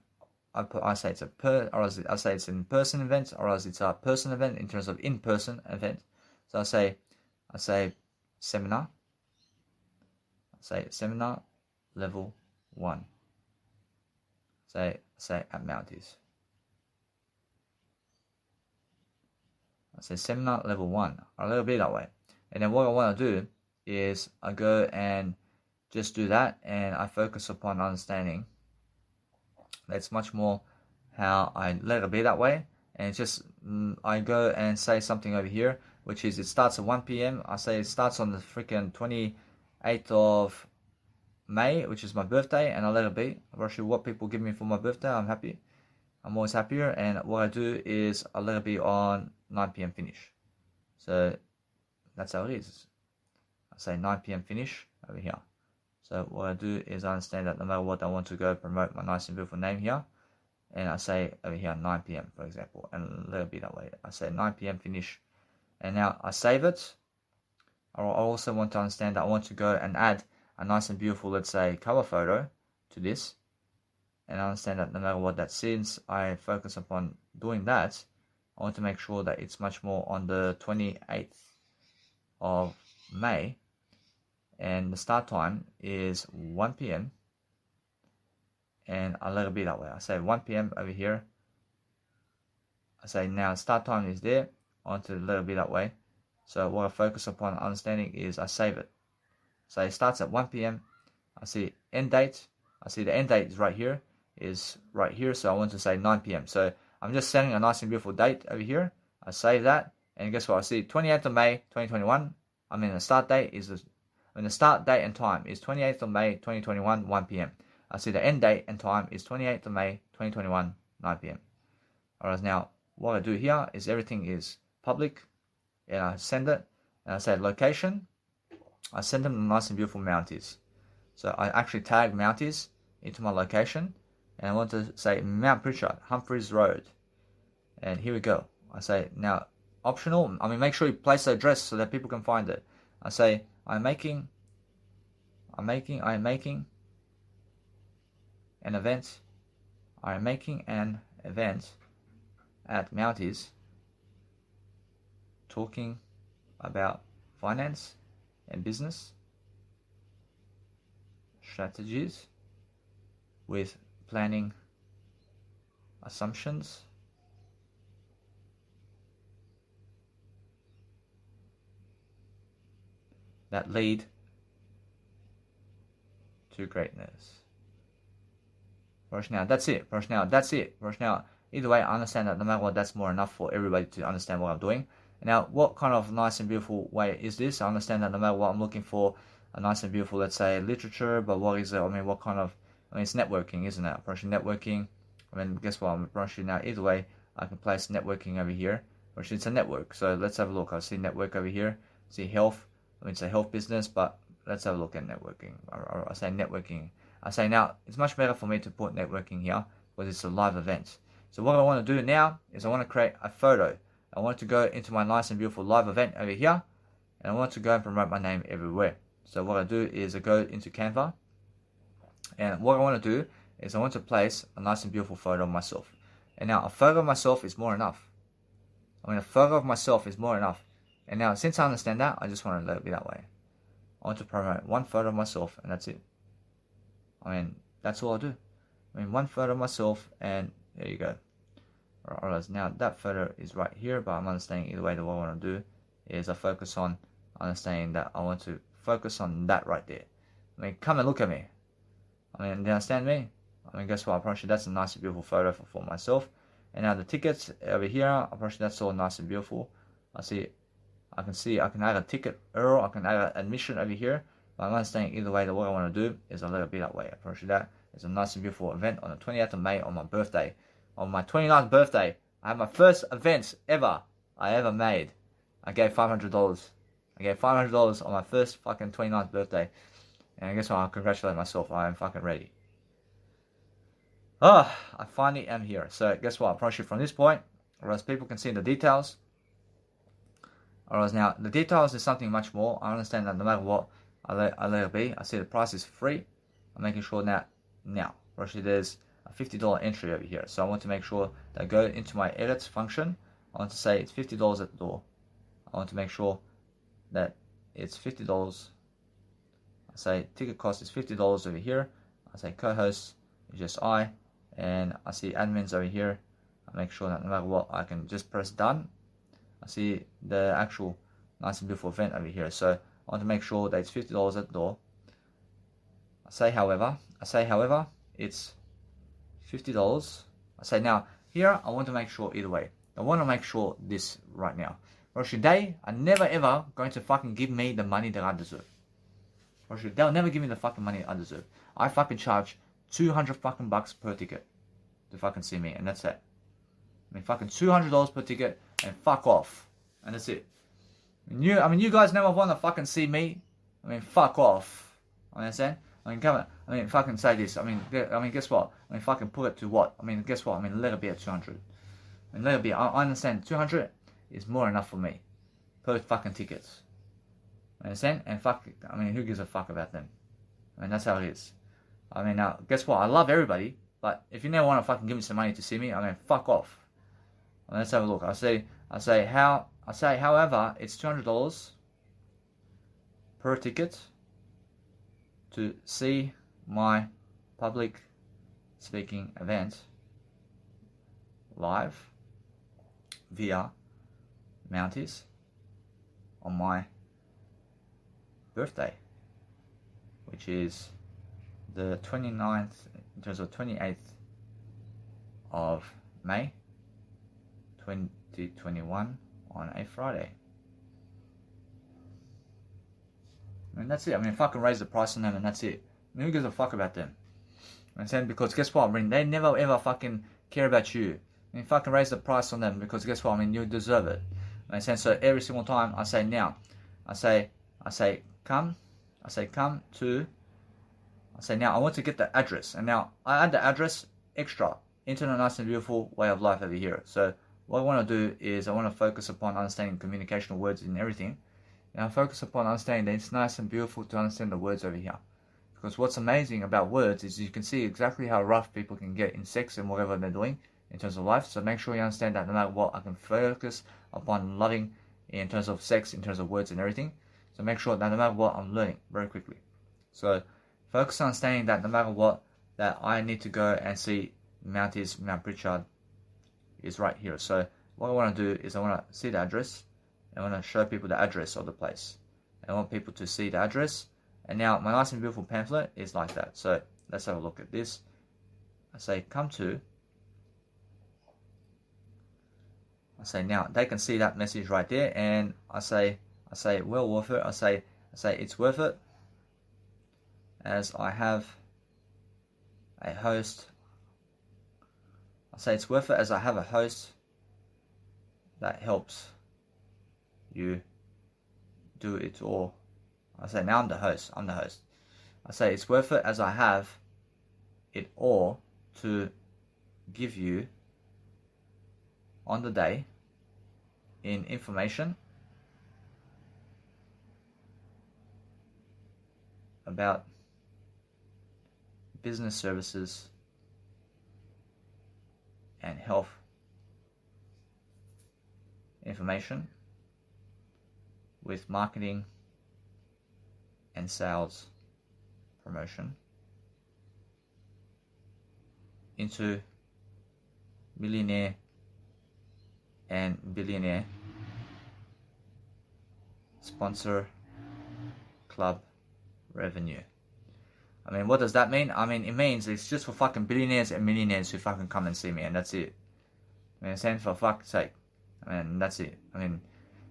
I say it's I say it's an in-person event, or else it's a person event in terms of in-person event. So I say seminar. I say seminar level 1. Say at Mounties. I say seminar level 1, or a little bit that way. And then what I want to do is I go and just do that, and I focus upon understanding. That's much more how I let it be that way. And it's just, I go and say something over here, which is it starts at 1 p.m. I say it starts on the freaking 28th of May, which is my birthday, and I let it be. Actually, what people give me for my birthday, I'm happy. I'm always happier. And what I do is I let it be on 9 p.m. finish. So that's how it is. I say 9 p.m. finish over here. So what I do is I understand that no matter what, I want to go promote my nice and beautiful name here. And I say over here 9 p.m. for example, and let it be that way. I say 9 p.m. finish. And now I save it. I also want to understand that I want to go and add a nice and beautiful, let's say, cover photo to this. And I understand that no matter what, that since I focus upon doing that, I want to make sure that it's much more on the 28th of May. And the start time is 1 p.m. And I let it be that way. I say 1 p.m. over here. I say now start time is there. I want to let it be that way. So what I focus upon understanding is I save it. So it starts at 1 p.m. I see end date. I see the end date is right here. So I want to say 9 p.m. So I'm just setting a nice and beautiful date over here. I save that. And guess what? I see 28th of May 2021. I mean the start date is the start date and time is 28th of May 2021 1 p.m. I see the end date and time is 28th of May 2021 9 p.m. Alright, now what I do here is everything is public, and I send it, and I say location. I send them the nice and beautiful Mounties. So I actually tag Mounties into my location, and I want to say Mount Pritchard, Humphreys Road. And here we go. I say now optional. I mean, make sure you place the address so that people can find it. I say I am making an event. I am making an event at Mounties talking about finance and business strategies with planning assumptions that lead to greatness. Now, that's it. Now, either way, I understand that no matter what, that's more enough for everybody to understand what I'm doing. Now, what kind of nice and beautiful way is this? I understand that no matter what, I'm looking for a nice and beautiful, let's say, literature, but what is it? I mean, what kind of, it's networking, isn't it? Approaching networking. I mean, guess what? I'm approaching now. Either way, I can place networking over here, which it's a network. So let's have a look. I see network over here. See health. I mean, it's a health business, but let's have a look at networking. I say networking. I say now, it's much better for me to put networking here because it's a live event. So what I want to do now is I want to create a photo. I want to go into my nice and beautiful live event over here. and I want to go and promote my name everywhere. So what I do is I go into Canva, and what I want to do is I want to place a nice and beautiful photo of myself. And now a photo of myself is more enough. I mean, a photo of myself is more enough. And now since I understand that, I just want to let it be that way. I want to promote one photo of myself, and that's it. I mean, that's all I do. I mean, one photo of myself, and there you go. Alright, now that photo is right here, but I'm understanding either way that what I want to do is I focus on understanding that I want to focus on that right there. I mean, come and look at me. I mean, do you understand me? I mean, guess what? I promise you that's a nice and beautiful photo for myself. And now the tickets over here, I promise you that's all nice and beautiful. I can add a ticket error, I can add an admission over here. But I'm understanding either way that what I want to do is I let it be that way. I promise you that. It's a nice and beautiful event on the 28th of May on my birthday. On my 29th birthday, I had my first event ever I ever made. I gave $500. I gave $500 on my first fucking 29th birthday. And guess what? I congratulate myself. I am fucking ready. I finally am here. So guess what? I promise you from this point, or else people can see the details. Or else now, the details is something much more. I understand that no matter what, I let it be. I see the price is free. I'm making sure that now. Actually, there's a $50 entry over here. So I want to make sure that I go into my edits function. I want to say it's $50 at the door. I want to make sure that it's $50. I say ticket cost is $50 over here. I say co-host is just I. And I see admins over here. I make sure that no matter what, I can just press done. I see the actual nice and beautiful event over here. So I want to make sure that it's $50 at the door. I say however, it's $50. I say now, here I want to make sure either way. I want to make sure this right now. They are never ever going to fucking give me the money that I deserve. They'll never give me the fucking money I deserve. I fucking charge 200 fucking bucks per ticket to fucking see me, and that's it. I mean, fucking $200 per ticket, and fuck off. And that's it. I mean, you guys never want to fucking see me. I mean, fuck off. Understand? I mean, come on. I mean, fucking say this. I mean, guess what? I mean, fucking put it to what? I mean, guess what? I mean, let it be at 200. I mean, let it be. I understand 200 is more enough for me per fucking tickets. Understand? And fuck, I mean, who gives a fuck about them? I mean, that's how it is. I mean, now, guess what? I love everybody, but if you never want to fucking give me some money to see me, I mean, fuck off. I mean, let's have a look. I say, however, it's $200 per ticket to see my public speaking event live via Mounties on my birthday, which is the 29th, in terms of 28th of May 2021 on a Friday. I mean, that's it. I mean, fucking raise the price on them and that's it. I mean, who gives a fuck about them? I'm saying, because guess what? I mean, they never ever fucking care about you. I mean, fucking raise the price on them, because guess what? I mean, you deserve it. I'm saying, so every single time I say now, I say come now I want to get the address, and now I add the address extra into the nice and beautiful way of life over here. So what I want to do is I want to focus upon understanding communication of words and everything. And I focus upon understanding that it's nice and beautiful to understand the words over here. Because what's amazing about words is you can see exactly how rough people can get in sex and whatever they're doing in terms of life. So make sure you understand that no matter what, I can focus upon loving in terms of sex, in terms of words and everything. So make sure that no matter what, I'm learning very quickly. So focus on understanding that no matter what, that I need to go and see Mount Pritchard is right here. So what I want to do is I want to see the address. I want to show people the address of the place. I want people to see the address. And now my nice and beautiful pamphlet is like that. So let's have a look at this. I say come to. I say now they can see that message right there, and I say well worth it. I say it's worth it, as I have a host. I say it's worth it as I have a host that helps you do it all. I say now I'm the host. I say it's worth it as I have it all to give you on the day in information about business services and health information with marketing and sales promotion into millionaire and billionaire sponsor club revenue. I mean, what does that mean? I mean, it means it's just for fucking billionaires and millionaires who fucking come and see me, and that's it. I mean, saying for fuck's sake. I mean, that's it. I mean,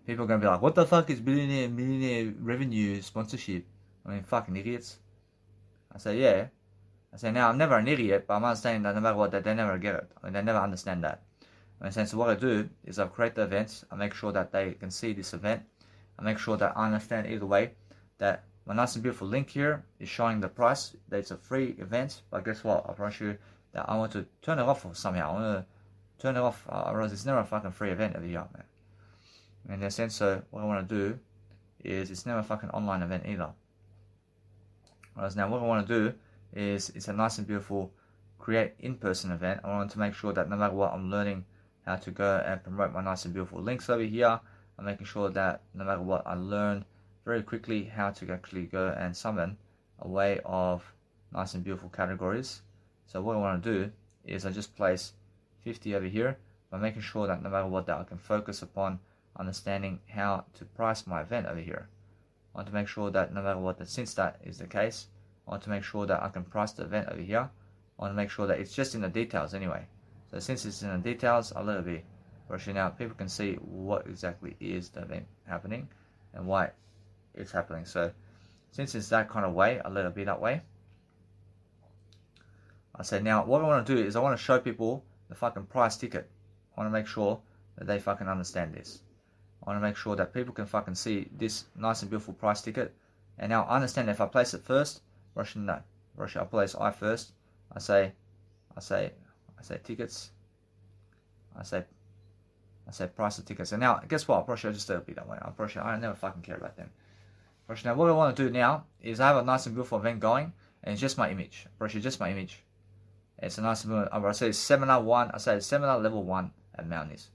people are gonna be like, what the fuck is billionaire and millionaire revenue sponsorship? I mean, fucking idiots. I say, yeah. I say, now, I'm never an idiot, but I'm understanding that no matter what, that they never get it. I mean, they never understand that. I mean, so what I do is I create the events. I make sure that they can see this event. I make sure that I understand either way that my nice and beautiful link here is showing the price, that it's a free event, but guess what? I promise you that I want to turn it off somehow. I want to turn it off, otherwise it's never a fucking free event over here, man. In that sense, so what I want to do is it's never a fucking online event either. Whereas now what I want to do is it's a nice and beautiful create in-person event. I want to make sure that no matter what, I'm learning how to go and promote my nice and beautiful links over here. I'm making sure that no matter what, I learn very quickly how to actually go and summon a way of nice and beautiful categories. So what I want to do is I just place 50 over here by making sure that no matter what, that I can focus upon understanding how to price my event over here. I want to make sure that no matter what, that since that is the case, I want to make sure that I can price the event over here. I want to make sure that it's just in the details anyway. So since it's in the details, I'll let it be. Actually now people can see what exactly is the event happening and why it's happening. So since it's that kind of way, I'll let it be that way. I say now what I want to do is I want to show people the fucking price ticket. I want to make sure that they fucking understand this. I want to make sure that people can fucking see this nice and beautiful price ticket. And now I understand if I place it first, Russian no. Russia I place I first. I say tickets. I say price of tickets. And now guess what? Russia just let it be that way. I never fucking care about them. Russia now what I want to do now is I have a nice and beautiful event going and it's just my image. Russia just my image. It's a nice and beautiful, I say seminar 1, I say seminar level 1 at Mounties.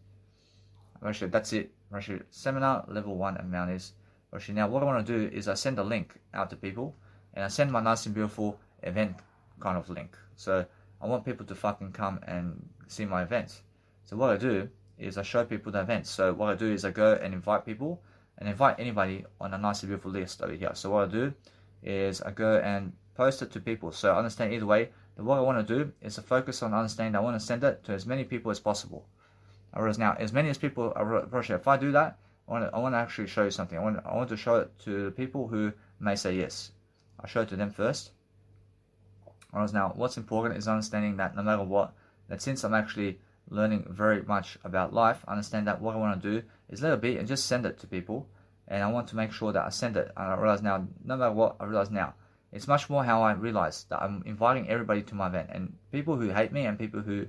Russia, that's it. Russia, seminar level 1 at Mounties. Russia, now what I want to do is I send a link out to people and I send my nice and beautiful event kind of link. So I want people to fucking come and see my events. So what I do is I show people the events. So what I do is I go and invite people and invite anybody on a nice and beautiful list over here. So what I do is I go and post it to people. So I understand either way that what I want to do is to focus on understanding I want to send it to as many people as possible. Whereas now, as many as people, if I do that, I want to actually show you something. I want to show it to the people who may say yes. I show it to them first. Whereas now, what's important is understanding that no matter what, that since I'm actually learning very much about life, I understand that what I want to do is let it be and just send it to people. And I want to make sure that I send it. And I realize now, no matter what, I realize now, it's much more how I realize that I'm inviting everybody to my event. And people who hate me and people who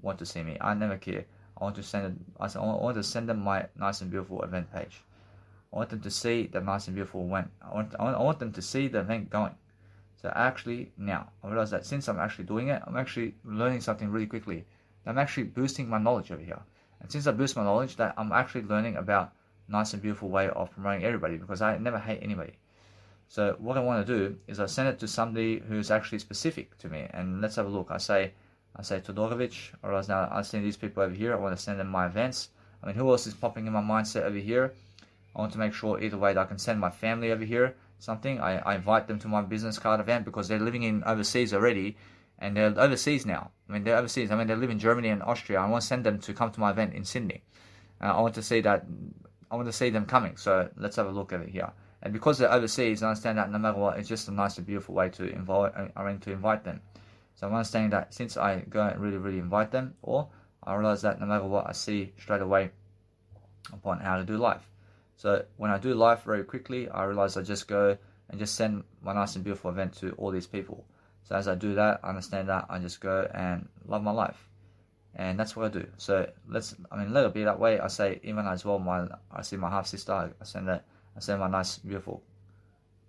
want to see me, I never care. I want to send it. I want to send them my nice and beautiful event page. I want them to see the nice and beautiful event. I want them to see the event going. So actually now I realize that since I'm actually doing it, I'm actually learning something really quickly. I'm actually boosting my knowledge over here. And since I boost my knowledge, that I'm actually learning about nice and beautiful way of promoting everybody because I never hate anybody. So what I want to do is I send it to somebody who's actually specific to me. And let's have a look. I say Todorovic, or else now I send these people over here. I want to send them my events. I mean, who else is popping in my mindset over here? I want to make sure either way that I can send my family over here something. I invite them to my business card event because they're living in overseas already. And they're overseas now. I mean, they're overseas. I mean, they live in Germany and Austria. I want to send them to come to my event in Sydney. I want to see that. I want to see them coming. So let's have a look at it here. And because they're overseas, I understand that no matter what, it's just a nice and beautiful way to invite them. So I'm understanding that since I go and really invite them, or I realize that no matter what, I see straight away upon how to do live. So when I do live very quickly, I realize I just go and just send my nice and beautiful event to all these people. So as I do that, I understand that I just go and love my life. And that's what I do. So let it be that way. I say even as well, I see my half sister, I send my nice beautiful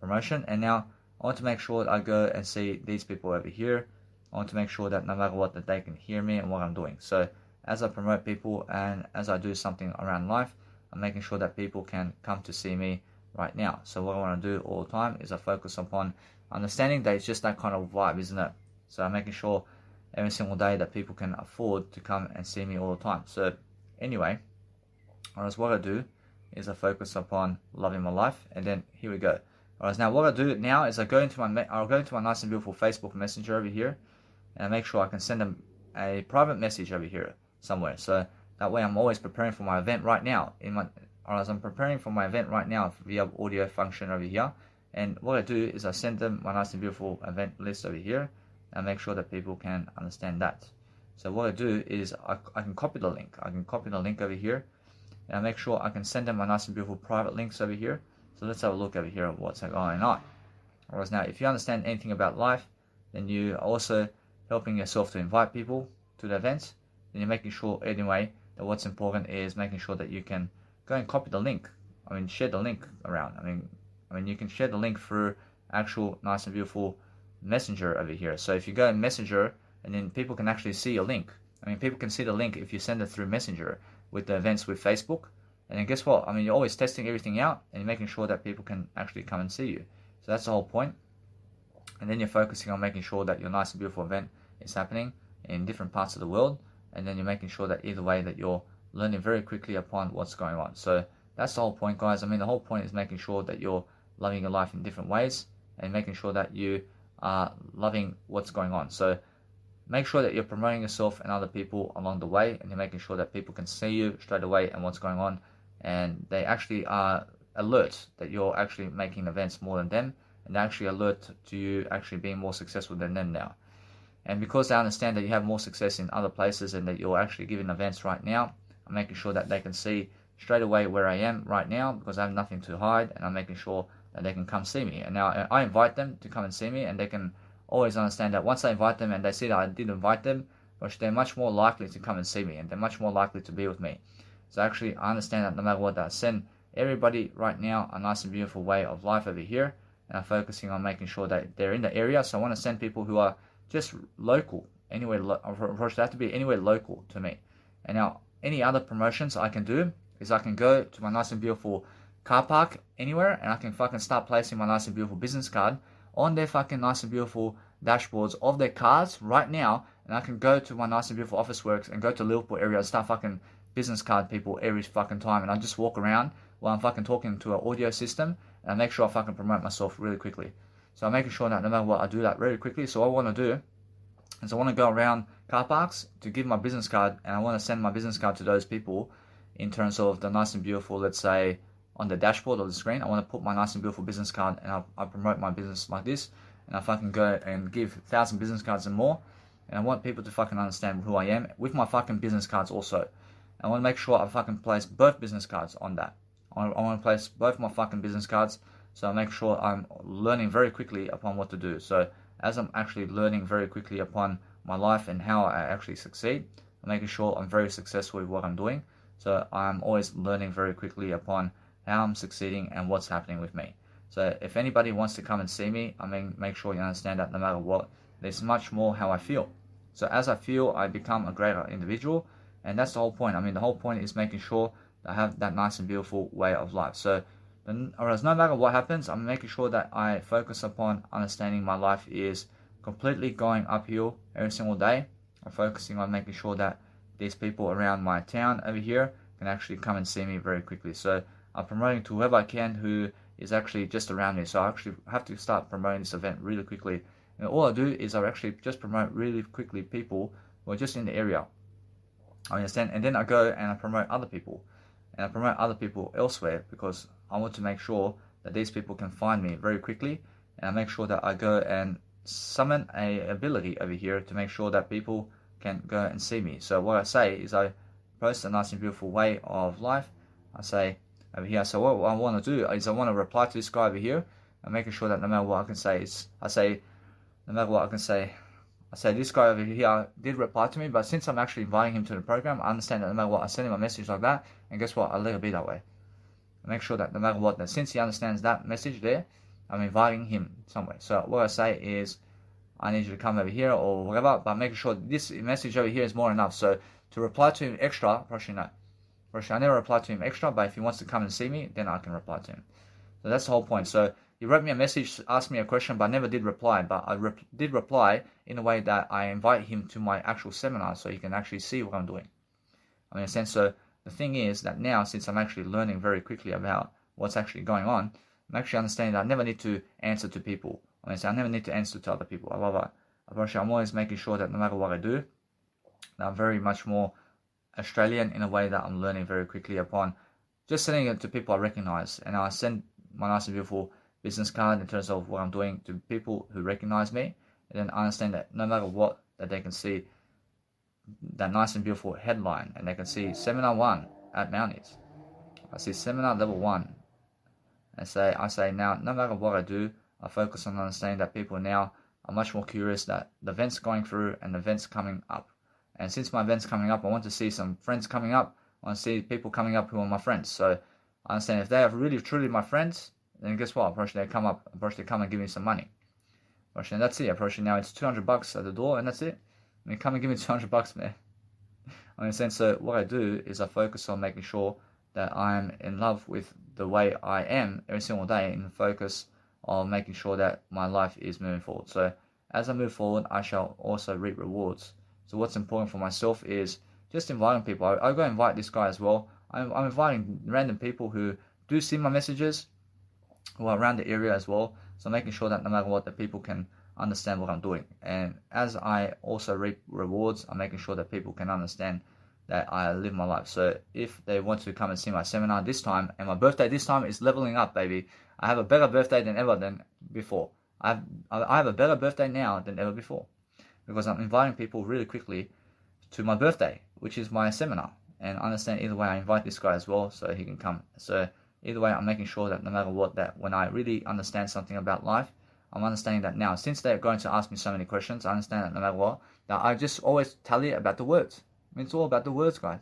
promotion. And now I want to make sure that I go and see these people over here. I want to make sure that no matter what, that they can hear me and what I'm doing. So as I promote people and as I do something around life, I'm making sure that people can come to see me right now. So what I want to do all the time is I focus upon understanding that it's just that kind of vibe, isn't it? So I'm making sure every single day that people can afford to come and see me all the time. So anyway, whereas what I do is I focus upon loving my life, and then here we go. Whereas now what I do now is I'll go into my nice and beautiful Facebook Messenger over here, and I make sure I can send them a private message over here somewhere. So that way I'm always preparing for my event right now. I'm preparing for my event right now via audio function over here. And what I do is I send them my nice and beautiful event list over here, and make sure that people can understand that. So what I do is I can copy the link. I can copy the link over here, and I make sure I can send them my nice and beautiful private links over here. So let's have a look over here at what's going on. Whereas now, if you understand anything about life, then you are also helping yourself to invite people to the events. Then you're making sure anyway that what's important is making sure that you can go and copy the link. Share the link around. You can share the link through actual nice and beautiful Messenger over here. So if you go in Messenger, and then people can actually see your link. People can see the link if you send it through Messenger with the events with Facebook. And then guess what? You're always testing everything out, and you're making sure that people can actually come and see you. So that's the whole point. And then you're focusing on making sure that your nice and beautiful event is happening in different parts of the world. And then you're making sure that either way that you're learning very quickly upon what's going on. So that's the whole point, guys. The whole point is making sure that you're loving your life in different ways, and making sure that you are loving what's going on. So make sure that you're promoting yourself and other people along the way, and you're making sure that people can see you straight away and what's going on, and they actually are alert that you're actually making events more than them, and they're actually alert to you actually being more successful than them now. And because they understand that you have more success in other places and that you're actually giving events right now, I'm making sure that they can see straight away where I am right now, because I have nothing to hide, and I'm making sure that they can come see me. And now I invite them to come and see me, and they can always understand that once I invite them and they see that I did invite them, they're much more likely to come and see me, and they're much more likely to be with me. So actually I understand that no matter what, I send everybody right now a nice and beautiful way of life over here, and I'm focusing on making sure that they're in the area. So I want to send people who are just local, anywhere, they have to be anywhere local to me. And now any other promotions I can do is I can go to my nice and beautiful car park anywhere, and I can fucking start placing my nice and beautiful business card on their fucking nice and beautiful dashboards of their cars right now, and I can go to my nice and beautiful Officeworks and go to Liverpool area and start fucking business card people every fucking time, and I just walk around while I'm fucking talking to an audio system, and I make sure I fucking promote myself really quickly. So I'm making sure that no matter what, I do that really quickly. So what I want to do is I want to go around car parks to give my business card, and I want to send my business card to those people in terms of the nice and beautiful, let's say, on the dashboard of the screen. I want to put my nice and beautiful business card, and I promote my business like this, and I fucking go and give 1,000 business cards and more, and I want people to fucking understand who I am with my fucking business cards also. I want to make sure I fucking place both business cards on that. I want to place both my fucking business cards, so I make sure I'm learning very quickly upon what to do. So as I'm actually learning very quickly upon my life and how I actually succeed, I'm making sure I'm very successful with what I'm doing. So I'm always learning very quickly upon how I'm succeeding and what's happening with me. So if anybody wants to come and see me, make sure you understand that no matter what, there's much more how I feel. So as I feel, I become a greater individual, and that's the whole point. The whole point is making sure that I have that nice and beautiful way of life. So whereas no matter what happens, I'm making sure that I focus upon understanding my life is completely going uphill every single day. I'm focusing on making sure that these people around my town over here can actually come and see me very quickly. So I'm promoting to whoever I can who is actually just around me. So I actually have to start promoting this event really quickly. And all I do is I actually just promote really quickly people who are just in the area. I understand. And then I go and I promote other people. And I promote other people elsewhere, because I want to make sure that these people can find me very quickly. And I make sure that I go and summon a ability over here to make sure that people can go and see me. So what I say is I post a nice and beautiful way of life. I say over here, so what I want to do is I want to reply to this guy over here, and making sure that no matter what I can say is, I say this guy over here did reply to me, but since I'm actually inviting him to the program, I understand that no matter what, I send him a message like that, and guess what, I let it be that way. I make sure that no matter what, that since he understands that message there, I'm inviting him somewhere. So what I say is, I need you to come over here or whatever, but making sure this message over here is more enough. So to reply to him extra, probably no. I never reply to him extra, but if he wants to come and see me, then I can reply to him. So that's the whole point. So he wrote me a message, asked me a question, but I never did reply. But I did reply in a way that I invite him to my actual seminar so he can actually see what I'm doing. I mean, in a sense, so the thing is that now, since I'm actually learning very quickly about what's actually going on, I'm actually understanding that I never need to answer to people. I mean, so I never need to answer to other people. I'm always making sure that no matter what I do, that I'm very much more Australian in a way that I'm learning very quickly upon just sending it to people I recognize. And I send my nice and beautiful business card in terms of what I'm doing to people who recognize me. And then I understand that no matter what, that they can see that nice and beautiful headline and they can see Seminar 1 at Mounties. I see Seminar Level 1. And I say now, no matter what I do, I focus on understanding that people now are much more curious that the events going through and the events coming up. And since my event's coming up, I want to see some friends coming up. I want to see people coming up who are my friends. So I understand if they are really truly my friends, then guess what? Approach they come and give me some money. And that's it. Approach now it's $200 at the door, and that's it. I mean, come and give me $200, man. I mean, so what I do is I focus on making sure that I'm in love with the way I am every single day, and focus on making sure that my life is moving forward. So as I move forward, I shall also reap rewards. So what's important for myself is just inviting people. I go invite this guy as well. I'm inviting random people who do see my messages, who are around the area as well. So making sure that no matter what, that people can understand what I'm doing. And as I also reap rewards, I'm making sure that people can understand that I live my life. So if they want to come and see my seminar this time, and my birthday this time is leveling up, baby. I have a better birthday than ever than before. I have a better birthday now than ever before, because I'm inviting people really quickly to my birthday, which is my seminar. And I understand either way, I invite this guy as well so he can come. So either way, I'm making sure that no matter what, that when I really understand something about life, I'm understanding that now, since they're going to ask me so many questions, I understand that no matter what, that I just always tell you about the words. I mean, it's all about the words, guys.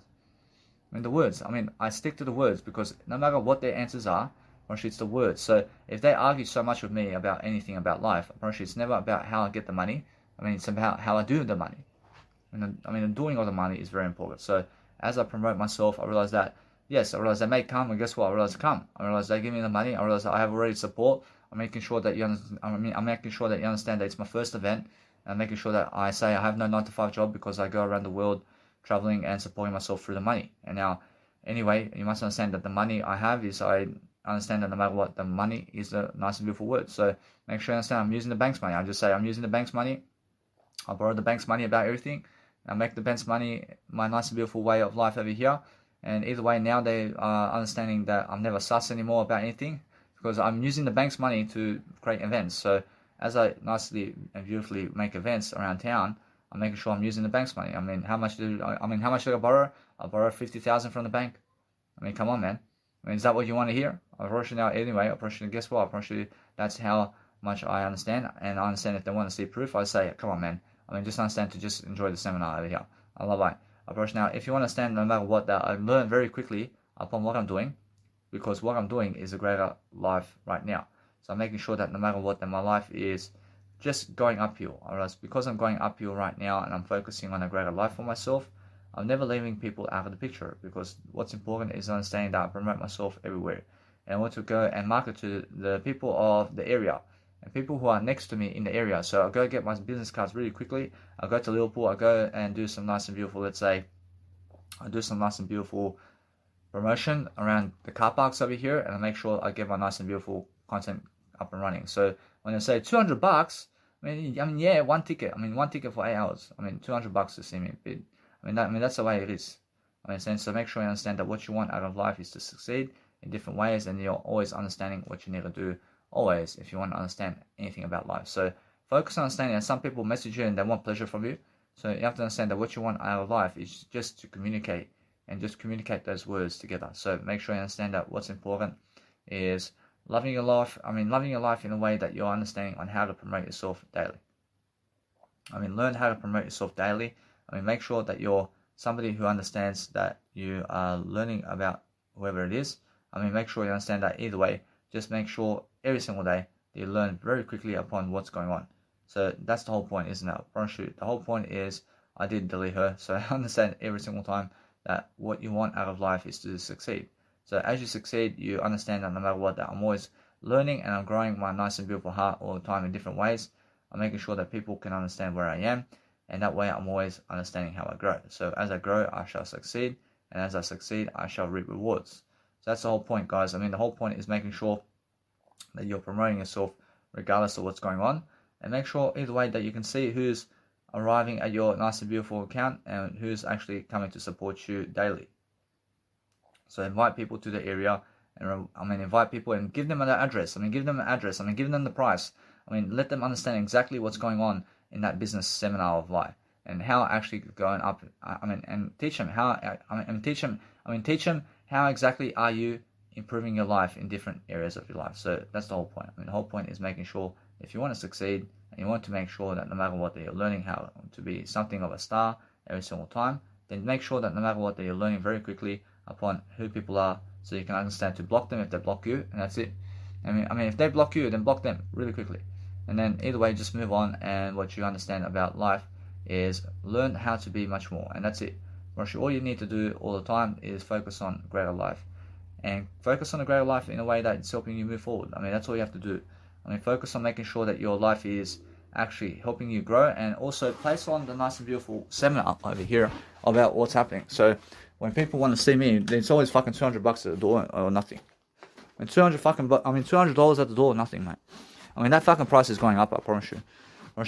I mean, the words. I mean, I stick to the words because no matter what their answers are, apparently it's the words. So if they argue so much with me about anything about life, apparently it's never about how I get the money. I mean, it's about how I do the money. The doing of the money is very important. So as I promote myself, I realize that, yes, I realize they may come, and guess what? I realize they come. I realize they give me the money. I realize that I have already support. I'm making sure that I'm making sure that you understand that it's my first event. I'm making sure that I say I have no 9-to-5 job because I go around the world traveling and supporting myself through the money. And now, anyway, you must understand that the money I have is, I understand that no matter what, the money is a nice and beautiful word. So make sure you understand I'm using the bank's money. I just say I'm using the bank's money. I borrow the bank's money about everything. I make the bank's money my nice and beautiful way of life over here. And either way, now they are understanding that I'm never sus anymore about anything, because I'm using the bank's money to create events. So as I nicely and beautifully make events around town, I'm making sure I'm using the bank's money. I mean, how much did I borrow? I borrow $50,000 from the bank. I mean, come on, man. I mean, is that what you want to hear? I approach you now anyway. I approach you, guess what? I approach you, that's how much I understand. And I understand if they want to see proof, I say, come on, man. I mean, just understand to just enjoy the seminar over here. I love it. I approach now, if you understand no matter what, that I learn very quickly upon what I'm doing, because what I'm doing is a greater life right now. So I'm making sure that no matter what, that my life is just going uphill. Alright, because I'm going uphill right now and I'm focusing on a greater life for myself, I'm never leaving people out of the picture, because what's important is understanding that I promote myself everywhere. And I want to go and market to the people of the area and people who are next to me in the area. So I'll go get my business cards really quickly. I'll go to Liverpool. I'll go and do some nice and beautiful, let's say, I'll do some nice and beautiful promotion around the car parks over here, and I'll make sure I get my nice and beautiful content up and running. So when I say $200, I mean, yeah, one ticket for 8 hours. I mean, $200 to see me. That's the way it is. So make sure you understand that what you want out of life is to succeed in different ways, and you're always understanding what you need to do, always, if you want to understand anything about life. So focus on understanding that some people message you and they want pleasure from you. So you have to understand that what you want out of life is just to communicate, and just communicate those words together. So make sure you understand that what's important is loving your life in a way that you're understanding on how to promote yourself daily. Learn how to promote yourself daily. Make sure that you're somebody who understands that you are learning about whoever it is. Make sure you understand that either way. Just make sure every single day that you learn very quickly upon what's going on. So that's the whole point, isn't it? I promise you, the whole point is I did delete her, so I understand every single time that what you want out of life is to succeed. So as you succeed, you understand that no matter what, that I'm always learning and I'm growing my nice and beautiful heart all the time in different ways. I'm making sure that people can understand where I am, and that way I'm always understanding how I grow. So as I grow, I shall succeed, and as I succeed, I shall reap rewards. So that's the whole point, guys. I mean, the whole point is making sure that you're promoting yourself regardless of what's going on, and make sure either way that you can see who's arriving at your nice and beautiful account and who's actually coming to support you daily. So invite people to the area, and invite people and give them an address. Give them an address. Give them the price. Let them understand exactly what's going on in that business seminar of life and how actually going up. And teach them how. Teach them how exactly are you improving your life in different areas of your life. So that's the whole point. The whole point is making sure if you want to succeed and you want to make sure that no matter what, that you're learning how to be something of a star every single time, then make sure that no matter what, that you're learning very quickly upon who people are, so you can understand to block them if they block you, and that's it. If they block you, then block them really quickly, and then either way, just move on. And what you understand about life is learn how to be much more, and that's it. All you need to do all the time is focus on greater life, and focus on a greater life in a way that's helping you move forward. That's all you have to do. Focus on making sure that your life is actually helping you grow, and also place on the nice and beautiful seminar over here about what's happening. So when people want to see me, it's always fucking $200 at the door or nothing. $200 at the door, nothing, mate. That fucking price is going up, I promise you.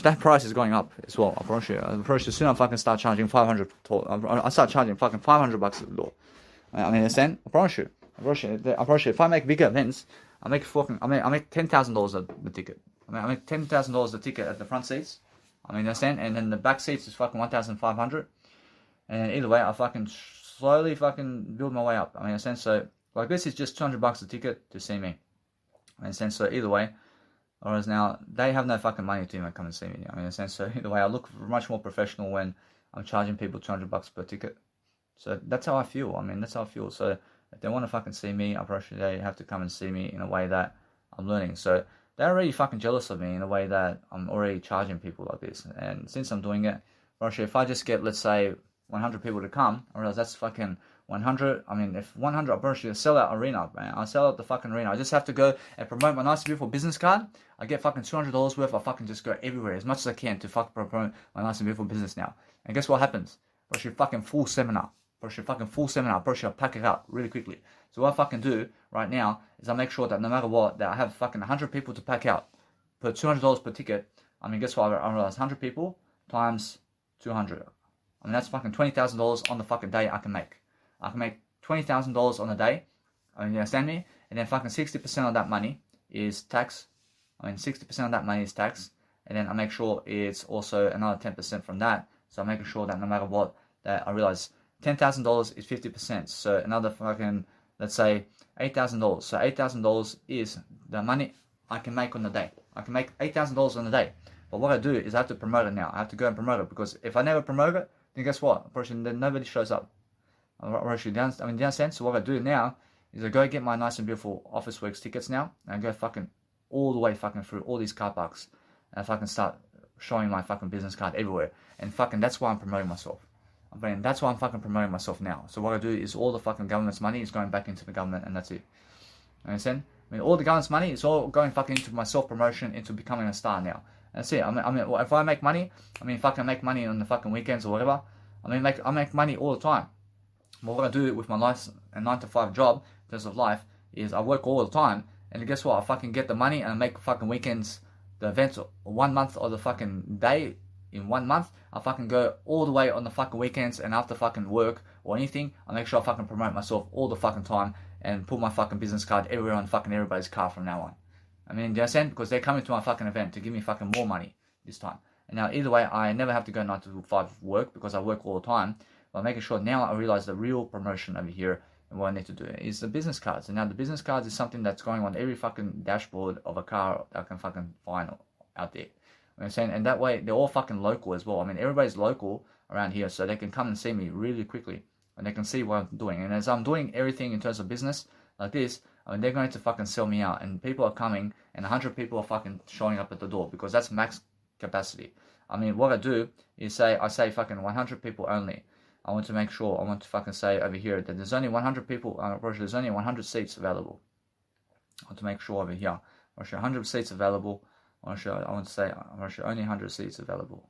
That price is going up as well, I promise you. Soon I fucking start charging $500. I start charging fucking $500 at the door. Understand? I promise you. If I make bigger events, I make $10,000 at the ticket. I make $10,000 a ticket at the front seats. Understand? And then the back seats is fucking $1,500. And then either way, I fucking slowly fucking build my way up. Understand? So like this is just $200 a ticket to see me. Understand? So either way, whereas now they have no fucking money to even come and see me. Understand? So either way, I look much more professional when I'm charging people $200 per ticket. So that's how I feel. That's how I feel. So if they want to fucking see me, I'm pretty sure they have to come and see me in a way that I'm learning. So they're already fucking jealous of me in a way that I'm already charging people like this. And since I'm doing it, if I just get, let's say, 100 people to come, I realize that's fucking 100. If 100, I'll probably sell out arena, man. I'll sell out the fucking arena. I just have to go and promote my nice, beautiful business card. I get fucking $200 worth. I fucking just go everywhere as much as I can to fucking promote my nice and beautiful business now. And guess what happens? Probably fucking full seminar. Probably I'll pack it up really quickly. So what I fucking do right now is I make sure that no matter what, that I have fucking 100 people to pack out per $200 per ticket. Guess what? I realize 100 people times 200. That's fucking $20,000 on the fucking day I can make. I can make $20,000 on a day. You understand me? And then fucking 60% of that money is tax. 60% of that money is tax. And then I make sure it's also another 10% from that. So I'm making sure that no matter what, that I realize $10,000 is 50%. So another fucking, let's say, $8,000. So $8,000 is the money I can make on the day. I can make $8,000 on the day. But what I do is I have to promote it now. I have to go and promote it, because if I never promote it, then guess what? Then nobody shows up. Do you understand? So what I do now is I go get my nice and beautiful Officeworks tickets now, and I go fucking all the way fucking through all these car parks, and I fucking start showing my fucking business card everywhere. And fucking that's why I'm promoting myself. That's why I'm fucking promoting myself now. So what I do is all the fucking government's money is going back into the government, and that's it. Understand? All the government's money is all going fucking into my self-promotion, into becoming a star now. And that's it. If I make money, fucking make money on the fucking weekends or whatever. I make money all the time. But what I do with my life and 9-to-5 job in terms of life is I work all the time, and guess what? I fucking get the money and I make fucking weekends, the events, 1 month of the fucking day. In 1 month, I fucking go all the way on the fucking weekends, and after fucking work or anything, I make sure I fucking promote myself all the fucking time and put my fucking business card everywhere on fucking everybody's car from now on. Do you understand? Because they're coming to my fucking event to give me fucking more money this time. And now either way, I never have to go 9-to-5 work because I work all the time. But making sure now I realize the real promotion over here, and what I need to do is the business cards. And now the business cards is something that's going on every fucking dashboard of a car that I can fucking find out there. You know what I'm saying? And that way, they're all fucking local as well. Everybody's local around here, so they can come and see me really quickly, and they can see what I'm doing. And as I'm doing everything in terms of business like this, I mean, they're going to fucking sell me out, and people are coming, and 100 people are fucking showing up at the door because that's max capacity. I mean, what I do is I say fucking 100 people only. I want to fucking say over here that there's only 100 people, there's only 100 seats available. I want to make sure over here, I want to show 100 seats available. I want to say only 100 seats available.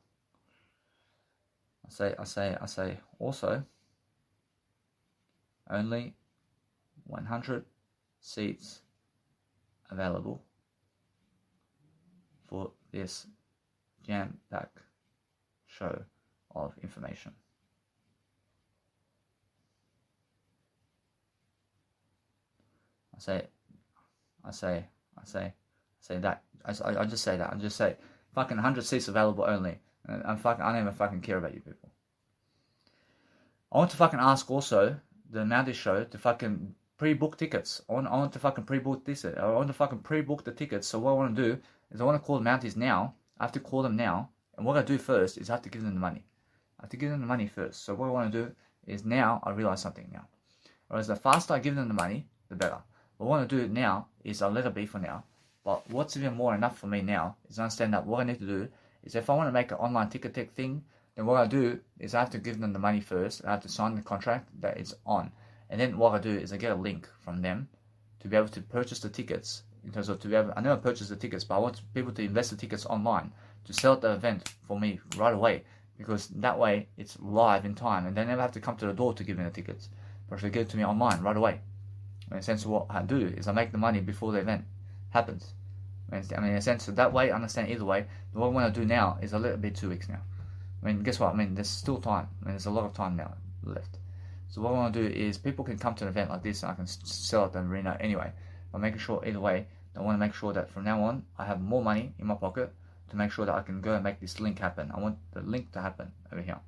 I say also only 100 seats available for this jam-packed show of information. I just say fucking 100 seats available only. And I don't even fucking care about you people. I want to fucking ask also the Mounties show to fucking pre-book tickets. I want to fucking pre-book this. I want to fucking pre-book the tickets. So what I want to do is I want to call the Mounties now. I have to call them now. And what I do first is I have to give them the money. I have to give them the money first. So what I want to do is now I realize something now. Whereas the faster I give them the money, the better. What I want to do now is I'll let it be for now. But what's even more enough for me now is understand that what I need to do is if I want to make an online ticket tech thing, then what I do is I have to give them the money first. I have to sign the contract that it's on. And then what I do is I get a link from them to be able to purchase the tickets. In terms of I never purchase the tickets, but I want people to invest the tickets online to sell at the event for me right away. Because that way it's live in time and they never have to come to the door to give me the tickets. But they give it to me online right away. In a sense of what I do is I make the money before the event happens. I mean, in a sense, so that way, I understand either way. What I want to do now is a little bit 2 weeks now. I mean, guess what? I mean, there's still time. I mean, there's a lot of time now left. So what I want to do is people can come to an event like this and I can sell at the arena anyway. But making sure either way, I want to make sure that from now on, I have more money in my pocket to make sure that I can go and make this link happen. I want the link to happen over here.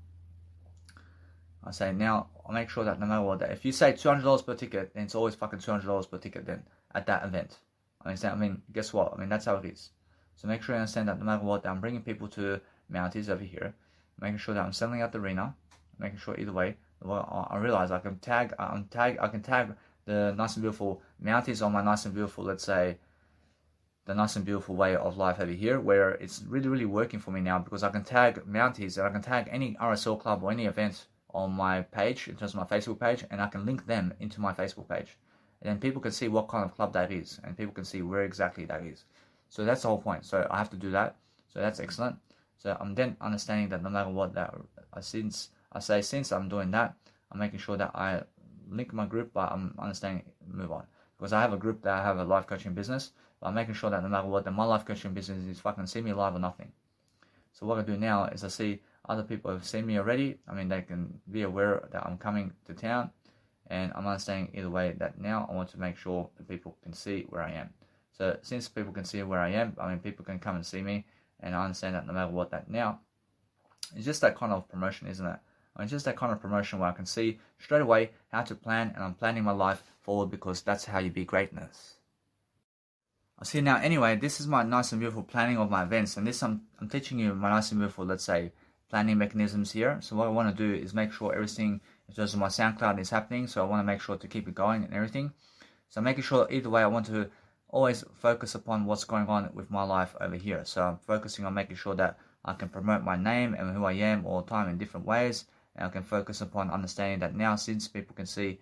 I say now, I'll make sure that no matter what, that if you say $200 per ticket, then it's always fucking $200 per ticket then at that event. I understand. I mean, guess what? I mean, that's how it is. So make sure you understand that no matter what, that I'm bringing people to Mounties over here, making sure that I'm selling out the arena, making sure either way, well, I realize I can tag the Nice and Beautiful Mounties on my Nice and Beautiful, let's say, the Nice and Beautiful way of life over here, where it's really, really working for me now because I can tag Mounties and I can tag any RSL club or any event on my page, in terms of my Facebook page, and I can link them into my Facebook page. And then people can see what kind of club that is, and people can see where exactly that is. So that's the whole point. So I have to do that. So that's excellent. So I'm then understanding that no matter what, that since I'm doing that, I'm making sure that I link my group, but I'm understanding move on. Because I have a group that I have a life coaching business, but I'm making sure that no matter what, that my life coaching business is fucking see me live or nothing. So what I do now is I see other people have seen me already. I mean, they can be aware that I'm coming to town. And I'm understanding either way that now I want to make sure that people can see where I am. So since people can see where I am, I mean, people can come and see me. And I understand that no matter what, that now, it's just that kind of promotion, isn't it? I mean, just that kind of promotion where I can see straight away how to plan. And I'm planning my life forward because that's how you be greatness. I see now, anyway, this is my Nice and Beautiful planning of my events. And this, I'm teaching you my Nice and Beautiful, let's say, planning mechanisms here. So what I want to do is make sure everything in terms of my SoundCloud is happening. So I want to make sure to keep it going and everything. So making sure either way, I want to always focus upon what's going on with my life over here. So I'm focusing on making sure that I can promote my name and who I am all the time in different ways. And I can focus upon understanding that now, since people can see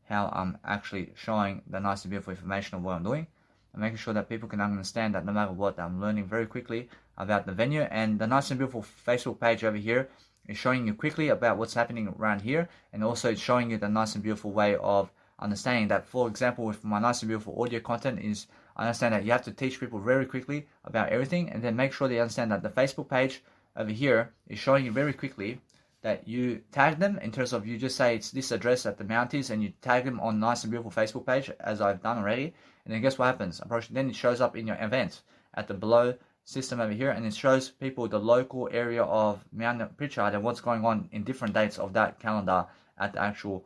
how I'm actually showing the nice and beautiful information of what I'm doing, and making sure that people can understand that no matter what, I'm learning very quickly about the venue. And the Nice and Beautiful Facebook page over here is showing you quickly about what's happening around here, and also it's showing you the Nice and Beautiful way of understanding that. For example, with my Nice and Beautiful audio content, is I understand that you have to teach people very quickly about everything, and then make sure they understand that the Facebook page over here is showing you very quickly that you tag them in terms of, you just say it's this address at the Mounties and you tag them on Nice and Beautiful Facebook page, as I've done already. And then guess what happens? Then it shows up in your event at the below system over here, and it shows people the local area of Mount Pritchard and what's going on in different dates of that calendar at the actual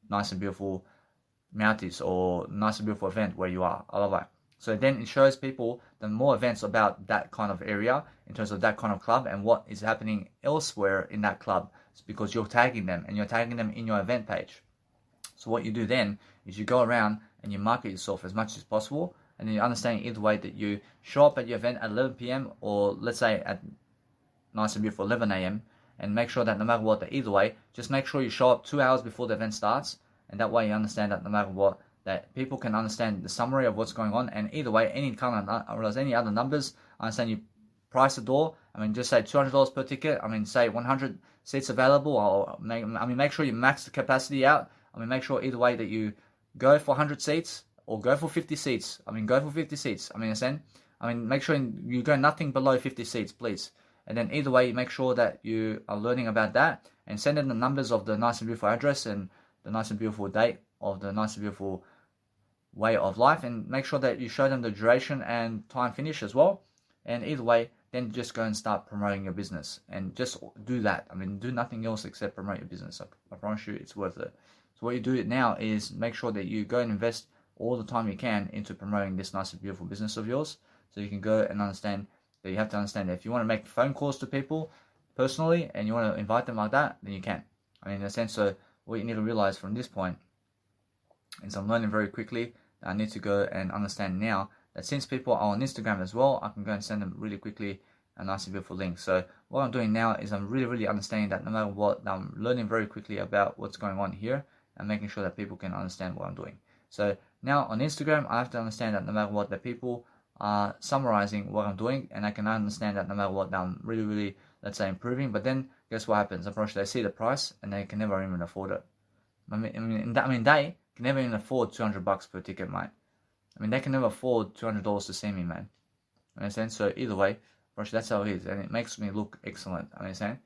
Nice and Beautiful Mounties or Nice and Beautiful event where you are. I love that. So then it shows people the more events about that kind of area in terms of that kind of club and what is happening elsewhere in that club. It's because you're tagging them and you're tagging them in your event page. So what you do then is you go around and you market yourself as much as possible, and then you understand either way that you show up at your event at 11 p.m. or let's say at nice and beautiful 11 a.m. and make sure that no matter what, that either way, just make sure you show up 2 hours before the event starts, and that way you understand that no matter what, that people can understand the summary of what's going on, and either way, any kind of, or any other numbers, I understand you price the door, I mean, just say $200 per ticket, I mean, say 100 seats available, or make sure you max the capacity out, I mean, make sure either way that you go for 100 seats, or go for 50 seats, I mean, go for 50 seats, I mean, understand? I mean, make sure you go nothing below 50 seats, please. And then either way, make sure that you are learning about that, and send in the numbers of the nice and beautiful address, and the nice and beautiful date of the nice and beautiful way of life, and make sure that you show them the duration and time finish as well. And either way, then just go and start promoting your business, and just do that. I mean, do nothing else except promote your business. I promise you it's worth it. So what you do now is make sure that you go and invest all the time you can into promoting this nice and beautiful business of yours, so you can go and understand that you have to understand that if you want to make phone calls to people personally and you want to invite them like that, then you can. I mean, in a sense, so what you need to realize from this point is I'm learning very quickly. I need to go and understand now that since people are on Instagram as well, I can go and send them really quickly a nice and beautiful link. So what I'm doing now is I'm really understanding that no matter what, I'm learning very quickly about what's going on here, and making sure that people can understand what I'm doing. So now on Instagram, I have to understand that no matter what, that people are summarizing what I'm doing, and I can understand that no matter what, that I'm really, let's say, improving. But then guess what happens? Unfortunately, they see the price and they can never even afford it. I mean, they can never even afford $200 per ticket, mate. I mean, they can never afford $200 to see me, man. You understand? So either way, that's how it is, and it makes me look excellent. I understand?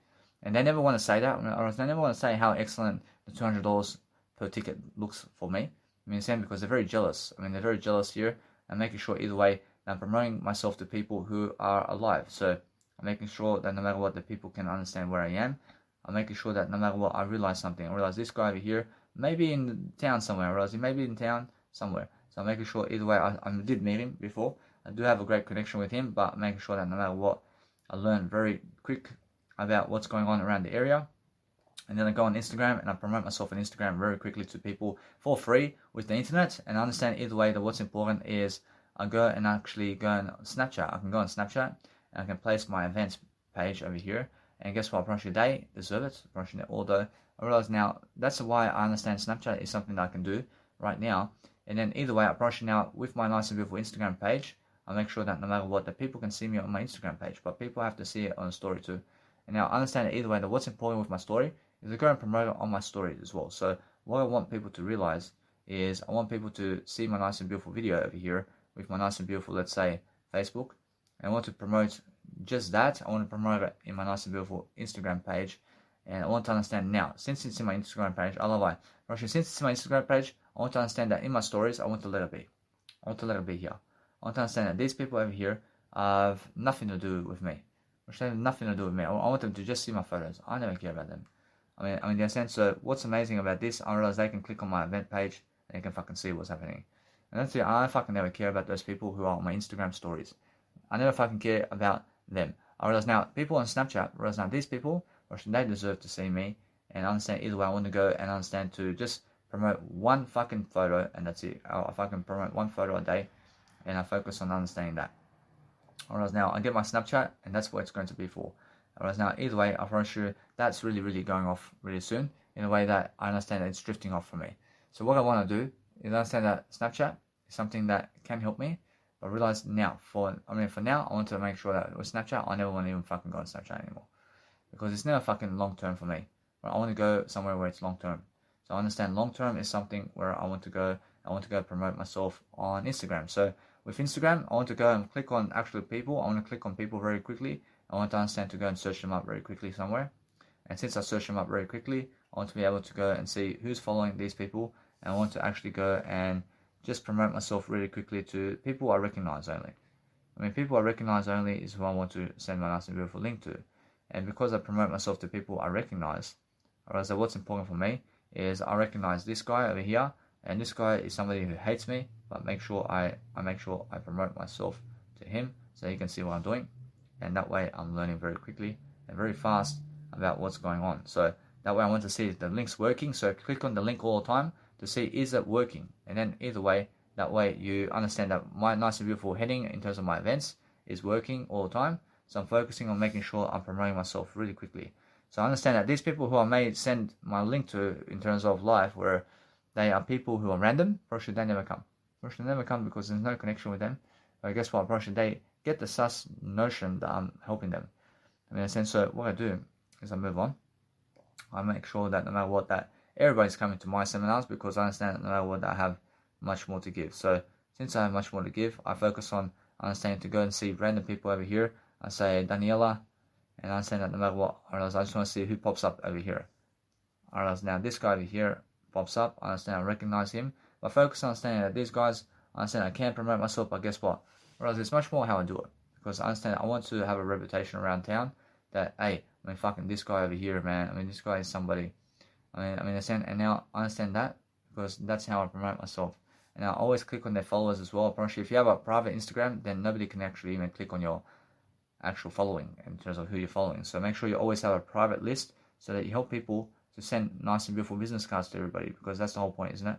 And they never want to say that, or they never want to say how excellent the $200 per ticket looks for me. I understand? Because they're very jealous. I mean, they're very jealous here, and making sure either way I'm promoting myself to people who are alive. So I'm making sure that no matter what, the people can understand where I am. I'm making sure that no matter what, I realize something. I realize this guy over here maybe in town somewhere. I realize he may be in town somewhere. So I'm making sure either way, I did meet him before. I do have a great connection with him, but making sure that no matter what, I learn very quick about what's going on around the area. And then I go on Instagram and I promote myself on Instagram very quickly to people for free with the internet. And I understand either way that what's important is I go and actually go on Snapchat. I can go on Snapchat and I can place my events page over here. And guess what? I promise you they deserve it. I promise you that, although I realize now that's why I understand Snapchat is something that I can do right now. And then either way, I promise you now with my nice and beautiful Instagram page, I make sure that no matter what, that people can see me on my Instagram page, but people have to see it on a story too. And now I understand that either way, that what's important with my story is to go and promote it on my stories as well. So what I want people to realize is I want people to see my nice and beautiful video over here with my nice and beautiful, let's say, Facebook. And I want to promote just that. I want to promote it in my nice and beautiful Instagram page. And I want to understand now, since it's in my Instagram page, I love it. Since it's in my Instagram page, I want to understand that in my stories, I want to let it be. I want to let it be here. I want to understand that these people over here have nothing to do with me. They have nothing to do with me. I want them to just see my photos. I never care about them. I mean, in a sense, so what's amazing about this, I realize they can click on my event page and they can fucking see what's happening. And that's it. I fucking never care about those people who are on my Instagram stories. I never fucking care about them. I realize now, people on Snapchat, realize now these people, they deserve to see me. And I understand either way, I want to go and understand to just promote one fucking photo, and that's it. I fucking promote one photo a day, and I focus on understanding that. Whereas now, I get my Snapchat, and that's what it's going to be for. Whereas now, either way, I promise you, that's really going off really soon, in a way that I understand that it's drifting off for me. So what I want to do is understand that Snapchat is something that can help me, but I realize now, for now, I want to make sure that with Snapchat, I never want to even fucking go on Snapchat anymore. Because it's never fucking long-term for me. I want to go somewhere where it's long-term. So I understand long-term is something where I want to go promote myself on Instagram. So with Instagram, I want to go and click on actual people. I want to click on people very quickly. I want to understand to go and search them up very quickly somewhere. And since I search them up very quickly, I want to be able to go and see who's following these people. And I want to actually go and just promote myself really quickly to people I recognize only. I mean, people I recognize only is who I want to send my nice and beautiful link to. And because I promote myself to people I recognize, I realize that what's important for me is I recognize this guy over here, and this guy is somebody who hates me, but make sure I promote myself to him so he can see what I'm doing. And that way I'm learning very quickly and very fast about what's going on. So that way I want to see if the link's working. So click on the link all the time to see is it working. And then either way, that way you understand that my nice and beautiful heading in terms of my events is working all the time. So I'm focusing on making sure I'm promoting myself really quickly. So I understand that these people who I may send my link to in terms of live, where they are people who are random, probably they never come. Probably never come because there's no connection with them. But guess what? Probably they get the sus notion that I'm helping them. I mean, in a sense, so what I do is I move on. I make sure that no matter what, that everybody's coming to my seminars because I understand that no matter what, I have much more to give. So since I have much more to give, I focus on understanding to go and see random people over here. I say Daniela, and I understand that no matter what, I just want to see who pops up over here. I realize now this guy over here pops up. I understand I recognize him. But focus on understanding that these guys, I understand I can't promote myself, but guess what? Whereas it's much more how I do it. Because I understand I want to have a reputation around town that, hey, I mean, fucking this guy over here, man. I mean, this guy is somebody. And now I understand that because that's how I promote myself. And I always click on their followers as well. Apparently, if you have a private Instagram, then nobody can actually even click on your actual following in terms of who you're following. So make sure you always have a private list so that you help people to send nice and beautiful business cards to everybody, because that's the whole point, isn't it?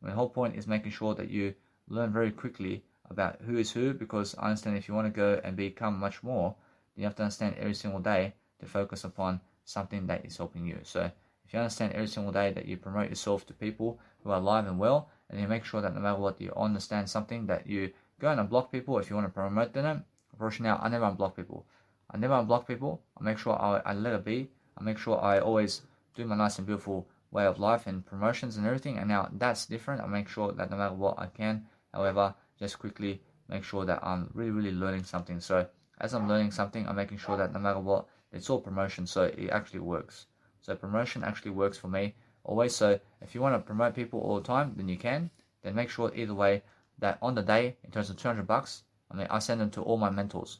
I mean, the whole point is making sure that you learn very quickly about who is who, because I understand if you want to go and become much more, you have to understand every single day to focus upon something that is helping you. So if you understand every single day that you promote yourself to people who are alive and well, and you make sure that no matter what, you understand something, that you go and unblock people if you want to promote them. For now, I never unblock people. I make sure I let it be. I make sure I always do my nice and beautiful way of life and promotions and everything. And now that's different. I make sure that no matter what I can, however, just quickly make sure that I'm really learning something. So as I'm learning something, I'm making sure that no matter what, it's all promotion. So it actually works. So promotion actually works for me always. So if you want to promote people all the time, then you can. Then make sure either way that on the day, in terms of $200, I mean, I send them to all my mentors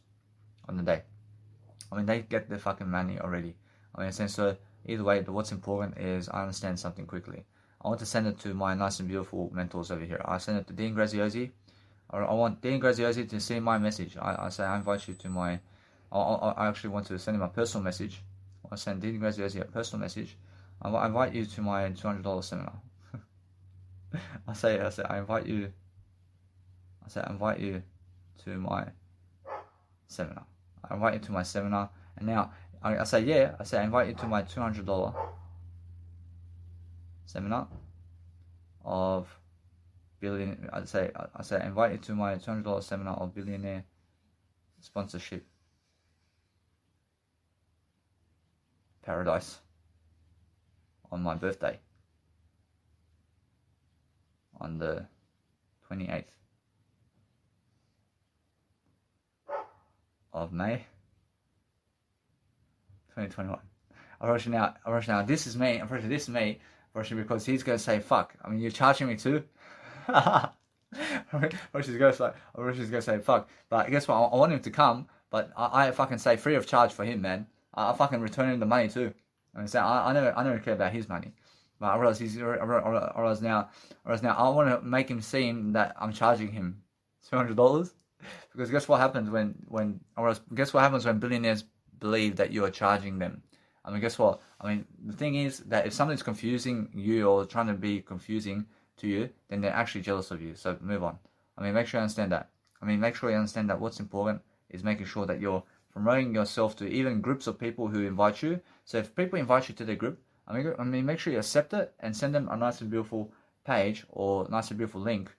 on the day. I mean, they get their fucking money already. I mean, so either way, what's important is I understand something quickly. I want to send it to my nice and beautiful mentors over here. I send it to Dean Graziosi. I want Dean Graziosi to see my message. I say I invite you to my. I actually want to send him a personal message. I send Dean Graziosi a personal message. I invite you to my $200 seminar. I invite you to my seminar. I invite you to my seminar, and now I invite you to my $200 seminar of billion. I invite you to my $200 seminar of billionaire sponsorship paradise on my birthday on the 28th of May 2021. Now this is me. Because he's gonna say fuck. I mean, you're charging me too. Roshi's gonna say fuck. But guess what? I want him to come, but I fucking say free of charge for him, man. I fucking return him the money too. I never care about his money. But I realize now I want to make him seem that I'm charging him $200. Because guess what happens when billionaires believe that you are charging them? I mean, guess what? I mean, the thing is that if something's confusing you or trying to be confusing to you, then they're actually jealous of you. So move on. I mean, make sure you understand that. What's important is making sure that you're promoting yourself to even groups of people who invite you. So if people invite you to their group, I mean, make sure you accept it and send them a nice and beautiful page or nice and beautiful link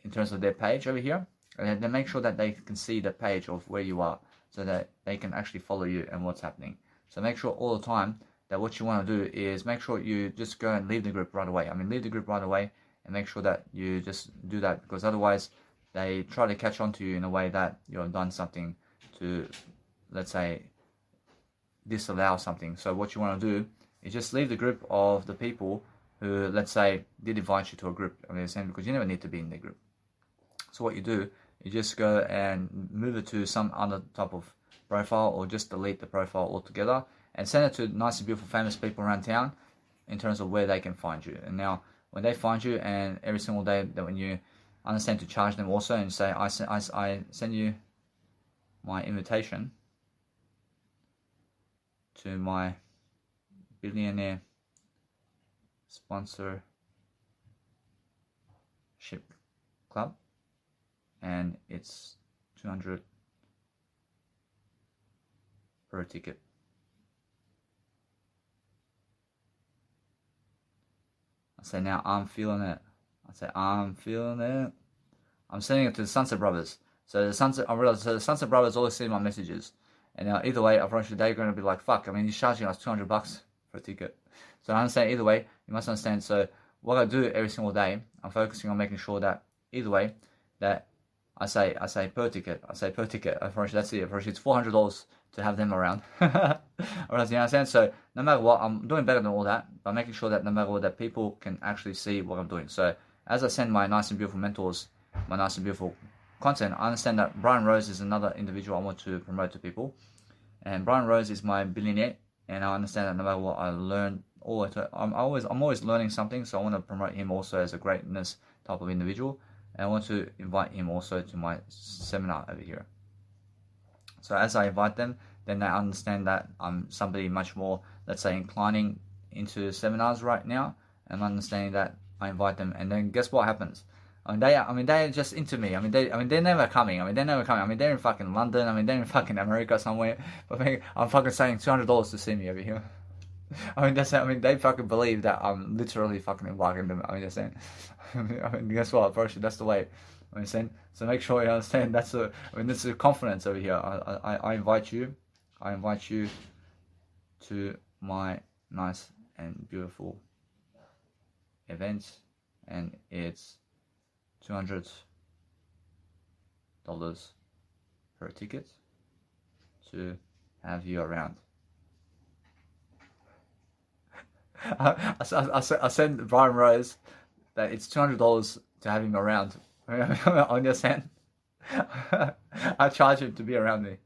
in terms of their page over here. And then make sure that they can see the page of where you are so that they can actually follow you and what's happening. So make sure all the time that what you want to do is make sure you just go and leave the group right away. Leave the group right away and make sure that you just do that, because otherwise they try to catch on to you in a way that you've done something to, let's say, disallow something. So what you want to do is just leave the group of the people who, let's say, did invite you to a group. Because you never need to be in the group. So what you do, you just go and move it to some other type of profile, or just delete the profile altogether and send it to nice and beautiful famous people around town in terms of where they can find you. And now when they find you, and every single day that when you understand to charge them also and say, I send you my invitation to my billionaire sponsorship Club, and it's 200 per ticket. I say now I'm feeling it. I say I'm feeling it. I'm sending it to the Sunset Brothers. So the Sunset Brothers always see my messages. And now either way, eventually they're going to be like, fuck, I mean, he's charging us $200 for a ticket. So I understand either way, you must understand. So what I do every single day, I'm focusing on making sure that either way, that I say per ticket. That's it. It's $400 to have them around. Alright, you understand? So no matter what, I'm doing better than all that, by making sure that no matter what, that people can actually see what I'm doing. So as I send my nice and beautiful mentors, my nice and beautiful content, I understand that Brian Rose is another individual I want to promote to people. And Brian Rose is my billionaire, and I understand that no matter what I learn, I'm always learning something, so I want to promote him also as a greatness type of individual. And I want to invite him also to my seminar over here. So as I invite them, then they understand that I'm somebody much more, let's say, inclining into seminars right now, and understanding that I invite them, and then guess what happens? They're just into me. They're never coming. They're in fucking London. They're in fucking America somewhere. But I'm fucking saying $200 to see me over here. They fucking believe that I'm literally fucking inviting them. Just saying. Guess what? Approach it. That's the way. Saying. So make sure you understand. This is confidence over here. I invite you. I invite you to my nice and beautiful event, and it's $200 per ticket to have you around. I sent Brian Rose that it's $200 to have him around. Understand? I charge him to be around me.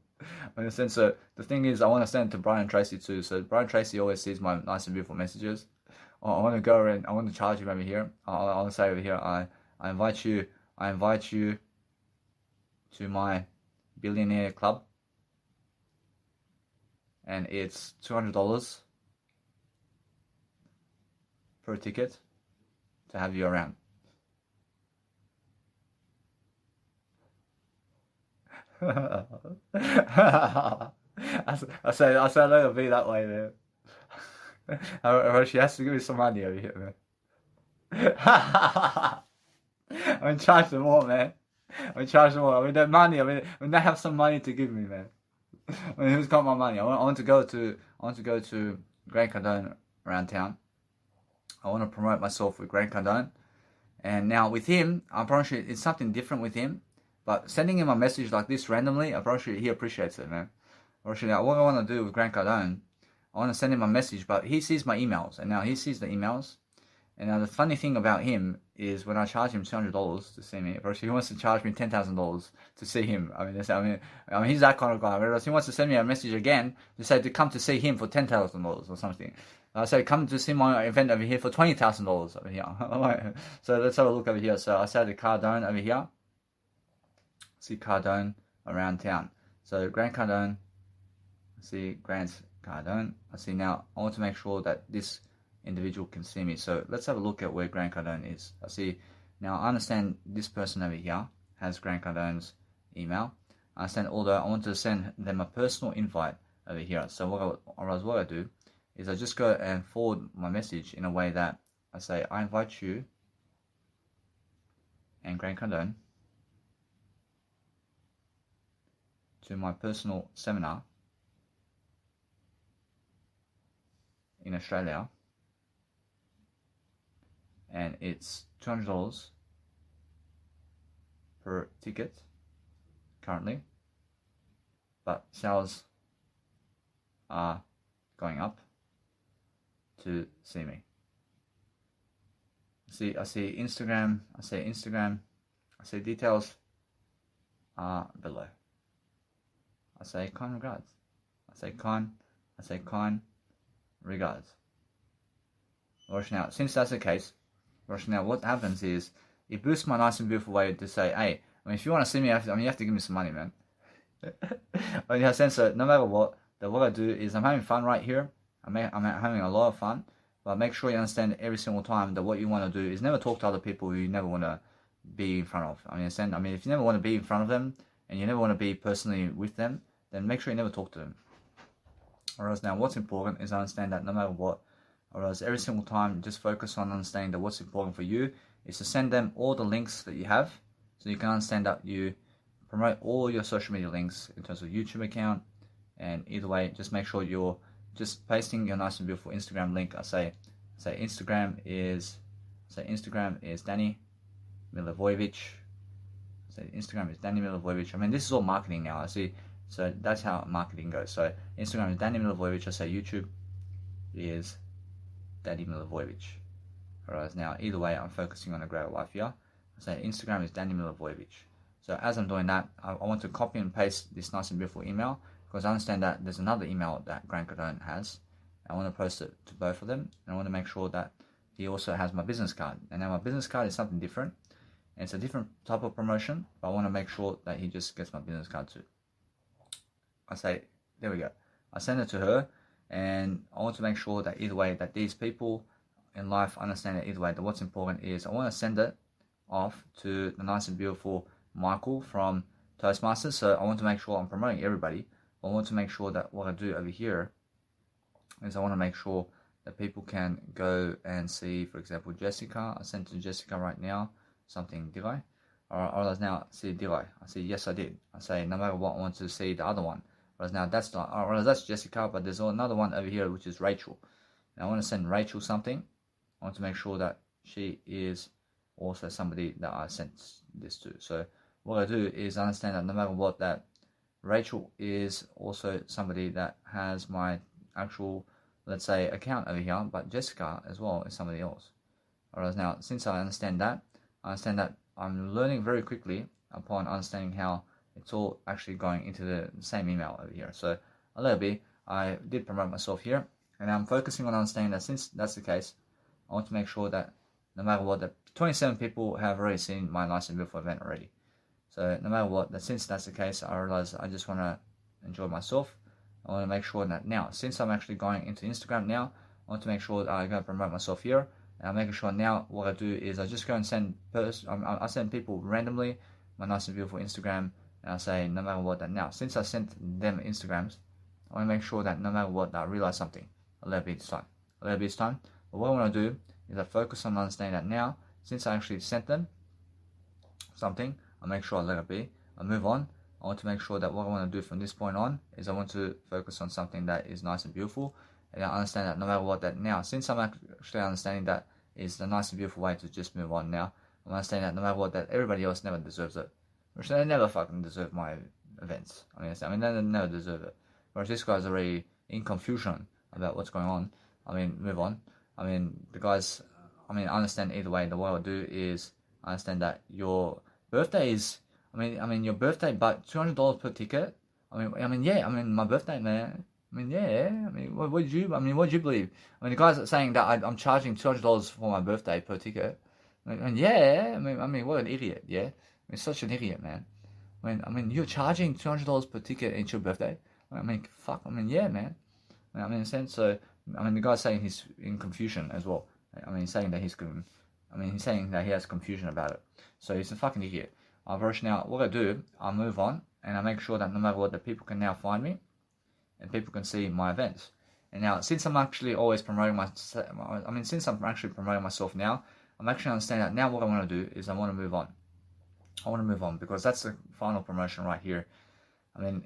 Understand? So the thing is, I want to send to Brian Tracy too. So Brian Tracy always sees my nice and beautiful messages. I want to go and I want to charge him over here. I want to say over here, I invite you to my billionaire club, and it's $200 per ticket to have you around. I say I let it be that way, man. She has to give me some money over here, man. Charge them more, man. Charge them more. That money. They have some money to give me, man. Who's got my money? I want to go to Grant Cardone around town. I want to promote myself with Grant Cardone, and now with him, I promise you, it's something different with him. But sending him a message like this randomly, I promise you, he appreciates it, man. Now, what I want to do with Grant Cardone, I want to send him a message, but he sees my emails, and now he sees the emails. And now the funny thing about him is when I charge him $200 to see me, he wants to charge me $10,000 to see him. He's that kind of guy. Whereas he wants to send me a message again to say to come to see him for $10,000 or something. I say come to see my event over here for $20,000 over here. So let's have a look over here. So I say to Cardone over here. See Cardone around town. So Grant Cardone. I see Grant Cardone. I see now. I want to make sure that this individual can see me. So let's have a look at where Grant Cardone is. I see now. I understand this person over here has Grant Cardone's email. I understand, although I want to send them a personal invite over here. So what I do is I just go and forward my message in a way that I say I invite you and Grant Cardone to my personal seminar in Australia, and it's $200 per ticket currently, but sales are going up to see me. I see Instagram, I say details are below. I say kind regards. I say kind regards. Now, since that's the case, now what happens is it boosts my nice and beautiful way to say, hey, if you want to see me, you have to give me some money, man. In a sense, so no matter what I do is I'm having fun right here. I'm having a lot of fun, but make sure you understand every single time that what you want to do is never talk to other people who you never want to be in front of. I mean, if you never want to be in front of them and you never want to be personally with them, then make sure you never talk to them. Whereas now, what's important is understand that no matter what, whereas every single time, just focus on understanding that what's important for you is to send them all the links that you have, so you can understand that you promote all your social media links in terms of YouTube account, and either way, just make sure you're just pasting your nice and beautiful Instagram link. I say Instagram is Danny Milivojevic. Say Instagram is Danny Milivojevic. I mean, this is all marketing now. I see. So that's how marketing goes. So Instagram is Danny Milivojevic. I say YouTube is Danny Milivojevic. Alright, now either way, I'm focusing on a greater life here. I say Instagram is Danny Milivojevic. So as I'm doing that, I want to copy and paste this nice and beautiful email, because I understand that there's another email that Grant Cardone has. I want to post it to both of them, and I want to make sure that he also has my business card. And now my business card is something different, and it's a different type of promotion, but I want to make sure that he just gets my business card too. I say, there we go. I send it to her, and I want to make sure that either way, that these people in life understand that either way, that what's important is I want to send it off to the nice and beautiful Michael from Toastmasters. So I want to make sure I'm promoting everybody. I want to make sure that what I do over here is I want to make sure that people can go and see, for example, Jessica. I sent to Jessica right now something, did I? Or now, see, did I? I say, yes, I did. I say, no matter what, I want to see the other one. Whereas now that's not, or that's Jessica, but there's another one over here, which is Rachel. And I want to send Rachel something. I want to make sure that she is also somebody that I sent this to. So what I do is understand that no matter what, that Rachel is also somebody that has my actual, let's say, account over here, but Jessica as well is somebody else. Whereas now, since I understand that I'm learning very quickly upon understanding how it's all actually going into the same email over here. So a little bit, I did promote myself here, and I'm focusing on understanding that since that's the case, I want to make sure that no matter what, that 27 people have already seen my nice and beautiful event already. So no matter what, that since that's the case, I realize I just want to enjoy myself. I want to make sure that now, since I'm actually going into Instagram now, I want to make sure that I go and promote myself here. And I'm making sure now what I do is I just go and send I send people randomly my nice and beautiful Instagram, and I say no matter what, that now, since I sent them Instagrams, I want to make sure that no matter what, that I realize something a little bit this time. But what I want to do is I focus on understanding that now, since I actually sent them something, I make sure I let it be. I move on. I want to make sure that what I want to do from this point on is I want to focus on something that is nice and beautiful. And I understand that no matter what, that now, since I'm actually understanding that is the nice and beautiful way to just move on now, I'm understanding that no matter what, that everybody else never deserves it. Which they never fucking deserve my events. I mean, they never deserve it. Whereas this guy's already in confusion about what's going on. I mean, move on. I mean, the guys, I understand either way. The way I do is I understand that your birthday is, your birthday, but $200 per ticket. Yeah. My birthday, man. What did you believe? The guys are saying that I'm charging $200 for my birthday per ticket. What an idiot, yeah. Such an idiot, man. You're charging $200 per ticket into your birthday. Yeah, man. In a sense, so the guy's saying he's in confusion as well. He's saying that he's saying that he has confusion about it. So he's a fucking idiot. Now, what I do, I move on, and I make sure that no matter what, that people can now find me, and people can see my events. And now, since I'm actually always promoting myself now, I'm actually understanding that now what I want to do is I want to move on. Because that's the final promotion right here.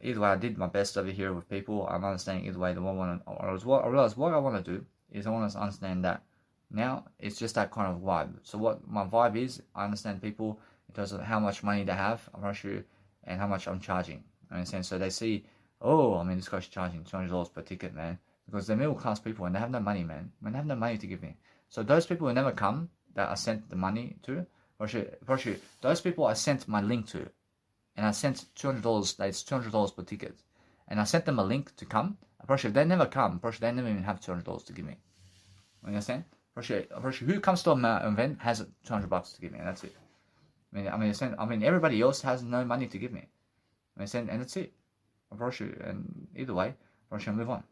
Either way, I did my best over here with people. I'm understanding either way. I realize what I want to do is I want to understand that now it's just that kind of vibe. So what my vibe is, I understand people in terms of how much money they have, and how much I'm charging. So they see, this guy's charging $200 per ticket, man. Because they're middle class people and they have no money, man. They have no money to give me. So those people who never come, that I sent the money to, those people I sent my link to, and I sent $200. That's $200 per ticket, and I sent them a link to come. If they never come, they never even have $200 to give me. You understand? Who comes to an event has $200 to give me, and that's it. Everybody else has no money to give me. And that's it. And either way, I move on.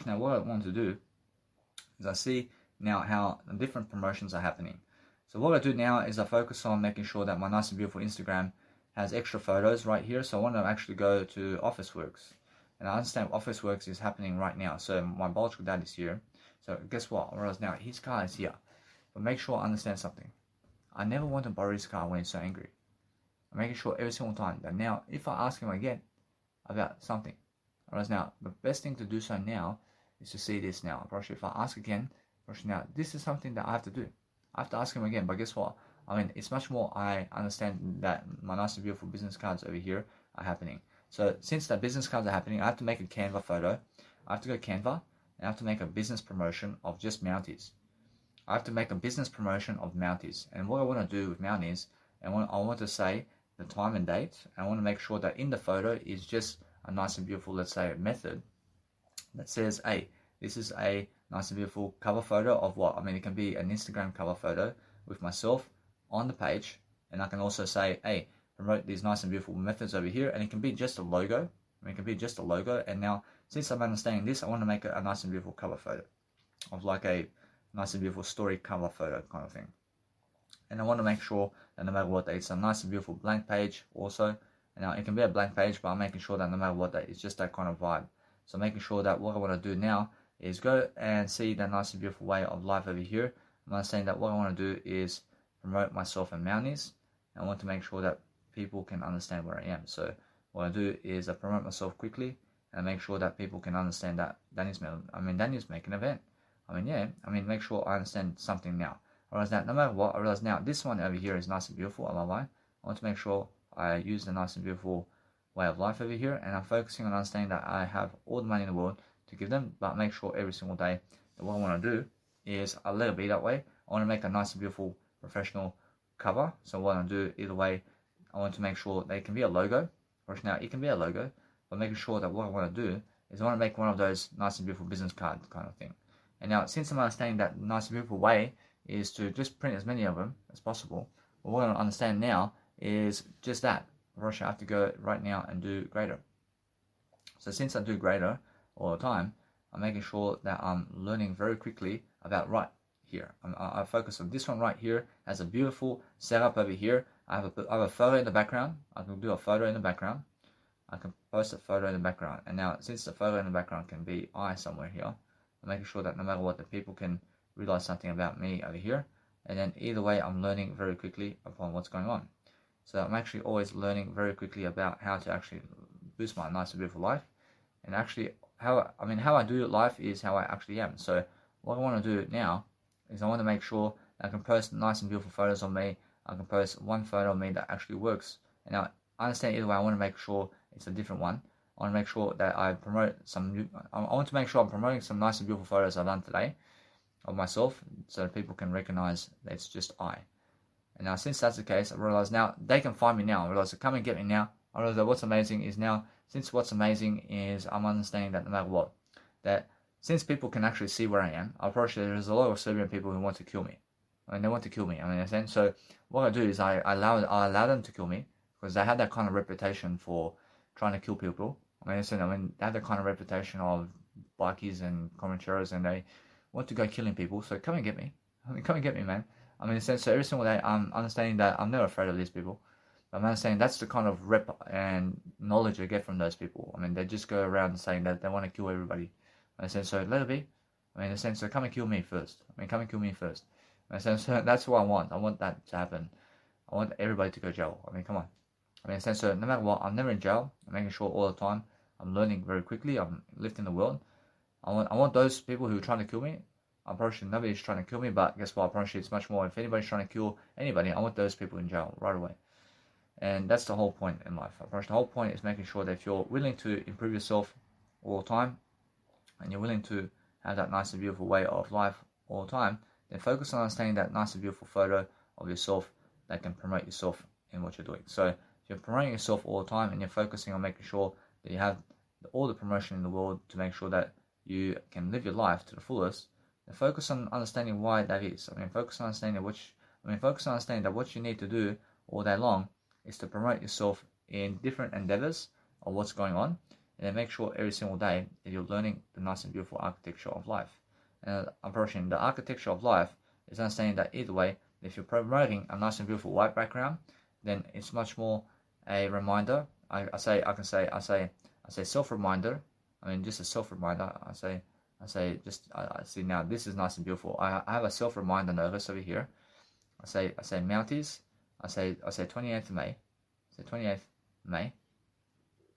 Now, what I want to do is I see now how different promotions are happening. So what I do now is I focus on making sure that my nice and beautiful Instagram has extra photos right here. So I want to actually go to Officeworks. And I understand Officeworks is happening right now. So my biological dad is here. So guess what? Whereas now his car is here. But make sure I understand something. I never want to borrow his car when he's so angry. I'm making sure every single time that now if I ask him again about something, whereas now the best thing to do so now is to see this now. If I ask again, now this is something that I have to do. I have to ask him again, but guess what? I mean, it's much more I understand that my nice and beautiful business cards over here are happening. So since the business cards are happening, I have to make a Canva photo. I have to go Canva and I have to make a business promotion of just Mounties. I have to make a business promotion of Mounties. And what I want to do with Mounties, I want to say the time and date. I want to make sure that in the photo is just a nice and beautiful, let's say, method that says, hey, this is a nice and beautiful cover photo of what? I mean, it can be an Instagram cover photo with myself on the page. And I can also say, hey, promote these nice and beautiful methods over here. And it can be just a logo. I mean, it can be just a logo. And now, since I'm understanding this, I want to make a nice and beautiful cover photo of like a nice and beautiful story cover photo kind of thing. And I want to make sure that no matter what, it's a nice and beautiful blank page also. And now it can be a blank page, but I'm making sure that no matter what, it's just that kind of vibe. So making sure that what I want to do now is go and see that nice and beautiful way of life over here. I'm saying that what I want to do is promote myself and Mounties. I want to make sure that people can understand where I am. So what I do is I promote myself quickly and make sure that people can understand that Danny's making an event. Make sure I understand something now. I realize that no matter what, I realize now this one over here is nice and beautiful. I want to make sure I use the nice and beautiful way of life over here, and I'm focusing on understanding that I have all the money in the world to give them, but make sure every single day that what I want to do is I let it be that way. I want to make a nice and beautiful professional cover. So what I do either way, I want to make sure they can be a logo. Now it can be a logo, but making sure that what I want to do is I want to make one of those nice and beautiful business card kind of thing. And now since I'm understanding that nice and beautiful way is to just print as many of them as possible, what I understand now is just that. I have to go right now and do greater. So since I do greater all the time, I'm making sure that I'm learning very quickly about right here. I focus on this one right here as a beautiful setup over here. I have a photo in the background. I can do a photo in the background. I can post a photo in the background. And now since the photo in the background can be I somewhere here, I'm making sure that no matter what, the people can realize something about me over here. And then either way, I'm learning very quickly upon what's going on. So I'm actually always learning very quickly about how to actually boost my nice and beautiful life. And actually, how I do life is how I actually am. So what I want to do now is I want to make sure that I can post nice and beautiful photos of me. I can post one photo of me that actually works. And now I understand either way, I want to make sure it's a different one. I want to make sure that I promote I want to make sure I'm promoting some nice and beautiful photos I've done today of myself, so that people can recognize that it's just I. And now since that's the case, I realize now they can find me now. I realize come and get me now. I realize that what's amazing is now, since what's amazing is I'm understanding that no matter what, that since people can actually see where I am, I approach there's a lot of Serbian people who want to kill me. They want to kill me. So what I do is I allow them to kill me, because they have that kind of reputation for trying to kill people. They have that kind of reputation of bikies and commentaries, and they want to go killing people. So come and get me. Come and get me, man. So every single day I'm understanding that I'm never afraid of these people. I'm understanding that's the kind of rep and knowledge I get from those people. They just go around saying that they want to kill everybody. So let it be. So come and kill me first. Come and kill me first. So that's what I want. I want that to happen. I want everybody to go to jail. Come on. So no matter what, I'm never in jail. I'm making sure all the time I'm learning very quickly. I'm lifting the world. I want those people who are trying to kill me. I'm probably nobody's trying to kill me, but guess what? I promise you it's much more. If anybody's trying to kill anybody, I want those people in jail right away. And that's the whole point in life. I promise the whole point is making sure that if you're willing to improve yourself all the time, and you're willing to have that nice and beautiful way of life all the time, then focus on understanding that nice and beautiful photo of yourself that can promote yourself in what you're doing. So if you're promoting yourself all the time and you're focusing on making sure that you have all the promotion in the world to make sure that you can live your life to the fullest, then focus on understanding why that is. Focus on understanding that what you need to do all day long is to promote yourself in different endeavors of what's going on, and then make sure every single day that you're learning the nice and beautiful architecture of life. And I'm approaching the architecture of life is understanding that either way, If you're promoting a nice and beautiful white background, then it's much more a reminder. I say self-reminder. I mean, just a self-reminder. I see now this is nice and beautiful. I have a self-reminder notice over here. I say Mounties. I say 28th of May. Say 28th May.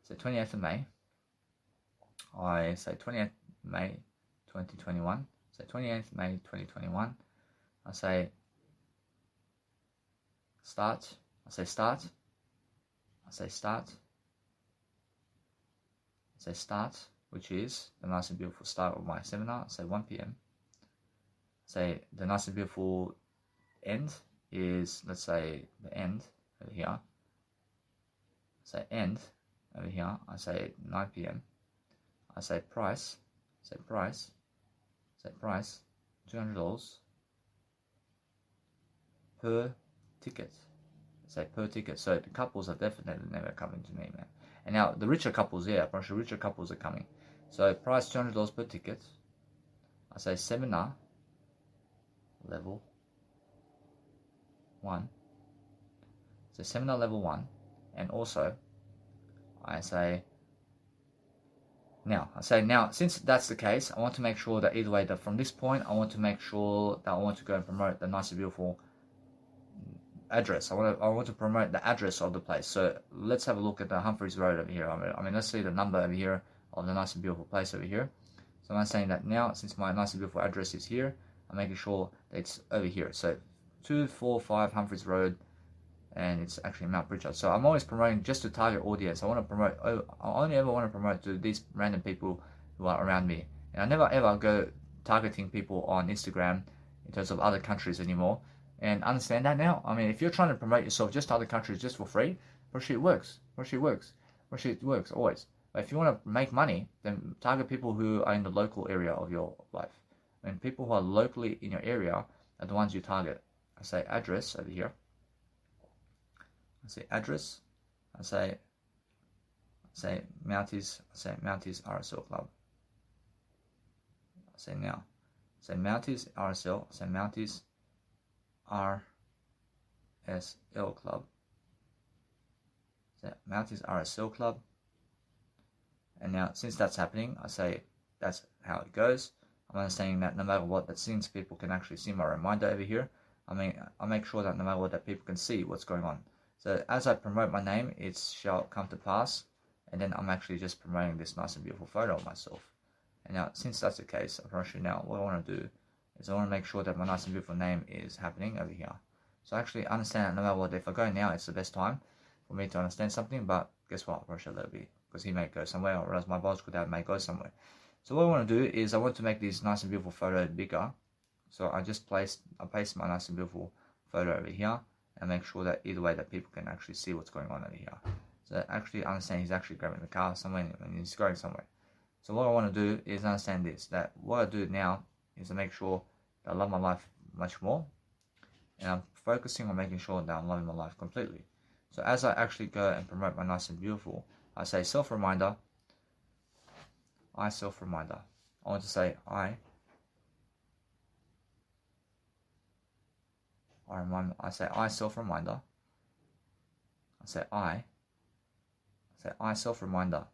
Say 28th of May. I say 28th May 2021. Say 28th May 2021. I say start. I say start. I say start. I say start, which is the nice and beautiful start of my seminar. I say 1 p.m. I say the nice and beautiful end is, let's say, the end over here. I say end over here. I say 9 p.m. I say price. Say price. Say price. $200 per ticket. Say per ticket. So the couples are definitely never coming to me, man. And now the richer couples, yeah, I'm sure richer couples are coming. So price $200 per ticket. I say seminar level 1. So seminar level 1, and also I say now, since that's the case, I want to make sure that either way, that from this point, I want to make sure that I want to go and promote the nice and beautiful address. I want to promote the address of the place. So let's have a look at the Humphreys Road over here. I mean, let's see the number over here of the nice and beautiful place over here. So I'm saying that now, since my nice and beautiful address is here, I'm making sure that it's over here. So 245 Humphreys Road, and it's actually Mount Pritchard. So I'm always promoting just to target audience. I only ever want to promote to these random people who are around me. And I never ever go targeting people on Instagram in terms of other countries anymore. And understand that now. I mean, if you're trying to promote yourself just to other countries just for free, it works always. But if you want to make money, then target people who are in the local area of your life. And people who are locally in your area are the ones you target. I say address over here. I say address. I say Mounties. I say Mounties RSL Club. I say now. I say Mounties RSL. I say Mounties RSL Club. I say Mounties RSL Club. And now, since that's happening, I say that's how it goes. I'm understanding that no matter what, that since people can actually see my reminder over here, I make sure that no matter what, that people can see what's going on. So as I promote my name, it shall come to pass, and then I'm actually just promoting this nice and beautiful photo of myself. And now, since that's the case, I'm pretty sure now what I want to do is I want to make sure that my nice and beautiful name is happening over here. So I actually understand that no matter what, if I go now, it's the best time for me to understand something, but guess what, I'm sure that'll be, because he may go somewhere, or else my biological dad may go somewhere. So what I want to do is I want to make this nice and beautiful photo bigger. So I paste my nice and beautiful photo over here, and make sure that either way that people can actually see what's going on over here. So actually understand he's actually grabbing the car somewhere and he's going somewhere. So what I want to do is understand this, that what I do now is to make sure that I love my life much more, and I'm focusing on making sure that I'm loving my life completely. So as I actually go and promote my nice and beautiful, I say self-reminder. I self-reminder. I want to say I say I self-reminder. I say I self-reminder.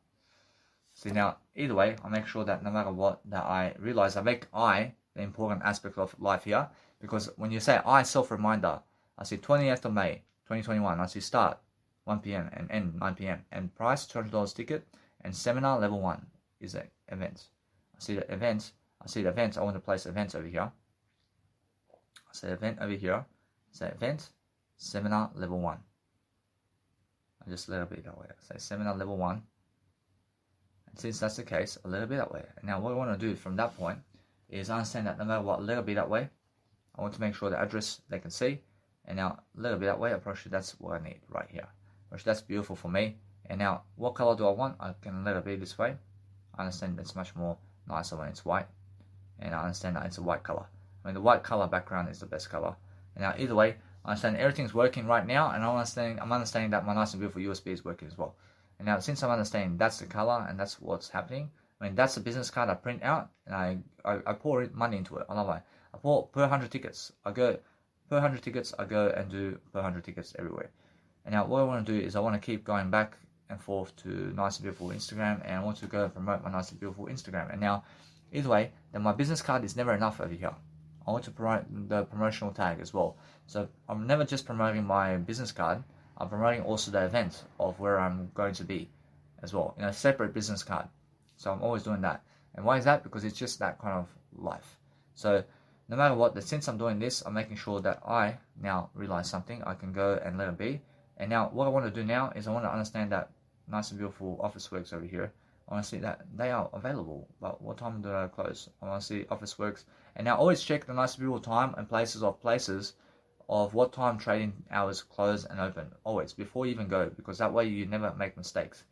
See now, either way, I make sure that no matter what, that I realize I make I the important aspect of life here, because when you say I self-reminder, I see 28th of May 2021. I see start 1 p.m. and end 9 p.m. and price $200 ticket, and seminar level 1 is the events. I see the events. I want to place events over here. I say event over here. Say event, seminar level 1. I just let it be that way. I say seminar level 1. And since that's the case, a little bit that way. And now what I want to do from that point is understand that no matter what, a little bit that way, I want to make sure the address they can see. And now a little bit that way, approach that's what I need right here. Which that's beautiful for me. And now what color do I want? I can let it be this way. I understand it's much more nicer when it's white. And I understand that it's a white color. I mean, the white color background is the best color. And now either way, I understand everything's working right now, and I'm understanding that my nice and beautiful USB is working as well. And now since I'm understanding that's the color and that's what's happening, I mean, that's the business card I print out, and I pour money into it. I love it. I pour per 100 tickets. I go per 100 tickets, I go and do per 100 tickets everywhere. And now what I want to do is I want to keep going back and forth to Nice and Beautiful Instagram, and I want to go and promote my Nice and Beautiful Instagram. And now, either way, then my business card is never enough over here. I want to promote the promotional tag as well. So I'm never just promoting my business card, I'm promoting also the event of where I'm going to be as well, in a separate business card. So I'm always doing that. And why is that? Because it's just that kind of life. So no matter what, since I'm doing this, I'm making sure that I now realize something, I can go and let it be. And now what I want to do now is I want to understand that Nice and Beautiful Officeworks over here. I want to see that they are available, but what time do they close? I want to see Officeworks. And now always check the Nice and Beautiful time and places of what time trading hours close and open. Always, before you even go, because that way you never make mistakes.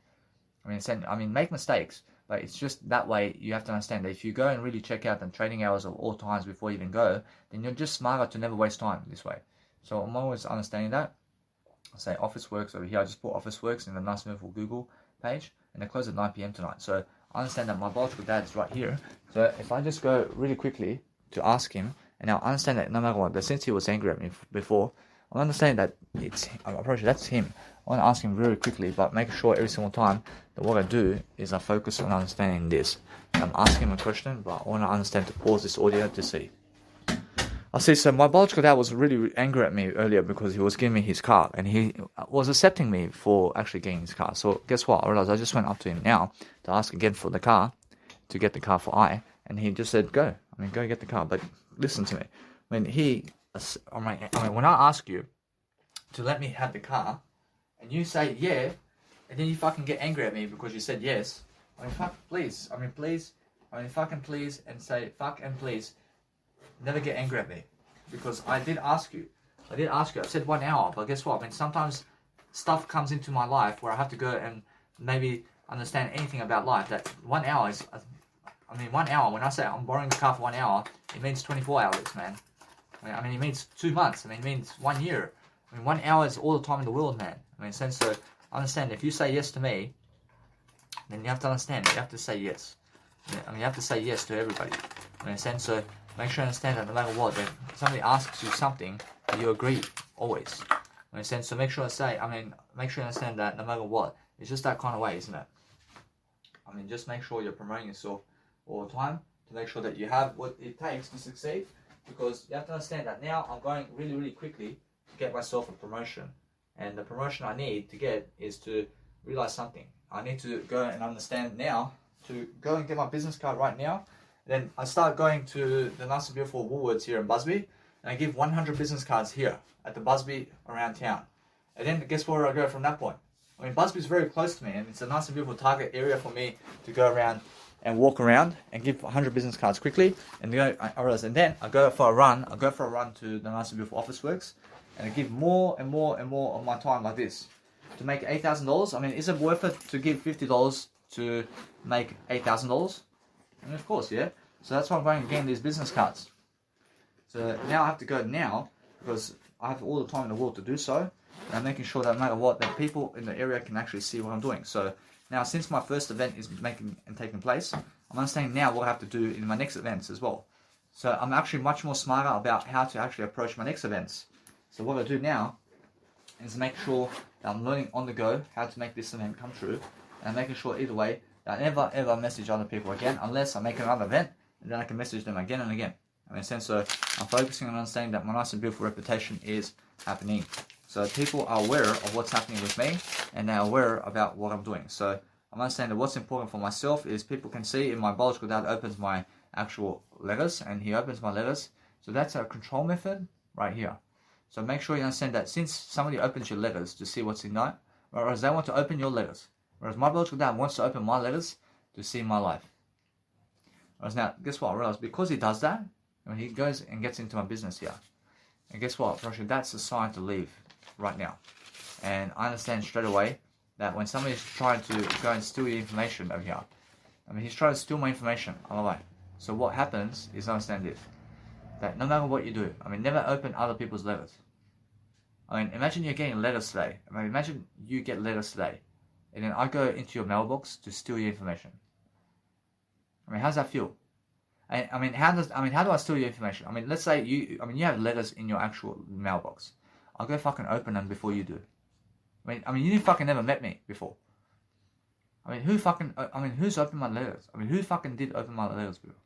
I mean, make mistakes, but it's just that way you have to understand that if you go and really check out the trading hours of all times before you even go, then you're just smarter to never waste time this way. So I'm always understanding that. I say Officeworks over here. I just put Officeworks in the Nice and Beautiful Google page, and they close at 9 p.m. tonight. So I understand that my biological dad is right here. So if I just go really quickly to ask him, and now I understand that no matter what, that since he was angry at me before, I understand that I'm pretty sure that's him. I want to ask him very quickly, but make sure every single time that what I do is I focus on understanding this. I'm asking him a question, but I want to understand to pause this audio to see. I see, so my biological dad was really angry at me earlier because he was giving me his car, and he was accepting me for actually getting his car. So guess what? I realized I just went up to him now to ask again for the car, to get the car for I, and he just said, go get the car. But listen to me. When when I ask you to let me have the car, and you say yeah, and then you fucking get angry at me because you said yes, please, fucking please, and say fuck and please, never get angry at me, because I did ask you. I said 1 hour, but guess what? Sometimes stuff comes into my life where I have to go and maybe understand anything about life. That 1 hour is, 1 hour, when I say I'm borrowing the car for 1 hour, it means 24 hours, man. It means 2 months. It means 1 year. 1 hour is all the time in the world, man. So understand, if you say yes to me, then you have to understand, you have to say yes. You have to say yes to everybody. So make sure you understand that no matter what, if somebody asks you something, you agree, always. So make sure make sure you understand that no matter what, it's just that kind of way, isn't it? Just make sure you're promoting yourself all the time to make sure that you have what it takes to succeed, because you have to understand that now I'm going really, really quickly to get myself a promotion. And the promotion I need to get is to realize something. I need to go and understand now, to go and get my business card right now. Then I start going to the Nice and Beautiful Woolworths here in Busby, and I give 100 business cards here at the Busby around town. And then guess where I go from that point? Busby's very close to me, and it's a nice and beautiful target area for me to go around and walk around and give 100 business cards quickly. And then I go for a run. I go for a run to the Nice and Beautiful Officeworks, and I give more and more and more of my time like this to make $8,000. Is it worth it to give $50 to make $8,000? Of course, yeah. So that's why I'm going and getting these business cards. So now I have to go now because I have all the time in the world to do so. And I'm making sure that no matter what, that people in the area can actually see what I'm doing. So now, since my first event is taking place, I'm understanding now what I have to do in my next events as well. So I'm actually much more smarter about how to actually approach my next events. So what I do now is make sure that I'm learning on the go how to make this event come true, and making sure either way that I never ever message other people again unless I make another event, and then I can message them again and again. So I'm focusing on understanding that my Nice and Beautiful reputation is happening. So people are aware of what's happening with me, and they're aware about what I'm doing. So I'm understanding that what's important for myself is people can see if my biological dad opens my actual letters, and he opens my letters. So that's a control method right here. So make sure you understand that since somebody opens your letters to see what's in that, whereas they want to open your letters, whereas my biological dad wants to open my letters to see my life. Whereas now, guess what? I realize because he does that, when he goes and gets into my business here, and guess what? That's a sign to leave right now. And I understand straight away that when somebody's trying to go and steal your information over here, he's trying to steal my information on the way. So what happens is, understand this, that no matter what you do, never open other people's letters. Imagine you're getting letters today. Imagine you get letters today, and then I go into your mailbox to steal your information. How's that feel? And how do I steal your information? Let's say you have letters in your actual mailbox. I'll go fucking open them before you do. You fucking never met me before. Who's opened my letters? Who fucking did open my letters before?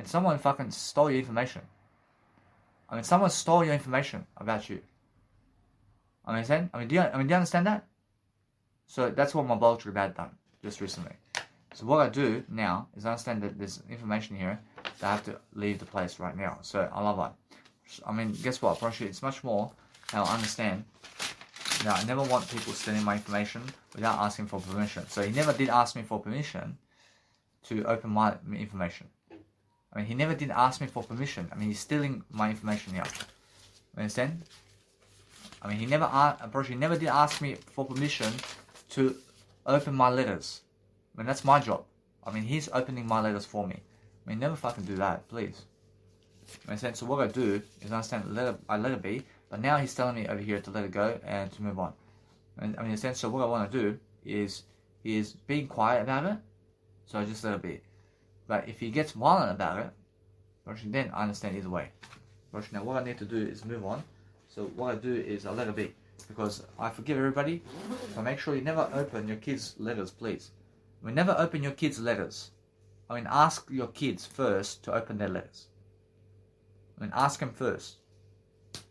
Someone fucking stole your information. Someone stole your information about you. Do you understand that? So that's what my bulge about done just recently. So what I do now is I understand that there's information here that I have to leave the place right now. So I love it. Guess what? It's much more how I understand that I never want people stealing my information without asking for permission. So he never did ask me for permission to open my information. He never did ask me for permission. He's stealing my information here. You understand? He never did ask me for permission to open my letters. That's my job. He's opening my letters for me. Never fucking do that, please. You understand? So what I do is I understand I let it be, but now he's telling me over here to let it go and to move on. Understand? So what I want to do is being quiet about it, so I just let it be. But if he gets violent about it, then I understand either way. Now what I need to do is move on. So what I do is I let it be. Because I forgive everybody, so make sure you never open your kids' letters, please. Never open your kids' letters. Ask your kids first to open their letters. Ask them first.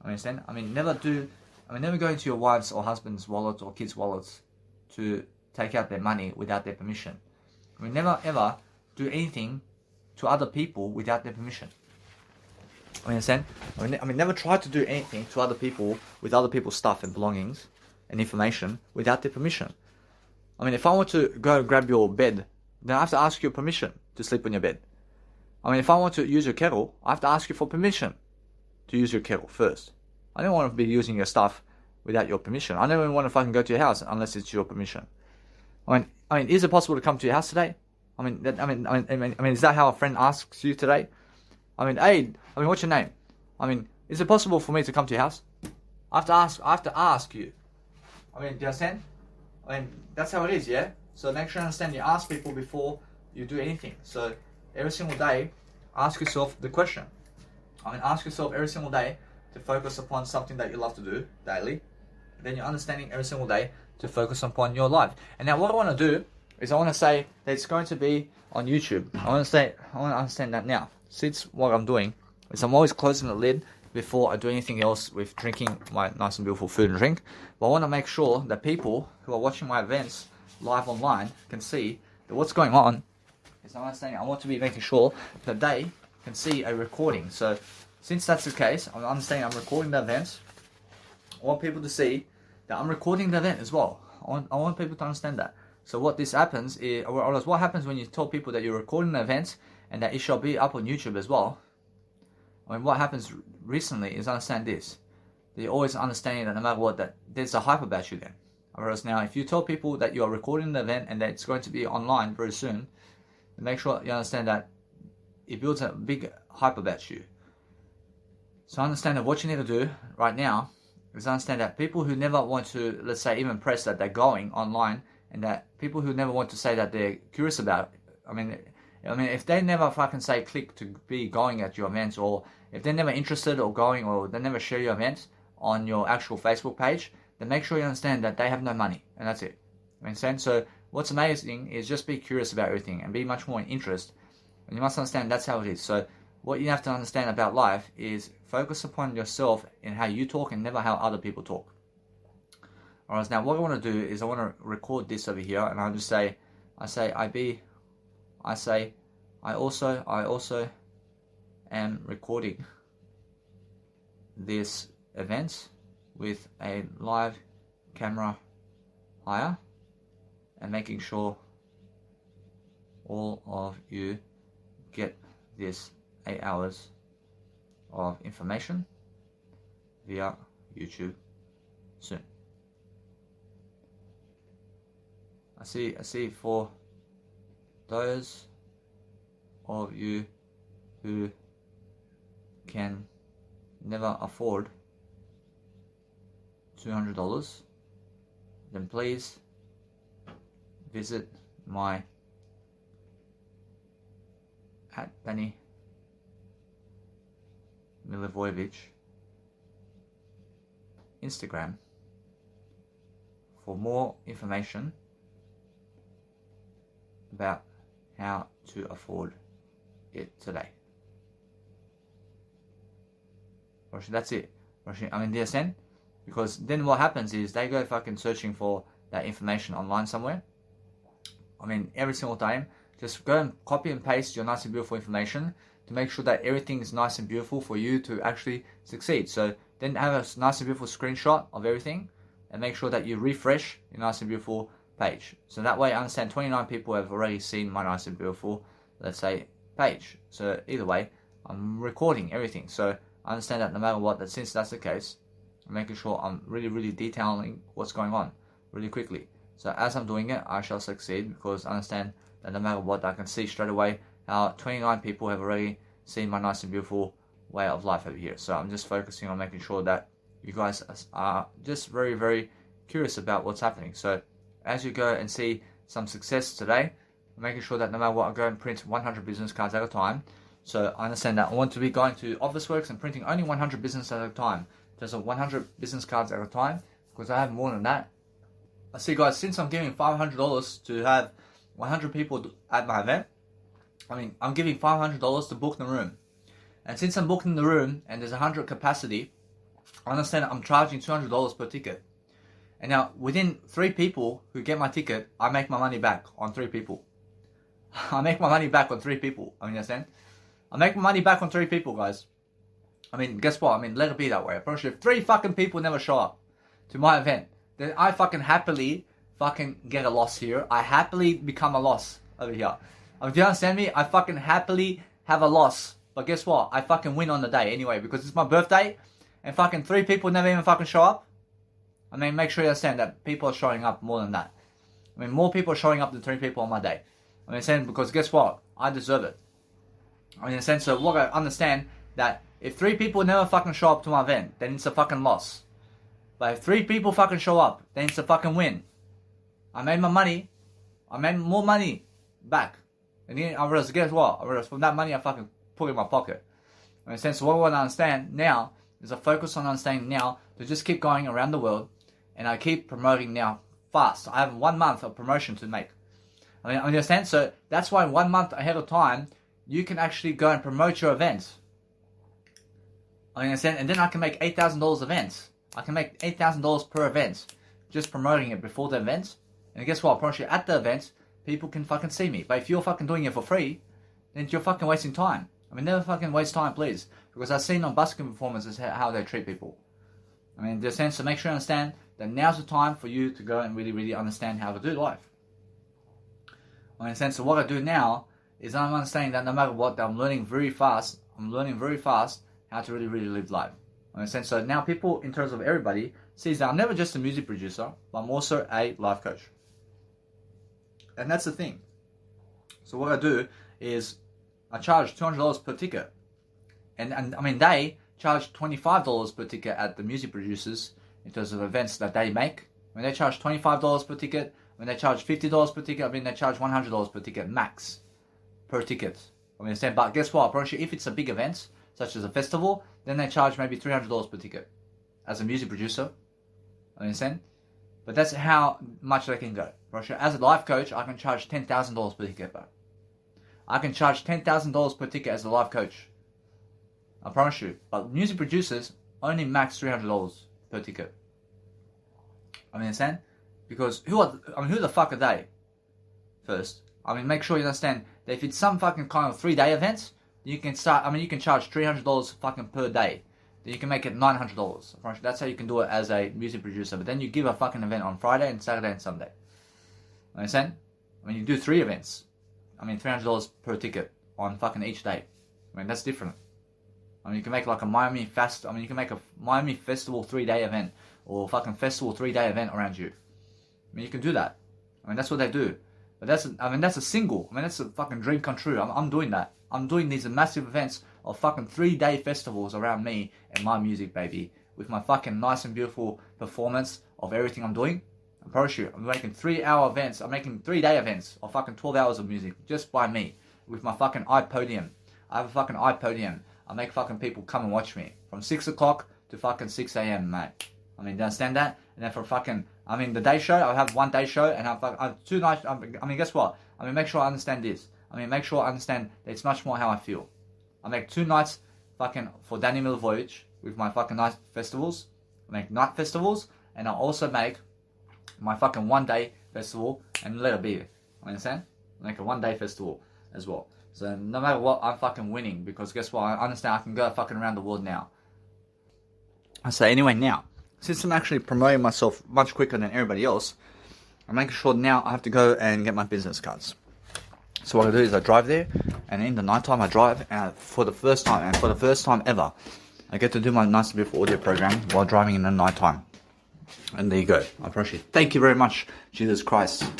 Understand? Never go into your wife's or husband's wallet or kids' wallets to take out their money without their permission. Never ever do anything to other people without their permission. Understand? Never try to do anything to other people with other people's stuff and belongings and information without their permission. If I want to go grab your bed, then I have to ask your permission to sleep on your bed. If I want to use your kettle, I have to ask you for permission to use your kettle first. I don't want to be using your stuff without your permission. I don't even want to fucking go to your house unless it's your permission. Is it possible to come to your house today? Is that how a friend asks you today? Hey, what's your name? Is it possible for me to come to your house? I have to ask you. Do you understand? That's how it is, yeah? So make sure you understand, you ask people before you do anything. So every single day, ask yourself the question. Ask yourself every single day to focus upon something that you love to do daily. Then you're understanding every single day to focus upon your life. And now what I want to do is I want to say that it's going to be on YouTube. I want to understand that now. Since what I'm doing is I'm always closing the lid before I do anything else with drinking my nice and beautiful food and drink. But I want to make sure that people who are watching my events live online can see that what's going on is I want to be making sure that they can see a recording. So since that's the case, I'm understanding I'm recording the events. I want people to see that I'm recording the event as well. I want people to understand that. So what this happens is, or what happens when you tell people that you're recording the events and that it shall be up on YouTube as well. What happens recently is understand this. They're always understanding that no matter what, that there's a hype about you then. Whereas now, if you tell people that you are recording the event and that it's going to be online very soon, then make sure you understand that it builds a big hype about you. So understand that what you need to do right now is understand that people who never want to, let's say, even press that they're going online, and that people who never want to say that they're curious about it, if they never fucking say click to be going at your events, or if they're never interested or going, or they never share your events on your actual Facebook page, then make sure you understand that they have no money, and that's it. So what's amazing is just be curious about everything and be much more in interest, and you must understand that's how it is. So what you have to understand about life is focus upon yourself and how you talk and never how other people talk. Alright, now what I want to do is I want to record this over here, and I'll just say, I also am recording this event with a live camera hire and making sure all of you get this 8 hours of information via YouTube soon. I see for those of you who can never afford $200, then please visit my @Danny Milivojevic Instagram for more information about how to afford it today. That's it. I mean, DSN, because then what happens is they go fucking searching for that information online somewhere. I mean, every single time, just go and copy and paste your nice and beautiful information to make sure that everything is nice and beautiful for you to actually succeed. So then have a nice and beautiful screenshot of everything and make sure that you refresh your nice and beautiful page. So that way I understand 29 people have already seen my nice and beautiful, let's say, page. So either way, I'm recording everything. So I understand that no matter what, that since that's the case, I'm making sure I'm really detailing what's going on really quickly. So as I'm doing it, I shall succeed, because I understand that no matter what, I can see straight away how 29 people have already seen my nice and beautiful way of life over here. So I'm just focusing on making sure that you guys are just very curious about what's happening. So as you go and see some success today, I'm making sure that no matter what, I go and print 100 business cards at a time. So I understand that I want to be going to Officeworks and printing only 100 business at a time. Just 100 business cards at a time, because I have more than that. I see, guys, since I'm giving $500 to have 100 people at my event, I mean, I'm giving $500 to book the room. And since I'm booking the room and there's 100 capacity, I understand I'm charging $200 per ticket. And now, within 3 people who get my ticket, I make my money back on 3 people. I make my money back on 3 people. I mean, you understand? I make my money back on 3 people, guys. I mean, guess what? I mean, let it be that way. I promise you, if 3 fucking people never show up to my event, then I fucking happily fucking get a loss here. I happily become a loss over here. I mean, do you understand me? I fucking happily have a loss. But guess what? I fucking win on the day anyway, because it's my birthday and fucking 3 people never even fucking show up. I mean, make sure you understand that people are showing up more than that. I mean, more people are showing up than 3 people on my day. I mean, saying, because guess what? I deserve it. I mean, in a sense, so what I understand that if 3 people never fucking show up to my event, then it's a fucking loss. But if 3 people fucking show up, then it's a fucking win. I made my money. I made more money back. And then I realized, guess what? I realized from that money I fucking put in my pocket. In a sense, so what I want to understand now is a focus on understanding now to just keep going around the world, and I keep promoting now fast. I have 1 month of promotion to make. I mean, understand? So that's why 1 month ahead of time, you can actually go and promote your events. I understand? And then I can make $8,000 events. I can make $8,000 per event just promoting it before the event. And guess what? I promise you, at the event, people can fucking see me. But if you're fucking doing it for free, then you're fucking wasting time. I mean, never fucking waste time, please. Because I've seen on busking performances how they treat people. I mean, in the sense, so make sure you understand that now's the time for you to go and really understand how to do life. I mean, in the sense, so what I do now is I'm understanding that no matter what, I'm learning very fast. I'm learning very fast how to really live life. I mean, so now people, in terms of everybody, sees that I'm never just a music producer, but I'm also a life coach. And that's the thing. So what I do is I charge $200 per ticket. And I mean, they charge $25 per ticket at the music producers in terms of events that they make. When they charge $25 per ticket, when they charge $50 per ticket, I mean, they charge $100 per ticket max per ticket. I mean, but guess what? If it's a big event, such as a festival, then they charge maybe $300 per ticket as a music producer. I understand? But that's how much they can go. As a life coach, I can charge $10,000 per ticket, bro. I can charge $10,000 per ticket as a life coach. I promise you. But music producers only max $300 per ticket. I mean, understand? Because who the fuck are they? First, I mean, make sure you understand that if it's some fucking kind of 3-day event, you can start. I mean, you can charge $300 fucking per day. Then you can make it $900. That's how you can do it as a music producer. But then you give a fucking event on Friday and Saturday and Sunday. Understand? I mean, you do 3 events. I mean, $300 per ticket on fucking each day. I mean, that's different. I mean, you can make like a Miami Fest. I mean, you can make a Miami Festival 3-day event or fucking festival 3-day event around you. I mean, you can do that. I mean, that's what they do. But that's a single. I mean, that's a fucking dream come true. I'm doing that. I'm doing these massive events of fucking 3-day festivals around me and my music, baby, with my fucking nice and beautiful performance of everything I'm doing. I promise you, I'm making 3-hour events. I'm making 3-day events of fucking 12 hours of music just by me with my fucking iPodium. I have a fucking iPodium. I make fucking people come and watch me from 6 o'clock to fucking 6 a.m., mate. I mean, do you understand that? And then for fucking, I mean, the day show, I have one day show, and I have 2 nights. I mean, guess what? I mean, make sure I understand this. I mean, make sure I understand that it's much more how I feel. I make 2 nights fucking for Danny Milivojevic with my fucking night festivals. I make night festivals, and I also make my fucking 1 day festival and let it be. I understand? I make a 1 day festival as well. So no matter what, I'm fucking winning, because guess what? I understand I can go fucking around the world now. I say anyway now, since I'm actually promoting myself much quicker than everybody else, I'm making sure now I have to go and get my business cards. So what I do is I drive there, and in the nighttime I drive, and for the first time ever, I get to do my Nice and Beautiful audio program while driving in the nighttime. And there you go. I appreciate it. Thank you very much, Jesus Christ.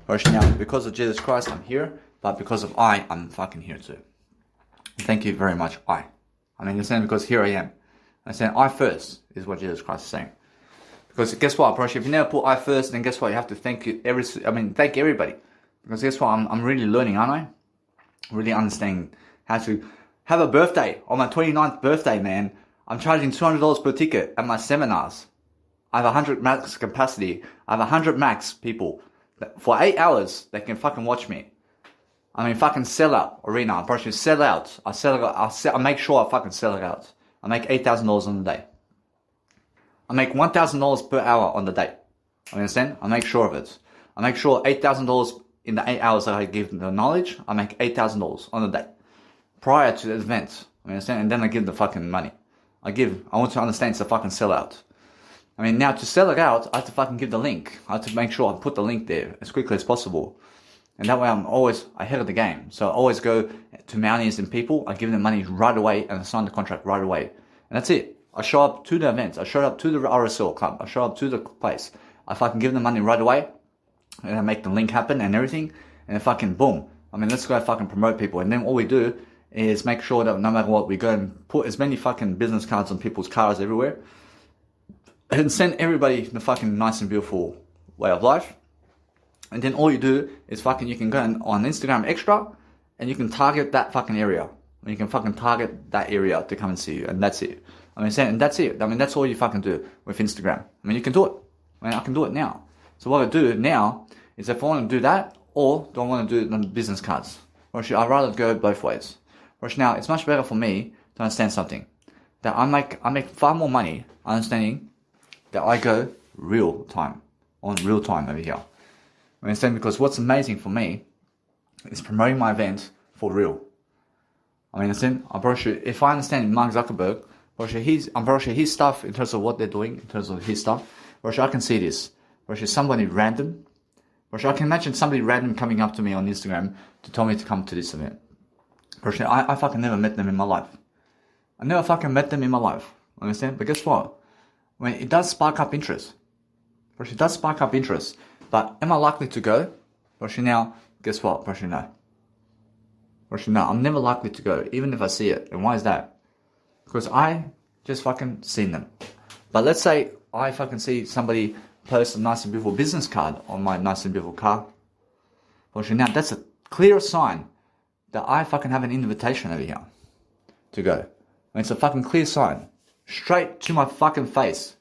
Now, because of Jesus Christ, I'm here, but because of I'm fucking here too. Thank you very much, I mean, you're saying because here I am. I'm saying I first is what Jesus Christ is saying. Because guess what, Prosh, if you never put I first, then guess what, you have to thank everybody. Because guess what, I'm really learning, aren't I? Really understanding how to have a birthday on my 29th birthday, man. I'm charging $200 per ticket at my seminars. I have 100 max capacity. I have 100 max people. For 8 hours, they can fucking watch me. I mean, fucking sell out arena. I'm probably sell out. I make sure I fucking sell it out. I make $8,000 on the day. I make $1,000 per hour on the day. You understand? I make sure of it. I make sure $8,000 in the 8 hours that I give the knowledge. I make $8,000 on the day prior to the event. You understand? And then I give the fucking money. I want to understand it's a fucking sellout. I mean, now to sell it out, I have to fucking give the link. I have to make sure I put the link there as quickly as possible. And that way I'm always ahead of the game. So I always go to Mounties and people, I give them money right away and I sign the contract right away. And that's it. I show up to the events. I show up to the RSL club. I show up to the place. I fucking give them money right away. And I make the link happen and everything. And then fucking boom. I mean, let's go fucking promote people. And then all we do is make sure that no matter what, we go and put as many fucking business cards on people's cars everywhere. And send everybody the fucking Nice and Beautiful way of life. And then all you do is fucking, you can go on Instagram Extra and you can target that fucking area. You can fucking target that area to come and see you. And that's it. I mean, and that's it. I mean, that's all you fucking do with Instagram. I mean, you can do it. I mean, I can do it now. So what I do now is if I want to do that or do I want to do it on business cards. Or I'd rather go both ways. Or now, it's much better for me to understand something. That I make far more money understanding that I go real time over here. I understand, because what's amazing for me is promoting my event for real. I mean, I'm pretty sure if I understand Mark Zuckerberg, I'm pretty sure his stuff in terms of what they're doing, in terms of his stuff, I can see this. Somebody random. I can imagine somebody random coming up to me on Instagram to tell me to come to this event. I fucking never met them in my life. I never fucking met them in my life. Understand? But guess what? I mean, it does spark up interest. It does spark up interest. But am I likely to go? Now, guess what? No. No, I'm never likely to go, even if I see it. And why is that? Because I just fucking seen them. But let's say I fucking see somebody post a Nice and Beautiful business card on my Nice and Beautiful car. Now, that's a clear sign that I fucking have an invitation over here to go. And it's a fucking clear sign. Straight to my fucking face.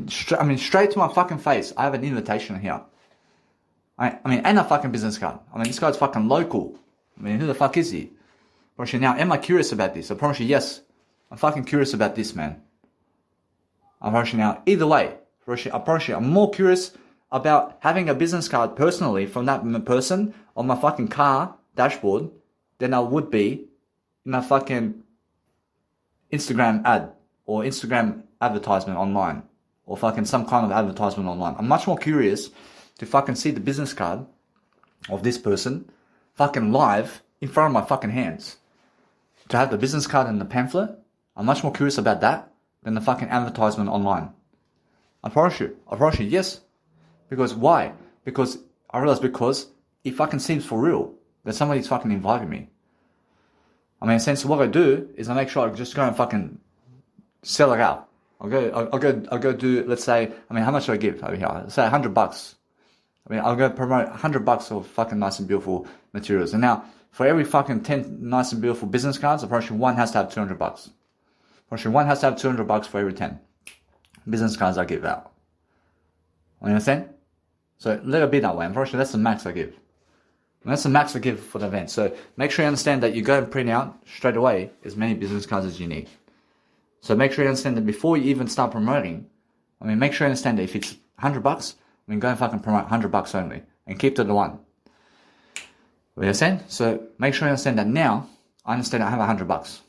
Straight to my fucking face. I have an invitation here. I mean, and a fucking business card. I mean, this guy's fucking local. I mean, who the fuck is he? Now, am I curious about this? I promise you, yes. I'm fucking curious about this, man. I promise you now, either way. I promise you, I'm more curious about having a business card personally from that person on my fucking car dashboard than I would be in a fucking Instagram ad or Instagram advertisement online or fucking some kind of advertisement online. I'm much more curious to fucking see the business card of this person fucking live in front of my fucking hands. To have the business card and the pamphlet, I'm much more curious about that than the fucking advertisement online. I promise you, yes. Because why? Because I realize it fucking seems for real that somebody's fucking inviting me. I mean, since what I do is I make sure I just go and fucking sell it out. I'll go do, let's say, I mean, how much do I give over here? Let's say $100. I mean, I'll go promote $100 of fucking Nice and Beautiful materials. And now, for every fucking 10 nice and beautiful business cards, approximately one has to have $200. Approximately one has to have $200 for every 10 business cards I give out. You understand? So let it be that way. Unfortunately, that's the max I give. And that's the max I give for the event. So make sure you understand that you go and print out straight away as many business cards as you need. So make sure you understand that before you even start promoting, make sure you understand that if it's $100, go and fucking promote $100 only. And keep to the one. You understand? So make sure you understand that now, I understand I have $100.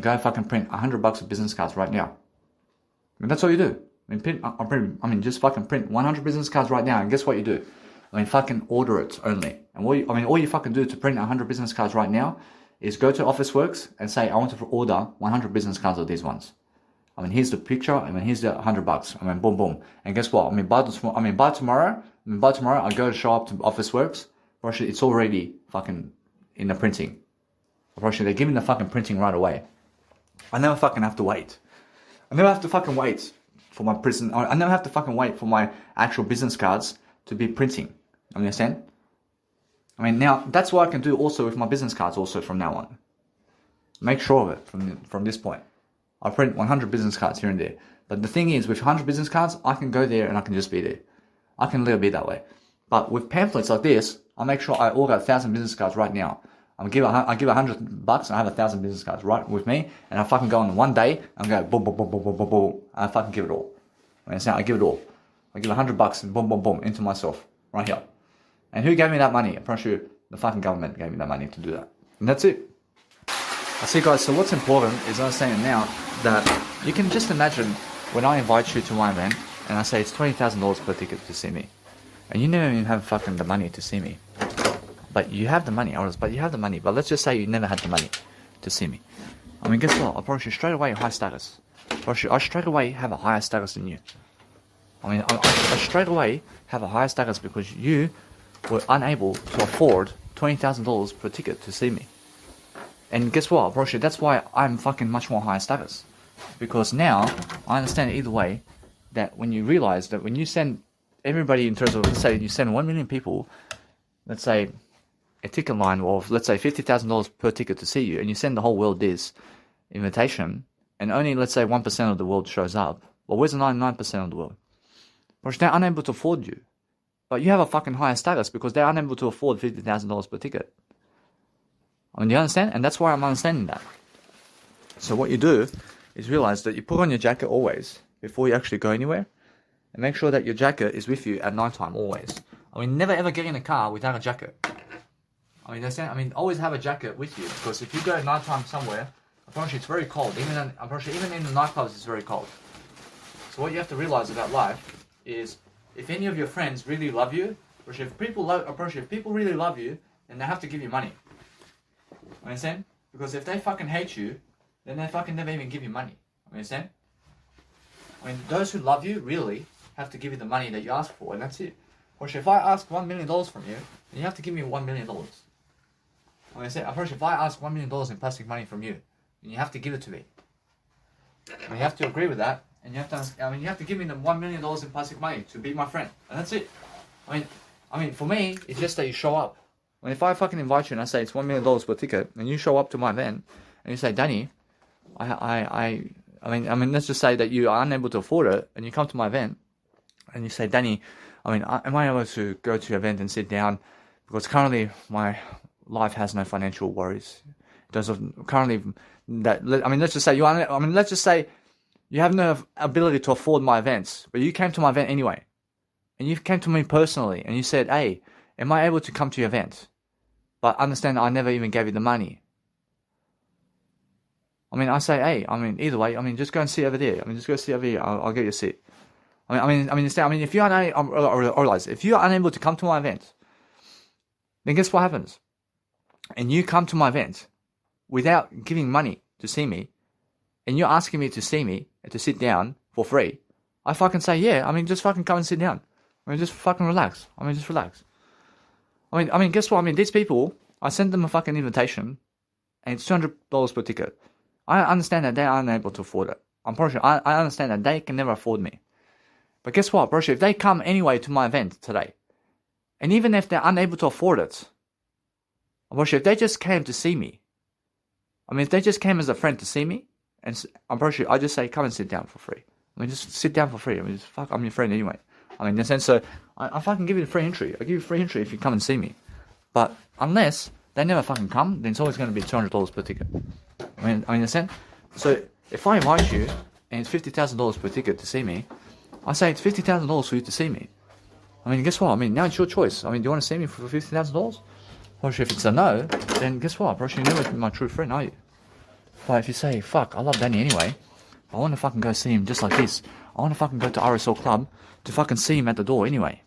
Go and fucking print $100 of business cards right now. That's all you do. Just fucking print 100 business cards right now, and guess what you do? Fucking order it only. And all you fucking do to print 100 business cards right now is go to Officeworks and say, I want to order 100 business cards of these ones. Here's the picture. Here's the $100. Boom, boom. And guess what? By tomorrow, I go to show up to Officeworks. Actually, it's already fucking in the printing. Actually, they're giving the fucking printing right away. I never fucking have to wait. I never have to fucking wait for my prison. I never have to fucking wait for my actual business cards to be printing. Understand? Now that's what I can do also with my business cards. Also from now on, make sure of it from this point. I print 100 business cards here and there. But the thing is, with 100 business cards, I can go there and I can just be there. I can literally be that way. But with pamphlets like this, I make sure I order 1,000 business cards right now. I give $100 and I have 1,000 business cards right with me, and I fucking go on one day. I'm going boom, boom, boom, boom, boom, boom, boom. I fucking give it all. I give it all. I give $100 and boom, boom, boom into myself right here. And who gave me that money? I'm pretty sure the fucking government gave me that money to do that. And that's it. I see, guys. So what's important is understanding now that you can just imagine when I invite you to my event and I say it's $20,000 per ticket to see me, and you never even have fucking the money to see me. But you have the money, but let's just say you never had the money to see me. Guess what? I'll approach you straight away high status. I straight away have a higher status than you. I straight away have a higher status because you were unable to afford $20,000 per ticket to see me. And guess what? Approach you, that's why I'm fucking much more higher status. Because now, I understand either way that when you realize that when you send everybody in terms of, let's say you send 1 million people, let's say, a ticket line of, let's say, $50,000 per ticket to see you, and you send the whole world this invitation, and only, let's say, 1% of the world shows up. Well, where's the 99% of the world? Because they're unable to afford you. But you have a fucking higher status because they're unable to afford $50,000 per ticket. Do you understand? And that's why I'm understanding that. So what you do is realize that you put on your jacket always before you actually go anywhere, and make sure that your jacket is with you at nighttime always. Never ever get in a car without a jacket. Always have a jacket with you, because if you go at nighttime somewhere, apparently it's very cold. Even in the nightclubs, it's very cold. So what you have to realize about life is, if any of your friends really love you, or if people really love you, then they have to give you money. Understand? Because if they fucking hate you, then they fucking never even give you money. Understand? Those who love you really have to give you the money that you ask for, and that's it. Or if I ask $1 million from you, then you have to give me $1 million. If I ask $1 million in plastic money from you, then you have to give it to me. You have to agree with that, and you have to give me the $1 million in plastic money to be my friend, and that's it. For me, it's just that you show up. If I fucking invite you and I say it's $1 million per ticket, and you show up to my event, and you say, Danny, let's just say that you are unable to afford it, and you come to my event, and you say, Danny, am I able to go to your event and sit down? Because currently my life has no financial worries. Let's just say you have no ability to afford my events, but you came to my event anyway, and you came to me personally, and you said, hey, am I able to come to your event? But understand I never even gave you the money. I say, hey, either way, just go and sit over there. Just go sit over here. I'll get you a seat. If you are unable to come to my event, then guess what happens? And you come to my event without giving money to see me, and you're asking me to see me and to sit down for free, I fucking say, yeah, just fucking come and sit down. Just fucking relax. Just relax. Guess what? These people, I sent them a fucking invitation, and it's $200 per ticket. I understand that they are unable to afford it. I understand that they can never afford me. But guess what, bro? If they come anyway to my event today, and even if they're unable to afford it, I'm pretty sure if they just came to see me, I mean, if they just came as a friend to see me, and I'm pretty sure I just say, come and sit down for free. I mean, just sit down for free. I mean, just, fuck, I'm your friend anyway. I mean, in a sense, so I fucking give you free entry. I give you free entry if you come and see me. But unless they never fucking come, then it's always going to be $200 per ticket. I mean, in a sense. So if I invite you and it's $50,000 per ticket to see me, I say it's $50,000 for you to see me. I mean, guess what? I mean, now it's your choice. I mean, do you want to see me for $50,000? Well, if it's a no, then guess what? Bro, you're never my true friend, are you? But if you say, fuck, I love Danny anyway, I want to fucking go see him just like this. I want to fucking go to RSL Club to fucking see him at the door anyway.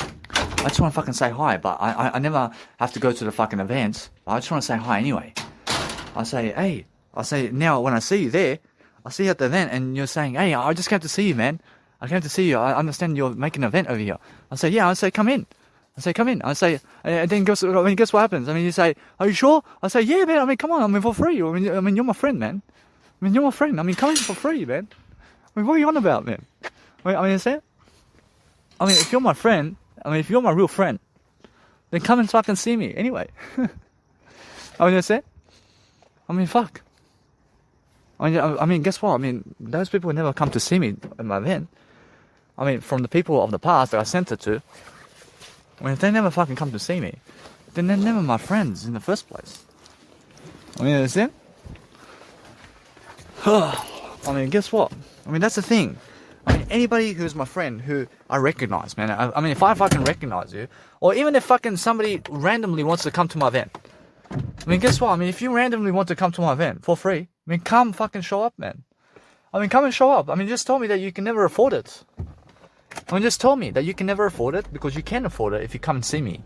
I just want to fucking say hi, but I never have to go to the fucking events. I just want to say hi anyway. I say, hey, now when I see you there, I see you at the event and you're saying, hey, I just came to see you, man. I came to see you. I understand you're making an event over here. I say, yeah. I say, come in. I say, and then guess what happens? I mean, you say, are you sure? I say, yeah, man. I mean, come on. I mean, for free. I mean, you're my friend, man. I mean, you're my friend. I mean, come in for free, man. I mean, what are you on about, man? I mean, if you're my friend, if you're my real friend, then come and fucking see me anyway. I mean, fuck. I mean, guess what? I mean, those people never come to see me at my event. I mean, from the people of the past that I sent it to, I mean, if they never fucking come to see me, then they're never my friends in the first place. I mean, understand? I mean, guess what? I mean, that's the thing. I mean, anybody who's my friend who I recognize, man. I mean, if I fucking recognize you, or even if fucking somebody randomly wants to come to my event, I mean, guess what? I mean, if you randomly want to come to my event for free, I mean, come fucking show up, man. I mean, come and show up. I mean, just tell me that you can never afford it. I mean, just tell me that you can never afford it because you can afford it if you come and see me.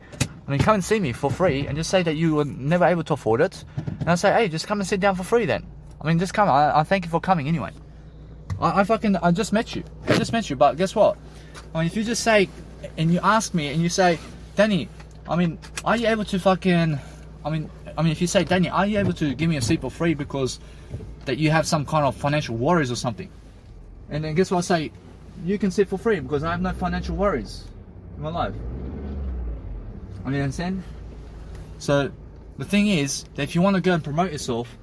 I mean, come and see me for free and just say that you were never able to afford it. And I say, hey, just come and sit down for free then. I mean, just come. I thank you for coming anyway. I just met you. But guess what? I mean, if you just say, and you ask me and you say, Danny, I mean, are you able to fucking, I mean, if you say, Danny, are you able to give me a seat for free because that you have some kind of financial worries or something? And then guess what I say? You can sit for free because I have no financial worries in my life. I mean, understand? So, the thing is, that if you want to go and promote yourself,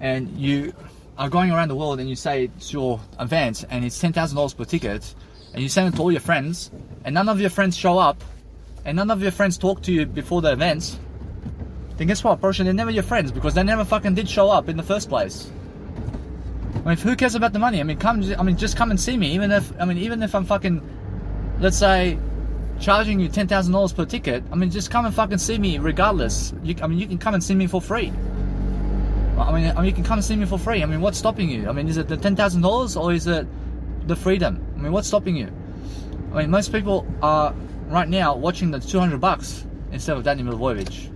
and you are going around the world and you say it's your event and it's $10,000 per ticket, and you send it to all your friends, and none of your friends show up, and none of your friends talk to you before the event, then guess what? Probably they're never your friends because they never fucking did show up in the first place. I mean, who cares about the money? I mean, just come and see me. Even if I'm fucking, let's say, charging you $10,000 per ticket. I mean, just come and fucking see me regardless. You can come and see me for free. I mean, you can come and see me for free. I mean, what's stopping you? I mean, is it the $10,000 or is it the freedom? I mean, what's stopping you? I mean, most people are right now watching the $200 instead of Danny Milivojevic.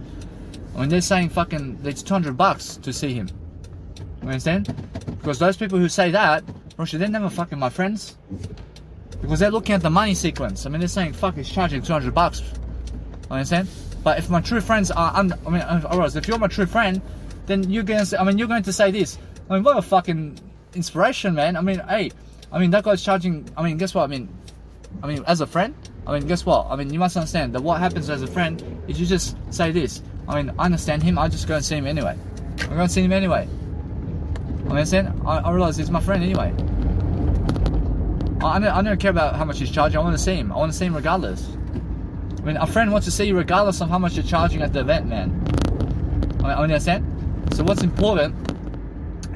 I mean, they're saying fucking it's $200 to see him. You understand? Because those people who say that, they're never fucking my friends. Because they're looking at the money sequence. I mean, they're saying, fuck, he's charging $200. Understand? But if my true friends are if you're my true friend, then you're going to say this. I mean, what a fucking inspiration, man. I mean, hey, I mean, that guy's charging, I mean, guess what? I mean, as a friend, I mean, guess what? I mean, you must understand that what happens as a friend is you just say this. I mean, I understand him, I just go and see him anyway. I'm going to see him anyway. I understand? I realize he's my friend anyway. I don't care about how much he's charging. I want to see him. I want to see him regardless. I mean, a friend wants to see you regardless of how much you're charging at the event, man. I understand? So what's important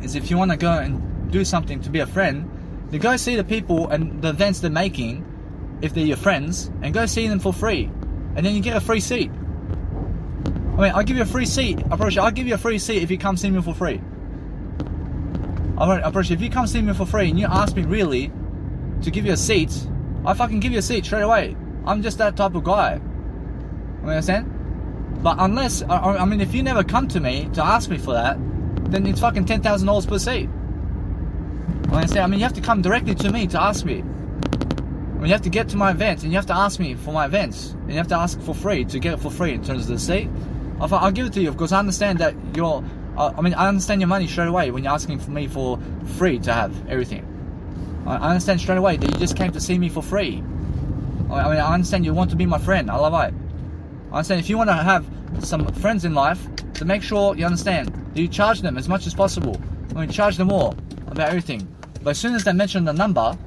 is if you want to go and do something to be a friend, then go see the people and the events they're making, if they're your friends, and go see them for free. And then you get a free seat. I mean, I'll give you a free seat. I'll give you a free seat if you come see me for free. If you come see me for free and you ask me really to give you a seat, I fucking give you a seat straight away. I'm just that type of guy. You understand? But unless, I mean, if you never come to me to ask me for that, then it's fucking $10,000 per seat. You understand? I mean, you have to come directly to me to ask me. I mean, you have to get to my events and you have to ask me for my events. And you have to ask for free to get it for free in terms of the seat. I'll give it to you because I understand that you're, I understand your money straight away when you're asking for me for free to have everything. I understand straight away that you just came to see me for free. I understand you want to be my friend. I love it. I understand if you want to have some friends in life, to make sure you understand that you charge them as much as possible. I mean, charge them more about everything. But as soon as they mention the number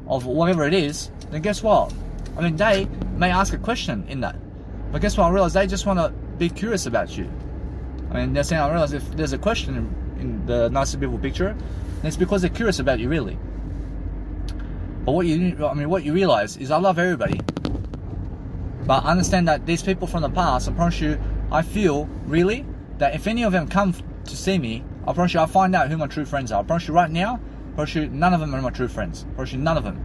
of whatever it is, then guess what? I mean, they may ask a question in that. But guess what? I realize they just want to be curious about you. I mean, they're saying, I realize if there's a question in the Nice People picture, then it's because they're curious about you, really. But what you realize is I love everybody. But I understand that these people from the past, I promise you, I feel, really, that if any of them come to see me, I promise you I'll find out who my true friends are. I promise you right now, I promise you none of them are my true friends. I promise you none of them.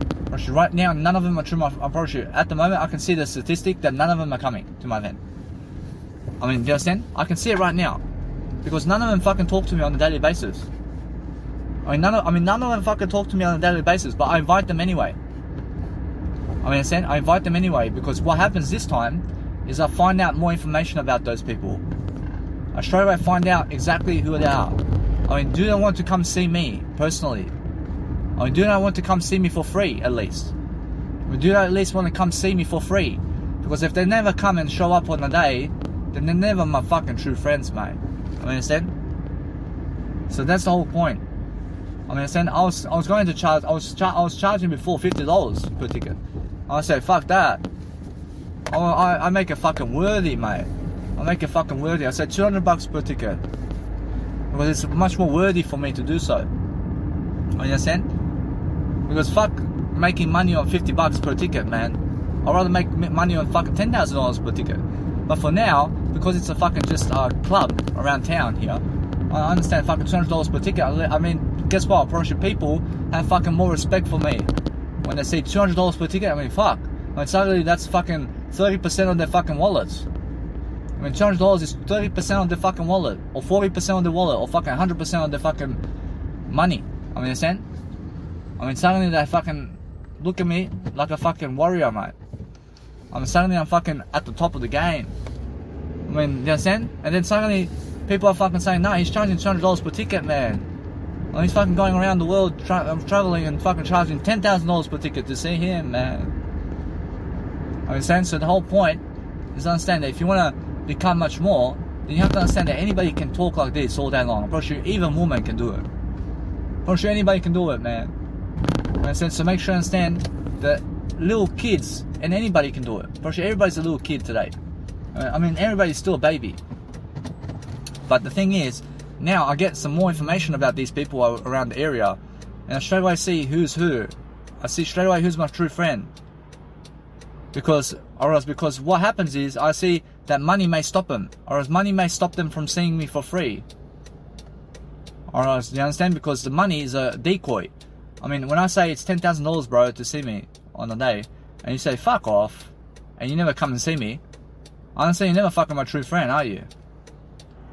I promise you right now, none of them are true. I promise you, at the moment, I can see the statistic that none of them are coming to my event. I mean, do you understand? I can see it right now. Because none of them fucking talk to me on a daily basis. None of them fucking talk to me on a daily basis, but I invite them anyway. I invite them anyway, because what happens this time is I find out more information about those people. I straight away find out exactly who they are. I mean, do they want to come see me personally? I mean, do they want to come see me for free at least? I mean, do they at least want to come see me for free? Because if they never come and show up on the day, then they're never my fucking true friends, mate. I understand? So that's the whole point. I understand? I was going to charge. I was charging before $50 per ticket. I said, fuck that. I make it fucking worthy, mate. I make it fucking worthy. I said $200 per ticket. Because it's much more worthy for me to do so. You understand? Because fuck making money on $50 per ticket, man. I'd rather make money on fucking $10,000 per ticket. But for now, because it's a fucking just club around town here, I understand fucking $200 per ticket. I mean, guess what? I promise you, people have fucking more respect for me. When they say $200 per ticket, I mean, fuck. I mean, suddenly that's fucking 30% of their fucking wallets. I mean, $200 is 30% of their fucking wallet, or 40% of their wallet, or fucking 100% of their fucking money. I mean, understand? I mean, suddenly they fucking look at me like a fucking warrior, mate. I mean, suddenly I'm fucking at the top of the game. I mean, you understand? And then suddenly people are fucking saying, no, he's charging $200 per ticket, man. Well, he's fucking going around the world traveling and fucking charging $10,000 per ticket to see him, man. I understand? So the whole point is to understand that if you want to become much more, then you have to understand that anybody can talk like this all day long. I'm pretty sure even women can do it. I'm pretty sure anybody can do it, man. Understand? So make sure you understand that little kids and anybody can do it. I'm pretty sure everybody's a little kid today. I mean, everybody's still a baby. But the thing is, now I get some more information about these people around the area, and I straight away see who's who. I see straight away who's my true friend. Because what happens is I see that money may stop them, or else money may stop them from seeing me for free. Or else, you understand? Because the money is a decoy. I mean, when I say it's $10,000, bro, to see me on a day, and you say fuck off, and you never come and see me, I understand you're never fucking my true friend, are you?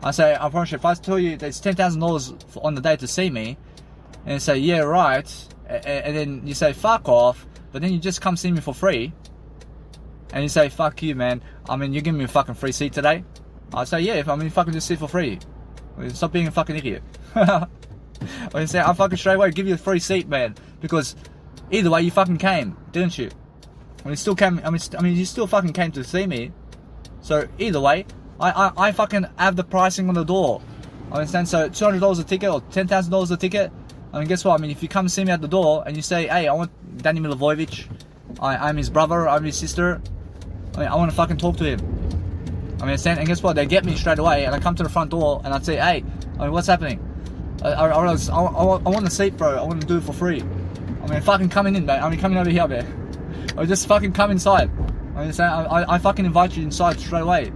I say, I promise you, if I tell you that it's $10,000 on the day to see me, and you say, yeah, right, and then you say, fuck off, but then you just come see me for free, and you say, fuck you, man, I mean, you give me a fucking free seat today? I say, yeah, I mean, fucking just sit for free. I mean, stop being a fucking idiot. I mean, say, I fucking straight away give you a free seat, man, because either way, you fucking came, didn't you? I mean, you still came, I mean, you still fucking came to see me, so either way, I fucking have the pricing on the door. I understand. So $200 a ticket or $10,000 a ticket. I mean, guess what? I mean, if you come see me at the door and you say, hey, I want Danny Milivojevic. I'm his brother. I'm his sister. I mean, I want to fucking talk to him. I mean, understand. And guess what? They get me straight away, and I come to the front door and I say, hey, I mean, what's happening? I want a seat, bro. I want to do it for free. I mean, fucking coming in, mate. I mean, coming over here, man. Or just fucking come inside. I mean, I fucking invite you inside straight away.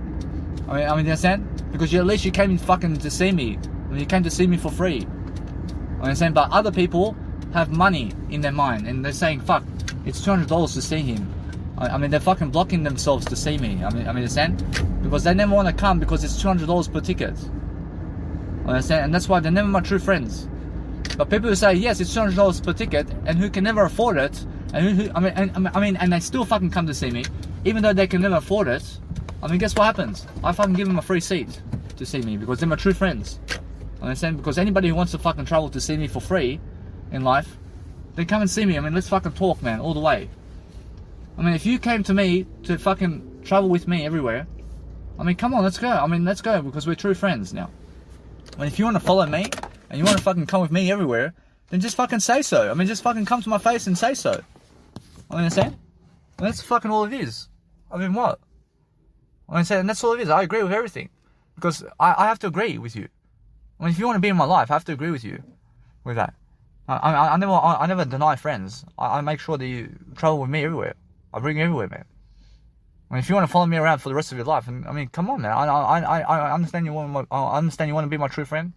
I mean, you understand? Because at least you came in fucking to see me. I mean, you came to see me for free. I understand? But other people have money in their mind, and they're saying, fuck, it's $200 to see him. I mean, they're fucking blocking themselves to see me. I mean, understand? Because they never want to come because it's $200 per ticket. I understand? And that's why they're never my true friends. But people who say, yes, it's $200 per ticket, and who can never afford it, and and they still fucking come to see me, even though they can never afford it. I mean, guess what happens? I fucking give them a free seat to see me because they're my true friends. I understand? Because anybody who wants to fucking travel to see me for free in life, then come and see me. I mean, let's fucking talk, man, all the way. I mean, if you came to me to fucking travel with me everywhere, I mean, come on, let's go. I mean, let's go because we're true friends now. I mean, if you want to follow me and you want to fucking come with me everywhere, then just fucking say so. I mean, just fucking come to my face and say so. I mean, understand? And that's fucking all it is. I mean, what? I mean, and that's all it is. I agree with everything because I have to agree with you. I mean, if you want to be in my life, I have to agree with you with that. I never deny friends. I make sure that you travel with me everywhere. I bring you everywhere, man. I mean, if you want to follow me around for the rest of your life, and I mean, come on, man. I understand you want. I understand you want to be my true friend.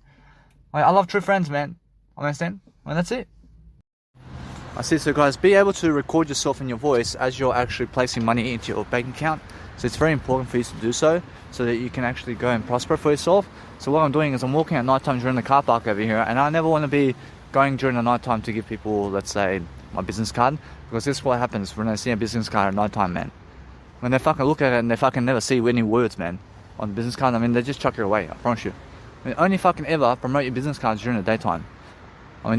I love true friends, man. I understand, and that's it. I see. So, guys, be able to record yourself and your voice as you're actually placing money into your bank account. So it's very important for you to do so that you can actually go and prosper for yourself. So what I'm doing is I'm walking at night time during the car park over here, and I never want to be going during the night time to give people, let's say, my business card, because this is what happens when they see a business card at night time, man. When they fucking look at it and they fucking never see any words, man, on the business card, I mean, they just chuck it away, I promise you. I mean, only fucking ever promote your business cards during the daytime. I mean,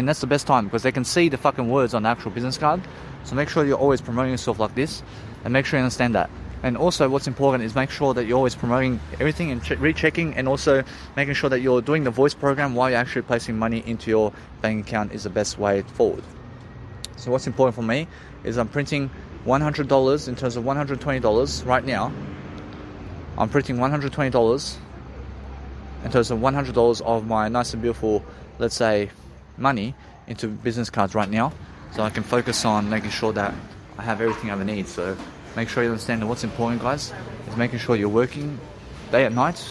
that's the best time because they can see the fucking words on the actual business card. So make sure you're always promoting yourself like this, and make sure you understand that. And also what's important is make sure that you're always promoting everything and rechecking, and also making sure that you're doing the voice program while you're actually placing money into your bank account is the best way forward. So what's important for me is I'm printing $100 in terms of $120 right now. I'm printing $120 in terms of $100 of my nice and beautiful, let's say, money into business cards right now, so I can focus on making sure that I have everything I ever need. So make sure you understand that what's important, guys, is making sure you're working day and night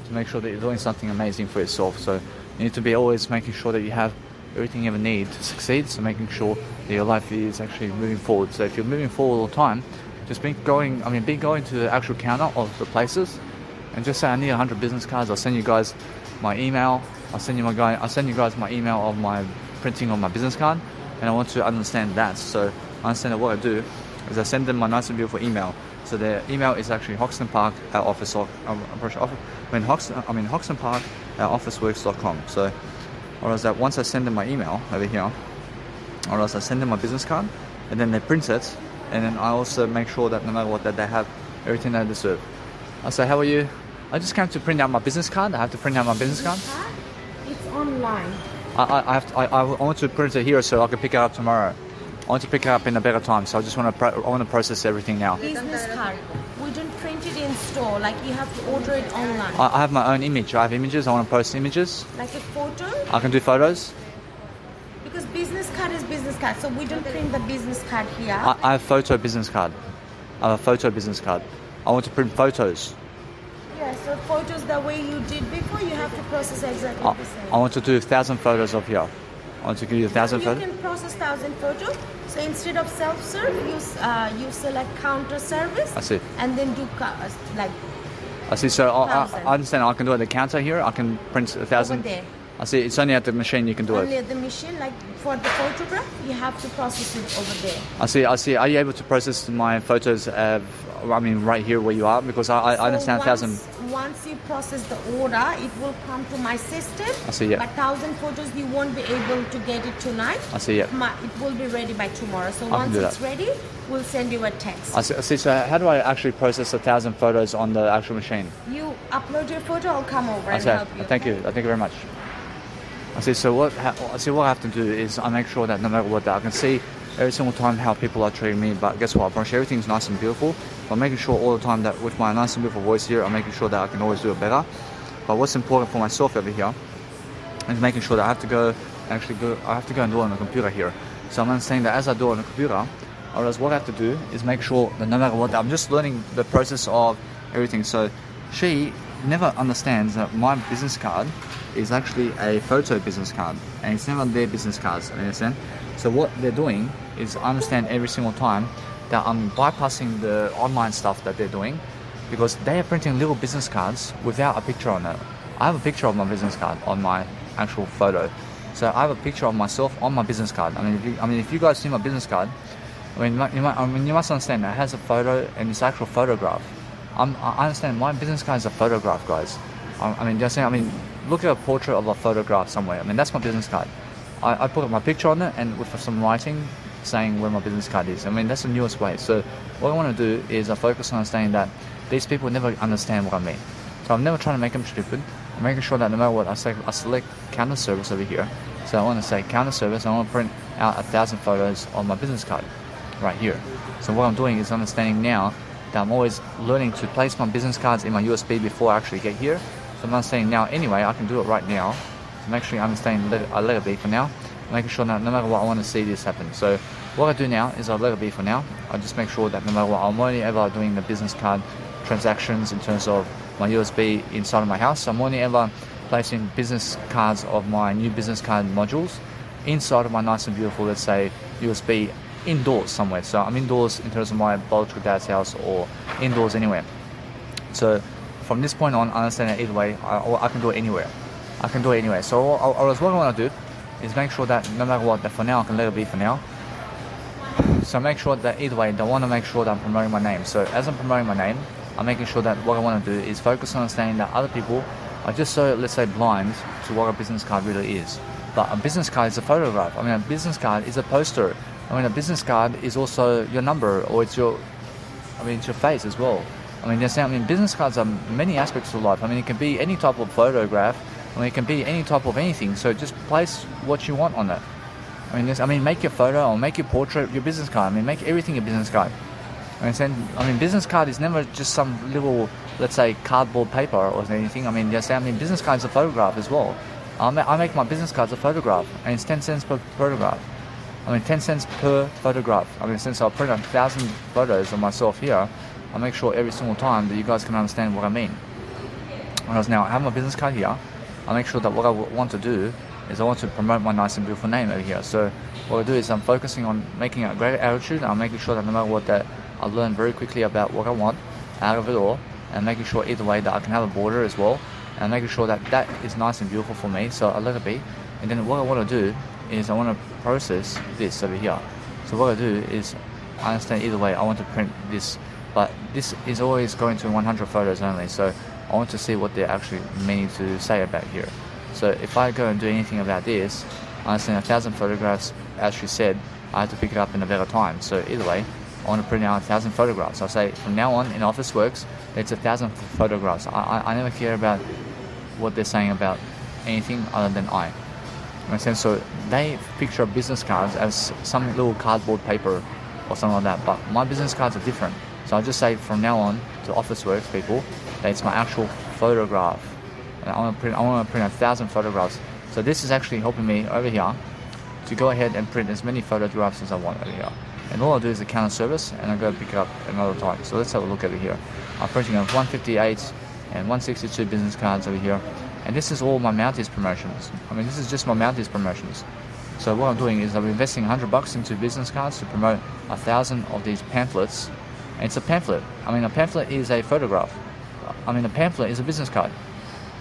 to make sure that you're doing something amazing for yourself. So you need to be always making sure that you have everything you ever need to succeed. So making sure that your life is actually moving forward. So if you're moving forward all the time, just be going to the actual counter of the places and just say, I need 100 business cards. I'll send you guys my email. I'll send you guys my email of my printing of my business card, and I want to understand that. So I understand that what I do is I send them my nice and beautiful email. So their email is actually Hoxton Park at office. Hoxton Park at officeworks.com. So, or else that once I send them my email over here, or else I send them my business card, and then they print it, and then I also make sure that no matter what, that they have everything they deserve. I say, how are you? I just came to print out my business card. I have to print out my business card. It's online. I want to print it here so I can pick it up tomorrow. I want to pick it up in a better time, so I just want to process everything now. Business card. We don't print it in store. Like you have to order it online. I have my own image. I have images. I want to post images. Like a photo. I can do photos. Because business card is business card, so we don't print the business card here. I have photo business card. I have a photo business card. I want to print photos. Yeah, so photos the way you did before, you have to process exactly the same. I want to do 1,000 photos of here. I want to give you 1,000 photos. You can process 1,000 photos. So instead of self-serve, you select counter service. I see. And then do like. I see. So I understand. I can do it at the counter here. I can print 1,000. Over there. I see. It's only at the machine you can do Only it. at the machine, like for the photograph, you have to process it over there. I see. Are you able to process my photos? Right here where you are, because I understand 1,000. Once you process the order, it will come to my system. I see. Yeah. But 1,000 photos, you won't be able to get it tonight. I see. Yeah. It will be ready by tomorrow. So I once can do it's that. ready, we'll send you a text. I see. So how do I actually process 1,000 photos on the actual machine? You upload your photo, I'll come over and Okay. help you. Thank you. Thank you very much. I see. So what I have to do is I make sure that no matter what, that I can see every single time how people are treating me. But guess what? I promise you, everything's nice and beautiful. I'm making sure all the time that with my nice and beautiful voice here, I'm making sure that I can always do it better. But what's important for myself over here is making sure that I have to go and do it on the computer here. So I'm understanding that as I do it on the computer, or else what I have to do is make sure that no matter what, I'm just learning the process of everything. So she never understands that my business card is actually a photo business card, and it's never their business cards. You understand? So what they're doing is I understand every single time that I'm bypassing the online stuff that they're doing, because they are printing little business cards without a picture on it. I have a picture of my business card on my actual photo. So I have a picture of myself on my business card. If you guys see my business card, you must understand that it has a photo and it's actual photograph. I understand my business card is a photograph, guys. Look at a portrait of a photograph somewhere. That's my business card. I put my picture on it and with some writing saying where my business card is. That's the newest way. So what I want to do is I focus on understanding that these people never understand what I mean. So I'm never trying to make them stupid. I'm making sure that no matter what I say, I select counter service over here. So I want to say counter service. I want to print out 1,000 photos on my business card right here. So what I'm doing is understanding now that I'm always learning to place my business cards in my USB before I actually get here. So I'm understanding now anyway, I can do it right now. So I'm actually understanding I let it be for now. Making sure that no matter what, I want to see this happen. So what I do now is I let it be for now. I just make sure that no matter what, I'm only ever doing the business card transactions in terms of my USB inside of my house. So I'm only ever placing business cards of my new business card modules inside of my nice and beautiful, let's say, USB indoors somewhere. So I'm indoors in terms of my biological dad's house or indoors anywhere. So from this point on, I understand that either way, I can do it anywhere. I can do it anywhere. So what I want to do is make sure that no matter what, that for now I can let it be for now. So make sure that either way, I want to make sure that I'm promoting my name. So as I'm promoting my name, I'm making sure that what I want to do is focus on understanding that other people are just so, let's say, blind to what a business card really is. But a business card is a photograph. I mean, a business card is a poster. I mean, a business card is also your number, or it's your face as well. I mean, business cards are many aspects of life. I mean, it can be any type of photograph. I mean, it can be any type of anything. So just place what you want on it. I mean, make your photo or make your portrait your business card. I mean, make everything your business card. Business card is never just some little, let's say, cardboard paper or anything. Business card is a photograph as well. I make my business cards a photograph, and it's 10 cents per photograph. 10 cents per photograph. Since I'll print 1,000 photos of myself here, I'll make sure every single time that you guys can understand what I mean. Whereas now I have my business card here, I'll make sure that what I want to do is I want to promote my nice and beautiful name over here. So what I do is I'm focusing on making a great attitude. I'm making sure that no matter what, that I learn very quickly about what I want out of it all, and making sure either way that I can have a border as well, and making sure that that is nice and beautiful for me. So I let it be. And then what I want to do is I want to process this over here. So what I do is I understand either way I want to print this, but this is always going to 100 photos only. So I want to see what they're actually meaning to say about here. So if I go and do anything about this, I understand 1,000 photographs, as she said, I have to pick it up in a better time. So either way, I want to print out 1,000 photographs. I'll say from now on in Officeworks, it's 1,000 photographs. I never care about what they're saying about anything other than I. Makes sense? So they picture business cards as some little cardboard paper or something like that, but my business cards are different. So I'll just say from now on to Officeworks people that it's my actual photograph. And I want to print 1,000 photographs. So this is actually helping me over here to go ahead and print as many photographs as I want over here. And all I do is the counter service, and I go pick it up another time. So let's have a look over here. I'm printing on 158 and 162 business cards over here. And this is all my Mounties promotions. This is just my Mounties promotions. So what I'm doing is I'm investing $100 into business cards to promote 1,000 of these pamphlets. And it's a pamphlet. A pamphlet is a photograph. A pamphlet is a business card.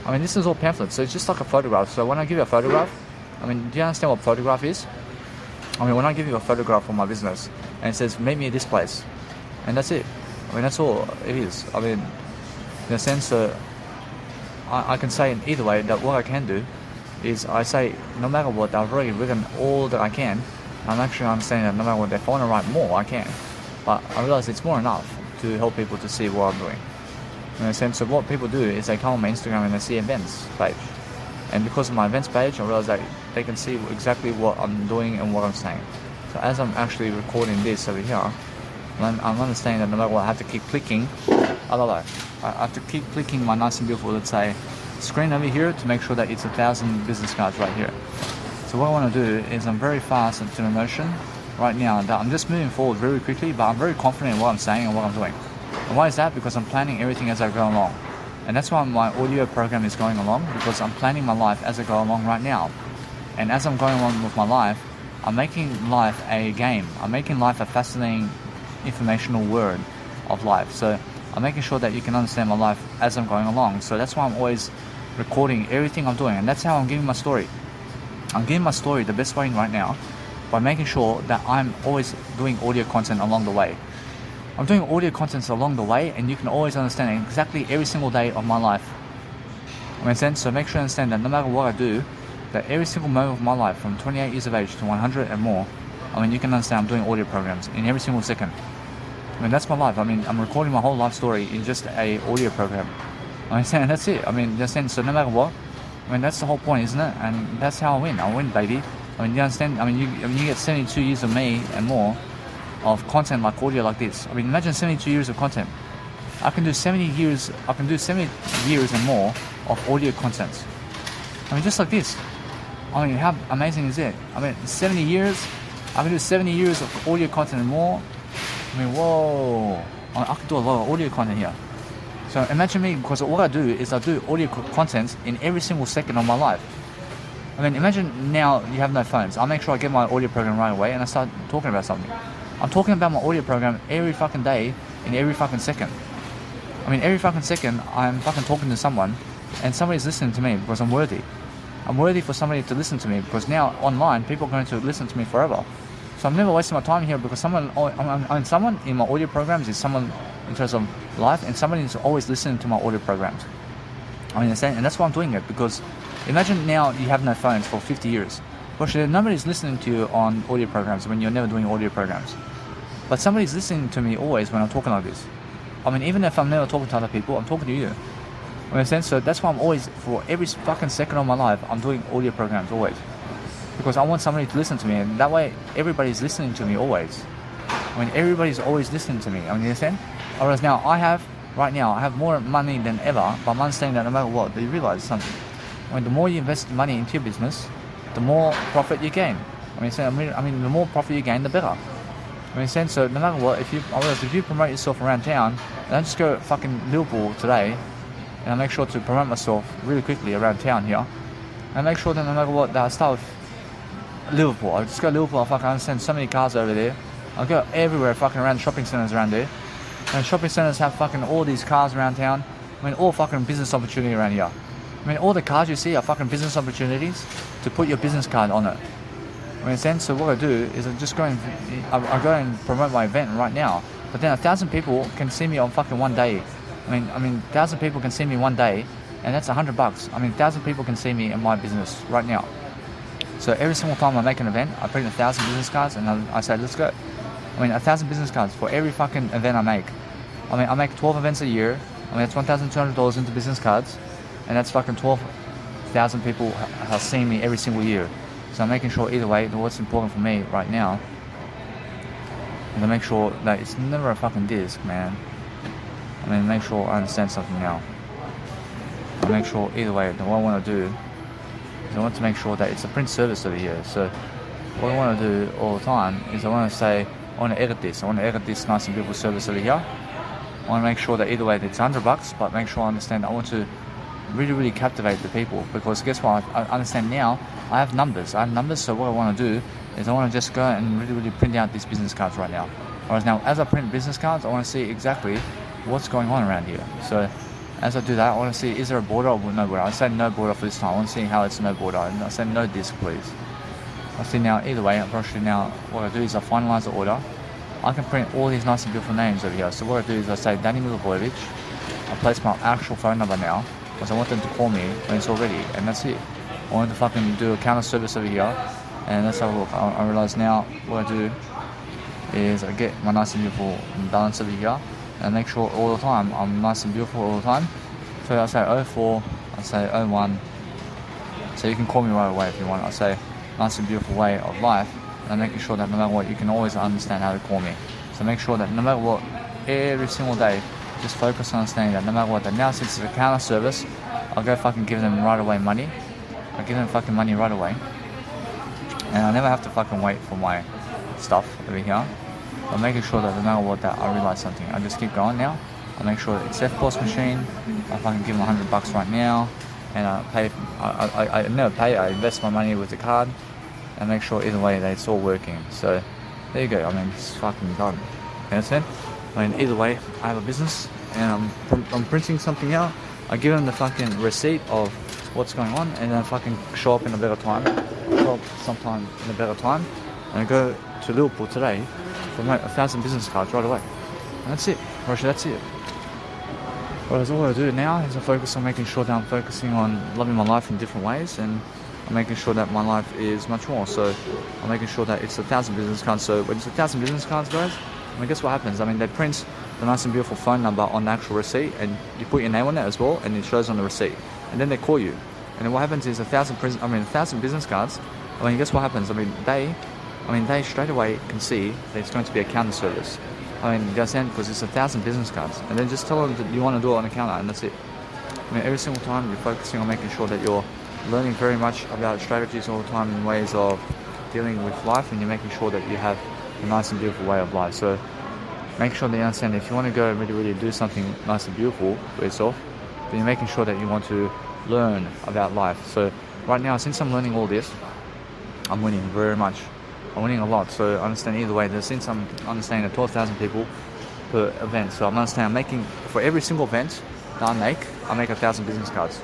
This is all pamphlets, so it's just like a photograph. So when I give you a photograph, do you understand what photograph is? When I give you a photograph of my business and it says, meet me at this place, and that's it. That's all it is. In a sense, I can say in either way that what I can do is I say, no matter what, I've already written all that I can. I'm actually understanding that no matter what, if I want to write more, I can. But I realize it's more enough to help people to see what I'm doing. In a sense, of what people do is they come on my Instagram and they see events page. And because of my events page, I realize that they can see exactly what I'm doing and what I'm saying. So as I'm actually recording this over here, I'm understanding that no matter what, I have to keep clicking. I have to keep clicking my nice and beautiful, let's say, screen over here to make sure that it's 1,000 business cards right here. So what I want to do is I'm very fast into the motion right now. That I'm just moving forward very quickly, but I'm very confident in what I'm saying and what I'm doing. And why is that? Because I'm planning everything as I go along. And that's why my audio program is going along, because I'm planning my life as I go along right now. And as I'm going along with my life, I'm making life a game. I'm making life a fascinating, informational word of life. So I'm making sure that you can understand my life as I'm going along. So that's why I'm always recording everything I'm doing. And that's how I'm giving my story. I'm giving my story the best way right now by making sure that I'm always doing audio content along the way. I'm doing audio contents along the way, and you can always understand exactly every single day of my life. Makes sense? So make sure you understand that no matter what I do, that every single moment of my life, from 28 years of age to 100 and more, you can understand I'm doing audio programs in every single second. I mean, that's my life. I mean, I'm recording my whole life story in just a audio program. I'm saying that's it. I mean, just saying, so no matter what, I mean, that's the whole point, isn't it? And that's how I win. I win, baby. I mean, you understand? I mean, you get 72 years of me and more of content like audio like this. I mean, imagine 72 years of content. I can do 70 years. I can do 70 years and more of audio content. I mean, just like this. I mean, how amazing is it? I mean, 70 years. I can do 70 years of audio content and more. I mean, whoa. I can do a lot of audio content here. So imagine me, because what I do is I do audio content in every single second of my life. I mean, imagine now you have no phones. I'll make sure I get my audio program right away and I start talking about something. I'm talking about my audio program every fucking day in every fucking second. I mean, every fucking second I'm fucking talking to someone and somebody's listening to me because I'm worthy. I'm worthy for somebody to listen to me because now online people are going to listen to me forever. So I'm never wasting my time here because someone in my audio programs is someone in terms of life, and somebody is always listening to my audio programs. I mean, and that's why I'm doing it, because imagine now you have no phones for 50 years. Well, nobody's listening to you on audio programs when you're never doing audio programs. But somebody's listening to me always when I'm talking like this. I mean, even if I'm never talking to other people, I'm talking to you. In a sense, so that's why I'm always, for every fucking second of my life, I'm doing audio programs always. Because I want somebody to listen to me, and that way everybody's listening to me always. I mean, everybody's always listening to me. I mean, you understand? Whereas now I have more money than ever, but I'm understanding that no matter what, do you realize something? I mean, the more you invest money into your business, the more profit you gain. I mean, the more profit you gain, the better. I mean, so no matter what, if you promote yourself around town, and I just go fucking Liverpool today, and I make sure to promote myself really quickly around town here, and I make sure that no matter what, that I start with Liverpool. I just go to Liverpool, I fucking understand so many cars over there. I go everywhere, fucking around shopping centres around there. And shopping centres have fucking all these cars around town. I mean, all fucking business opportunity around here. I mean, all the cars you see are fucking business opportunities to put your business card on it. I mean, so what I do is I go and promote my event right now. But then 1,000 people can see me on fucking one day. I mean, 1,000 people can see me one day, and that's $100. I mean, 1,000 people can see me in my business right now. So every single time I make an event, I put in 1,000 business cards, and I say, let's go. I mean, 1,000 business cards for every fucking event I make. I mean, I make 12 events a year. I mean, that's $1,200 into business cards, and that's fucking 12,000 people have seen me every single year. So I'm making sure either way, what's important for me right now is to make sure that it's never a fucking disc, man. I mean, make sure I understand something now. I make sure either way, what I want to do is I want to make sure that it's a print service over here. So what I want to do all the time is I want to say, I want to edit this. I want to edit this nice and beautiful service over here. I want to make sure that either way it's $100, but make sure I understand. I want to really, really captivate the people, because guess what? I understand now. I have numbers. So what I want to do is I want to just go and really, really print out these business cards right now. Whereas now, as I print business cards, I want to see exactly what's going on around here. So as I do that, I want to see, is there a border or no border? I say no border for this time. I want to see how it's no border. And I say no disc, please. I see now, either way, actually now, what I do is I finalize the order. I can print all these nice and beautiful names over here. So what I do is I say Danny Milivojevic. I place my actual phone number now, because I want them to call me when it's all ready, and that's it. I want to fucking do a counter service over here, and let's have a look. I realize now what I do is I get my nice and beautiful balance over here, and make sure all the time I'm nice and beautiful all the time. So I say 04, I say 01, so you can call me right away if you want. I say nice and beautiful way of life, and making sure that no matter what, you can always understand how to call me. So make sure that no matter what, every single day, just focus on understanding that no matter what, that now since it's a counter service, I'll go fucking give them right away money. I give them fucking money right away. And I never have to fucking wait for my stuff over here. I'm making sure that no matter what, that I realize something. I just keep going now. I make sure that it's FPOS machine. I fucking give them $100 right now. And I pay, I never pay, I invest my money with the card. And make sure either way that it's all working. So there you go. I mean, it's fucking done. You understand? I mean, either way, I have a business and I'm printing something out. I give them the fucking receipt of what's going on, and then fucking show up in a better time. Show up sometime in a better time, and I go to Liverpool today for 1,000 business cards right away. And that's it. Actually, that's it. Whereas all I do now is I focus on making sure that I'm focusing on loving my life in different ways, and I'm making sure that my life is much more. So I'm making sure that it's 1,000 business cards. So when it's 1,000 business cards, guys, I mean, guess what happens? I mean, they print the nice and beautiful phone number on the actual receipt, and you put your name on it as well, and it shows on the receipt. And then they call you, and then what happens is 1,000 business cards. I mean, guess what happens? I mean, they straight away can see that it's going to be a counter service. I mean, you understand? Because it's 1,000 business cards, and then just tell them that you want to do it on a counter, and that's it. I mean, every single time you're focusing on making sure that you're learning very much about strategies all the time and ways of dealing with life, and you're making sure that you have a nice and beautiful way of life. So make sure that you understand if you want to go and really do something nice and beautiful for yourself, then you're making sure that you want to learn about life. So right now, since I'm learning all this, I'm winning very much. I'm winning a lot. So I understand either way that since I'm understanding that 12,000 people per event, so I'm understanding I'm making, for every single event that I make 1,000 business cards.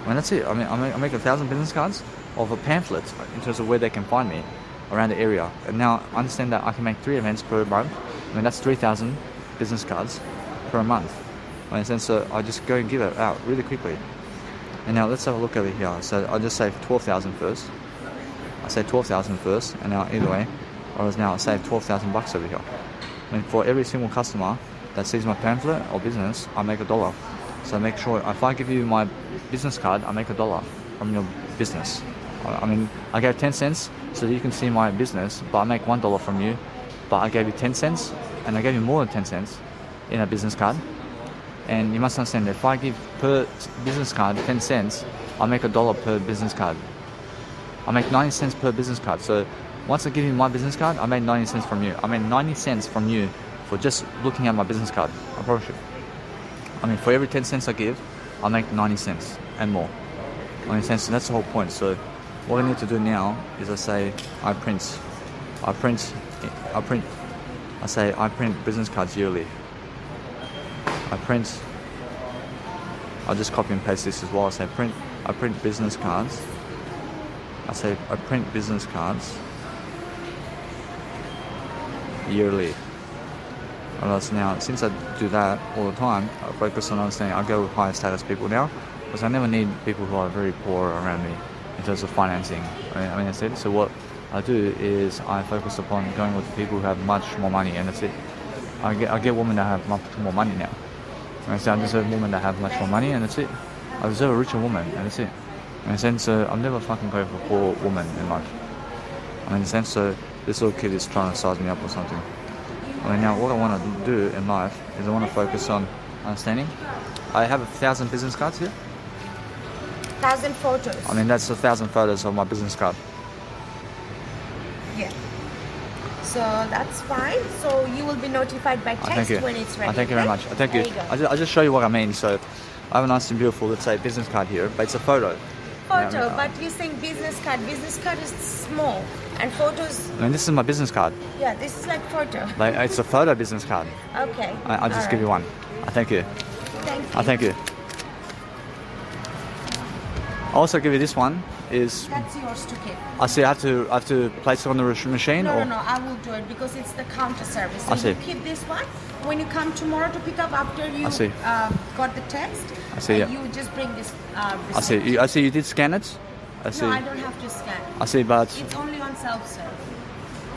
I mean, that's it. I mean, I make 1,000 business cards of a pamphlet in terms of where they can find me around the area. And now I understand that I can make 3 events per month. I mean, that's 3,000 business cards per month. I understand, so I just go and give it out really quickly. And now let's have a look over here. So I'll just save 12,000 first. I say 12,000 first, and now either way, I save 12,000 bucks over here. I mean, for every single customer that sees my pamphlet or business, I make $1. So make sure if I give you my business card, I make $1 from your business. I mean, I gave 10 cents so that you can see my business, but I make $1 from you. But I gave you 10 cents, and I gave you more than 10 cents in a business card. And you must understand that if I give per business card 10 cents, I make $1 per business card. I make 90 cents per business card. So once I give you my business card, I made 90 cents from you. I made 90 cents from you for just looking at my business card. I promise you. I mean, for every 10 cents I give, I make 90 cents and more. 90 cents, and that's the whole point. So what I need to do now is I print business cards yearly. I'll just copy and paste this as well. I print business cards. I print business cards yearly. Alright, now since I do that all the time, I focus on understanding. I go with higher status people now because I never need people who are very poor around me in terms of financing. I mean that's it. So what I do is I focus upon going with people who have much more money, and that's it. I get women that have much more money now. I deserve women that have much more money, and that's it. I deserve a richer woman, and that's it. In a sense, I'm never fucking going for a poor woman in life. I mean, in a sense, this little kid is trying to size me up or something. I mean, now what I want to do in life is I want to focus on understanding. I have 1,000 business cards here. 1,000 photos. I mean, that's 1,000 photos of my business card. Yeah. So that's fine. So you will be notified by text when it's ready. Thank you very much. Thank you. I'll just show you what I mean. So I have a nice and beautiful, let's say, business card here, but it's a photo. Photo, but you're saying business card. Business card is small, and photos. I mean, this is my business card. Yeah, this is like photo. Like it's a photo business card. Okay. I'll just give you one. Thank you. Thank you. Thank you. I'll also give you this one. That's yours to keep. I see. I have to place it on the machine. No, I will do it because it's the counter service. So I see. you keep this one. When you come tomorrow to pick up after you got the text, I see. you just bring this. I see. I see. You did scan it. I see. No, I don't have to scan. I see, but It's only on self-serve.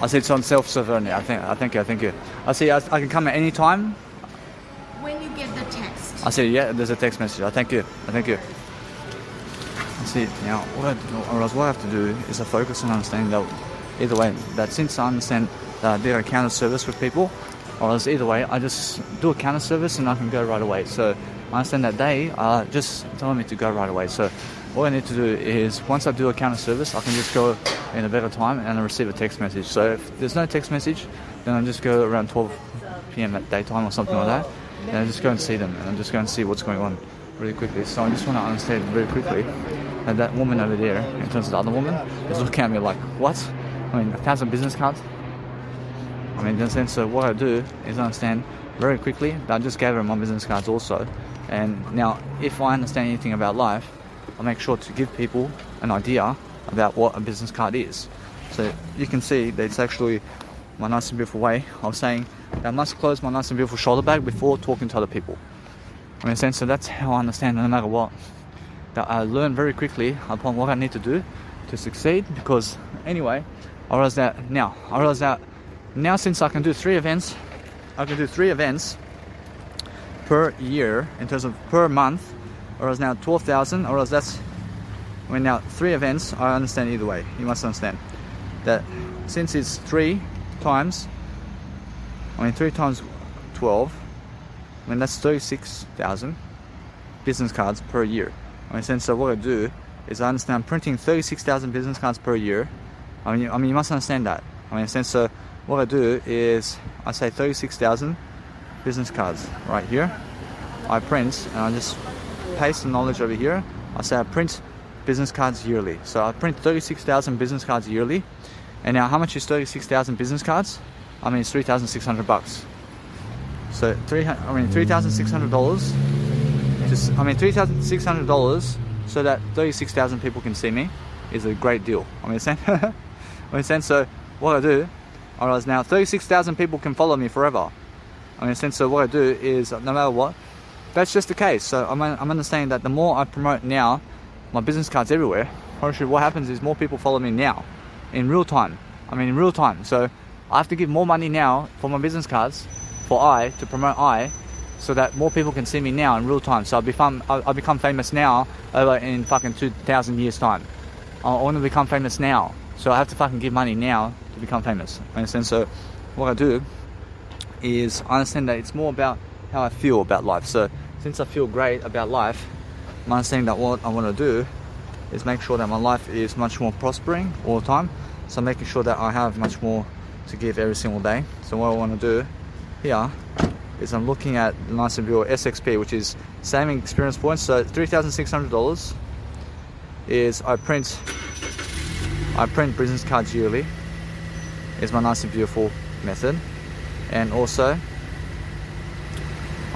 I see it's on self-serve only. I thank you. I see. I can come at any time. When you get the text. I see. Yeah, there's a text message. I thank you. I see. Now, what I have to do is I focus on understanding that either way, that since I understand that I do a counter service with people, or else either way, I just do a counter service and I can go right away. So I understand that they are just telling me to go right away. So all I need to do is once I do a counter service, I can just go in a better time and I receive a text message. So if there's no text message, then I just go around 12 p.m. at daytime or something like that, and I just go and see them and I just go and see what's going on really quickly. So I just want to understand very quickly that woman over there, in terms of the other woman, is looking at me like, what? I mean, 1,000 business cards? I mean, in a sense, so what I do is understand very quickly that I just gave her my business cards also. And now, if I understand anything about life, I make sure to give people an idea about what a business card is. So you can see that it's actually my nice and beautiful way of saying that I must close my nice and beautiful shoulder bag before talking to other people. I mean, in a sense, so that's how I understand no matter what. That I learn very quickly upon what I need to do to succeed, because anyway, I realize that now since I can do 3 events I can do 3 events per year in terms of per month, or else now 12,000, or else that's, I mean now 3 events, I understand either way. You must understand that since it's 3 times 12, I mean that's 36,000 business cards per year. I mean, so what I do is I understand printing 36,000 business cards per year. I mean you must understand that. I mean, so what I do is I say 36,000 business cards right here. I print and I just paste the knowledge over here. I say I print business cards yearly. So I print 36,000 business cards yearly. And now how much is 36,000 business cards? I mean, it's $3,600. So $3,600. Just, I mean, $3,600 so that 36,000 people can see me is a great deal. I mean, so what I do, I realize now 36,000 people can follow me forever. I mean, so what I do is no matter what, that's just the case. So I'm understanding that the more I promote now my business cards everywhere, actually what happens is more people follow me now in real time. I mean, in real time. So I have to give more money now for my business cards to promote so that more people can see me now in real time. So I'll become famous now over in fucking 2,000 years time. I want to become famous now. So I have to fucking give money now to become famous. Understand? So what I do is I understand that it's more about how I feel about life. So since I feel great about life, I'm understanding that what I want to do is make sure that my life is much more prospering all the time. So I'm making sure that I have much more to give every single day. So what I want to do here is I'm looking at the Nice and Beautiful SXP, which is saving experience points. So $3,600 is I print business cards yearly is my Nice and Beautiful method. And also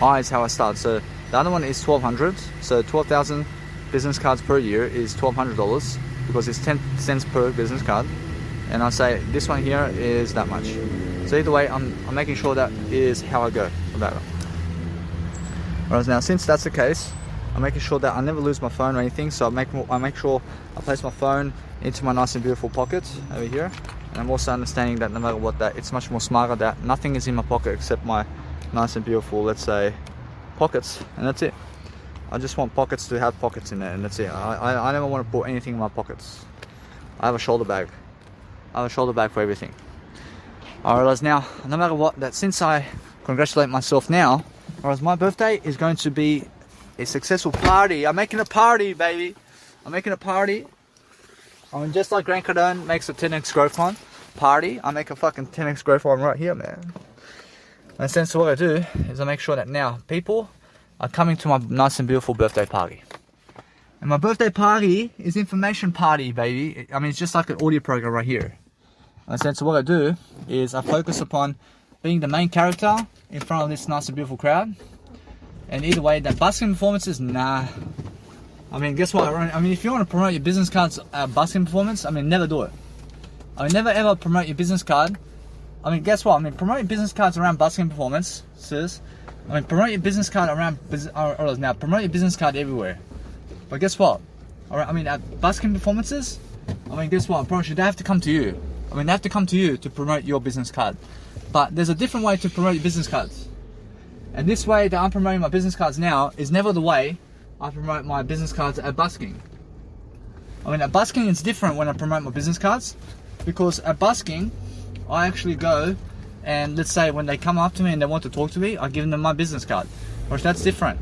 I is how I start. So the other one is $1,200. So 12,000 business cards per year is $1,200 because it's 10 cents per business card. And I say this one here is that much. So either way, I'm making sure that is how I go about it. Whereas now, since that's the case, I'm making sure that I never lose my phone or anything. So I make sure I place my phone into my Nice and Beautiful pocket over here. And I'm also understanding that no matter what, that it's much more smarter that nothing is in my pocket except my Nice and Beautiful, let's say, pockets, and that's it. I just want pockets to have pockets in there, and that's it. I never want to put anything in my pockets. I have a shoulder bag. I have a shoulder bag for everything. I realize now, no matter what, that since I congratulate myself now, whereas my birthday is going to be a successful party. I'm making a party, baby. I'm making a party. I mean, just like Grant Cardone makes a 10x growth fund party, I make a fucking 10x growth fund right here, man. And since what I do is I make sure that now people are coming to my Nice and Beautiful birthday party. And my birthday party is information party, baby. I mean, it's just like an audio program right here. And so what I do is I focus upon being the main character in front of this Nice and Beautiful crowd. And either way, that busking performances, nah. I mean, guess what? I mean, if you want to promote your business card's busking performance, I mean, never do it. I mean, never ever promote your business card. I mean, guess what? I mean, promote your business cards around busking performance, sis. I mean, promote your business card around, now, promote your business card everywhere. But guess what? Alright, I mean, at busking performances, I mean, guess what? I promise you, they have to come to you. I mean, they have to come to you to promote your business card. But there's a different way to promote your business cards. And this way that I'm promoting my business cards now is never the way I promote my business cards at busking. I mean, at busking it's different when I promote my business cards, because at busking I actually go and let's say when they come up to me and they want to talk to me, I give them my business card. Or that's different.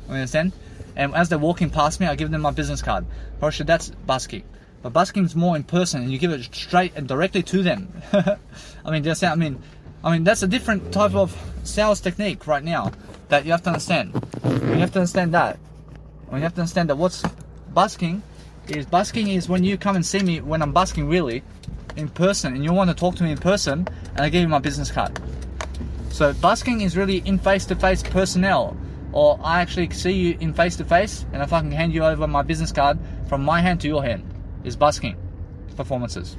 You understand? And as they're walking past me, I give them my business card. Or that's busking. But busking is more in person, and you give it straight and directly to them. I mean, that's a different type of sales technique right now that you have to understand. You have to understand that. I mean, you have to understand that what's busking is when you come and see me when I'm busking really in person, and you want to talk to me in person, and I give you my business card. So busking is really in face-to-face personnel, or I actually see you in face-to-face and I fucking hand you over my business card from my hand to your hand, is busking performances.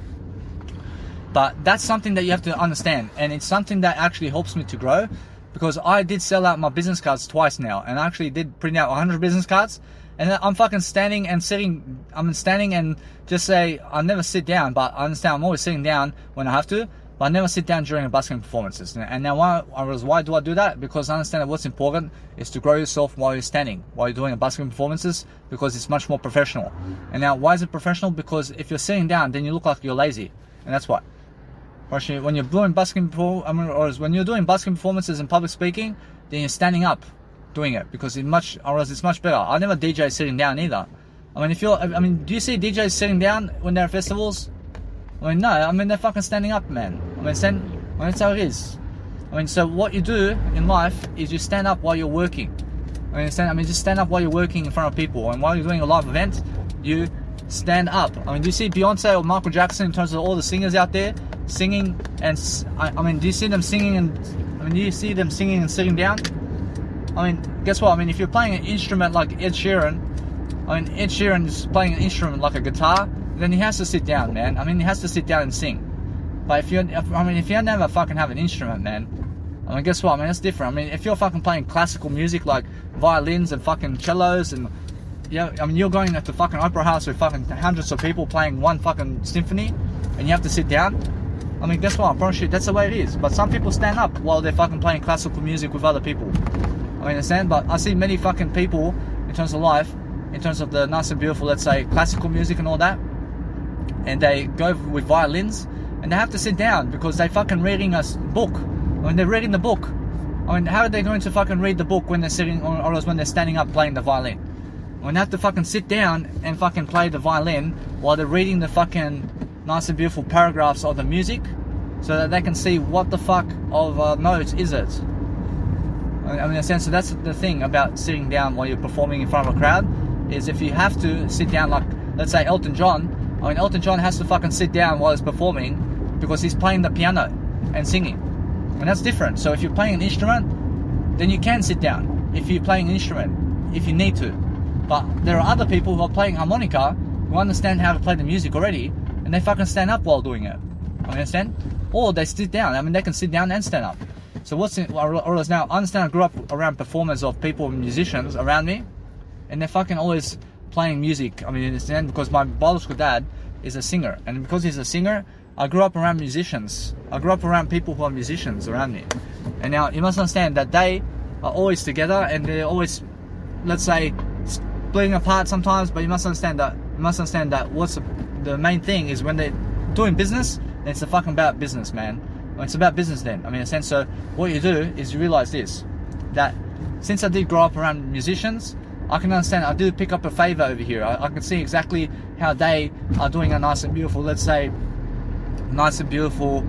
But that's something that you have to understand, and it's something that actually helps me to grow, because I did sell out my business cards twice now, and I actually did print out 100 business cards, and I'm fucking standing and just say, I never sit down, but I understand I'm always sitting down when I have to, but I never sit down during the busking performances. And now why do I do that? Because I understand that what's important is to grow yourself while you're standing, while you're doing the busking performances, because it's much more professional. And now why is it professional? Because if you're sitting down, then you look like you're lazy, and that's why. When you're doing busking, or when you're doing busking performances and public speaking, then you're standing up doing it, because it's much better. I never DJ sitting down either. I mean, do you see DJs sitting down when they're at festivals? I mean, no. I mean, they're fucking standing up, man. I mean, that's how it is. I mean, so what you do in life is you stand up while you're working. Just stand up while you're working in front of people, and while you're doing a live event, you stand up. I mean, do you see Beyonce or Michael Jackson in terms of all the singers out there singing? And do you see them singing and sitting down? I mean, guess what? I mean, if you're playing an instrument like Ed Sheeran, Ed Sheeran is playing an instrument like a guitar, then he has to sit down, man. I mean, he has to sit down and sing. But if you never fucking have an instrument, man, I mean, guess what? I mean, that's different. I mean, if you're fucking playing classical music like violins and fucking cellos and you're going to fucking opera house with fucking hundreds of people playing one fucking symphony, and you have to sit down. I mean, guess what? I promise you, that's the way it is. But some people stand up while they're fucking playing classical music with other people. I understand, but I see many fucking people in terms of life, in terms of the nice and beautiful, let's say, classical music and all that, and they go with violins, and they have to sit down because they fucking reading a book. When they're reading the book, I mean, how are they going to fucking read the book when they're sitting, or when they're standing up playing the violin? When they have to fucking sit down and fucking play the violin while they're reading the fucking nice and beautiful paragraphs of the music, so that they can see what the fuck of notes is it. I mean, so that's the thing about sitting down while you're performing in front of a crowd, is if you have to sit down, like, let's say Elton John. I mean, Elton John has to fucking sit down while he's performing because he's playing the piano and singing. And that's different. So if you're playing an instrument, then you can sit down if you're playing an instrument, if you need to. But there are other people who are playing harmonica who understand how to play the music already, and they fucking stand up while doing it. I understand? Or they sit down. I mean, they can sit down and stand up. So now, I understand I grew up around performers of people, musicians around me, and they're fucking always playing music. I mean, you understand? Because my biological dad is a singer, and because he's a singer, I grew up around musicians. I grew up around people who are musicians around me. And now, you must understand that they are always together, and they're always, let's say, splitting apart sometimes, but you must understand that what's the main thing is when they're doing business, then it's fucking about business, man. It's about business then. I mean, in a sense, so what you do is you realize this, that since I did grow up around musicians, I can understand, I do pick up a favor over here. I can see exactly how they are doing a nice and beautiful, let's say, nice and beautiful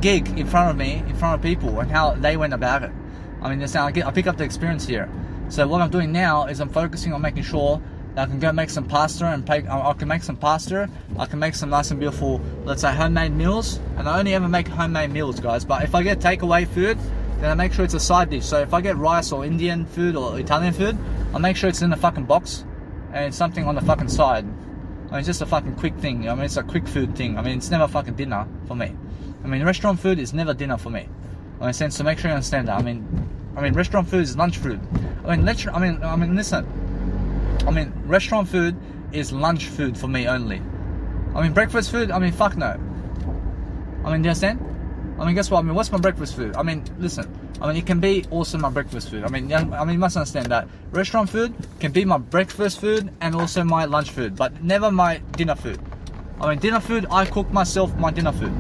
gig in front of me, in front of people, and how they went about it. I mean, I pick up the experience here. So what I'm doing now is I'm focusing on making sure that I can go make some pasta, and I can make some pasta. I can make some nice and beautiful, let's say, homemade meals. And I only ever make homemade meals, guys. But if I get takeaway food, then I make sure it's a side dish. So if I get rice or Indian food or Italian food, I'll make sure it's in the fucking box and it's something on the fucking side. I mean, it's just a fucking quick thing. I mean, it's a quick food thing. I mean, it's never fucking dinner for me. I mean, restaurant food is never dinner for me. I mean, so make sure you understand that. I mean, restaurant food is lunch food. Listen. I mean, restaurant food is lunch food for me only. I mean, breakfast food, I mean, fuck no. I mean, do you understand? I mean, guess what? I mean, what's my breakfast food? I mean, listen. I mean, it can be also my breakfast food. I mean, you must understand that restaurant food can be my breakfast food and also my lunch food, but never my dinner food. I mean, dinner food, I cook myself my dinner food.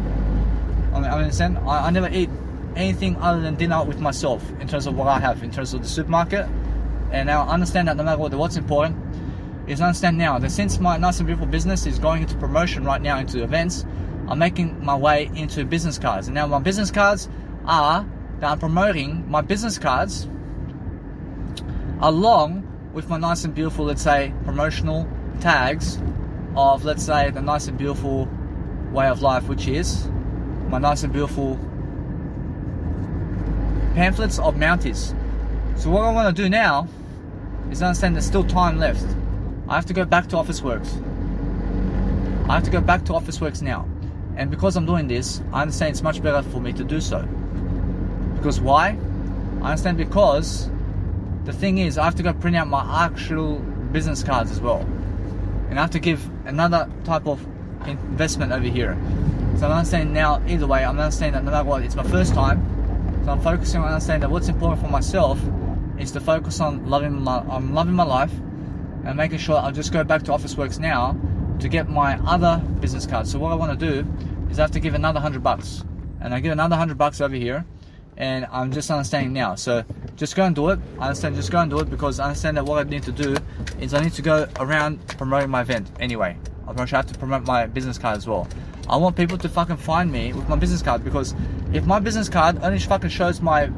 I understand? I never eat anything other than dinner with myself in terms of what I have, in terms of the supermarket. And now I understand that no matter what's important is understand now that since my nice and beautiful business is going into promotion right now, into events, I'm making my way into business cards. And now my business cards are that I'm promoting my business cards along with my nice and beautiful, let's say, promotional tags of, let's say, the nice and beautiful way of life, which is my nice and beautiful pamphlets of Mounties. So what I want to do now is understand there's still time left. I have to go back to Officeworks. I have to go back to Officeworks now. And because I'm doing this, I understand it's much better for me to do so. Because why? I understand because the thing is, I have to go print out my actual business cards as well. And I have to give another type of investment over here. So I'm understanding now, either way, I'm understanding that no matter what, it's my first time. So I'm focusing on understanding that what's important for myself is to focus on loving my life and making sure I'll just go back to Officeworks now to get my other business cards. So what I want to do is I have to give another $100, and I give another $100 over here, and I'm just understanding now. So just go and do it. I understand. Just go and do it because I understand that what I need to do is I need to go around promoting my event anyway. I have to promote my business card as well. I want people to fucking find me with my business card, because if my business card only fucking shows my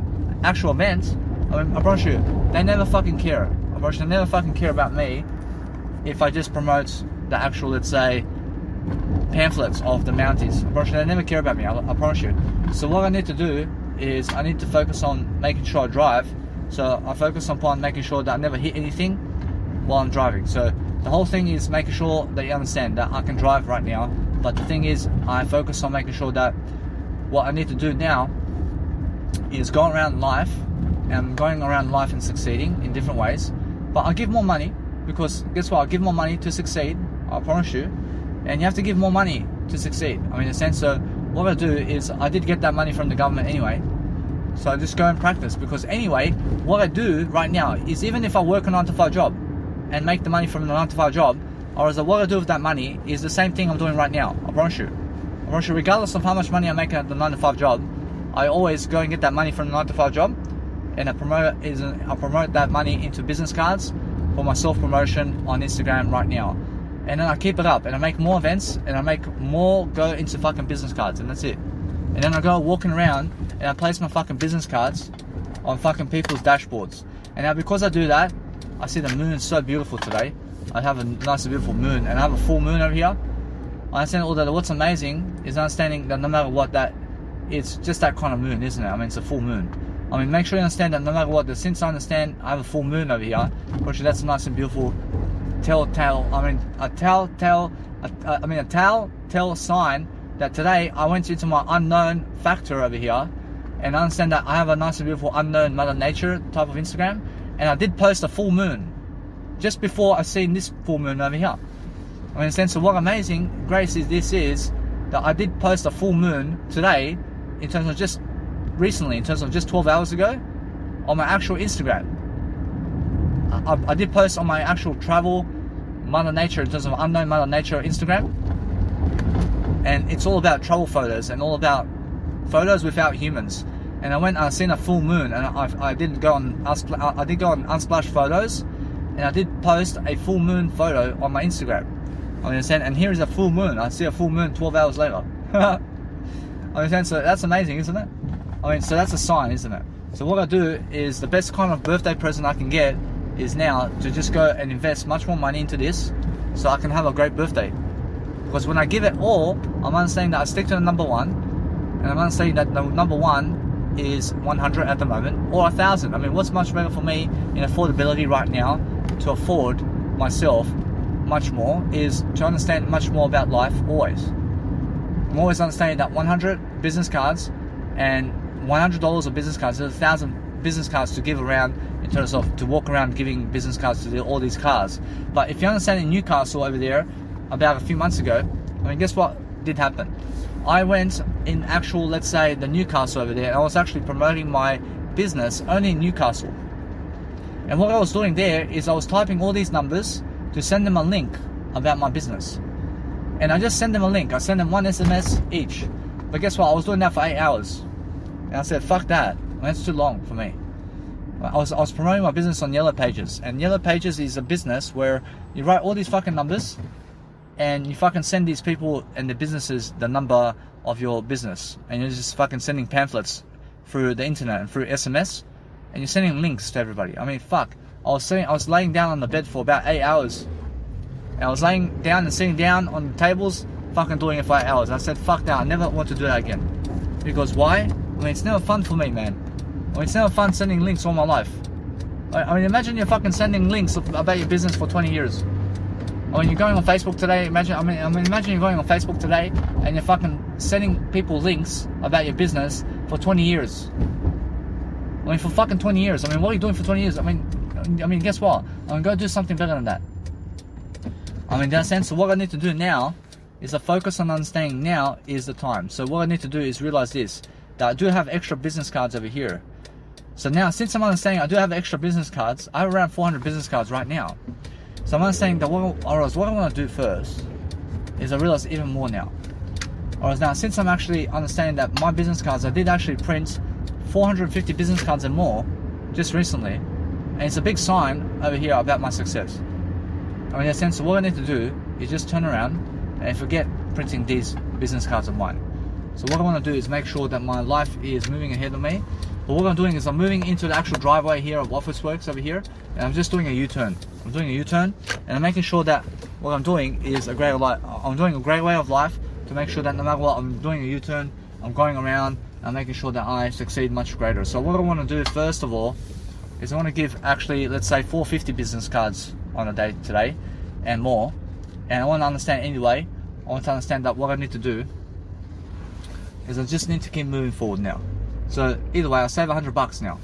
actual event, I promise you, they never fucking care. I promise you, they never fucking care about me if I just promote the actual, let's say, pamphlets of the Mounties. I promise you, they never care about me. I promise you. So what I need to do is I need to focus on making sure I drive. So I focus upon making sure that I never hit anything while I'm driving. So the whole thing is making sure that you understand that I can drive right now. But the thing is, I focus on making sure that what I need to do now is go around life, and I'm going around life and succeeding in different ways. But I give more money, because guess what? I give more money to succeed, I promise you. And you have to give more money to succeed. I mean, in a sense, so what I do is I did get that money from the government anyway. So I just go and practice, because anyway, what I do right now is, even if I work a 9-to-5 job and make the money from the 9-to-5 job, or is that what I do with that money is the same thing I'm doing right now. I promise you. I promise you, regardless of how much money I'm making at the 9-to-5 job, I always go and get that money from the 9-to-5 job, and I promote that money into business cards for my self-promotion on Instagram right now. And then I keep it up, and I make more events, and I make more go into fucking business cards, and that's it. And then I go walking around, and I place my fucking business cards on fucking people's dashboards. And now because I do that, I see the moon is so beautiful today. I have a nice and beautiful moon, and I have a full moon over here. I understand all that. What's amazing is understanding that no matter what, that it's just that kind of moon, isn't it? I mean, it's a full moon. I mean, make sure you understand that no matter what, since I understand I have a full moon over here, which that's a nice and beautiful telltale sign that today I went into my unknown factor over here, and I understand that I have a nice and beautiful unknown Mother Nature type of Instagram, and I did post a full moon just before I seen this full moon over here. I mean, in a sense of what amazing grace is that I did post a full moon today, in terms of just recently, in terms of just 12 hours ago, on my actual Instagram. I did post on my actual travel Mother Nature, in terms of unknown Mother Nature Instagram, and it's all about travel photos and all about photos without humans. And I went and I seen a full moon, and I did go on Unsplash Photos, and I did post a full moon photo on my Instagram. I understand, and here is a full moon. I see a full moon 12 hours later. I understand, so that's amazing, isn't it? I mean, so that's a sign, isn't it? So what I do is, the best kind of birthday present I can get is now to just go and invest much more money into this, so I can have a great birthday. Because when I give it all, I'm understanding that I stick to the number one, and I'm understanding that the number one is 100 at the moment, or 1,000. I mean, what's much better for me in affordability right now to afford myself much more is to understand much more about life always. I'm always understanding that 100 business cards and $100 of business cards, there's 1,000 business cards to give around, in terms of to walk around giving business cards to all these cars. But if you understand in Newcastle over there, about a few months ago, I mean, guess what did happen? I went in actual, let's say, the Newcastle over there, and I was actually promoting my business only in Newcastle. And what I was doing there is I was typing all these numbers to send them a link about my business. And I just send them a link. I send them one SMS each. But guess what? I was doing that for 8 hours. And I said, fuck that. That's too long for me. I was promoting my business on Yellow Pages. And Yellow Pages is a business where you write all these fucking numbers, and you fucking send these people and the businesses the number of your business. And you're just fucking sending pamphlets through the internet and through SMS. And you're sending links to everybody. I mean, fuck. I was laying down on the bed for about 8 hours. And I was laying down and sitting down on the tables, fucking doing it for 8 hours. I said, fuck that, I never want to do that again. Because why? I mean, it's never fun for me, man. I mean, it's never fun sending links all my life. I mean, imagine you're fucking sending links about your business for 20 years. I mean, you're going on Facebook today, imagine you're going on Facebook today, and you're fucking sending people links about your business for 20 years. I mean, for fucking 20 years. I mean, what are you doing for 20 years? I mean, guess what? I'm going to do something better than that. I mean, in that sense, so what I need to do now is the focus on understanding now is the time. So what I need to do is realize this, that I do have extra business cards over here. So now, since I'm understanding I do have extra business cards, I have around 400 business cards right now. So I'm understanding that what I want to do first is I realize even more now. Whereas now, since I'm actually understanding that my business cards, I did actually print 450 business cards and more just recently, and it's a big sign over here about my success. I mean, in a sense, what I need to do is just turn around and forget printing these business cards of mine. So what I want to do is make sure that my life is moving ahead of me. But what I'm doing is I'm moving into the actual driveway here of Officeworks over here, and I'm just doing a U-turn. I'm doing a U-turn, and I'm making sure that what I'm doing is a great life. I'm doing a great way of life to make sure that no matter what, I'm doing a U-turn, I'm going around, and I'm making sure that I succeed much greater. So what I want to do first of all is I want to give actually, let's say, 450 business cards on a day today and more. And I want to understand anyway, I want to understand that what I need to do is I just need to keep moving forward now. So either way, I save $100 now.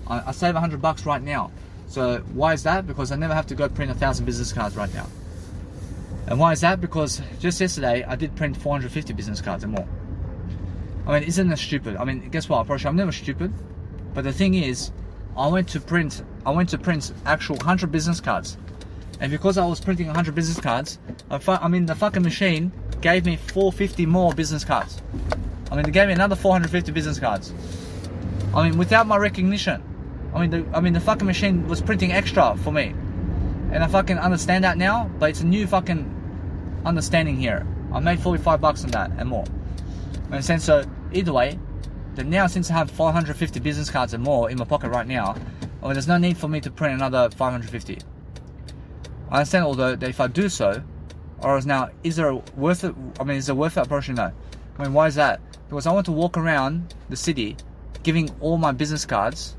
I save $100 right now. So why is that? Because I never have to go print 1,000 business cards right now. And why is that? Because just yesterday I did print 450 business cards and more. I mean, isn't that stupid? I mean, guess what? I'm never stupid. But the thing is, I went to print actual 100 business cards. And because I was printing 100 business cards, the fucking machine gave me 450 more business cards. I mean, they gave me another 450 business cards. I mean, without my recognition. The fucking machine was printing extra for me. And I fucking understand that now, but it's a new fucking understanding here. I made $45 on that and more. And so either way, then now since I have 450 business cards and more in my pocket right now, I mean, there's no need for me to print another 550. I understand, although, that if I do so, or is now, is there worth it? I mean, is it worth it approach? No. I mean, why is that? Because I want to walk around the city giving all my business cards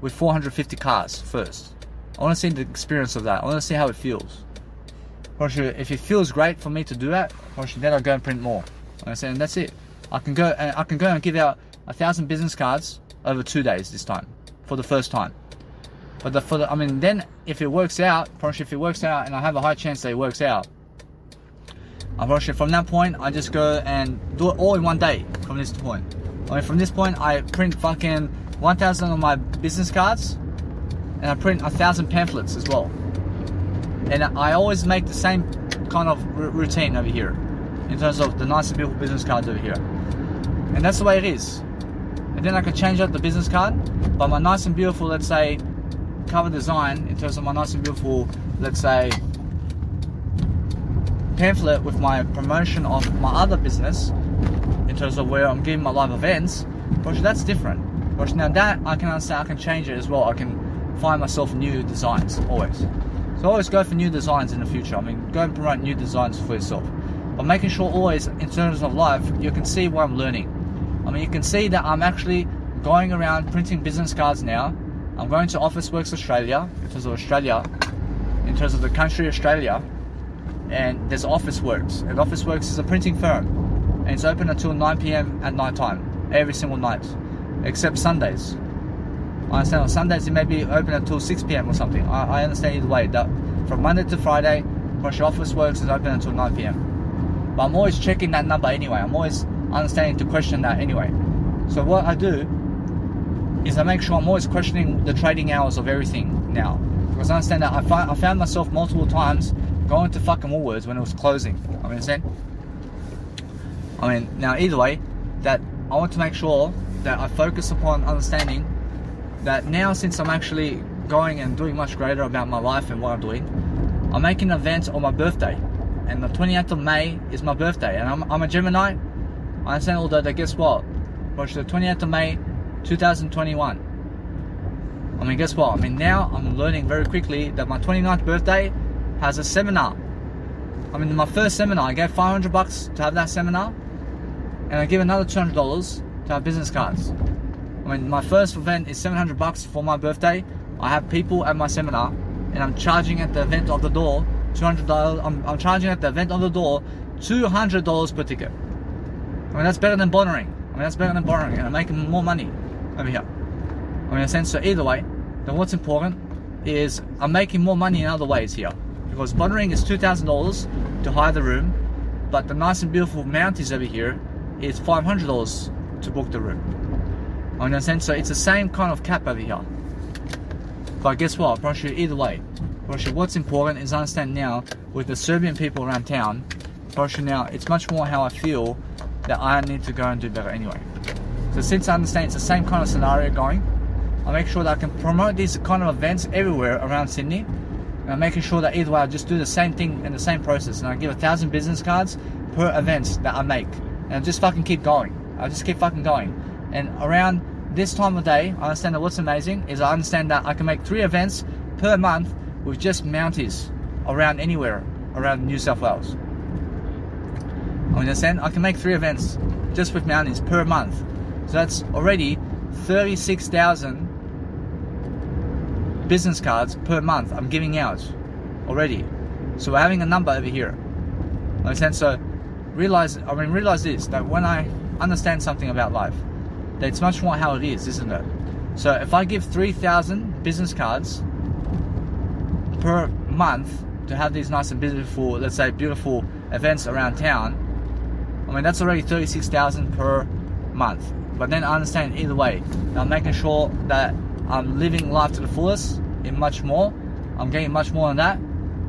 with 450 cars first. I want to see the experience of that. I want to see how it feels. If it feels great for me to do that, then I'll go and print more. And that's it. I can go and give out 1,000 business cards over 2 days this time, for the first time. But then if it works out, and I have a high chance that it works out, from that point, I just go and do it all in one day. From this point, from this point, I print fucking 1,000 of my business cards, and I print 1,000 pamphlets as well. And I always make the same kind of routine over here, in terms of the nice and beautiful business cards over here. And that's the way it is. And then I can change out the business card by my nice and beautiful, let's say, cover design, in terms of my nice and beautiful, let's say, pamphlet with my promotion of my other business, in terms of where I'm giving my live events. But that's different. But now that I can understand, I can change it as well. I can find myself new designs always. So always go for new designs in the future. I mean, go and promote new designs for yourself. But making sure always, in terms of life, you can see what I'm learning. I mean, you can see that I'm actually going around printing business cards now. I'm going to Officeworks Australia, in terms of Australia, in terms of the country Australia, and there's Officeworks. And Officeworks is a printing firm, and it's open until 9 PM at night time, every single night, except Sundays. I understand on Sundays it may be open until 6 PM or something. I understand either way, that from Monday to Friday, Officeworks is open until 9 PM. But I'm always checking that number anyway. I'm always understanding to question that anyway. So what I do is I make sure I'm always questioning the trading hours of everything now. Because I understand that I found myself multiple times going to fucking Woolworths when it was closing. I mean, now either way, that I want to make sure that I focus upon understanding that now, since I'm actually going and doing much greater about my life and what I'm doing, I'm making an event on my birthday. And the 28th of May is my birthday. And I'm a Gemini. I understand, although that, guess what? Watch the 28th of May, 2021. I mean, guess what? I mean, now I'm learning very quickly that my 29th birthday has a seminar. I mean, my first seminar, I gave $500 to have that seminar, and I give another $200 to have business cards. I mean, my first event is $700 for my birthday. I have people at my seminar, and I'm charging at the event of the door $200. I'm charging at the event of the door $200 per ticket. I mean, that's better than bartering. And I'm making more money over here. I mean, in a sense, so either way, then what's important is I'm making more money in other ways here. Because bartering is $2,000 to hire the room, but the nice and beautiful Mounties over here is $500 to book the room. You understand? So it's the same kind of cap over here. But guess what? I promise you, either way, what's important is understand now with the Serbian people around town. Now it's much more how I feel that I need to go and do better anyway. So since I understand it's the same kind of scenario going, I make sure that I can promote these kind of events everywhere around Sydney. And I'm making sure that either way I just do the same thing in the same process, and I give 1,000 business cards per event that I make, and I just fucking keep going. I just keep fucking going. And around this time of day, I understand that what's amazing is I understand that I can make 3 events per month with just Mounties around anywhere around New South Wales. I understand I can make 3 events just with Mounties per month. So that's already 36,000 business cards per month I'm giving out already. So we're having a number over here. Understand? So realize this, that when I understand something about life, that it's much more how it is, isn't it? So if I give 3,000 business cards per month to have these nice and beautiful, let's say beautiful events around town, I mean that's already 36,000 per month. But then I understand either way, I'm making sure that I'm living life to the fullest in much more. I'm getting much more than that.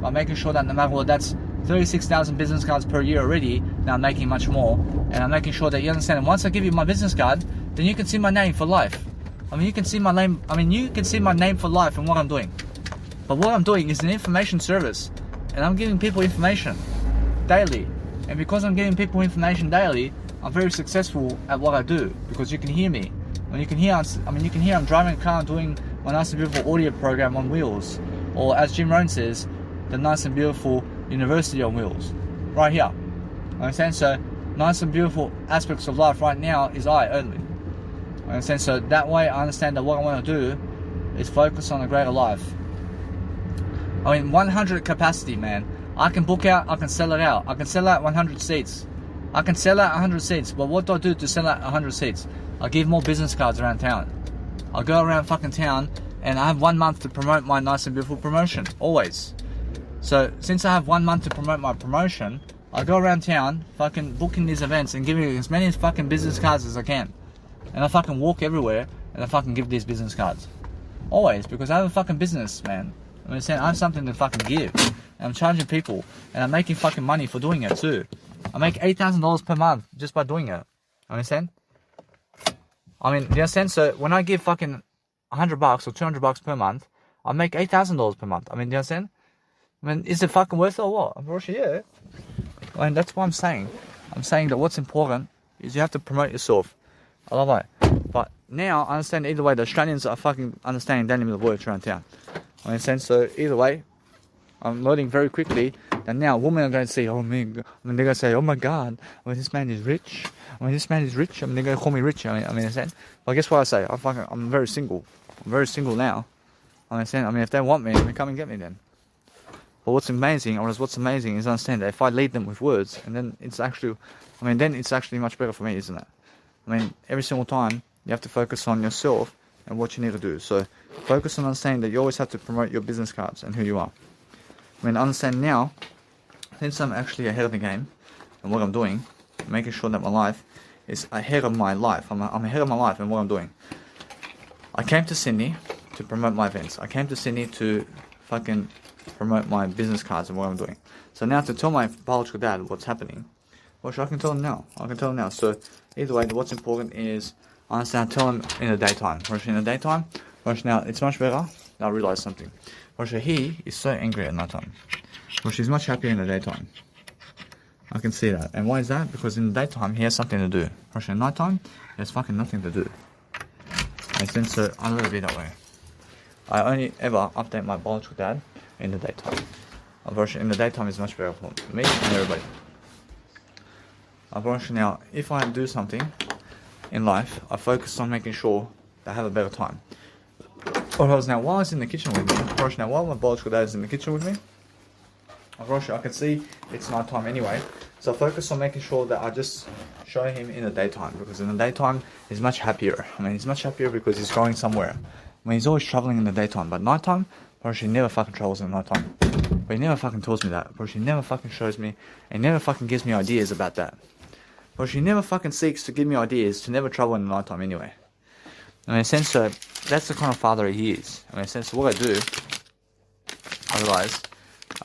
I'm making sure that no matter what, that's 36,000 business cards per year already. Now I'm making much more, and I'm making sure that you understand. Once I give you my business card, then you can see my name for life. I mean, you can see my name. I mean, you can see my name for life and what I'm doing. But what I'm doing is an information service, and I'm giving people information daily. And because I'm giving people information daily, I'm very successful at what I do, because you can hear me. When you can hear, you can hear I'm driving a car and doing my nice and beautiful audio program on wheels, or as Jim Rohn says, the nice and beautiful university on wheels, right here. Understand? So nice and beautiful aspects of life right now is I only. Understand? So that way I understand that what I want to do is focus on a greater life. I mean, 100 capacity, man. I can book out, I can sell it out. I can sell out 100 seats. I can sell out 100 seats, but what do I do to sell out 100 seats? I give more business cards around town. I go around fucking town, and I have 1 month to promote my nice and beautiful promotion, always. So since I have 1 month to promote my promotion, I go around town, fucking booking these events and giving as many fucking business cards as I can. And I fucking walk everywhere, and I fucking give these business cards. Always, because I have a fucking business, man. I have something to fucking give. And I'm charging people, and I'm making fucking money for doing it too. I make $8,000 per month just by doing it. Understand? I mean, you understand? So when I give fucking $100 or $200 per month, I make $8,000 per month. I mean, do you understand? I mean, is it fucking worth it or what? I'm pretty sure, yeah. I mean, that's what I'm saying. I'm saying that what's important is you have to promote yourself. I love that. But now I understand either way the Australians are fucking understanding the enemy of the words around town. I understand? So either way, I'm learning very quickly that now women are going to say, oh man, I mean, they're going to say, oh my god, I mean, this man is rich. I mean, this man is rich. I mean, they're going to call me rich. I mean, understand? But guess what I say? I'm very single. I'm very single now. I understand? I mean, if they want me, then come and get me then. But what's amazing is understand that if I lead them with words, and then it's actually, then it's actually much better for me, isn't it? I mean, every single time, you have to focus on yourself and what you need to do. So, focus on understanding that you always have to promote your business cards and who you are. I mean, understand now, since I'm actually ahead of the game, and what I'm doing, making sure that my life is ahead of my life. I'm ahead of my life and what I'm doing. I came to Sydney to promote my events. I came to Sydney to fucking promote my business cards and what I'm doing. So now to tell my biological dad what's happening, well, I can tell him now. So either way, what's important is I understand. Tell him in the daytime. In the daytime, now it's much better. I realize something. He is so angry at night time. He's much happier in the daytime. I can see that. And why is that? Because in the daytime he has something to do. In night time, he has fucking nothing to do. And so I let it be that way. I only ever update my biological dad in the daytime. In the daytime is much better for me and everybody. Now, if I do something in life, I focus on making sure that I have a better time. Now, while I was in the kitchen with me, while my biological dad is in the kitchen with me, I can see it's night time anyway. So I focus on making sure that I just show him in the daytime, because in the daytime he's much happier. He's much happier because he's going somewhere. He's always traveling in the daytime, but nighttime, he never fucking travels in the nighttime. But he never fucking tells me that. Bro, she never fucking shows me, and never fucking gives me ideas about that. Bro, she never fucking seeks to give me ideas to never travel in the nighttime anyway. I mean, since that's the kind of father he is. I mean, since what I do, I realize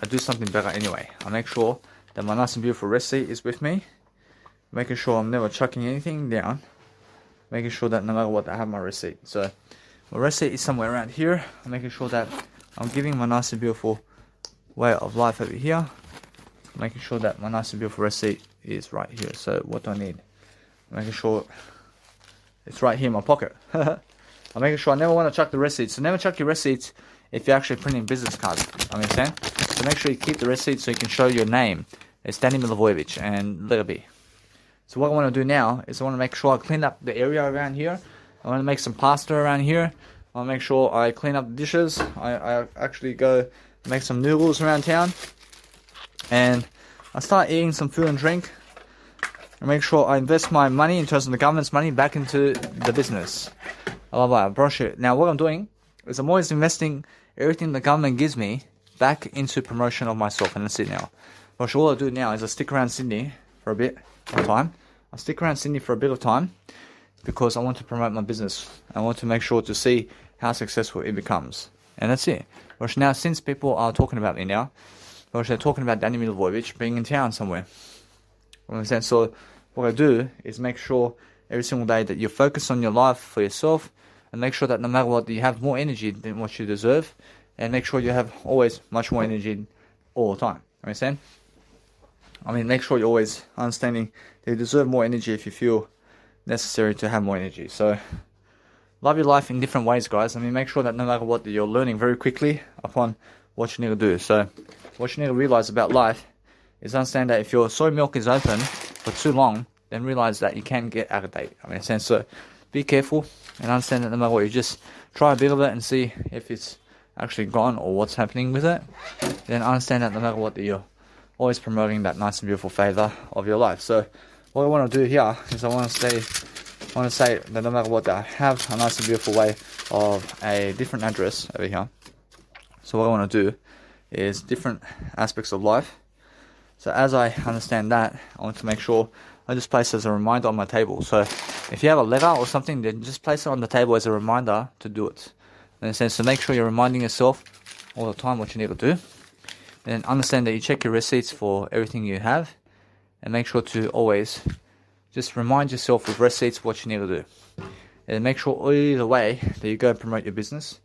I do something better anyway. I make sure that my nice and beautiful receipt is with me, making sure I'm never chucking anything down, making sure that no matter what, I have my receipt. So my receipt is somewhere around here. I'm making sure that I'm giving my nice and beautiful way of life over here, making sure that my nice and beautiful receipt is right here. So what do I need? I'm making sure it's right here in my pocket. I'm making sure I never want to chuck the receipts. So never chuck your receipts if you're actually printing business cards. I understand? So make sure you keep the receipt so you can show your name. It's Danny Milivojevic and let it be. So what I want to do now is I want to make sure I clean up the area around here. I want to make some pasta around here. I want to make sure I clean up the dishes. I actually go make some noodles around town. And I start eating some food and drink. And make sure I invest my money in terms of the government's money back into the business. I love that. Brush it. Now what I'm doing is I'm always investing everything the government gives me back into promotion of myself. And that's it now. Brush, all I do now is I stick around Sydney for a bit of time. I stick around Sydney for a bit of time because I want to promote my business. I want to make sure to see how successful it becomes. And that's it. Brush, now since people are talking about me now, Brush, they're talking about Danny Milivojevic being in town somewhere. Understand? So what I do is make sure every single day that you focus on your life for yourself, and make sure that no matter what, you have more energy than what you deserve, and make sure you have always much more energy all the time. Understand? I mean, make sure you're always understanding that you deserve more energy if you feel necessary to have more energy. So love your life in different ways, guys. I mean, make sure that no matter what, that you're learning very quickly upon what you need to do. So what you need to realize about life is understand that if your soy milk is open for too long, then realize that you can get out of date. I mean, so be careful and understand that no matter what, you just try a bit of it and see if it's actually gone or what's happening with it. Then understand that no matter what, that you're always promoting that nice and beautiful favor of your life. So what I want to do here is I want to say that no matter what, I have a nice and beautiful way of a different address over here. So what I want to do is different aspects of life. So as I understand that, I want to make sure I just place it as a reminder on my table. So if you have a letter or something, then just place it on the table as a reminder to do it. In a sense, so make sure you're reminding yourself all the time what you need to do. And understand that you check your receipts for everything you have. And make sure to always just remind yourself with receipts what you need to do. And make sure either way that you go and promote your business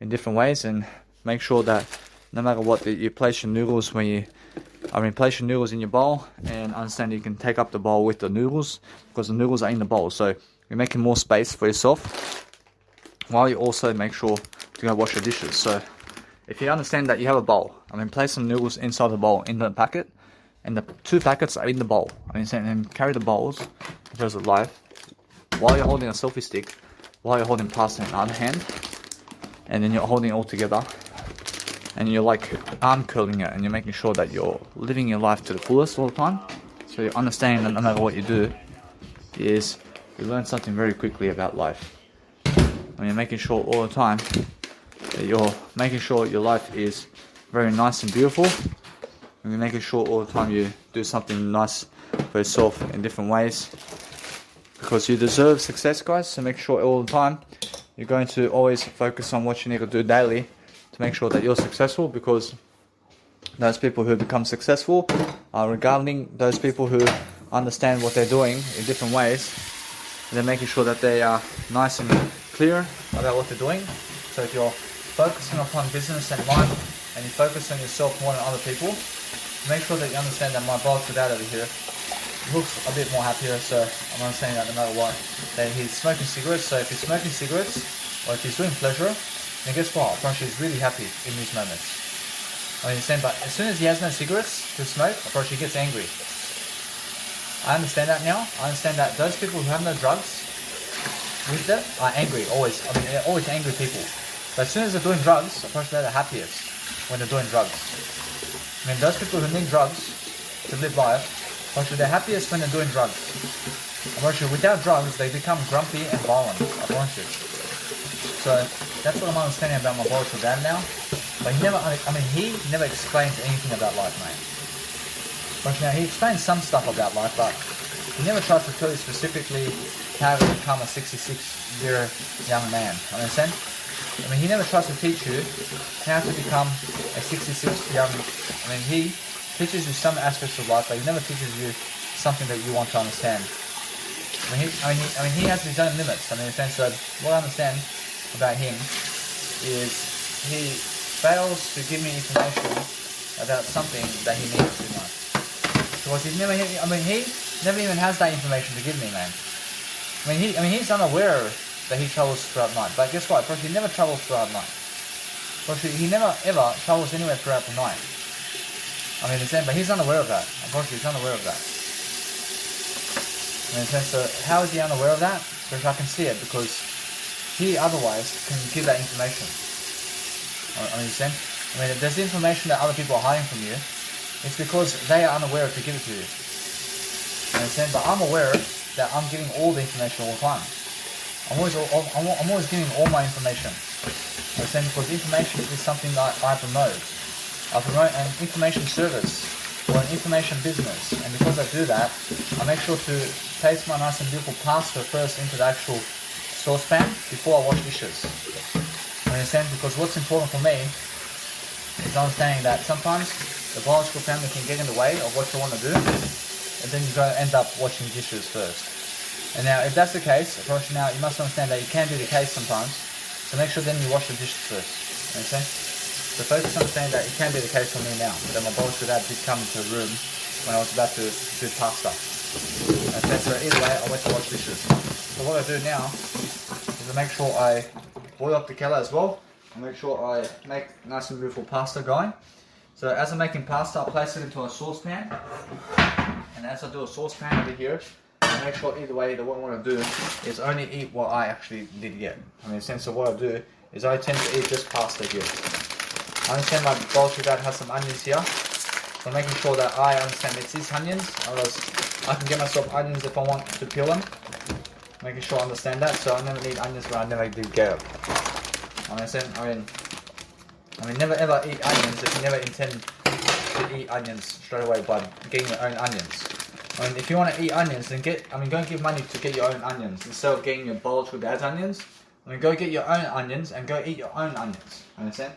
in different ways. And make sure that no matter what, that you place your noodles place your noodles in your bowl, and understand you can take up the bowl with the noodles because the noodles are in the bowl. So you're making more space for yourself while you also make sure to go wash your dishes. So if you understand that you have a bowl, place some noodles inside the bowl in the packet, and the 2 packets are in the bowl. And carry the bowls in terms of life while you're holding a selfie stick, while you're holding pasta in the other hand, and then you're holding it all together. And you're like arm curling it, and you're making sure that you're living your life to the fullest all the time. So you're understanding that no matter what you do, is you learn something very quickly about life. And you're making sure all the time that you're making sure your life is very nice and beautiful. And you're making sure all the time you do something nice for yourself in different ways. Because you deserve success, guys. So make sure all the time you're going to always focus on what you need to do daily to make sure that you're successful, because those people who become successful are regarding those people who understand what they're doing in different ways. And they're making sure that they are nice and clear about what they're doing. So if you're focusing upon business and life, and you focus on yourself more than other people, make sure that you understand that my boss without over here looks a bit more happier. So I'm understanding that no matter what, that he's smoking cigarettes. So if he's smoking cigarettes, or if he's doing pleasure, and guess what? Approach is really happy in these moments. I understand, but as soon as he has no cigarettes to smoke, Approach he gets angry. I understand that now. I understand that those people who have no drugs with them are angry, always. They're always angry people. But as soon as they're doing drugs, Approach they're the happiest when they're doing drugs. Those people who need drugs to live life, Approach they're happiest when they're doing drugs. Approach without drugs, they become grumpy and violent. I promise you. So that's what I'm understanding about my volatile dad now. But he never, he never explains anything about life, mate. But now he explains some stuff about life, but he never tries to tell you specifically how to become a 66-year young man. Understand? He never tries to teach you how to become a 66 young. He teaches you some aspects of life, but he never teaches you something that you want to understand. He has his own limits. So what I understand about him is he fails to give me information about something that he needs to know. Because he never even has that information to give me, man. He's unaware that he travels throughout the night. But guess what? He never travels throughout the night. He never ever travels anywhere throughout the night. But he's unaware of that. Unfortunately, he's unaware of that. So how is he unaware of that? Because I can see it, because he otherwise can give that information. If there's information that other people are hiding from you, it's because they are unaware to give it to you. But I'm aware that I'm giving all the information all the time. I'm always giving all my information. Because information is something that I promote. I promote an information service or an information business, and because I do that, I make sure to place my nice and beautiful pasta first into the actual saucepan before I wash dishes. Because what's important for me is understanding that sometimes the biological family can get in the way of what you want to do, and then you're going to end up washing dishes first. And now, if that's the case, now you must understand that it can be the case sometimes, so make sure then you wash the dishes first. Understand? So focus on understanding that it can be the case for me now, that my biological dad did come into the room when I was about to do pasta. Okay, so either way, I went to wash dishes. So what I do now is I make sure I boil up the kettle as well. I make sure I make nice and beautiful pasta going. So as I'm making pasta, I place it into a saucepan. And as I do a saucepan over here, I make sure either way that what I want to do is only eat what I actually did get. So what I do is I tend to eat just pasta here. I understand my biological dad has some onions here. So I'm making sure that I understand it's his onions. Otherwise, I can get myself onions if I want to peel them. Making sure I understand that. So I never need onions when I never did get them. Never ever eat onions if you never intend to eat onions straight away by getting your own onions. If you want to eat onions, then go and give money to get your own onions instead of getting your biological dad's onions. Go get your own onions and go eat your own onions. Understand?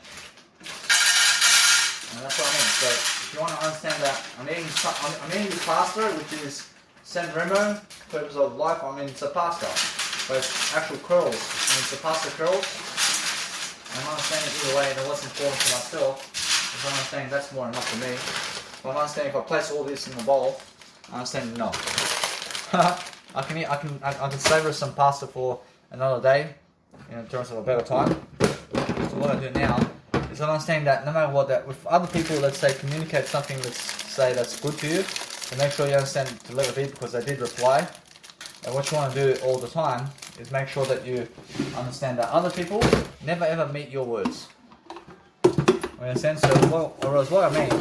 And that's what I mean. So if you want to understand that, I'm eating this pasta, which is San Remo, purpose of life. It's a pasta, but it's actual curls. It's a pasta curls. I'm understanding either way, and what's important for myself is I'm understanding that's more enough for me. But I'm understanding if I place all this in the bowl, I understand no. I can savor some pasta for another day, in terms of a better time. So what I do now is I understand that no matter what, that with other people, let's say, communicate something that's good to you, and make sure you understand to let it be because they did reply. And what you want to do all the time is make sure that you understand that other people never ever meet your words. Understand? So what I mean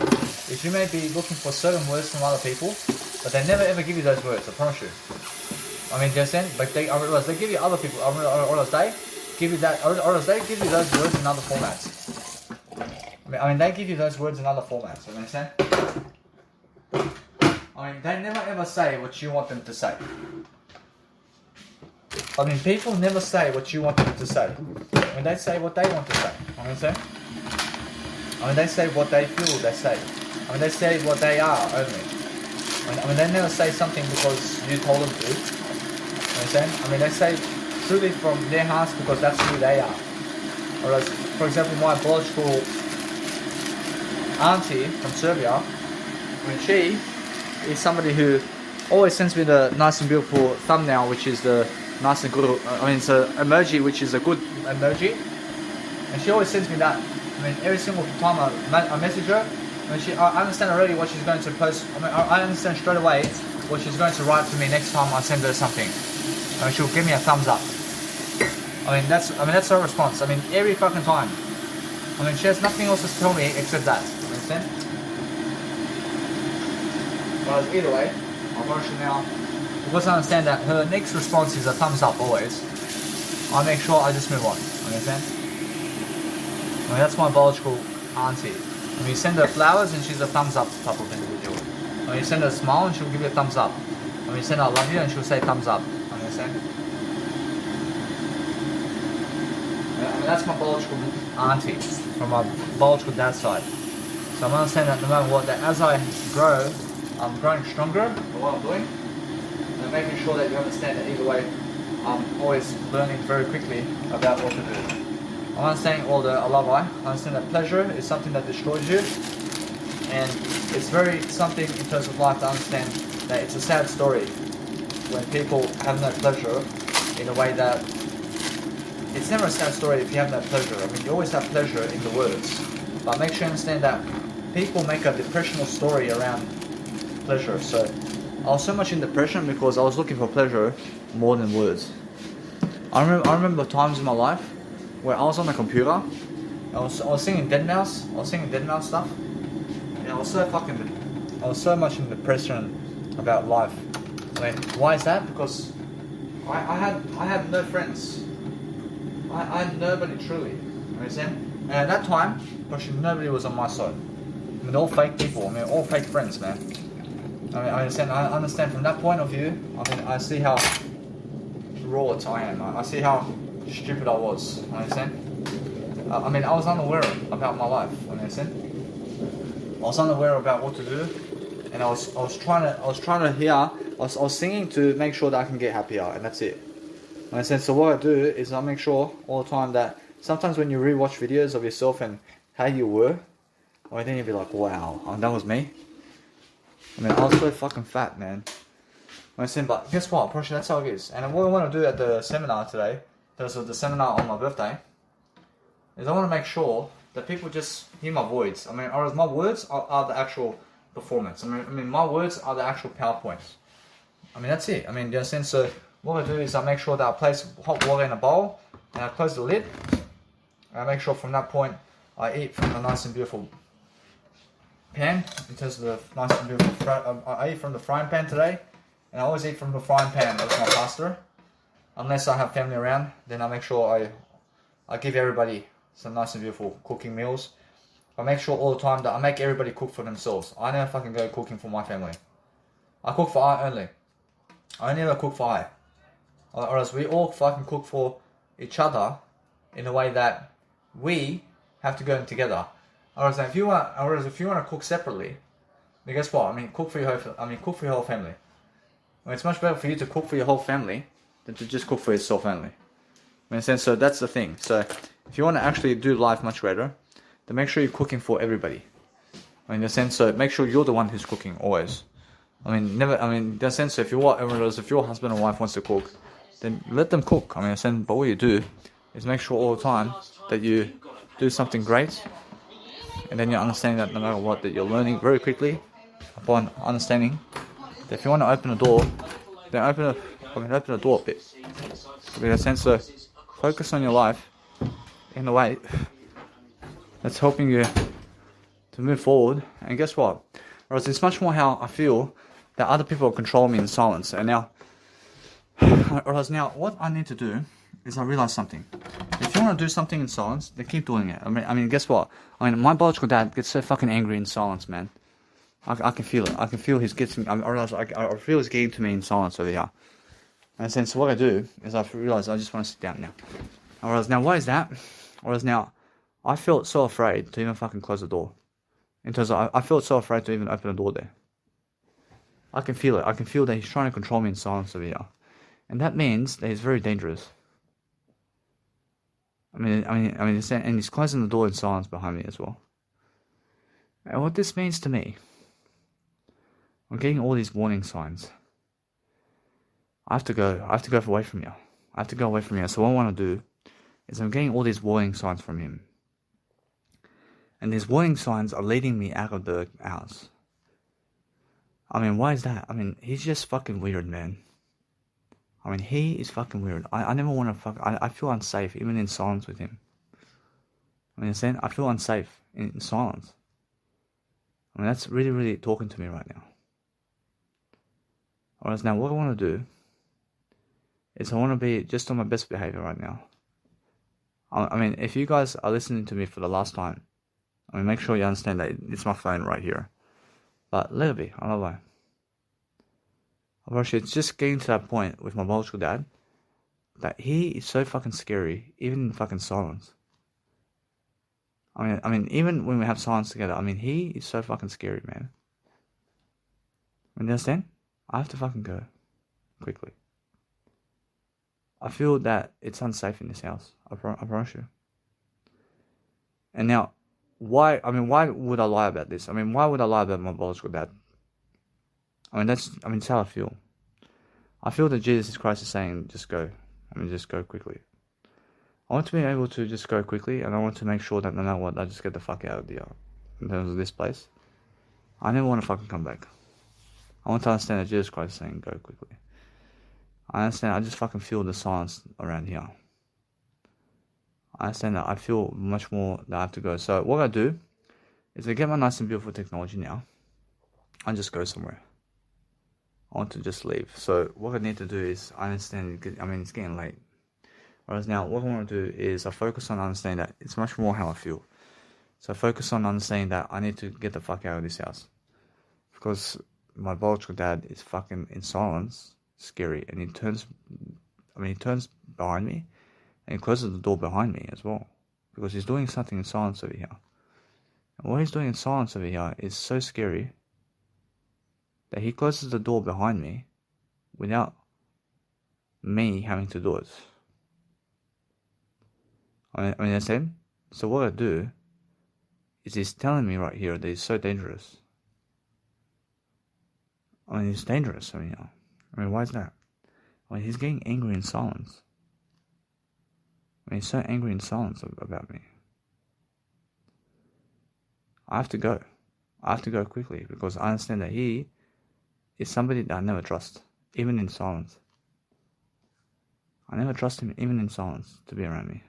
is you may be looking for certain words from other people, but they never ever give you those words, I promise you. Do you understand? But they give you other people, or they give you that, or they give you those words in other formats. They give you those words in other formats. You understand? They never ever say what you want them to say. People never say what you want them to say. They say what they want to say. Understand? They say what they feel they say. They say what they are only. They never say something because you told them to. Understand? They say truly from their hearts because that's who they are. Whereas, for example, my biological auntie from Serbia, she is somebody who always sends me the nice and beautiful thumbnail, which is the nice and good, it's an emoji which is a good emoji, and she always sends me that. Every single time I message her, I understand already what she's going to post. I understand straight away what she's going to write to me next time I send her something. She'll give me a thumbs up. That's her response. Every fucking time. She has nothing else to tell me except that. Understand? But either way, I'm rushing now. Because I understand that her next response is a thumbs up always, I make sure I just move on. Understand? That's my biological auntie. When you send her flowers and she's a thumbs up type of individual. When you send her a smile and she'll give you a thumbs up. When you send her I love you and she'll say thumbs up. Understand? I mean, that's my biological auntie from my biological dad's side. So I'm understanding that no matter what, that as I grow, I'm growing stronger at what I'm doing. And I'm making sure that you understand that either way, I'm always learning very quickly about what to do. I'm understanding all the I love I understand that pleasure is something that destroys you. And it's very something in terms of life to understand that it's a sad story when people have no pleasure in a way that it's never a sad story if you have no pleasure. I mean, you always have pleasure in the words. But make sure you understand that people make a depressional story around pleasure. So I was so much in depression because I was looking for pleasure more than words. I remember times in my life where I was on the computer, I was singing Deadmau5 stuff, and I was so much in depression about life. I mean, why is that? Because I had no friends. I had nobody truly. You understand? And at that time, actually nobody was on my side. I mean, all fake people. I mean, all fake friends, man. I mean, I understand from that point of view. I mean, I see how raw I am. I see how stupid I was. You understand? I mean, I was unaware about my life. You understand? I was unaware about what to do, and I was singing to make sure that I can get happier, and that's it. You understand? So what I do is I make sure all the time that sometimes when you rewatch videos of yourself and how you were, or then you'll be like, wow, that was me. I mean, I was so fucking fat, man. But guess what? Probably that's how it is. And what I want to do at the seminar today, the seminar on my birthday, is I want to make sure that people just hear my voice. I mean, or my words are the actual performance. I mean, my words are the actual PowerPoints. I mean, that's it. I mean, you understand? So what I do is I make sure that I place hot water in a bowl and I close the lid. And I make sure from that point I eat from a nice and beautiful pan. In terms of the nice and beautiful, I eat from the frying pan today. And I always eat from the frying pan of my pasta. Unless I have family around, then I make sure I give everybody some nice and beautiful cooking meals. I make sure all the time that I make everybody cook for themselves. I never fucking go cooking for my family. I cook for I only. I never cook for I. Or else we all fucking cook for each other in a way that we have to go in together. Or else if you want to cook separately, then guess what? I mean, cook for your whole family. I mean, it's much better for you to cook for your whole family than to just cook for yourself only. In a sense, so that's the thing. So if you want to actually do life much greater, then make sure you're cooking for everybody. I mean, in a sense, so make sure you're the one who's cooking always. I mean, in a sense, so if your husband or wife wants to cook, then let them cook. I mean, in a sense, but what you do is make sure all the time that you do something great, and then you're understanding that no matter what, that you're learning very quickly upon understanding that if you want to open a door, then open the door a bit. In a sense, so focus on your life in a way that's helping you to move forward. And guess what? Whereas it's much more how I feel that other people control me in silence. And now, what I need to do is I realize something. If you want to do something in silence, then keep doing it. I mean, guess what? I mean, my biological dad gets so fucking angry in silence, man. I can feel it. I can feel he's getting. I feel he's getting to me in silence over here. And so what I do is I realize I just want to sit down now. Whereas now, what is that? Whereas now, I felt so afraid to even fucking close the door. In terms of, I felt so afraid to even open the door there. I can feel it. I can feel that he's trying to control me in silence over here. And that means that he's very dangerous. I mean, and he's closing the door in silence behind me as well. And what this means to me, I'm getting all these warning signs. I have to go away from you. I have to go away from you. So what I want to do is I'm getting all these warning signs from him. And these warning signs are leading me out of the house. I mean, why is that? I mean, he's just fucking weird, man. I mean, he is fucking weird. I never want to I feel unsafe, even in silence with him. I mean, I feel unsafe in silence. I mean, that's really, really talking to me right now. Whereas now, what I want to do is I want to be just on my best behavior right now. I mean, if you guys are listening to me for the last time, I mean, make sure you understand that it's my phone right here. But let it be. I love it. It's just getting to that point with my biological dad that he is so fucking scary, even in fucking silence. I mean, even when we have silence together, I mean, he is so fucking scary, man. You understand? I have to fucking go quickly. I feel that it's unsafe in this house. I promise you. And now, why would I lie about this? I mean, why would I lie about my biological dad? I mean, it's how I feel. I feel that Jesus Christ is saying, just go. I mean, just go quickly. I want to be able to just go quickly, and I want to make sure that no matter what, I just get the fuck out of here. In terms of this place, I never want to fucking come back. I want to understand that Jesus Christ is saying, go quickly. I understand, I just fucking feel the silence around here. I understand that I feel much more that I have to go. So what I do is I get my nice and beautiful technology now. I just go somewhere. I want to just leave. So what I need to do is, I understand, it's getting late. Whereas now, what I want to do is I focus on understanding that it's much more how I feel. So I focus on understanding that I need to get the fuck out of this house. Because my biological dad is fucking in silence, scary, and he turns behind me, and he closes the door behind me as well. Because he's doing something in silence over here. And what he's doing in silence over here is so scary that he closes the door behind me without me having to do it. I understand? So what I do is he's telling me right here that he's so dangerous. I mean, he's dangerous. I mean, why is that? I mean, he's getting angry in silence. I mean, he's so angry in silence about me. I have to go. I have to go quickly because I understand that he is somebody that I never trust, even in silence. I never trust him, even in silence, to be around me.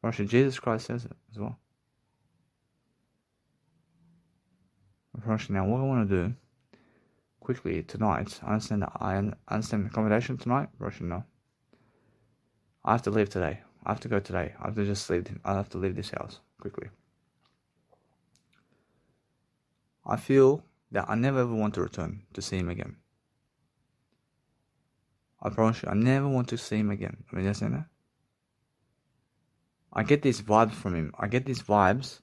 Actually, Jesus Christ says it as well. Now, what I want to do quickly tonight, I understand the accommodation tonight. No, I have to leave today. I have to go today. I have to just leave. I have to leave this house quickly. I feel that I never ever want to return to see him again. I promise you, I never want to see him again. I mean, you understand that? I get these vibes from him. I get these vibes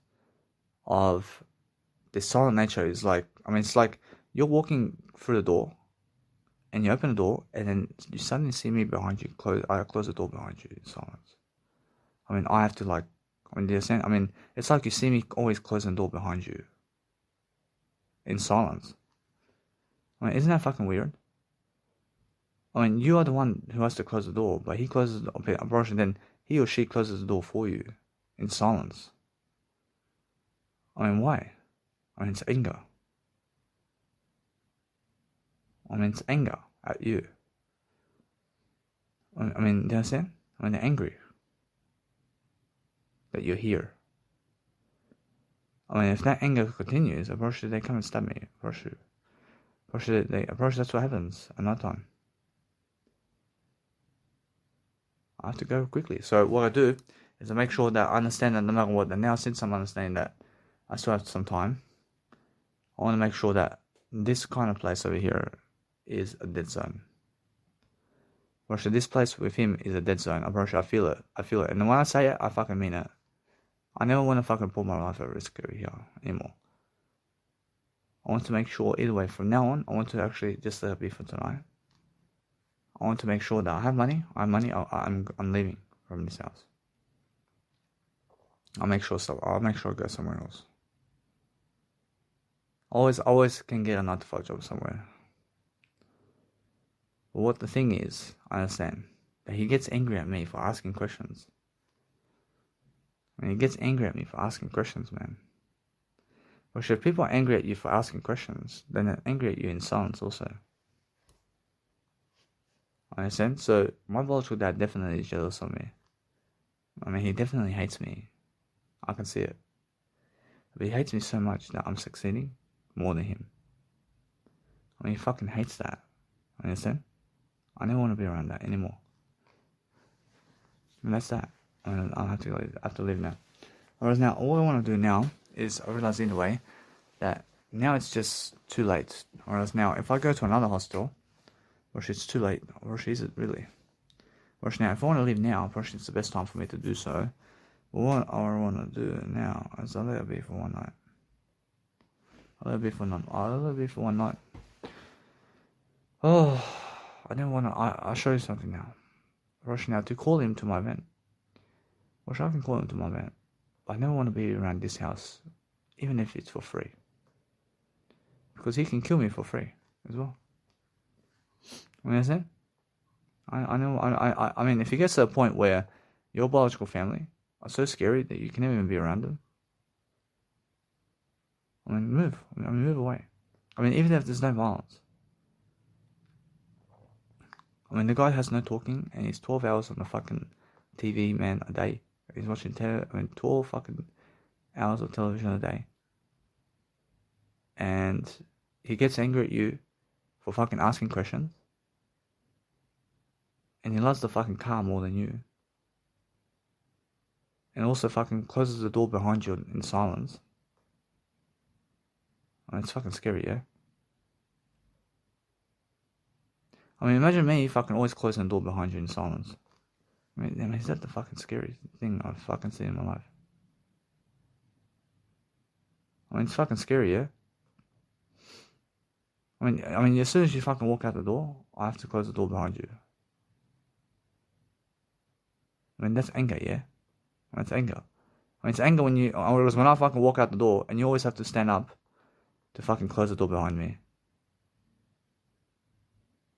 of this silent nature. Is like, it's like you're walking through the door, and you open the door, and then you suddenly see me behind you. I close the door behind you in silence. I have to do you understand? It's like you see me always closing the door behind you in silence. Isn't that fucking weird? You are the one who has to close the door, but he closes the door, and then he or she closes the door for you in silence. Why? It's anger. It's anger at you. Do you understand? They're angry that you're here. If that anger continues, of course they come and stab me. Of course that's what happens at night time. I have to go quickly. So what I do is I make sure that I understand that no matter what, and now since I'm understanding that I still have some time, I want to make sure that this kind of place over here is a dead zone. Actually, this place with him is a dead zone. I feel it. And when I say it, I fucking mean it. I never want to fucking put my life at risk over here anymore. I want to make sure either way from now on, I want to actually just let it be for tonight. I want to make sure that I have money. I'm leaving from this house. I'll make sure I go somewhere else. Always can get a 9-to-5 job somewhere. But what the thing is, I understand that he gets angry at me for asking questions. He gets angry at me for asking questions, man. But if people are angry at you for asking questions, then they're angry at you in silence also. Understand? So my biological dad definitely is jealous of me. He definitely hates me. I can see it. But he hates me so much that I'm succeeding more than him. He fucking hates that. Understand? I never want to be around that anymore. And that's that. I have to leave now. Whereas now, all I want to do now is, I realize in a way that now it's just too late. Whereas now, if I go to another hostel, which it's too late, which is it really? Whereas now, if I want to leave now, probably it's the best time for me to do so. But what I want to do now is I'll let it be for one night. I'll let it be for one night. Oh, I didn't want to. I'll show you something now. Rush now to call him to my event. Which I can call him to my event. I never want to be around this house, even if it's for free. Because he can kill me for free as well. You understand? I know. I mean, if it gets to a point where your biological family are so scary that you can never even be around them, I mean, move. Move away. I mean, even if there's no violence. I mean, the guy has no talking, and he's 12 hours on the fucking TV, man, a day. He's watching 12 fucking hours of television a day. And he gets angry at you for fucking asking questions. And he loves the fucking car more than you. And also fucking closes the door behind you in silence. I mean, it's fucking scary, yeah? I mean, imagine me fucking always closing the door behind you in silence. I mean, is that the fucking scariest thing I've fucking seen in my life? I mean, it's fucking scary, yeah? I mean, as soon as you fucking walk out the door, I have to close the door behind you. I mean, that's anger, yeah? That's anger. I mean, it's anger when I fucking walk out the door, and you always have to stand up to fucking close the door behind me.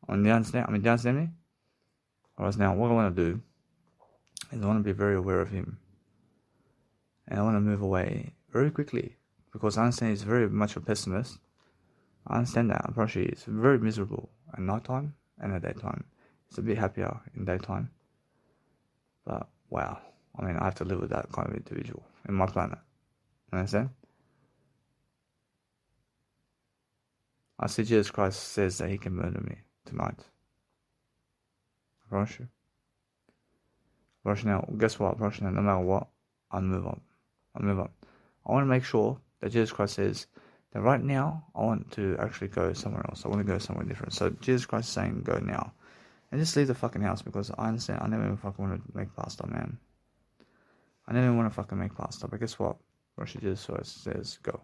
I mean, do you understand me? Whereas now, what I want to do is I want to be very aware of him. And I want to move away very quickly. Because I understand he's very much a pessimist. I understand that. Apparently, it's very miserable at night time and at daytime. It's a bit happier in daytime. But, wow. I mean, I have to live with that kind of individual in my planet. Understand? I see Jesus Christ says that he can murder me tonight. I promise you. Now, guess what? Now, no matter what, I'll move on. I want to make sure that Jesus Christ says that right now, I want to actually go somewhere else. I want to go somewhere different. So Jesus Christ is saying, go now. And just leave the fucking house, because I understand, I never even fucking want to make pasta, man. I never even want to fucking make pasta. But guess what? Jesus Christ says, go.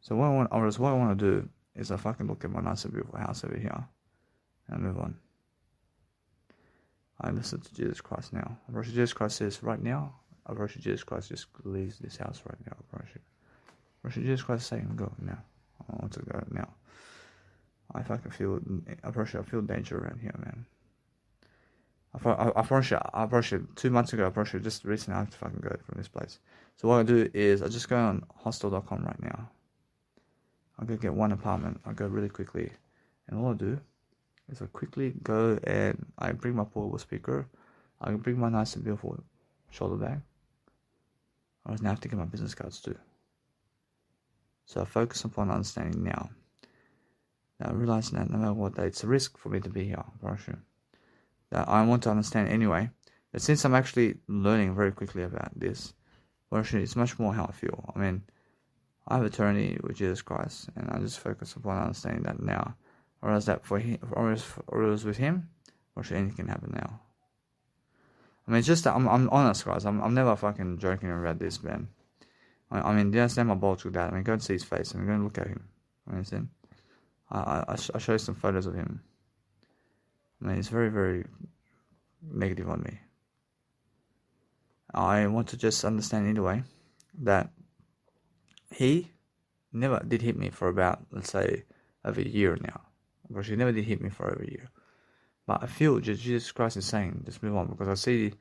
So what I want to do is I fucking look at my nice and beautiful house over here. And I move on. I listen to Jesus Christ now. Jesus Christ says, right now, Jesus Christ just leaves this house right now. Jesus Christ is saying, go now. I want to go now. I fucking feel, I feel danger around here, man. I 2 months ago, just recently, I have to fucking go from this place. So what I do is, I just go on hostel.com right now. I go get one apartment. I go really quickly. And all I do is I quickly go and I bring my portable speaker. I bring my nice and beautiful shoulder bag. I now have to get my business cards too. So I focus upon understanding now. Now I realize that no matter what, that it's a risk for me to be here, that I want to understand anyway. But since I'm actually learning very quickly about this, it's much more how I feel. I mean, I have eternity with Jesus Christ, and I just focus upon understanding that now. Whereas that for him, or else with him, anything can happen now. I mean, it's just that I'm honest, guys. I'm never fucking joking about this, man. I mean, do you understand my biological dad? I mean, go and see his face. I mean, go and look at him. You understand? I show you some photos of him. I mean, it's very, very negative on me. I want to just understand anyway that he never did hit me for about, let's say, over a year now. Because he never did hit me for over a year. But I feel just Jesus Christ is saying, just move on, because I see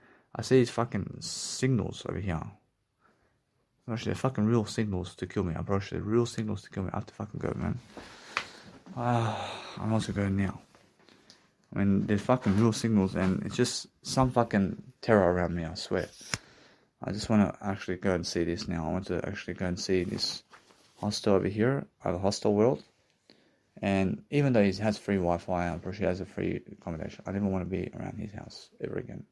these fucking signals over here. Actually, they're fucking real signals to kill me. I'm actually real signals to kill me. I have to fucking go, man. I'm also going now. I mean, there's fucking real signals, and it's just some fucking terror around me, I swear. I just want to actually go and see this now. I want to actually go and see this hostel over here. I have a hostel world. And even though he has free Wi-Fi, I'm pretty sure he has a free accommodation. I never want to be around his house ever again.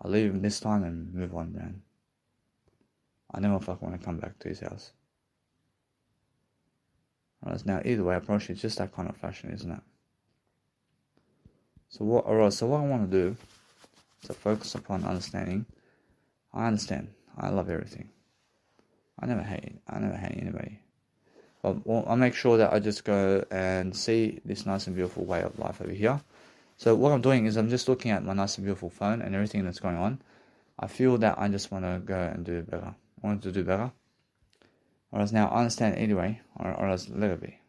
I'll leave him this time and move on, man. I never fucking want to come back to his house. Alright, now either way, I promise you, it's just that kind of fashion, isn't it? So what I want to do is to focus upon understanding. I understand. I love everything. I never hate anybody. But I make sure that I just go and see this nice and beautiful way of life over here. So what I'm doing is I'm just looking at my nice and beautiful phone and everything that's going on. I feel that I just want to go and do better. I want to do better. Whereas now I understand anyway, or else let it be.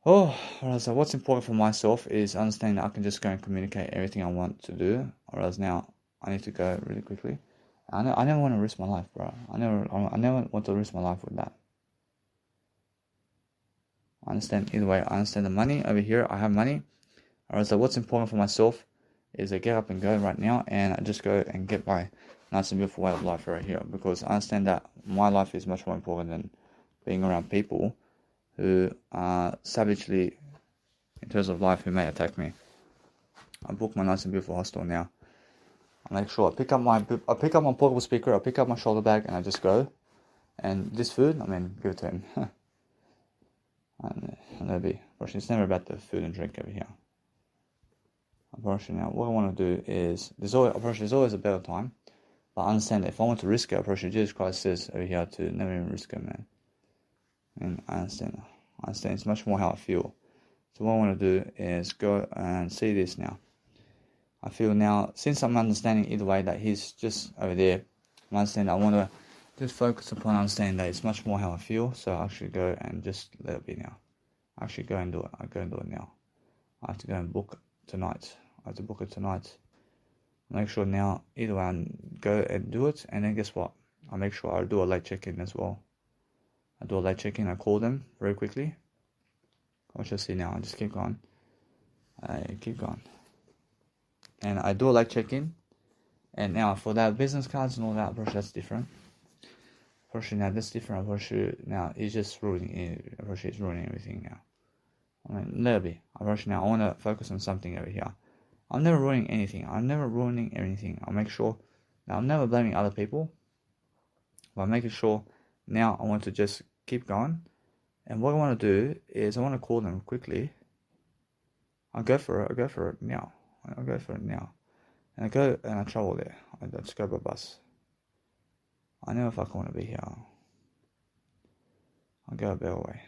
Oh, whereas what's important for myself is understanding that I can just go and communicate everything I want to do. Whereas now I need to go really quickly. I never want to risk my life, bro. I never want to risk my life with that. I understand either way. I understand the money over here. I have money. Whereas what's important for myself is I get up and go right now, and I just go and get my nice and beautiful way of life right here, because I understand that my life is much more important than being around people who are savagely, in terms of life, who may attack me. I book my nice and beautiful hostel now. I make sure I pick up my portable speaker, I pick up my shoulder bag, and I just go. And this food, give it to him. and that'll be. It's never about the food and drink over here. Now, what I want to do is, there's always a better time. But I understand that if I want to risk it, Jesus Christ says over here to never even risk it, man. And I understand. It's much more how I feel. So what I want to do is go and see this now. I feel now, since I'm understanding either way that he's just over there, I understand that I want to just focus upon understanding that it's much more how I feel. So I actually go and just let it be now. I actually go and do it. I go and do it now. I have to go and book tonight. Make sure now, either way, I go and do it, and then guess what? I make sure I do a late check-in as well. I do a late check-in, I call them very quickly. What shall I see now? I just keep going. And I do a late check-in, and now for that business cards and all that, that's different. Now that's different. Now he's just ruining everything now. Let it be. Now I want to focus on something over here. I'm never ruining anything. I'll make sure that I'm never blaming other people. But I'm making sure now I want to just keep going. And what I want to do is I want to call them quickly. I'll go for it now. And I go and I travel there. I just go by bus. I never fucking want to be here. I'll go a better way.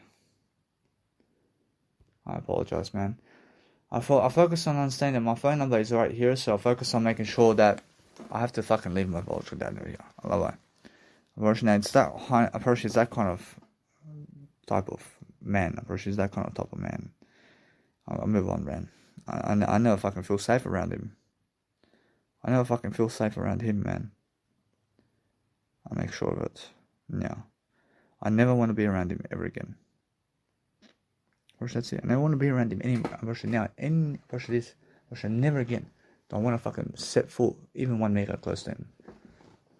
I apologize, man. I focus on understanding that my phone number is right here, so I focus on making sure that I have to fucking leave my biological dad over here. I love it. Unfortunately, it's that kind of type of man. Unfortunately, it's that kind of type of man. I'll move on, man. I never fucking feel safe around him. Man. I make sure of it. No. I never want to be around him ever again. That's it. I never want to be around him anymore. Never again. Don't want to fucking set foot even 1 meter close to him.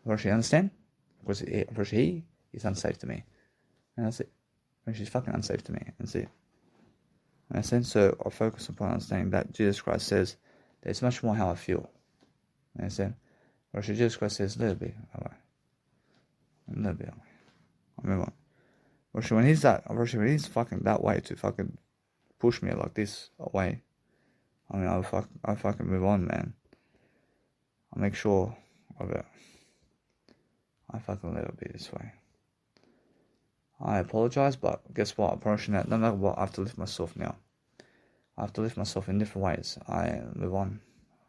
Understand? Because he is unsafe to me. And that's it. She's fucking unsafe to me. That's it. And so I focus upon understanding that Jesus Christ says that it's much more how I feel. Understand? Jesus Christ says, let it be. Let it be. I'll move on. When he's fucking that way to fucking push me like this away, I'll fucking move on, man. I'll make sure of it. I fucking let it be this way. I apologize, but guess what? I'm approaching that. No matter what, I have to lift myself now. I have to lift myself in different ways. I move on.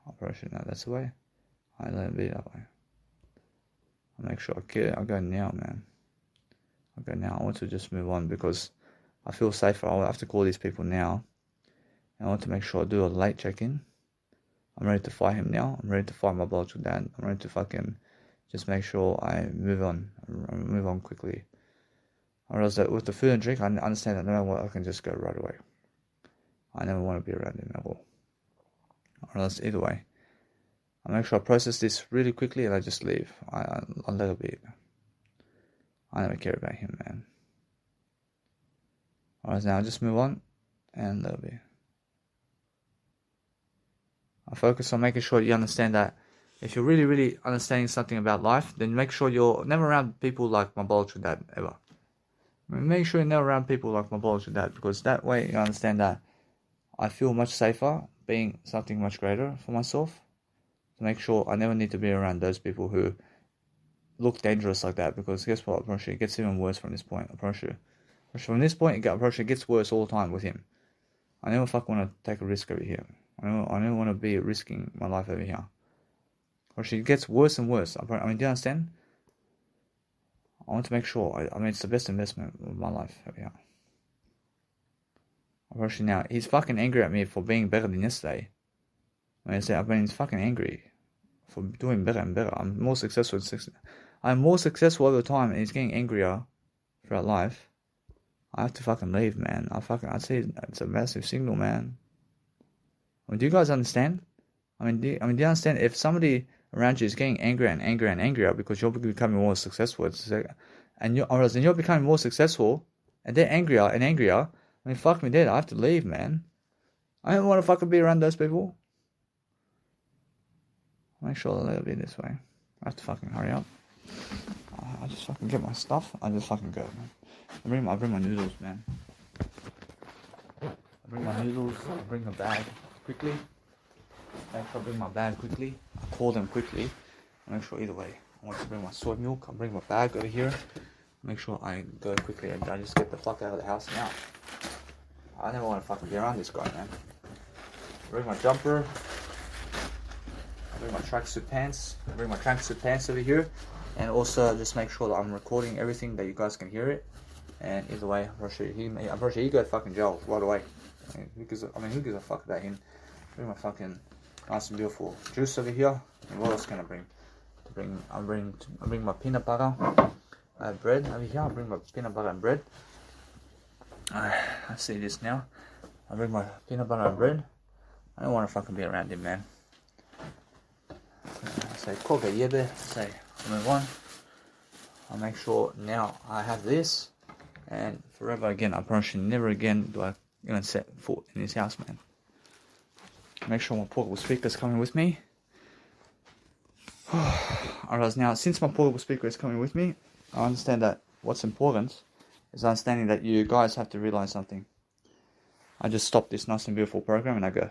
I'm approaching that. That's the way. I let it be that way. I make sure I go now, man. Okay, now I want to just move on because I feel safer. I have to call these people now. And I want to make sure I do a late check-in. I'm ready to fight him now. I'm ready to fight my biological dad. I'm ready to fucking just make sure I move on quickly. Or else with the food and drink, I understand that no matter what, I can just go right away. I never want to be around him at all. Or else either way, I make sure I process this really quickly and I just leave. I'll let it be. I never care about him, man. Alright, now I'll just move on and let it be. I focus on making sure you understand that if you're really, really understanding something about life, then make sure you're never around people like my biological dad, ever. Make sure you're never around people like my biological dad, because that way you understand that I feel much safer being something much greater for myself. To make sure I never need to be around those people who look dangerous like that, because guess what? I promise you, it gets even worse from this point. I promise you. From this point, it gets worse all the time with him. I never fucking want to take a risk over here. I never want to be risking my life over here. It gets worse and worse. I mean, do you understand? I want to make sure. I mean, it's the best investment of my life over here. Unfortunately, now he's fucking angry at me for being better than yesterday. He's fucking angry for doing better and better. I'm more successful over time, and he's getting angrier throughout life. I have to fucking leave, man. I'd say it's a massive signal, man. I mean, do you guys understand? Do you understand if somebody around you is getting angrier and angrier and angrier because you're becoming more successful, and you're becoming more successful, and they're angrier and angrier? I mean, fuck me dead. I have to leave, man. I don't want to fucking be around those people. Make sure they'll be this way. I have to fucking hurry up. I just fucking get my stuff. I just fucking go, man. I bring my noodles, man. I bring my noodles. I bring the bag quickly. I bring my bag quickly. I call them quickly. I make sure either way. I want to bring my soy milk. I bring my bag over here. Make sure I go quickly and I just get the fuck out of the house now. I never want to fucking be around this guy, man. I bring my jumper. I bring my tracksuit pants. I bring my tracksuit pants over here. And also just make sure that I'm recording everything that you guys can hear it. And either way, I'm pretty sure he go to fucking jail right away. Who gives a fuck about him? Bring my fucking nice and beautiful juice over here. And what else can I bring? I bring my peanut butter. I have bread over here. I bring my peanut butter and bread. I see this now. I bring my peanut butter and bread. I don't want to fucking be around him, man. I say koga yebe. Say move on. I'll make sure now I have this, and forever again. I promise you, never again do I even set foot in his house, man. Make sure my portable speaker is coming with me. Alright, now since my portable speaker is coming with me, I understand that what's important is understanding that you guys have to realize something. I just stop this nice and beautiful program and I go.